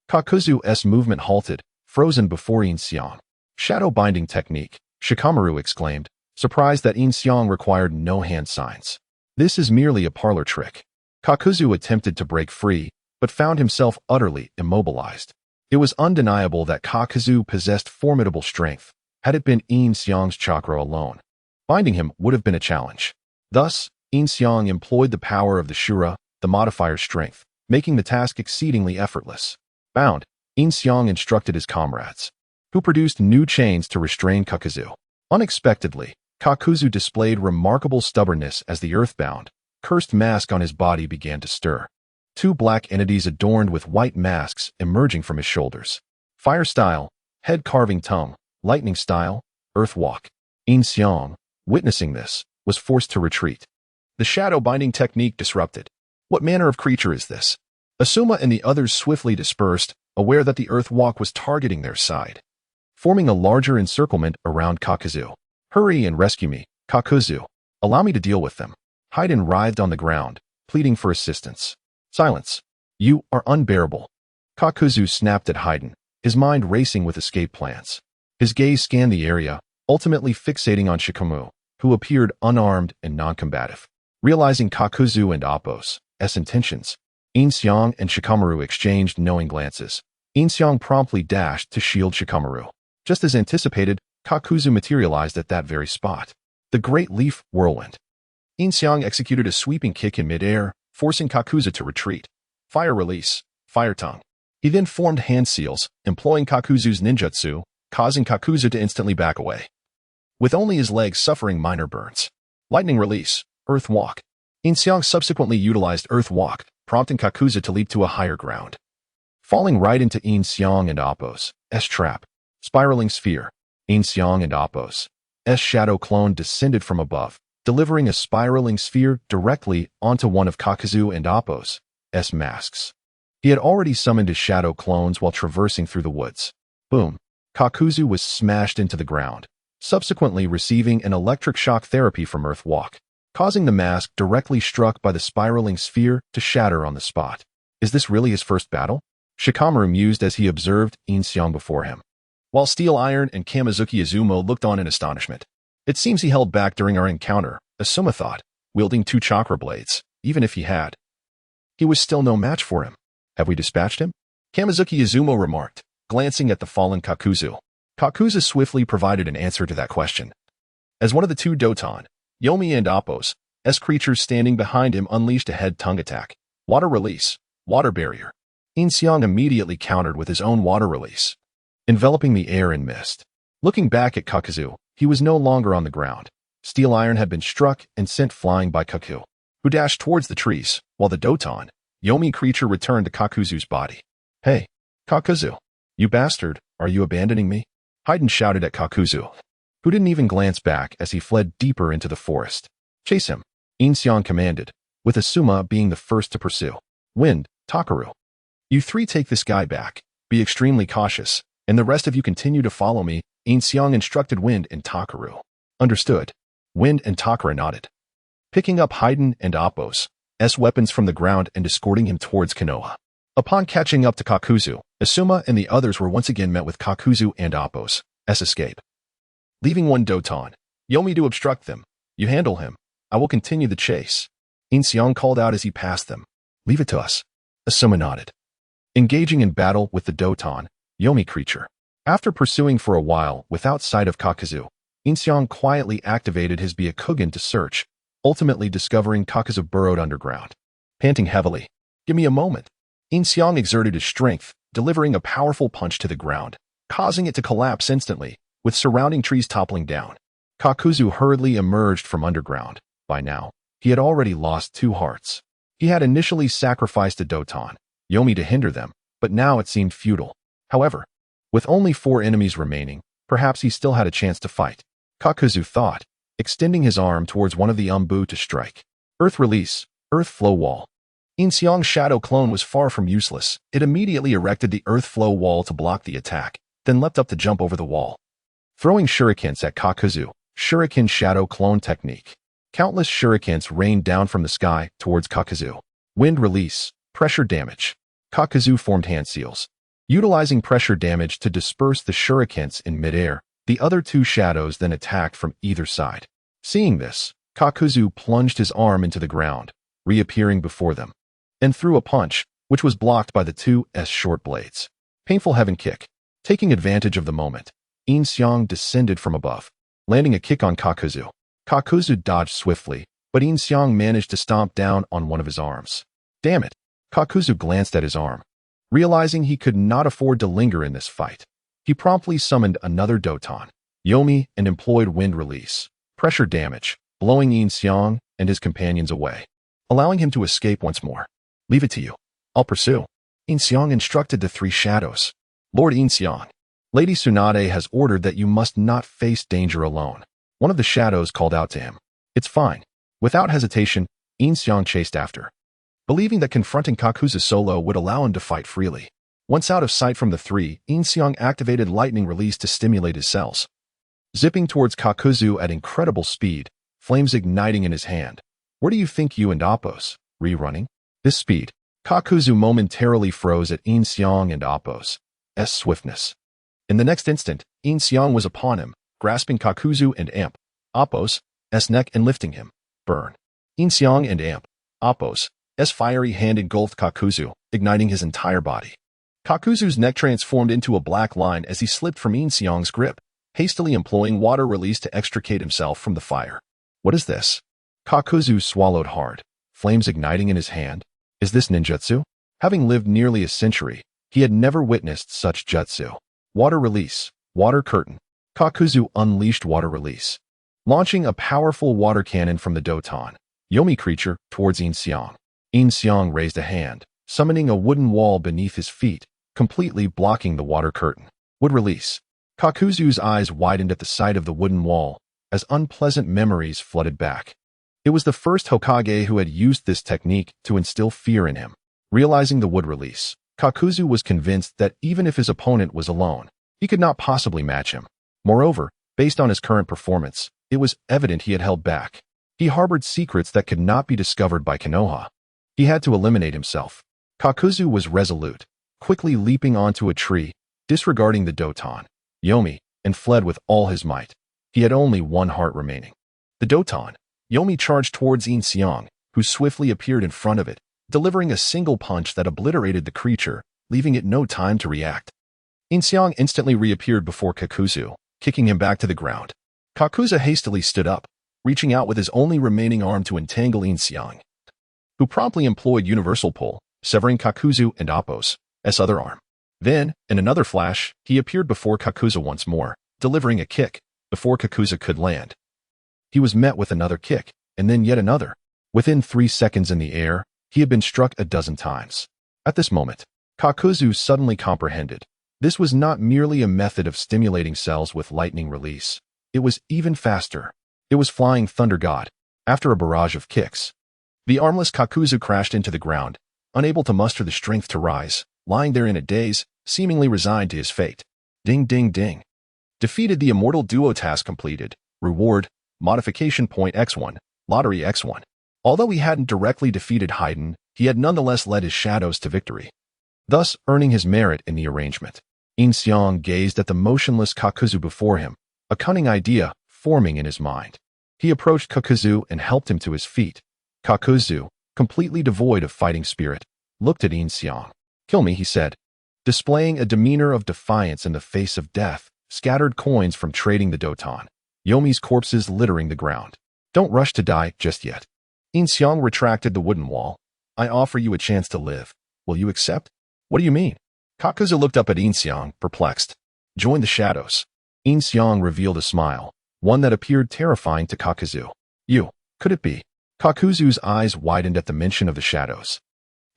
Kakuzu's movement halted, frozen before Yin Xiang. Shadow binding technique, Shikamaru exclaimed, surprised that Yin Xiang required no hand signs. This is merely a parlor trick. Kakuzu attempted to break free, but found himself utterly immobilized. It was undeniable that Kakuzu possessed formidable strength, had it been Yin Xiang's chakra alone. Binding him would have been a challenge. Thus, Yin Xiang employed the power of the Shura, the modifier's strength, making the task exceedingly effortless. Bound, Yin Xiang instructed his comrades, who produced new chains to restrain Kakuzu. Unexpectedly, Kakuzu displayed remarkable stubbornness as the earthbound, cursed mask on his body began to stir. Two black entities adorned with white masks emerging from his shoulders. Fire style, head carving tongue, lightning style, earth walk. Yin Xiang, witnessing this, was forced to retreat. The shadow binding technique disrupted. What manner of creature is this? Asuma and the others swiftly dispersed, aware that the earth walk was targeting their side, forming a larger encirclement around Kakuzu. Hurry and rescue me, Kakuzu. Allow me to deal with them. Haiden writhed on the ground, pleading for assistance. Silence. You are unbearable. Kakuzu snapped at Haiden, his mind racing with escape plans. His gaze scanned the area, ultimately fixating on Shikamaru, who appeared unarmed and non-combative. Realizing Kakuzu and Appo's intentions, Yin Xiang and Shikamaru exchanged knowing glances. Yin Xiang promptly dashed to shield Shikamaru. Just as anticipated, Kakuzu materialized at that very spot. The Great Leaf Whirlwind. Yin Xiang executed a sweeping kick in midair, forcing Kakuzu to retreat. Fire release, fire tongue. He then formed hand seals, employing Kakuzu's ninjutsu, causing Kakuzu to instantly back away, with only his legs suffering minor burns. Lightning release, earth walk. Yin Xiang subsequently utilized earth walk, prompting Kakuzu to leap to a higher ground, falling right into Yin Xiang and Appo's trap. Spiraling sphere. Yin Xiang and Appo's shadow clone descended from above, delivering a spiraling sphere directly onto one of Kakuzu and Appo's masks. He had already summoned his shadow clones while traversing through the woods. Boom. Kakuzu was smashed into the ground, subsequently receiving an electric shock therapy from Earth Walk, causing the mask directly struck by the spiraling sphere to shatter on the spot. Is this really his first battle? Shikamaru mused as he observed Yin Xiang before him, while Steel Iron and Kamizuki Izumo looked on in astonishment. It seems he held back during our encounter, Asuma thought, wielding two chakra blades. Even if he had, he was still no match for him. Have we dispatched him? Kamizuki Izumo remarked, glancing at the fallen Kakuzu. Kakuzu swiftly provided an answer to that question. As one of the two Doton, Yomi and Appo's creatures standing behind him unleashed a head tongue attack. Water release, water barrier. Yin Xiang immediately countered with his own water release, enveloping the air in mist. Looking back at Kakuzu, he was no longer on the ground. Steel Iron had been struck and sent flying by Kaku, who dashed towards the trees, while the Doton, Yomi creature returned to Kakuzu's body. Hey, Kakuzu, you bastard, are you abandoning me? Haiden shouted at Kakuzu, who didn't even glance back as he fled deeper into the forest. Chase him, Yin Xiang commanded, with Asuma being the first to pursue. Wind, Takaru. You three take this guy back. Be extremely cautious, and the rest of you continue to follow me, Yin Xiang instructed Wind and Takaru. Understood. Wind and Takara nodded, picking up Haiden and Appo's weapons from the ground and escorting him towards Konoha. Upon catching up to Kakuzu, Asuma and the others were once again met with Kakuzu and Appo's escape. Leaving one Doton, Yomi to obstruct them. You handle him. I will continue the chase. Yin Xiang called out as he passed them. Leave it to us. Asuma nodded, engaging in battle with the Doton, Yomi creature. After pursuing for a while without sight of Kakuzu, Yin Xiang quietly activated his Byakugan to search, ultimately discovering Kakuzu burrowed underground. Panting heavily. Give me a moment. Yin Xiang exerted his strength, delivering a powerful punch to the ground, causing it to collapse instantly, with surrounding trees toppling down. Kakuzu hurriedly emerged from underground. By now, he had already lost 2 hearts. He had initially sacrificed a Doton, Yomi to hinder them, but now it seemed futile. However, with only 4 enemies remaining, perhaps he still had a chance to fight. Kakuzu thought, extending his arm towards one of the Umbu to strike. Earth release, earth flow wall. Yin Xiang's shadow clone was far from useless. It immediately erected the earth flow wall to block the attack, then leapt up to jump over the wall, throwing shurikens at Kakuzu. Shuriken shadow clone technique. Countless shurikens rained down from the sky towards Kakuzu. Wind release, pressure damage. Kakuzu formed hand seals, utilizing pressure damage to disperse the shurikens in midair, The other two shadows then attacked from either side. Seeing this, Kakuzu plunged his arm into the ground, reappearing before them, and threw a punch, which was blocked by the two short blades. Painful heaven kick. Taking advantage of the moment, Yin Xiang descended from above, landing a kick on Kakuzu. Kakuzu dodged swiftly, but Yin Xiang managed to stomp down on one of his arms. Damn it! Kakuzu glanced at his arm. Realizing he could not afford to linger in this fight, he promptly summoned another Doton, Yomi, and employed wind release, pressure damage, blowing Yin Xiang and his companions away, allowing him to escape once more. Leave it to you. I'll pursue. Yin Xiang instructed the three shadows. Lord Yin Xiang, Lady Tsunade has ordered that you must not face danger alone. One of the shadows called out to him. It's fine. Without hesitation, Yin Xiang chased after, believing that confronting Kakuzu solo would allow him to fight freely. Once out of sight from the three, Yin Xiang activated lightning release to stimulate his cells. Zipping towards Kakuzu at incredible speed, flames igniting in his hand. Where do you think you and Appos? Rerunning? This speed, Kakuzu momentarily froze at Yin Xiang and Appos' swiftness. In the next instant, Yin Xiang was upon him, grasping Kakuzu and Appos' neck and lifting him. Burn. Yin Xiang and Appos' fiery hand engulfed Kakuzu, igniting his entire body. Kakuzu's neck transformed into a black line as he slipped from Yin Xiang's grip, hastily employing water release to extricate himself from the fire. What is this? Kakuzu swallowed hard, flames igniting in his hand. Is this ninjutsu? Having lived nearly a century, he had never witnessed such jutsu. Water release, water curtain. Kakuzu unleashed water release, launching a powerful water cannon from the Doton, Yomi creature, towards Yin Xiang. Yin Xiang raised a hand, summoning a wooden wall beneath his feet, completely blocking the water curtain. Wood release. Kakuzu's eyes widened at the sight of the wooden wall, as unpleasant memories flooded back. It was the first Hokage who had used this technique to instill fear in him. Realizing the wood release, Kakuzu was convinced that even if his opponent was alone, he could not possibly match him. Moreover, based on his current performance, it was evident he had held back. He harbored secrets that could not be discovered by Konoha. He had to eliminate himself. Kakuzu was resolute, quickly leaping onto a tree, disregarding the Doton, Yomi, and fled with all his might. He had only one heart remaining. The Doton, Yomi charged towards Yin Xiang, who swiftly appeared in front of it, delivering a single punch that obliterated the creature, leaving it no time to react. Yin Xiang instantly reappeared before Kakuzu, kicking him back to the ground. Kakuzu hastily stood up, reaching out with his only remaining arm to entangle Yin Xiang, who promptly employed universal pull, severing Kakuzu and Appos' other arm. Then, in another flash, he appeared before Kakuzu once more, delivering a kick, before Kakuzu could land. He was met with another kick, and then yet another. Within 3 seconds in the air, he had been struck a dozen times. At this moment, Kakuzu suddenly comprehended. This was not merely a method of stimulating cells with lightning release. It was even faster. It was Flying Thunder God. After a barrage of kicks, the armless Kakuzu crashed into the ground, unable to muster the strength to rise, lying there in a daze, seemingly resigned to his fate. Ding ding ding. Defeated the immortal duo task completed. Reward, modification point X1, lottery X1. Although he hadn't directly defeated Haydn, he had nonetheless led his shadows to victory, thus earning his merit in the arrangement. Yin Xiang gazed at the motionless Kakuzu before him, a cunning idea forming in his mind. He approached Kakuzu and helped him to his feet. Kakuzu, completely devoid of fighting spirit, looked at Yin Xiang. Kill me, he said, displaying a demeanor of defiance in the face of death, scattered coins from trading the Doton, Yomi's corpses littering the ground. Don't rush to die just yet. Yin Xiang retracted the wooden wall. I offer you a chance to live. Will you accept? What do you mean? Kakuzu looked up at Yin Xiang, perplexed. Join the shadows. Yin Xiang revealed a smile, one that appeared terrifying to Kakuzu. You, could it be? Kakuzu's eyes widened at the mention of the shadows.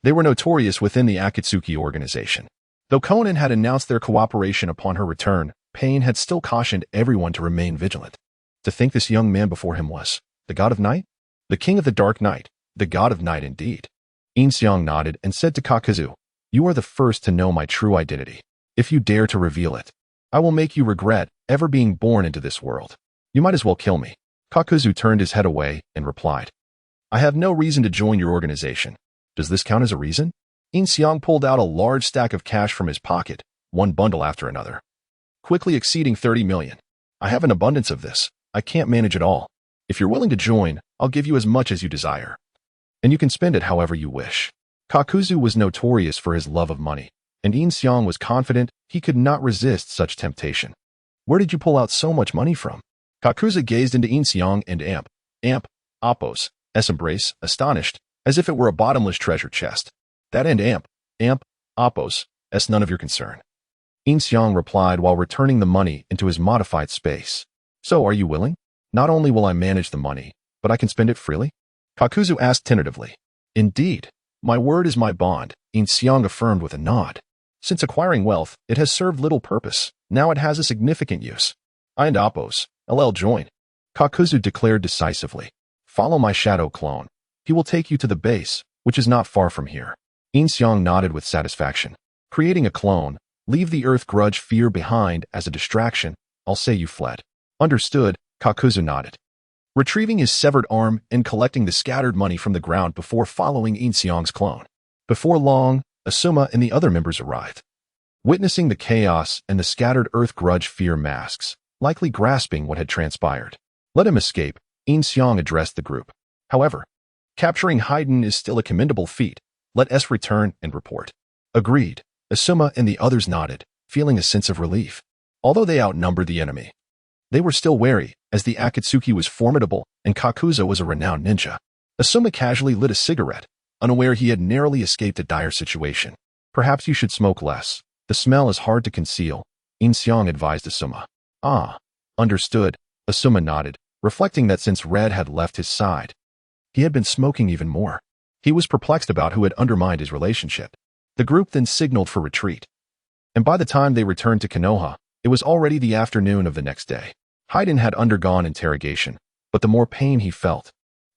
They were notorious within the Akatsuki organization. Though Konan had announced their cooperation upon her return, Pain had still cautioned everyone to remain vigilant. To think this young man before him was the god of night? The king of the dark night, the god of night indeed. Yin Xiang nodded and said to Kakuzu, you are the first to know my true identity. If you dare to reveal it, I will make you regret ever being born into this world. You might as well kill me. Kakuzu turned his head away and replied, I have no reason to join your organization. Does this count as a reason? Yin Xiang pulled out a large stack of cash from his pocket, one bundle after another, quickly exceeding 30 million. I have an abundance of this. I can't manage it all. If you're willing to join, I'll give you as much as you desire. And you can spend it however you wish. Kakuzu was notorious for his love of money, and Yin Xiang was confident he could not resist such temptation. Where did you pull out so much money from? Kakuzu gazed into Yin Xiang and Appos' embrace, astonished, as if it were a bottomless treasure chest. That and Appos' none of your concern. Yin Xiang replied while returning the money into his modified space. So are you willing? Not only will I manage the money, but I can spend it freely? Kakuzu asked tentatively. Indeed. My word is my bond, Yin Xiang affirmed with a nod. Since acquiring wealth, it has served little purpose. Now it has a significant use. I and Appos, LL join. Kakuzu declared decisively. Follow my shadow clone. He will take you to the base, which is not far from here. Yin Xiang nodded with satisfaction. Creating a clone, leave the earth grudge fear behind as a distraction. I'll say you fled. Understood, Kakuzu nodded. Retrieving his severed arm and collecting the scattered money from the ground before following Yin Xiang's clone. Before long, Asuma and the other members arrived. Witnessing the chaos and the scattered earth grudge fear masks, likely grasping what had transpired. Let him escape, Yin Xiang addressed the group. However, capturing Haydn is still a commendable feat. Let us return and report. Agreed. Asuma and the others nodded, feeling a sense of relief. Although they outnumbered the enemy, they were still wary, as the Akatsuki was formidable and Kakuzu was a renowned ninja. Asuma casually lit a cigarette, unaware he had narrowly escaped a dire situation. Perhaps you should smoke less. The smell is hard to conceal, Yin Xiang advised Asuma. Ah, understood, Asuma nodded, reflecting that since Red had left his side, he had been smoking even more. He was perplexed about who had undermined his relationship. The group then signaled for retreat. And by the time they returned to Konoha, it was already the afternoon of the next day. Haydn had undergone interrogation, but the more pain he felt,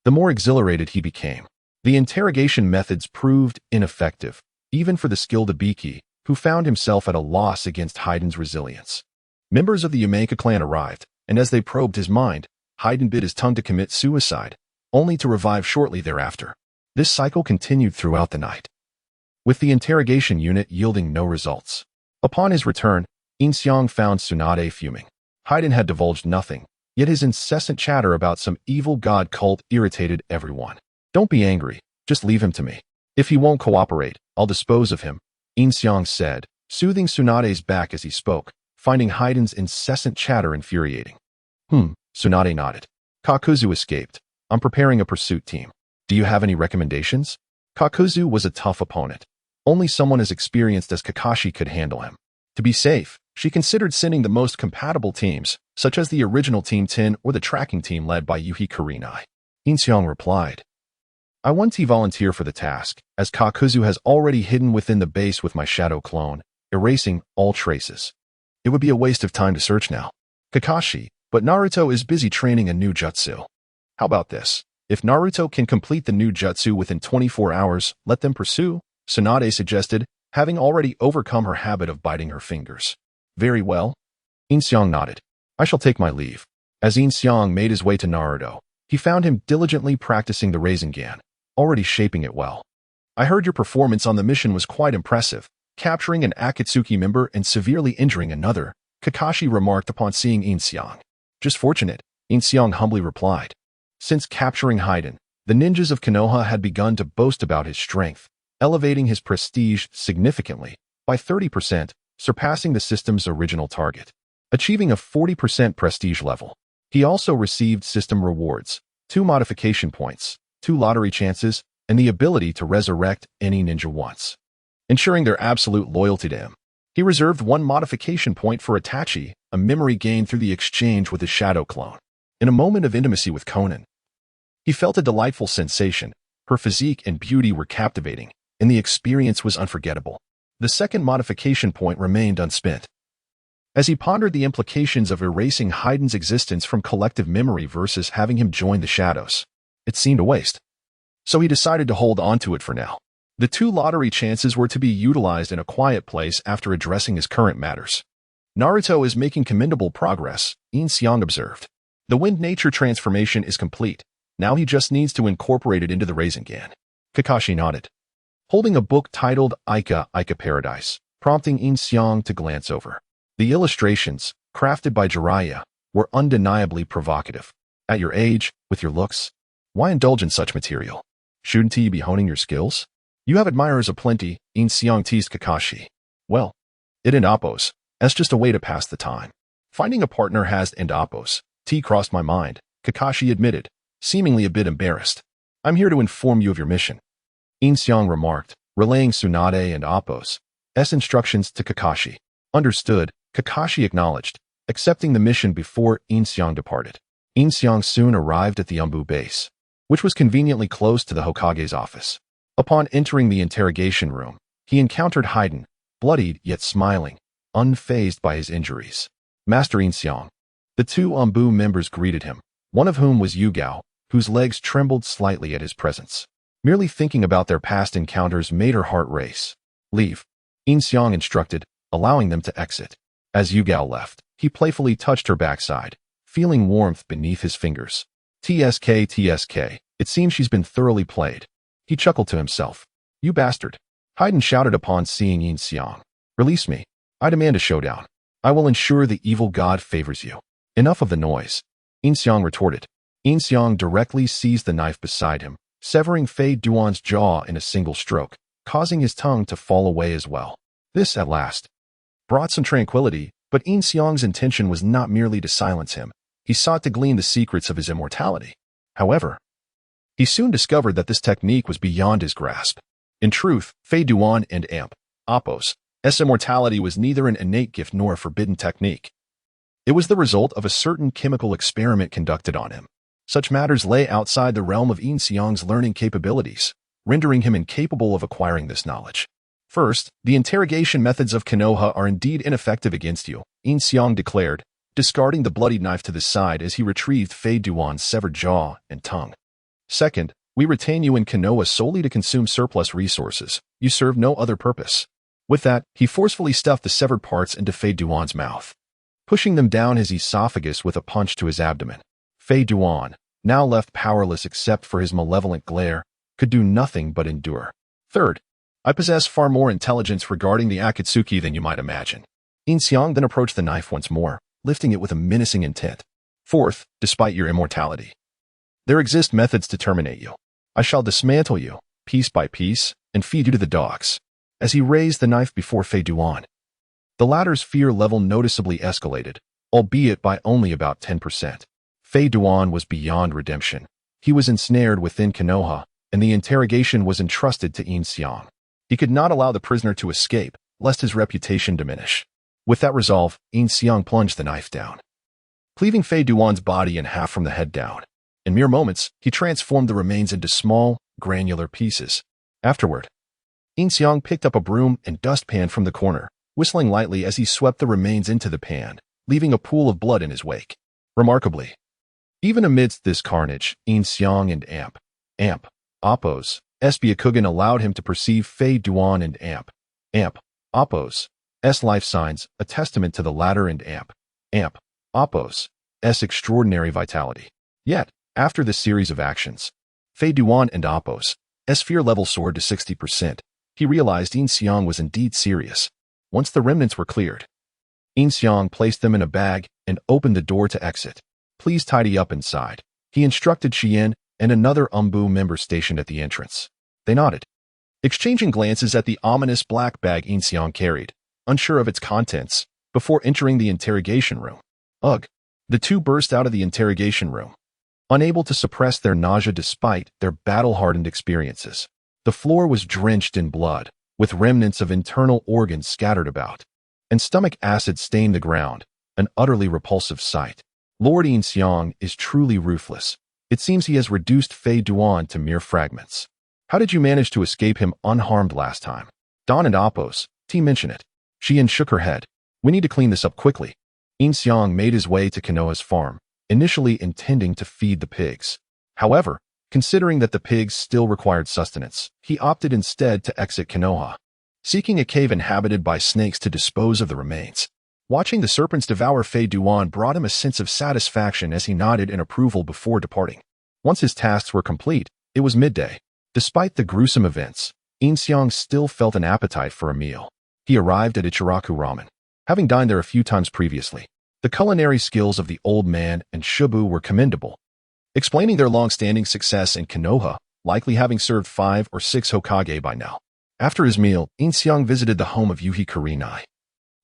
the more exhilarated he became. The interrogation methods proved ineffective, even for the skilled Ibiki, who found himself at a loss against Haydn's resilience. Members of the Yamaka clan arrived, and as they probed his mind, Haydn bit his tongue to commit suicide, only to revive shortly thereafter. This cycle continued throughout the night, with the interrogation unit yielding no results. Upon his return, Yin Xiang found Tsunade fuming. Haydn had divulged nothing, yet his incessant chatter about some evil god cult irritated everyone. Don't be angry, just leave him to me. If he won't cooperate, I'll dispose of him, Yin Xiang said, soothing Tsunade's back as he spoke, finding Haydn's incessant chatter infuriating. Tsunade nodded. Kakuzu escaped. I'm preparing a pursuit team. Do you have any recommendations? Kakuzu was a tough opponent. Only someone as experienced as Kakashi could handle him. To be safe, she considered sending the most compatible teams, such as the original Team 10 or the tracking team led by Yuhi Kurenai. Yin Xiang replied, I want to volunteer for the task, as Kakuzu has already hidden within the base with my shadow clone, erasing all traces. It would be a waste of time to search now. Kakashi, but Naruto is busy training a new jutsu. How about this? If Naruto can complete the new jutsu within 24 hours, let them pursue, Tsunade suggested, having already overcome her habit of biting her fingers. Very well. Yin Xiang nodded. I shall take my leave. As Yin Xiang made his way to Naruto, he found him diligently practicing the Rasengan, already shaping it well. I heard your performance on the mission was quite impressive, capturing an Akatsuki member and severely injuring another, Kakashi remarked upon seeing Yin Xiang. Just fortunate, Yin Xiang humbly replied. Since capturing Haydn, the ninjas of Konoha had begun to boast about his strength, elevating his prestige significantly, by 30%, surpassing the system's original target, achieving a 40% prestige level. He also received system rewards, 2 modification points, 2 lottery chances, and the ability to resurrect any ninja once, ensuring their absolute loyalty to him. He reserved 1 modification point for Itachi, a memory gained through the exchange with his shadow clone. In a moment of intimacy with Conan, he felt a delightful sensation. Her physique and beauty were captivating, and the experience was unforgettable. The 2nd modification point remained unspent. As he pondered the implications of erasing Haydn's existence from collective memory versus having him join the shadows, it seemed a waste. So he decided to hold on to it for now. The 2 lottery chances were to be utilized in a quiet place after addressing his current matters. Naruto is making commendable progress, Yin Xiang observed. The wind nature transformation is complete. Now he just needs to incorporate it into the Rasengan. Kakashi nodded, holding a book titled Ica Paradise, prompting Yin Xiang to glance over. The illustrations, crafted by Jiraiya, were undeniably provocative. At your age, with your looks, why indulge in such material? Shouldn't you be honing your skills? You have admirers aplenty, Yin Xiang teased Kakashi. Well, it and Appos, as just a way to pass the time. Finding a partner has and Appos, crossed my mind, Kakashi admitted, seemingly a bit embarrassed. I'm here to inform you of your mission, Yin Xiang remarked, relaying Tsunade and Appos' instructions to Kakashi. Understood, Kakashi acknowledged, accepting the mission before Yin Xiang departed. Yin Xiang soon arrived at the Umbu base, which was conveniently close to the Hokage's office. Upon entering the interrogation room, he encountered Haiden, bloodied yet smiling, unfazed by his injuries. Master Yin Xiang. The two Umbu members greeted him, one of whom was Yugao, whose legs trembled slightly at his presence. Merely thinking about their past encounters made her heart race. Leave, Yin Xiang instructed, allowing them to exit. As Yugao left, he playfully touched her backside, feeling warmth beneath his fingers. TSK, it seems she's been thoroughly played. He chuckled to himself. You bastard. Haiden shouted upon seeing Yin Xiang. Release me. I demand a showdown. I will ensure the evil god favors you. Enough of the noise, Yin Xiang retorted. Yin Xiang directly seized the knife beside him, severing Fei Duan's jaw in a single stroke, causing his tongue to fall away as well. This, at last, brought some tranquility, but Yin Xiang's intention was not merely to silence him. He sought to glean the secrets of his immortality. However, he soon discovered that this technique was beyond his grasp. In truth, Fei Duan and Appos' immortality was neither an innate gift nor a forbidden technique. It was the result of a certain chemical experiment conducted on him. Such matters lay outside the realm of Yin Xiang's learning capabilities, rendering him incapable of acquiring this knowledge. First, the interrogation methods of Konoha are indeed ineffective against you, Yin Xiang declared, discarding the bloodied knife to the side as he retrieved Fei Duan's severed jaw and tongue. Second, we retain you in Konoha solely to consume surplus resources. You serve no other purpose. With that, he forcefully stuffed the severed parts into Fei Duan's mouth, pushing them down his esophagus with a punch to his abdomen. Fei Duan, now left powerless except for his malevolent glare, could do nothing but endure. Third, I possess far more intelligence regarding the Akatsuki than you might imagine. Yin Xiang then approached the knife once more, lifting it with a menacing intent. Fourth, despite your immortality, there exist methods to terminate you. I shall dismantle you, piece by piece, and feed you to the dogs. As he raised the knife before Fei Duan, the latter's fear level noticeably escalated, albeit by only about 10%. Fei Duan was beyond redemption. He was ensnared within Konoha, and the interrogation was entrusted to Yin Xiang. He could not allow the prisoner to escape, lest his reputation diminish. With that resolve, Yin Xiang plunged the knife down, cleaving Fei Duan's body in half from the head down. In mere moments, he transformed the remains into small, granular pieces. Afterward, Yin Xiang picked up a broom and dustpan from the corner, whistling lightly as he swept the remains into the pan, leaving a pool of blood in his wake. Remarkably, even amidst this carnage, Yin Xiang and Appos' Byakugan allowed him to perceive Fei Duan and Appos' life signs, a testament to the latter and Appos' extraordinary vitality. Yet, after this series of actions, Fei Duan and Appos' fear level soared to 60%. He realized Yin Xiang was indeed serious. Once the remnants were cleared, Yin Xiang placed them in a bag and opened the door to exit. Please tidy up inside, he instructed Xian and another Umbu member stationed at the entrance. They nodded, exchanging glances at the ominous black bag Yin Xiang carried, unsure of its contents, before entering the interrogation room. Ugh! The two burst out of the interrogation room, unable to suppress their nausea despite their battle-hardened experiences. The floor was drenched in blood, with remnants of internal organs scattered about, and stomach acid stained the ground, an utterly repulsive sight. Lord Yin Xiang is truly ruthless. It seems he has reduced Fei Duan to mere fragments. How did you manage to escape him unharmed last time? Don and Appos, mention it. Xian shook her head. We need to clean this up quickly. Yin Xiang made his way to Konoha's farm, initially intending to feed the pigs. However, considering that the pigs still required sustenance, he opted instead to exit Konoha, seeking a cave inhabited by snakes to dispose of the remains. Watching the serpents devour Fei Duan brought him a sense of satisfaction as he nodded in approval before departing. Once his tasks were complete, it was midday. Despite the gruesome events, Yin Xiang still felt an appetite for a meal. He arrived at Ichiraku Ramen, having dined there a few times previously. The culinary skills of the old man and Shibu were commendable, explaining their long-standing success in Konoha, likely having served 5 or 6 Hokage by now. After his meal, Yin Xiang visited the home of Yuhi Kurenai,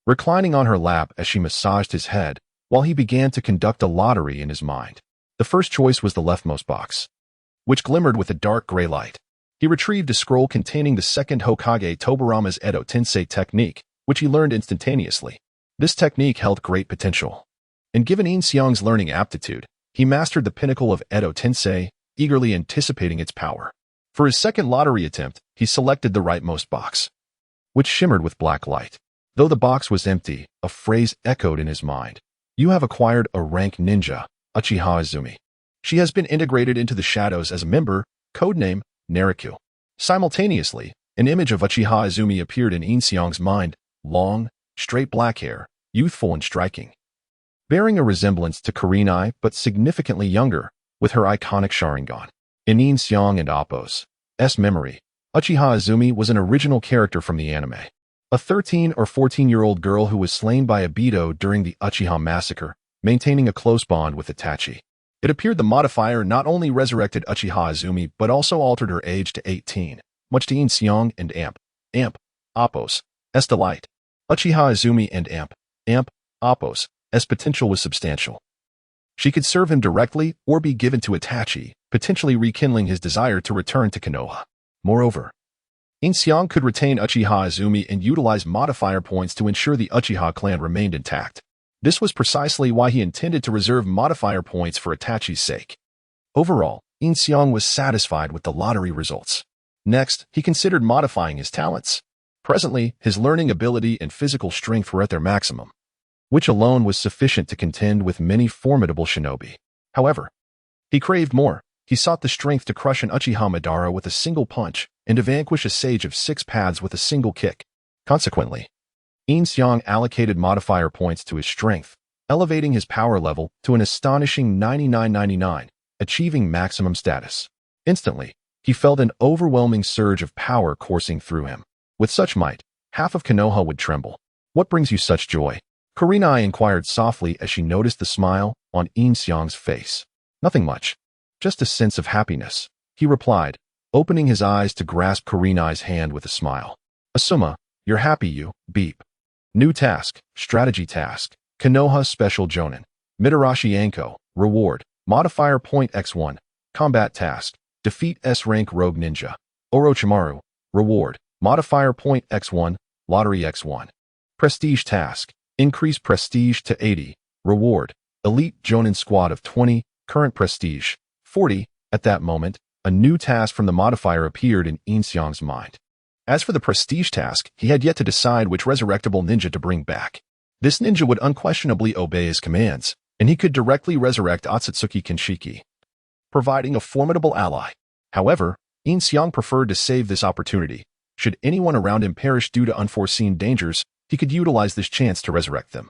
reclining on her lap as she massaged his head while he began to conduct a lottery in his mind. The first choice was the leftmost box, which glimmered with a dark gray light. He retrieved a scroll containing the second Hokage Tobarama's Edo Tensei technique, which he learned instantaneously. This technique held great potential, and given Yin Xiang's learning aptitude, he mastered the pinnacle of Edo Tensei, eagerly anticipating its power. For his second lottery attempt, he selected the rightmost box, which shimmered with black light. Though the box was empty, a phrase echoed in his mind. You have acquired a rank ninja, Uchiha Izumi. She has been integrated into the shadows as a member, codename Naruto. Simultaneously, an image of Uchiha Izumi appeared in Yin Xiang's mind, long, straight black hair, youthful and striking, bearing a resemblance to Kurenai but significantly younger, with her iconic Sharingan. In Yin Xiang and Appo's memory, Uchiha Izumi was an original character from the anime. A 13 or 14-year-old girl who was slain by a Beto during the Uchiha massacre, maintaining a close bond with Itachi. It appeared the modifier not only resurrected Uchiha Izumi but also altered her age to 18, much to Yin Xiang and Appo's delight. Uchiha Izumi and Appo's potential was substantial. She could serve him directly or be given to Itachi, potentially rekindling his desire to return to Konoha. Moreover, Yin Xiang could retain Uchiha Izumi and utilize modifier points to ensure the Uchiha clan remained intact. This was precisely why he intended to reserve modifier points for Itachi's sake. Overall, Yin Xiang was satisfied with the lottery results. Next, he considered modifying his talents. Presently, his learning ability and physical strength were at their maximum, which alone was sufficient to contend with many formidable shinobi. However, he craved more. He sought the strength to crush an Uchiha Madara with a single punch and to vanquish a sage of 6 paths with a single kick. Consequently, Yin Xiang allocated modifier points to his strength, elevating his power level to an astonishing 9999, achieving maximum status. Instantly, he felt an overwhelming surge of power coursing through him. With such might, half of Konoha would tremble. What brings you such joy? Kurenai inquired softly as she noticed the smile on Yin Xiang's face. Nothing much. Just a sense of happiness, he replied, opening his eyes to grasp Kurenai's hand with a smile. Asuma, you're happy you, beep. New task, strategy task, Konoha Special Jonin. Mitarashi Anko, reward, modifier point x1, combat task, defeat S-rank rogue ninja. Orochimaru, reward, modifier point x1, lottery x1. Prestige task, increase prestige to 80, reward, elite Jonin squad of 20, current prestige, 40. At that moment, a new task from the modifier appeared in Yin Xiang's mind. As for the prestige task, he had yet to decide which resurrectable ninja to bring back. This ninja would unquestionably obey his commands, and he could directly resurrect Akatsuki Kenshiki, providing a formidable ally. However, Yin Xiang preferred to save this opportunity. Should anyone around him perish due to unforeseen dangers, he could utilize this chance to resurrect them,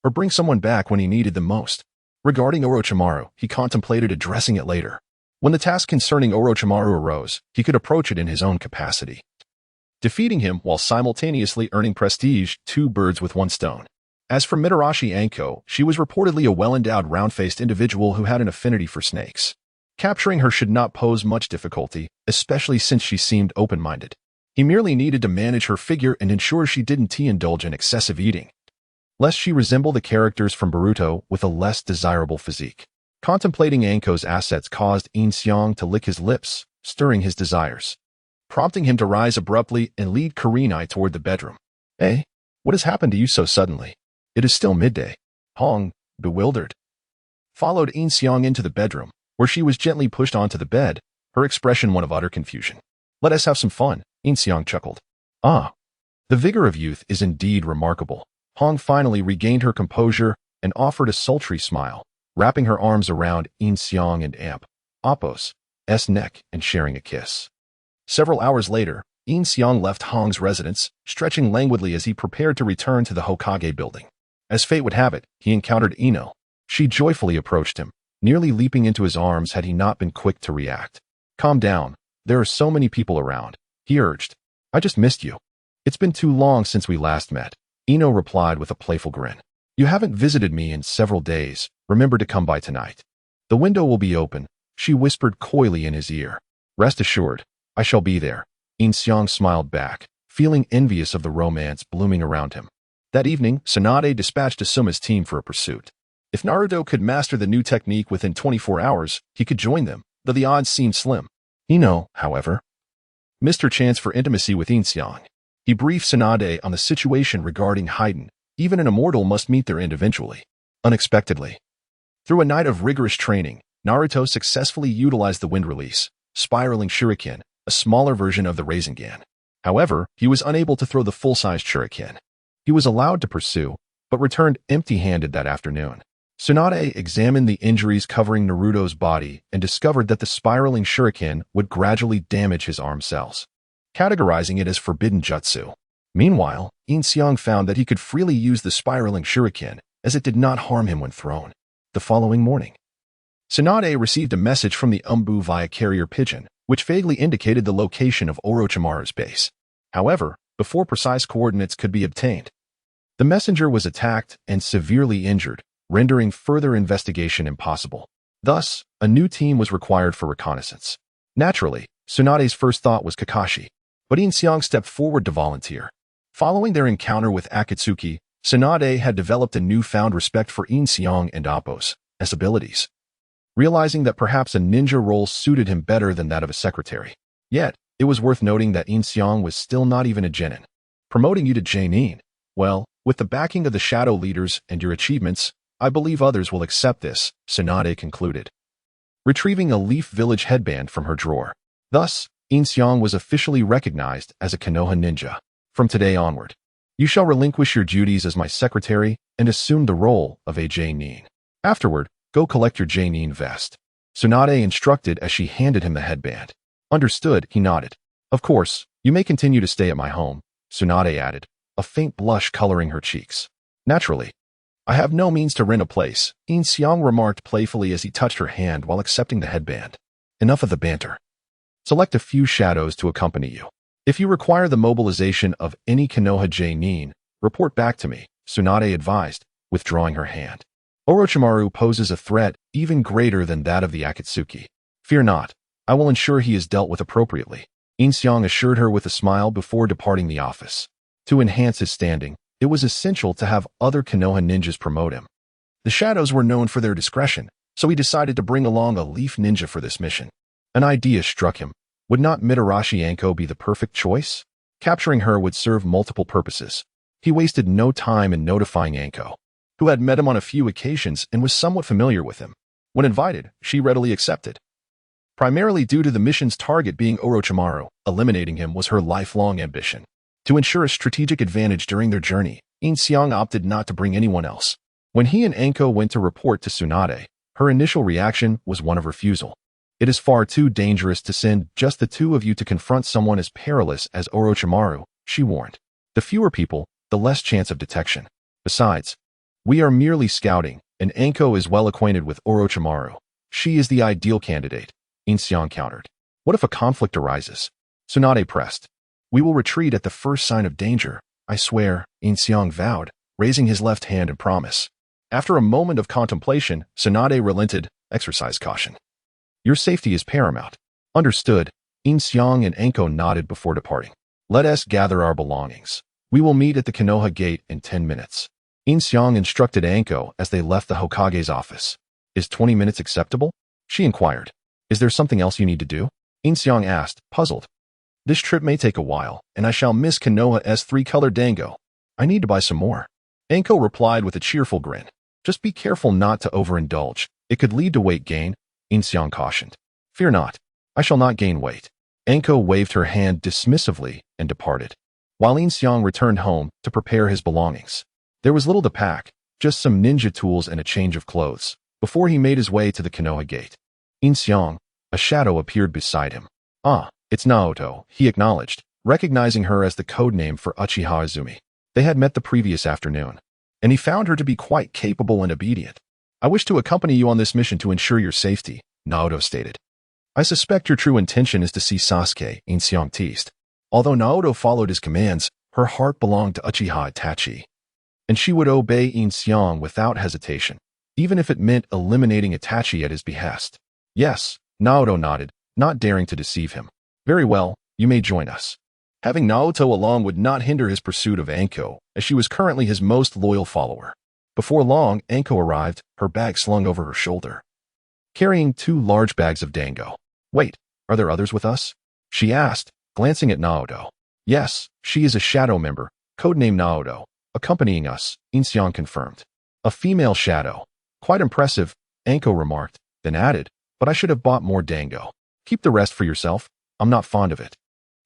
or bring someone back when he needed them most. Regarding Orochimaru, he contemplated addressing it later. When the task concerning Orochimaru arose, he could approach it in his own capacity, defeating him while simultaneously earning prestige, 2 birds with 1 stone. As for Mitarashi Anko, she was reportedly a well-endowed round-faced individual who had an affinity for snakes. Capturing her should not pose much difficulty, especially since she seemed open-minded. He merely needed to manage her figure and ensure she didn't indulge in excessive eating, lest she resemble the characters from Naruto with a less desirable physique. Contemplating Anko's assets caused Yin Xiang to lick his lips, stirring his desires, prompting him to rise abruptly and lead Kurenai toward the bedroom. Hey, what has happened to you so suddenly? It is still midday. Hong, bewildered, followed Yin Xiang into the bedroom, where she was gently pushed onto the bed, her expression one of utter confusion. Let us have some fun, Yin Xiang chuckled. Ah, the vigor of youth is indeed remarkable. Hong finally regained her composure and offered a sultry smile, wrapping her arms around Yin Xiang and Appo's neck and sharing a kiss. Several hours later, Yin Xiang left Hong's residence, stretching languidly as he prepared to return to the Hokage building. As fate would have it, he encountered Ino. She joyfully approached him, nearly leaping into his arms had he not been quick to react. Calm down. There are so many people around, he urged. I just missed you. It's been too long since we last met. Ino replied with a playful grin. You haven't visited me in several days. Remember to come by tonight. The window will be open, she whispered coyly in his ear. Rest assured, I shall be there. Yin Xiang smiled back, feeling envious of the romance blooming around him. That evening, Tsunade dispatched Asuma's team for a pursuit. If Naruto could master the new technique within 24 hours, he could join them, though the odds seemed slim. Ino, however, missed her chance for intimacy with Yin Xiang. He briefed Tsunade on the situation regarding Haiden. Even an immortal must meet their end eventually. Unexpectedly, through a night of rigorous training, Naruto successfully utilized the wind release, spiraling shuriken, a smaller version of the Rasengan. However, he was unable to throw the full-sized shuriken. He was allowed to pursue, but returned empty-handed that afternoon. Tsunade examined the injuries covering Naruto's body and discovered that the spiraling shuriken would gradually damage his arm cells, categorizing it as forbidden jutsu. Meanwhile, Yin Xiang found that he could freely use the spiraling shuriken, as it did not harm him when thrown. The following morning, Tsunade received a message from the Umbu via carrier pigeon, which vaguely indicated the location of Orochimaru's base. However, before precise coordinates could be obtained, the messenger was attacked and severely injured, rendering further investigation impossible. Thus, a new team was required for reconnaissance. Naturally, Tsunade's first thought was Kakashi, but Yin Xiang stepped forward to volunteer. Following their encounter with Akatsuki, Tsunade had developed a newfound respect for Yin Xiang and Appo's abilities, realizing that perhaps a ninja role suited him better than that of a secretary. Yet, it was worth noting that Yin Xiang was still not even a genin. Promoting you to genin? Well, with the backing of the shadow leaders and your achievements, I believe others will accept this, Tsunade concluded, retrieving a Leaf Village headband from her drawer. Thus, Yin Xiang was officially recognized as a Konoha ninja. From today onward, you shall relinquish your duties as my secretary and assume the role of a genin. Afterward, go collect your genin vest, Tsunade instructed as she handed him the headband. Understood, he nodded. Of course, you may continue to stay at my home, Tsunade added, a faint blush coloring her cheeks. Naturally, I have no means to rent a place, Yin Xiang remarked playfully as he touched her hand while accepting the headband. Enough of the banter. Select a few shadows to accompany you. If you require the mobilization of any Konoha genin, report back to me, Tsunade advised, withdrawing her hand. Orochimaru poses a threat even greater than that of the Akatsuki. Fear not, I will ensure he is dealt with appropriately, Yin Xiang assured her with a smile before departing the office. To enhance his standing, it was essential to have other Konoha ninjas promote him. The shadows were known for their discretion, so he decided to bring along a leaf ninja for this mission. An idea struck him. Would not Mitarashi Anko be the perfect choice? Capturing her would serve multiple purposes. He wasted no time in notifying Anko, who had met him on a few occasions and was somewhat familiar with him. When invited, she readily accepted. Primarily due to the mission's target being Orochimaru, eliminating him was her lifelong ambition. To ensure a strategic advantage during their journey, Yin Xiang opted not to bring anyone else. When he and Anko went to report to Tsunade, her initial reaction was one of refusal. It is far too dangerous to send just the two of you to confront someone as perilous as Orochimaru, she warned. The fewer people, the less chance of detection. Besides, we are merely scouting, and Anko is well acquainted with Orochimaru. She is the ideal candidate, Yin Xiang countered. What if a conflict arises? Tsunade pressed. We will retreat at the first sign of danger, I swear, Yin Xiang vowed, raising his left hand in promise. After a moment of contemplation, Tsunade relented, exercise caution. Your safety is paramount. Understood, Yin Xiang and Anko nodded before departing. Let us gather our belongings. We will meet at the Konoha gate in 10 minutes. Yin Xiang instructed Anko as they left the Hokage's office. Is 20 minutes acceptable? She inquired. Is there something else you need to do? Yin Xiang asked, puzzled. This trip may take a while, and I shall miss Konoha's three-colored dango. I need to buy some more. Anko replied with a cheerful grin. Just be careful not to overindulge. It could lead to weight gain, Yin Xiang cautioned. Fear not. I shall not gain weight. Anko waved her hand dismissively and departed, while Yin Xiang returned home to prepare his belongings. There was little to pack, just some ninja tools and a change of clothes, before he made his way to the Konoha gate. Yin Xiang, a shadow appeared beside him. Ah, it's Naoto, he acknowledged, recognizing her as the code name for Uchiha Izumi. They had met the previous afternoon, and he found her to be quite capable and obedient. I wish to accompany you on this mission to ensure your safety, Naoto stated. I suspect your true intention is to see Sasuke, Yin Xiang teased. Although Naoto followed his commands, her heart belonged to Uchiha Itachi. and she would obey Yin Xiang without hesitation, even if it meant eliminating Itachi at his behest. Yes, Naruto nodded, not daring to deceive him. Very well, you may join us. Having Naruto along would not hinder his pursuit of Anko, as she was currently his most loyal follower. Before long, Anko arrived, her bag slung over her shoulder, carrying 2 large bags of dango. Wait, are there others with us? She asked, glancing at Naruto. Yes, she is a shadow member, codenamed Naruto, accompanying us, Yin Xiang confirmed. A female shadow. Quite impressive, Anko remarked, then added, but I should have bought more dango. Keep the rest for yourself, I'm not fond of it.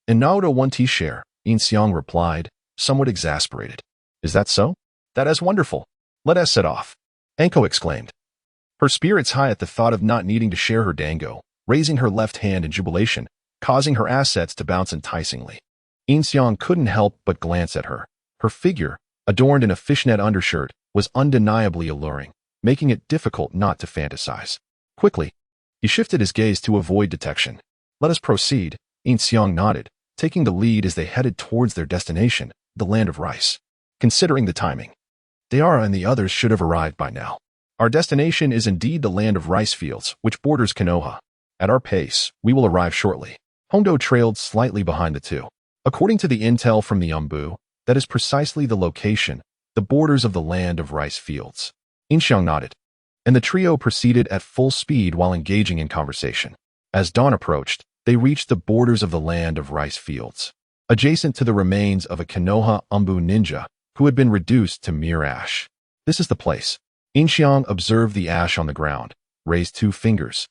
And Naruto one tea share, Yin Xiang replied, somewhat exasperated. Is that so? That is wonderful. Let us set off. Anko exclaimed, her spirits high at the thought of not needing to share her dango, raising her left hand in jubilation, causing her assets to bounce enticingly. Yin Xiang couldn't help but glance at her. Her figure, adorned in a fishnet undershirt, was undeniably alluring, making it difficult not to fantasize. Quickly, he shifted his gaze to avoid detection. Let us proceed, Yin Xiang nodded, taking the lead as they headed towards their destination, the land of rice. Considering the timing, Deara and the others should have arrived by now. Our destination is indeed the land of rice fields, which borders Konoha. At our pace, we will arrive shortly. Hondo trailed slightly behind the two. According to the intel from the Umbu, that is precisely the location, the borders of the land of rice fields. Yin Xiang nodded, and the trio proceeded at full speed while engaging in conversation. As dawn approached, they reached the borders of the land of rice fields, adjacent to the remains of a Konoha Umbu ninja who had been reduced to mere ash. This is the place. Yin Xiang observed the ash on the ground, raised 2 fingers,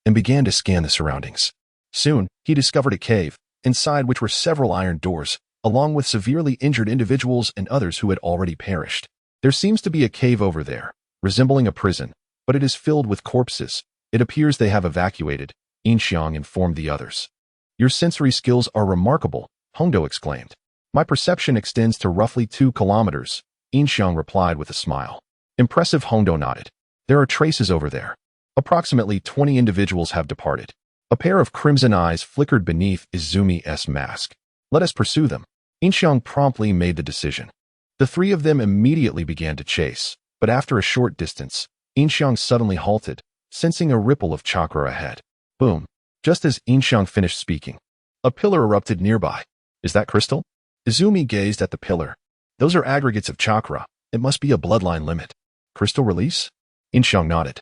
and began to scan the surroundings. Soon, he discovered a cave, inside which were several iron doors, along with severely injured individuals and others who had already perished. There seems to be a cave over there, resembling a prison, but it is filled with corpses. It appears they have evacuated, Yin Xiang informed the others. Your sensory skills are remarkable, Hondo exclaimed. My perception extends to roughly 2 kilometers, Yin Xiang replied with a smile. Impressive, Hondo nodded. There are traces over there. Approximately 20 individuals have departed. A pair of crimson eyes flickered beneath Izumi's mask. Let us pursue them. Yin Xiang promptly made the decision. The 3 of them immediately began to chase, but after a short distance, Yin Xiang suddenly halted, sensing a ripple of chakra ahead. Boom. Just as Yin Xiang finished speaking, a pillar erupted nearby. Is that crystal? Izumi gazed at the pillar. Those are aggregates of chakra. It must be a bloodline limit. Crystal release? Yin Xiang nodded,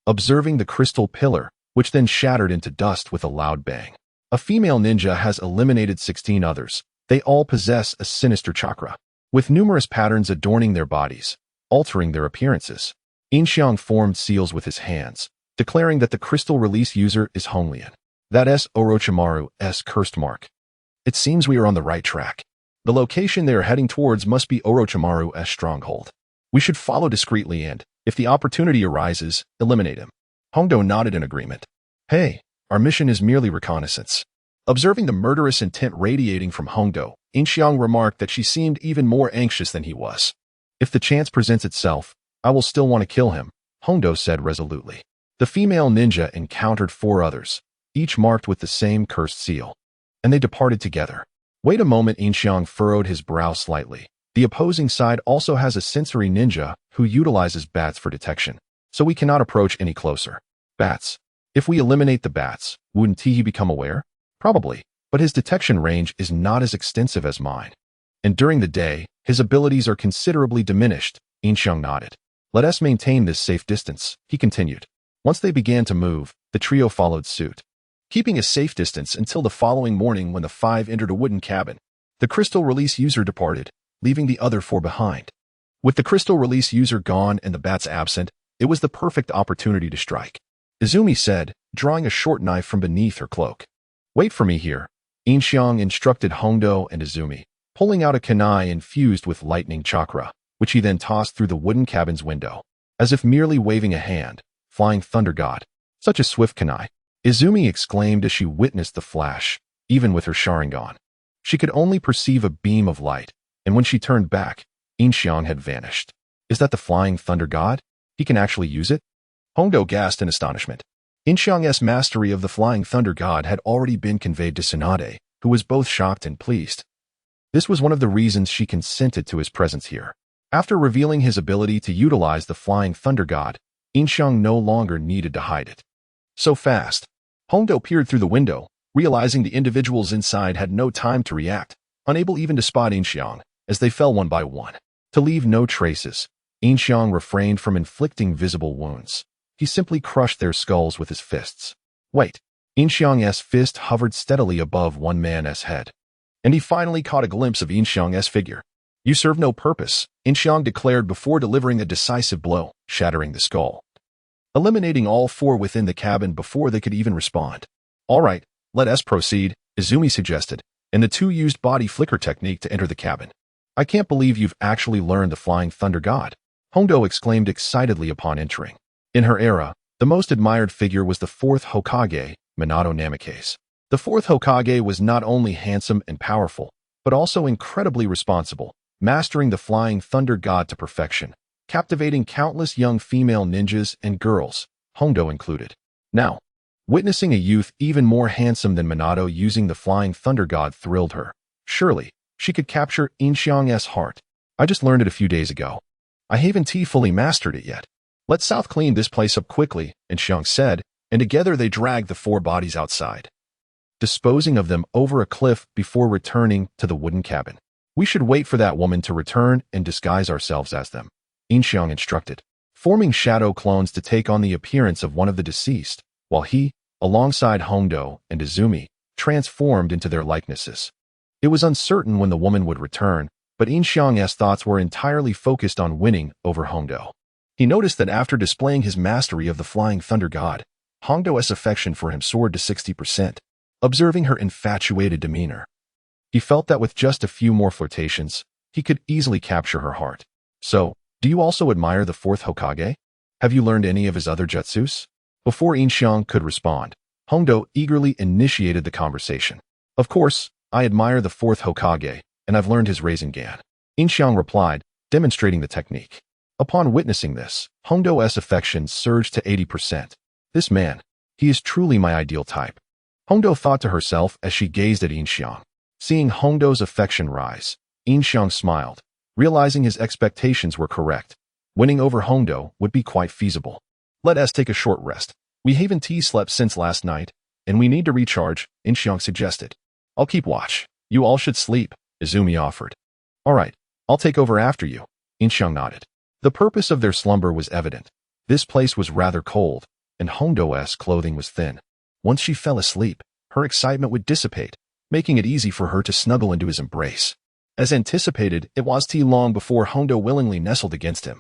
observing the crystal pillar, which then shattered into dust with a loud bang. A female ninja has eliminated 16 others. They all possess a sinister chakra, with numerous patterns adorning their bodies, altering their appearances. Yin Xiang formed seals with his hands, declaring that the crystal release user is Honglian. That is Orochimaru's cursed mark. It seems we are on the right track. The location they are heading towards must be Orochimaru's stronghold. We should follow discreetly and, if the opportunity arises, eliminate him. Hondo nodded in agreement. Hey, our mission is merely reconnaissance. Observing the murderous intent radiating from Hondo, Yin Xiang remarked that she seemed even more anxious than he was. If the chance presents itself, I will still want to kill him, Hondo said resolutely. The female ninja encountered 4 others, each marked with the same cursed seal, and they departed together. Wait a moment, Yin Xiang furrowed his brow slightly. The opposing side also has a sensory ninja who utilizes bats for detection, so we cannot approach any closer. Bats. If we eliminate the bats, wouldn't he become aware? Probably, but his detection range is not as extensive as mine. And during the day, his abilities are considerably diminished, Yin Xiang nodded. Let us maintain this safe distance, he continued. Once they began to move, the trio followed suit, keeping a safe distance until the following morning when the 5 entered a wooden cabin. The crystal release user departed, leaving the other 4 behind. With the crystal release user gone and the bats absent, it was the perfect opportunity to strike. Izumi said, drawing a short knife from beneath her cloak. Wait for me here, Yin Xiang instructed Hondo and Izumi, pulling out a kunai infused with lightning chakra, which he then tossed through the wooden cabin's window, as if merely waving a hand. Flying thunder god. Such a swift kunai, Izumi exclaimed as she witnessed the flash, even with her Sharingan. She could only perceive a beam of light, and when she turned back, Yin Xiang had vanished. Is that the flying thunder god? He can actually use it? Hondo gasped in astonishment. Yin Xiang's mastery of the flying thunder god had already been conveyed to Tsunade, who was both shocked and pleased. This was one of the reasons she consented to his presence here. After revealing his ability to utilize the flying thunder god, Yin Xiang no longer needed to hide it. So fast. Hongdo peered through the window, realizing the individuals inside had no time to react, unable even to spot Yin Xiang, as they fell one by one. To leave no traces, Yin Xiang refrained from inflicting visible wounds. He simply crushed their skulls with his fists. Wait. Yin Xiang's fist hovered steadily above one man's head, and he finally caught a glimpse of Yin Xiang's figure. You serve no purpose, Yin Xiang declared before delivering a decisive blow, shattering the skull, eliminating all four within the cabin before they could even respond. All right, let us proceed, Izumi suggested, and the two used body flicker technique to enter the cabin. I can't believe you've actually learned the flying thunder god, Hongdo exclaimed excitedly upon entering. In her era, the most admired figure was the fourth Hokage, Minato Namikaze. The fourth Hokage was not only handsome and powerful, but also incredibly responsible, mastering the flying thunder god to perfection, captivating countless young female ninjas and girls, Hongdo included. Now, witnessing a youth even more handsome than Minato using the flying thunder god thrilled her. Surely, she could capture Yin Xiang's heart. I just learned it a few days ago. I haven't fully mastered it yet. Let's South clean this place up quickly, Yin Xiang said, and together they dragged the four bodies outside, disposing of them over a cliff before returning to the wooden cabin. We should wait for that woman to return and disguise ourselves as them, Yin Xiang instructed, forming shadow clones to take on the appearance of one of the deceased, while he, alongside Hongdo and Izumi, transformed into their likenesses. It was uncertain when the woman would return, but Yin Xiang's thoughts were entirely focused on winning over Hongdo. He noticed that after displaying his mastery of the flying thunder god, Hongdo's affection for him soared to 60%. Observing her infatuated demeanor, he felt that with just a few more flirtations, he could easily capture her heart. So, do you also admire the fourth Hokage? Have you learned any of his other jutsus? Before Yin Xiang could respond, Hongdo eagerly initiated the conversation. Of course, I admire the fourth Hokage, and I've learned his Sharingan, Yin Xiang replied, demonstrating the technique. Upon witnessing this, Hongdo's affection surged to 80%. This man, he is truly my ideal type, Hongdo thought to herself as she gazed at Yin Xiang. Seeing Hongdo's affection rise, Yin Xiang smiled, realizing his expectations were correct. Winning over Hongdo would be quite feasible. Let us take a short rest. We haven't slept since last night, and we need to recharge, Yin Xiang suggested. I'll keep watch. You all should sleep, Izumi offered. All right, I'll take over after you, Yin Xiang nodded. The purpose of their slumber was evident. This place was rather cold, and Hongdo's clothing was thin. Once she fell asleep, her excitement would dissipate, making it easy for her to snuggle into his embrace. As anticipated, it was too long before Hongdo willingly nestled against him,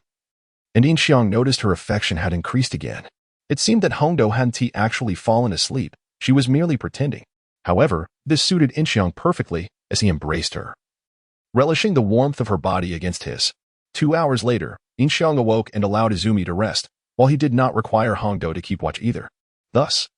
and Yin Xiang noticed her affection had increased again. It seemed that Hongdo hadn't actually fallen asleep, she was merely pretending. However, this suited Yin Xiang perfectly as he embraced her, relishing the warmth of her body against his. 2 hours later, Yin Xiang awoke and allowed Izumi to rest, while he did not require Hongdo to keep watch either. Thus,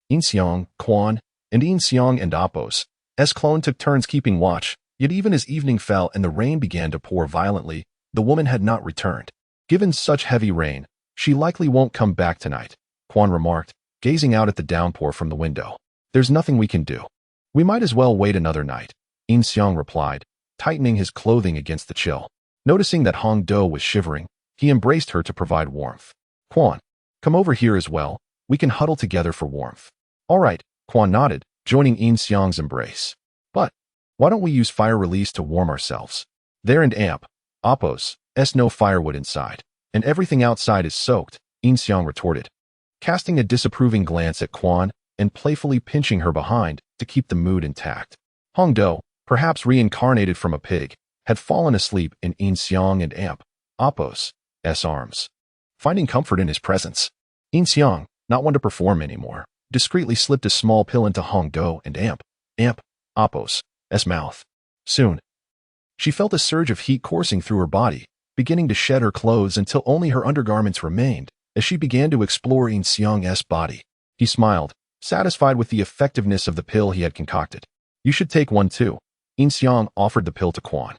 Yin Xiang, Quan, and Yin Xiang and Apos, clone took turns keeping watch, yet even as evening fell and the rain began to pour violently, the woman had not returned. Given such heavy rain, she likely won't come back tonight, Quan remarked, gazing out at the downpour from the window. There's nothing we can do. We might as well wait another night, Yin Xiang replied, tightening his clothing against the chill. Noticing that Hongdo was shivering, he embraced her to provide warmth. Quan, come over here as well, we can huddle together for warmth. All right, Quan nodded, joining Yin Xiang's embrace. But, why don't we use fire release to warm ourselves? There and Amp, Apos, no firewood inside, and everything outside is soaked, Yin Xiang retorted, casting a disapproving glance at Quan and playfully pinching her behind to keep the mood intact. Hongdo, perhaps reincarnated from a pig, had fallen asleep in Yin Xiang and Amp, Apos' arms, finding comfort in his presence. Yin Xiang, not one to perform anymore, discreetly slipped a small pill into Hongdo and Amp, Apos' mouth. Soon, she felt a surge of heat coursing through her body, beginning to shed her clothes until only her undergarments remained, as she began to explore Yin Xiang's body. He smiled, satisfied with the effectiveness of the pill he had concocted. You should take one too. Yin Xiang offered the pill to Quan.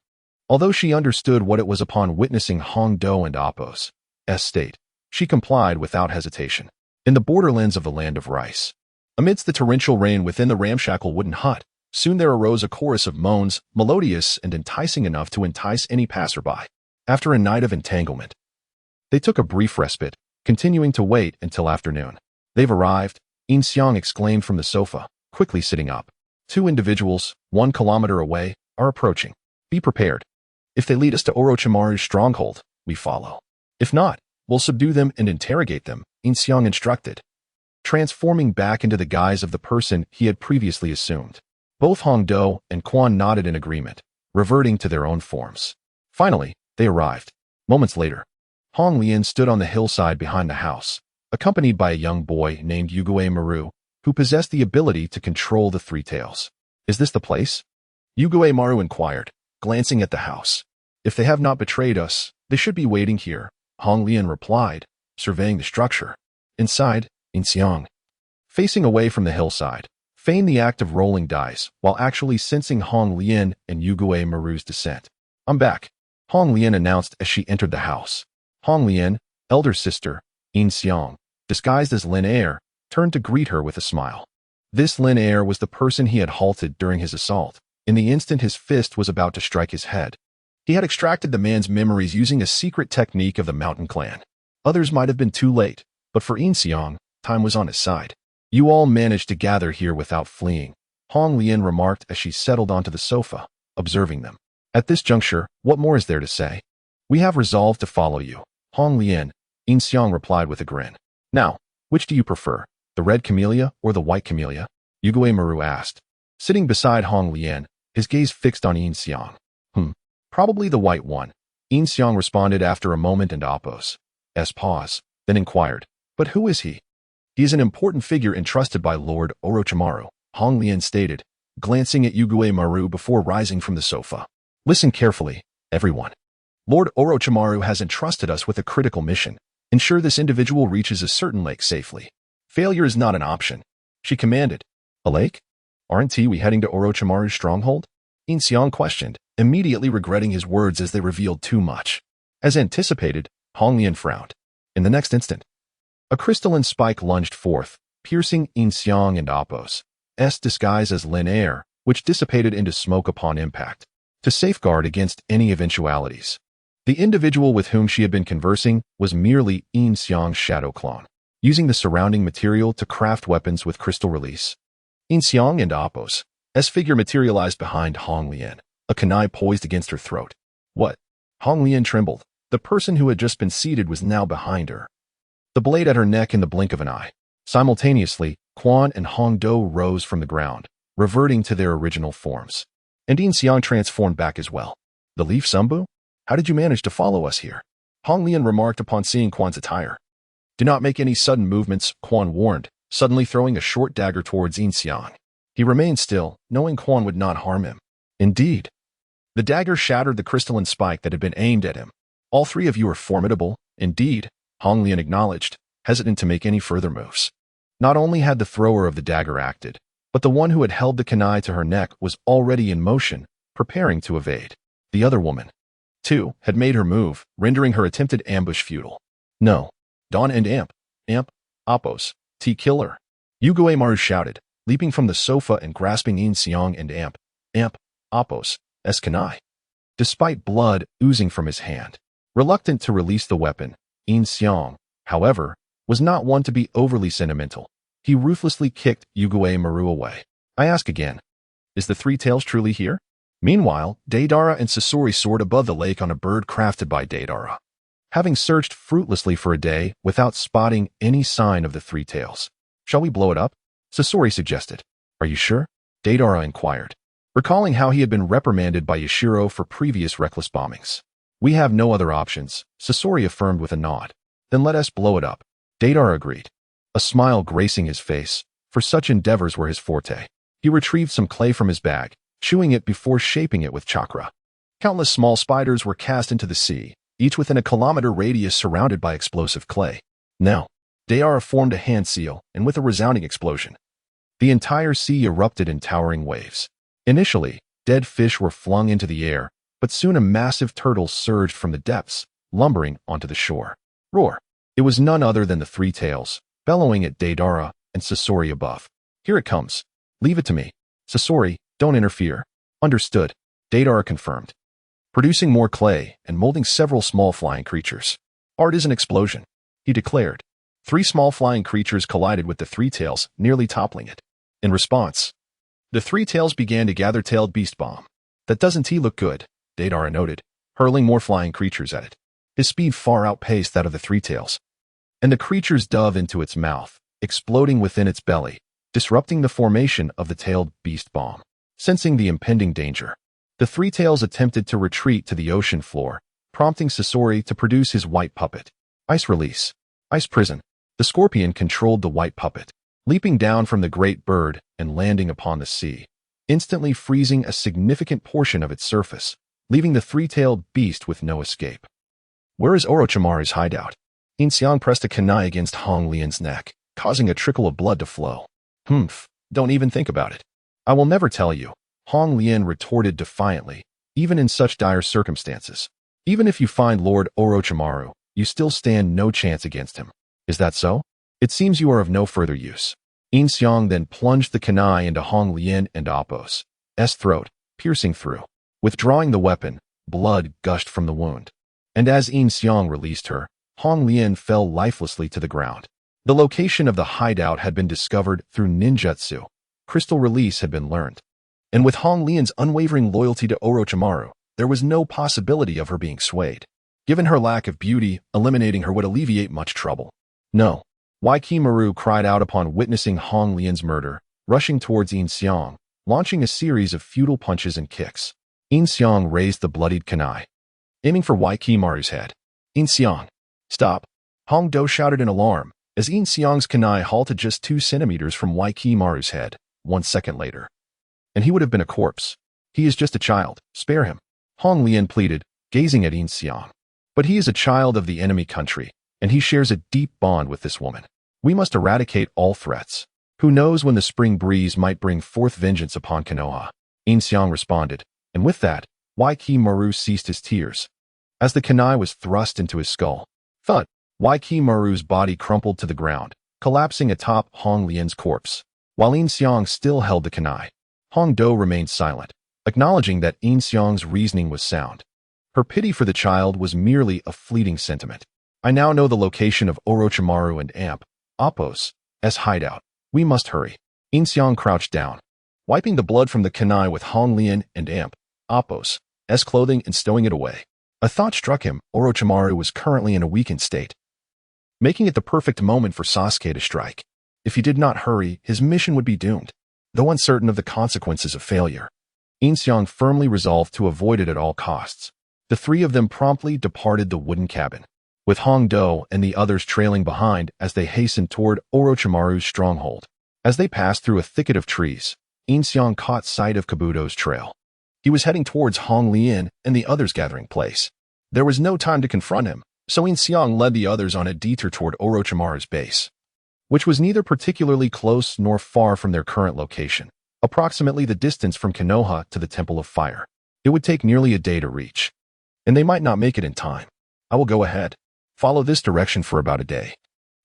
Although she understood what it was upon witnessing Hongdo and Apos' state, she complied without hesitation. In the borderlands of the land of rice, amidst the torrential rain within the ramshackle wooden hut, soon there arose a chorus of moans, melodious and enticing enough to entice any passerby. After a night of entanglement, they took a brief respite, continuing to wait until afternoon. They've arrived, Yin Xiang exclaimed from the sofa, quickly sitting up. 2 individuals, 1 kilometer away, are approaching. Be prepared. If they lead us to Orochimaru's stronghold, we follow. If not, we'll subdue them and interrogate them, Yin Xiang instructed, transforming back into the guise of the person he had previously assumed. Both Hong Do and Quan nodded in agreement, reverting to their own forms. Finally, they arrived. Moments later, Hong Lian stood on the hillside behind the house, accompanied by a young boy named Yugue Maru, who possessed the ability to control the 3 tails. Is this the place? Yugue Maru inquired, glancing at the house. If they have not betrayed us, they should be waiting here, Hong Lian replied, surveying the structure. Inside, Yin Xiang, facing away from the hillside, feigned the act of rolling dice while actually sensing Hong Lian and Yugue Maru's descent. I'm back, Hong Lian announced as she entered the house. Hong Lian, elder sister, Yin Xiang, disguised as Lin Air, turned to greet her with a smile. This Lin Air was the person he had halted during his assault. In the instant his fist was about to strike his head, he had extracted the man's memories using a secret technique of the Mountain Clan. Others might have been too late, but for Yin Xiang, time was on his side. You all managed to gather here without fleeing, Hong Lian remarked as she settled onto the sofa, observing them. At this juncture, what more is there to say? We have resolved to follow you, Hong Lian, Yin Xiang replied with a grin. Now, which do you prefer, the red camellia or the white camellia? Yugue Maru asked. Sitting beside Hong Lian, his gaze fixed on Yin Xiang. Probably the white one, Yin Xiang responded after a moment and Appo's pause, then inquired. But who is he? He is an important figure entrusted by Lord Orochimaru, Hong Lian stated, glancing at Yugue Maru before rising from the sofa. Listen carefully, everyone. Lord Orochimaru has entrusted us with a critical mission. Ensure this individual reaches a certain lake safely. Failure is not an option, she commanded. A lake? Aren't we heading to Orochimaru's stronghold? Yin Xiang questioned, immediately regretting his words as they revealed too much. As anticipated, Hong Lian frowned. In the next instant, a crystalline spike lunged forth, piercing Yin Xiang and Appo's disguise as Lin Air, which dissipated into smoke upon impact. To safeguard against any eventualities, the individual with whom she had been conversing was merely Yin Xiang's shadow clone, using the surrounding material to craft weapons with crystal release. Yin Xiang and Appo's figure materialized behind Hong Lian, a kunai poised against her throat. What? Hong Lian trembled. The person who had just been seated was now behind her, the blade at her neck in the blink of an eye. Simultaneously, Quan and Hong Do rose from the ground, reverting to their original forms. And Yin Xiang transformed back as well. The Leaf Sumbu? How did you manage to follow us here? Hong Lian remarked upon seeing Quan's attire. Do not make any sudden movements, Quan warned, suddenly throwing a short dagger towards Yin Xiang. He remained still, knowing Quan would not harm him. Indeed. The dagger shattered the crystalline spike that had been aimed at him. All 3 of you are formidable, indeed, Hong Lian acknowledged, hesitant to make any further moves. Not only had the thrower of the dagger acted, but the one who had held the kunai to her neck was already in motion, preparing to evade. The other woman, too, had made her move, rendering her attempted ambush futile. No. Dawn and Appo's killer. Yugue Maru shouted, leaping from the sofa and grasping Yin Xiang and Appo's kunai. Despite blood oozing from his hand, reluctant to release the weapon, Yin Xiang, however, was not one to be overly sentimental. He ruthlessly kicked Yugue Maru away. I ask again, is the 3 tails truly here? Meanwhile, Deidara and Sasori soared above the lake on a bird crafted by Deidara, having searched fruitlessly for a day without spotting any sign of the 3 tails. Shall we blow it up? Sasori suggested. Are you sure? Deidara inquired, recalling how he had been reprimanded by Yashiro for previous reckless bombings. We have no other options, Sasori affirmed with a nod. Then let us blow it up. Deidara agreed, a smile gracing his face, for such endeavors were his forte. He retrieved some clay from his bag, chewing it before shaping it with chakra. Countless small spiders were cast into the sea, each within a kilometer radius surrounded by explosive clay. Now, Deidara formed a hand seal, and with a resounding explosion, the entire sea erupted in towering waves. Initially, dead fish were flung into the air, but soon a massive turtle surged from the depths, lumbering onto the shore. Roar! It was none other than the 3 tails, bellowing at Deidara and Sasori above. Here it comes. Leave it to me. Sasori, don't interfere. Understood, Deidara confirmed. producing more clay and molding several small flying creatures. Art is an explosion, he declared. 3 small flying creatures collided with the 3 tails, nearly toppling it. In response, the 3 tails began to gather tailed beast bomb. That doesn't look good, Deidara noted, hurling more flying creatures at it. His speed far outpaced that of the 3 tails, and the creatures dove into its mouth, exploding within its belly, disrupting the formation of the tailed beast bomb. Sensing the impending danger, the 3 tails attempted to retreat to the ocean floor, prompting Sasori to produce his white puppet. Ice release. Ice prison. The scorpion controlled the white puppet, leaping down from the great bird and landing upon the sea, instantly freezing a significant portion of its surface, leaving the 3-tailed beast with no escape. Where is Orochimaru's hideout? Yin Xiang pressed a kunai against Hong Lian's neck, causing a trickle of blood to flow. Don't even think about it. I will never tell you, Hong Lian retorted defiantly, even in such dire circumstances. Even if you find Lord Orochimaru, you still stand no chance against him. Is that so? It seems you are of no further use. Yin Xiang then plunged the kunai into Hong Lian and Appo's throat, piercing through. Withdrawing the weapon, blood gushed from the wound. And as Yin Xiang released her, Hong Lian fell lifelessly to the ground. The location of the hideout had been discovered through ninjutsu. Crystal release had been learned. And with Hong Lian's unwavering loyalty to Orochimaru, there was no possibility of her being swayed. Given her lack of beauty, eliminating her would alleviate much trouble. No. Waikimaru cried out upon witnessing Hong Lian's murder, rushing towards Yin Xiang, launching a series of futile punches and kicks. Yin Xiang raised the bloodied kunai, aiming for Waikimaru's head. Yin Xiang, stop! Hong Do shouted in alarm, as Yin Xiang's kunai halted just 2 centimeters from Waikimaru's head, 1 second later. And he would have been a corpse. He is just a child, spare him. Hong Lian pleaded, gazing at Yin Xiang. But he is a child of the enemy country, and he shares a deep bond with this woman. We must eradicate all threats. Who knows when the spring breeze might bring forth vengeance upon Konoha? Yin Xiang responded, and with that, Waikimaru ceased his tears. As the kunai was thrust into his skull, thud, Waikimaru's body crumpled to the ground, collapsing atop Hong Lian's corpse. While Yin Xiang still held the kunai, Hong Do remained silent, acknowledging that Yin Xiang's reasoning was sound. Her pity for the child was merely a fleeting sentiment. I now know the location of Orochimaru and Appo's hideout. We must hurry. Yin Xiang crouched down, wiping the blood from the kunai with Hong Lian and Appo's clothing and stowing it away. A thought struck him. Orochimaru was currently in a weakened state, making it the perfect moment for Sasuke to strike. If he did not hurry, his mission would be doomed, though uncertain of the consequences of failure. Yin Xiang firmly resolved to avoid it at all costs. The 3 of them promptly departed the wooden cabin, with Hong Do and the others trailing behind as they hastened toward Orochimaru's stronghold. As they passed through a thicket of trees, Yin Xiang caught sight of Kabuto's trail. He was heading towards Hong Lian and the others' gathering place. There was no time to confront him, so Yin Xiang led the others on a detour toward Orochimaru's base, which was neither particularly close nor far from their current location, approximately the distance from Konoha to the Temple of Fire. It would take nearly a day to reach, and they might not make it in time. I will go ahead. Follow this direction for about a day,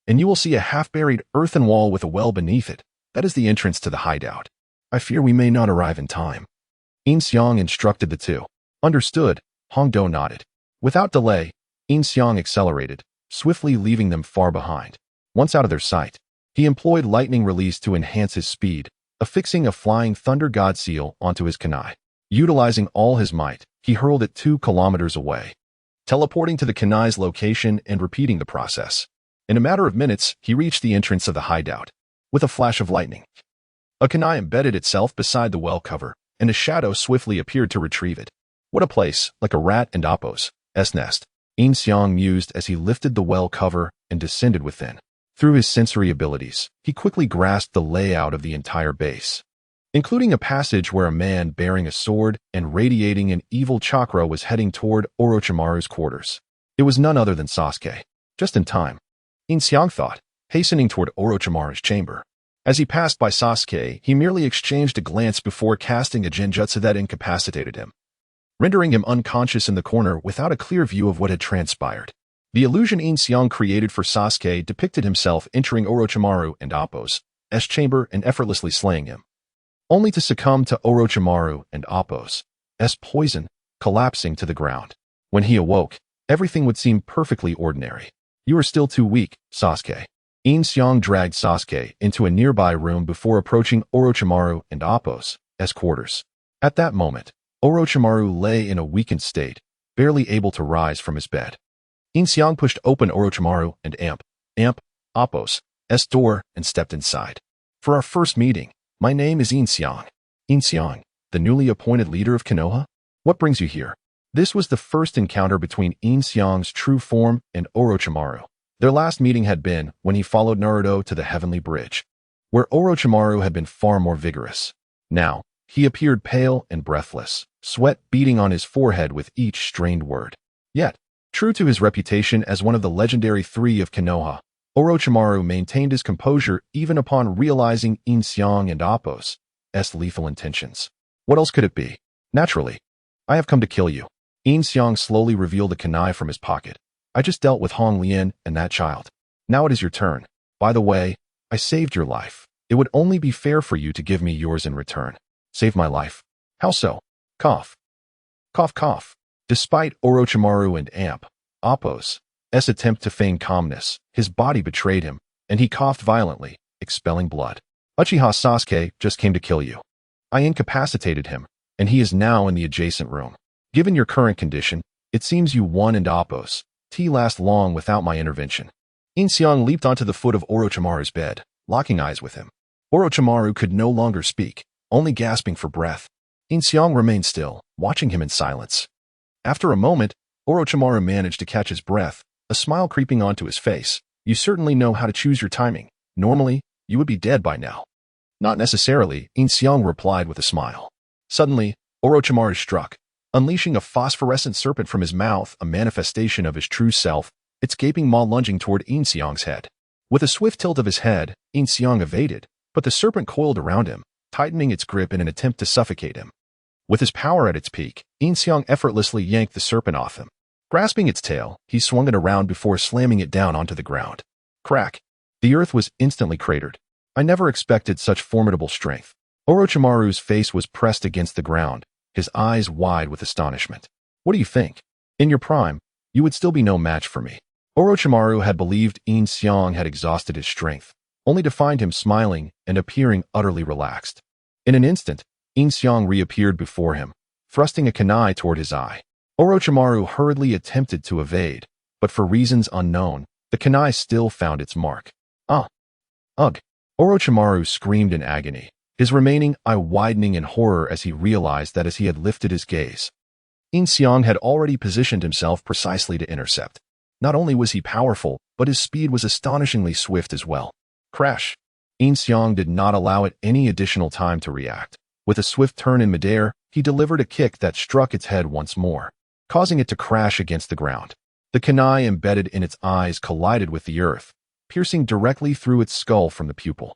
and you will see a half-buried earthen wall with a well beneath it. That is the entrance to the hideout. I fear we may not arrive in time. Yin Xiang instructed the 2. Understood, Hong Do nodded. Without delay, Yin Xiang accelerated, swiftly leaving them far behind. Once out of their sight, he employed lightning release to enhance his speed, affixing a flying thunder god seal onto his kunai. Utilizing all his might, he hurled it 2 kilometers away, teleporting to the kunai's location and repeating the process. In a matter of minutes, he reached the entrance of the hideout. With a flash of lightning, a kunai embedded itself beside the well cover, and a shadow swiftly appeared to retrieve it. What a place, like a rat and Appo's nest, Yin Xiang mused as he lifted the well cover and descended within. Through his sensory abilities, he quickly grasped the layout of the entire base, including a passage where a man bearing a sword and radiating an evil chakra was heading toward Orochimaru's quarters. It was none other than Sasuke. Just in time, Yin Xiang thought, hastening toward Orochimaru's chamber. As he passed by Sasuke, he merely exchanged a glance before casting a genjutsu that incapacitated him, rendering him unconscious in the corner without a clear view of what had transpired. The illusion Yin Xiang created for Sasuke depicted himself entering Orochimaru and Appo's chamber and effortlessly slaying him, only to succumb to Orochimaru and Appo's poison, collapsing to the ground. When he awoke, everything would seem perfectly ordinary. "You are still too weak, Sasuke." Yin Xiang dragged Sasuke into a nearby room before approaching Orochimaru and Appo's quarters. At that moment, Orochimaru lay in a weakened state, barely able to rise from his bed. Yin Xiang pushed open Orochimaru and Appo's door and stepped inside. "For our first meeting, my name is Yin Xiang." "Yin Xiang, the newly appointed leader of Konoha? What brings you here?" This was the first encounter between Yin Xiang's true form and Orochimaru. Their last meeting had been when he followed Naruto to the Heavenly Bridge, where Orochimaru had been far more vigorous. Now, he appeared pale and breathless, sweat beading on his forehead with each strained word. Yet, true to his reputation as one of the legendary three of Konoha, Orochimaru maintained his composure even upon realizing Yin Xiang and Appo's lethal intentions. "What else could it be?" "Naturally, I have come to kill you." Yin Xiang slowly revealed a kunai from his pocket. "I just dealt with Hong Lian and that child. Now it is your turn. By the way, I saved your life. It would only be fair for you to give me yours in return." "Save my life? How so?" Cough. Cough cough. Despite Orochimaru and Appo's attempt to feign calmness, his body betrayed him, and he coughed violently, expelling blood. "Uchiha Sasuke just came to kill you. I incapacitated him, and he is now in the adjacent room. Given your current condition, it seems you won and Appo's last long without my intervention." Yin Xiang leaped onto the foot of Orochimaru's bed, locking eyes with him. Orochimaru could no longer speak, only gasping for breath. Yin Xiang remained still, watching him in silence. After a moment, Orochimaru managed to catch his breath, a smile creeping onto his face. "You certainly know how to choose your timing. Normally, you would be dead by now." "Not necessarily," Yin Xiang replied with a smile. Suddenly, Orochimaru struck, unleashing a phosphorescent serpent from his mouth, a manifestation of his true self, its gaping maw lunging toward Yin Xiang's head. With a swift tilt of his head, Yin Xiang evaded, but the serpent coiled around him, tightening its grip in an attempt to suffocate him. With his power at its peak, Yin Xiang effortlessly yanked the serpent off him. Grasping its tail, he swung it around before slamming it down onto the ground. Crack! The earth was instantly cratered. "I never expected such formidable strength." Orochimaru's face was pressed against the ground, his eyes wide with astonishment. "What do you think? In your prime, you would still be no match for me." Orochimaru had believed Yin Xiang had exhausted his strength, only to find him smiling and appearing utterly relaxed. In an instant, Yin Xiang reappeared before him, thrusting a kunai toward his eye. Orochimaru hurriedly attempted to evade, but for reasons unknown, the kunai still found its mark. Ugh! Orochimaru screamed in agony, his remaining eye widening in horror as he realized that as he had lifted his gaze, Yin Xiang had already positioned himself precisely to intercept. Not only was he powerful, but his speed was astonishingly swift as well. Crash! Yin Xiang did not allow it any additional time to react. With a swift turn in midair, he delivered a kick that struck its head once more, causing it to crash against the ground. The kunai embedded in its eyes collided with the earth, piercing directly through its skull from the pupil.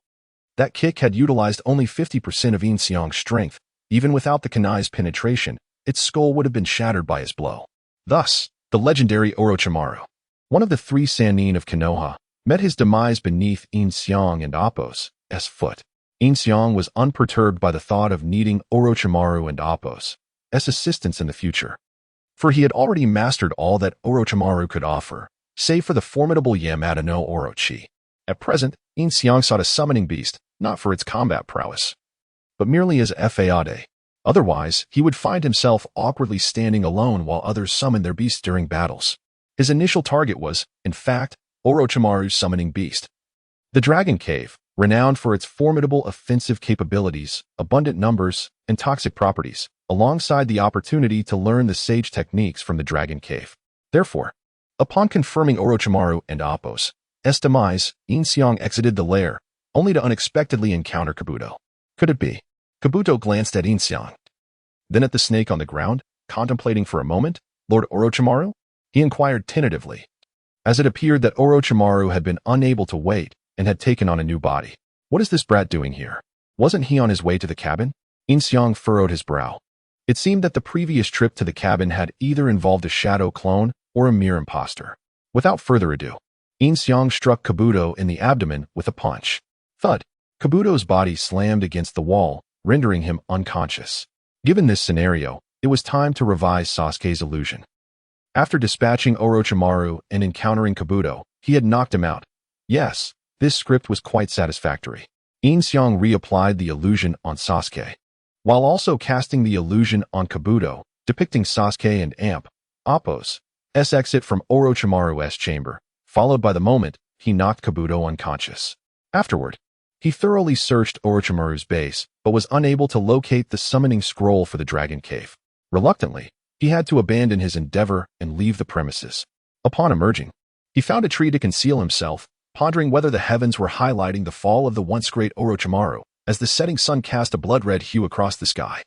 That kick had utilized only 50% of Yin Xiang's strength. Even without the kunai's penetration, its skull would have been shattered by his blow. Thus, the legendary Orochimaru, one of the three Sannin of Konoha, met his demise beneath Yin Xiang and Appo's foot. Yin Xiang was unperturbed by the thought of needing Orochimaru and Appo's assistance in the future, for he had already mastered all that Orochimaru could offer, save for the formidable Yamada no Orochi. At present, Yin Xiang sought a summoning beast, not for its combat prowess, but merely as Faude. Otherwise, he would find himself awkwardly standing alone while others summoned their beasts during battles. His initial target was, in fact, Orochimaru's summoning beast. The Dragon Cave, renowned for its formidable offensive capabilities, abundant numbers, and toxic properties, alongside the opportunity to learn the sage techniques from the Dragon Cave. Therefore, upon confirming Orochimaru and Appo's demise, Yin Xiang exited the lair, only to unexpectedly encounter Kabuto. Could it be? Kabuto glanced at Yin Xiang, then at the snake on the ground, contemplating for a moment. "Lord Orochimaru?" he inquired tentatively, as it appeared that Orochimaru had been unable to wait and had taken on a new body. "What is this brat doing here? Wasn't he on his way to the cabin?" Yin Xiang furrowed his brow. It seemed that the previous trip to the cabin had either involved a shadow clone or a mere imposter. Without further ado, Yin Xiang struck Kabuto in the abdomen with a punch. Thud! Kabuto's body slammed against the wall, rendering him unconscious. Given this scenario, It was time to revise Sasuke's illusion. After dispatching Orochimaru and encountering Kabuto, he had knocked him out. Yes, this script was quite satisfactory. Yin Xiang reapplied the illusion on Sasuke, while also casting the illusion on Kabuto, depicting Sasuke and Appo's exit from Orochimaru's chamber, followed by the moment he knocked Kabuto unconscious. Afterward, he thoroughly searched Orochimaru's base, but was unable to locate the summoning scroll for the Dragon Cave. Reluctantly, he had to abandon his endeavor and leave the premises. Upon emerging, he found a tree to conceal himself, pondering whether the heavens were highlighting the fall of the once great Orochimaru, as the setting sun cast a blood-red hue across the sky.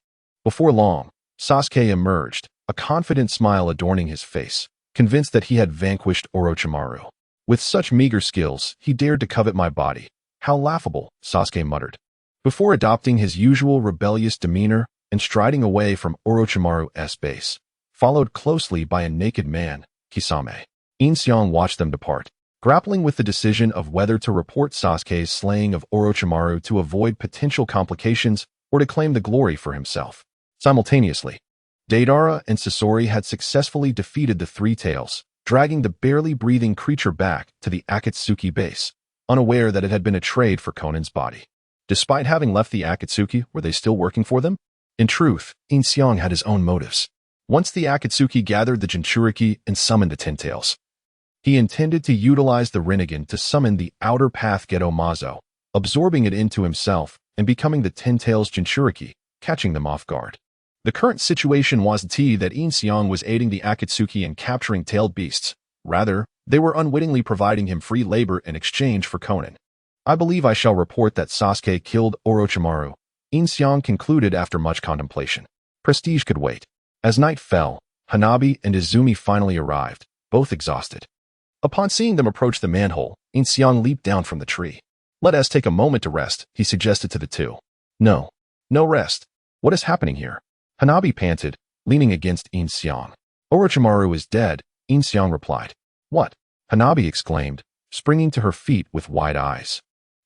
Before long, Sasuke emerged, a confident smile adorning his face, convinced that he had vanquished Orochimaru. With such meager skills, he dared to covet my body. How laughable, Sasuke muttered, before adopting his usual rebellious demeanor and striding away from Orochimaru's base, followed closely by a naked man, Kisame. Yin Xiang watched them depart, grappling with the decision of whether to report Sasuke's slaying of Orochimaru to avoid potential complications or to claim the glory for himself. Simultaneously, Deidara and Sasori had successfully defeated the Three Tails, dragging the barely breathing creature back to the Akatsuki base, unaware that it had been a trade for Conan's body. Despite having left the Akatsuki, were they still working for them? In truth, Yin Xiang had his own motives. Once the Akatsuki gathered the Jinchuriki and summoned the Ten Tails, he intended to utilize the Rinnegan to summon the Outer Path Geto Mazo, absorbing it into himself and becoming the Ten Tails Jinchuriki, catching them off guard. The current situation wasn't that Yin Xiang was aiding the Akatsuki in capturing tailed beasts. Rather, they were unwittingly providing him free labor in exchange for Conan. I believe I shall report that Sasuke killed Orochimaru, Yin Xiang concluded after much contemplation. Prestige could wait. As night fell, Hanabi and Izumi finally arrived, both exhausted. Upon seeing them approach the manhole, Yin Xiang leaped down from the tree. Let us take a moment to rest, he suggested to the two. No rest. What is happening here? Hanabi panted, leaning against Yin Xiang. Orochimaru is dead, Yin Xiang replied. What? Hanabi exclaimed, springing to her feet with wide eyes.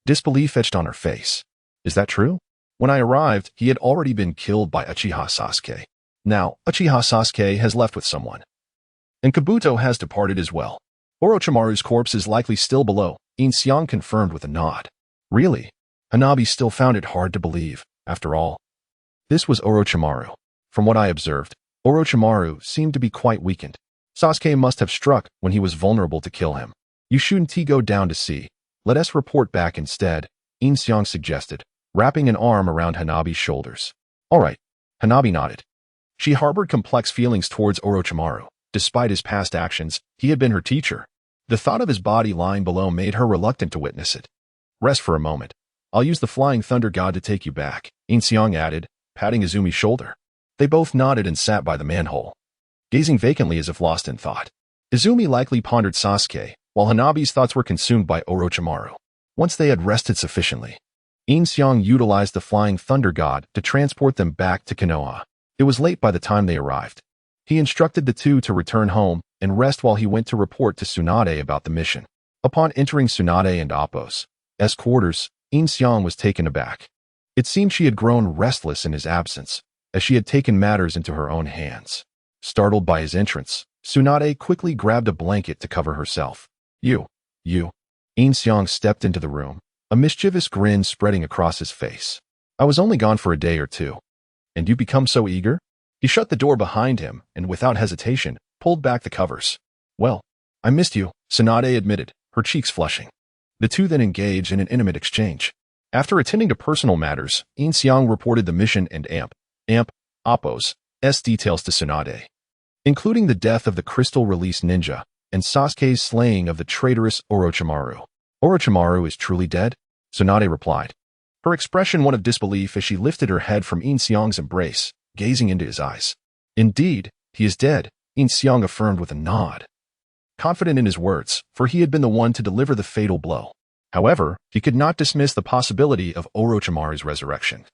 Disbelief etched on her face. Is that true? When I arrived, he had already been killed by Uchiha Sasuke. Now, Uchiha Sasuke has left with someone. And Kabuto has departed as well. Orochimaru's corpse is likely still below, Yin Xiang confirmed with a nod. Really? Hanabi still found it hard to believe, after all. This was Orochimaru. From what I observed, Orochimaru seemed to be quite weakened. Sasuke must have struck when he was vulnerable to kill him. You shouldn't go down to see. Let us report back instead, Yin Xiang suggested, wrapping an arm around Hanabi's shoulders. All right, Hanabi nodded. She harbored complex feelings towards Orochimaru. Despite his past actions, he had been her teacher. The thought of his body lying below made her reluctant to witness it. Rest for a moment. I'll use the Flying Thunder God to take you back, Yin Xiang added, patting Izumi's shoulder. They both nodded and sat by the manhole, gazing vacantly as if lost in thought. Izumi likely pondered Sasuke, while Hanabi's thoughts were consumed by Orochimaru. Once they had rested sufficiently, Yin Xiang utilized the Flying Thunder God to transport them back to Konoha. It was late by the time they arrived. He instructed the two to return home and rest while he went to report to Tsunade about the mission. Upon entering Tsunade and Appo's quarters, Yin Xiang was taken aback. It seemed she had grown restless in his absence, as she had taken matters into her own hands. Startled by his entrance, Tsunade quickly grabbed a blanket to cover herself. You. Yin Xiang stepped into the room, a mischievous grin spreading across his face. I was only gone for a day or two. And you become so eager? He shut the door behind him and without hesitation, pulled back the covers. Well, I missed you, Tsunade admitted, her cheeks flushing. The two then engaged in an intimate exchange. After attending to personal matters, Yin Xiang reported the mission and Appo's details to Tsunade, including the death of the Crystal Release Ninja and Sasuke's slaying of the traitorous Orochimaru. Orochimaru is truly dead? Tsunade replied, her expression one of disbelief as she lifted her head from Yin Xiang's embrace, gazing into his eyes. Indeed, he is dead, Yin Xiang affirmed with a nod, confident in his words, for he had been the one to deliver the fatal blow. However, he could not dismiss the possibility of Orochimaru's resurrection.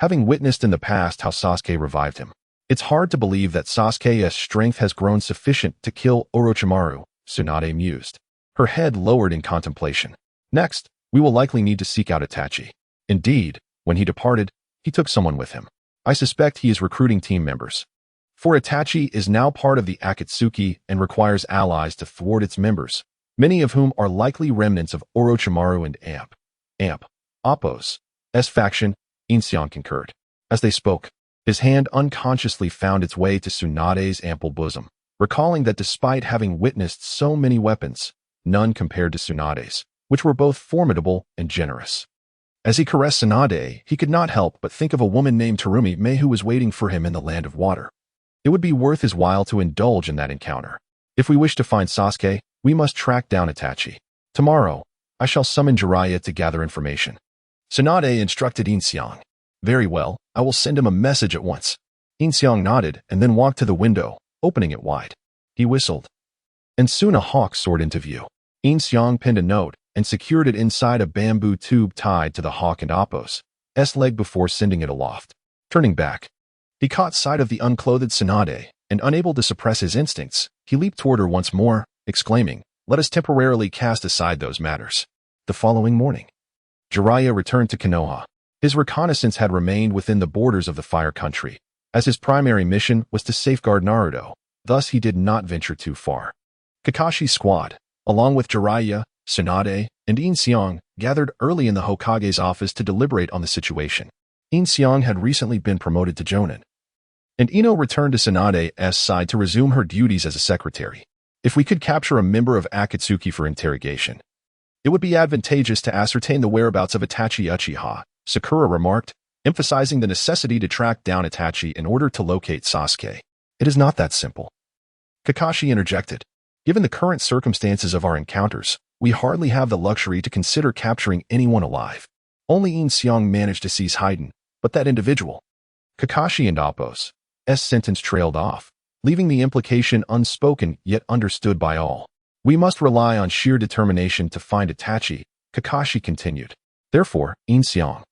Having witnessed in the past how Sasuke revived him, it's hard to believe that Sasuke's strength has grown sufficient to kill Orochimaru, Tsunade mused, her head lowered in contemplation. Next, we will likely need to seek out Itachi. Indeed, when he departed, he took someone with him. I suspect he is recruiting team members. For Itachi is now part of the Akatsuki and requires allies to thwart its members, many of whom are likely remnants of Orochimaru and Amp. Appo's faction. Yin Xiang concurred. As they spoke, his hand unconsciously found its way to Tsunade's ample bosom, recalling that despite having witnessed so many weapons, none compared to Tsunade's, which were both formidable and generous. As he caressed Tsunade, he could not help but think of a woman named Terumi Mei who was waiting for him in the land of water. It would be worth his while to indulge in that encounter. If we wish to find Sasuke, we must track down Itachi. Tomorrow, I shall summon Jiraiya to gather information. Tsunade instructed Yin Xiang. Very well, I will send him a message at once. Yin Xiang nodded and then walked to the window, opening it wide. He whistled. And soon a hawk soared into view. Yin Xiang pinned a note and secured it inside a bamboo tube tied to the hawk and Appo's leg before sending it aloft. Turning back, he caught sight of the unclothed Tsunade, and unable to suppress his instincts, he leaped toward her once more, exclaiming, "Let us temporarily cast aside those matters." The following morning, Jiraiya returned to Konoha. His reconnaissance had remained within the borders of the Fire Country, as his primary mission was to safeguard Naruto. Thus he did not venture too far. Kakashi's squad, along with Jiraiya, Tsunade, and Yin Xiang, gathered early in the Hokage's office to deliberate on the situation. Yin Xiang had recently been promoted to Jonin, and Ino returned to Tsunade's side to resume her duties as a secretary. If we could capture a member of Akatsuki for interrogation, it would be advantageous to ascertain the whereabouts of Itachi Uchiha, Sakura remarked, emphasizing the necessity to track down Itachi in order to locate Sasuke. It is not that simple. Kakashi interjected. Given the current circumstances of our encounters, we hardly have the luxury to consider capturing anyone alive. Only Yin Xiang managed to seize Haiden, but that individual. Kakashi and Appo's sentence trailed off, leaving the implication unspoken yet understood by all. We must rely on sheer determination to find Itachi, Kakashi continued. Therefore, Yin Xiang,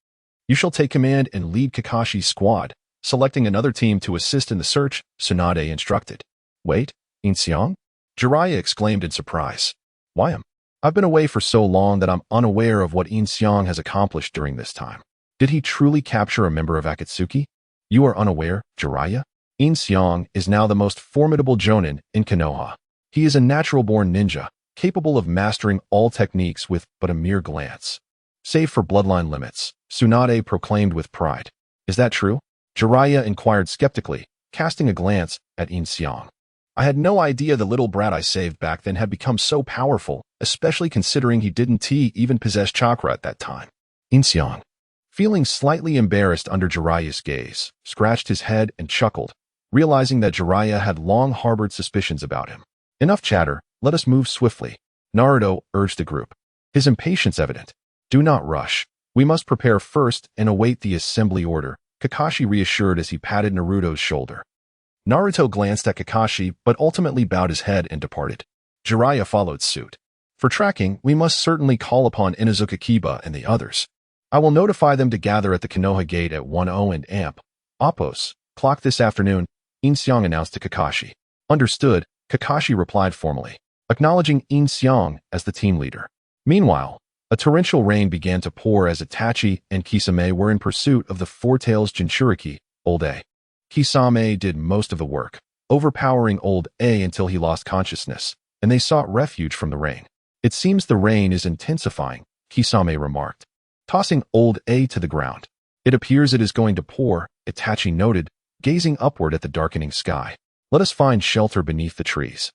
you shall take command and lead Kakashi's squad, selecting another team to assist in the search, Tsunade instructed. Wait, Yin Xiang? Jiraiya exclaimed in surprise. Why I've been away for so long that I'm unaware of what Yin Xiang has accomplished during this time. Did he truly capture a member of Akatsuki? You are unaware, Jiraiya? Yin Xiang is now the most formidable Jonin in Konoha. He is a natural-born ninja, capable of mastering all techniques with but a mere glance. Save for bloodline limits, Tsunade proclaimed with pride. Is that true? Jiraiya inquired skeptically, casting a glance at Yin Xiang. I had no idea the little brat I saved back then had become so powerful, especially considering he didn't even possess chakra at that time. Yin Xiang, feeling slightly embarrassed under Jiraiya's gaze, scratched his head and chuckled, realizing that Jiraiya had long harbored suspicions about him. Enough chatter, let us move swiftly. Naruto urged the group, his impatience evident. Do not rush. We must prepare first and await the assembly order, Kakashi reassured as he patted Naruto's shoulder. Naruto glanced at Kakashi but ultimately bowed his head and departed. Jiraiya followed suit. For tracking, we must certainly call upon Inuzuka Kiba and the others. I will notify them to gather at the Konoha gate at 10 and Appo's clock this afternoon, Yin Xiang announced to Kakashi. Understood, Kakashi replied formally, acknowledging Yin Xiang as the team leader. Meanwhile, a torrential rain began to pour as Itachi and Kisame were in pursuit of the Four-Tails Jinchuriki, Old A. Kisame did most of the work, overpowering Old A until he lost consciousness, and they sought refuge from the rain. It seems the rain is intensifying, Kisame remarked, tossing Old A to the ground. It appears it is going to pour, Itachi noted, gazing upward at the darkening sky. Let us find shelter beneath the trees.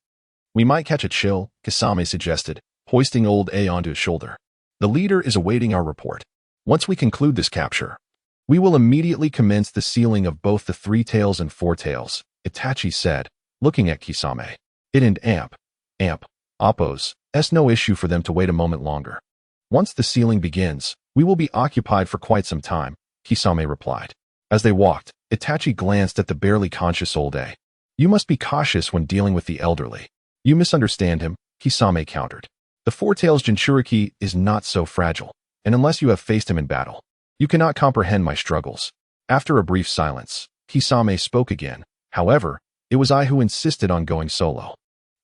We might catch a chill, Kisame suggested, hoisting Old A onto his shoulder. The leader is awaiting our report. Once we conclude this capture, we will immediately commence the sealing of both the Three Tails and Four Tails, Itachi said, looking at Kisame. It and Appo's no issue for them to wait a moment longer. Once the sealing begins, we will be occupied for quite some time, Kisame replied. As they walked, Itachi glanced at the barely conscious Old A. You must be cautious when dealing with the elderly. You misunderstand him, Kisame countered. The Four-Tails Jinchuriki is not so fragile, and unless you have faced him in battle, you cannot comprehend my struggles. After a brief silence, Kisame spoke again. However, it was I who insisted on going solo.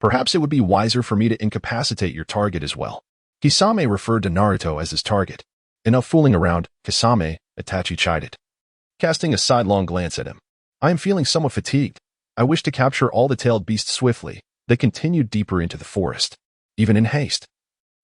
Perhaps it would be wiser for me to incapacitate your target as well. Kisame referred to Naruto as his target. Enough fooling around, Kisame, Itachi chided, casting a sidelong glance at him. I am feeling somewhat fatigued. I wish to capture all the tailed beasts swiftly. They continued deeper into the forest, even in haste.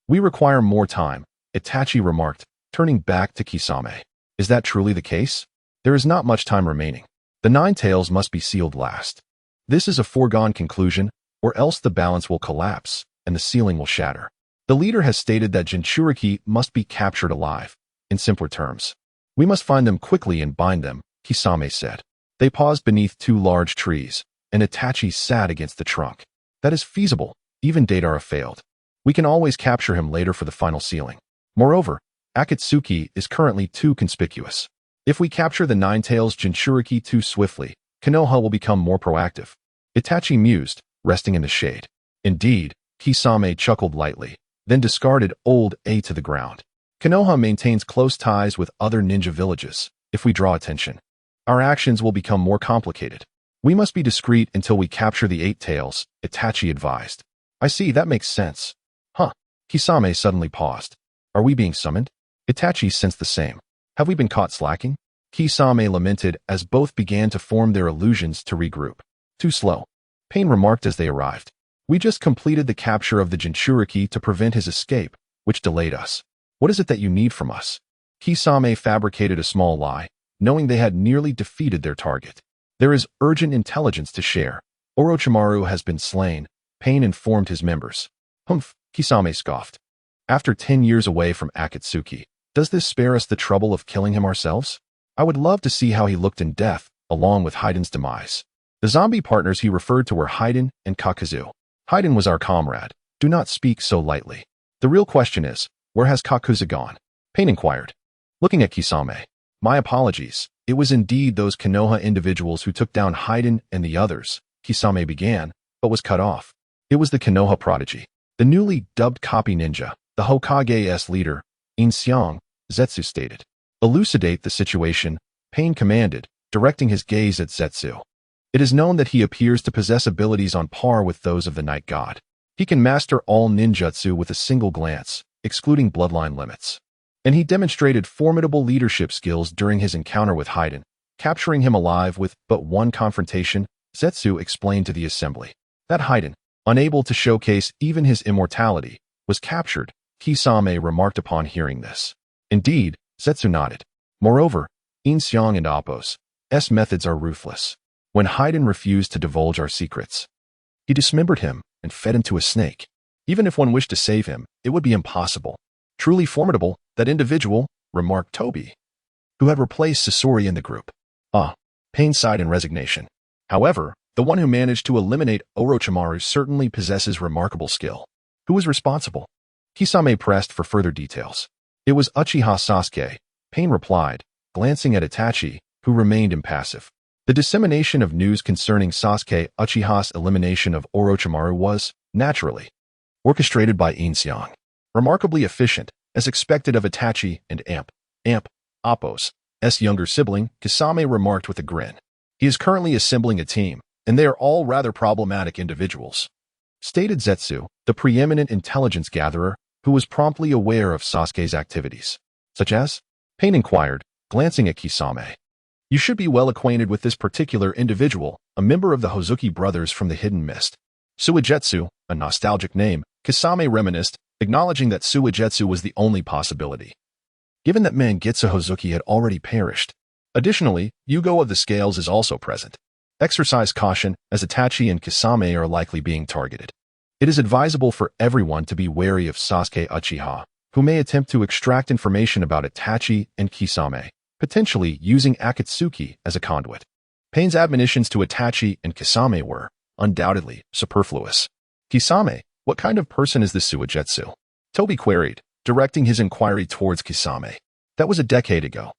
We require more time, Itachi remarked, turning back to Kisame. Is that truly the case? There is not much time remaining. The 9 tails must be sealed last. This is a foregone conclusion, or else the balance will collapse, and the ceiling will shatter. The leader has stated that Jinchuriki must be captured alive. In simpler terms, we must find them quickly and bind them, Kisame said. They paused beneath 2 large trees, and Itachi sat against the trunk. That is feasible, even Deidara failed. We can always capture him later for the final sealing. Moreover, Akatsuki is currently too conspicuous. If we capture the 9 tails Jinchuriki too swiftly, Konoha will become more proactive. Itachi mused, resting in the shade. Indeed, Kisame chuckled lightly, then discarded old A to the ground. Konoha maintains close ties with other ninja villages. If we draw attention, our actions will become more complicated. We must be discreet until we capture the 8 tails, Itachi advised. I see, that makes sense. Huh. Kisame suddenly paused. Are we being summoned? Itachi sensed the same. Have we been caught slacking? Kisame lamented as both began to form their illusions to regroup. Too slow. Pain remarked as they arrived. We just completed the capture of the Jinchuriki to prevent his escape, which delayed us. What is it that you need from us? Kisame fabricated a small lie, knowing they had nearly defeated their target. There is urgent intelligence to share. Orochimaru has been slain, Pain informed his members. Humph, Kisame scoffed. After 10 years away from Akatsuki, does this spare us the trouble of killing him ourselves? I would love to see how he looked in death, along with Haiden's demise. The zombie partners he referred to were Haiden and Kakuzu. Haiden was our comrade. Do not speak so lightly. The real question is, where has Kakuzu gone? Pain inquired. Looking at Kisame. My apologies. It was indeed those Konoha individuals who took down Haiden and the others, Kisame began, but was cut off. It was the Konoha prodigy, the newly dubbed copy ninja, the Hokage's leader, Yin Xiang, Zetsu stated. Elucidate the situation, Pain commanded, directing his gaze at Zetsu. It is known that he appears to possess abilities on par with those of the Night God. He can master all ninjutsu with a single glance, excluding bloodline limits. And he demonstrated formidable leadership skills during his encounter with Haiden, capturing him alive with but one confrontation, Zetsu explained to the assembly. That Haiden, unable to showcase even his immortality, was captured, Kisame remarked upon hearing this. Indeed, Zetsu nodded. Moreover, Yin Xiang and Appo's methods are ruthless. When Haiden refused to divulge our secrets, he dismembered him and fed him to a snake. Even if one wished to save him, it would be impossible. Truly formidable, that individual, remarked Toby, who had replaced Sasori in the group. Pain sighed in resignation. However, the one who managed to eliminate Orochimaru certainly possesses remarkable skill. Who was responsible? Kisame pressed for further details. It was Uchiha Sasuke, Pain replied, glancing at Itachi, who remained impassive. The dissemination of news concerning Sasuke Uchiha's elimination of Orochimaru was, naturally, orchestrated by Yin Xiang. Remarkably efficient, as expected of Itachi and Appo's younger sibling, Kisame remarked with a grin. He is currently assembling a team, and they are all rather problematic individuals, stated Zetsu, the preeminent intelligence gatherer, who was promptly aware of Sasuke's activities. Such as? Pain inquired, glancing at Kisame. You should be well acquainted with this particular individual, a member of the Hozuki brothers from the Hidden Mist. Suigetsu, a nostalgic name, Kisame reminisced, acknowledging that Suigetsu was the only possibility, given that Mangitsu Hozuki had already perished. Additionally, Yugo of the Scales is also present. Exercise caution, as Itachi and Kisame are likely being targeted. It is advisable for everyone to be wary of Sasuke Uchiha, who may attempt to extract information about Itachi and Kisame, potentially using Akatsuki as a conduit. Pain's admonitions to Itachi and Kisame were, undoubtedly, superfluous. Kisame, what kind of person is this Suigetsu? Toby queried, directing his inquiry towards Kisame. That was a decade ago.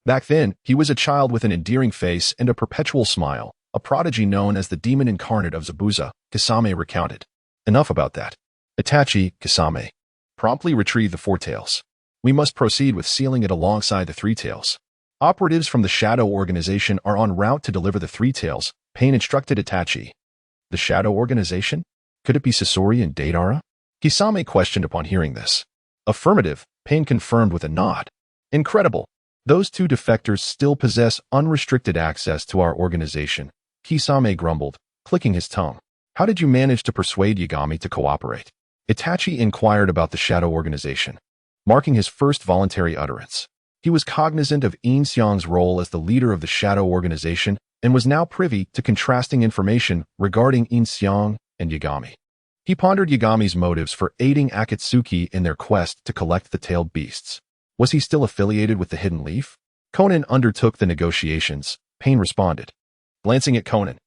Back then, he was a child with an endearing face and a perpetual smile, a prodigy known as the demon incarnate of Zabuza, Kisame recounted. Enough about that. Itachi, Kisame, promptly retrieved the 4 tails. We must proceed with sealing it alongside the 3 tails. Operatives from the Shadow Organization are en route to deliver the 3 tails, Pain instructed Itachi. The Shadow Organization? Could it be Sasori and Deidara? Kisame questioned upon hearing this. Affirmative, Pain confirmed with a nod. Incredible. Those 2 defectors still possess unrestricted access to our organization, Kisame grumbled, clicking his tongue. How did you manage to persuade Yagami to cooperate? Itachi inquired about the Shadow Organization, marking his first voluntary utterance. He was cognizant of Yin Xiang's role as the leader of the Shadow Organization and was now privy to contrasting information regarding Yin Xiang and Yagami. He pondered Yagami's motives for aiding Akatsuki in their quest to collect the tailed beasts. Was he still affiliated with the Hidden Leaf? Conan undertook the negotiations. Pain responded. Glancing at Conan,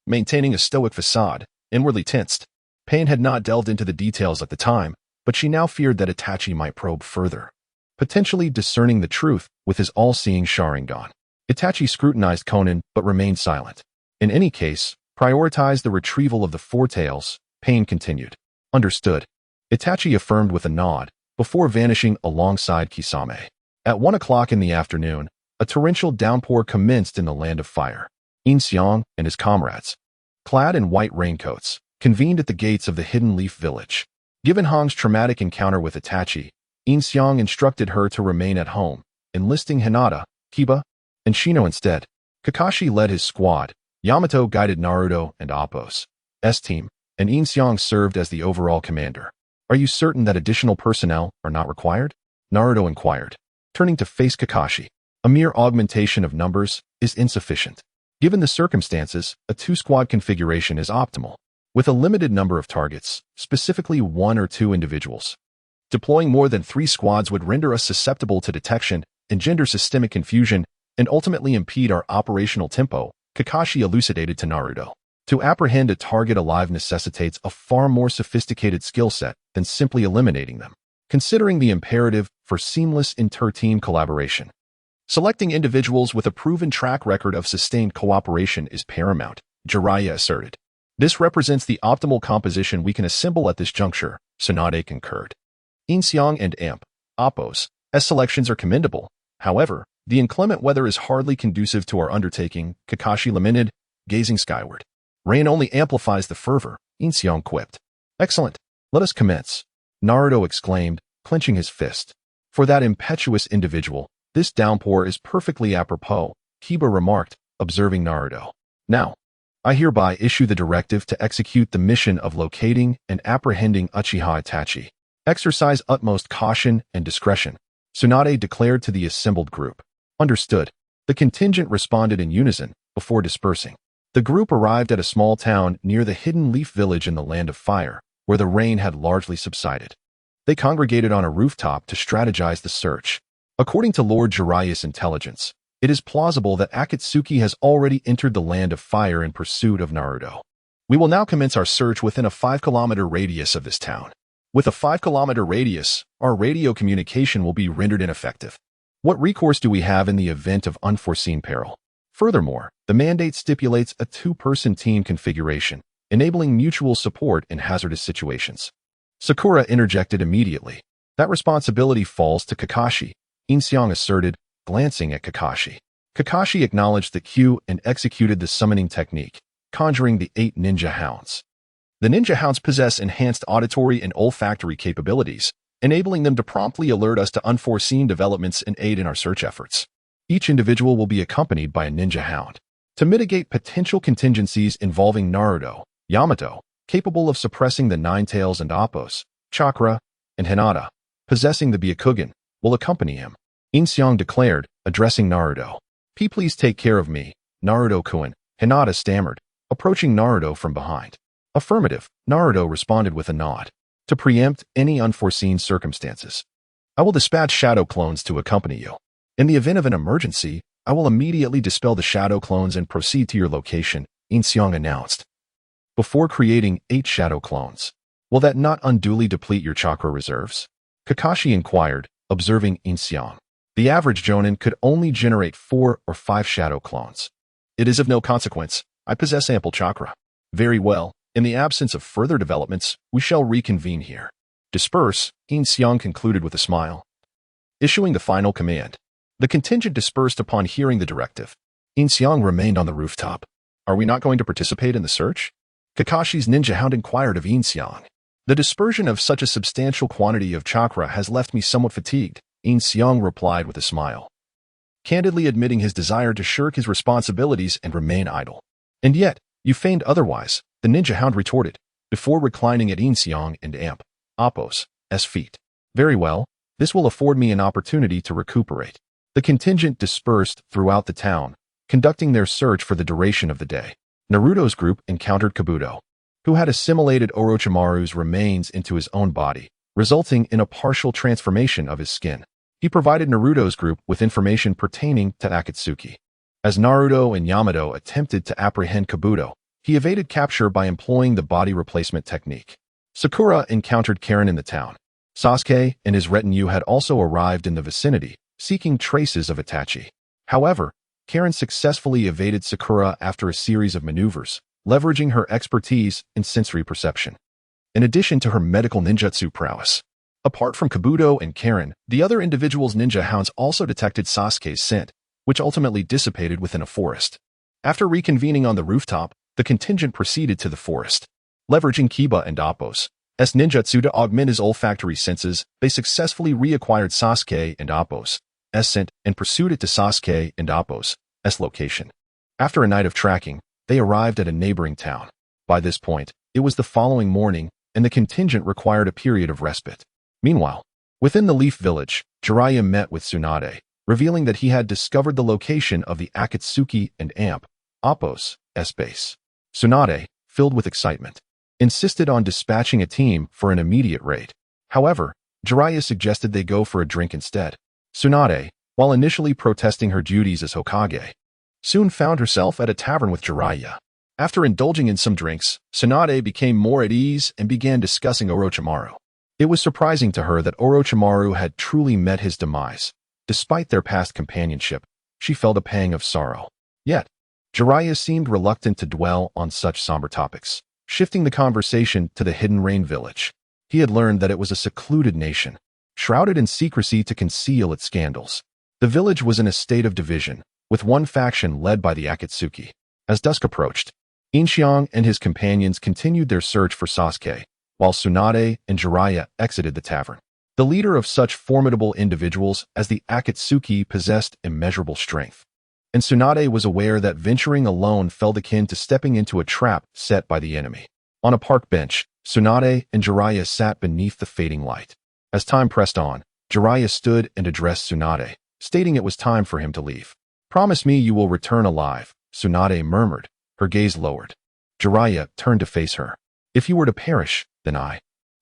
maintaining a stoic facade, inwardly tensed. Pain had not delved into the details at the time, but she now feared that Itachi might probe further, potentially discerning the truth with his all-seeing Sharingan. Itachi scrutinized Conan but remained silent. In any case, prioritize the retrieval of the four tails. Pain continued. Understood. Itachi affirmed with a nod, before vanishing alongside Kisame. At 1 o'clock in the afternoon, a torrential downpour commenced in the Land of Fire. Yin Xiang and his comrades, clad in white raincoats, convened at the gates of the Hidden Leaf village. Given Hong's traumatic encounter with Itachi, Yin Xiang instructed her to remain at home, enlisting Hinata, Kiba, and Shino instead. Kakashi led his squad, Yamato guided Naruto and Appo's team, and Yin Xiang served as the overall commander. Are you certain that additional personnel are not required? Naruto inquired, turning to face Kakashi. A mere augmentation of numbers is insufficient. Given the circumstances, a two-squad configuration is optimal, with a limited number of targets, specifically 1 or 2 individuals. Deploying more than 3 squads would render us susceptible to detection, engender systemic confusion, and ultimately impede our operational tempo, Kakashi elucidated to Naruto. To apprehend a target alive necessitates a far more sophisticated skill set than simply eliminating them, considering the imperative for seamless inter-team collaboration. Selecting individuals with a proven track record of sustained cooperation is paramount, Jiraiya asserted. This represents the optimal composition we can assemble at this juncture, Tsunade concurred. Yin Xiang and Appo's selections are commendable. However, the inclement weather is hardly conducive to our undertaking, Kakashi lamented, gazing skyward. Rain only amplifies the fervor, Yin Xiang quipped. Excellent. Let us commence, Naruto exclaimed, clenching his fist. For that impetuous individual, this downpour is perfectly apropos, Kiba remarked, observing Naruto. Now, I hereby issue the directive to execute the mission of locating and apprehending Uchiha Itachi. Exercise utmost caution and discretion, Tsunade declared to the assembled group. Understood. The contingent responded in unison, before dispersing. The group arrived at a small town near the Hidden Leaf village in the Land of Fire, where the rain had largely subsided. They congregated on a rooftop to strategize the search. According to Lord Jiraiya's intelligence, it is plausible that Akatsuki has already entered the Land of Fire in pursuit of Naruto. We will now commence our search within a 5-kilometer radius of this town. With a 5-kilometer radius, our radio communication will be rendered ineffective. What recourse do we have in the event of unforeseen peril? Furthermore, the mandate stipulates a 2-person team configuration, enabling mutual support in hazardous situations. Sakura interjected immediately. That responsibility falls to Kakashi, Yin Xiang asserted, glancing at Kakashi. Kakashi acknowledged the cue and executed the summoning technique, conjuring the 8 ninja hounds. The ninja hounds possess enhanced auditory and olfactory capabilities, enabling them to promptly alert us to unforeseen developments and aid in our search efforts. Each individual will be accompanied by a ninja hound. To mitigate potential contingencies involving Naruto, Yamato, capable of suppressing the 9 tails and Appo's, Chakra, and Hinata, possessing the Byakugan, will accompany him. Yin Xiang declared, addressing Naruto. Please take care of me, Naruto-kun, Hinata stammered, approaching Naruto from behind. Affirmative, Naruto responded with a nod. To preempt any unforeseen circumstances, I will dispatch shadow clones to accompany you. In the event of an emergency, I will immediately dispel the shadow clones and proceed to your location, Yin Xiang announced. Before creating 8 shadow clones, will that not unduly deplete your chakra reserves? Kakashi inquired, observing Yin Xiang. The average Jonin could only generate 4 or 5 shadow clones. It is of no consequence. I possess ample chakra. Very well. In the absence of further developments, we shall reconvene here. Disperse, Yin Xiang concluded with a smile. Issuing the final command. The contingent dispersed upon hearing the directive. Yin Xiang remained on the rooftop. Are we not going to participate in the search? Kakashi's ninja hound inquired of Yin Xiang. The dispersion of such a substantial quantity of chakra has left me somewhat fatigued, Yin Xiang replied with a smile, candidly admitting his desire to shirk his responsibilities and remain idle. And yet, you feigned otherwise, the ninja hound retorted, before reclining at Yin Xiang and Appo's feet. Very well, this will afford me an opportunity to recuperate. The contingent dispersed throughout the town, conducting their search for the duration of the day. Naruto's group encountered Kabuto, who had assimilated Orochimaru's remains into his own body, resulting in a partial transformation of his skin. He provided Naruto's group with information pertaining to Akatsuki. As Naruto and Yamato attempted to apprehend Kabuto, he evaded capture by employing the body replacement technique. Sakura encountered Karen in the town. Sasuke and his retinue had also arrived in the vicinity, seeking traces of Itachi. However, Karen successfully evaded Sakura after a series of maneuvers, leveraging her expertise in sensory perception. In addition to her medical ninjutsu prowess. Apart from Kabuto and Karen, the other individuals' ninja hounds also detected Sasuke's scent, which ultimately dissipated within a forest. After reconvening on the rooftop, the contingent proceeded to the forest. Leveraging Kiba and Appo's ninjutsu to augment his olfactory senses, they successfully reacquired Sasuke and Appo's scent and pursued it to Sasuke and Appo's location. After a night of tracking, they arrived at a neighboring town. By this point, it was the following morning, and the contingent required a period of respite. Meanwhile, within the Leaf Village, Jiraiya met with Tsunade, revealing that he had discovered the location of the Akatsuki and Appo's base. Tsunade, filled with excitement, insisted on dispatching a team for an immediate raid. However, Jiraiya suggested they go for a drink instead. Tsunade, while initially protesting her duties as Hokage, soon found herself at a tavern with Jiraiya. After indulging in some drinks, Tsunade became more at ease and began discussing Orochimaru. It was surprising to her that Orochimaru had truly met his demise. Despite their past companionship, she felt a pang of sorrow. Yet, Jiraiya seemed reluctant to dwell on such somber topics, shifting the conversation to the Hidden Rain village. He had learned that it was a secluded nation, shrouded in secrecy to conceal its scandals. The village was in a state of division, with one faction led by the Akatsuki. As dusk approached, Yin Xiang and his companions continued their search for Sasuke, while Tsunade and Jiraiya exited the tavern. The leader of such formidable individuals as the Akatsuki possessed immeasurable strength, and Tsunade was aware that venturing alone felt akin to stepping into a trap set by the enemy. On a park bench, Tsunade and Jiraiya sat beneath the fading light. As time pressed on, Jiraiya stood and addressed Tsunade, stating it was time for him to leave. "Promise me you will return alive," Tsunade murmured, her gaze lowered. Jiraiya turned to face her. "If you were to perish, then I."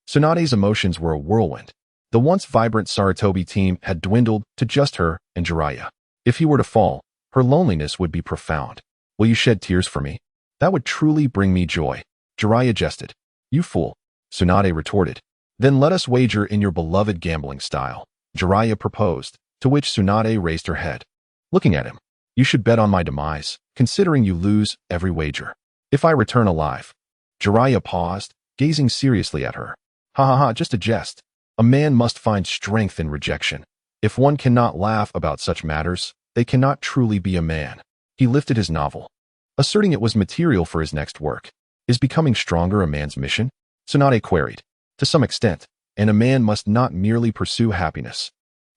Tsunade's emotions were a whirlwind. The once vibrant Sarutobi team had dwindled to just her and Jiraiya. If he were to fall, her loneliness would be profound. "Will you shed tears for me? That would truly bring me joy." Jiraiya jested. "You fool," Tsunade retorted. "Then let us wager in your beloved gambling style," Jiraiya proposed, to which Tsunade raised her head. Looking at him, "You should bet on my demise, considering you lose every wager." "If I return alive." Jiraiya paused, gazing seriously at her. "Ha ha ha, just a jest. A man must find strength in rejection. If one cannot laugh about such matters, they cannot truly be a man." He lifted his novel, asserting it was material for his next work. "Is becoming stronger a man's mission?" Tsunade queried. "To some extent, and a man must not merely pursue happiness."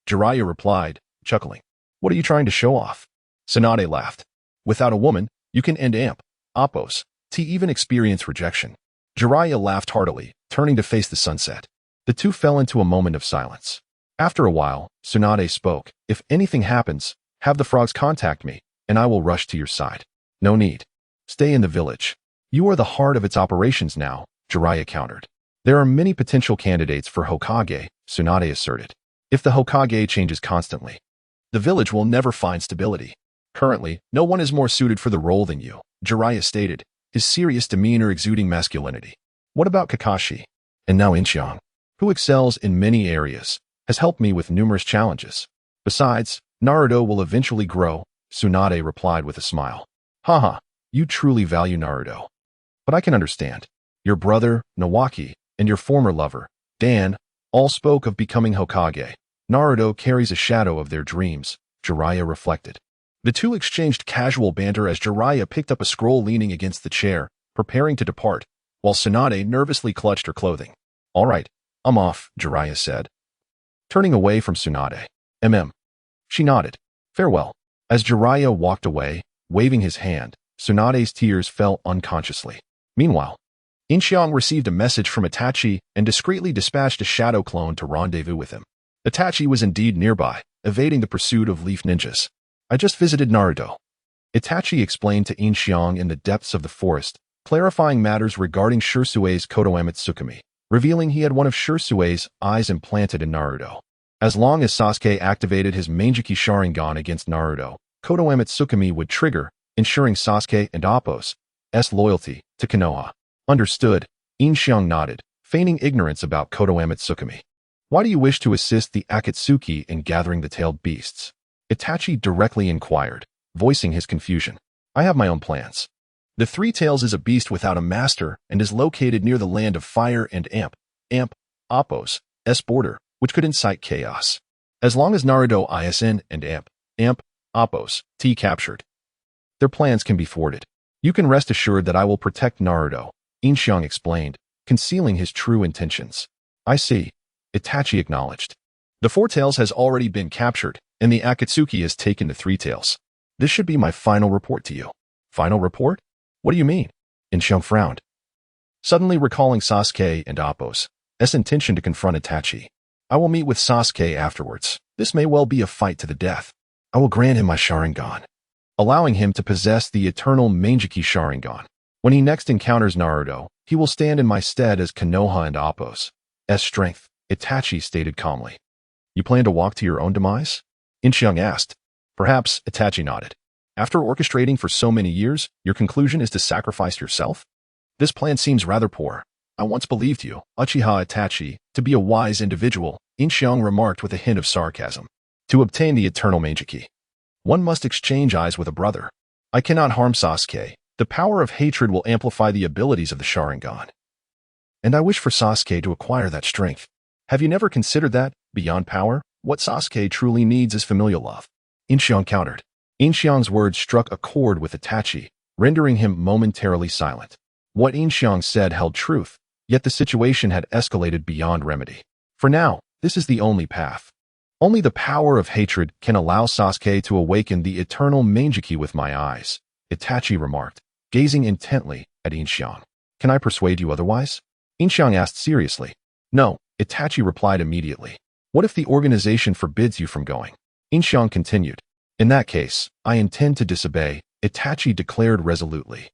Jiraiya replied, chuckling. "What are you trying to show off?" Tsunade laughed. "Without a woman, you can end Appo's to even experience rejection." Jiraiya laughed heartily, turning to face the sunset. The two fell into a moment of silence. After a while, Tsunade spoke. "If anything happens, have the frogs contact me, and I will rush to your side." "No need. Stay in the village. You are the heart of its operations now," Jiraiya countered. "There are many potential candidates for Hokage," Tsunade asserted. "If the Hokage changes constantly, the village will never find stability. Currently, no one is more suited for the role than you," Jiraiya stated, his serious demeanor exuding masculinity. "What about Kakashi? And now Yin Xiang, who excels in many areas, has helped me with numerous challenges. Besides, Naruto will eventually grow," Tsunade replied with a smile. "Haha, you truly value Naruto. But I can understand. Your brother, Nawaki, and your former lover, Dan, all spoke of becoming Hokage. Naruto carries a shadow of their dreams," Jiraiya reflected. The two exchanged casual banter as Jiraiya picked up a scroll leaning against the chair, preparing to depart, while Tsunade nervously clutched her clothing. "All right, I'm off," Jiraiya said, turning away from Tsunade. She nodded. "Farewell." As Jiraiya walked away, waving his hand, Tsunade's tears fell unconsciously. Meanwhile, Yin Xiang received a message from Itachi and discreetly dispatched a shadow clone to rendezvous with him. Itachi was indeed nearby, evading the pursuit of leaf ninjas. I just visited Naruto. Itachi explained to Yin Xiang in the depths of the forest, clarifying matters regarding Shirsue's Kotoamatsukami, revealing he had one of Shirsue's eyes implanted in Naruto. As long as Sasuke activated his Manjiki Sharingan against Naruto, Kotoamatsukami would trigger, ensuring Sasuke and Appo's loyalty to Konoha. Understood, Yin Xiang nodded, feigning ignorance about Kotoamatsukami. Why do you wish to assist the Akatsuki in gathering the tailed beasts? Itachi directly inquired, voicing his confusion. I have my own plans. The Three Tails is a beast without a master and is located near the land of fire and Appo's border, which could incite chaos. As long as Naruto ISN and Appo's captured, their plans can be thwarted. You can rest assured that I will protect Naruto, Yin Xiang explained, concealing his true intentions. I see, Itachi acknowledged. The Four Tails has already been captured, and the Akatsuki has taken the Three Tails. This should be my final report to you. Final report? What do you mean? Yin Xiang frowned, suddenly recalling Sasuke and Appo's intention to confront Itachi. I will meet with Sasuke afterwards. This may well be a fight to the death. I will grant him my Sharingan, allowing him to possess the eternal Manjiki Sharingan. When he next encounters Naruto, he will stand in my stead as Konoha and Appo's strength, Itachi stated calmly. You plan to walk to your own demise? Yin Xiang asked. Perhaps, Itachi nodded. After orchestrating for so many years, your conclusion is to sacrifice yourself? This plan seems rather poor. I once believed you, Uchiha Itachi, to be a wise individual, Yin Xiang remarked with a hint of sarcasm. To obtain the eternal Manjiki, one must exchange eyes with a brother. I cannot harm Sasuke. The power of hatred will amplify the abilities of the Sharingan. And I wish for Sasuke to acquire that strength. Have you never considered that, beyond power, what Sasuke truly needs is familial love? Yin Xiang countered. Yin Xiang's words struck a chord with Itachi, rendering him momentarily silent. What Yin Xiang said held truth, yet the situation had escalated beyond remedy. For now, this is the only path. Only the power of hatred can allow Sasuke to awaken the eternal Manjiki with my eyes, Itachi remarked, gazing intently at Yin Xiang. Can I persuade you otherwise? Yin Xiang asked seriously. No, Itachi replied immediately. What if the organization forbids you from going? Yin Xiang continued. In that case, I intend to disobey, Itachi declared resolutely.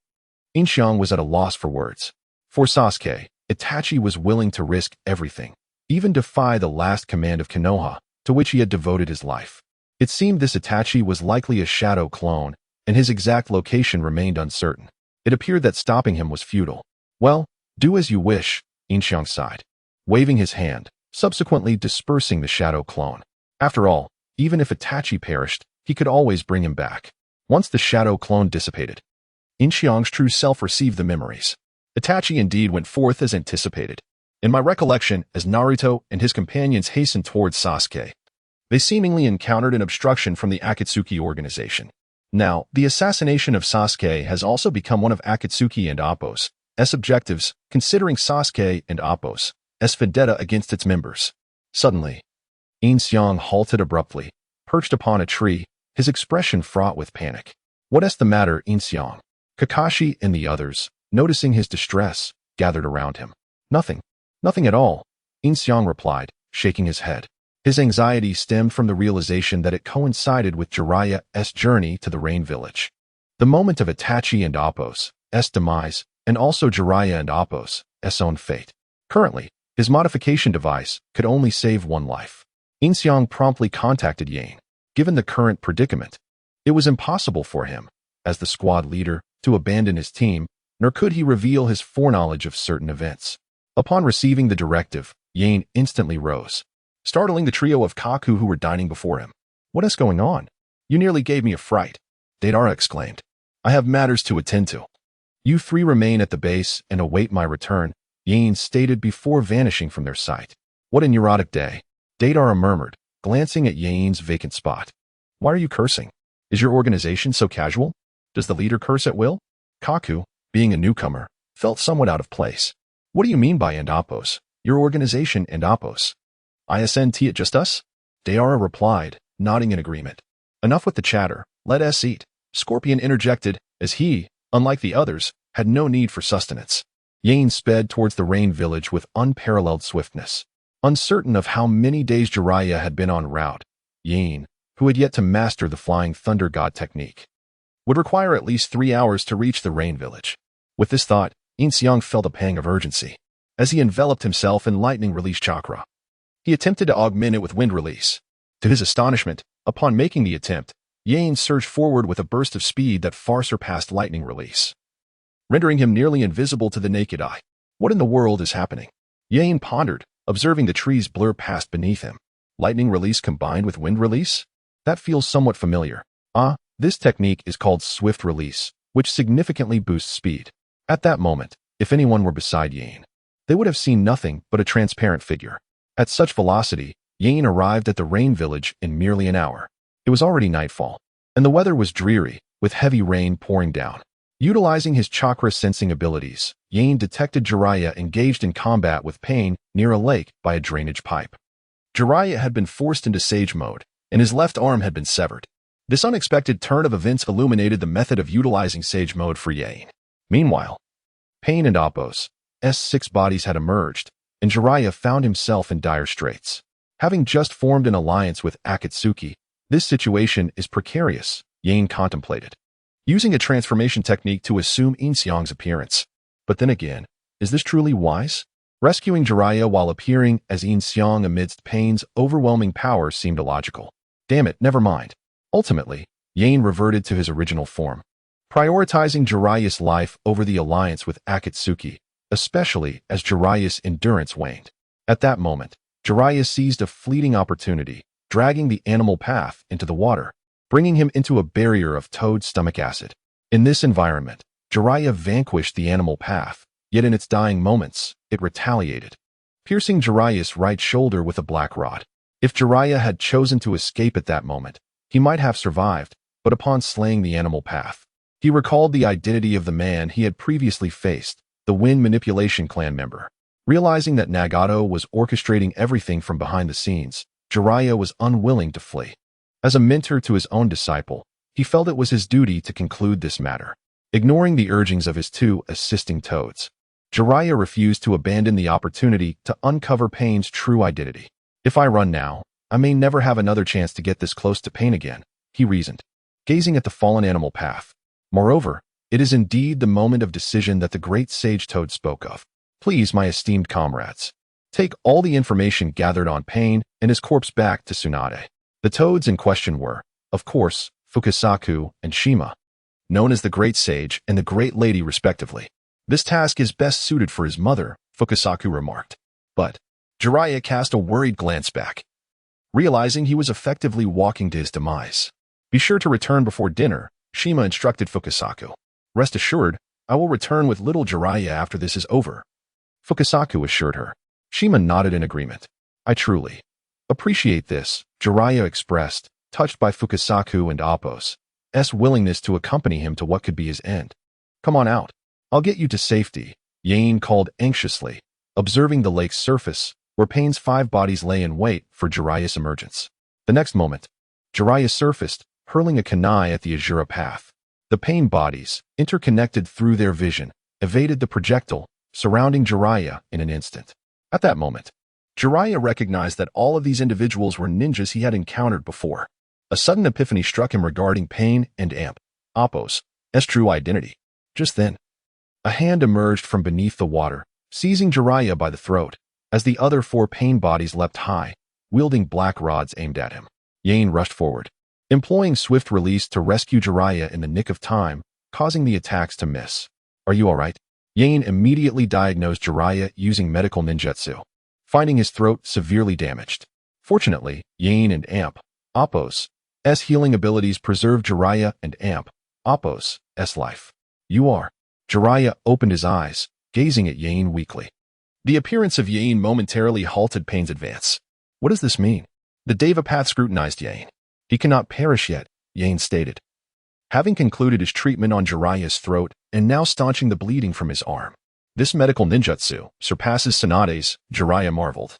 Yin Xiang was at a loss for words. For Sasuke, Itachi was willing to risk everything, even defy the last command of Konoha, to which he had devoted his life. It seemed this Itachi was likely a shadow clone, and his exact location remained uncertain. It appeared that stopping him was futile. Well, do as you wish, Yin Xiang sighed, waving his hand, subsequently dispersing the shadow clone. After all, even if Itachi perished, he could always bring him back. Once the shadow clone dissipated, Yin Xiang's true self received the memories. Itachi indeed went forth as anticipated. In my recollection, as Naruto and his companions hastened towards Sasuke, they seemingly encountered an obstruction from the Akatsuki organization. Now, the assassination of Sasuke has also become one of Akatsuki and Appo's objectives, considering Sasuke and Appo's vendetta against its members. Suddenly, Yin Xiang halted abruptly, perched upon a tree, his expression fraught with panic. What's the matter, Yin Xiang? Kakashi and the others, noticing his distress, gathered around him. Nothing. Nothing at all, Yin Xiang replied, shaking his head. His anxiety stemmed from the realization that it coincided with Jiraiya's journey to the Rain Village. The moment of Itachi and Appo's demise, and also Jiraiya and Appo's own fate. Currently, his modification device could only save one life. Yin Xiang promptly contacted Yang. Given the current predicament, it was impossible for him, as the squad leader, to abandon his team, nor could he reveal his foreknowledge of certain events. Upon receiving the directive, Yang instantly rose, startling the trio of Kaku who were dining before him. What is going on? You nearly gave me a fright, Deidara exclaimed. I have matters to attend to. You three remain at the base and await my return, Yang stated before vanishing from their sight. What a neurotic day, Deidara murmured, glancing at Yang's vacant spot. Why are you cursing? Is your organization so casual? Does the leader curse at will? Kaku, being a newcomer, felt somewhat out of place. What do you mean by and Appo's? Your organization and Appo's? ISNT it just us? Deidara replied, nodding in agreement. Enough with the chatter, let us eat. Scorpion interjected, as he, unlike the others, had no need for sustenance. Yin sped towards the rain village with unparalleled swiftness. Uncertain of how many days Jiraiya had been en route, Yin, who had yet to master the flying thunder god technique, would require at least 3 hours to reach the rain village. With this thought, Yin Xiang felt a pang of urgency as he enveloped himself in lightning release chakra. He attempted to augment it with wind release. To his astonishment, upon making the attempt, Yin surged forward with a burst of speed that far surpassed lightning release, rendering him nearly invisible to the naked eye. What in the world is happening? Yin pondered, observing the trees blur past beneath him. Lightning release combined with wind release? That feels somewhat familiar. This technique is called swift release, which significantly boosts speed. At that moment, if anyone were beside Yin, they would have seen nothing but a transparent figure. At such velocity, Yin arrived at the rain village in merely an hour. It was already nightfall, and the weather was dreary, with heavy rain pouring down. Utilizing his chakra sensing abilities, Yin detected Jiraiya engaged in combat with pain near a lake by a drainage pipe. Jiraiya had been forced into sage mode, and his left arm had been severed. This unexpected turn of events illuminated the method of utilizing sage mode for Yin. Meanwhile, Pain and Appo's 6 bodies had emerged, and Jiraiya found himself in dire straits. Having just formed an alliance with Akatsuki, this situation is precarious, Yin contemplated, using a transformation technique to assume Yin Xiang's appearance. But then again, is this truly wise? Rescuing Jiraiya while appearing as Yin Xiang amidst Pain's overwhelming power seemed illogical. Damn it, never mind. Ultimately, Yin reverted to his original form, prioritizing Jiraiya's life over the alliance with Akatsuki, especially as Jiraiya's endurance waned. At that moment, Jiraiya seized a fleeting opportunity, dragging the animal path into the water, bringing him into a barrier of toad stomach acid. In this environment, Jiraiya vanquished the animal path, yet in its dying moments, it retaliated, piercing Jiraiya's right shoulder with a black rod. If Jiraiya had chosen to escape at that moment, he might have survived, but upon slaying the animal path, he recalled the identity of the man he had previously faced, the Wind Manipulation Clan member. Realizing that Nagato was orchestrating everything from behind the scenes, Jiraiya was unwilling to flee. As a mentor to his own disciple, he felt it was his duty to conclude this matter. Ignoring the urgings of his 2 assisting toads, Jiraiya refused to abandon the opportunity to uncover Pain's true identity. If I run now, I may never have another chance to get this close to Pain again, he reasoned, gazing at the fallen animal path. Moreover, it is indeed the moment of decision that the great sage toad spoke of. Please, my esteemed comrades, take all the information gathered on Pain and his corpse back to Tsunade. The toads in question were, of course, Fukasaku and Shima, known as the Great Sage and the Great Lady respectively. This task is best suited for his mother, Fukasaku remarked. But Jiraiya cast a worried glance back, realizing he was effectively walking to his demise. Be sure to return before dinner, Shima instructed Fukasaku. Rest assured, I will return with little Jiraiya after this is over, Fukasaku assured her. Shima nodded in agreement. I truly appreciate this, Jiraiya expressed, touched by Fukasaku and Appo's willingness to accompany him to what could be his end. Come on out. I'll get you to safety, Yin called anxiously, observing the lake's surface, where Pain's 5 bodies lay in wait for Jiraiya's emergence. The next moment, Jiraiya surfaced, hurling a kunai at the Azura path. The Pain bodies, interconnected through their vision, evaded the projectile, surrounding Jiraiya in an instant. At that moment, Jiraiya recognized that all of these individuals were ninjas he had encountered before. A sudden epiphany struck him regarding Pain and Appo's true identity. Just then, a hand emerged from beneath the water, seizing Jiraiya by the throat, as the other 4 Pain bodies leapt high, wielding black rods aimed at him. Yin rushed forward, employing swift release to rescue Jiraiya in the nick of time, causing the attacks to miss. Are you alright? Yin immediately diagnosed Jiraiya using medical ninjutsu, finding his throat severely damaged. Fortunately, Yin and Appo's healing abilities preserved Jiraiya and Appo's life. You are. Jiraiya opened his eyes, gazing at Yin weakly. The appearance of Yin momentarily halted Pain's advance. What does this mean? The Devapath scrutinized Yin. He cannot perish yet, Yin stated, having concluded his treatment on Jiraiya's throat and now staunching the bleeding from his arm. This medical ninjutsu surpasses Tsunade's, Jiraiya marveled,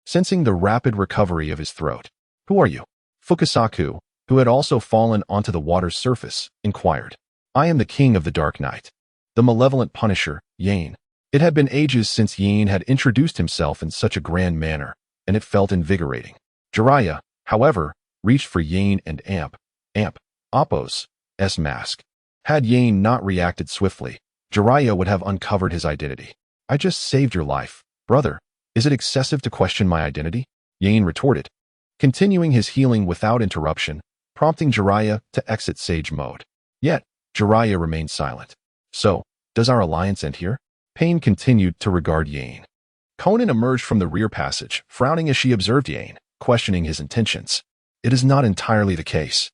sensing the rapid recovery of his throat. Who are you? Fukasaku, who had also fallen onto the water's surface, inquired. I am the king of the Dark Night, the malevolent punisher, Yin. It had been ages since Yin had introduced himself in such a grand manner, and it felt invigorating. Jiraiya, however, reached for Yin and Appo's mask. Had Yin not reacted swiftly, Jiraiya would have uncovered his identity. I just saved your life, brother. Is it excessive to question my identity? Yin retorted, continuing his healing without interruption, prompting Jiraiya to exit sage mode. Yet, Jiraiya remained silent. So, does our alliance end here? Pain continued to regard Yin. Conan emerged from the rear passage, frowning as she observed Yin, questioning his intentions. It is not entirely the case.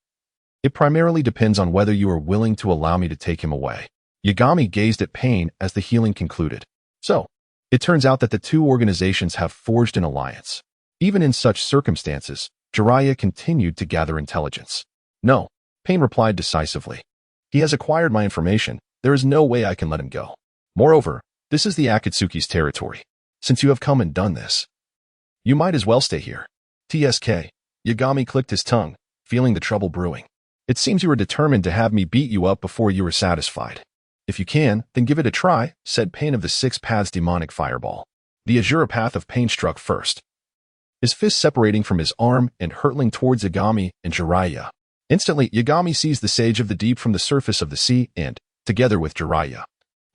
It primarily depends on whether you are willing to allow me to take him away. Yagami gazed at Pain as the healing concluded. So, it turns out that the two organizations have forged an alliance. Even in such circumstances, Jiraiya continued to gather intelligence. No, Pain replied decisively. He has acquired my information. There is no way I can let him go. Moreover, this is the Akatsuki's territory. Since you have come and done this, you might as well stay here. TSK. Yagami clicked his tongue, feeling the trouble brewing. It seems you were determined to have me beat you up before you were satisfied. If you can, then give it a try, said Pain of the Six Paths demonic fireball. The Azure Path of Pain struck first, his fist separating from his arm and hurtling towards Yagami and Jiraiya. Instantly, Yagami seized the Sage of the Deep from the surface of the sea and, together with Jiraiya,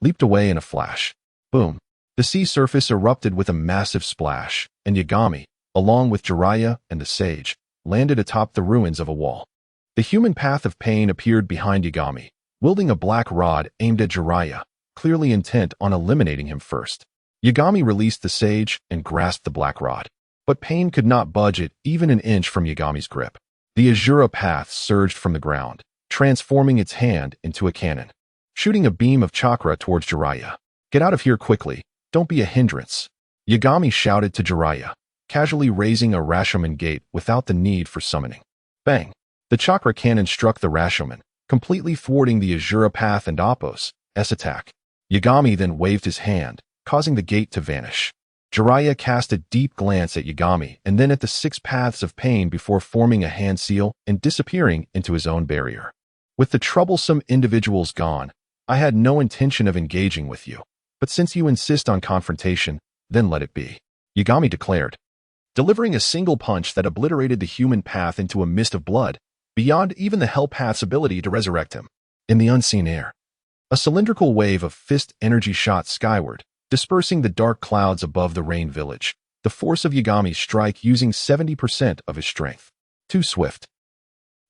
leaped away in a flash. Boom. The sea surface erupted with a massive splash, and Yagami, along with Jiraiya and the Sage, landed atop the ruins of a wall. The human path of Pain appeared behind Yagami, wielding a black rod aimed at Jiraiya, clearly intent on eliminating him first. Yagami released the Sage and grasped the black rod. But Pain could not budge it even an inch from Yagami's grip. The Azura Path surged from the ground, transforming its hand into a cannon, shooting a beam of chakra towards Jiraiya. Get out of here quickly. Don't be a hindrance. Yagami shouted to Jiraiya, casually raising a Rashomon gate without the need for summoning. Bang! The chakra cannon struck the Rashomon, completely thwarting the Azura Path and Appo's attack. Yagami then waved his hand, causing the gate to vanish. Jiraiya cast a deep glance at Yagami and then at the Six Paths of Pain before forming a hand seal and disappearing into his own barrier. With the troublesome individuals gone, I had no intention of engaging with you, but since you insist on confrontation, then let it be, Yagami declared, delivering a single punch that obliterated the human path into a mist of blood, beyond even the Hell Path's ability to resurrect him. In the unseen air, a cylindrical wave of fist energy shot skyward, dispersing the dark clouds above the Rain Village. The force of Yagami's strike using 70% of his strength. Too swift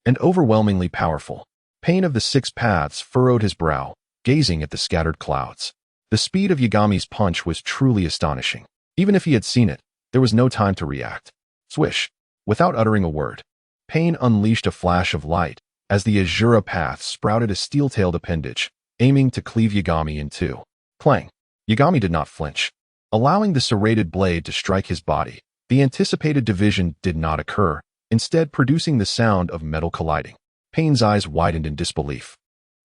and overwhelmingly powerful. Pain of the Six Paths furrowed his brow, gazing at the scattered clouds. The speed of Yagami's punch was truly astonishing. Even if he had seen it, there was no time to react. Swish. Without uttering a word, Pain unleashed a flash of light as the Azura Path sprouted a steel-tailed appendage, aiming to cleave Yagami in two. Clang. Yagami did not flinch, allowing the serrated blade to strike his body. The anticipated division did not occur, instead producing the sound of metal colliding. Pain's eyes widened in disbelief,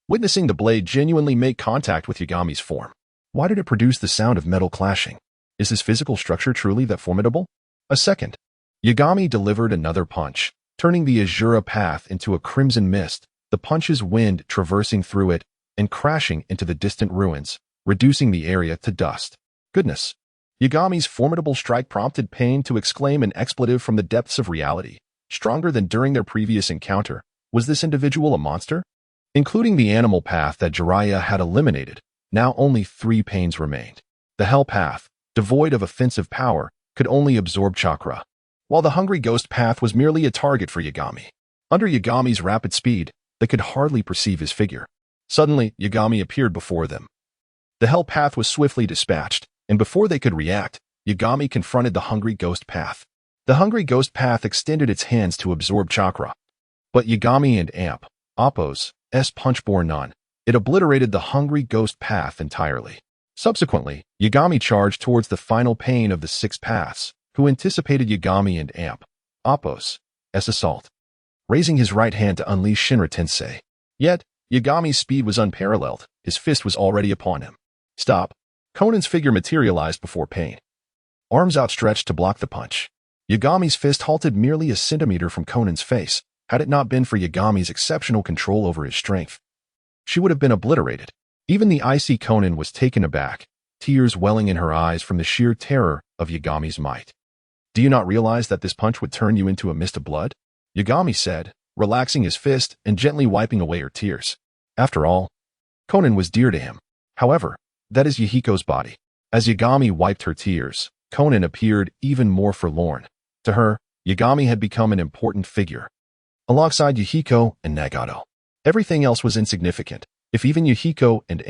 witnessing the blade genuinely make contact with Yagami's form. Why did it produce the sound of metal clashing? Is his physical structure truly that formidable? A second. Yagami delivered another punch, turning the Azura Path into a crimson mist, the punch's wind traversing through it and crashing into the distant ruins, reducing the area to dust. Goodness. Yagami's formidable strike prompted Pain to exclaim an expletive from the depths of reality. Stronger than during their previous encounter, was this individual a monster? Including the animal path that Jiraiya had eliminated, now only 3 Pains remained. The Hell Path, devoid of offensive power, could only absorb chakra, while the Hungry Ghost Path was merely a target for Yagami. Under Yagami's rapid speed, they could hardly perceive his figure. Suddenly, Yagami appeared before them. The Hell Path was swiftly dispatched, and before they could react, Yagami confronted the Hungry Ghost Path. The Hungry Ghost Path extended its hands to absorb chakra. But Yagami and Appo's punch bore none. It obliterated the Hungry Ghost Path entirely. Subsequently, Yagami charged towards the final Pain of the Six Paths, who anticipated Yagami and Appo's assault, raising his right hand to unleash Shinra Tensei. Yet, Yagami's speed was unparalleled. His fist was already upon him. Stop. Conan's figure materialized before Pain, arms outstretched to block the punch. Yagami's fist halted merely a centimeter from Conan's face, Had it not been for Yagami's exceptional control over his strength, she would have been obliterated. Even the icy Konan was taken aback, tears welling in her eyes from the sheer terror of Yagami's might. "Do you not realize that this punch would turn you into a mist of blood?" Yagami said, relaxing his fist and gently wiping away her tears. After all, Konan was dear to him. However, that is Yahiko's body. As Yagami wiped her tears, Konan appeared even more forlorn. To her, Yagami had become an important figure. Alongside Yahiko and Nagato, everything else was insignificant. If even Yahiko and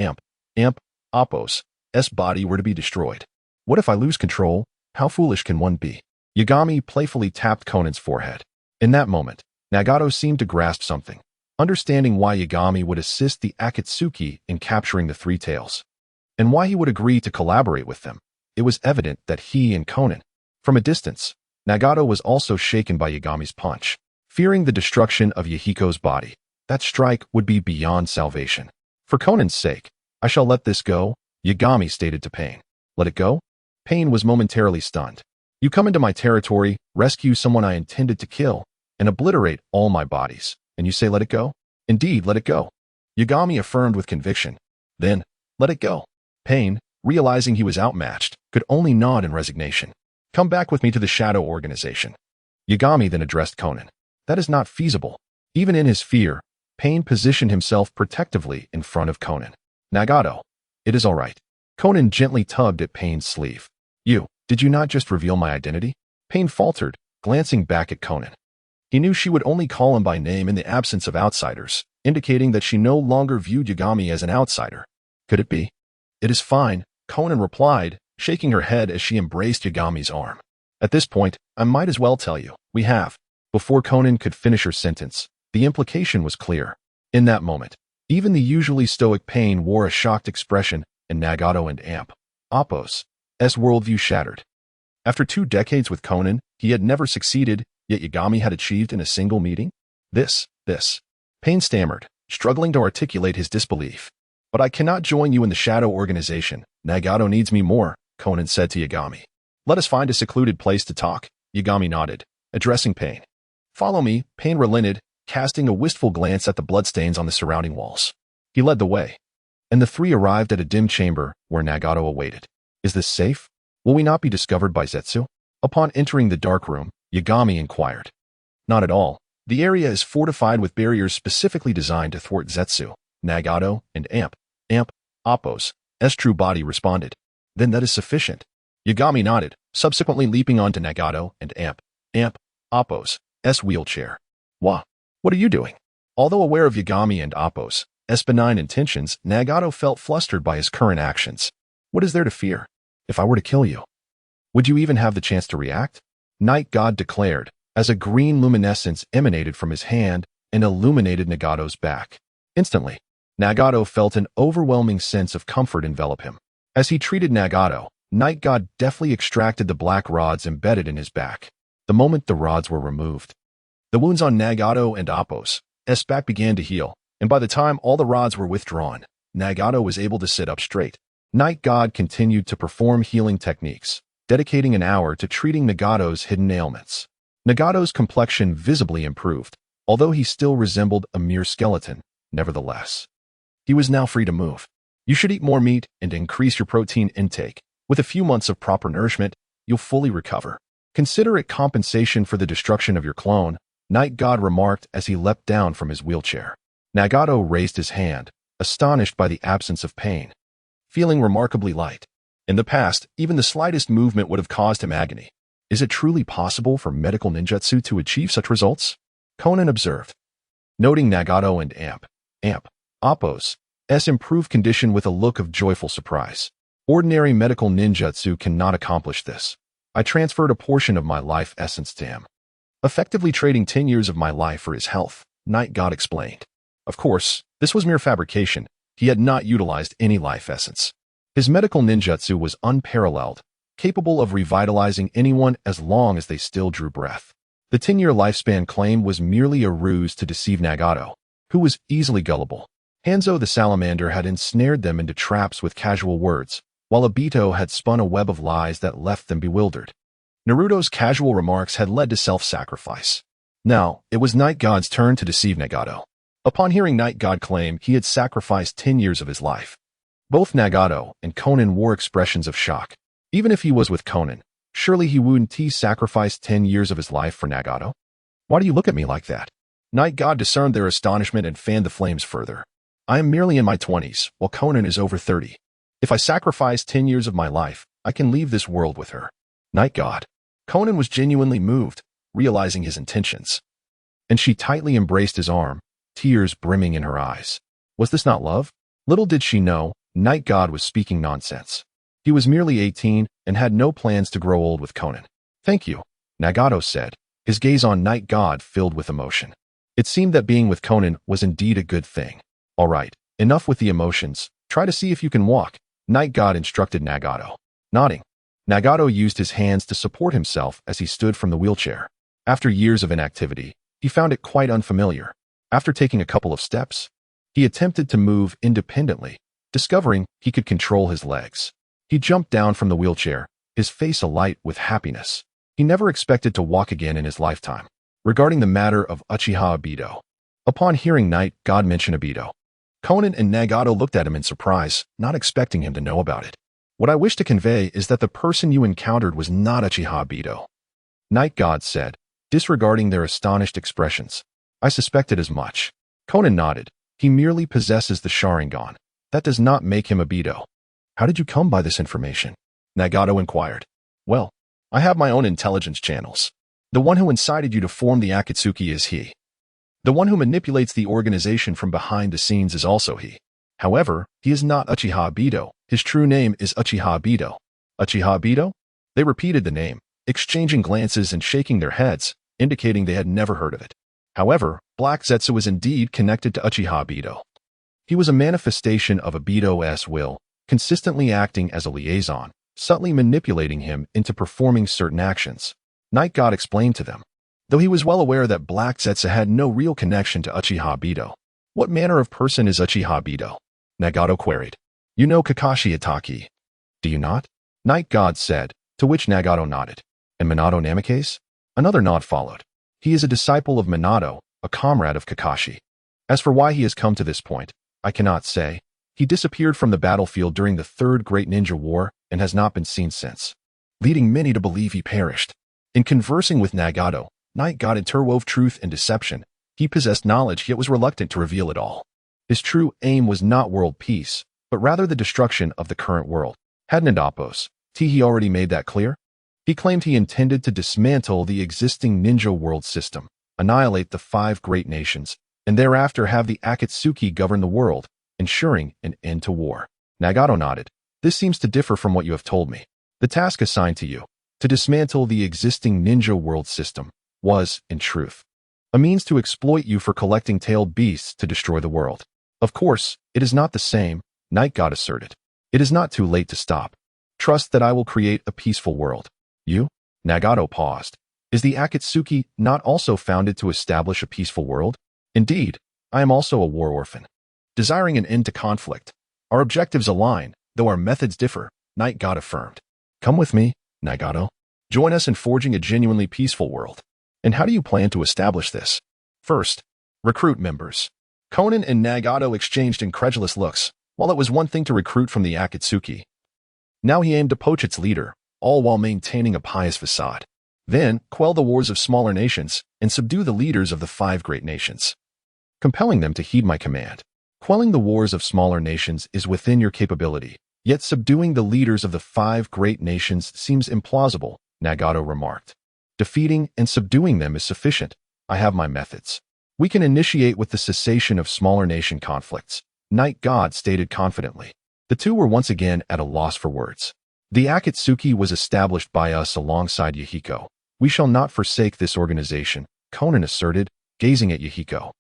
Appo's body were to be destroyed. What if I lose control? How foolish can one be? Yagami playfully tapped Konan's forehead. In that moment, Nagato seemed to grasp something, understanding why Yagami would assist the Akatsuki in capturing the Three Tails, and why he would agree to collaborate with them. It was evident that he and Konan, from a distance, Nagato was also shaken by Yagami's punch, fearing the destruction of Yahiko's body. That strike would be beyond salvation. For Konan's sake, I shall let this go, Yagami stated to Pain. Let it go? Pain was momentarily stunned. You come into my territory, rescue someone I intended to kill, and obliterate all my bodies, and you say let it go? Indeed, let it go. Yagami affirmed with conviction. Then, let it go. Pain, realizing he was outmatched, could only nod in resignation. Come back with me to the Shadow Organization. Yagami then addressed Konan. That is not feasible. Even in his fear, Pain positioned himself protectively in front of Konan. Nagato, it is all right. Konan gently tugged at Pain's sleeve. Did you not just reveal my identity? Pain faltered, glancing back at Konan. He knew she would only call him by name in the absence of outsiders, indicating that she no longer viewed Yagami as an outsider. Could it be? It is fine, Konan replied, shaking her head as she embraced Yagami's arm. At this point, I might as well tell you, we have. Before Konan could finish her sentence, the implication was clear. In that moment, even the usually stoic Pain wore a shocked expression, and Nagato and Appo's worldview shattered. After 2 decades with Konan, he had never succeeded, yet Yagami had achieved in a single meeting? This. Pain stammered, struggling to articulate his disbelief. But I cannot join you in the Shadow Organization. Nagato needs me more, Konan said to Yagami. Let us find a secluded place to talk, Yagami nodded, addressing Pain. Follow me, Pain relented, casting a wistful glance at the bloodstains on the surrounding walls. He led the way, and the three arrived at a dim chamber where Nagato awaited. Is this safe? Will we not be discovered by Zetsu? Upon entering the dark room, Yagami inquired. Not at all. The area is fortified with barriers specifically designed to thwart Zetsu. Nagato and Appo's true body responded. Then that is sufficient. Yagami nodded, subsequently leaping onto Nagato and Appo's wheelchair. What are you doing? Although aware of Yagami and Appo's benign intentions, Nagato felt flustered by his current actions. What is there to fear? If I were to kill you, would you even have the chance to react? Night God declared, as a green luminescence emanated from his hand and illuminated Nagato's back. Instantly, Nagato felt an overwhelming sense of comfort envelop him. As he treated Nagato, Night God deftly extracted the black rods embedded in his back. The moment the rods were removed, the wounds on Nagato and Appo's back began to heal, and by the time all the rods were withdrawn, Nagato was able to sit up straight. Night God continued to perform healing techniques, dedicating an hour to treating Nagato's hidden ailments. Nagato's complexion visibly improved, although he still resembled a mere skeleton. Nevertheless, he was now free to move. You should eat more meat and increase your protein intake. With a few months of proper nourishment, you'll fully recover. Consider it compensation for the destruction of your clone, Night God remarked as he leapt down from his wheelchair. Nagato raised his hand, astonished by the absence of pain, feeling remarkably light. In the past, even the slightest movement would have caused him agony. Is it truly possible for medical ninjutsu to achieve such results? Konan observed, noting Nagato and Appo's improved condition with a look of joyful surprise. Ordinary medical ninjutsu cannot accomplish this. I transferred a portion of my life essence to him, effectively trading 10 years of my life for his health, Night God explained. Of course, this was mere fabrication. He had not utilized any life essence. His medical ninjutsu was unparalleled, capable of revitalizing anyone as long as they still drew breath. The 10-year lifespan claim was merely a ruse to deceive Nagato, who was easily gullible. Hanzo the salamander had ensnared them into traps with casual words, while Obito had spun a web of lies that left them bewildered. Naruto's casual remarks had led to self-sacrifice. Now, it was Night God's turn to deceive Nagato. Upon hearing Night God claim he had sacrificed 10 years of his life, both Nagato and Conan wore expressions of shock. Even if he was with Conan, surely he wouldn't sacrifice 10 years of his life for Nagato? Why do you look at me like that? Night God discerned their astonishment and fanned the flames further. I am merely in my 20s, while Conan is over 30. If I sacrifice 10 years of my life, I can leave this world with her. Night God. Conan was genuinely moved, realizing his intentions. And she tightly embraced his arm, tears brimming in her eyes. Was this not love? Little did she know, Night God was speaking nonsense. He was merely 18 and had no plans to grow old with Conan. Thank you, Nagato said, his gaze on Night God filled with emotion. It seemed that being with Conan was indeed a good thing. All right, enough with the emotions. Try to see if you can walk, Night God instructed Nagato. Nodding, Nagato used his hands to support himself as he stood from the wheelchair. After years of inactivity, he found it quite unfamiliar. After taking a couple of steps, he attempted to move independently, discovering he could control his legs. He jumped down from the wheelchair, his face alight with happiness. He never expected to walk again in his lifetime. Regarding the matter of Uchiha Obito, upon hearing Night God mention Obito, Conan and Nagato looked at him in surprise, not expecting him to know about it. What I wish to convey is that the person you encountered was not Uchiha Obito, Night God said, disregarding their astonished expressions. I suspected as much. Conan nodded. He merely possesses the Sharingan. That does not make him Obito. How did you come by this information? Nagato inquired. Well, I have my own intelligence channels. The one who incited you to form the Akatsuki is he. The one who manipulates the organization from behind the scenes is also he. However, he is not Uchiha Obito. His true name is Uchiha Obito. Uchiha Obito? They repeated the name, exchanging glances and shaking their heads, indicating they had never heard of it. However, Black Zetsu was indeed connected to Uchiha Obito. He was a manifestation of Obito's will, consistently acting as a liaison, subtly manipulating him into performing certain actions. Night God explained to them. Though he was well aware that Black Zetsu had no real connection to Uchiha Obito. What manner of person is Uchiha Obito? Nagato queried. You know Kakashi Itaki. Do you not? Night God said, to which Nagato nodded. And Minato Namikaze? Another nod followed. He is a disciple of Minato, a comrade of Kakashi. As for why he has come to this point, I cannot say. He disappeared from the battlefield during the Third Great Ninja War and has not been seen since, leading many to believe he perished. In conversing with Nagato, Night God interwove truth and deception. He possessed knowledge yet was reluctant to reveal it all. His true aim was not world peace, but rather the destruction of the current world. Hadn't Adapos, he already made that clear? He claimed he intended to dismantle the existing ninja world system, annihilate the 5 great nations, and thereafter have the Akatsuki govern the world, ensuring an end to war. Nagato nodded. This seems to differ from what you have told me. The task assigned to you, to dismantle the existing ninja world system, was, in truth, a means to exploit you for collecting tailed beasts to destroy the world. Of course, it is not the same, Night God asserted. It is not too late to stop. Trust that I will create a peaceful world. You? Nagato paused. Is the Akatsuki not also founded to establish a peaceful world? Indeed, I am also a war orphan. Desiring an end to conflict. Our objectives align, though our methods differ, Night God affirmed. Come with me, Nagato. Join us in forging a genuinely peaceful world. And how do you plan to establish this? First, recruit members. Conan and Nagato exchanged incredulous looks. While it was one thing to recruit from the Akatsuki, now he aimed to poach its leader, all while maintaining a pious facade. Then, quell the wars of smaller nations and subdue the leaders of the 5 great nations, compelling them to heed my command. Quelling the wars of smaller nations is within your capability, yet subduing the leaders of the 5 great nations seems implausible, Nagato remarked. Defeating and subduing them is sufficient. I have my methods. We can initiate with the cessation of smaller nation conflicts, Night God stated confidently. The two were once again at a loss for words. The Akatsuki was established by us alongside Yahiko. We shall not forsake this organization, Conan asserted, gazing at Yahiko,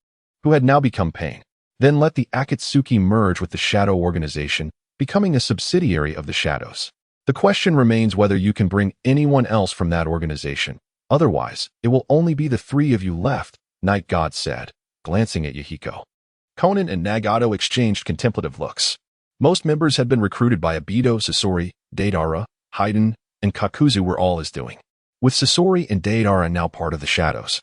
who had now become pain. Then let the Akatsuki merge with the Shadow organization, becoming a subsidiary of the Shadows. The question remains whether you can bring anyone else from that organization. Otherwise, it will only be the 3 of you left, Night God said, glancing at Yahiko. Conan and Nagato exchanged contemplative looks. Most members had been recruited by Obito, Sasori, Deidara, Haiden, and Kakuzu were all is doing, with Sasori and Deidara now part of the Shadows.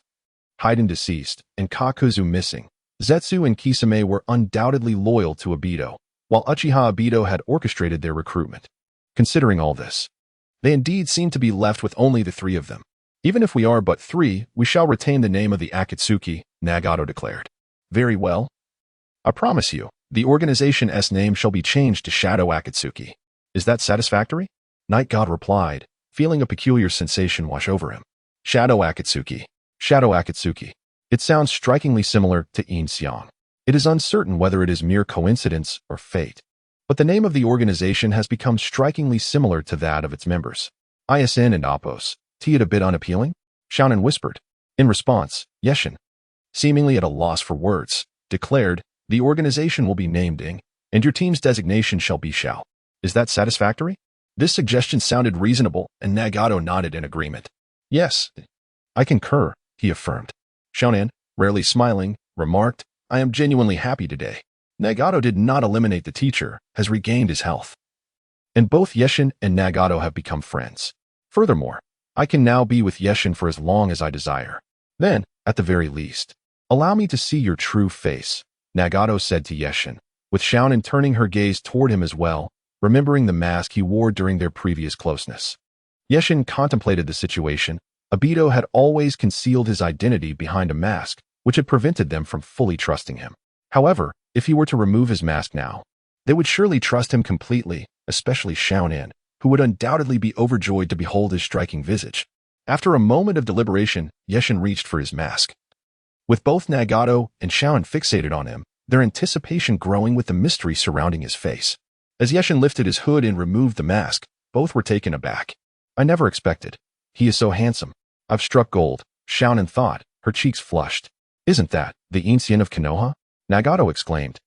Haiden deceased, and Kakuzu missing, Zetsu and Kisame were undoubtedly loyal to Obito, while Uchiha Obito had orchestrated their recruitment. Considering all this, they indeed seem to be left with only the three of them. Even if we are but three, we shall retain the name of the Akatsuki, Nagato declared. Very well. I promise you, the organization's name shall be changed to Shadow Akatsuki. Is that satisfactory? Night God replied, feeling a peculiar sensation wash over him. Shadow Akatsuki. Shadow Akatsuki. It sounds strikingly similar to Yin Xiang. It is uncertain whether it is mere coincidence or fate, but the name of the organization has become strikingly similar to that of its members. ISN and Appos. It a bit unappealing? Xiaonan whispered. In response, Yeshin, seemingly at a loss for words, declared, the organization will be named Ing, and your team's designation shall be Shao. Is that satisfactory? This suggestion sounded reasonable, and Nagato nodded in agreement. Yes, I concur, he affirmed. Xiaonan, rarely smiling, remarked, I am genuinely happy today. Nagato did not eliminate the teacher, has regained his health. And both Yeshin and Nagato have become friends. Furthermore, I can now be with Yeshin for as long as I desire. Then, at the very least, allow me to see your true face, Nagato said to Yeshin, with Xiaonan turning her gaze toward him as well, remembering the mask he wore during their previous closeness. Yeshin contemplated the situation. Obito had always concealed his identity behind a mask, which had prevented them from fully trusting him. However, if he were to remove his mask now, they would surely trust him completely, especially Xiaonan, who would undoubtedly be overjoyed to behold his striking visage. After a moment of deliberation, Yeshin reached for his mask. With both Nagato and Xiaonan fixated on him, their anticipation growing with the mystery surrounding his face. As Yeshin lifted his hood and removed the mask, both were taken aback. I never expected. He is so handsome. I've struck gold, Xiaonan thought, her cheeks flushed. Isn't that the Yin Xiang of Konoha? Nagato exclaimed,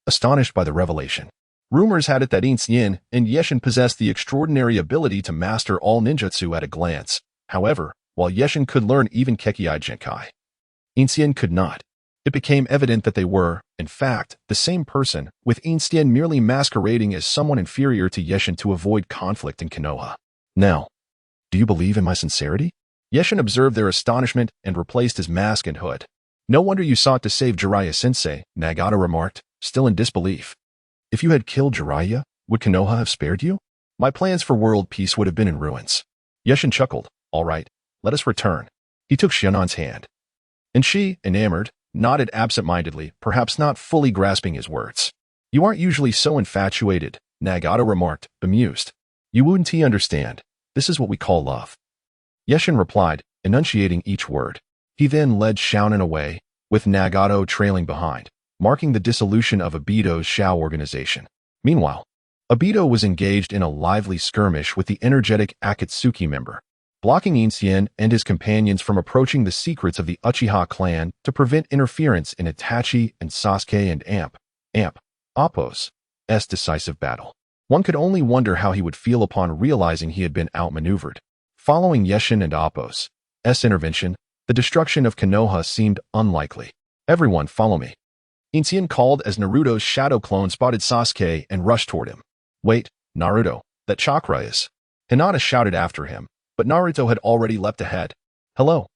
astonished by the revelation. Rumors had it that Yin Xiang and Yeshin possessed the extraordinary ability to master all ninjutsu at a glance. However, while Yeshin could learn even Kekkei Genkai, Yin Xiang could not. It became evident that they were, in fact, the same person, with Yin Xiang merely masquerading as someone inferior to Yeshin to avoid conflict in Konoha. Now, do you believe in my sincerity? Yeshin observed their astonishment and replaced his mask and hood. No wonder you sought to save Jiraiya-sensei, Nagato remarked, still in disbelief. If you had killed Jiraiya, would Konoha have spared you? My plans for world peace would have been in ruins. Yeshin chuckled. All right, let us return. He took Xianan's hand. And she, enamored, nodded absent-mindedly, perhaps not fully grasping his words. You aren't usually so infatuated, Nagato remarked, bemused. You wouldn't understand. This is what we call love. Yeshin replied, enunciating each word. He then led Xiaonan away, with Nagato trailing behind, marking the dissolution of Obito's Shao organization. Meanwhile, Obito was engaged in a lively skirmish with the energetic Akatsuki member, blocking Yin Xiang and his companions from approaching the secrets of the Uchiha clan to prevent interference in Itachi and Sasuke and Appos' decisive battle. One could only wonder how he would feel upon realizing he had been outmaneuvered. Following Yeshin and Appos' intervention, the destruction of Konoha seemed unlikely. Everyone follow me. Yin Xiang called as Naruto's shadow clone spotted Sasuke and rushed toward him. Wait, Naruto, that chakra is. Hinata shouted after him, but Naruto had already leapt ahead. Hello.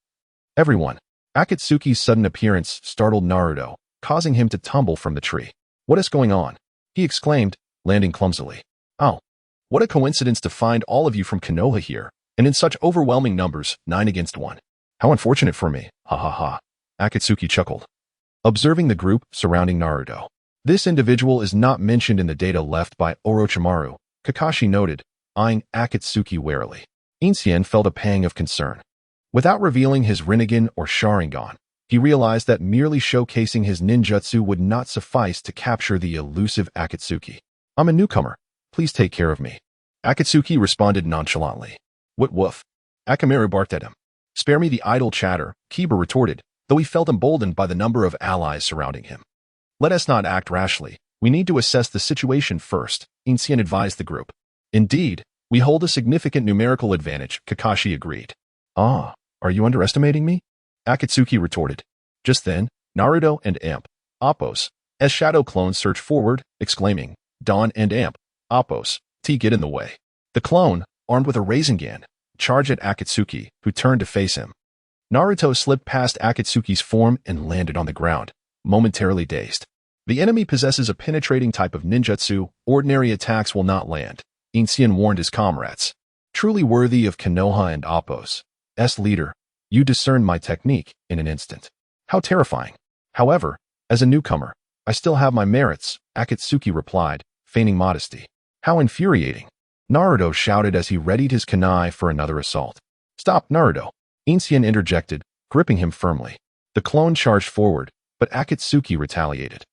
Everyone. Akatsuki's sudden appearance startled Naruto, causing him to tumble from the tree. What is going on? He exclaimed, landing clumsily. Oh, what a coincidence to find all of you from Konoha here, and in such overwhelming numbers, 9 against 1. How unfortunate for me, ha ha ha. Akatsuki chuckled, observing the group surrounding Naruto. This individual is not mentioned in the data left by Orochimaru, Kakashi noted, eyeing Akatsuki warily. Yin Xiang felt a pang of concern. Without revealing his Rinnegan or Sharingan, he realized that merely showcasing his ninjutsu would not suffice to capture the elusive Akatsuki. I'm a newcomer. Please take care of me. Akatsuki responded nonchalantly. What woof? Akamaru barked at him. Spare me the idle chatter, Kiba retorted, though he felt emboldened by the number of allies surrounding him. Let us not act rashly. We need to assess the situation first, Yin Xiang advised the group. Indeed, we hold a significant numerical advantage, Kakashi agreed. Ah, are you underestimating me? Akatsuki retorted. Just then, Naruto and Appos, as shadow clones surged forward, exclaiming, Dawn and Appos, get in the way. The clone, armed with a Rasengan, charged at Akatsuki, who turned to face him. Naruto slipped past Akatsuki's form and landed on the ground, momentarily dazed. The enemy possesses a penetrating type of ninjutsu. Ordinary attacks will not land, Yin Xiang warned his comrades. Truly worthy of Konoha and Appo's leader, you discerned my technique in an instant. How terrifying. However, as a newcomer, I still have my merits, Akatsuki replied, feigning modesty. How infuriating. Naruto shouted as he readied his kunai for another assault. Stop, Naruto. Yin Xiang interjected, gripping him firmly. The clone charged forward, but Akatsuki retaliated,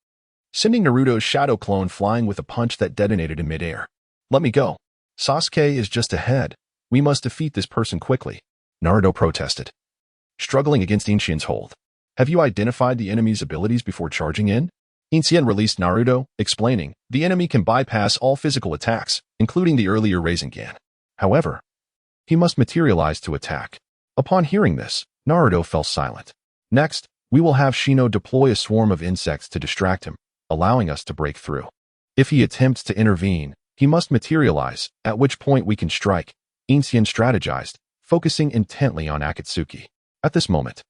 sending Naruto's shadow clone flying with a punch that detonated in midair. Let me go. Sasuke is just ahead. We must defeat this person quickly, Naruto protested, struggling against Yin Xiang's hold. Have you identified the enemy's abilities before charging in? Yin Xiang released Naruto, explaining, the enemy can bypass all physical attacks, including the earlier Sharingan. However, he must materialize to attack. Upon hearing this, Naruto fell silent. Next, we will have Shino deploy a swarm of insects to distract him, allowing us to break through. If he attempts to intervene, he must materialize, at which point we can strike, Yin Xiang strategized, focusing intently on Akatsuki. At this moment,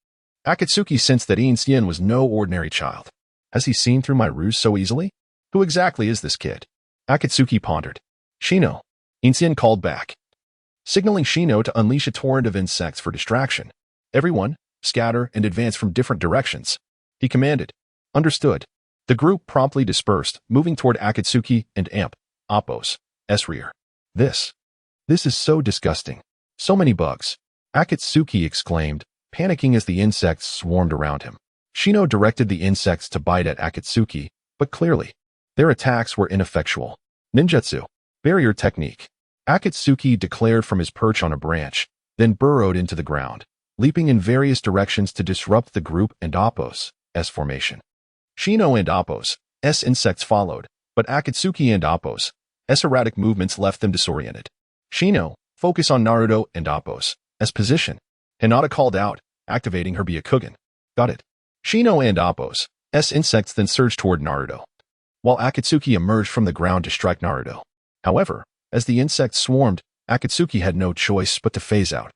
Akatsuki sensed that Yin Xiang was no ordinary child. Has he seen through my ruse so easily? Who exactly is this kid? Akatsuki pondered. Shino, Yin Xiang called back, signaling Shino to unleash a torrent of insects for distraction. Everyone, scatter and advance from different directions, he commanded. Understood. The group promptly dispersed, moving toward Akatsuki and Appo's rear. This is so disgusting. So many bugs, Akatsuki exclaimed, panicking as the insects swarmed around him. Shino directed the insects to bite at Akatsuki, but clearly, their attacks were ineffectual. Ninjutsu, barrier technique. Akatsuki declared from his perch on a branch, then burrowed into the ground, leaping in various directions to disrupt the group and Appo's formation. Shino and Appo's insects followed, but Akatsuki and Appo's erratic movements left them disoriented. Shino, focus on Naruto and Appo's position. Hinata called out, activating her Byakugan. Got it. Shino and Appo's insects then surged toward Naruto, while Akatsuki emerged from the ground to strike Naruto. However, as the insects swarmed, Akatsuki had no choice but to phase out,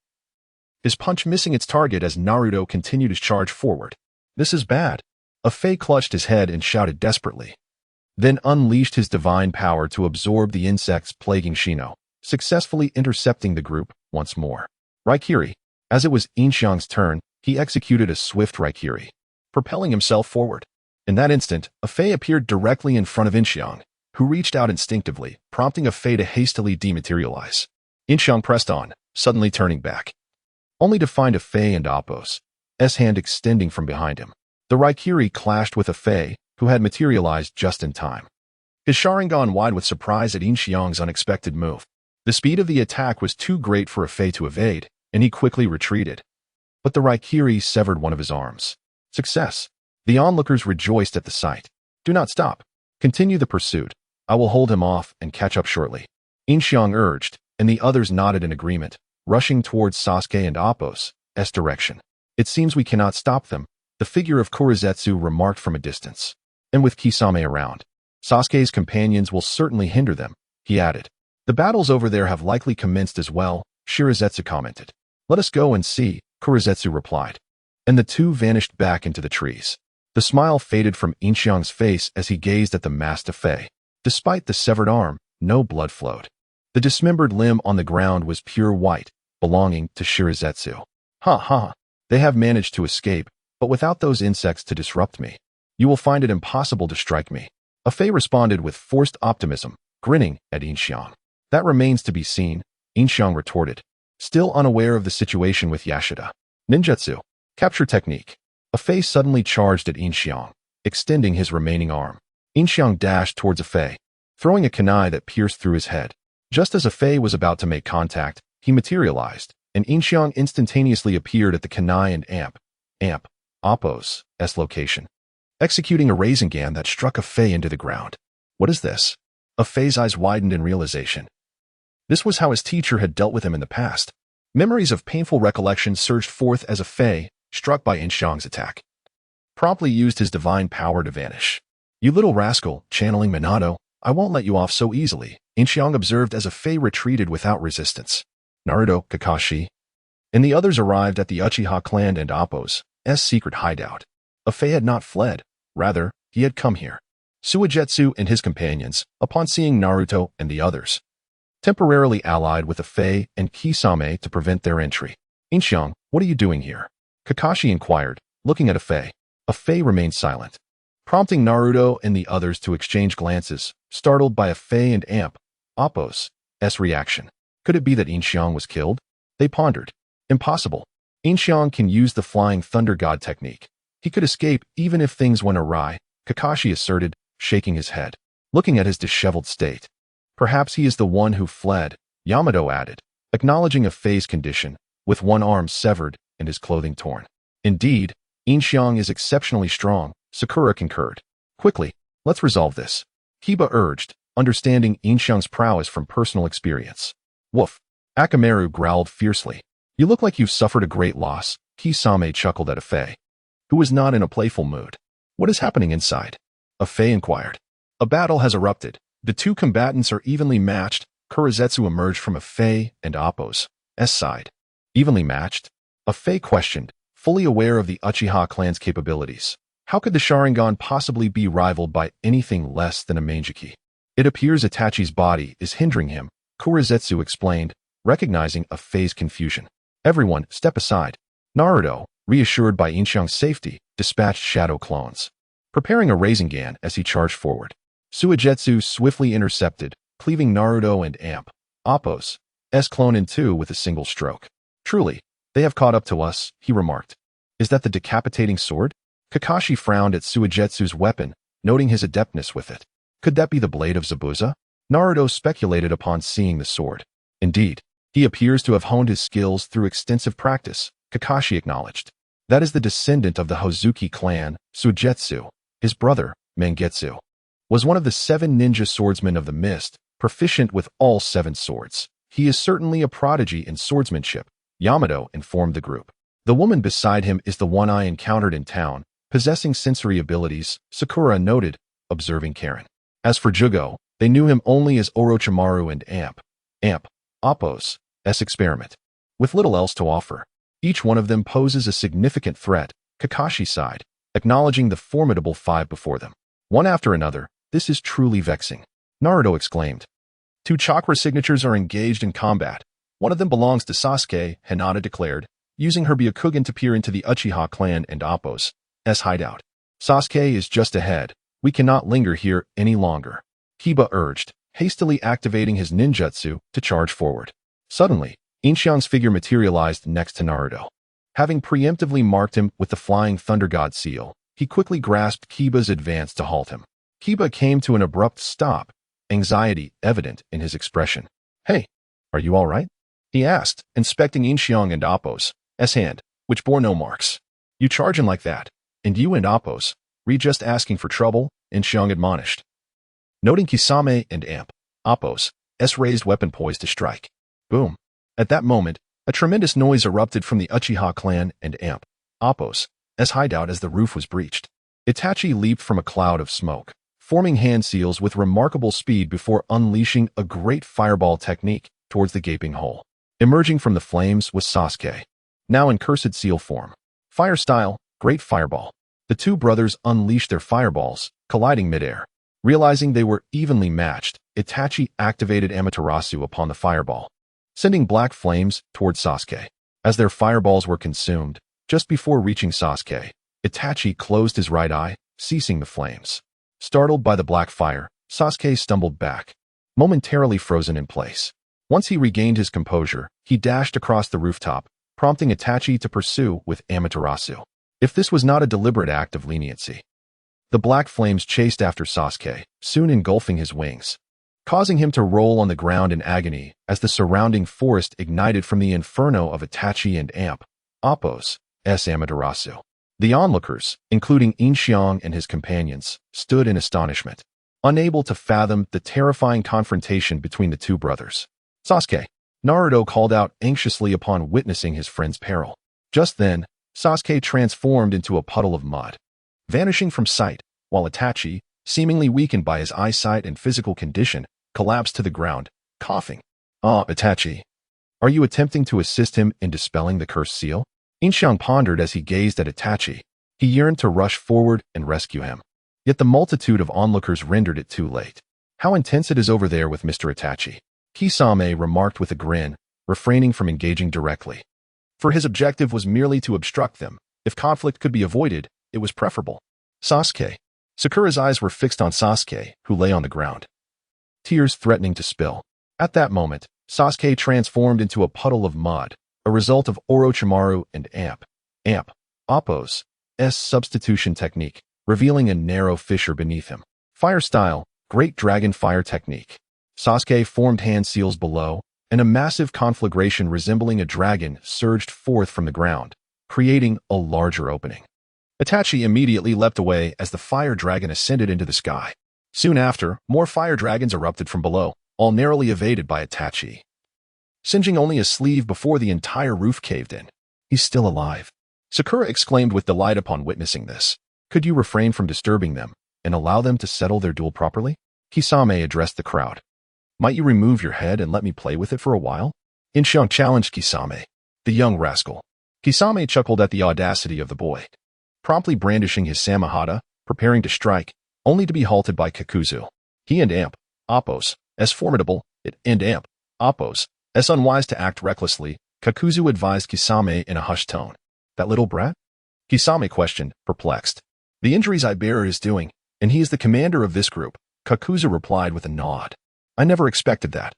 his punch missing its target as Naruto continued his charge forward. This is bad. Afei clutched his head and shouted desperately, then unleashed his divine power to absorb the insects plaguing Shino, successfully intercepting the group once more. Raikiri. As it was Yin Xiang's turn, he executed a swift Raikiri, propelling himself forward. In that instant, Afei appeared directly in front of Yin Xiang, who reached out instinctively, prompting Afei to hastily dematerialize. Yin Xiang pressed on, suddenly turning back, only to find Afei and Appo's hand extending from behind him. The Raikiri clashed with Afei, who had materialized just in time, his Sharingan wide with surprise at Yin Xiang's unexpected move. The speed of the attack was too great for Afei to evade, and he quickly retreated. But the Raikiri severed one of his arms. Success. The onlookers rejoiced at the sight. Do not stop. Continue the pursuit. I will hold him off and catch up shortly, Yin Xiang urged, and the others nodded in agreement, rushing towards Sasuke and Appo's direction. It seems we cannot stop them, the figure of Kurizetsu remarked from a distance. And with Kisame around, Sasuke's companions will certainly hinder them, he added. The battles over there have likely commenced as well, Shirazetsu commented. Let us go and see, Kurizetsu replied. And the two vanished back into the trees. The smile faded from Yin Xiang's face as he gazed at the masked Afei. Despite the severed arm, no blood flowed. The dismembered limb on the ground was pure white, belonging to Shirazetsu. Ha ha, they have managed to escape, but without those insects to disrupt me, you will find it impossible to strike me. Afei responded with forced optimism, grinning at Yin Xiang. That remains to be seen, Yin Xiang retorted, still unaware of the situation with Yashida. Ninjutsu, capture technique. Afei suddenly charged at Yin Xiang, extending his remaining arm. Yin Xiang dashed towards Afei, throwing a kunai that pierced through his head. Just as Afei was about to make contact, he materialized, and Yin Xiang instantaneously appeared at the kunai and Appo's location, executing a Sharingan that struck Afei into the ground. What is this? Afei's eyes widened in realization. This was how his teacher had dealt with him in the past. Memories of painful recollections surged forth as Afei, struck by Yin Xiang's attack, promptly used his divine power to vanish. You little rascal, channeling Minato, I won't let you off so easily, Yin Xiang observed as Afei retreated without resistance. Naruto, Kakashi, and the others arrived at the Uchiha clan and Appo's secret hideout. Afei had not fled. Rather, he had come here. Suigetsu and his companions, upon seeing Naruto and the others, temporarily allied with Afei and Kisame to prevent their entry. Yin Xiang, what are you doing here? Kakashi inquired, looking at Afei. Afei remained silent, prompting Naruto and the others to exchange glances, startled by Afei and Appo's reaction. Could it be that Yin Xiang was killed? They pondered. Impossible. Yin Xiang can use the flying thunder god technique. He could escape even if things went awry, Kakashi asserted, shaking his head, looking at his disheveled state. Perhaps he is the one who fled, Yamato added, acknowledging Afei's condition, with one arm severed and his clothing torn. Indeed, Yin Xiang is exceptionally strong, Sakura concurred. Quickly, let's resolve this, Kiba urged, understanding Yin Xiang's prowess from personal experience. Woof. Akamaru growled fiercely. You look like you've suffered a great loss, Kisame chuckled at Afei, who was not in a playful mood. What is happening inside? Afei inquired. A battle has erupted. The two combatants are evenly matched. Kurizetsu emerged from Afei and Appo's side. Evenly matched? Afei questioned, fully aware of the Uchiha clan's capabilities. How could the Sharingan possibly be rivaled by anything less than a Manjiki? It appears Itachi's body is hindering him, Kurizetsu explained, recognizing Afei's confusion. Everyone, step aside. Naruto, reassured by Yin Xiang's safety, dispatched shadow clones, preparing a Rasengan as he charged forward. Suigetsu swiftly intercepted, cleaving Naruto and Appo's clone in two with a single stroke. Truly, they have caught up to us, he remarked. Is that the decapitating sword? Kakashi frowned at Suigetsu's weapon, noting his adeptness with it. Could that be the blade of Zabuza? Naruto speculated upon seeing the sword. Indeed, he appears to have honed his skills through extensive practice, Kakashi acknowledged. That is the descendant of the Hozuki clan, Suigetsu. His brother, Mangetsu, was one of the 7 ninja swordsmen of the mist, proficient with all 7 swords. He is certainly a prodigy in swordsmanship, Yamato informed the group. The woman beside him is the one I encountered in town, possessing sensory abilities, Sakura noted, observing Karen. As for Jugo, they knew him only as Orochimaru and Appo's experiment. With little else to offer, each one of them poses a significant threat, Kakashi sighed, acknowledging the formidable 5 before them. One after another, this is truly vexing. Naruto exclaimed. 2 chakra signatures are engaged in combat. One of them belongs to Sasuke, Hinata declared, using her Byakugan to peer into the Uchiha clan and Appo's hideout. Sasuke is just ahead. We cannot linger here any longer, Kiba urged, hastily activating his ninjutsu to charge forward. Suddenly, Yin Xiang's figure materialized next to Naruto. Having preemptively marked him with the flying thunder god seal, he quickly grasped Kiba's advance to halt him. Kiba came to an abrupt stop, anxiety evident in his expression. Hey, are you all right? He asked, inspecting Yin Xiang and Appo's hand, which bore no marks. You charging like that, and you and Appo's, just asking for trouble, Yin Xiang admonished, noting Kisame and Appo's raised weapon poised to strike. Boom. At that moment, a tremendous noise erupted from the Uchiha clan and Appo's hideout as the roof was breached. Itachi leaped from a cloud of smoke, forming hand seals with remarkable speed before unleashing a great fireball technique towards the gaping hole. Emerging from the flames was Sasuke, now in cursed seal form. Fire style, great fireball. The 2 brothers unleashed their fireballs, colliding midair. Realizing they were evenly matched, Itachi activated Amaterasu upon the fireball, sending black flames towards Sasuke. As their fireballs were consumed, just before reaching Sasuke, Itachi closed his right eye, ceasing the flames. Startled by the black fire, Sasuke stumbled back, momentarily frozen in place. Once he regained his composure, he dashed across the rooftop, prompting Itachi to pursue with Amaterasu. If this was not a deliberate act of leniency. The black flames chased after Sasuke, soon engulfing his wings, causing him to roll on the ground in agony as the surrounding forest ignited from the inferno of Itachi and Appo's Amaterasu. The onlookers, including Yin Xiang and his companions, stood in astonishment, unable to fathom the terrifying confrontation between the 2 brothers. Sasuke, Naruto called out anxiously upon witnessing his friend's peril. Just then, Sasuke transformed into a puddle of mud, vanishing from sight, while Itachi, seemingly weakened by his eyesight and physical condition, collapsed to the ground, coughing. Itachi, Are you attempting to assist him in dispelling the cursed seal? Yin Xiang pondered as he gazed at Itachi. He yearned to rush forward and rescue him. Yet the multitude of onlookers rendered it too late. How intense it is over there with Mr. Itachi, Kisame remarked with a grin, refraining from engaging directly. For his objective was merely to obstruct them. If conflict could be avoided, it was preferable. Sasuke. Sakura's eyes were fixed on Sasuke, who lay on the ground, tears threatening to spill. At that moment, Sasuke transformed into a puddle of mud, a result of Orochimaru and Appo's substitution technique, revealing a narrow fissure beneath him. Fire style, Great Dragon Fire technique. Sasuke formed hand seals below, and a massive conflagration resembling a dragon surged forth from the ground, creating a larger opening. Itachi immediately leapt away as the fire dragon ascended into the sky. Soon after, more fire dragons erupted from below, all narrowly evaded by Itachi, singeing only a sleeve before the entire roof caved in. He's still alive. Sakura exclaimed with delight upon witnessing this. Could you refrain from disturbing them and allow them to settle their duel properly? Kisame addressed the crowd. Might you remove your head and let me play with it for a while? Yin Xiang challenged Kisame. The young rascal. Kisame chuckled at the audacity of the boy, promptly brandishing his samahata, preparing to strike, only to be halted by Kakuzu. He and Appo's formidable, Appo's unwise to act recklessly, Kakuzu advised Kisame in a hushed tone. That little brat? Kisame questioned, perplexed. The injuries I bear is doing, and he is the commander of this group, Kakuzu replied with a nod. I never expected that.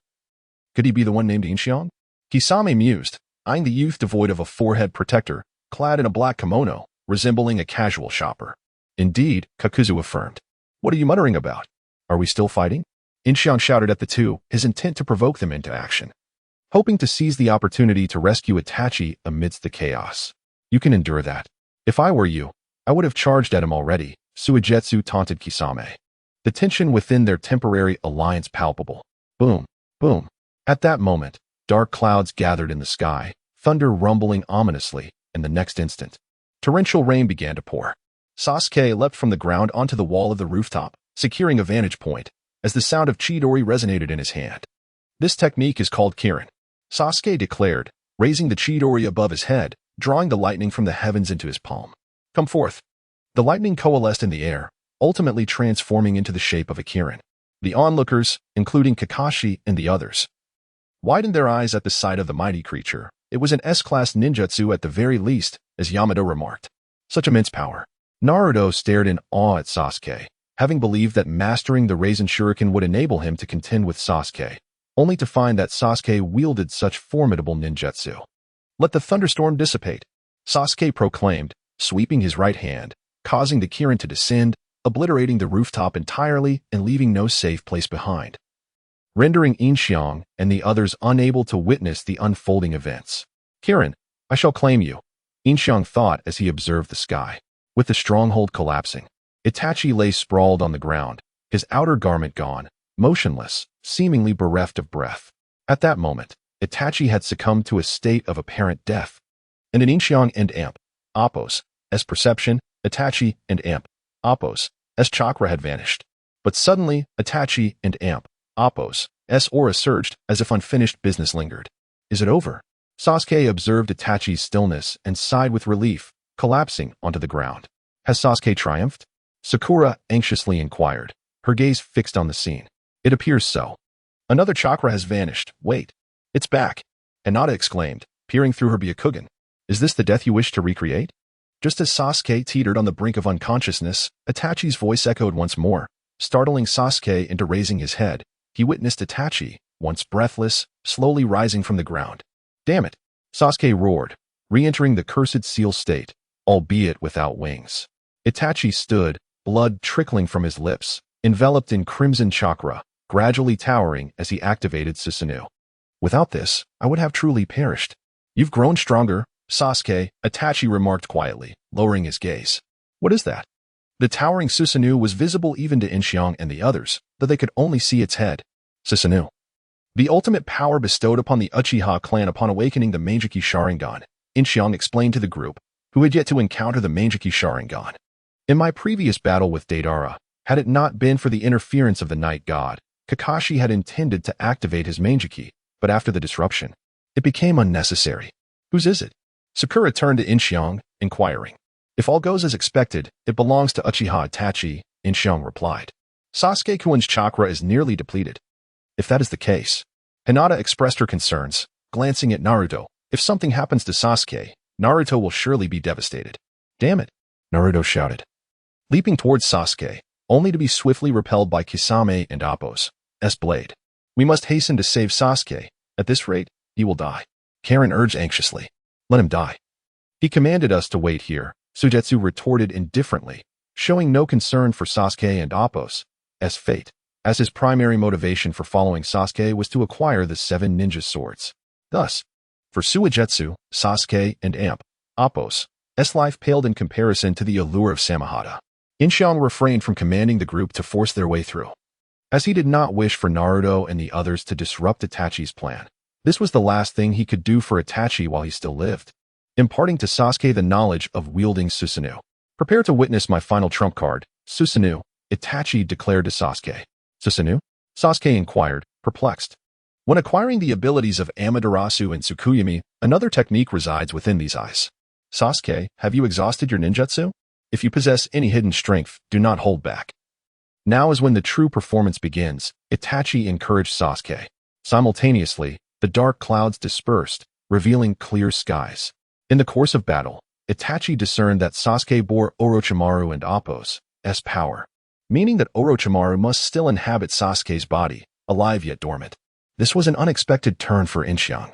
Could he be the one named Yin Xiang? Kisame mused, eyeing the youth devoid of a forehead protector, clad in a black kimono, resembling a casual shopper. Indeed, Kakuzu affirmed. What are you muttering about? Are we still fighting? Yin Xiang shouted at the two, his intent to provoke them into action, hoping to seize the opportunity to rescue Itachi amidst the chaos. You can endure that. If I were you, I would have charged at him already, Suigetsu taunted Kisame. The tension within their temporary alliance palpable. Boom, boom. At that moment, dark clouds gathered in the sky, thunder rumbling ominously, and the next instant, torrential rain began to pour. Sasuke leapt from the ground onto the wall of the rooftop, securing a vantage point, as the sound of Chidori resonated in his hand. This technique is called Kirin, Sasuke declared, raising the Chidori above his head, drawing the lightning from the heavens into his palm. Come forth. The lightning coalesced in the air, ultimately transforming into the shape of a Kirin. The onlookers, including Kakashi and the others, widened their eyes at the sight of the mighty creature. It was an S-class ninjutsu at the very least, as Yamada remarked. Such immense power. Naruto stared in awe at Sasuke, having believed that mastering the Rasen Shuriken would enable him to contend with Sasuke, only to find that Sasuke wielded such formidable ninjutsu. Let the thunderstorm dissipate, Sasuke proclaimed, sweeping his right hand, causing the Kirin to descend, obliterating the rooftop entirely and leaving no safe place behind, rendering Yin Xiang and the others unable to witness the unfolding events. Kirin, I shall claim you, Yin Xiang thought as he observed the sky. With the stronghold collapsing, Itachi lay sprawled on the ground, his outer garment gone, motionless, seemingly bereft of breath. At that moment, Itachi had succumbed to a state of apparent death. And in Yin Xiang and Appo's perception, Itachi and Appo's chakra had vanished. But suddenly, Itachi and Appo's aura surged as if unfinished business lingered. Is it over? Sasuke observed Itachi's stillness and sighed with relief, collapsing onto the ground. Has Sasuke triumphed? Sakura anxiously inquired, her gaze fixed on the scene. It appears so. Another chakra has vanished. Wait. It's back. Hinata exclaimed, peering through her Byakugan. Is this the death you wish to recreate? Just as Sasuke teetered on the brink of unconsciousness, Itachi's voice echoed once more, startling Sasuke into raising his head. He witnessed Itachi, once breathless, slowly rising from the ground. Damn it! Sasuke roared, re-entering the cursed seal state, albeit without wings. Itachi stood, blood trickling from his lips, enveloped in crimson chakra, gradually towering as he activated Susanoo. Without this, I would have truly perished. You've grown stronger, Sasuke, Itachi remarked quietly, lowering his gaze. What is that? The towering Susanoo was visible even to Yin Xiang and the others, though they could only see its head. Susanoo. The ultimate power bestowed upon the Uchiha clan upon awakening the Manjiki Sharingan, Yin Xiang explained to the group, who had yet to encounter the Manjiki Sharingan. In my previous battle with Deidara, had it not been for the interference of the night god, Kakashi had intended to activate his Manjiki, but after the disruption, It became unnecessary. Whose is it? Sakura turned to Yin Xiang, inquiring. If all goes as expected, it belongs to Uchiha Itachi, Yin Xiang replied. Sasuke-kun's chakra is nearly depleted. If that is the case, Hinata expressed her concerns, glancing at Naruto. If something happens to Sasuke, Naruto will surely be devastated. Damn it, Naruto shouted, leaping towards Sasuke, only to be swiftly repelled by Kisame and Appo's blade. We must hasten to save Sasuke. At this rate, he will die. Karen urged anxiously. Let him die. He commanded us to wait here, Sujetsu retorted indifferently, showing no concern for Sasuke and Appo's fate, as his primary motivation for following Sasuke was to acquire the 7 ninja swords. Thus, for Suigetsu, Sasuke, and Appo's life paled in comparison to the allure of Samehada. Yin Xiang refrained from commanding the group to force their way through, as he did not wish for Naruto and the others to disrupt Itachi's plan. This was the last thing he could do for Itachi while he still lived, imparting to Sasuke the knowledge of wielding Susanoo. Prepare to witness my final trump card, Susanoo, Itachi declared to Sasuke. Susanoo? Sasuke inquired, perplexed. When acquiring the abilities of Amaterasu and Tsukuyomi, another technique resides within these eyes. Sasuke, have you exhausted your ninjutsu? If you possess any hidden strength, do not hold back. Now is when the true performance begins, Itachi encouraged Sasuke. Simultaneously, the dark clouds dispersed, revealing clear skies. In the course of battle, Itachi discerned that Sasuke bore Orochimaru and Appo's power, meaning that Orochimaru must still inhabit Sasuke's body, alive yet dormant. This was an unexpected turn for Yin Xiang,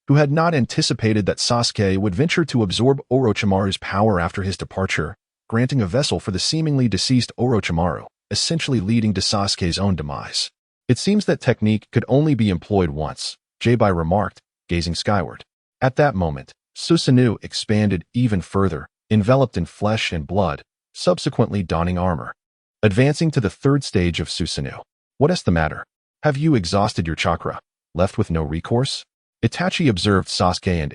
who had not anticipated that Sasuke would venture to absorb Orochimaru's power after his departure, granting a vessel for the seemingly deceased Orochimaru, essentially leading to Sasuke's own demise. It seems that technique could only be employed once, Jaibai remarked, gazing skyward. At that moment, Susanoo expanded even further, enveloped in flesh and blood, subsequently donning armor. Advancing to the 3rd stage of Susanoo. What is the matter? Have you exhausted your chakra, left with no recourse? Itachi observed Sasuke and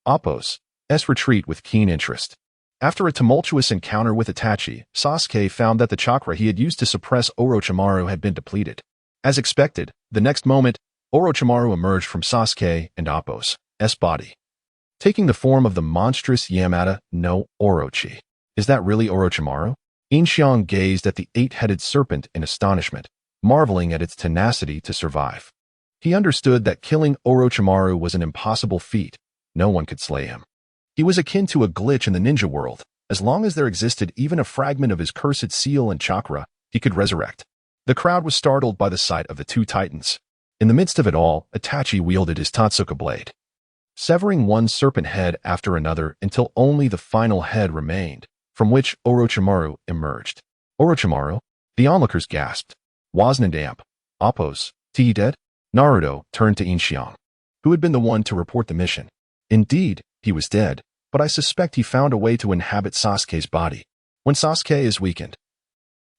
Appo's retreat with keen interest. After a tumultuous encounter with Itachi, Sasuke found that the chakra he had used to suppress Orochimaru had been depleted. As expected, the next moment, Orochimaru emerged from Sasuke and Appo's body, taking the form of the monstrous Yamada no Orochi. Is that really Orochimaru? Yin Xiang gazed at the 8-headed serpent in astonishment, marveling at its tenacity to survive. He understood that killing Orochimaru was an impossible feat. No one could slay him. He was akin to a glitch in the ninja world. As long as there existed even a fragment of his cursed seal and chakra, he could resurrect. The crowd was startled by the sight of the 2 titans. In the midst of it all, Itachi wielded his Tatsuka blade, severing one serpent head after another until only the final head remained, from which Orochimaru emerged. Orochimaru? The onlookers gasped. Wasn't Appo's he dead? Naruto turned to Yin Xiang, who had been the one to report the mission. Indeed, he was dead, but I suspect he found a way to inhabit Sasuke's body. When Sasuke is weakened,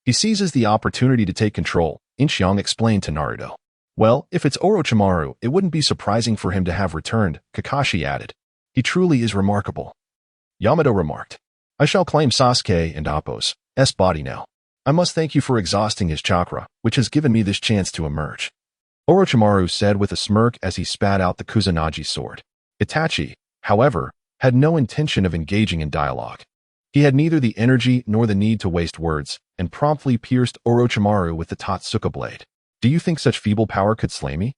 he seizes the opportunity to take control, Yin Xiang explained to Naruto. Well, if it's Orochimaru, it wouldn't be surprising for him to have returned, Kakashi added. He truly is remarkable. Yamato remarked. I shall claim Sasuke and Appo's body now. I must thank you for exhausting his chakra, which has given me this chance to emerge. Orochimaru said with a smirk as he spat out the Kusanagi sword. Itachi, however, had no intention of engaging in dialogue. He had neither the energy nor the need to waste words, and promptly pierced Orochimaru with the Tatsuka blade. Do you think such feeble power could slay me?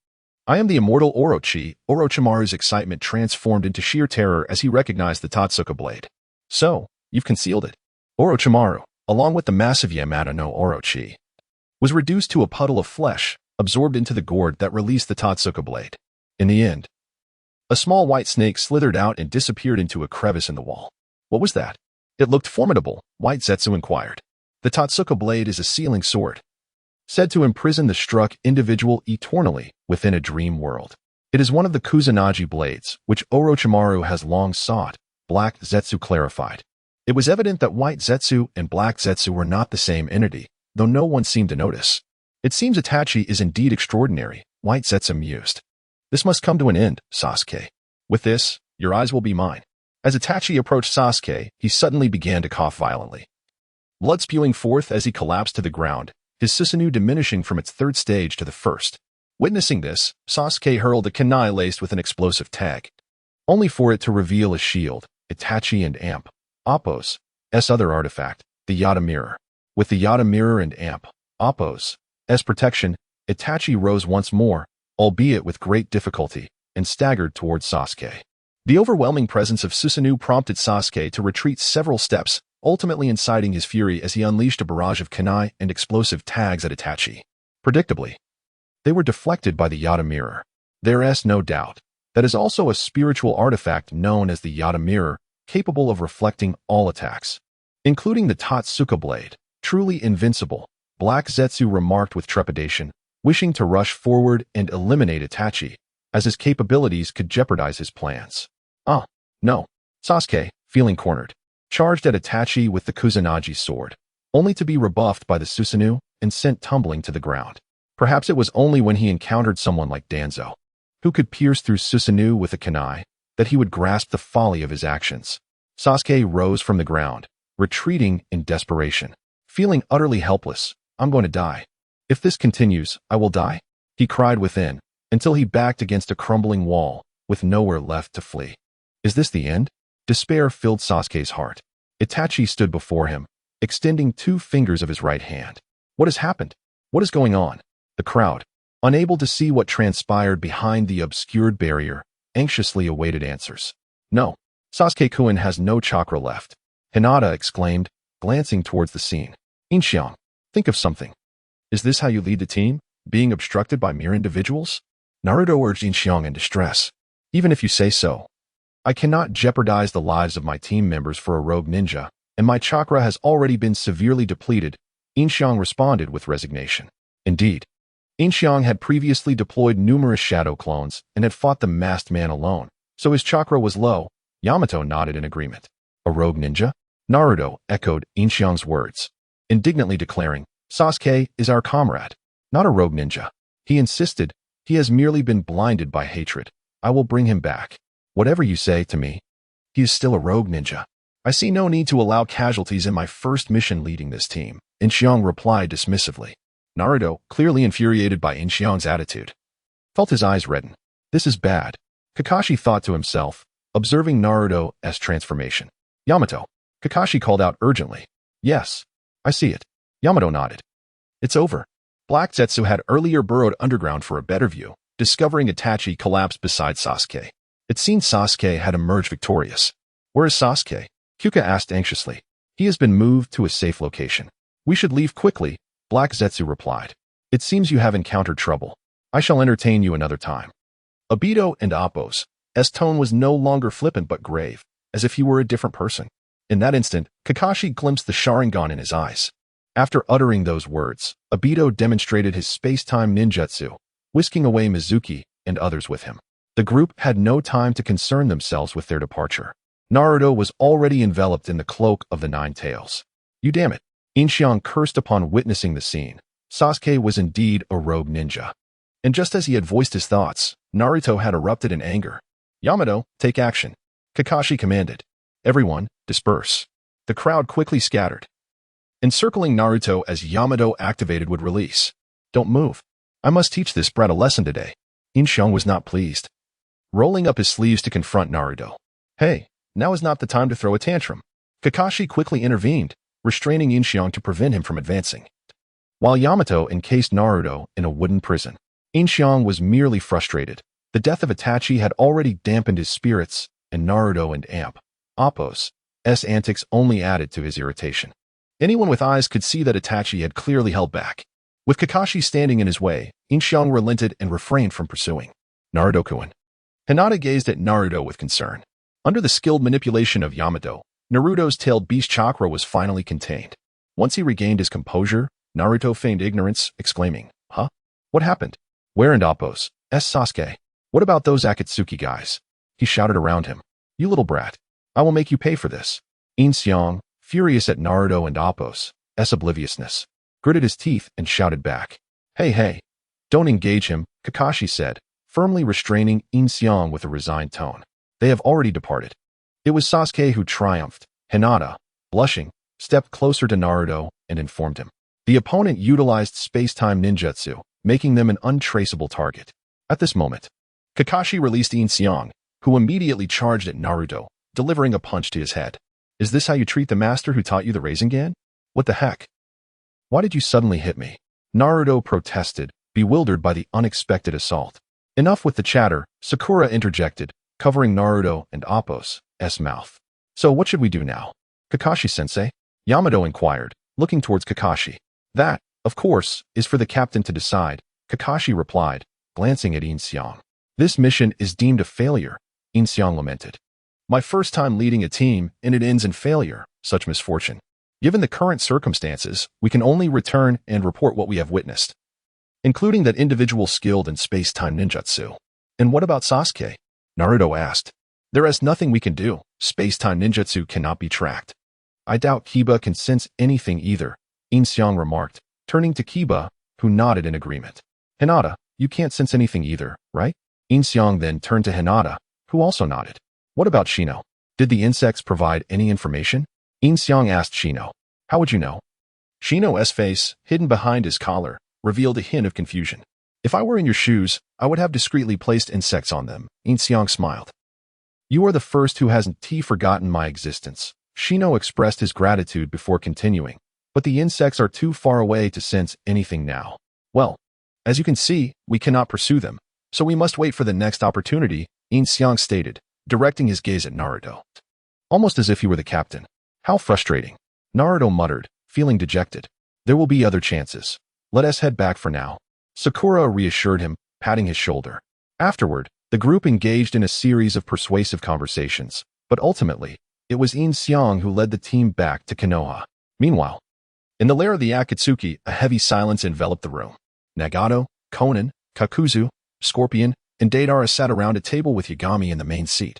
I am the immortal Orochi. Orochimaru's excitement transformed into sheer terror as he recognized the Tatsuka blade. So, you've concealed it. Orochimaru, along with the massive Yamada no Orochi, was reduced to a puddle of flesh, absorbed into the gourd that released the Tatsuka blade. In the end, a small white snake slithered out and disappeared into a crevice in the wall. What was that? It looked formidable, White Zetsu inquired. The Tatsuka blade is a sealing sword, said to imprison the struck individual eternally within a dream world. It is one of the Kusanagi blades, which Orochimaru has long sought, Black Zetsu clarified. It was evident that White Zetsu and Black Zetsu were not the same entity, though no one seemed to notice. It seems Itachi is indeed extraordinary, White Zetsu mused. This must come to an end, Sasuke. With this, your eyes will be mine. As Itachi approached Sasuke, he suddenly began to cough violently, blood spewing forth as he collapsed to the ground, his Susanoo diminishing from its 3rd stage to the 1st. Witnessing this, Sasuke hurled a kunai laced with an explosive tag, only for it to reveal a shield, Itachi and Amp, Appo's other artifact, the Yata Mirror. With the Yata Mirror and Amp, Appo's protection, Itachi rose once more, albeit with great difficulty, and staggered towards Sasuke. The overwhelming presence of Susanoo prompted Sasuke to retreat several steps, ultimately inciting his fury as he unleashed a barrage of kunai and explosive tags at Itachi. Predictably, they were deflected by the Yata Mirror. There is no doubt that is also a spiritual artifact known as the Yata Mirror, capable of reflecting all attacks, including the Totsuka blade. Truly invincible, Black Zetsu remarked with trepidation, wishing to rush forward and eliminate Itachi, as his capabilities could jeopardize his plans. No. Sasuke, feeling cornered, charged at Itachi with the Kusanagi sword, only to be rebuffed by the Susanoo and sent tumbling to the ground. Perhaps it was only when he encountered someone like Danzo, who could pierce through Susanoo with a kunai, that he would grasp the folly of his actions. Sasuke rose from the ground, retreating in desperation. Feeling utterly helpless, I'm going to die. If this continues, I will die, he cried within, until he backed against a crumbling wall, with nowhere left to flee. Is this the end? Despair filled Sasuke's heart. Itachi stood before him, extending 2 fingers of his right hand. What has happened? What is going on? The crowd, unable to see what transpired behind the obscured barrier, anxiously awaited answers. No, Sasuke-kun has no chakra left, Hinata exclaimed, glancing towards the scene. Yin Xiang, think of something. Is this how you lead the team, being obstructed by mere individuals? Naruto urged Yin Xiang in distress. Even if you say so, I cannot jeopardize the lives of my team members for a rogue ninja, and my chakra has already been severely depleted, Yin Xiang responded with resignation. Indeed, Yin Xiang had previously deployed numerous shadow clones and had fought the masked man alone, so his chakra was low. Yamato nodded in agreement. A rogue ninja? Naruto echoed Yin Xiang's words, indignantly declaring, Sasuke is our comrade, not a rogue ninja. He insisted, he has merely been blinded by hatred. I will bring him back. Whatever you say to me, he is still a rogue ninja. I see no need to allow casualties in my first mission leading this team, Yin Xiang replied dismissively. Naruto, clearly infuriated by Yin Xiang's attitude, felt his eyes redden. This is bad, Kakashi thought to himself, observing Naruto's transformation. Yamato, Kakashi called out urgently. Yes, I see it. Yamato nodded. It's over. Black Zetsu had earlier burrowed underground for a better view, discovering Itachi collapsed beside Sasuke. It seemed Sasuke had emerged victorious. Where is Sasuke? Kyuka asked anxiously. He has been moved to a safe location. We should leave quickly, Black Zetsu replied. It seems you have encountered trouble. I shall entertain you another time. Obito and Appo's tone was no longer flippant but grave, as if he were a different person. In that instant, Kakashi glimpsed the Sharingan in his eyes. After uttering those words, Obito demonstrated his space-time ninjutsu, whisking away Mizuki and others with him. The group had no time to concern themselves with their departure. Naruto was already enveloped in the cloak of the 9 tails. You damn it! Yin Xiang cursed upon witnessing the scene. Sasuke was indeed a rogue ninja. And just as he had voiced his thoughts, Naruto had erupted in anger. Yamato, take action, Kakashi commanded. Everyone, disperse. The crowd quickly scattered, encircling Naruto as Yamato activated would release. Don't move. I must teach this brat a lesson today. Yin Xiang was not pleased, rolling up his sleeves to confront Naruto. Hey, now is not the time to throw a tantrum. Kakashi quickly intervened, restraining Yin Xiang to prevent him from advancing. While Yamato encased Naruto in a wooden prison, Yin Xiang was merely frustrated. The death of Itachi had already dampened his spirits, and Naruto and Appo's antics only added to his irritation. Anyone with eyes could see that Itachi had clearly held back. With Kakashi standing in his way, Yin Xiang relented and refrained from pursuing. Naruto-kun. Hinata gazed at Naruto with concern. Under the skilled manipulation of Yamato, Naruto's tailed beast chakra was finally contained. Once he regained his composure, Naruto feigned ignorance, exclaiming, Huh? What happened? Where and Appo's Sasuke? What about those Akatsuki guys? He shouted around him. You little brat. I will make you pay for this. Yin Xiang, furious at Naruto and Appo's obliviousness, gritted his teeth and shouted back. Hey, don't engage him, Kakashi said, firmly restraining Yin Xiang with a resigned tone. They have already departed. It was Sasuke who triumphed. Hinata, blushing, stepped closer to Naruto and informed him. The opponent utilized space-time ninjutsu, making them an untraceable target. At this moment, Kakashi released Yin Xiang, who immediately charged at Naruto, delivering a punch to his head. Is this how you treat the master who taught you the Rasengan? What the heck? Why did you suddenly hit me? Naruto protested, bewildered by the unexpected assault. Enough with the chatter, Sakura interjected, covering Naruto and Appo's mouth. So what should we do now? Kakashi-sensei? Yamato inquired, looking towards Kakashi. That, of course, is for the captain to decide, Kakashi replied, glancing at Yin Xiang. This mission is deemed a failure, Yin Xiang lamented. My first time leading a team, and it ends in failure, such misfortune. Given the current circumstances, we can only return and report what we have witnessed, including that individual skilled in space-time ninjutsu. And what about Sasuke? Naruto asked. There is nothing we can do. Space-time ninjutsu cannot be tracked. I doubt Kiba can sense anything either, Yin Xiang remarked, turning to Kiba, who nodded in agreement. Hinata, you can't sense anything either, right? Yin Xiang then turned to Hinata, who also nodded. What about Shino? Did the insects provide any information? Yin Xiang asked Shino. How would you know? Shino's face, hidden behind his collar, revealed a hint of confusion. If I were in your shoes, I would have discreetly placed insects on them, Yin Xiang smiled. You are the first who hasn't forgotten my existence. Shino expressed his gratitude before continuing, but the insects are too far away to sense anything now. Well, as you can see, we cannot pursue them, so we must wait for the next opportunity, Yin Xiang stated, directing his gaze at Naruto. Almost as if he were the captain. How frustrating. Naruto muttered, feeling dejected. There will be other chances. Let us head back for now. Sakura reassured him, patting his shoulder. Afterward, the group engaged in a series of persuasive conversations, but ultimately, it was Yin Xiang who led the team back to Konoha. Meanwhile, in the lair of the Akatsuki, a heavy silence enveloped the room. Nagato, Konan, Kakuzu, Scorpion, and Deidara sat around a table with Yagami in the main seat,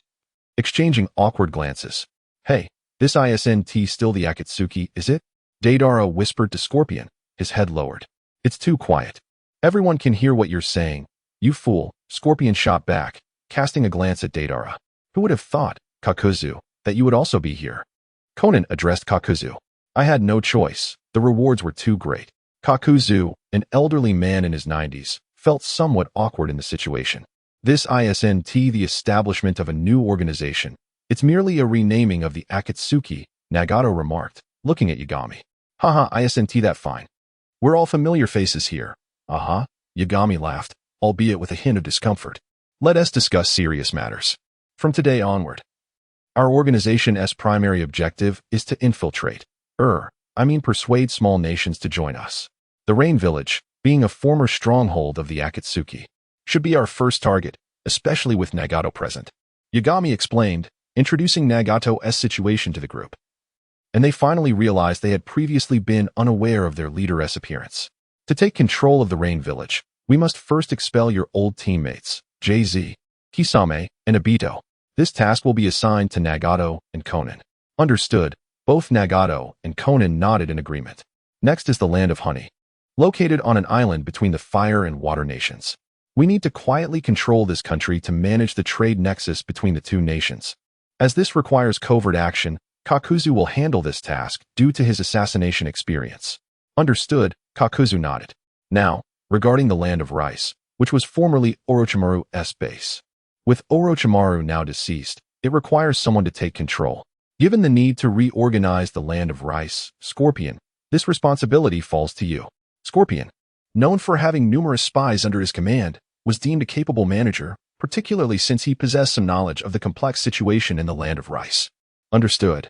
exchanging awkward glances. Hey, this isn't still the Akatsuki, is it? Deidara whispered to Scorpion, his head lowered. It's too quiet. Everyone can hear what you're saying. You fool, Scorpion shot back, casting a glance at Deidara. Who would have thought, Kakuzu, that you would also be here? Konan addressed Kakuzu. I had no choice. The rewards were too great. Kakuzu, an elderly man in his 90s, felt somewhat awkward in the situation. This isn't the establishment of a new organization. It's merely a renaming of the Akatsuki, Nagato remarked, looking at Yagami. Haha, isn't that fine. We're all familiar faces here. Yagami laughed, albeit with a hint of discomfort. Let us discuss serious matters. From today onward, our organization's primary objective is to infiltrate, persuade small nations to join us. The Rain Village, being a former stronghold of the Akatsuki, should be our first target, especially with Nagato present. Yagami explained, introducing Nagato's situation to the group. And they finally realized they had previously been unaware of their leader's appearance. To take control of the Rain Village, we must first expel your old teammates, JZ, Kisame, and Obito. This task will be assigned to Nagato and Konan. Understood. Both Nagato and Konan nodded in agreement. Next is the Land of Honey. Located on an island between the fire and water nations. We need to quietly control this country to manage the trade nexus between the two nations. As this requires covert action, Kakuzu will handle this task due to his assassination experience. Understood, Kakuzu nodded. Now, regarding the Land of Rice, which was formerly Orochimaru's base. With Orochimaru now deceased, it requires someone to take control. Given the need to reorganize the Land of Rice, Scorpion, this responsibility falls to you. Scorpion, known for having numerous spies under his command, was deemed a capable manager, particularly since he possessed some knowledge of the complex situation in the Land of Rice. Understood.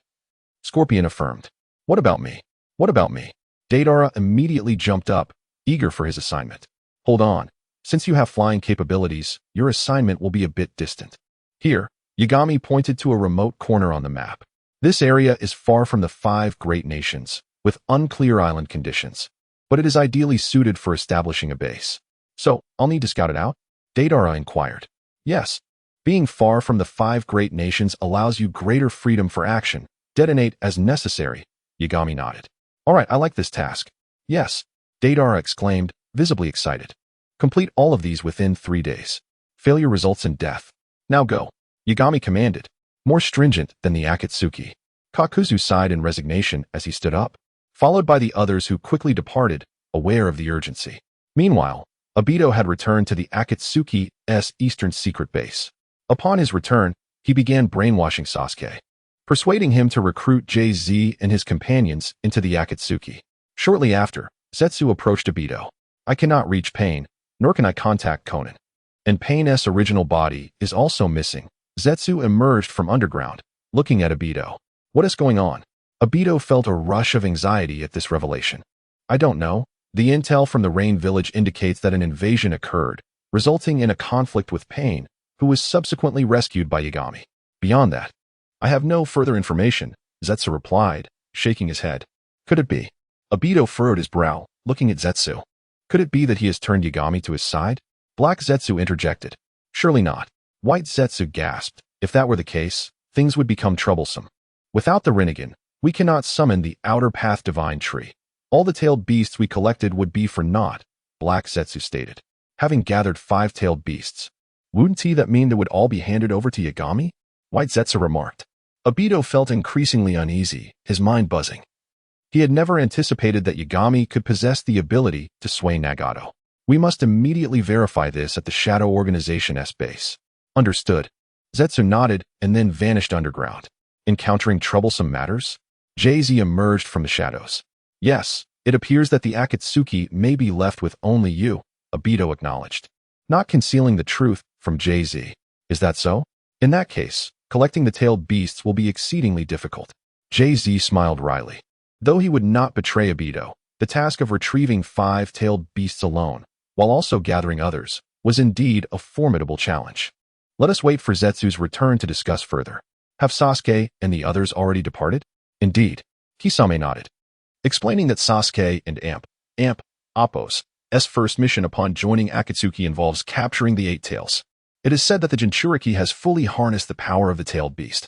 Scorpion affirmed. What about me? What about me? Deidara immediately jumped up, eager for his assignment. Hold on. Since you have flying capabilities, your assignment will be a bit distant. Here, Yagami pointed to a remote corner on the map. This area is far from the 5 great nations, with unclear island conditions, but it is ideally suited for establishing a base. So, I'll need to scout it out? Deidara inquired. Yes. Being far from the 5 great nations allows you greater freedom for action. Detonate as necessary. Yagami nodded. Alright, I like this task. Yes. Deidara exclaimed, visibly excited. Complete all of these within 3 days. Failure results in death. Now go. Yagami commanded, more stringent than the Akatsuki. Kakuzu sighed in resignation as he stood up, followed by the others who quickly departed, aware of the urgency. Meanwhile, Obito had returned to the Akatsuki's eastern secret base. Upon his return, he began brainwashing Sasuke, persuading him to recruit JZ and his companions into the Akatsuki. Shortly after, Zetsu approached Obito. I cannot reach Pain, nor can I contact Konan. And Pain's original body is also missing. Zetsu emerged from underground, looking at Obito. What is going on? Obito felt a rush of anxiety at this revelation. I don't know. The intel from the Rain Village indicates that an invasion occurred, resulting in a conflict with Pain, who was subsequently rescued by Yagami. Beyond that, I have no further information, Zetsu replied, shaking his head. Could it be? Obito furrowed his brow, looking at Zetsu. Could it be that he has turned Yagami to his side? Black Zetsu interjected. Surely not. White Zetsu gasped. If that were the case, things would become troublesome. Without the Rinnegan, we cannot summon the Outer Path Divine Tree. All the tailed beasts we collected would be for naught, Black Zetsu stated. Having gathered 5 tailed beasts, wouldn't that mean they would all be handed over to Yagami? White Zetsu remarked. Obito felt increasingly uneasy, his mind buzzing. He had never anticipated that Yagami could possess the ability to sway Nagato. We must immediately verify this at the Shadow Organization's base. Understood. Zetsu nodded and then vanished underground. Encountering troublesome matters? JZ emerged from the shadows. Yes, it appears that the Akatsuki may be left with only you, Obito acknowledged. Not concealing the truth from JZ. Is that so? In that case, collecting the tailed beasts will be exceedingly difficult. JZ smiled wryly. Though he would not betray Obito, the task of retrieving 5 tailed beasts alone, while also gathering others, was indeed a formidable challenge. Let us wait for Zetsu's return to discuss further. Have Sasuke and the others already departed? Indeed. Kisame nodded, explaining that Sasuke and Appo's first mission upon joining Akatsuki involves capturing the 8 tails. It is said that the Jinchuriki has fully harnessed the power of the tailed beast.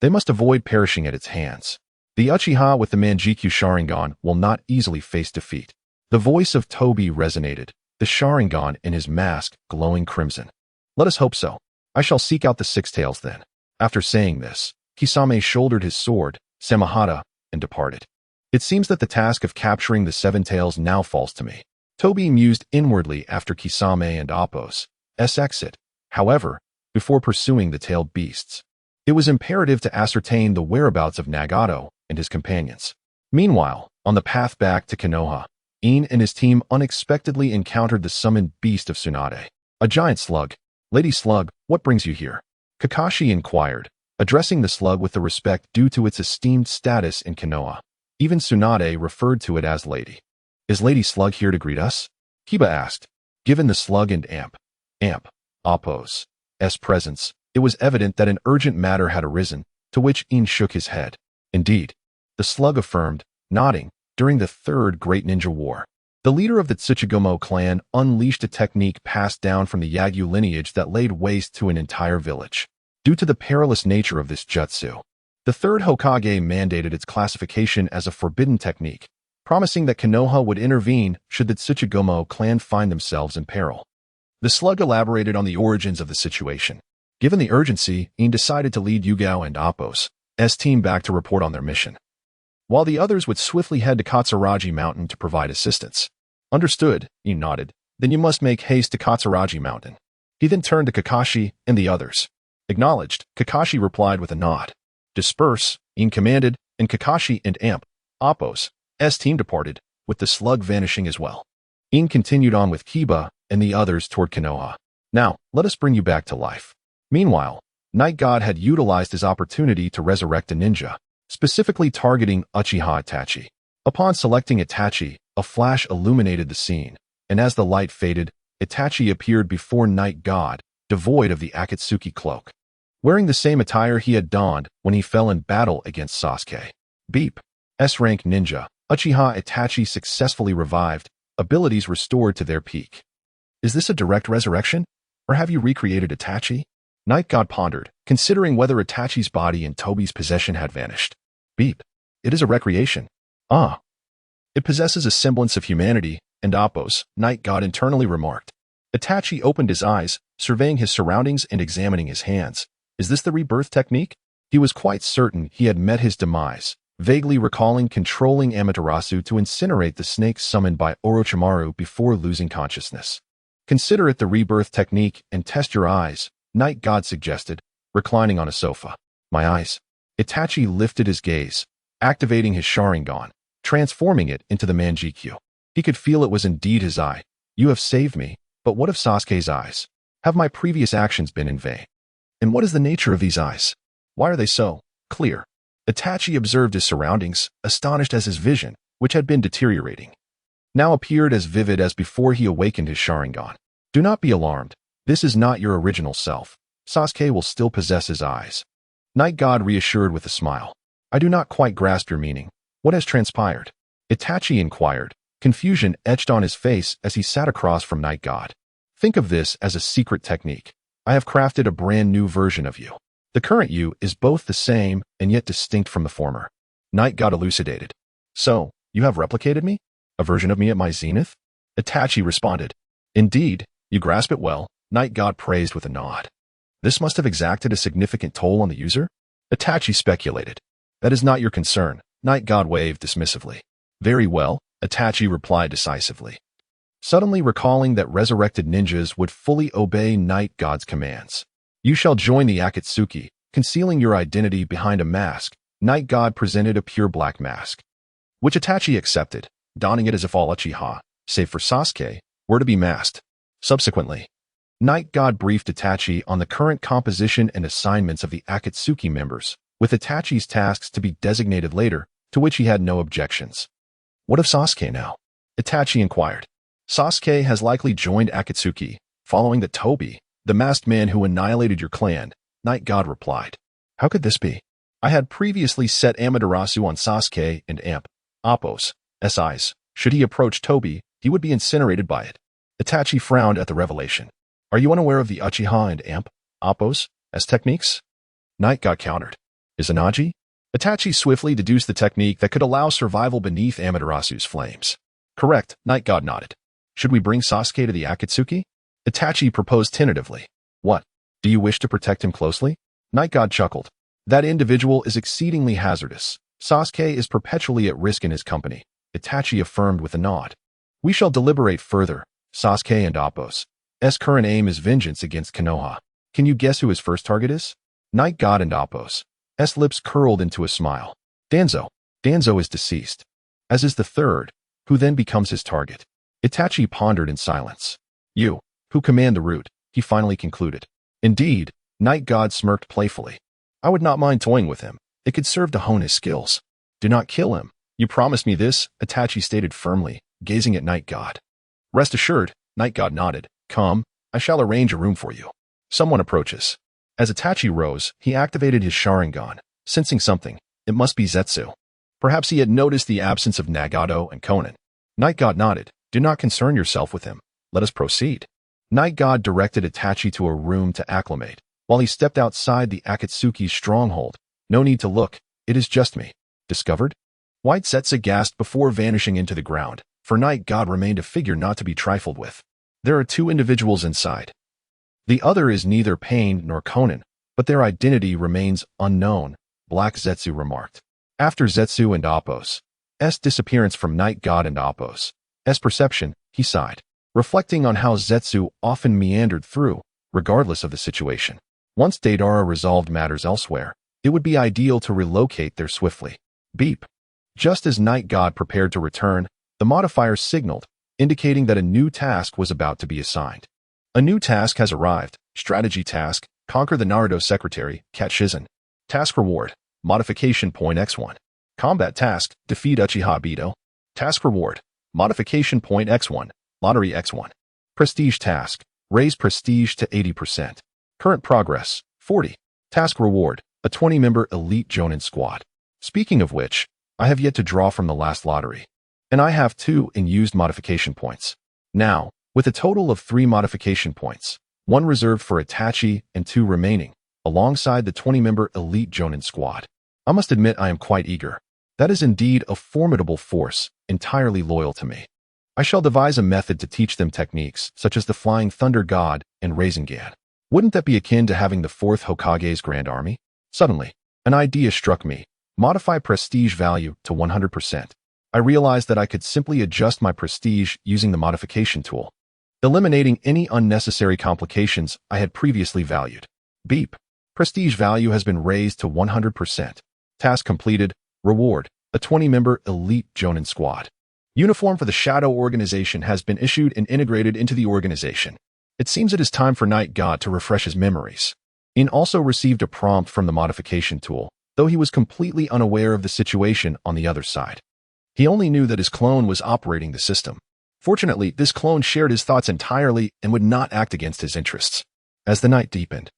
They must avoid perishing at its hands. The Uchiha with the Manjikyu Sharingan will not easily face defeat. The voice of Tobi resonated, the Sharingan in his mask glowing crimson. Let us hope so. I shall seek out the 6 tails then. After saying this, Kisame shouldered his sword, Samahata, and departed. It seems that the task of capturing the 7 tails now falls to me. Tobi mused inwardly after Kisame and Appo's exit. However, before pursuing the tailed beasts, it was imperative to ascertain the whereabouts of Nagato and his companions. Meanwhile, on the path back to Konoha, Yin and his team unexpectedly encountered the summoned beast of Tsunade, a giant slug. Lady Slug, what brings you here? Kakashi inquired, addressing the slug with the respect due to its esteemed status in Konoha. Even Tsunade referred to it as Lady. Is Lady Slug here to greet us? Kiba asked. Given the slug and Appo's presence, it was evident that an urgent matter had arisen, to which Yin shook his head. Indeed, the slug affirmed, nodding, during the Third Great Ninja War, the leader of the Tsuchigumo clan unleashed a technique passed down from the Yagyu lineage that laid waste to an entire village. Due to the perilous nature of this jutsu, the third Hokage mandated its classification as a forbidden technique, promising that Konoha would intervene should the Tsuchigumo clan find themselves in peril. The slug elaborated on the origins of the situation. Given the urgency, Yin decided to lead Yugao and Appo's team back to report on their mission, while the others would swiftly head to Katsuragi Mountain to provide assistance. Understood, Yin nodded. Then you must make haste to Katsuragi Mountain. He then turned to Kakashi and the others. Acknowledged, Kakashi replied with a nod. Disperse, Yin commanded, and Kakashi and Appo's team departed, with the slug vanishing as well. Yin continued on with Kiba and the others toward Konoha. Now, let us bring you back to life. Meanwhile, Night God had utilized his opportunity to resurrect a ninja, specifically targeting Uchiha Itachi. Upon selecting Itachi, a flash illuminated the scene, and as the light faded, Itachi appeared before Night God, devoid of the Akatsuki cloak, wearing the same attire he had donned when he fell in battle against Sasuke. Beep. S-rank ninja, Uchiha Itachi successfully revived, abilities restored to their peak. Is this a direct resurrection, or have you recreated Itachi? Night God pondered, considering whether Itachi's body in Tobi's possession had vanished. Beep. It is a recreation. Ah. It possesses a semblance of humanity, and Appo's Night God internally remarked. Itachi opened his eyes, surveying his surroundings and examining his hands. Is this the rebirth technique? He was quite certain he had met his demise, vaguely recalling controlling Amaterasu to incinerate the snake summoned by Orochimaru before losing consciousness. Consider it the rebirth technique and test your eyes, Night God suggested, reclining on a sofa. My eyes. Itachi lifted his gaze, activating his Sharingan, transforming it into the Manjikyu. He could feel it was indeed his eye. You have saved me, but what of Sasuke's eyes? Have my previous actions been in vain? And what is the nature of these eyes? Why are they so clear? Itachi observed his surroundings, astonished as his vision, which had been deteriorating, now appeared as vivid as before he awakened his Sharingan. Do not be alarmed. This is not your original self. Sasuke will still possess his eyes. Night God reassured with a smile. I do not quite grasp your meaning. What has transpired? Itachi inquired, confusion etched on his face as he sat across from Night God. Think of this as a secret technique. I have crafted a brand new version of you. The current you is both the same and yet distinct from the former. Night God elucidated. So, you have replicated me? A version of me at my zenith? Itachi responded. Indeed, you grasp it well, Night God praised with a nod. This must have exacted a significant toll on the user? Itachi speculated. That is not your concern, Night God waved dismissively. Very well, Itachi replied decisively, suddenly recalling that resurrected ninjas would fully obey Night God's commands. You shall join the Akatsuki, concealing your identity behind a mask. Night God presented a pure black mask, which Itachi accepted, donning it as if all Uchiha, save for Sasuke, were to be masked. Subsequently, Night God briefed Itachi on the current composition and assignments of the Akatsuki members, with Itachi's tasks to be designated later, to which he had no objections. What of Sasuke now? Itachi inquired. Sasuke has likely joined Akatsuki, following that Tobi, the masked man who annihilated your clan, Night God replied. How could this be? I had previously set Amaterasu on Sasuke and Appo's eyes. Should he approach Tobi, he would be incinerated by it. Itachi frowned at the revelation. Are you unaware of the Uchiha and Appo's techniques? Night God countered. Izanagi? Itachi swiftly deduced the technique that could allow survival beneath Amaterasu's flames. Correct, Night God nodded. Should we bring Sasuke to the Akatsuki? Itachi proposed tentatively. What? Do you wish to protect him closely? Night God chuckled. That individual is exceedingly hazardous. Sasuke is perpetually at risk in his company. Itachi affirmed with a nod. We shall deliberate further. Sasuke and Appo's current aim is vengeance against Konoha. Can you guess who his first target is? Night God and Appo's lips curled into a smile. Danzo. Danzo is deceased, as is the third, who then becomes his target. Itachi pondered in silence. You, who command the route, he finally concluded. Indeed, Night God smirked playfully. I would not mind toying with him. It could serve to hone his skills. Do not kill him. You promised me this, Itachi stated firmly, gazing at Night God. Rest assured, Night God nodded. Come, I shall arrange a room for you. Someone approaches. As Itachi rose, he activated his Sharingan, sensing something. It must be Zetsu. Perhaps he had noticed the absence of Nagato and Konan. Night God nodded. Do not concern yourself with him. Let us proceed. Night God directed Itachi to a room to acclimate, while he stepped outside the Akatsuki's stronghold. No need to look. It is just me. Discovered? White Zetsu gasped before vanishing into the ground, for Night God remained a figure not to be trifled with. There are two individuals inside. The other is neither Pain nor Konan, but their identity remains unknown, Black Zetsu remarked. After Zetsu and Appo's disappearance from Night God and Appo's perception, he sighed, reflecting on how Zetsu often meandered through, regardless of the situation. Once Deidara resolved matters elsewhere, it would be ideal to relocate there swiftly. Beep. Just as Night God prepared to return, the modifier signaled, indicating that a new task was about to be assigned. A new task has arrived. Strategy task, conquer the Naruto secretary, Cat Shizen. Task reward, modification point X1. Combat task, defeat Uchiha Obito. Task reward, modification point X1, lottery X1. Prestige task, raise prestige to 80%. Current progress, 40. Task reward, a 20-member elite Jonin squad. Speaking of which, I have yet to draw from the last lottery, and I have 2 in used modification points. Now, with a total of 3 modification points, 1 reserved for Itachi and 2 remaining, alongside the 20-member elite Jonin squad. I must admit I am quite eager. That is indeed a formidable force, entirely loyal to me. I shall devise a method to teach them techniques such as the Flying Thunder God and Rasengan. Wouldn't that be akin to having the 4th Hokage's Grand Army? Suddenly, an idea struck me. Modify prestige value to 100%. I realized that I could simply adjust my prestige using the modification tool. eliminating any unnecessary complications I had previously valued. Beep. Prestige value has been raised to 100%. Task completed. Reward. A 20-member elite Jonin squad. Uniform for the Shadow Organization has been issued and integrated into the organization. It seems it is time for Night God to refresh his memories. Yin also received a prompt from the modification tool, though he was completely unaware of the situation on the other side. He only knew that his clone was operating the system. Fortunately, this clone shared his thoughts entirely and would not act against his interests. As the night deepened,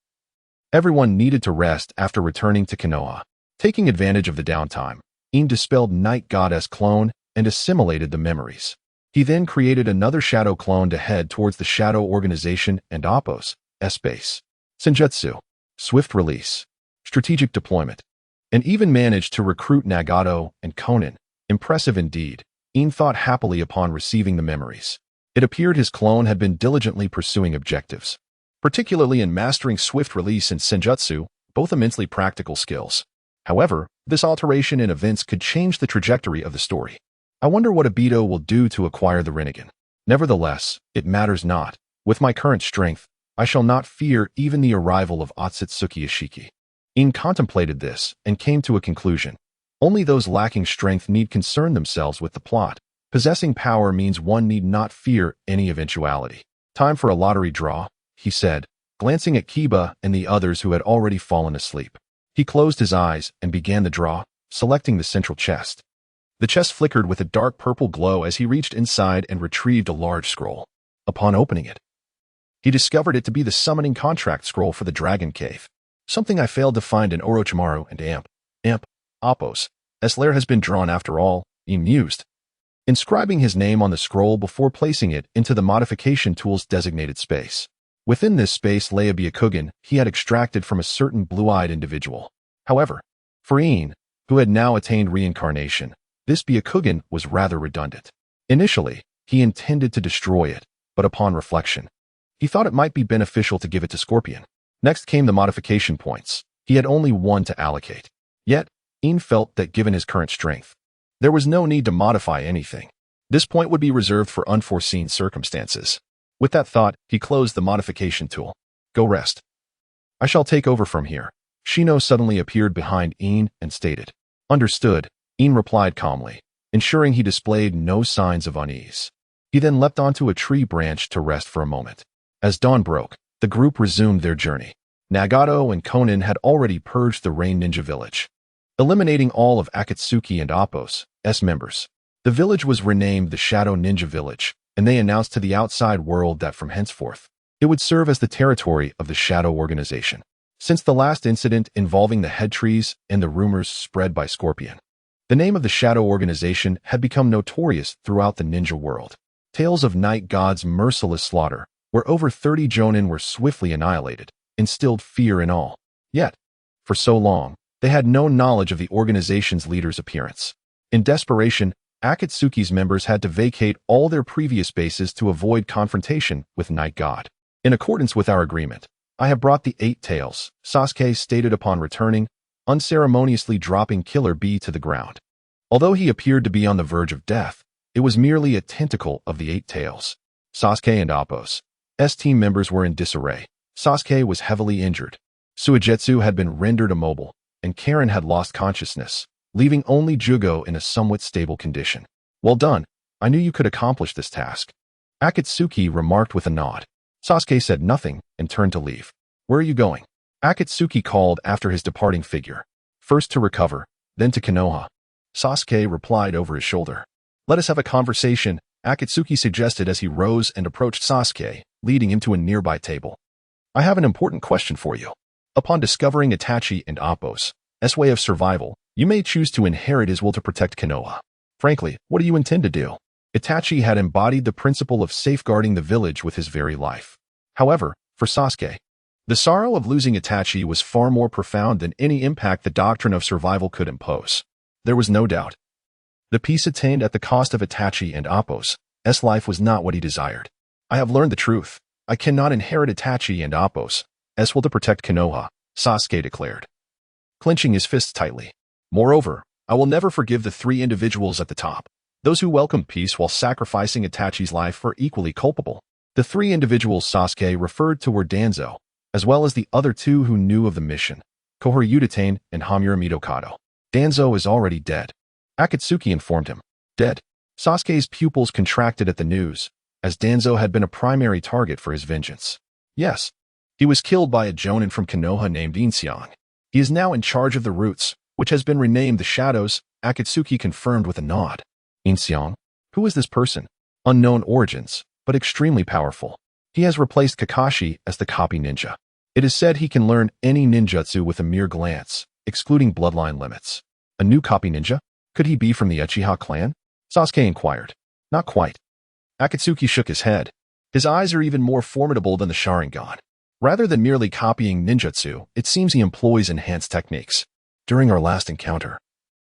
everyone needed to rest after returning to Konoha. Taking advantage of the downtime, Yin dispelled Night God's clone and assimilated the memories. He then created another shadow clone to head towards the Shadow Organization and Appo's base. Senjutsu, swift release, strategic deployment, and even managed to recruit Nagato and Konin. Impressive indeed, Yin thought happily upon receiving the memories. It appeared his clone had been diligently pursuing objectives, particularly in mastering swift release and Senjutsu, both immensely practical skills. However, this alteration in events could change the trajectory of the story. I wonder what Obito will do to acquire the Rinnegan. Nevertheless, it matters not. With my current strength, I shall not fear even the arrival of Akatsuki Ishiki. Yin contemplated this and came to a conclusion. Only those lacking strength need concern themselves with the plot. Possessing power means one need not fear any eventuality. Time for a lottery draw, he said, glancing at Kiba and the others who had already fallen asleep. He closed his eyes and began the draw, selecting the central chest. The chest flickered with a dark purple glow as he reached inside and retrieved a large scroll. Upon opening it, he discovered it to be the summoning contract scroll for the Dragon Cave. Something I failed to find in Orochimaru and Appo's lair has been drawn after all, he mused, inscribing his name on the scroll before placing it into the modification tool's designated space. Within this space lay a Byakugan he had extracted from a certain blue-eyed individual. However, for Yin, who had now attained reincarnation, this Byakugan was rather redundant. Initially, he intended to destroy it, but upon reflection, he thought it might be beneficial to give it to Scorpion. Next came the modification points. He had only one to allocate. Yet, Yin felt that given his current strength, there was no need to modify anything. This point would be reserved for unforeseen circumstances. With that thought, he closed the modification tool. Go rest. I shall take over from here. Shino suddenly appeared behind Yin and stated. Understood, Yin replied calmly, ensuring he displayed no signs of unease. He then leapt onto a tree branch to rest for a moment. As dawn broke, the group resumed their journey. Nagato and Konin had already purged the Rain Ninja Village, eliminating all of Akatsuki and Appo's members. The village was renamed the Shadow Ninja Village, and they announced to the outside world that from henceforth, it would serve as the territory of the Shadow Organization. Since the last incident involving the head trees and the rumors spread by Scorpion, the name of the Shadow Organization had become notorious throughout the ninja world. Tales of Night God's merciless slaughter, where over 30 Jonin were swiftly annihilated, instilled fear in all. Yet, for so long, they had no knowledge of the organization's leader's appearance. In desperation, Akatsuki's members had to vacate all their previous bases to avoid confrontation with Night God. In accordance with our agreement, I have brought the 8 tails, Sasuke stated upon returning, unceremoniously dropping Killer Bee to the ground. Although he appeared to be on the verge of death, it was merely a tentacle of the 8 tails. Sasuke and Appo's team members were in disarray. Sasuke was heavily injured. Suigetsu had been rendered immobile, and Karen had lost consciousness, leaving only Jugo in a somewhat stable condition. Well done. I knew you could accomplish this task. Akatsuki remarked with a nod. Sasuke said nothing and turned to leave. Where are you going? Akatsuki called after his departing figure. First to recover, then to Konoha. Sasuke replied over his shoulder. Let us have a conversation, Akatsuki suggested as he rose and approached Sasuke, leading him to a nearby table. I have an important question for you. Upon discovering Itachi and Appo's way of survival, you may choose to inherit his will to protect Konoha. Frankly, what do you intend to do? Itachi had embodied the principle of safeguarding the village with his very life. However, for Sasuke, the sorrow of losing Itachi was far more profound than any impact the doctrine of survival could impose. There was no doubt. The peace attained at the cost of Itachi and Appo's life was not what he desired. I have learned the truth. I cannot inherit Itachi and Appo's will to protect Konoha, Sasuke declared, clenching his fists tightly. Moreover, I will never forgive the 3 individuals at the top. Those who welcomed peace while sacrificing Itachi's life were equally culpable. The three individuals Sasuke referred to were Danzo, as well as the other two who knew of the mission, Kohori Udatane and Hamura Midokado. Danzo is already dead. Akatsuki informed him. Dead. Sasuke's pupils contracted at the news, as Danzo had been a primary target for his vengeance. Yes, he was killed by a jonin from Konoha named Yin Xiang. He is now in charge of the Roots, which has been renamed the Shadows, Akatsuki confirmed with a nod. Yin Xiang? Who is this person? Unknown origins, but extremely powerful. He has replaced Kakashi as the copy ninja. It is said he can learn any ninjutsu with a mere glance, excluding bloodline limits. A new copy ninja? Could he be from the Uchiha clan? Sasuke inquired. Not quite. Akatsuki shook his head. His eyes are even more formidable than the Sharingan. Rather than merely copying ninjutsu, it seems he employs enhanced techniques. During our last encounter,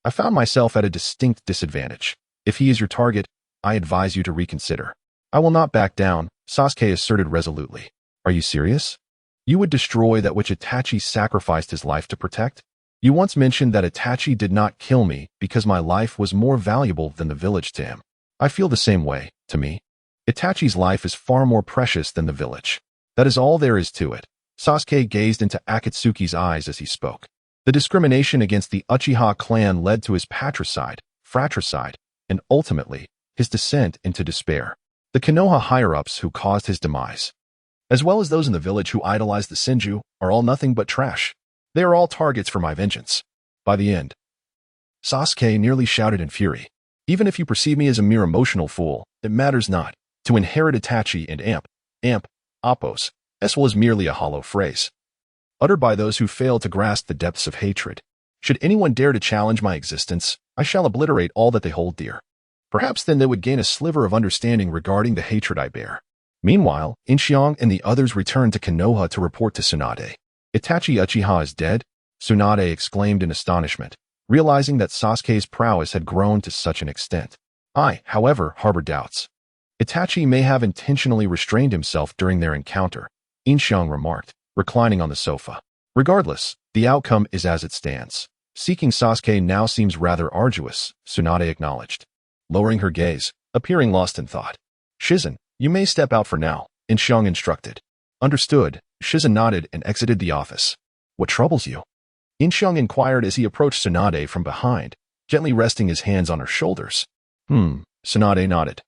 I found myself at a distinct disadvantage. If he is your target, I advise you to reconsider. I will not back down, Sasuke asserted resolutely. Are you serious? You would destroy that which Itachi sacrificed his life to protect? You once mentioned that Itachi did not kill me because my life was more valuable than the village to him. I feel the same way, to me. Itachi's life is far more precious than the village. That is all there is to it. Sasuke gazed into Akatsuki's eyes as he spoke. The discrimination against the Uchiha clan led to his patricide, fratricide, and ultimately, his descent into despair. The Konoha higher-ups who caused his demise, as well as those in the village who idolized the Senju, are all nothing but trash. They are all targets for my vengeance. By the end, Sasuke nearly shouted in fury. Even if you perceive me as a mere emotional fool, it matters not. To inherit Itachi and Appos, was merely a hollow phrase, uttered by those who fail to grasp the depths of hatred. Should anyone dare to challenge my existence, I shall obliterate all that they hold dear. Perhaps then they would gain a sliver of understanding regarding the hatred I bear. Meanwhile, Yin Xiang and the others returned to Konoha to report to Tsunade. Itachi Uchiha is dead? Tsunade exclaimed in astonishment, realizing that Sasuke's prowess had grown to such an extent. I, however, harbor doubts. Itachi may have intentionally restrained himself during their encounter, Yin Xiang remarked, reclining on the sofa. Regardless, the outcome is as it stands. Seeking Sasuke now seems rather arduous, Tsunade acknowledged, lowering her gaze, appearing lost in thought. Shizen, you may step out for now, Yin Xiang instructed. Understood, Shizen nodded and exited the office. What troubles you? Yin Xiang inquired as he approached Tsunade from behind, gently resting his hands on her shoulders. Tsunade nodded.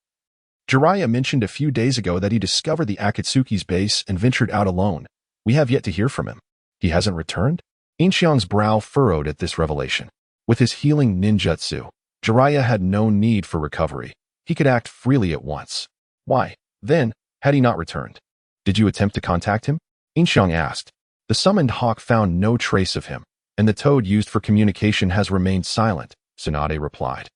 Jiraiya mentioned a few days ago that he discovered the Akatsuki's base and ventured out alone. We have yet to hear from him. He hasn't returned? Yin Xiang's brow furrowed at this revelation. With his healing ninjutsu, Jiraiya had no need for recovery. He could act freely at once. Why, then, had he not returned? Did you attempt to contact him? Yin Xiang asked. The summoned hawk found no trace of him, and the toad used for communication has remained silent, Tsunade replied,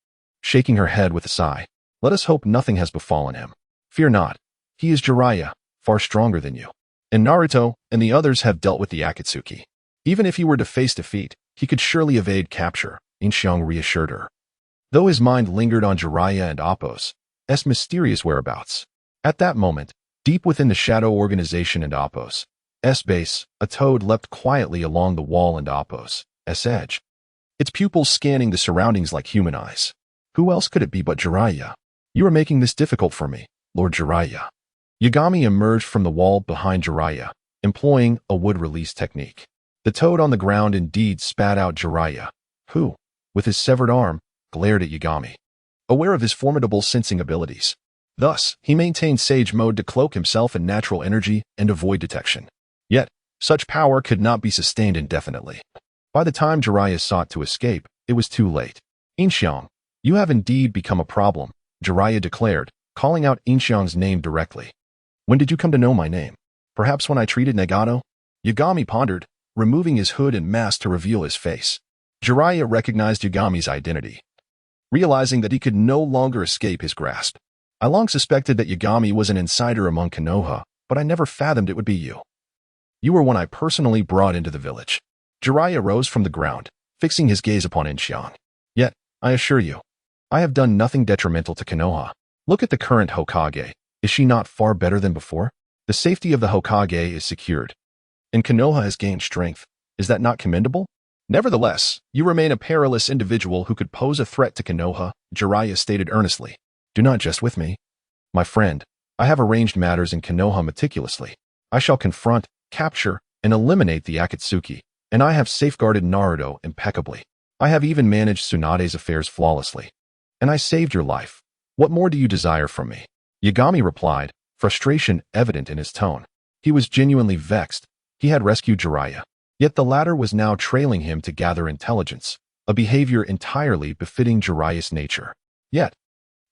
shaking her head with a sigh. Let us hope nothing has befallen him. Fear not. He is Jiraiya, far stronger than you. And Naruto and the others have dealt with the Akatsuki. Even if he were to face defeat, he could surely evade capture, Yin Xiang reassured her. Though his mind lingered on Jiraiya and Appos' mysterious whereabouts. At that moment, deep within the Shadow Organization and Appos' base, a toad leapt quietly along the wall and Appos' edge, its pupils scanning the surroundings like human eyes. Who else could it be but Jiraiya? You are making this difficult for me, Lord Jiraiya. Yagami emerged from the wall behind Jiraiya, employing a wood-release technique. The toad on the ground indeed spat out Jiraiya, who, with his severed arm, glared at Yagami, aware of his formidable sensing abilities. Thus, he maintained sage mode to cloak himself in natural energy and avoid detection. Yet, such power could not be sustained indefinitely. By the time Jiraiya sought to escape, it was too late. Yin Xiang, you have indeed become a problem, Jiraiya declared, calling out Yin Xiang's name directly. When did you come to know my name? Perhaps when I treated Nagato? Yagami pondered, removing his hood and mask to reveal his face. Jiraiya recognized Yagami's identity, realizing that he could no longer escape his grasp. I long suspected that Yagami was an insider among Konoha, but I never fathomed it would be you. You were one I personally brought into the village. Jiraiya rose from the ground, fixing his gaze upon Yin Xiang. Yet, I assure you, I have done nothing detrimental to Konoha. Look at the current Hokage. Is she not far better than before? The safety of the Hokage is secured, and Konoha has gained strength. Is that not commendable? Nevertheless, you remain a perilous individual who could pose a threat to Konoha, Jiraiya stated earnestly. Do not jest with me. My friend, I have arranged matters in Konoha meticulously. I shall confront, capture, and eliminate the Akatsuki, and I have safeguarded Naruto impeccably. I have even managed Tsunade's affairs flawlessly. And I saved your life. What more do you desire from me? Yagami replied, frustration evident in his tone. He was genuinely vexed. He had rescued Jiraiya. Yet the latter was now trailing him to gather intelligence, a behavior entirely befitting Jiraiya's nature. Yet,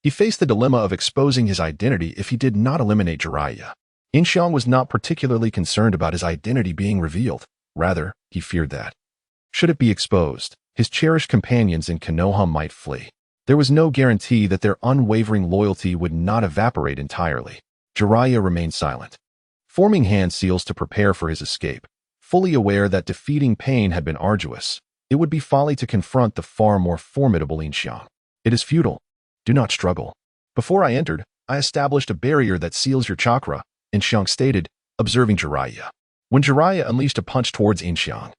he faced the dilemma of exposing his identity if he did not eliminate Jiraiya. Yin Xiang was not particularly concerned about his identity being revealed. Rather, he feared that, should it be exposed, his cherished companions in Konoha might flee. There was no guarantee that their unwavering loyalty would not evaporate entirely. Jiraiya remained silent, forming hand seals to prepare for his escape. Fully aware that defeating Pain had been arduous, it would be folly to confront the far more formidable Yin Xiang. It is futile. Do not struggle. Before I entered, I established a barrier that seals your chakra, Yin Xiang stated, observing Jiraiya. When Jiraiya unleashed a punch towards Yin Xiang,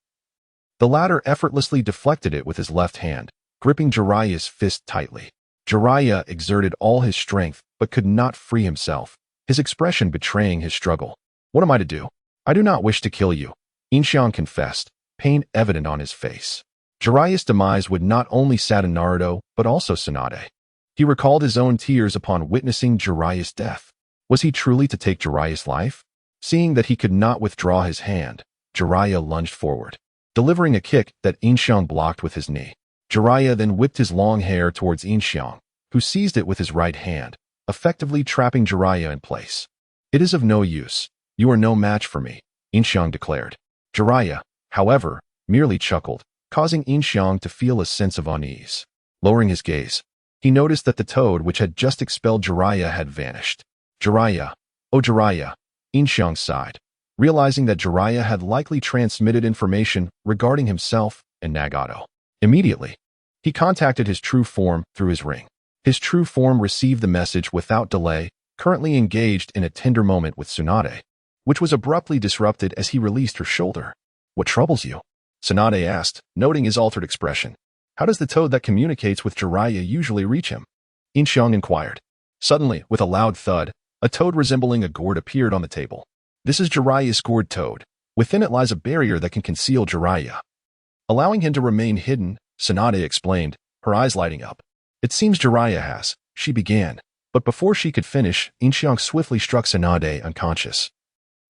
the latter effortlessly deflected it with his left hand, gripping Jiraiya's fist tightly. Jiraiya exerted all his strength but could not free himself, his expression betraying his struggle. What am I to do? I do not wish to kill you, Yin Xiang confessed, pain evident on his face. Jiraiya's demise would not only sadden Naruto, but also Tsunade. He recalled his own tears upon witnessing Jiraiya's death. Was he truly to take Jiraiya's life? Seeing that he could not withdraw his hand, Jiraiya lunged forward, delivering a kick that Yin Xiang blocked with his knee. Jiraiya then whipped his long hair towards Yin Xiang, who seized it with his right hand, effectively trapping Jiraiya in place. It is of no use. You are no match for me, Yin Xiang declared. Jiraiya, however, merely chuckled, causing Yin Xiang to feel a sense of unease. Lowering his gaze, he noticed that the toad which had just expelled Jiraiya had vanished. Jiraiya, oh Jiraiya, Yin Xiang sighed, realizing that Jiraiya had likely transmitted information regarding himself and Nagato. Immediately, he contacted his true form through his ring. His true form received the message without delay, currently engaged in a tender moment with Tsunade, which was abruptly disrupted as he released her shoulder. What troubles you? Tsunade asked, noting his altered expression. How does the toad that communicates with Jiraiya usually reach him? Yin Xiang inquired. Suddenly, with a loud thud, a toad resembling a gourd appeared on the table. This is Jiraiya's gourd toad. Within it lies a barrier that can conceal Jiraiya, allowing him to remain hidden, Tsunade explained, her eyes lighting up. It seems Jiraiya has, she began, but before she could finish, Yin Xiang swiftly struck Tsunade unconscious,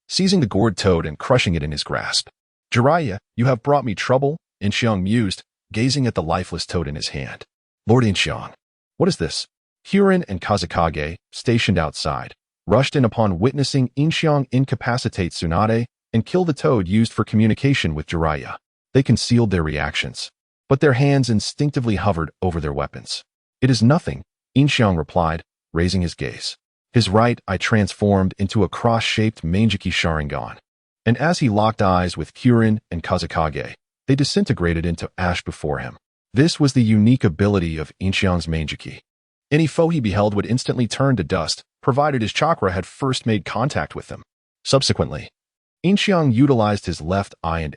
seizing the gourd toad and crushing it in his grasp. Jiraiya, you have brought me trouble, Yin Xiang mused, gazing at the lifeless toad in his hand. Lord Yin Xiang, what is this? Hurin and Kazekage, stationed outside, rushed in upon witnessing Yin Xiang incapacitate Tsunade and kill the toad used for communication with Jiraiya. They concealed their reactions, but their hands instinctively hovered over their weapons. It is nothing, Yin Xiang replied, raising his gaze. His right eye transformed into a cross-shaped Manjiki Sharingan, and as he locked eyes with Hurin and Kazekage, they disintegrated into ash before him. This was the unique ability of Yin Xiang's Manjiki. Any foe he beheld would instantly turn to dust, provided his chakra had first made contact with them. Subsequently, Yin Xiang utilized his left eye and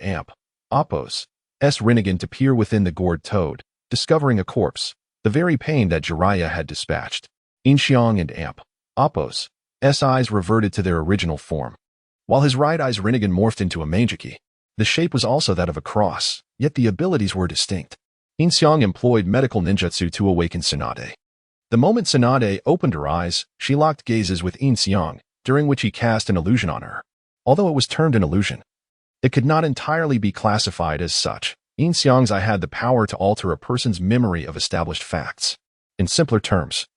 Appo's Rinnegan to peer within the gourd toad, discovering a corpse, the very pain that Jiraiya had dispatched. Yin Xiang and Appo's eyes reverted to their original form, while his right eye's Rinnegan morphed into a Manjiki. The shape was also that of a cross, yet the abilities were distinct. Yin Xiang employed medical ninjutsu to awaken Tsunade. The moment Tsunade opened her eyes, she locked gazes with Yin Xiang, during which he cast an illusion on her. Although it was termed an illusion, it could not entirely be classified as such. Yin Xiang's eye had the power to alter a person's memory of established facts. In simpler terms,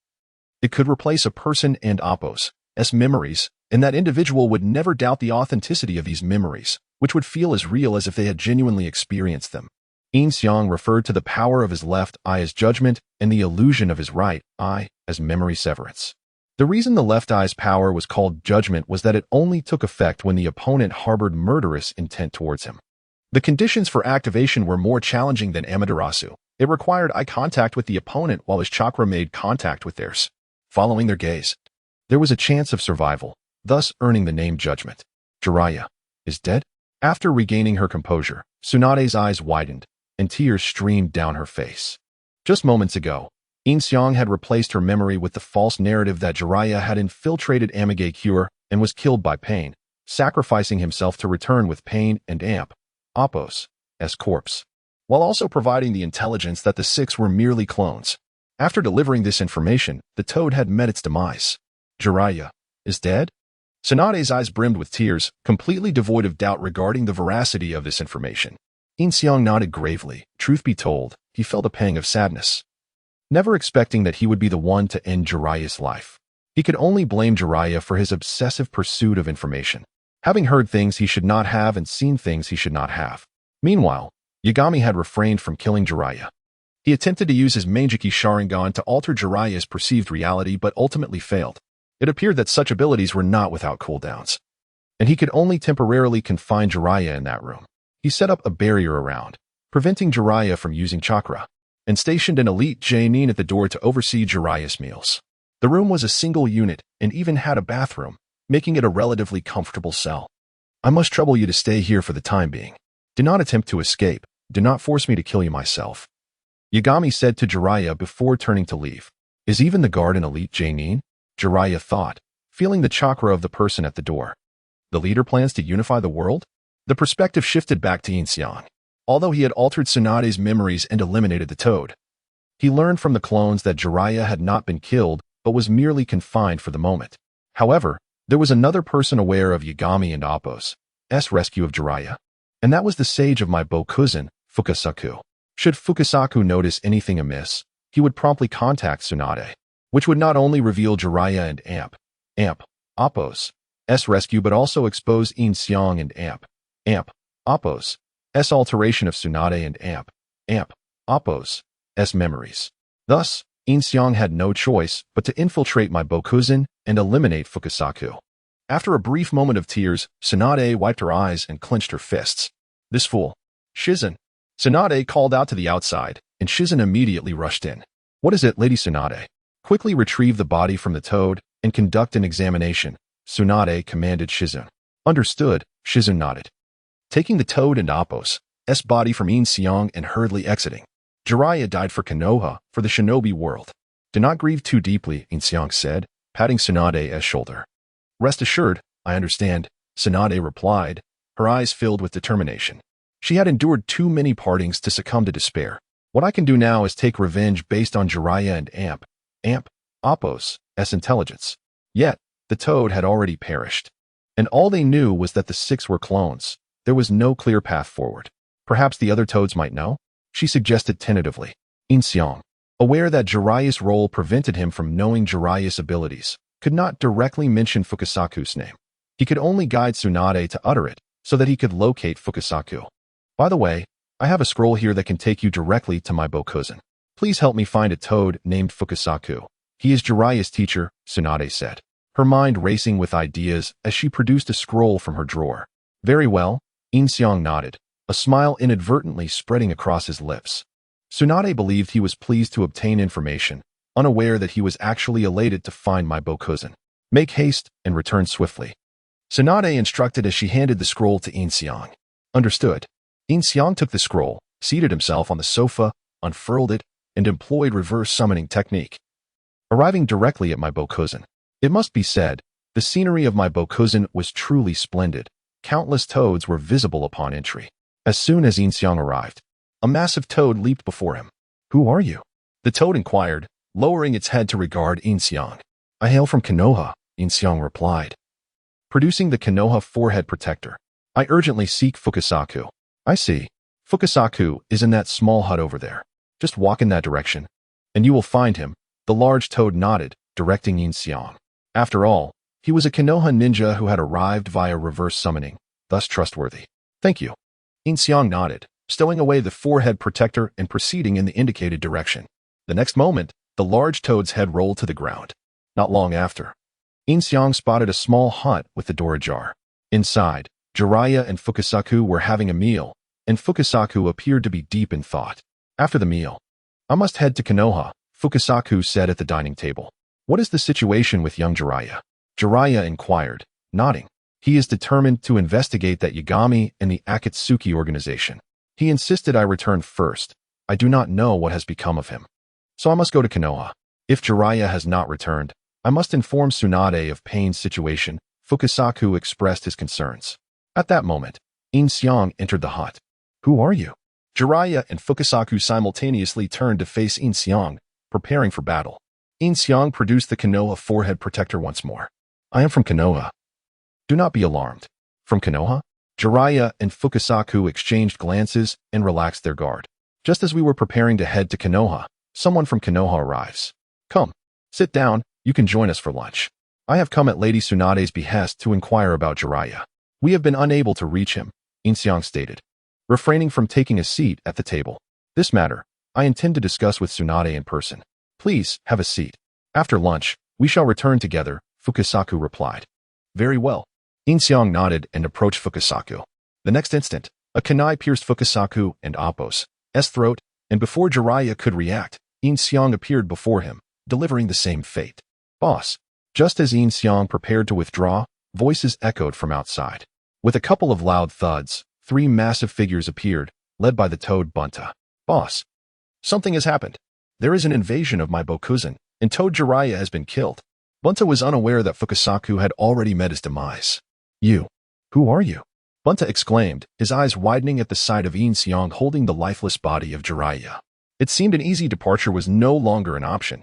it could replace a person and Appo's memories, and that individual would never doubt the authenticity of these memories, which would feel as real as if they had genuinely experienced them. Yin Xiang referred to the power of his left eye as judgment and the illusion of his right eye as memory severance. The reason the left eye's power was called judgment was that it only took effect when the opponent harbored murderous intent towards him. The conditions for activation were more challenging than Amaterasu. It required eye contact with the opponent while his chakra made contact with theirs. Following their gaze, there was a chance of survival, thus earning the name Judgment. Jiraiya is dead? After regaining her composure, Tsunade's eyes widened, and tears streamed down her face. Just moments ago, Yin Xiang had replaced her memory with the false narrative that Jiraiya had infiltrated Amigakure and was killed by Pain, sacrificing himself to return with Pain and Apos as corpse, while also providing the intelligence that the six were merely clones. After delivering this information, the toad had met its demise. Jiraiya is dead? Tsunade's eyes brimmed with tears, completely devoid of doubt regarding the veracity of this information. Yin Xiang nodded gravely. Truth be told, he felt a pang of sadness, never expecting that he would be the one to end Jiraiya's life. He could only blame Jiraiya for his obsessive pursuit of information, having heard things he should not have and seen things he should not have. Meanwhile, Yagami had refrained from killing Jiraiya. He attempted to use his Manjiki Sharingan to alter Jiraiya's perceived reality but ultimately failed. It appeared that such abilities were not without cooldowns, and he could only temporarily confine Jiraiya in that room. He set up a barrier around, preventing Jiraiya from using chakra, and stationed an elite genin at the door to oversee Jiraiya's meals. The room was a single unit and even had a bathroom, making it a relatively comfortable cell. I must trouble you to stay here for the time being. Do not attempt to escape. Do not force me to kill you myself, Yagami said to Jiraiya before turning to leave. Is even the guard an elite genin? Jiraiya thought, feeling the chakra of the person at the door. The leader plans to unify the world? The perspective shifted back to Yin Xiang. Although he had altered Tsunade's memories and eliminated the toad, he learned from the clones that Jiraiya had not been killed but was merely confined for the moment. However, there was another person aware of Yagami and Appo's rescue of Jiraiya, and that was the sage of my Bokuzen, Fukasaku. Should Fukasaku notice anything amiss, he would promptly contact Tsunade, which would not only reveal Jiraiya and Appo's rescue but also expose Yin Xiang and Appo's alteration of Tsunade and Appo's memories. Thus, Yin Xiang had no choice but to infiltrate my Bokuzen and eliminate Fukasaku. After a brief moment of tears, Tsunade wiped her eyes and clenched her fists. This fool. Shizen. Tsunade called out to the outside, and Shizen immediately rushed in. What is it, Lady Tsunade? Quickly retrieve the body from the toad and conduct an examination, Tsunade commanded Shizen. Understood, Shizen nodded. Taking the toad and Appo's body from Yin Xiang and hurriedly exiting. Jiraiya died for Konoha, for the shinobi world. Do not grieve too deeply, Yin Xiang said, patting Tsunade's shoulder. Rest assured, I understand, Tsunade replied, her eyes filled with determination. She had endured too many partings to succumb to despair. What I can do now is take revenge based on Jiraiya and Appo's intelligence. Yet, the toad had already perished, and all they knew was that the six were clones. There was no clear path forward. Perhaps the other toads might know? She suggested tentatively. Yin Xiang, aware that Jiraiya's role prevented him from knowing Jiraiya's abilities, could not directly mention Fukasaku's name. He could only guide Tsunade to utter it so that he could locate Fukasaku. By the way, I have a scroll here that can take you directly to my Bokuzen. Please help me find a toad named Fukasaku. He is Jiraiya's teacher, Tsunade said, her mind racing with ideas as she produced a scroll from her drawer. Very well, Yin Xiang nodded, a smile inadvertently spreading across his lips. Tsunade believed he was pleased to obtain information, unaware that he was actually elated to find my Bokuzen. Make haste and return swiftly, Tsunade instructed as she handed the scroll to Yin Xiang. Understood. Yin Xiang took the scroll, seated himself on the sofa, unfurled it, and employed reverse summoning technique. Arriving directly at my Bokuzen. It must be said, the scenery of my Bokuzen was truly splendid. Countless toads were visible upon entry. As soon as Yin Xiang arrived, a massive toad leaped before him. Who are you? The toad inquired, lowering its head to regard Yin Xiang. I hail from Konoha, Yin Xiang replied, producing the Konoha forehead protector. I urgently seek Fukasaku. I see. Fukasaku is in that small hut over there. Just walk in that direction, and you will find him. The large toad nodded, directing Yin Xiang. After all, he was a Konoha ninja who had arrived via reverse summoning, thus trustworthy. Thank you. Yin Xiang nodded, stowing away the forehead protector and proceeding in the indicated direction. The next moment, the large toad's head rolled to the ground. Not long after, Yin Xiang spotted a small hut with the door ajar. Inside, Jiraiya and Fukasaku were having a meal, and Fukasaku appeared to be deep in thought. After the meal, I must head to Konoha, Fukasaku said at the dining table. What is the situation with young Jiraiya? Jiraiya inquired, nodding. He is determined to investigate that Yagami and the Akatsuki organization. He insisted I return first. I do not know what has become of him. so I must go to Konoha. If Jiraiya has not returned, I must inform Tsunade of Pain's situation. Fukasaku expressed his concerns. At that moment, Yin Xiang entered the hut. Who are you? Jiraiya and Fukasaku simultaneously turned to face Yin Xiang, preparing for battle. Yin Xiang produced the Konoha forehead protector once more. I am from Konoha. Do not be alarmed. From Konoha? Jiraiya and Fukasaku exchanged glances and relaxed their guard. Just as we were preparing to head to Konoha, someone from Konoha arrives. Come, sit down, you can join us for lunch. I have come at Lady Tsunade's behest to inquire about Jiraiya. We have been unable to reach him, Yin Xiang stated, refraining from taking a seat at the table. This matter, I intend to discuss with Tsunade in person. Please, have a seat. After lunch, we shall return together, Fukasaku replied. Very well. Yin Xiang nodded and approached Fukasaku. The next instant, a kunai pierced Fukasaku and Appo's throat, and before Jiraiya could react, Yin Xiang appeared before him, delivering the same fate. Boss. Just as Yin Xiang prepared to withdraw, voices echoed from outside. With a couple of loud thuds, 3 massive figures appeared, led by the toad Bunta. Boss. Something has happened. There is an invasion of my Bokuzan, and Toad Jiraiya has been killed. Bunta was unaware that Fukasaku had already met his demise. You. Who are you? Bunta exclaimed, his eyes widening at the sight of Yin Xiang holding the lifeless body of Jiraiya. It seemed an easy departure was no longer an option.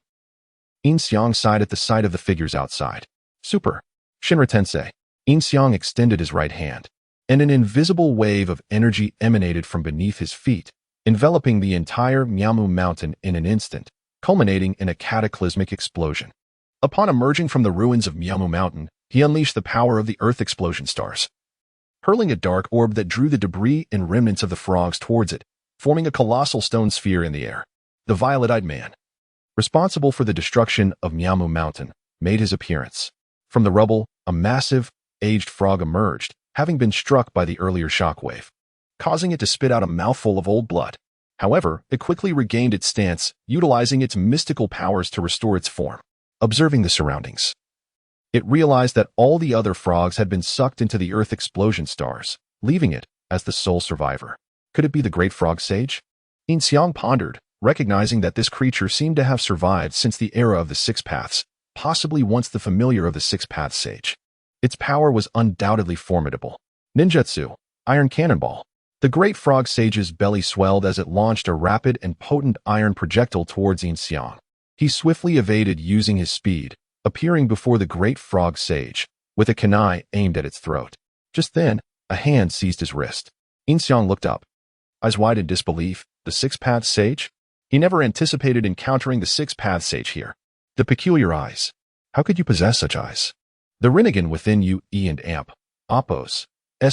Yin Xiang sighed at the sight of the figures outside. Super. Shinra Tensei. Yin Xiang extended his right hand, and an invisible wave of energy emanated from beneath his feet, enveloping the entire Myamu Mountain in an instant, culminating in a cataclysmic explosion. Upon emerging from the ruins of Myamu Mountain, he unleashed the power of the Earth Explosion Stars, hurling a dark orb that drew the debris and remnants of the frogs towards it, forming a colossal stone sphere in the air. The violet-eyed man, responsible for the destruction of Myamu Mountain, made his appearance. From the rubble, a massive, aged frog emerged, having been struck by the earlier shockwave, causing it to spit out a mouthful of old blood. However, it quickly regained its stance, utilizing its mystical powers to restore its form. Observing the surroundings, it realized that all the other frogs had been sucked into the Earth Explosion Stars, leaving it as the sole survivor. Could it be the Great Frog Sage? Yin Xiang pondered, recognizing that this creature seemed to have survived since the era of the Six Paths, possibly once the familiar of the Six Paths Sage. Its power was undoubtedly formidable. Ninjutsu, Iron Cannonball. The Great Frog Sage's belly swelled as it launched a rapid and potent iron projectile towards Yin Xiang. He swiftly evaded using his speed, appearing before the Great Frog Sage, with a kunai aimed at its throat. Just then, a hand seized his wrist. Yin Xiang looked up, eyes wide in disbelief. The Six Paths Sage? He never anticipated encountering the Six Paths Sage here. The peculiar eyes. How could you possess such eyes? The Rinnegan within you, E and Amp, Appo's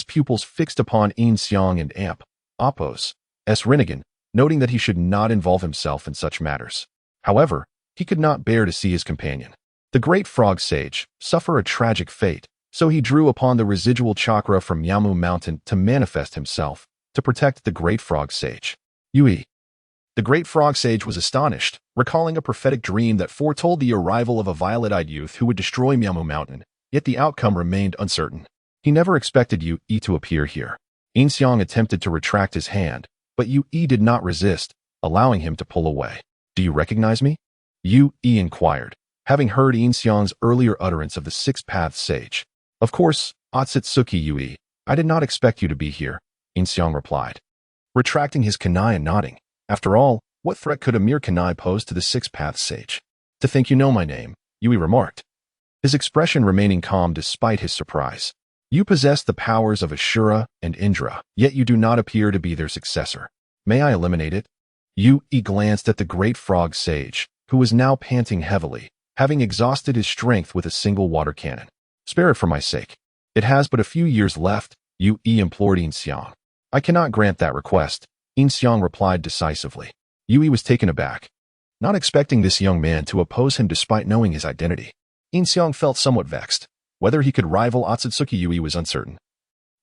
pupils fixed upon Yin Xiang and Amp, Appo's Rinnegan, noting that he should not involve himself in such matters. However, he could not bear to see his companion, the Great Frog Sage, suffer a tragic fate, so he drew upon the residual chakra from Myamu Mountain to manifest himself, to protect the Great Frog Sage. Yui. The Great Frog Sage was astonished, recalling a prophetic dream that foretold the arrival of a violet-eyed youth who would destroy Myamu Mountain, yet the outcome remained uncertain. He never expected Yui to appear here. Yin Xiang attempted to retract his hand, but Yui did not resist, allowing him to pull away. Do you recognize me? Yui inquired, having heard Yin Xiang's earlier utterance of the Six Paths Sage. Of course, Akatsuki Yui. I did not expect you to be here, Yin Xiang replied, retracting his kunai and nodding. After all, what threat could a mere kunai pose to the Six Paths Sage? To think you know my name, Yui remarked, his expression remaining calm despite his surprise. You possess the powers of Ashura and Indra, yet you do not appear to be their successor. May I eliminate it? Yui glanced at the Great Frog Sage, who was now panting heavily, having exhausted his strength with a single water cannon. Spare it for my sake. It has but a few years left, Yui implored Yin Xiang. I cannot grant that request, Yin Xiang replied decisively. Yui was taken aback, not expecting this young man to oppose him despite knowing his identity. Yin Xiang felt somewhat vexed. Whether he could rival Akatsuki Yui was uncertain.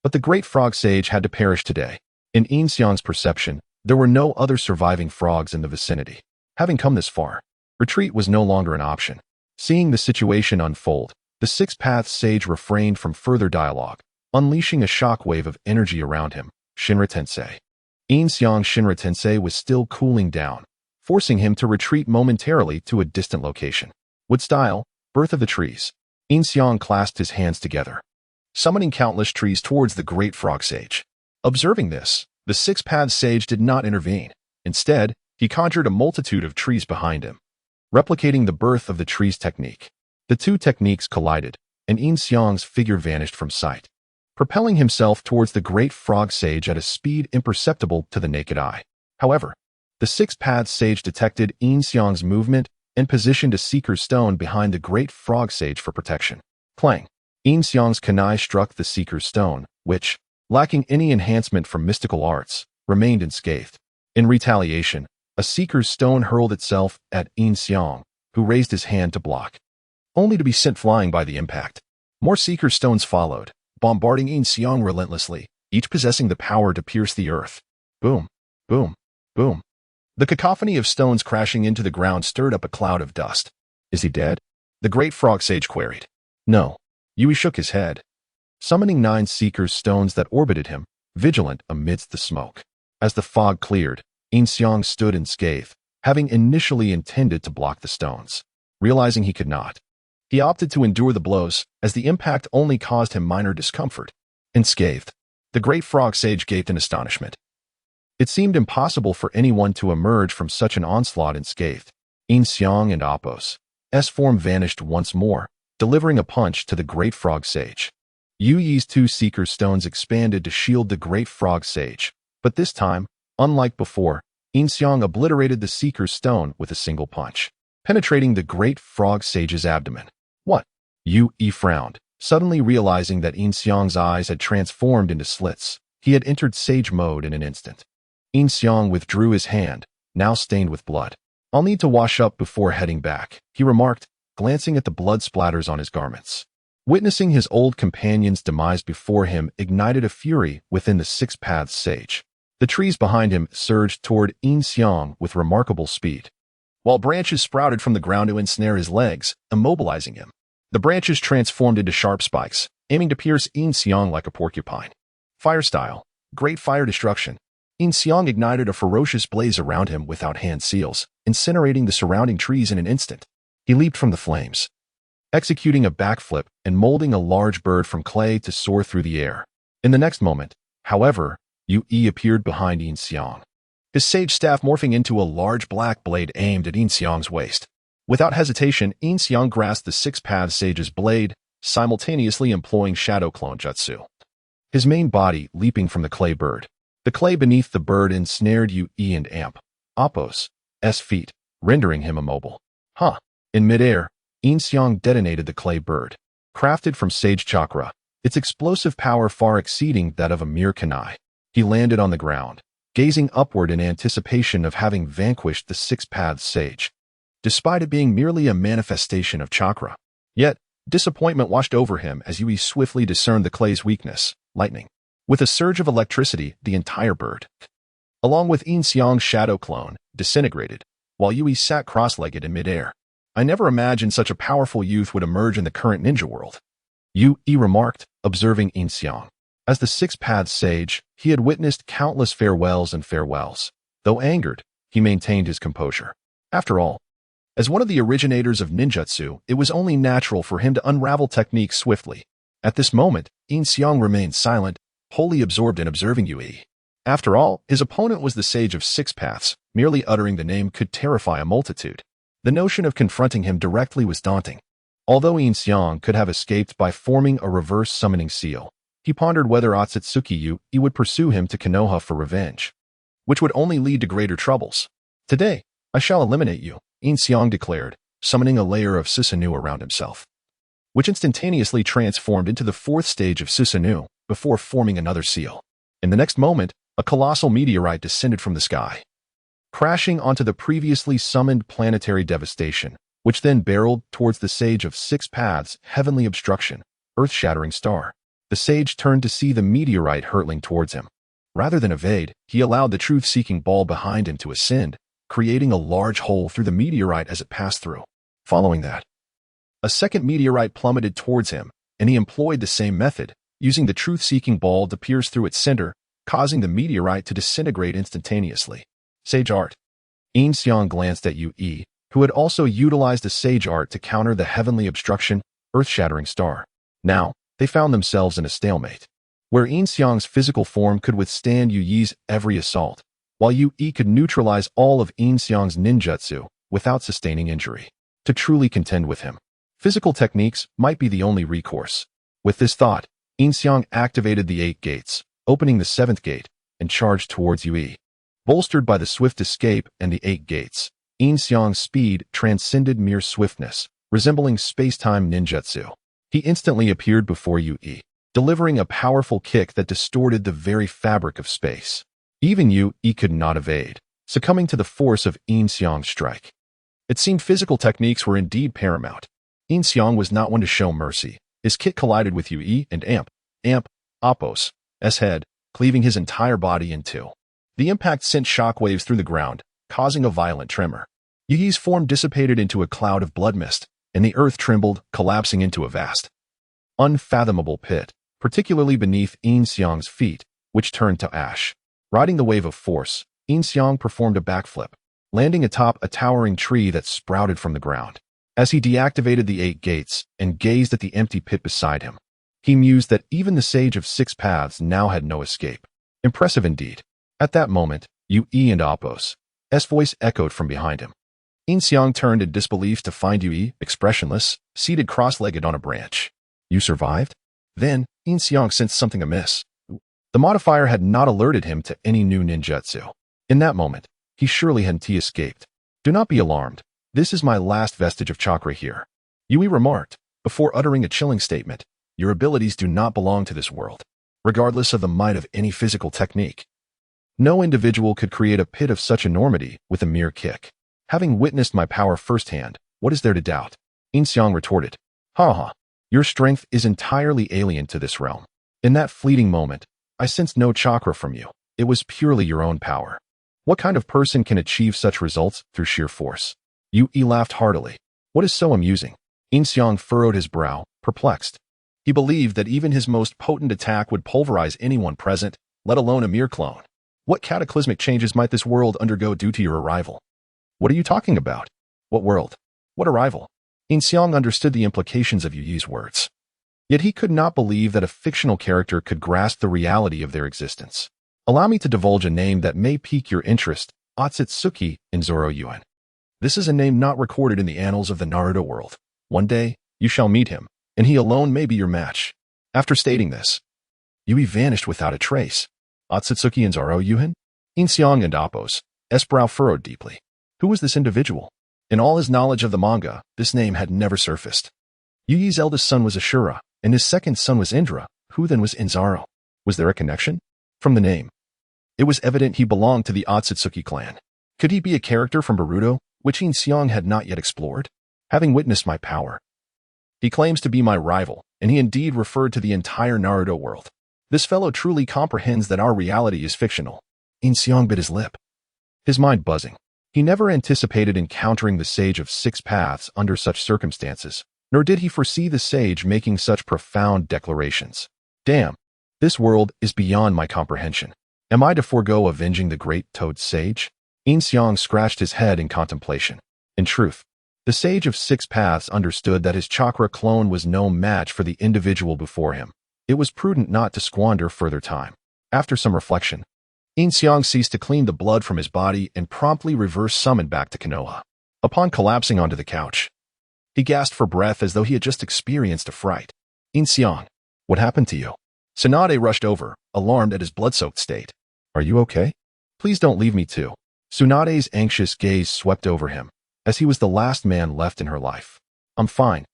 But the Great Frog Sage had to perish today. In Yin Xiang's perception, there were no other surviving frogs in the vicinity. Having come this far, retreat was no longer an option. Seeing the situation unfold, the Six Paths Sage refrained from further dialogue, unleashing a shockwave of energy around him. Shinra Tensei. Yin Xiang's Shinra Tensei was still cooling down, forcing him to retreat momentarily to a distant location. With style, Birth of the Trees, Yin Xiang clasped his hands together, summoning countless trees towards the great frog sage. Observing this, the six-paths sage did not intervene. Instead, he conjured a multitude of trees behind him, replicating the Birth of the Trees technique. The two techniques collided, and Yin Xiang's figure vanished from sight, propelling himself towards the great frog sage at a speed imperceptible to the naked eye. However, the six-paths sage detected Yin Xiang's movement and positioned a seeker's stone behind the great frog sage for protection. Clang! Yin Xiang's kunai struck the seeker's stone, which, lacking any enhancement from mystical arts, remained unscathed. In retaliation, a seeker's stone hurled itself at Yin Xiang, who raised his hand to block, only to be sent flying by the impact. More seeker stones followed, bombarding Yin Xiang relentlessly, each possessing the power to pierce the earth. Boom, boom, boom. The cacophony of stones crashing into the ground stirred up a cloud of dust. Is he dead? The great frog sage queried. No. Yui shook his head, summoning 9 seeker's stones that orbited him, vigilant amidst the smoke. As the fog cleared, Yin Xiang stood unscathed, having initially intended to block the stones. Realizing he could not, he opted to endure the blows, as the impact only caused him minor discomfort. Unscathed, the great frog sage gaped in astonishment. It seemed impossible for anyone to emerge from such an onslaught unscathed. Yin Xiang and Appo's form vanished once more, delivering a punch to the great frog sage. Yuyi's 2 seeker stones expanded to shield the great frog sage, but this time, unlike before, Yin Xiang obliterated the seeker's stone with a single punch, penetrating the great frog sage's abdomen. What? Yui frowned, suddenly realizing that Yin Xiang's eyes had transformed into slits. He had entered sage mode in an instant. Yin Xiang withdrew his hand, now stained with blood. I'll need to wash up before heading back, he remarked, glancing at the blood splatters on his garments. Witnessing his old companion's demise before him ignited a fury within the six-paths sage. The trees behind him surged toward Yin Xiang with remarkable speed, while branches sprouted from the ground to ensnare his legs, immobilizing him. The branches transformed into sharp spikes, aiming to pierce Yin Xiang like a porcupine. Fire style, great fire destruction. Yin Xiang ignited a ferocious blaze around him without hand seals, incinerating the surrounding trees in an instant. He leaped from the flames, executing a backflip and molding a large bird from clay to soar through the air. In the next moment, however, Yui appeared behind Yin Xiang, his sage staff morphing into a large black blade aimed at Yin Xiang's waist. Without hesitation, Yin Xiang grasped the six-paths sage's blade, simultaneously employing shadow clone jutsu, his main body leaping from the clay bird. The clay beneath the bird ensnared Yui and Appo's feet, rendering him immobile. In midair, Yin Xiang detonated the clay bird, crafted from sage chakra, its explosive power far exceeding that of a mere kunai. He landed on the ground, gazing upward in anticipation of having vanquished the six-paths sage, despite it being merely a manifestation of chakra. Yet, disappointment washed over him as Yui swiftly discerned the clay's weakness, lightning. With a surge of electricity, the entire bird, along with Yin Xiang's shadow clone, disintegrated, while Yui sat cross-legged in midair. I never imagined such a powerful youth would emerge in the current ninja world, Yui remarked, observing Yin Xiang. As the six-paths sage, he had witnessed countless farewells and farewells. Though angered, he maintained his composure. After all, as one of the originators of ninjutsu, it was only natural for him to unravel techniques swiftly. At this moment, Yin Xiang remained silent, wholly absorbed in observing Yui. After all, his opponent was the sage of six paths. Merely uttering the name could terrify a multitude. The notion of confronting him directly was daunting. Although Yin Xiang could have escaped by forming a reverse summoning seal, he pondered whether Akatsuki Yui would pursue him to Konoha for revenge, which would only lead to greater troubles. Today, I shall eliminate you, Yin Xiang declared, summoning a layer of Susanoo around himself, which instantaneously transformed into the 4th stage of Susanoo before forming another seal. In the next moment, a colossal meteorite descended from the sky, crashing onto the previously summoned planetary devastation, which then barreled towards the sage of six paths, heavenly obstruction, earth-shattering star. The sage turned to see the meteorite hurtling towards him. Rather than evade, he allowed the truth-seeking ball behind him to ascend, creating a large hole through the meteorite as it passed through. Following that, a second meteorite plummeted towards him, and he employed the same method, using the truth-seeking ball to pierce through its center, causing the meteorite to disintegrate instantaneously. Sage art. Yin Xiang glanced at Yue, who had also utilized a sage art to counter the heavenly obstruction, earth-shattering star. Now, they found themselves in a stalemate, where Yin Xiang's physical form could withstand Yue's every assault, while Yue could neutralize all of Yin Xiang's ninjutsu without sustaining injury. To truly contend with him, physical techniques might be the only recourse. With this thought, Yin Xiang activated the 8 gates, opening the 7th gate, and charged towards Yue. Bolstered by the swift escape and the 8 gates, Yin Xiang's speed transcended mere swiftness, resembling space-time ninjutsu. He instantly appeared before Yue, delivering a powerful kick that distorted the very fabric of space. Even Yue could not evade, succumbing to the force of Yin Xiang's strike. It seemed physical techniques were indeed paramount. Yin Xiang was not one to show mercy. His kick collided with Yue and Apos' head, cleaving his entire body in two. The impact sent shockwaves through the ground, causing a violent tremor. Yue's form dissipated into a cloud of blood mist, and the earth trembled, collapsing into a vast, unfathomable pit, particularly beneath Yin Xiang's feet, which turned to ash. Riding the wave of force, Yin Xiang performed a backflip, landing atop a towering tree that sprouted from the ground. As he deactivated the 8 gates and gazed at the empty pit beside him, he mused that even the Sage of 6 Paths now had no escape. Impressive indeed. At that moment, Yue and Apos' voice echoed from behind him. Yin Xiang turned in disbelief to find Yue, expressionless, seated cross-legged on a branch. You survived? Then, Yin Xiang sensed something amiss. The modifier had not alerted him to any new ninjutsu. In that moment, he surely hadn't escaped. Do not be alarmed. This is my last vestige of chakra here. Yue remarked, before uttering a chilling statement. Your abilities do not belong to this world, regardless of the might of any physical technique. No individual could create a pit of such enormity with a mere kick. Having witnessed my power firsthand, what is there to doubt? Yin Xiang retorted. Ha. Your strength is entirely alien to this realm. In that fleeting moment, I sensed no chakra from you. It was purely your own power. What kind of person can achieve such results through sheer force? Yue laughed heartily. What is so amusing? Yin Xiang furrowed his brow, perplexed. He believed that even his most potent attack would pulverize anyone present, let alone a mere clone. What cataclysmic changes might this world undergo due to your arrival? What are you talking about? What world? What arrival? Yin Xiang understood the implications of Yue's words. Yet he could not believe that a fictional character could grasp the reality of their existence. Allow me to divulge a name that may pique your interest, Akatsuki in Zoroyuan. This is a name not recorded in the annals of the Naruto world. One day, you shall meet him, and he alone may be your match. After stating this, Yue vanished without a trace. Akatsuki and Zoroyuan? Yin Xiang and Apos' brow furrowed deeply. Who was this individual? In all his knowledge of the manga, this name had never surfaced. Yue's eldest son was Ashura, and his second son was Indra. Who then was Inzaro? Was there a connection? From the name, it was evident he belonged to the Akatsuki clan. Could he be a character from Naruto, which Yin Xiang had not yet explored? Having witnessed my power, he claims to be my rival, and he indeed referred to the entire Naruto world. This fellow truly comprehends that our reality is fictional. Yin Xiang bit his lip, his mind buzzing. He never anticipated encountering the Sage of 6 Paths under such circumstances, nor did he foresee the sage making such profound declarations. Damn, this world is beyond my comprehension. Am I to forego avenging the great Toad Sage? Yin Xiang scratched his head in contemplation. In truth, the Sage of 6 Paths understood that his chakra clone was no match for the individual before him. It was prudent not to squander further time. After some reflection, Yin Xiang ceased to clean the blood from his body and promptly reverse summoned back to Konoha. Upon collapsing onto the couch, he gasped for breath as though he had just experienced a fright. Yin Xiang, what happened to you? Tsunade rushed over, alarmed at his blood-soaked state. Are you okay? Please don't leave me too. Tsunade's anxious gaze swept over him, as he was the last man left in her life. I'm fine.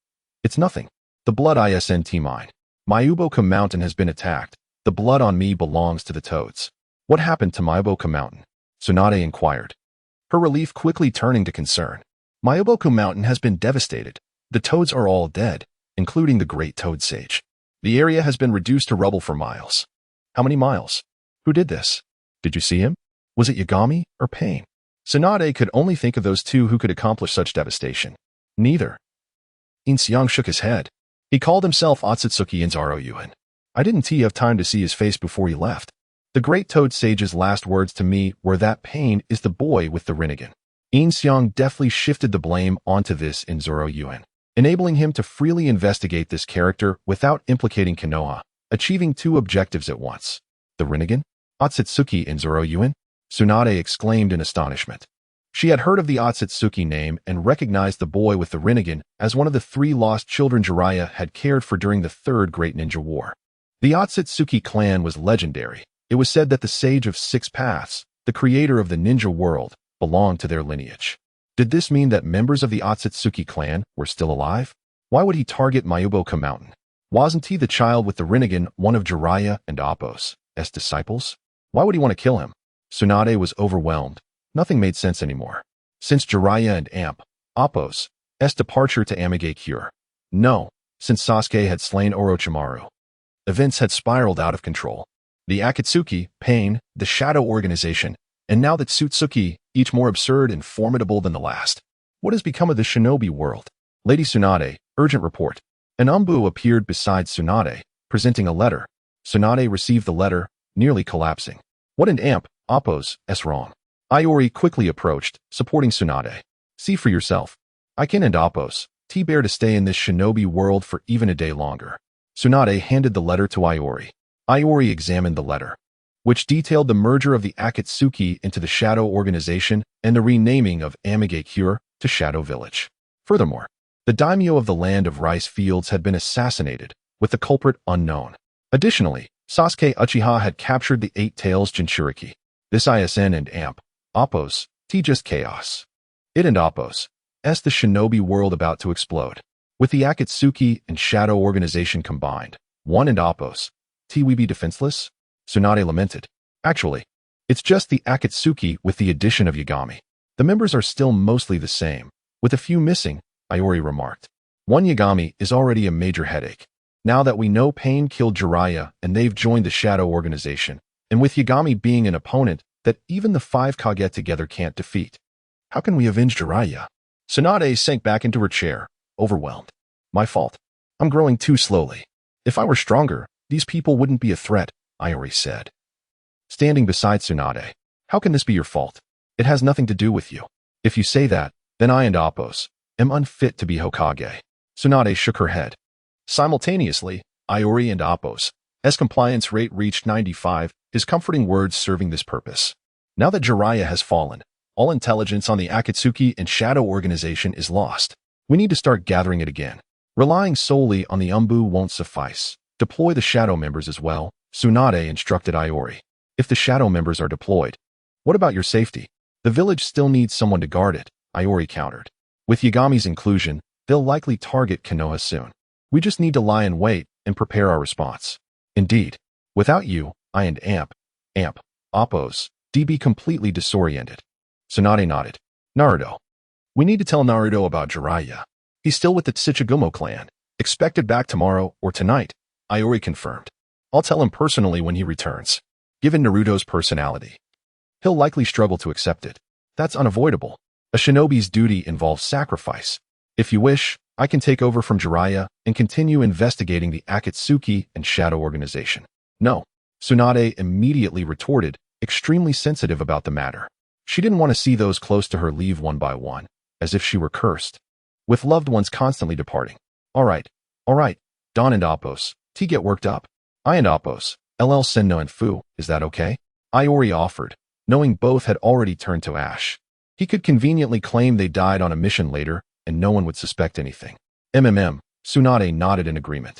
It's nothing. The blood isn't mine. Mayuboka Mountain has been attacked. The blood on me belongs to the Toads. What happened to Mayuboka Mountain? Tsunade inquired, her relief quickly turning to concern. Mayuboka Mountain has been devastated. The Toads are all dead, including the great Toad Sage. The area has been reduced to rubble for miles. How many miles? Who did this? Did you see him? Was it Yagami or Pain? Tsunade could only think of those two who could accomplish such devastation. Neither. Yin Xiang shook his head. He called himself Akatsuki in Zoroyuan. I didn't have time to see his face before he left. The great Toad Sage's last words to me were that Pain is the boy with the Rinnegan. Yin Xiang deftly shifted the blame onto this in Zoro Yuan, enabling him to freely investigate this character without implicating Konoha, achieving two objectives at once. The Rinnegan? Akatsuki in Zoro Yuan? Tsunade exclaimed in astonishment. She had heard of the Akatsuki name and recognized the boy with the Rinnegan as one of the 3 lost children Jiraiya had cared for during the Third Great Ninja War. The Akatsuki clan was legendary. It was said that the Sage of 6 Paths, the creator of the ninja world, belonged to their lineage. Did this mean that members of the Akatsuki clan were still alive? Why would he target Mayuboka Mountain? Wasn't he the child with the Rinnegan one of Jiraiya and Appo's disciples? Why would he want to kill him? Tsunade was overwhelmed. Nothing made sense anymore. Since Jiraiya and Appo's departure to Amigay Cure. No, since Sasuke had slain Orochimaru. Events had spiraled out of control. The Akatsuki, Pain, the Shadow Organization, and now the Tsutsuki, each more absurd and formidable than the last. What has become of the shinobi world? Lady Tsunade, urgent report. An Umbu appeared beside Tsunade, presenting a letter. Tsunade received the letter, nearly collapsing. What an Appo's wrong. Iori quickly approached, supporting Tsunade. See for yourself. I can and Appo's bear to stay in this shinobi world for even a day longer. Tsunade handed the letter to Iori. Iori examined the letter, which detailed the merger of the Akatsuki into the Shadow Organization and the renaming of Amigay Cure to Shadow Village. Furthermore, the daimyo of the land of rice fields had been assassinated, with the culprit unknown. Additionally, Sasuke Uchiha had captured the 8 Tails Jinchuriki. This ISN and Appo's just chaos. It and Appo's the shinobi world about to explode. With the Akatsuki and Shadow Organization combined, one and Appo's we be defenseless? Tsunade lamented. Actually, it's just the Akatsuki with the addition of Yagami. The members are still mostly the same, with a few missing, Iori remarked. One Yagami is already a major headache. Now that we know Pain killed Jiraiya and they've joined the Shadow Organization, and with Yagami being an opponent that even the 5 Kage together can't defeat. How can we avenge Jiraiya? Tsunade sank back into her chair, overwhelmed. My fault. I'm growing too slowly. If I were stronger, these people wouldn't be a threat, Iori said. Standing beside Tsunade. How can this be your fault? It has nothing to do with you. If you say that, then I and Appo's am unfit to be Hokage. Tsunade shook her head. Simultaneously, Iori and Appo's compliance rate reached 95, his comforting words serving this purpose. Now that Jiraiya has fallen, all intelligence on the Akatsuki and Shadow Organization is lost. We need to start gathering it again. Relying solely on the Umbu won't suffice. Deploy the Shadow members as well, Tsunade instructed Iori. If the Shadow members are deployed, what about your safety? The village still needs someone to guard it, Iori countered. With Yagami's inclusion, they'll likely target Konoha soon. We just need to lie in wait and prepare our response. Indeed. Without you, I and Appo's be completely disoriented. Tsunade nodded. Naruto. We need to tell Naruto about Jiraiya. He's still with the Tsuchigumo clan. Expected back tomorrow or tonight, Iori confirmed. I'll tell him personally when he returns. Given Naruto's personality, he'll likely struggle to accept it. That's unavoidable. A shinobi's duty involves sacrifice. If you wish, I can take over from Jiraiya and continue investigating the Akatsuki and Shadow Organization. No. Tsunade immediately retorted, extremely sensitive about the matter. She didn't want to see those close to her leave one by one, as if she were cursed. With loved ones constantly departing. All right. Don and Appo's get worked up. I and Appo's Senno and Fu, is that okay? Iori offered, knowing both had already turned to ash. He could conveniently claim they died on a mission later, and no one would suspect anything. Tsunade nodded in agreement.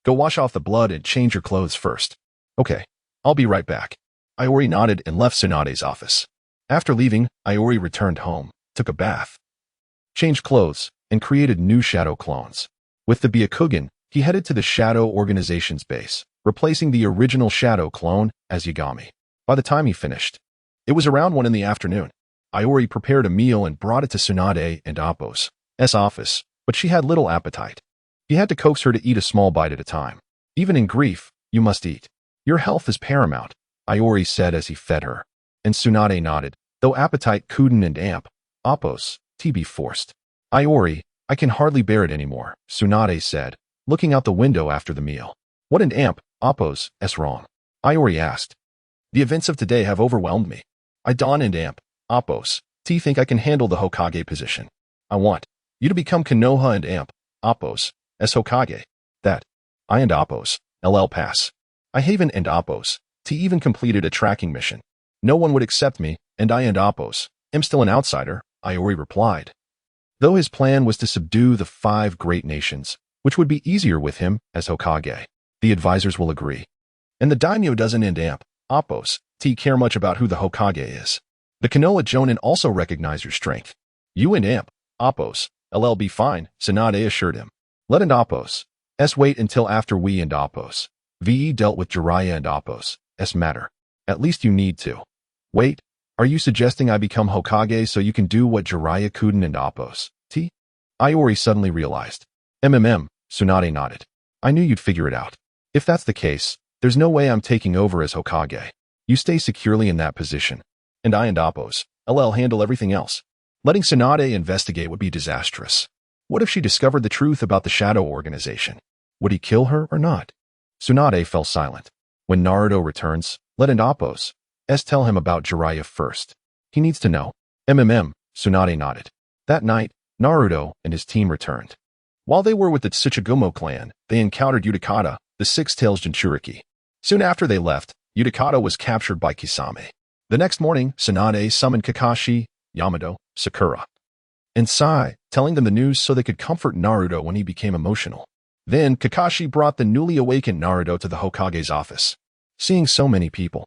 Go wash off the blood and change your clothes first. Okay, I'll be right back. Iori nodded and left Tsunade's office. After leaving, Iori returned home, took a bath, changed clothes, and created new Shadow clones. With the Byakugan, he headed to the Shadow Organization's base, replacing the original Shadow clone as Yagami. By the time he finished, it was around 1 in the afternoon. Iori prepared a meal and brought it to Tsunade and Appo's office, but she had little appetite. He had to coax her to eat a small bite at a time. Even in grief, you must eat. Your health is paramount, Iori said as he fed her. And Tsunade nodded, though appetite couldn't and Appo's be forced. Iori, I can hardly bear it anymore, Tsunade said, looking out the window after the meal. What an Appo's wrong? Iori asked. The events of today have overwhelmed me. I Don and Appo's Do you think I can handle the Hokage position? I want you to become Konoha and Amp, Appos, as Hokage. That, I and Appos, LL pass. I haven't and Appos, T even completed a tracking mission. No one would accept me, and I and Appos, am still an outsider, Iori replied. Though his plan was to subdue the 5 great nations, which would be easier with him as Hokage, the advisors will agree. And the daimyo doesn't and Amp, Appos, T care much about who the Hokage is. The Konoha Jonin also recognize your strength. You and Amp, Appos, LL be fine, Tsunade assured him. Let and Appos, S wait until after we and Appos, VE dealt with Jiraiya and Appos, S matter. At least you need to. Wait, are you suggesting I become Hokage so you can do what Jiraiya couldn't and Appos, T? Iori suddenly realized. Tsunade nodded. I knew you'd figure it out. If that's the case, there's no way I'm taking over as Hokage. You stay securely in that position. And I and Appos, LL handle everything else. Letting Tsunade investigate would be disastrous. What if she discovered the truth about the Shadow Organization? Would he kill her or not? Tsunade fell silent. When Naruto returns, let and Appos, S tell him about Jiraiya first. He needs to know. Tsunade nodded. That night, Naruto and his team returned. While they were with the Tsuchigumo clan, they encountered Utakata, the Six-Tails Jinchuriki. Soon after they left, Utakata was captured by Kisame. The next morning, Tsunade summoned Kakashi, Yamato, Sakura, and Sai, telling them the news so they could comfort Naruto when he became emotional. Then, Kakashi brought the newly awakened Naruto to the Hokage's office. Seeing so many people,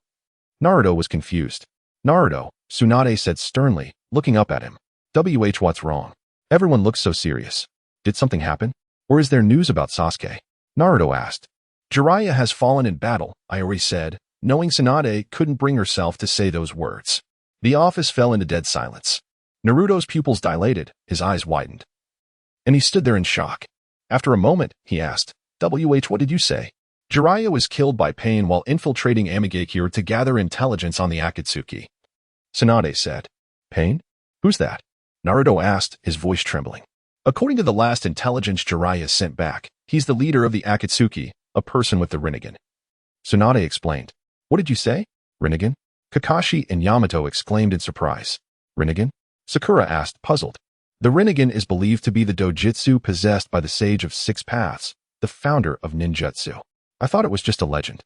Naruto was confused. Naruto, Tsunade said sternly, looking up at him. What's wrong? Everyone looks so serious. Did something happen? Or is there news about Sasuke? Naruto asked. Jiraiya has fallen in battle, Iori said, knowing Tsunade couldn't bring herself to say those words. The office fell into dead silence. Naruto's pupils dilated, his eyes widened. And he stood there in shock. After a moment, he asked, what did you say? Jiraiya was killed by pain while infiltrating Amigakure to gather intelligence on the Akatsuki. Tsunade said. Pain? Who's that? Naruto asked, his voice trembling. According to the last intelligence Jiraiya sent back, he's the leader of the Akatsuki, a person with the Rinnegan. Tsunade explained. What did you say? Rinnegan? Kakashi and Yamato exclaimed in surprise. Rinnegan? Sakura asked, puzzled. The Rinnegan is believed to be the dojutsu possessed by the Sage of Six Paths, the founder of ninjutsu. I thought it was just a legend.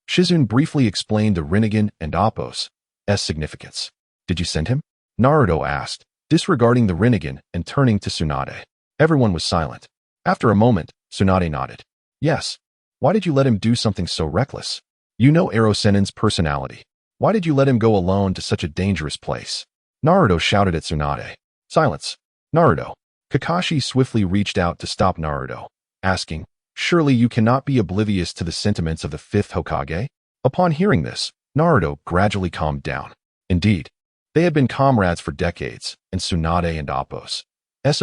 Shizune briefly explained the Rinnegan and Appos' significance. Did you send him? Naruto asked, disregarding the Rinnegan and turning to Tsunade. Everyone was silent. After a moment, Tsunade nodded. Yes. Why did you let him do something so reckless? You know Erosenen's personality. Why did you let him go alone to such a dangerous place? Naruto shouted at Tsunade. Silence. Naruto. Kakashi swiftly reached out to stop Naruto, asking, surely you cannot be oblivious to the sentiments of the 5th Hokage? Upon hearing this, Naruto gradually calmed down. Indeed, they had been comrades for decades, and Tsunade and Appos'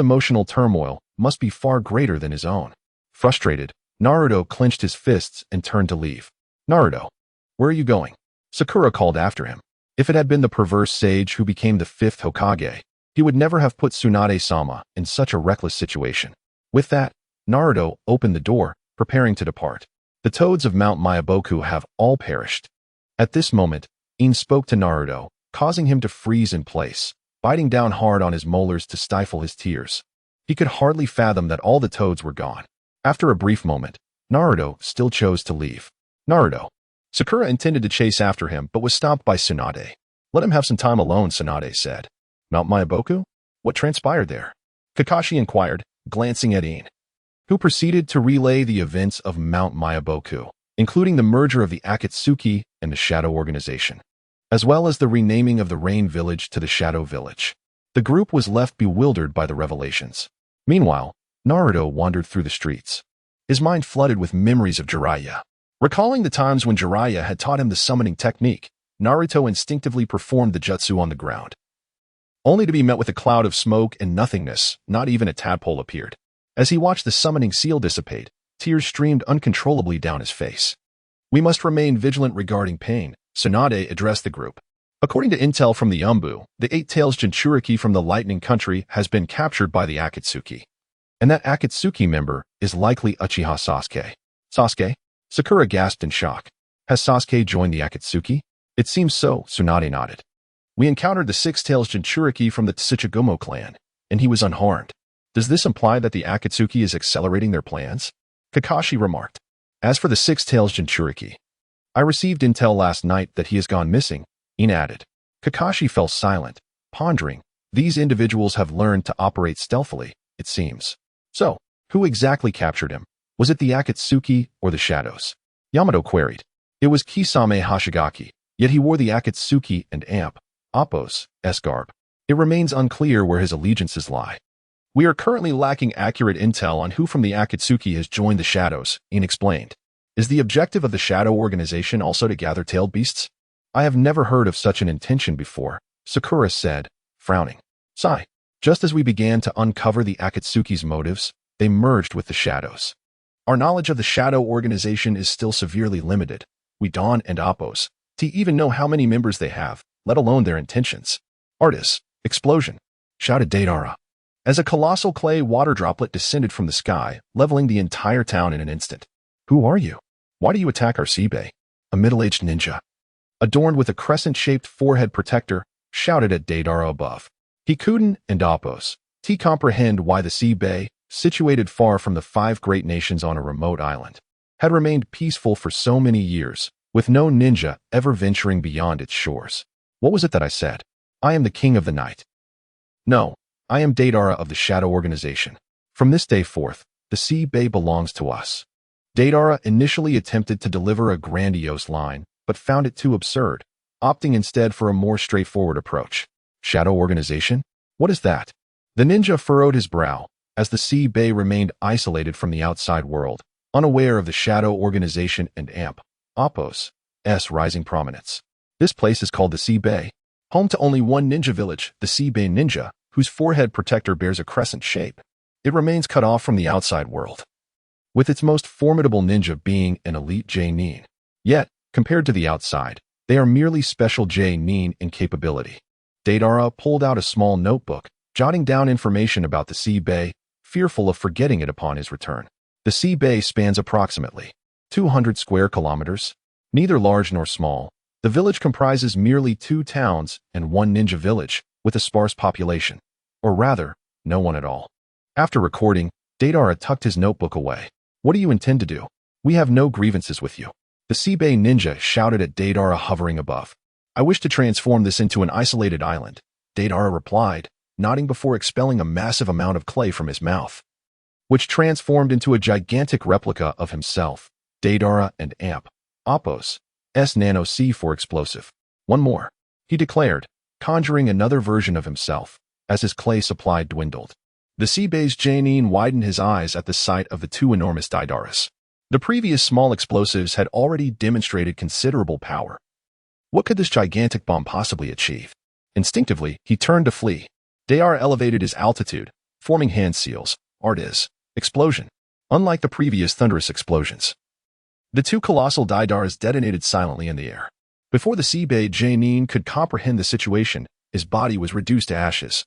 emotional turmoil must be far greater than his own. Frustrated, Naruto clenched his fists and turned to leave. Naruto, where are you going? Sakura called after him. If it had been the perverse sage who became the 5th Hokage, he would never have put Tsunade-sama in such a reckless situation. With that, Naruto opened the door, preparing to depart. The toads of Mount Myaboku have all perished. At this moment, Yin spoke to Naruto, causing him to freeze in place, biting down hard on his molars to stifle his tears. He could hardly fathom that all the toads were gone. After a brief moment, Naruto still chose to leave. Naruto. Sakura intended to chase after him but was stopped by Tsunade. Let him have some time alone, Tsunade said. Mount Myaboku? What transpired there? Kakashi inquired, glancing at Yin, who proceeded to relay the events of Mount Myaboku, including the merger of the Akatsuki and the Shadow Organization, as well as the renaming of the Rain Village to the Shadow Village. The group was left bewildered by the revelations. Meanwhile, Naruto wandered through the streets. His mind flooded with memories of Jiraiya. Recalling the times when Jiraiya had taught him the summoning technique, Naruto instinctively performed the jutsu on the ground, only to be met with a cloud of smoke and nothingness. Not even a tadpole appeared. As he watched the summoning seal dissipate, tears streamed uncontrollably down his face. We must remain vigilant regarding pain, Tsunade addressed the group. According to intel from the Umbu, the 8-Tails Jinchuriki from the Lightning Country has been captured by the Akatsuki. And that Akatsuki member is likely Uchiha Sasuke. Sasuke? Sakura gasped in shock. Has Sasuke joined the Akatsuki? It seems so, Tsunade nodded. We encountered the Six-Tails Jinchuriki from the Tsuchigumo clan, and he was unharmed. Does this imply that the Akatsuki is accelerating their plans? Kakashi remarked. As for the Six-Tails Jinchuriki, I received intel last night that he has gone missing, Yin added. Kakashi fell silent, pondering. These individuals have learned to operate stealthily, it seems. So, who exactly captured him? Was it the Akatsuki or the shadows? Yamato queried. It was Kisame Hashigaki, yet he wore the Akatsuki and Appo's garb. It remains unclear where his allegiances lie. We are currently lacking accurate intel on who from the Akatsuki has joined the shadows, Yin explained. Is the objective of the shadow organization also to gather tailed beasts? I have never heard of such an intention before, Sakura said, frowning. Sigh. Just as we began to uncover the Akatsuki's motives, they merged with the shadows. Our knowledge of the shadow organization is still severely limited. We Dawn and Appo's to even know how many members they have, let alone their intentions. Artis, explosion, shouted Deidara. As a colossal clay water droplet descended from the sky, leveling the entire town in an instant. Who are you? Why do you attack our Seibei? A middle-aged ninja, adorned with a crescent-shaped forehead protector, shouted at Deidara above. Hikuden and Appo's to comprehend why the Seibei, situated far from the 5 great nations on a remote island, had remained peaceful for so many years, with no ninja ever venturing beyond its shores. What was it that I said? I am the king of the night. No, I am Deidara of the Shadow Organization. From this day forth, the Seibei belongs to us. Deidara initially attempted to deliver a grandiose line, but found it too absurd, opting instead for a more straightforward approach. Shadow Organization? What is that? The ninja furrowed his brow, as the Seibei remained isolated from the outside world, unaware of the Shadow Organization and Appo's rising prominence. This place is called the Seibei, home to only one ninja village, the Seibei Ninja, whose forehead protector bears a crescent shape. It remains cut off from the outside world, with its most formidable ninja being an elite J-nin. Yet, compared to the outside, they are merely special J-nin in capability. Deidara pulled out a small notebook, jotting down information about the Seibei, fearful of forgetting it upon his return. The Seibei spans approximately 200 square kilometers, neither large nor small. The village comprises merely 2 towns and 1 ninja village, with a sparse population. Or rather, no one at all. After recording, Deidara tucked his notebook away. What do you intend to do? We have no grievances with you. The Seibei ninja shouted at Deidara hovering above. I wish to transform this into an isolated island, Deidara replied, nodding before expelling a massive amount of clay from his mouth, which transformed into a gigantic replica of himself. Deidara and Appo's nano C4 explosive. One more, he declared, conjuring another version of himself, as his clay supply dwindled. The Seibei's J-nin widened his eyes at the sight of the 2 enormous Daidaras. The previous small explosives had already demonstrated considerable power. What could this gigantic bomb possibly achieve? Instinctively, he turned to flee. Deidara elevated his altitude, forming hand seals. Artis, explosion. Unlike the previous thunderous explosions, the 2 colossal Daidaras detonated silently in the air. Before the Seibei J-nin could comprehend the situation, his body was reduced to ashes,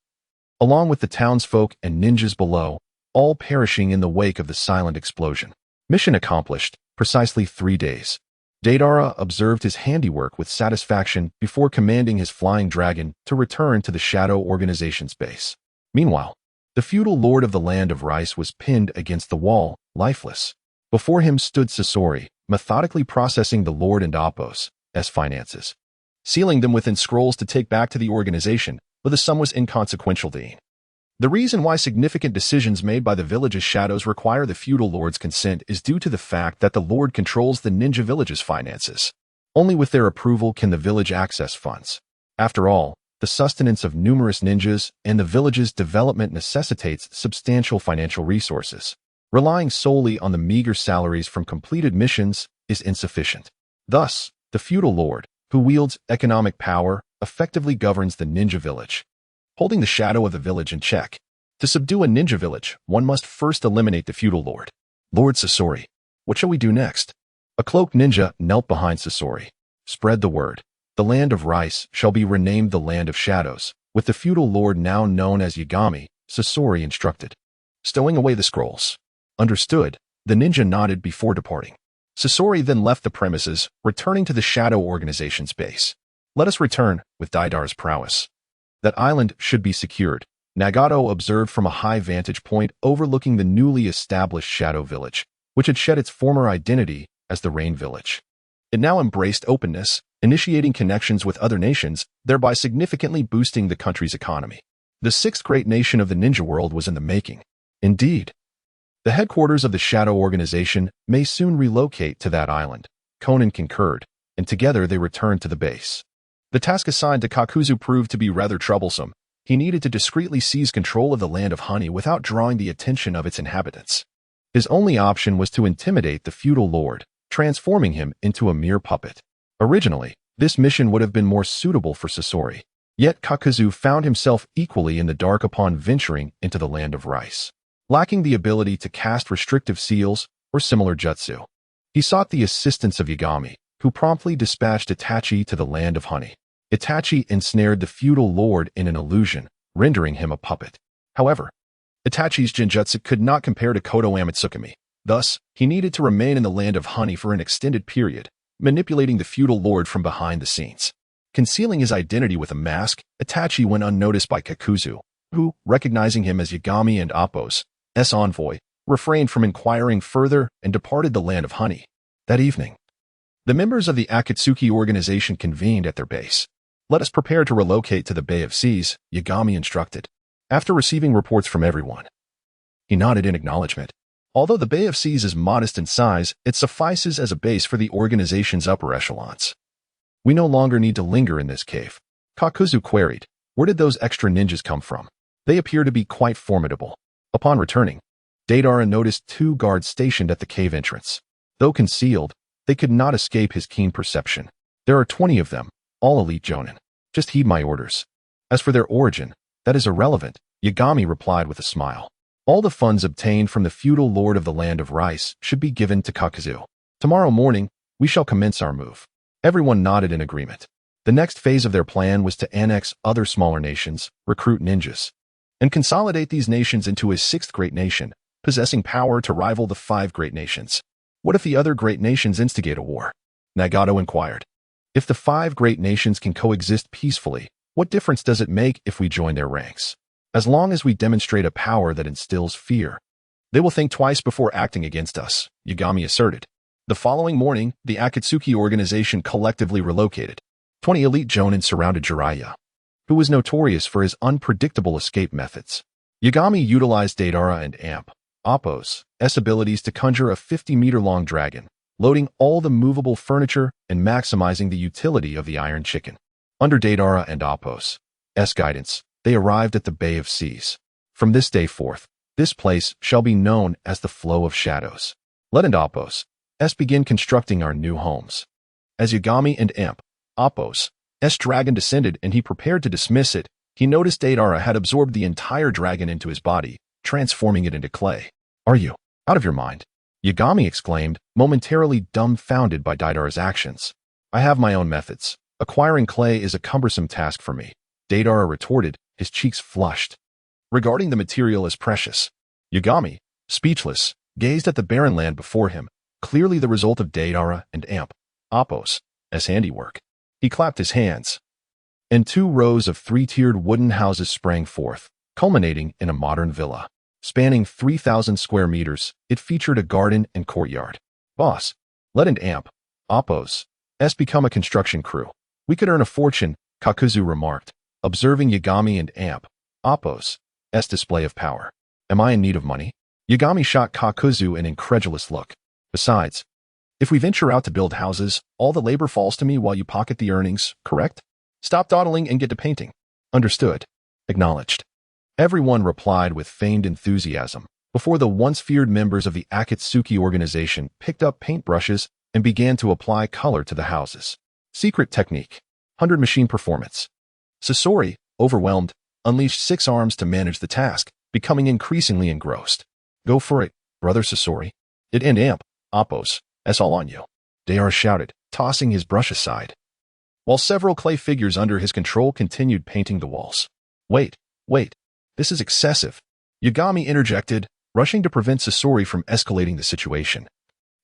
along with the townsfolk and ninjas below, all perishing in the wake of the silent explosion. Mission accomplished, precisely 3 days. Deidara observed his handiwork with satisfaction before commanding his flying dragon to return to the Shadow Organization's base. Meanwhile, the feudal lord of the land of rice was pinned against the wall, lifeless. Before him stood Sasori, methodically processing the Lord and Appo's finances, sealing them within scrolls to take back to the organization, but the sum was inconsequential to Yin. The reason why significant decisions made by the village's shadows require the feudal lord's consent is due to the fact that the lord controls the ninja village's finances. Only with their approval can the village access funds. After all, the sustenance of numerous ninjas and the village's development necessitates substantial financial resources. Relying solely on the meager salaries from completed missions is insufficient. Thus, the feudal lord, who wields economic power, effectively governs the ninja village, holding the shadow of the village in check. To subdue a ninja village, one must first eliminate the feudal lord. Lord Sasori, what shall we do next? A cloaked ninja knelt behind Sasori. Spread the word. The land of rice shall be renamed the land of shadows, with the feudal lord now known as Yagami, Sasori instructed. Stowing away the scrolls. Understood, the ninja nodded before departing. Sasori then left the premises, returning to the Shadow Organization's base. Let us return with Daidara's prowess. That island should be secured, Nagato observed from a high vantage point overlooking the newly established Shadow Village, which had shed its former identity as the Rain Village. It now embraced openness, initiating connections with other nations, thereby significantly boosting the country's economy. The sixth great nation of the ninja world was in the making. Indeed, the headquarters of the Shadow Organization may soon relocate to that island. Conan concurred, and together they returned to the base. The task assigned to Kakuzu proved to be rather troublesome. He needed to discreetly seize control of the land of honey without drawing the attention of its inhabitants. His only option was to intimidate the feudal lord, transforming him into a mere puppet. Originally, this mission would have been more suitable for Sasori. Yet Kakuzu found himself equally in the dark upon venturing into the land of rice. Lacking the ability to cast restrictive seals or similar jutsu, he sought the assistance of Yagami, who promptly dispatched Itachi to the land of honey. Itachi ensnared the feudal lord in an illusion, rendering him a puppet. However, Itachi's genjutsu could not compare to Kodo Amatsukami. Thus, he needed to remain in the land of honey for an extended period, manipulating the feudal lord from behind the scenes. Concealing his identity with a mask, Itachi went unnoticed by Kakuzu, who, recognizing him as Yagami and Appo's envoy, refrained from inquiring further and departed the land of honey. That evening, the members of the Akatsuki organization convened at their base. Let us prepare to relocate to the Bay of Seas, Yagami instructed. After receiving reports from everyone, he nodded in acknowledgement. Although the Bay of Seas is modest in size, it suffices as a base for the organization's upper echelons. We no longer need to linger in this cave. Kakuzu queried, where did those extra ninjas come from? They appear to be quite formidable. Upon returning, Deidara noticed 2 guards stationed at the cave entrance. Though concealed, they could not escape his keen perception. There are 20 of them, all elite jonin. Just heed my orders. As for their origin, that is irrelevant, Yagami replied with a smile. All the funds obtained from the feudal lord of the land of rice should be given to Kakuzu. Tomorrow morning, we shall commence our move. Everyone nodded in agreement. The next phase of their plan was to annex other smaller nations, recruit ninjas, and consolidate these nations into a 6th great nation, possessing power to rival the 5 great nations. What if the other great nations instigate a war? Nagato inquired. If the 5 great nations can coexist peacefully, what difference does it make if we join their ranks? As long as we demonstrate a power that instills fear, they will think twice before acting against us, Yagami asserted. The following morning, the Akatsuki organization collectively relocated. 20 elite jonin surrounded Jiraiya, who was notorious for his unpredictable escape methods. Yagami utilized Deidara and Appo's abilities to conjure a 50-meter-long dragon, loading all the movable furniture and maximizing the utility of the Iron Chicken. Under Deidara and Appo's guidance, they arrived at the Bay of Seas. From this day forth, this place shall be known as the Flow of Shadows. Let and Appo's begin constructing our new homes. As Yagami and Appo's dragon descended and he prepared to dismiss it, he noticed Deidara had absorbed the entire dragon into his body, transforming it into clay. Are you out of your mind? Yagami exclaimed, momentarily dumbfounded by Deidara's actions. I have my own methods. Acquiring clay is a cumbersome task for me, Deidara retorted, his cheeks flushed. Regarding the material as precious, Yagami, speechless, gazed at the barren land before him, clearly the result of Deidara and Appo's handiwork. He clapped his hands, and 2 rows of 3-tiered wooden houses sprang forth, culminating in a modern villa. Spanning 3,000 square meters, it featured a garden and courtyard. Boss, let and Appo's become a construction crew. We could earn a fortune, Kakuzu remarked, observing Yagami and Appo's display of power. Am I in need of money? Yagami shot Kakuzu an incredulous look. Besides, if we venture out to build houses, all the labor falls to me while you pocket the earnings, correct? Stop dawdling and get to painting. Understood. Acknowledged. Everyone replied with feigned enthusiasm before the once feared members of the Akatsuki organization picked up paintbrushes and began to apply color to the houses. Secret technique. 100 machine performance. Sasori, overwhelmed, unleashed 6 arms to manage the task, becoming increasingly engrossed. Go for it, brother Sasori. It and Appo's all on you. Deidara shouted, tossing his brush aside, while several clay figures under his control continued painting the walls. Wait. This is excessive. Yagami interjected, rushing to prevent Sasori from escalating the situation.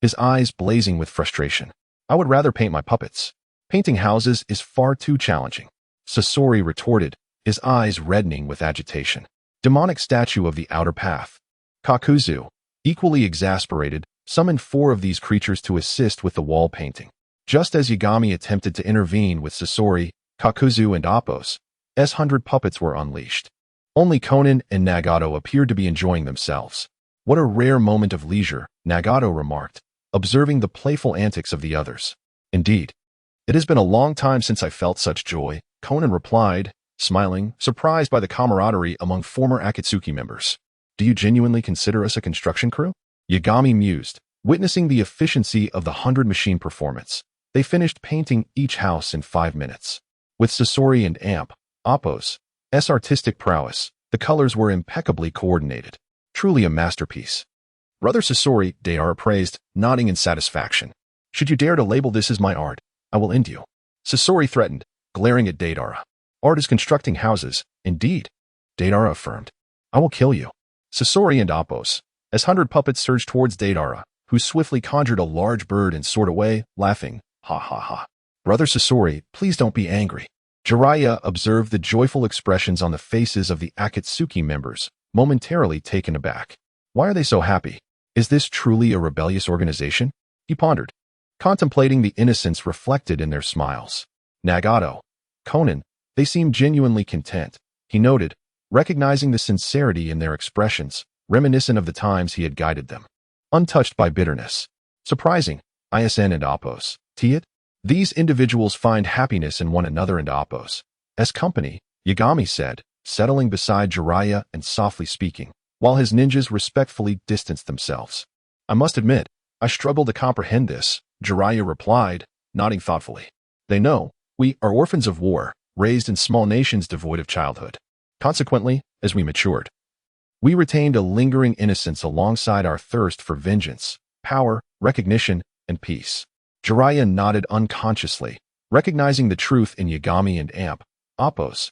His eyes blazing with frustration. I would rather paint my puppets. Painting houses is far too challenging. Sasori retorted, his eyes reddening with agitation. Demonic statue of the outer path. Kakuzu, equally exasperated, summoned 4 of these creatures to assist with the wall painting. Just as Yagami attempted to intervene with Sasori, Kakuzu, and Appos, 100 puppets were unleashed. Only Conan and Nagato appeared to be enjoying themselves. What a rare moment of leisure, Nagato remarked, observing the playful antics of the others. Indeed. It has been a long time since I felt such joy, Conan replied, smiling, surprised by the camaraderie among former Akatsuki members. Do you genuinely consider us a construction crew? Yagami mused, witnessing the efficiency of the 100 machine performance. They finished painting each house in 5 minutes. With Sasori and Appos' artistic prowess, the colors were impeccably coordinated. Truly a masterpiece. Brother Sasori, Deidara praised, nodding in satisfaction. Should you dare to label this as my art, I will end you. Sasori threatened, glaring at Deidara. Art is constructing houses, indeed. Deidara affirmed. I will kill you. Sasori and Appos, 100 puppets surged towards Deidara, who swiftly conjured a large bird and soared away, laughing, ha ha ha. Brother Sasori, please don't be angry. Jiraiya observed the joyful expressions on the faces of the Akatsuki members, momentarily taken aback. Why are they so happy? Is this truly a rebellious organization? He pondered, contemplating the innocence reflected in their smiles. Nagato, Conan, they seemed genuinely content, he noted, recognizing the sincerity in their expressions, reminiscent of the times he had guided them. Untouched by bitterness. Surprising, ISN and Appos, Tiet? These individuals find happiness in one another and Appos' company, Yagami said, settling beside Jiraiya and softly speaking, while his ninjas respectfully distanced themselves. I must admit, I struggle to comprehend this, Jiraiya replied, nodding thoughtfully. They know, we are orphans of war, raised in small nations devoid of childhood. Consequently, as we matured, we retained a lingering innocence alongside our thirst for vengeance, power, recognition, and peace. Jiraiya nodded unconsciously, recognizing the truth in Yagami and Appos'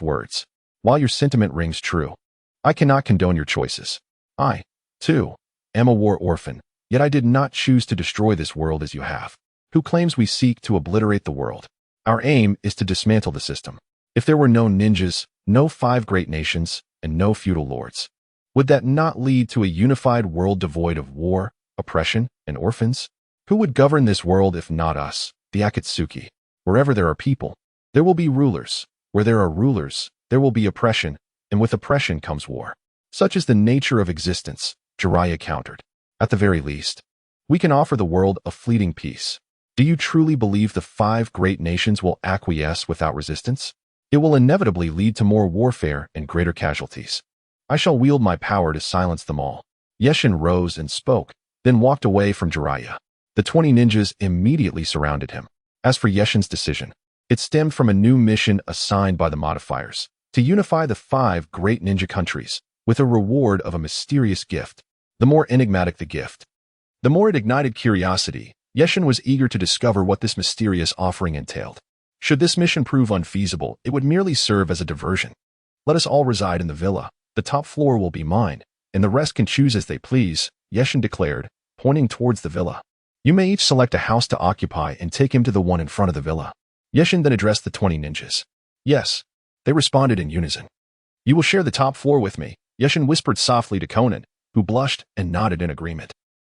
words. While your sentiment rings true, I cannot condone your choices. I, too, am a war orphan, yet I did not choose to destroy this world as you have. Who claims we seek to obliterate the world? Our aim is to dismantle the system. If there were no ninjas, no 5 great nations, and no feudal lords, would that not lead to a unified world devoid of war, oppression, and orphans? Who would govern this world if not us, the Akatsuki? Wherever there are people, there will be rulers. Where there are rulers, there will be oppression, and with oppression comes war. Such is the nature of existence, Jiraiya countered. At the very least, we can offer the world a fleeting peace. Do you truly believe the 5 great nations will acquiesce without resistance? It will inevitably lead to more warfare and greater casualties. I shall wield my power to silence them all. Yeshin rose and spoke, then walked away from Jiraiya. The 20 ninjas immediately surrounded him. As for Yeshin's decision, it stemmed from a new mission assigned by the modifiers, to unify the 5 great ninja countries, with a reward of a mysterious gift. The more enigmatic the gift, the more it ignited curiosity. Yeshin was eager to discover what this mysterious offering entailed. Should this mission prove unfeasible, it would merely serve as a diversion. Let us all reside in the villa. The top floor will be mine, and the rest can choose as they please, Yeshin declared, pointing towards the villa. You may each select a house to occupy and take him to the one in front of the villa. Yeshin then addressed the 20 ninjas. Yes, they responded in unison. You will share the top floor with me, Yeshin whispered softly to Conan, who blushed and nodded in agreement.